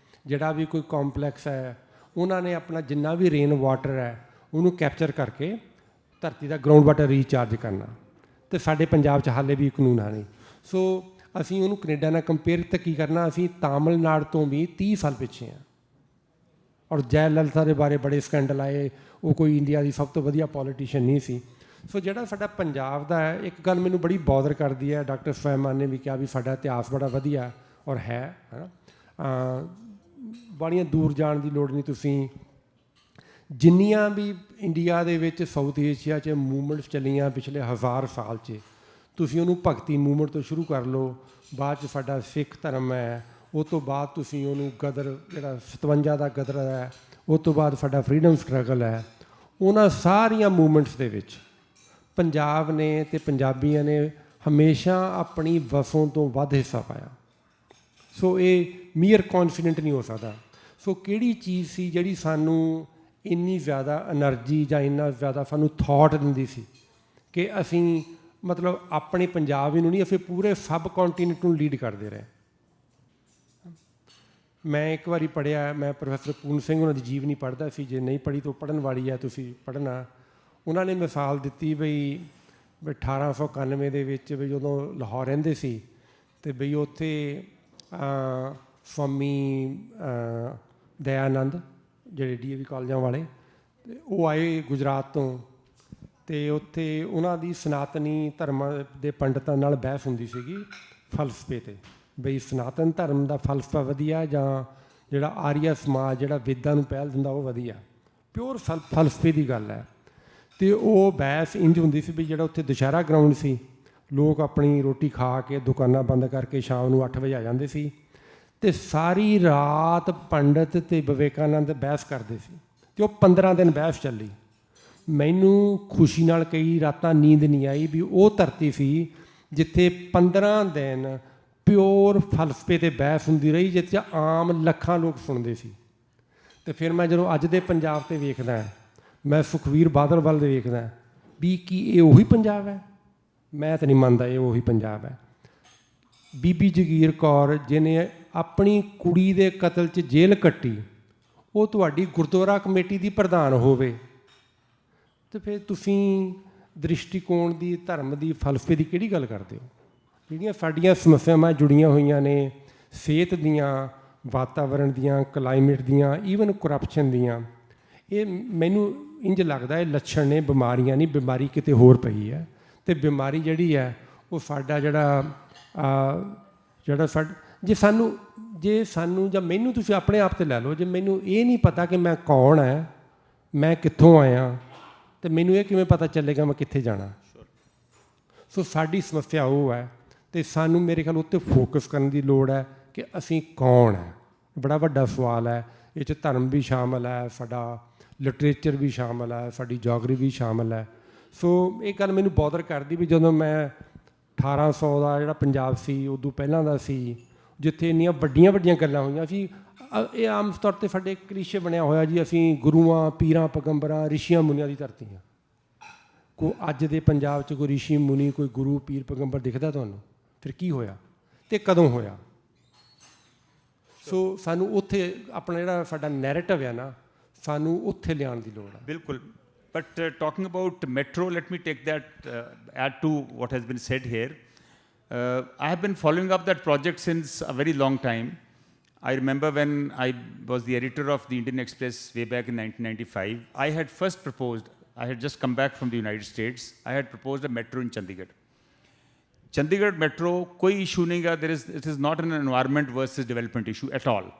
ਜਿਹੜਾ ਵੀ ਕੋਈ ਕੰਪਲੈਕਸ ਹੈ, ਉਹਨਾਂ ਨੇ ਆਪਣਾ ਜਿੰਨਾ ਵੀ ਰੇਨ ਵਾਟਰ ਹੈ ਉਹਨੂੰ ਕੈਪਚਰ ਕਰਕੇ ਧਰਤੀ ਦਾ ਗਰਾਊਂਡ ਵਾਟਰ ਰੀਚਾਰਜ ਕਰਨਾ। ਅਤੇ ਸਾਡੇ ਪੰਜਾਬ 'ਚ ਹਾਲੇ ਵੀ ਕਾਨੂੰਨ ਹੈ ਨਹੀਂ। ਸੋ ਅਸੀਂ ਉਹਨੂੰ ਕੈਨੇਡਾ ਨਾਲ ਕੰਪੇਅਰ ਤਾਂ ਕੀ ਕਰਨਾ, ਅਸੀਂ ਤਾਮਿਲਨਾਡੂ ਤੋਂ ਵੀ 30 ਸਾਲ ਪਿੱਛੇ ਹਾਂ। ਔਰ ਜੈ ਲਲਿਤਾ ਦੇ ਬਾਰੇ ਬੜੇ ਸਕੈਂਡਲ ਆਏ, ਉਹ ਕੋਈ ਇੰਡੀਆ ਦੀ ਸਭ ਤੋਂ ਵਧੀਆ ਪੋਲੀਟੀਸ਼ੀਅਨ ਨਹੀਂ ਸੀ। ਸੋ ਜਿਹੜਾ ਸਾਡਾ ਪੰਜਾਬ ਦਾ ਹੈ, ਇੱਕ ਗੱਲ ਮੈਨੂੰ ਬੜੀ ਬੌਦਰ ਕਰਦੀ ਹੈ, ਡਾਕਟਰ ਸਵੈਮਾਨ ਨੇ ਵੀ ਕਿਹਾ ਵੀ ਸਾਡਾ ਇਤਿਹਾਸ ਬੜਾ ਵਧੀਆ ਔਰ ਹੈ ਨਾ। ਬੜੀਆਂ ਦੂਰ ਜਾਣ ਦੀ ਲੋੜ ਨਹੀਂ। ਤੁਸੀਂ ਜਿੰਨੀਆਂ ਵੀ ਇੰਡੀਆ ਦੇ ਵਿੱਚ ਸਾਊਥ ਏਸ਼ੀਆ 'ਚ ਮੂਵਮੈਂਟਸ ਚੱਲੀਆਂ ਪਿਛਲੇ 1000 ਸਾਲ 'ਚ, ਤੁਸੀਂ ਉਹਨੂੰ ਭਗਤੀ ਮੂਵਮੈਂਟ ਤੋਂ ਸ਼ੁਰੂ ਕਰ ਲਓ। ਬਾਅਦ 'ਚ ਸਾਡਾ ਸਿੱਖ ਧਰਮ ਹੈ, ਉਹ ਤੋਂ ਬਾਅਦ ਤੁਸੀਂ ਉਹਨੂੰ ਗਦਰ, ਜਿਹੜਾ 57 ਦਾ ਗਦਰ ਹੈ, ਉਹ ਤੋਂ ਬਾਅਦ ਸਾਡਾ ਫਰੀਡਮ ਸਟਰਗਲ ਹੈ। ਉਹਨਾਂ ਸਾਰੀਆਂ ਮੂਵਮੈਂਟਸ ਦੇ ਵਿੱਚ ਪੰਜਾਬ ਨੇ ਅਤੇ ਪੰਜਾਬੀਆਂ ਨੇ ਹਮੇਸ਼ਾ ਆਪਣੀ ਵਸੋਂ ਤੋਂ ਵੱਧ ਹਿੱਸਾ ਪਾਇਆ। ਸੋ ਇਹ ਮੀਅਰ ਕੌਨਫੀਡੈਂਟ ਨਹੀਂ ਹੋ ਸਕਦਾ। ਸੋ ਕਿਹੜੀ ਚੀਜ਼ ਸੀ ਜਿਹੜੀ ਸਾਨੂੰ ਇੰਨੀ ਜ਼ਿਆਦਾ ਐਨਰਜੀ ਜਾਂ ਇੰਨਾ ਜ਼ਿਆਦਾ ਸਾਨੂੰ ਥਾਟ ਦਿੰਦੀ ਸੀ ਕਿ ਅਸੀਂ ਮਤਲਬ ਆਪਣੇ ਪੰਜਾਬ ਹੀ ਨੂੰ ਨਹੀਂ, ਅਸੀਂ ਪੂਰੇ ਸਬ ਕੌਂਟੀਨੈਂਟ ਨੂੰ ਲੀਡ ਕਰਦੇ ਰਹੇ। ਮੈਂ ਇੱਕ ਵਾਰੀ ਪੜ੍ਹਿਆ, ਮੈਂ ਪ੍ਰੋਫੈਸਰ ਪੂਰਨ ਸਿੰਘ ਉਹਨਾਂ ਦੀ ਜੀਵਨੀ ਪੜ੍ਹਦਾ ਸੀ, ਜੇ ਨਹੀਂ ਪੜ੍ਹੀ ਤਾਂ ਪੜ੍ਹਨ ਵਾਲੀ ਹੈ, ਤੁਸੀਂ ਪੜ੍ਹਨਾ। ਉਹਨਾਂ ਨੇ ਮਿਸਾਲ ਦਿੱਤੀ ਬਈ 1891 ਦੇ ਵਿੱਚ ਵੀ ਜਦੋਂ ਲਾਹੌਰ ਰਹਿੰਦੇ ਸੀ ਅਤੇ ਬਈ ਉੱਥੇ ਸਵਾਮੀ ਦਇਆਨੰਦ ਜਿਹੜੇ DAV ਕਾਲਜਾਂ ਵਾਲੇ, ਉਹ ਆਏ ਗੁਜਰਾਤ ਤੋਂ, ਅਤੇ ਉੱਥੇ ਉਹਨਾਂ ਦੀ ਸਨਾਤਨੀ ਧਰਮਾਂ ਦੇ ਪੰਡਤਾਂ ਨਾਲ ਬਹਿਸ ਹੁੰਦੀ ਸੀਗੀ ਫਲਸਫੇ 'ਤੇ, ਬਈ ਸਨਾਤਨ ਧਰਮ ਦਾ ਫਲਸਫਾ ਵਧੀਆ ਜਾਂ ਜਿਹੜਾ ਆਰੀਆ ਸਮਾਜ ਜਿਹੜਾ ਵੇਦਾਂ ਨੂੰ ਪਹਿਲ ਦਿੰਦਾ ਉਹ ਵਧੀਆ। ਪਿਓਰ ਫਲਸਫੇ ਦੀ ਗੱਲ ਹੈ। ਅਤੇ ਉਹ ਬਹਿਸ ਇੰਝ ਹੁੰਦੀ ਸੀ ਵੀ ਜਿਹੜਾ ਉੱਥੇ ਦੁਸ਼ਹਿਰਾ ਗਰਾਊਂਡ ਸੀ, ਲੋਕ ਆਪਣੀ ਰੋਟੀ ਖਾ ਕੇ ਦੁਕਾਨਾਂ ਬੰਦ ਕਰਕੇ ਸ਼ਾਮ ਨੂੰ 8 ਵਜੇ ਆ ਜਾਂਦੇ ਸੀ, ਅਤੇ ਸਾਰੀ ਰਾਤ ਪੰਡਤ ਅਤੇ ਵਿਵੇਕਾਨੰਦ ਬਹਿਸ ਕਰਦੇ ਸੀ, ਅਤੇ ਉਹ 15 ਦਿਨ ਬਹਿਸ ਚੱਲੀ। ਮੈਨੂੰ ਖੁਸ਼ੀ ਨਾਲ ਕਈ ਰਾਤਾਂ ਨੀਂਦ ਨਹੀਂ ਆਈ ਵੀ ਉਹ ਧਰਤੀ ਸੀ ਜਿੱਥੇ 15 ਦਿਨ ਪਿਓਰ ਫਲਸਫੇ 'ਤੇ ਬਹਿਸ ਹੁੰਦੀ ਰਹੀ, ਜਿਸ 'ਚ ਆਮ ਲੱਖਾਂ ਲੋਕ ਸੁਣਦੇ ਸੀ। ਅਤੇ ਫਿਰ ਮੈਂ ਜਦੋਂ ਅੱਜ ਦੇ ਪੰਜਾਬ 'ਤੇ ਵੇਖਦਾ, ਮੈਂ ਸੁਖਬੀਰ ਬਾਦਲ ਵੱਲ ਦੇ ਵੇਖਦਾ ਵੀ ਕੀ ਇਹ ਉਹੀ ਪੰਜਾਬ ਹੈ? ਮੈਂ ਤਾਂ ਨਹੀਂ ਮੰਨਦਾ ਇਹ ਉਹੀ ਪੰਜਾਬ ਹੈ। ਬੀਬੀ ਜਗੀਰ ਕੌਰ ਜਿਹਨੇ ਆਪਣੀ ਕੁੜੀ ਦੇ ਕਤਲ 'ਚ ਜੇਲ੍ਹ ਕੱਟੀ, ਉਹ ਤੁਹਾਡੀ ਗੁਰਦੁਆਰਾ ਕਮੇਟੀ ਦੀ ਪ੍ਰਧਾਨ ਹੋਵੇ, ਅਤੇ ਫਿਰ ਤੁਸੀਂ ਦ੍ਰਿਸ਼ਟੀਕੋਣ ਦੀ, ਧਰਮ ਦੀ, ਫਲਸਫੇ ਦੀ ਕਿਹੜੀ ਗੱਲ ਕਰਦੇ ਹੋ? ਜਿਹੜੀਆਂ ਸਾਡੀਆਂ ਸਮੱਸਿਆਵਾਂ ਜੁੜੀਆਂ ਹੋਈਆਂ ਨੇ, ਸਿਹਤ ਦੀਆਂ, ਵਾਤਾਵਰਣ ਦੀਆਂ, ਕਲਾਈਮੇਟ ਦੀਆਂ, ਈਵਨ ਕਰਪਸ਼ਨ ਦੀਆਂ, ਇਹ ਮੈਨੂੰ ਇੰਝ ਲੱਗਦਾ ਇਹ ਲੱਛਣ ਨੇ ਬਿਮਾਰੀਆਂ ਨਹੀਂ, ਬਿਮਾਰੀ ਕਿਤੇ ਹੋਰ ਪਈ ਹੈ। ਅਤੇ ਬਿਮਾਰੀ ਜਿਹੜੀ ਹੈ ਉਹ ਸਾਡਾ ਜਿਹੜਾ ਜੇ ਸਾਨੂੰ ਜਾਂ ਮੈਨੂੰ ਤੁਸੀਂ ਆਪਣੇ ਆਪ 'ਤੇ ਲੈ ਲਓ, ਜੇ ਮੈਨੂੰ ਇਹ ਨਹੀਂ ਪਤਾ ਕਿ ਮੈਂ ਕੌਣ ਹੈ, ਮੈਂ ਕਿੱਥੋਂ ਆਇਆ, ਅਤੇ ਮੈਨੂੰ ਇਹ ਕਿਵੇਂ ਪਤਾ ਚੱਲੇਗਾ ਮੈਂ ਕਿੱਥੇ ਜਾਣਾ? ਸੋ ਸਾਡੀ ਸਮੱਸਿਆ ਉਹ ਹੈ, ਅਤੇ ਸਾਨੂੰ ਮੇਰੇ ਖਿਆਲ ਉੱਤੇ ਫੋਕਸ ਕਰਨ ਦੀ ਲੋੜ ਹੈ ਕਿ ਅਸੀਂ ਕੌਣ ਹੈ। ਬੜਾ ਵੱਡਾ ਸਵਾਲ ਹੈ, ਇਹ 'ਚ ਧਰਮ ਵੀ ਸ਼ਾਮਲ ਹੈ, ਸਾਡਾ ਲਿਟਰੇਚਰ ਵੀ ਸ਼ਾਮਲ ਹੈ, ਸਾਡੀ ਜੋਗਰੀ ਵੀ ਸ਼ਾਮਲ ਹੈ। ਸੋ ਇਹ ਗੱਲ ਮੈਨੂੰ ਬੌਦਰ ਕਰਦੀ ਵੀ ਜਦੋਂ ਮੈਂ 1800 ਦਾ ਜਿਹੜਾ ਪੰਜਾਬ ਸੀ, ਉਦੋਂ ਪਹਿਲਾਂ ਦਾ ਸੀ, ਜਿੱਥੇ ਇੰਨੀਆਂ ਵੱਡੀਆਂ ਵੱਡੀਆਂ ਗੱਲਾਂ ਹੋਈਆਂ ਸੀ। ਇਹ ਆਮ ਤੌਰ 'ਤੇ ਸਾਡੇ ਕਲੀਸ਼ੇ ਬਣਿਆ ਹੋਇਆ ਜੀ, ਅਸੀਂ ਗੁਰੂਆਂ, ਪੀਰਾਂ, ਪੈਗੰਬਰਾਂ, ਰਿਸ਼ੀਆਂ ਮੁਨੀਆਂ ਦੀ ਧਰਤੀ ਹਾਂ। ਕੋਈ ਅੱਜ ਦੇ ਪੰਜਾਬ 'ਚ ਕੋਈ ਰਿਸ਼ੀ ਮੁਨੀ, ਕੋਈ ਗੁਰੂ, ਪੀਰ, ਪੈਗੰਬਰ ਦਿਖਦਾ ਤੁਹਾਨੂੰ? ਫਿਰ ਕੀ ਹੋਇਆ ਅਤੇ ਕਦੋਂ ਹੋਇਆ? ਸੋ ਸਾਨੂੰ ਉੱਥੇ ਆਪਣਾ ਜਿਹੜਾ ਸਾਡਾ ਨੈਰੇਟਿਵ ਹੈ ਨਾ, ਸਾਨੂੰ ਉੱਥੇ ਲਿਆਉਣ ਦੀ ਲੋੜ ਹੈ। ਬਿਲਕੁਲ। But talking about metro, let me take that, add to what has been said here. I have been following up that project since a very long time. I remember when I was the editor of the Indian Express way back in 1995, I had first proposed, I had just come back from the United States, I had proposed a metro in Chandigarh. Chandigarh metro, koi issue nahi hai, it is not an environment versus development issue at all.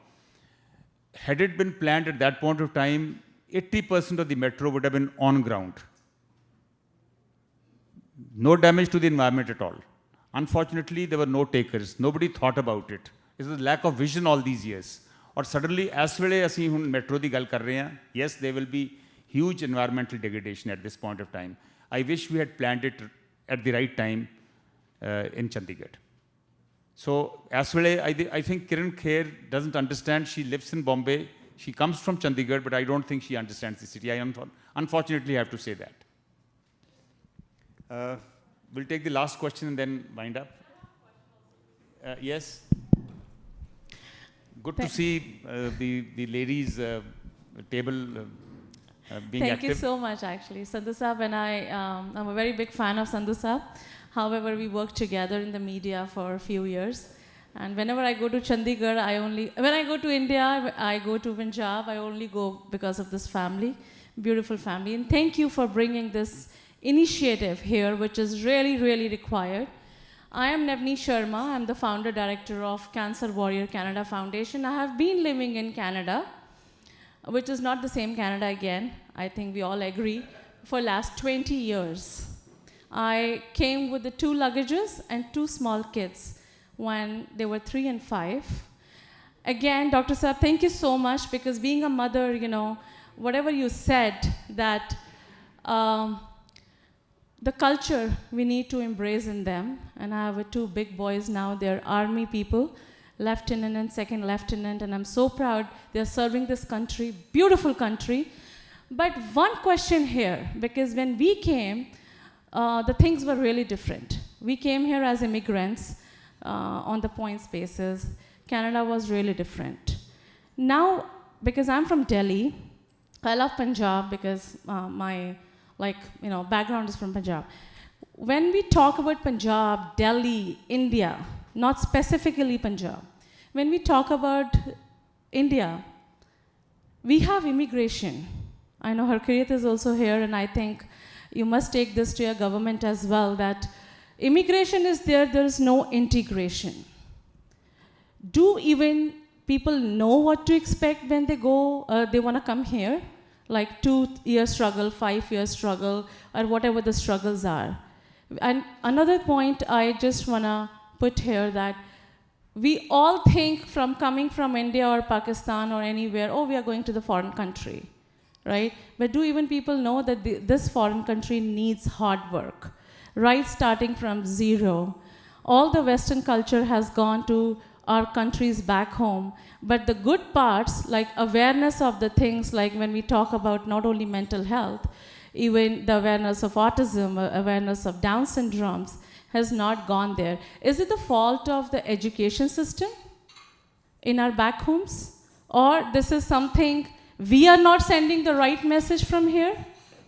Had it been planned at that point of time, 80% of the metro would have been on ground. No damage to the environment at all. Unfortunately, there were no takers. Nobody thought about it. It was lack of vision all these years. Or suddenly, as ਵੇਲੇ ਅਸੀਂ ਹੁਣ metro ਦੀ ਗੱਲ ਕਰ ਰਹੇ ਹਾਂ, yes, there will be huge environmental degradation at this point of time. I wish we had planned it at the right time in Chandigarh. So, as ਵੇਲੇ, I think Kiran Kher doesn't understand. She lives in Bombay. She comes from Chandigarh, but I don't think she understands the city. I unfortunately have to say that. We'll take the last question and then wind up. Yes. Good to see the ladies' table being active. Thank you so much, actually. Sandhu Saab and I'm a very big fan of Sandhu Saab. However, we worked together in the media for a few years. And whenever I go to Chandigarh, when I go to India, I go to Punjab, I only go because of this family, beautiful family. And thank you for bringing this initiative here, which is really, really required. I am Navni Sharma. I'm the founder director of Cancer Warrior Canada Foundation. I have been living in Canada, which is not the same Canada again. I think we all agree, for last 20 years. I came with the 2 luggages and 2 small kids when they were 3 and 5. Again, Dr. Saab, thank you so much, because being a mother, you know, whatever you said, that the culture we need to embrace in them. And I have 2 big boys now. They're army people, lieutenant and second lieutenant, and I'm so proud they're serving this country, beautiful country. But one question here, because when we came, the things were really different. We came here as immigrants on the points basis. Canada was really different. Now, because I'm from Delhi, I love Punjab because my background is from Punjab. When we talk about Punjab, Delhi, India, not specifically Punjab, when we talk about India, we have immigration. I know Harkirat is also here, and I think you must take this to your government as well, that immigration is there is no integration. Do even people know what to expect when they go, they want to come here? Like 2-year struggle, 5-year struggle, or whatever the struggles are. And another point I just want to put here, that we all think from coming from India or Pakistan or anywhere, oh, we are going to the foreign country, right? But do even people know that this foreign country needs hard work, right? Starting from zero. All the Western culture has gone to our countries back home. But the good parts, like awareness of the things, like when we talk about not only mental health, even the awareness of autism, awareness of Down syndromes, has not gone there. Is it the fault of the education system in our back homes? Or this is something we are not sending the right message from here?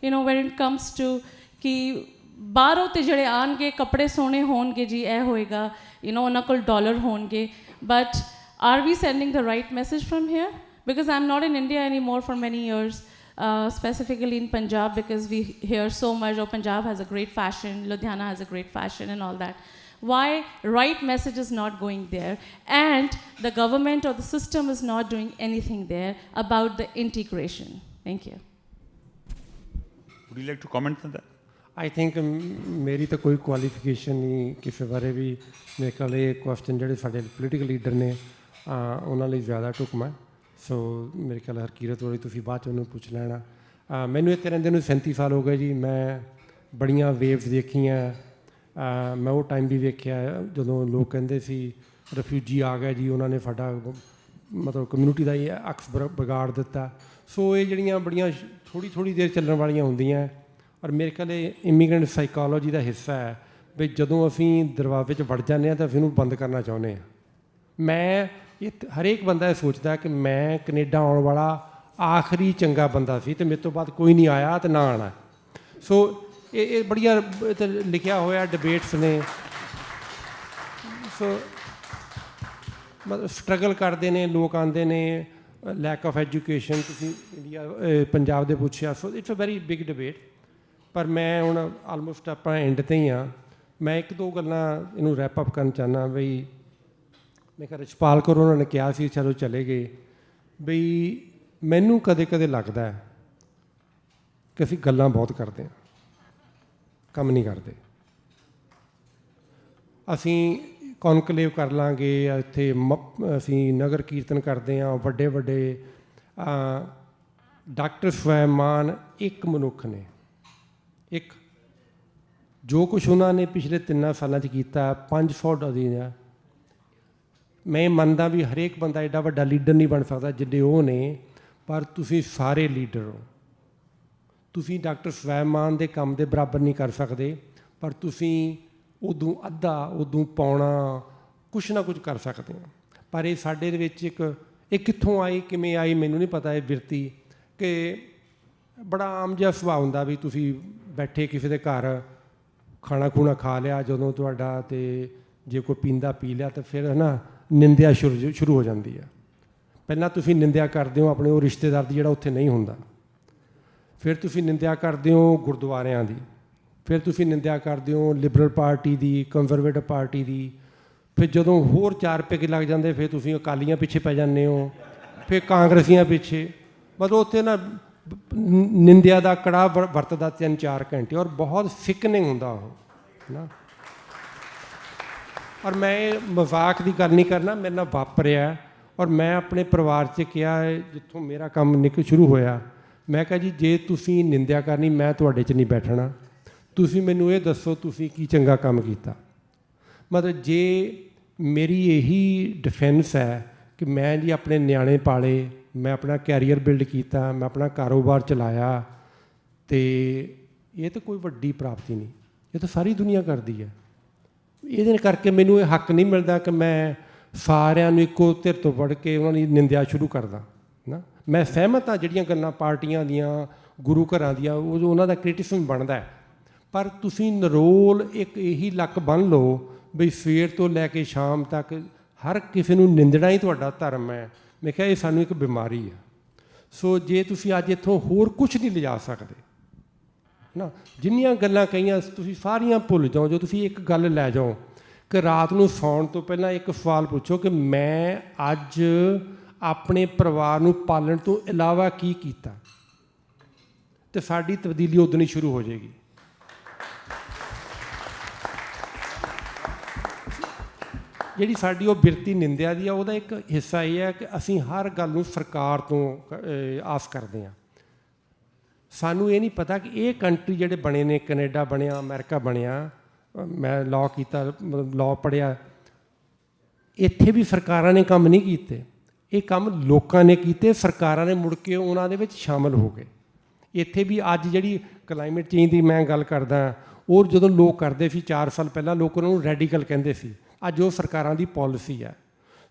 You know, when it comes to ki ਬਾਹਰੋਂ ਤੇ ਜਿਹੜੇ ਆਣਗੇ ਕੱਪੜੇ ਸੋਹਣੇ ਹੋਣਗੇ ਜੀ, ਇਹ ਹੋਏਗਾ, you know, ਉਹਨਾਂ ਕੋਲ ਡਾਲਰ ਹੋਣਗੇ. But are we sending the right message from here? Because I'm not in India anymore for many years, specifically in Punjab, because we hear so much, oh, Punjab has a great fashion, Ludhiana has a great fashion and all that. Why right message is not going there, and the government or the system is not doing anything there about the integration? Thank you. Would you like to comment on that? I think ਮੇਰੀ ਤਾਂ ਕੋਈ qualification ਨਹੀਂ ਕਿਸੇ ਬਾਰੇ ਵੀ. ਮੇਰੇ ਖਿਆਲ ਇਹ question ਜਿਹੜੇ ਸਾਡੇ ਪੋਲੀਟੀਕਲ ਲੀਡਰ ਨੇ ਉਹਨਾਂ ਲਈ ਜ਼ਿਆਦਾ ਢੁਕਵਾਂ. ਸੋ ਮੇਰੇ ਖਿਆਲ ਹਰਕੀਰਤ ਵਾਲੀ ਤੁਸੀਂ ਬਾਅਦ 'ਚ ਉਹਨੂੰ ਪੁੱਛ ਲੈਣਾ. ਮੈਨੂੰ ਇੱਥੇ ਰਹਿੰਦੇ ਨੂੰ 37 ਸਾਲ ਹੋ ਗਏ ਜੀ. ਮੈਂ ਬੜੀਆਂ ਵੇਵਸ ਦੇਖੀਆਂ. ਮੈਂ ਉਹ ਟਾਈਮ ਵੀ ਵੇਖਿਆ ਜਦੋਂ ਲੋਕ ਕਹਿੰਦੇ ਸੀ ਰਿਫਿਊਜੀ ਆ ਗਿਆ ਜੀ, ਉਹਨਾਂ ਨੇ ਸਾਡਾ ਮਤਲਬ ਕਮਿਊਨਿਟੀ ਦਾ ਹੀ ਅਕਸ ਵਿਗਾੜ ਦਿੱਤਾ. ਸੋ ਇਹ ਜਿਹੜੀਆਂ ਬੜੀਆਂ ਥੋੜ੍ਹੀ ਦੇਰ ਚੱਲਣ ਵਾਲੀਆਂ ਹੁੰਦੀਆਂ. ਔਰ ਮੇਰੇ ਖਿਆਲ ਇਹ ਇਮੀਗ੍ਰੈਂਟ ਸਾਈਕੋਲੋਜੀ ਦਾ ਹਿੱਸਾ ਹੈ ਵੀ ਜਦੋਂ ਅਸੀਂ ਦਰਵਾਜ਼ੇ 'ਚ ਵੜ ਜਾਂਦੇ ਹਾਂ ਤਾਂ ਅਸੀਂ ਉਹਨੂੰ ਬੰਦ ਕਰਨਾ ਚਾਹੁੰਦੇ ਹਾਂ. ਮੈਂ ਹਰੇਕ ਬੰਦਾ ਇਹ ਸੋਚਦਾ ਕਿ ਮੈਂ ਕੈਨੇਡਾ ਆਉਣ ਵਾਲਾ ਆਖਰੀ ਚੰਗਾ ਬੰਦਾ ਸੀ ਅਤੇ ਮੇਰੇ ਤੋਂ ਬਾਅਦ ਕੋਈ ਨਹੀਂ ਆਇਆ ਅਤੇ ਨਾ ਆਉਣਾ. ਸੋ ਇਹ ਬੜੀਆਂ ਲਿਖਿਆ ਹੋਇਆ ਡਿਬੇਟਸ ਨੇ. ਸੋ ਮਤਲਬ ਸਟਰਗਲ ਕਰਦੇ ਨੇ ਲੋਕ, ਆਉਂਦੇ ਨੇ ਲੈਕ ਆਫ ਐਜੂਕੇਸ਼ਨ. ਤੁਸੀਂ ਇੰਡੀਆ ਪੰਜਾਬ ਦੇ ਪੁੱਛਿਆ. So it's a very big debate. ਪਰ ਮੈਂ ਹੁਣ ਆਲਮੋਸਟ ਆਪਾਂ ਐਂਡ 'ਤੇ ਹੀ ਹਾਂ. ਮੈਂ 1-2 ਗੱਲਾਂ ਇਹਨੂੰ ਰੈਪ ਅਪ ਕਰਨਾ ਚਾਹੁੰਦਾ. ਬਈ ਮੈਂ ਕਿਹਾ ਰਛਪਾਲ ਕੌਰ ਉਹਨਾਂ ਨੇ ਕਿਹਾ ਸੀ, ਚਲੋ ਚਲੇ ਗਏ. ਬਈ ਮੈਨੂੰ ਕਦੇ ਲੱਗਦਾ ਕਿ ਅਸੀਂ ਗੱਲਾਂ ਬਹੁਤ ਕਰਦੇ ਹਾਂ, ਕੰਮ ਨਹੀਂ ਕਰਦੇ. ਅਸੀਂ ਕੌਨਕਲੇਵ ਕਰ ਲਾਂਗੇ, ਇੱਥੇ ਅਸੀਂ ਨਗਰ ਕੀਰਤਨ ਕਰਦੇ ਹਾਂ, ਵੱਡੇ ਵੱਡੇ ਡਾਕਟਰ ਸਵੈਮਾਨ ਇੱਕ ਮਨੁੱਖ ਨੇ, ਇੱਕ ਜੋ ਕੁਛ ਉਹਨਾਂ ਨੇ ਪਿਛਲੇ 3 ਸਾਲਾਂ 'ਚ ਕੀਤਾ 500 ਦਾ। ਮੈਂ ਮੰਨਦਾ ਵੀ ਹਰੇਕ ਬੰਦਾ ਐਡਾ ਵੱਡਾ ਲੀਡਰ ਨਹੀਂ ਬਣ ਸਕਦਾ ਜਿੱਡੇ ਉਹ ਨੇ, ਪਰ ਤੁਸੀਂ ਸਾਰੇ ਲੀਡਰ ਹੋ। ਤੁਸੀਂ ਡਾਕਟਰ ਸਵੈਮਾਨ ਦੇ ਕੰਮ ਦੇ ਬਰਾਬਰ ਨਹੀਂ ਕਰ ਸਕਦੇ, ਪਰ ਤੁਸੀਂ ਉਦੋਂ ਅੱਧਾ ਉਦੋਂ ਪੌਣਾ ਕੁਛ ਨਾ ਕੁਛ ਕਰ ਸਕਦੇ ਹੋ। ਪਰ ਇਹ ਸਾਡੇ ਦੇ ਵਿੱਚ ਇਹ ਕਿੱਥੋਂ ਆਈ, ਕਿਵੇਂ ਆਈ, ਮੈਨੂੰ ਨਹੀਂ ਪਤਾ। ਇਹ ਬਿਰਤੀ ਕਿ ਬੜਾ ਆਮ ਜਿਹਾ ਸੁਭਾਅ ਹੁੰਦਾ ਵੀ ਤੁਸੀਂ ਬੈਠੇ ਕਿਸੇ ਦੇ ਘਰ ਖਾਣਾ ਖੂਣਾ ਖਾ ਲਿਆ ਜਦੋਂ ਤੁਹਾਡਾ, ਅਤੇ ਜੇ ਕੋਈ ਪੀਂਦਾ ਪੀ ਲਿਆ ਤਾਂ ਫਿਰ ਹੈ ਨਾ ਨਿੰਦਿਆ ਸ਼ੁਰੂ ਹੋ ਜਾਂਦੀ ਹੈ। ਪਹਿਲਾਂ ਤੁਸੀਂ ਨਿੰਦਿਆ ਕਰਦੇ ਹੋ ਆਪਣੇ ਉਹ ਰਿਸ਼ਤੇਦਾਰ ਦੀ ਜਿਹੜਾ ਉੱਥੇ ਨਹੀਂ ਹੁੰਦਾ, ਫਿਰ ਤੁਸੀਂ ਨਿੰਦਿਆ ਕਰਦੇ ਹੋ ਗੁਰਦੁਆਰਿਆਂ ਦੀ, ਫਿਰ ਤੁਸੀਂ ਨਿੰਦਿਆ ਕਰਦੇ ਹੋ ਲਿਬਰਲ ਪਾਰਟੀ ਦੀ, ਕੰਜ਼ਰਵੇਟਿਵ ਪਾਰਟੀ ਦੀ, ਫਿਰ ਜਦੋਂ ਹੋਰ 4 ਪੈਗੇ ਲੱਗ ਜਾਂਦੇ ਫਿਰ ਤੁਸੀਂ ਅਕਾਲੀਆਂ ਪਿੱਛੇ ਪੈ ਜਾਂਦੇ ਹੋ, ਫਿਰ ਕਾਂਗਰਸੀਆਂ ਪਿੱਛੇ। ਮਤਲਬ ਉੱਥੇ ਨਾ ਨਿੰਦਿਆ ਦਾ ਕੜਾ ਵਰਤਦਾ 3-4 ਘੰਟੇ, ਔਰ ਬਹੁਤ ਸਿਕਨਿੰਗ ਹੁੰਦਾ ਉਹ ਨਾ। ਔਰ ਮੈਂ ਇਹ ਮਜ਼ਾਕ ਦੀ ਗੱਲ ਨਹੀਂ ਕਰਨਾ, ਮੇਰੇ ਨਾਲ ਵਾਪਰਿਆ। ਔਰ ਮੈਂ ਆਪਣੇ ਪਰਿਵਾਰ 'ਚ ਕਿਹਾ, ਜਿੱਥੋਂ ਮੇਰਾ ਕੰਮ ਸ਼ੁਰੂ ਹੋਇਆ, ਮੈਂ ਕਿਹਾ ਜੀ ਜੇ ਤੁਸੀਂ ਨਿੰਦਿਆ ਕਰਨੀ ਮੈਂ ਤੁਹਾਡੇ 'ਚ ਨਹੀਂ ਬੈਠਣਾ, ਤੁਸੀਂ ਮੈਨੂੰ ਇਹ ਦੱਸੋ ਤੁਸੀਂ ਕੀ ਚੰਗਾ ਕੰਮ ਕੀਤਾ। ਮਤਲਬ ਜੇ ਮੇਰੀ ਇਹੀ ਡਿਫੈਂਸ ਹੈ ਕਿ ਮੈਂ ਜੀ ਆਪਣੇ ਨਿਆਣੇ ਪਾਲੇ, ਮੈਂ ਆਪਣਾ ਕੈਰੀਅਰ ਬਿਲਡ ਕੀਤਾ, ਮੈਂ ਆਪਣਾ ਕਾਰੋਬਾਰ ਚਲਾਇਆ, ਅਤੇ ਇਹ ਤਾਂ ਕੋਈ ਵੱਡੀ ਪ੍ਰਾਪਤੀ ਨਹੀਂ, ਇਹ ਤਾਂ ਸਾਰੀ ਦੁਨੀਆ ਕਰਦੀ ਹੈ। ਇਹਦੇ ਕਰਕੇ ਮੈਨੂੰ ਇਹ ਹੱਕ ਨਹੀਂ ਮਿਲਦਾ ਕਿ ਮੈਂ ਸਾਰਿਆਂ ਨੂੰ ਇੱਕੋ ਧਿਰ ਤੋਂ ਵੜ ਕੇ ਉਹਨਾਂ ਦੀ ਨਿੰਦਿਆ ਸ਼ੁਰੂ ਕਰਦਾ ਨਾ। ਮੈਂ ਸਹਿਮਤ ਹਾਂ ਜਿਹੜੀਆਂ ਗੱਲਾਂ ਪਾਰਟੀਆਂ ਦੀਆਂ, ਗੁਰੂ ਘਰਾਂ ਦੀਆਂ, ਉਹ ਉਹਨਾਂ ਦਾ ਕ੍ਰਿਟਿਸਿਜ਼ਮ ਬਣਦਾ, ਪਰ ਤੁਸੀਂ ਨਿਰੋਲ ਇੱਕ ਇਹੀ ਲੱਕ ਬੰਨ੍ਹ ਲਓ ਬਈ ਸਵੇਰ ਤੋਂ ਲੈ ਕੇ ਸ਼ਾਮ ਤੱਕ ਹਰ ਕਿਸੇ ਨੂੰ ਨਿੰਦਣਾ ਹੀ ਤੁਹਾਡਾ ਧਰਮ ਹੈ। ਮੈਂ ਕਿਹਾ ਇਹ ਸਾਨੂੰ ਇੱਕ ਬਿਮਾਰੀ ਹੈ। ਸੋ ਜੇ ਤੁਸੀਂ ਅੱਜ ਇੱਥੋਂ ਹੋਰ ਕੁਛ ਨਹੀਂ ਲਿਜਾ ਸਕਦੇ ਨਾ, ਜਿੰਨੀਆਂ ਗੱਲਾਂ ਕਹੀਆਂ ਤੁਸੀਂ ਸਾਰੀਆਂ ਭੁੱਲ ਜਾਓ। ਜੋ ਤੁਸੀਂ ਇੱਕ ਗੱਲ ਲੈ ਜਾਓ ਕਿ ਰਾਤ ਨੂੰ ਸੌਣ ਤੋਂ ਪਹਿਲਾਂ ਇੱਕ ਸਵਾਲ ਪੁੱਛੋ ਕਿ ਮੈਂ ਅੱਜ ਆਪਣੇ ਪਰਿਵਾਰ ਨੂੰ ਪਾਲਣ ਤੋਂ ਇਲਾਵਾ ਕੀ ਕੀਤਾ, ਅਤੇ ਸਾਡੀ ਤਬਦੀਲੀ ਉਦੋਂ ਹੀ ਸ਼ੁਰੂ ਹੋ ਜਾਏਗੀ। ਜਿਹੜੀ ਸਾਡੀ ਉਹ ਬਿਰਤੀ ਨਿੰਦਿਆ ਦੀ ਆ, ਉਹਦਾ ਇੱਕ ਹਿੱਸਾ ਇਹ ਹੈ ਕਿ ਅਸੀਂ ਹਰ ਗੱਲ ਨੂੰ ਸਰਕਾਰ ਤੋਂ ਆਸ ਕਰਦੇ ਹਾਂ। ਸਾਨੂੰ ਇਹ ਨਹੀਂ ਪਤਾ ਕਿ ਇਹ ਕੰਟਰੀ ਜਿਹੜੇ ਬਣੇ ਨੇ, ਕੈਨੇਡਾ ਬਣਿਆ, ਅਮਰੀਕਾ ਬਣਿਆ, ਮੈਂ ਲਾਅ ਕੀਤਾ, ਮਤਲਬ ਲਾਅ ਪੜ੍ਹਿਆ, ਇੱਥੇ ਵੀ ਸਰਕਾਰਾਂ ਨੇ ਕੰਮ ਨਹੀਂ ਕੀਤੇ, ਇਹ ਕੰਮ ਲੋਕਾਂ ਨੇ ਕੀਤੇ, ਸਰਕਾਰਾਂ ਨੇ ਮੁੜ ਕੇ ਉਹਨਾਂ ਦੇ ਵਿੱਚ ਸ਼ਾਮਲ ਹੋ ਗਏ। ਇੱਥੇ ਵੀ ਅੱਜ ਜਿਹੜੀ ਕਲਾਈਮੇਟ ਚੇਂਜ ਦੀ ਮੈਂ ਗੱਲ ਕਰਦਾ, ਉਹ ਜਦੋਂ ਲੋਕ ਕਰਦੇ ਸੀ 4 ਸਾਲ ਪਹਿਲਾਂ, ਲੋਕ ਉਹਨਾਂ ਨੂੰ ਰੈਡੀਕਲ ਕਹਿੰਦੇ ਸੀ, ਅੱਜ ਉਹ ਸਰਕਾਰਾਂ ਦੀ ਪੋਲਿਸੀ ਹੈ।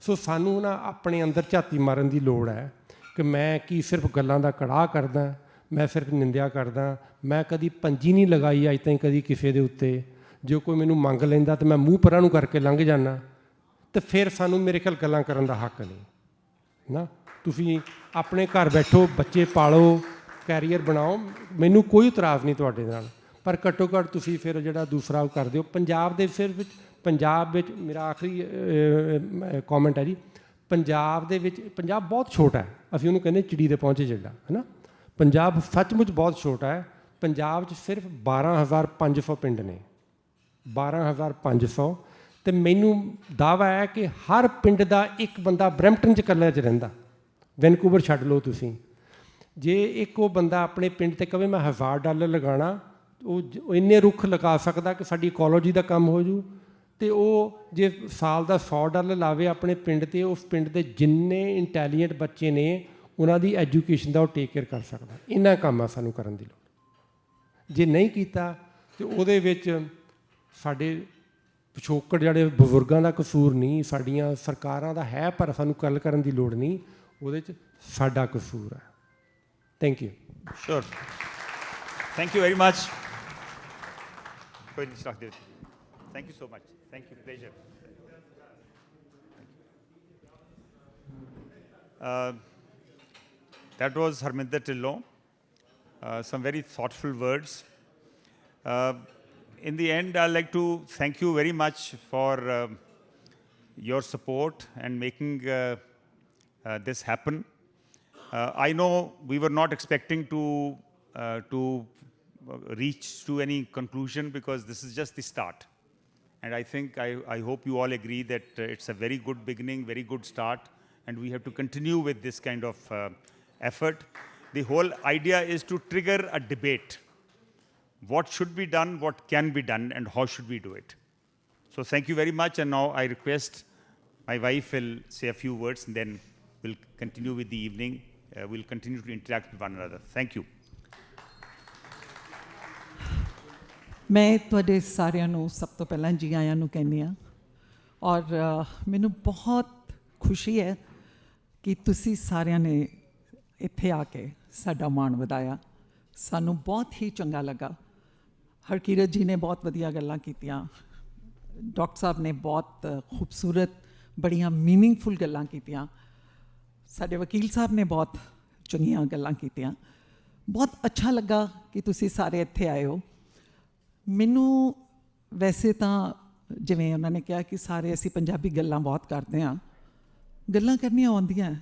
ਸੋ ਸਾਨੂੰ ਨਾ ਆਪਣੇ ਅੰਦਰ ਝਾਤੀ ਮਾਰਨ ਦੀ ਲੋੜ ਹੈ ਕਿ ਮੈਂ ਕੀ ਸਿਰਫ ਗੱਲਾਂ ਦਾ ਕੜਾਹ ਕਰਦਾ, ਮੈਂ ਸਿਰਫ ਨਿੰਦਿਆ ਕਰਦਾ, ਮੈਂ ਕਦੀ ਪੰਜੀ ਨਹੀਂ ਲਗਾਈ ਅੱਜ ਤਾਈਂ ਕਦੀ ਕਿਸੇ ਦੇ ਉੱਤੇ। ਜੇ ਕੋਈ ਮੈਨੂੰ ਮੰਗ ਲੈਂਦਾ ਤਾਂ ਮੈਂ ਮੂੰਹ ਪਰਾਂ ਨੂੰ ਕਰਕੇ ਲੰਘ ਜਾਂਦਾ, ਅਤੇ ਫਿਰ ਸਾਨੂੰ ਮੇਰੇ ਖਿਆਲ ਗੱਲਾਂ ਕਰਨ ਦਾ ਹੱਕ ਨਹੀਂ ਨਾ। ਤੁਸੀਂ ਆਪਣੇ ਘਰ ਬੈਠੋ, ਬੱਚੇ ਪਾਲੋ, ਕੈਰੀਅਰ ਬਣਾਓ, ਮੈਨੂੰ ਕੋਈ ਇਤਰਾਜ਼ ਨਹੀਂ ਤੁਹਾਡੇ ਨਾਲ, ਪਰ ਘੱਟੋ ਘੱਟ ਤੁਸੀਂ ਫਿਰ ਜਿਹੜਾ ਦੂਸਰਾ ਉਹ ਕਰ ਦਿਓ। ਪੰਜਾਬ ਦੇ ਸਿਰਫ ਪੰਜਾਬ ਵਿੱਚ ਮੇਰਾ ਆਖਰੀ ਕੌਮੈਂਟ ਹੈ ਜੀ, ਪੰਜਾਬ ਦੇ ਵਿੱਚ, ਪੰਜਾਬ ਬਹੁਤ ਛੋਟਾ ਹੈ, ਅਸੀਂ ਉਹਨੂੰ ਕਹਿੰਦੇ ਚਿੜੀ ਦੇ ਪਹੁੰਚੇ ਜਿੱਡਾ, ਹੈ ਨਾ। ਪੰਜਾਬ ਸੱਚਮੁੱਚ ਬਹੁਤ ਛੋਟਾ ਹੈ। ਪੰਜਾਬ 'ਚ ਸਿਰਫ 12,500 ਪਿੰਡ ਨੇ, 12,500, ਅਤੇ ਮੈਨੂੰ ਦਾਅਵਾ ਹੈ ਕਿ ਹਰ ਪਿੰਡ ਦਾ ਇੱਕ ਬੰਦਾ ਬਰੈਂਪਟਨ 'ਚ ਇਕੱਲੇ 'ਚ ਰਹਿੰਦਾ, ਵੈਨਕੂਵਰ ਛੱਡ ਲਓ ਤੁਸੀਂ। ਜੇ ਇੱਕ ਉਹ ਬੰਦਾ ਆਪਣੇ ਪਿੰਡ 'ਤੇ ਕਹੇ ਮੈਂ $1000 ਲਗਾਉਣਾ, ਉਹ ਇੰਨੇ ਰੁੱਖ ਲਗਾ ਸਕਦਾ ਕਿ ਸਾਡੀ ਇਕੋਲੋਜੀ ਦਾ ਕੰਮ ਹੋ ਜੂ। ਅਤੇ ਉਹ ਜੇ ਸਾਲ ਦਾ $100 ਲਾਵੇ ਆਪਣੇ ਪਿੰਡ 'ਤੇ, ਉਸ ਪਿੰਡ ਦੇ ਜਿੰਨੇ ਇੰਟੈਲੀਜੈਂਟ ਬੱਚੇ ਨੇ ਉਹਨਾਂ ਦੀ ਐਜੂਕੇਸ਼ਨ ਦਾ ਉਹ ਟੇਕ ਕੇਅਰ ਕਰ ਸਕਦਾ। ਇੰਨਾ ਕੰਮ ਆ ਸਾਨੂੰ ਕਰਨ ਦੀ ਲੋੜ। ਜੇ ਨਹੀਂ ਕੀਤਾ ਤਾਂ ਉਹਦੇ ਵਿੱਚ ਸਾਡੇ ਪਿਛੋਕੜ ਜਿਹੜੇ ਬਜ਼ੁਰਗਾਂ ਦਾ ਕਸੂਰ ਨਹੀਂ, ਸਾਡੀਆਂ ਸਰਕਾਰਾਂ ਦਾ ਹੈ, ਪਰ ਸਾਨੂੰ ਗੱਲ ਕਰਨ ਦੀ ਲੋੜ ਨਹੀਂ, ਉਹਦੇ 'ਚ ਸਾਡਾ ਕਸੂਰ ਹੈ। Thank you. Sure. Thank you very much. Thank you so much. Thank you. Pleasure. That was Harminder Dhillon. Some very thoughtful words. In the end, I'd like to thank you very much for your support and making this happen. I know we were not expecting to reach to any conclusion, because this is just the start. And I think, I hope you all agree that it's a very good beginning, very good start, and we have to continue with this kind of effort. The whole idea is to trigger a debate. What should be done, what can be done, and how should we do it? So thank you very much, and now I request my wife will say a few words, and then we'll continue with the evening. We'll continue to interact with one another. Thank you. ਮੈਂ ਤੁਹਾਡੇ ਸਾਰਿਆਂ ਨੂੰ ਸਭ ਤੋਂ ਪਹਿਲਾਂ ਜੀ ਆਇਆਂ ਨੂੰ ਕਹਿੰਦੀ ਹਾਂ ਔਰ ਮੈਨੂੰ ਬਹੁਤ ਖੁਸ਼ੀ ਹੈ ਕਿ ਤੁਸੀਂ ਸਾਰਿਆਂ ਨੇ ਇੱਥੇ ਆ ਕੇ ਸਾਡਾ ਮਾਣ ਵਧਾਇਆ। ਸਾਨੂੰ ਬਹੁਤ ਹੀ ਚੰਗਾ ਲੱਗਾ। ਹਰਕੀਰਤ ਜੀ ਨੇ ਬਹੁਤ ਵਧੀਆ ਗੱਲਾਂ ਕੀਤੀਆਂ, ਡਾਕਟਰ ਸਾਹਿਬ ਨੇ ਬਹੁਤ ਖੂਬਸੂਰਤ ਬੜੀਆਂ ਮੀਨਿੰਗਫੁਲ ਗੱਲਾਂ ਕੀਤੀਆਂ, ਸਾਡੇ ਵਕੀਲ ਸਾਹਿਬ ਨੇ ਬਹੁਤ ਚੰਗੀਆਂ ਗੱਲਾਂ ਕੀਤੀਆਂ। ਬਹੁਤ ਅੱਛਾ ਲੱਗਾ ਕਿ ਤੁਸੀਂ ਸਾਰੇ ਇੱਥੇ ਆਏ ਹੋ। ਮੈਨੂੰ ਵੈਸੇ ਤਾਂ ਜਿਵੇਂ ਉਹਨਾਂ ਨੇ ਕਿਹਾ ਕਿ ਸਾਰੇ ਅਸੀਂ ਪੰਜਾਬੀ ਗੱਲਾਂ ਬਹੁਤ ਕਰਦੇ ਹਾਂ, ਗੱਲਾਂ ਕਰਨੀਆਂ ਆਉਂਦੀਆਂ,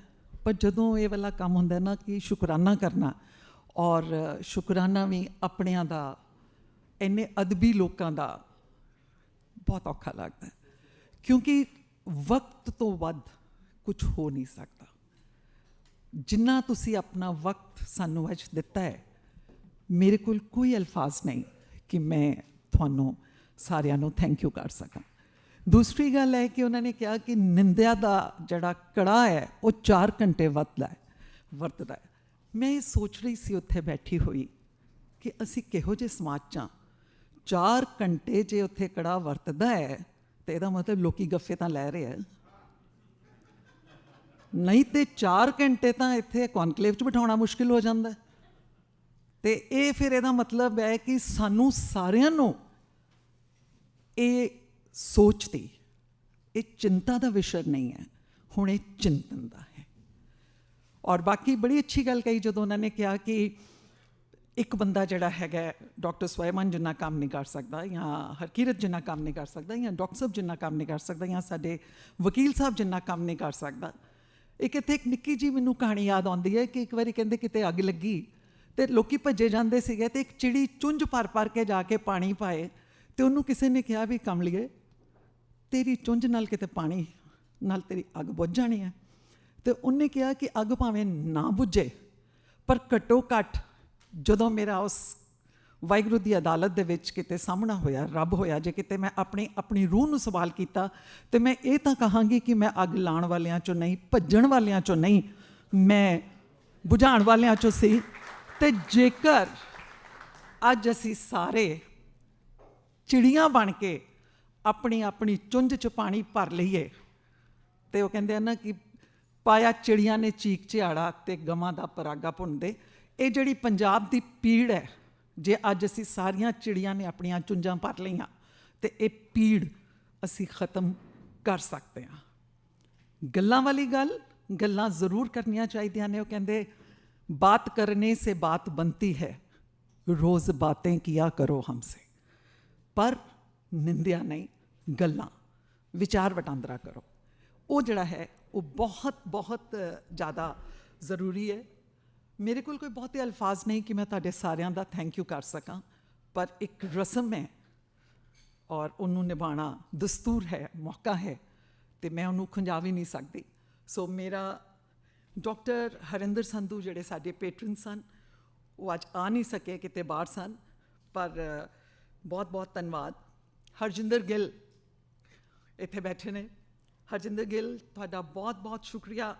ਪਰ ਜਦੋਂ ਇਹ ਵਾਲਾ ਕੰਮ ਹੁੰਦਾ ਨਾ ਕਿ ਸ਼ੁਕਰਾਨਾ ਕਰਨਾ, ਔਰ ਸ਼ੁਕਰਾਨਾ ਵੀ ਆਪਣਿਆਂ ਦਾ, ਇੰਨੇ ਅਦਬੀ ਲੋਕਾਂ ਦਾ, ਬਹੁਤ ਔਖਾ ਲੱਗਦਾ, ਕਿਉਂਕਿ ਵਕਤ ਤੋਂ ਵੱਧ ਕੁਝ ਹੋ ਨਹੀਂ ਸਕਦਾ। ਜਿੰਨਾ ਤੁਸੀਂ ਆਪਣਾ ਵਕਤ ਸਾਨੂੰ ਅੱਜ ਦਿੱਤਾ ਹੈ, ਮੇਰੇ ਕੋਲ ਕੋਈ ਅਲਫਾਜ਼ ਨਹੀਂ ਕਿ ਮੈਂ ਤੁਹਾਨੂੰ ਸਾਰਿਆਂ ਨੂੰ ਥੈਂਕ ਯੂ ਕਰ ਸਕਾਂ। ਦੂਸਰੀ ਗੱਲ ਹੈ ਕਿ ਉਹਨਾਂ ਨੇ ਕਿਹਾ ਕਿ ਨਿੰਦਿਆ ਦਾ ਜਿਹੜਾ ਕੜਾ ਹੈ ਉਹ 4 ਘੰਟੇ ਵਰਤਦਾ ਹੈ। ਮੈਂ ਇਹ ਸੋਚ ਰਹੀ ਸੀ ਉੱਥੇ ਬੈਠੀ ਹੋਈ ਕਿ ਅਸੀਂ ਕਿਹੋ ਜਿਹੇ ਸਮਾਜ 'ਚ ਹਾਂ। 4 ਘੰਟੇ ਜੇ ਉੱਥੇ ਕੜਾ ਵਰਤਦਾ ਹੈ ਤੇ ਇਹਦਾ ਮਤਲਬ ਲੋਕੀ ਗੱਫੇ ਤਾਂ ਲੈ ਰਹੇ ਹੈ, ਨਹੀਂ ਤੇ 4 ਘੰਟੇ ਤਾਂ ਇੱਥੇ ਕੌਨਕਲੇਵ 'ਚ ਬਿਠਾਉਣਾ ਮੁਸ਼ਕਿਲ ਹੋ ਜਾਂਦਾ। ਤੇ ਇਹ ਫਿਰ ਇਹਦਾ ਮਤਲਬ ਹੈ ਕਿ ਸਾਨੂੰ ਸਾਰਿਆਂ ਨੂੰ ਇਹ ਸੋਚਦੀ, ਇਹ ਚਿੰਤਾ ਦਾ ਵਿਸ਼ਾ ਨਹੀਂ ਹੈ, ਹੁਣ ਇਹ ਚਿੰਤਨ ਦਾ ਹੈ। ਔਰ ਬਾਕੀ ਬੜੀ ਅੱਛੀ ਗੱਲ ਕਹੀ ਜਦੋਂ ਉਹਨਾਂ ਨੇ ਕਿਹਾ ਕਿ ਇੱਕ ਬੰਦਾ ਜਿਹੜਾ ਹੈਗਾ ਡਾਕਟਰ ਸਵੈਮਨ ਜਿੰਨਾ ਕੰਮ ਨਹੀਂ ਕਰ ਸਕਦਾ, ਜਾਂ ਹਰਕੀਰਤ ਜਿੰਨਾ ਕੰਮ ਨਹੀਂ ਕਰ ਸਕਦਾ, ਜਾਂ ਡਾਕਟਰ ਸਾਹਿਬ ਜਿੰਨਾ ਕੰਮ ਨਹੀਂ ਕਰ ਸਕਦਾ, ਜਾਂ ਸਾਡੇ ਵਕੀਲ ਸਾਹਿਬ ਜਿੰਨਾ ਕੰਮ ਨਹੀਂ ਕਰ ਸਕਦਾ। ਇੱਕ ਇੱਥੇ ਇੱਕ ਨਿੱਕੀ ਜੀ ਮੈਨੂੰ ਕਹਾਣੀ ਯਾਦ ਆਉਂਦੀ ਹੈ ਕਿ ਇੱਕ ਵਾਰੀ ਕਹਿੰਦੇ ਕਿਤੇ ਅੱਗ ਲੱਗੀ ਤੇ ਲੋਕੀ ਭੱਜੇ ਜਾਂਦੇ ਸੀਗੇ ਤੇ ਇੱਕ ਚਿੜੀ ਚੁੰਝ ਭਰ ਕੇ ਜਾ ਕੇ ਪਾਣੀ ਪਾਏ ਤੇ ਉਹਨੂੰ ਕਿਸੇ ਨੇ ਕਿਹਾ ਵੀ ਕਮਲੀਏ, ਤੇਰੀ ਚੁੰਝ ਨਾਲ ਕਿਤੇ ਪਾਣੀ ਨਾਲ ਤੇਰੀ ਅੱਗ ਬੁੱਝ ਜਾਣੀ ਹੈ। ਤੇ ਉਹਨੇ ਕਿਹਾ ਕਿ ਅੱਗ ਭਾਵੇਂ ਨਾ ਬੁੱਝੇ, ਪਰ ਘੱਟੋ ਘੱਟ ਜਦੋਂ ਮੇਰਾ ਉਸ ਵਾਹਿਗੁਰੂ ਦੀ ਅਦਾਲਤ ਦੇ ਵਿੱਚ ਕਿਤੇ ਸਾਹਮਣਾ ਹੋਇਆ, ਰੱਬ ਹੋਇਆ, ਜੇ ਕਿਤੇ ਮੈਂ ਆਪਣੀ ਰੂਹ ਨੂੰ ਸਵਾਲ ਕੀਤਾ ਤੇ ਮੈਂ ਇਹ ਤਾਂ ਕਹਾਂਗੀ ਕਿ ਮੈਂ ਅੱਗ ਲਾਉਣ ਵਾਲਿਆਂ 'ਚੋਂ ਨਹੀਂ, ਭੱਜਣ ਵਾਲਿਆਂ 'ਚੋਂ ਨਹੀਂ, ਮੈਂ ਬੁਝਾਉਣ ਵਾਲਿਆਂ 'ਚੋਂ ਸੀ। ਤੇ ਜੇਕਰ ਅੱਜ ਅਸੀਂ ਸਾਰੇ ਚਿੜੀਆਂ ਬਣ ਕੇ ਆਪਣੀ ਚੁੰਝ 'ਚ ਪਾਣੀ ਭਰ ਲਈਏ, ਤੇ ਉਹ ਕਹਿੰਦੇ ਆ ਨਾ ਕਿ ਪਾਇਆ ਚਿੜੀਆਂ ਨੇ ਚੀਕ ਝਿਆੜਾ ਤੇ ਗਵਾਂ ਦਾ ਪਰਾਗਾ ਭੁੰਨਦੇ। ਇਹ ਜਿਹੜੀ ਪੰਜਾਬ ਦੀ ਪੀੜ ਹੈ, ਜੇ ਅੱਜ ਅਸੀਂ ਸਾਰੀਆਂ ਚਿੜੀਆਂ ਨੇ ਆਪਣੀਆਂ ਚੁੰਝਾਂ ਭਰ ਲਈਆਂ ਤੇ ਇਹ ਪੀੜ ਅਸੀਂ ਖ਼ਤਮ ਕਰ ਸਕਦੇ ਹਾਂ। ਗੱਲਾਂ ਵਾਲੀ ਗੱਲ, ਗੱਲਾਂ ਜ਼ਰੂਰ ਕਰਨੀਆਂ ਚਾਹੀਦੀਆਂ ਨੇ। ਉਹ ਕਹਿੰਦੇ बात करने से बात बनती है, रोज़ बातें किया करो हमसे, पर निंदिया नहीं, गल्लां विचार वटांदरा करो। वो जड़ा है वो बहुत ज़्यादा ज़रूरी है। मेरे को कोई बहुत ही अल्फाज नहीं कि मैं तुहाडे सारियां दा थैंक यू कर सकां, पर एक रस्म है और उन्होंने निभाना दस्तूर है, मौका है, तो मैं उन्होंने खंजा भी नहीं सकती। सो मेरा डॉक्टर हरिंदर संधू ਜਿਹੜੇ ਸਾਡੇ ਪੈਟਰਨ ਸਨ, ਉਹ ਅੱਜ ਆ ਨਹੀਂ ਸਕੇ, ਕਿਤੇ ਬਾਹਰ ਸਨ, ਪਰ ਬਹੁਤ ਧੰਨਵਾਦ। ਹਰਜਿੰਦਰ ਗਿੱਲ ਇੱਥੇ ਬੈਠੇ ਨੇ। ਹਰਜਿੰਦਰ ਗਿੱਲ ਤੁਹਾਡਾ ਬਹੁਤ ਸ਼ੁਕਰੀਆ।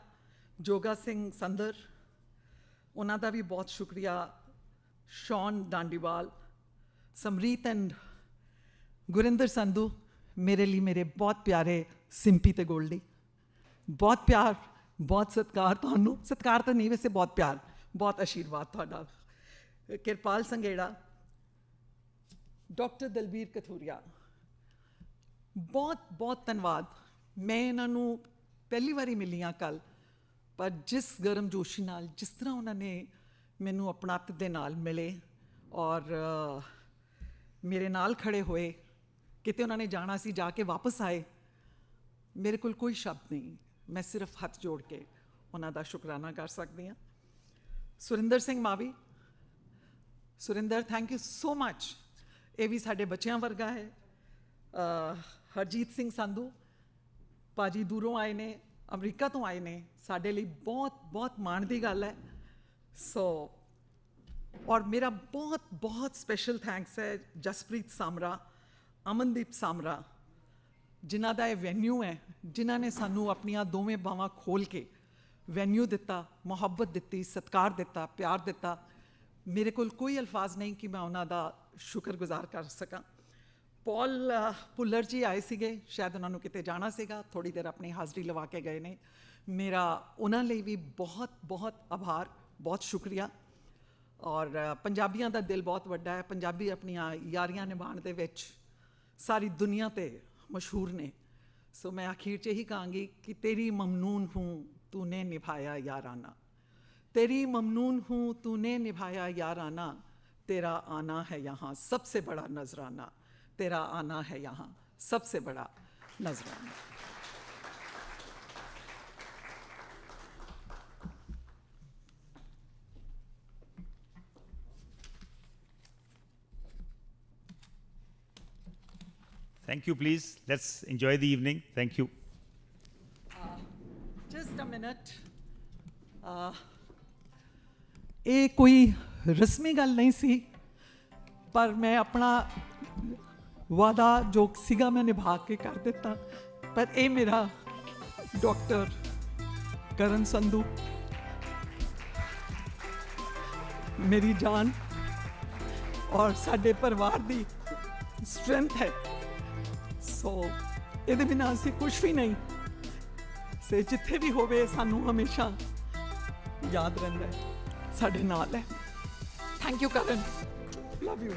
ਜੋਗਾ ਸਿੰਘ ਸੰਦਰ, ਉਹਨਾਂ ਦਾ ਵੀ ਬਹੁਤ ਸ਼ੁਕਰੀਆ। ਸ਼ੌਨ ਡਾਂਡੀਵਾਲ, ਸਮਰੀਤ ਐਂਡ ਗੁਰਿੰਦਰ ਸੰਧੂ, ਮੇਰੇ ਲਈ ਮੇਰੇ ਬਹੁਤ ਪਿਆਰੇ ਸਿੰਪੀ ਤੇ ਗੋਲਡੀ, ਬਹੁਤ ਪਿਆਰ, ਬਹੁਤ ਸਤਿਕਾਰ ਤੁਹਾਨੂੰ। ਸਤਿਕਾਰ ਤਾਂ ਨਹੀਂ, ਵੈਸੇ ਬਹੁਤ ਪਿਆਰ, ਬਹੁਤ ਆਸ਼ੀਰਵਾਦ ਤੁਹਾਡਾ। ਕਿਰਪਾਲ ਸੰਘੇੜਾ, ਡਾਕਟਰ ਦਲਬੀਰ ਕਥੂਰੀਆ, ਬਹੁਤ ਧੰਨਵਾਦ। ਮੈਂ ਇਹਨਾਂ ਨੂੰ ਪਹਿਲੀ ਵਾਰੀ ਮਿਲੀ ਹਾਂ ਕੱਲ੍ਹ, ਪਰ ਜਿਸ ਗਰਮ ਜੋਸ਼ੀ ਨਾਲ, ਜਿਸ ਤਰ੍ਹਾਂ ਉਹਨਾਂ ਨੇ ਮੈਨੂੰ ਆਪਣਤ ਦੇ ਨਾਲ ਮਿਲੇ ਔਰ ਮੇਰੇ ਨਾਲ ਖੜੇ ਹੋਏ, ਕਿਤੇ ਉਹਨਾਂ ਨੇ ਜਾਣਾ ਸੀ, ਜਾ ਕੇ ਵਾਪਸ ਆਏ, ਮੇਰੇ ਕੋਲ ਕੋਈ ਸ਼ਬਦ ਨਹੀਂ। ਮੈਂ ਸਿਰਫ ਹੱਥ ਜੋੜ ਕੇ ਉਹਨਾਂ ਦਾ ਸ਼ੁਕਰਾਨਾ ਕਰ ਸਕਦੀ ਹਾਂ। Surinder Singh Mavi, Surinder thank you so much. ਇਹ ਵੀ ਸਾਡੇ ਬੱਚਿਆਂ ਵਰਗਾ ਹੈ। ਹਰਜੀਤ ਸਿੰਘ ਸੰਧੂ ਭਾਜੀ ਦੂਰੋਂ ਆਏ ਨੇ, ਅਮਰੀਕਾ ਤੋਂ ਆਏ ਨੇ, ਸਾਡੇ ਲਈ ਬਹੁਤ ਬਹੁਤ ਮਾਣ ਦੀ ਗੱਲ ਹੈ। ਸੋ ਔਰ ਮੇਰਾ ਬਹੁਤ ਬਹੁਤ ਸਪੈਸ਼ਲ ਥੈਂਕਸ ਹੈ ਜਸਪ੍ਰੀਤ ਸਾਮਰਾ, ਅਮਨਦੀਪ ਸਾਮਰਾ, ਜਿਨ੍ਹਾਂ ਦਾ ਇਹ ਵੈਨਿਊ ਹੈ, ਜਿਨ੍ਹਾਂ ਨੇ ਸਾਨੂੰ ਆਪਣੀਆਂ ਦੋਵੇਂ ਬਾਹਾਂ ਖੋਲ੍ਹ ਕੇ ਵੈਨਿਊ ਦਿੱਤਾ, ਮੁਹੱਬਤ ਦਿੱਤੀ, ਸਤਿਕਾਰ ਦਿੱਤਾ, ਪਿਆਰ ਦਿੱਤਾ। ਮੇਰੇ ਕੋਲ ਕੋਈ ਅਲਫਾਜ਼ ਨਹੀਂ ਕਿ ਮੈਂ ਉਹਨਾਂ ਦਾ ਸ਼ੁਕਰਗੁਜ਼ਾਰ ਕਰ ਸਕਾਂ। ਪੌਲ ਭੁੱਲਰ ਜੀ ਆਏ ਸੀਗੇ, ਸ਼ਾਇਦ ਉਹਨਾਂ ਨੂੰ ਕਿਤੇ ਜਾਣਾ ਸੀਗਾ, ਥੋੜ੍ਹੀ ਦੇਰ ਆਪਣੀ ਹਾਜ਼ਰੀ ਲਵਾ ਕੇ ਗਏ ਨੇ। ਮੇਰਾ ਉਹਨਾਂ ਲਈ ਵੀ ਬਹੁਤ ਬਹੁਤ ਆਭਾਰ, ਬਹੁਤ ਸ਼ੁਕਰੀਆ। ਔਰ ਪੰਜਾਬੀਆਂ ਦਾ ਦਿਲ ਬਹੁਤ ਵੱਡਾ ਹੈ, ਪੰਜਾਬੀ ਆਪਣੀਆਂ ਯਾਰੀਆਂ ਨਿਭਾਉਣ ਦੇ ਵਿੱਚ ਸਾਰੀ ਦੁਨੀਆ 'ਤੇ ਮਸ਼ਹੂਰ ਨੇ। ਸੋ ਮੈਂ ਅਖੀਰ 'ਚ ਇਹੀ ਕਹਾਂਗੀ ਕਿ ਤੇਰੀ ਮਮਨੂਨ ਹੂੰ ਤੂਨੇ ਨਿਭਾਇਆ ਯਾਰਾਨਾ, तेरी ममनून हूँ तूने निभाया याराना, तेरा आना है यहाँ सबसे बड़ा नजराना, तेरा आना है यहाँ सबसे बड़ा नजराना। Thank you, please. Let's enjoy the evening. Thank you. Just a minute. ਇਹ ਕੋਈ ਰਸਮੀ ਗੱਲ ਨਹੀਂ ਸੀ, ਪਰ ਮੈਂ ਆਪਣਾ ਵਾਅਦਾ ਜੋ ਸੀਗਾ ਮੈਂ ਨਿਭਾ ਕੇ ਕਰ ਦਿੱਤਾ। ਪਰ ਇਹ ਮੇਰਾ ਡਾਕਟਰ ਕਰਨ ਸੰਧੂ, ਮੇਰੀ ਜਾਨ ਔਰ ਸਾਡੇ ਪਰਿਵਾਰ ਦੀ ਸਟਰੈਂਥ ਹੈ। ਸੋ ਇਹਦੇ ਬਿਨਾਂ ਅਸੀਂ ਕੁਛ ਵੀ ਨਹੀਂ। ਸੇ ਜਿੱਥੇ ਵੀ ਹੋਵੇ ਸਾਨੂੰ ਹਮੇਸ਼ਾ ਯਾਦ ਰਹਿੰਦਾ ਹੈ, ਸਾਡੇ ਨਾਲ ਹੈ। ਥੈਂਕ ਯੂ ਕਰਨ, ਲਵ ਯੂ।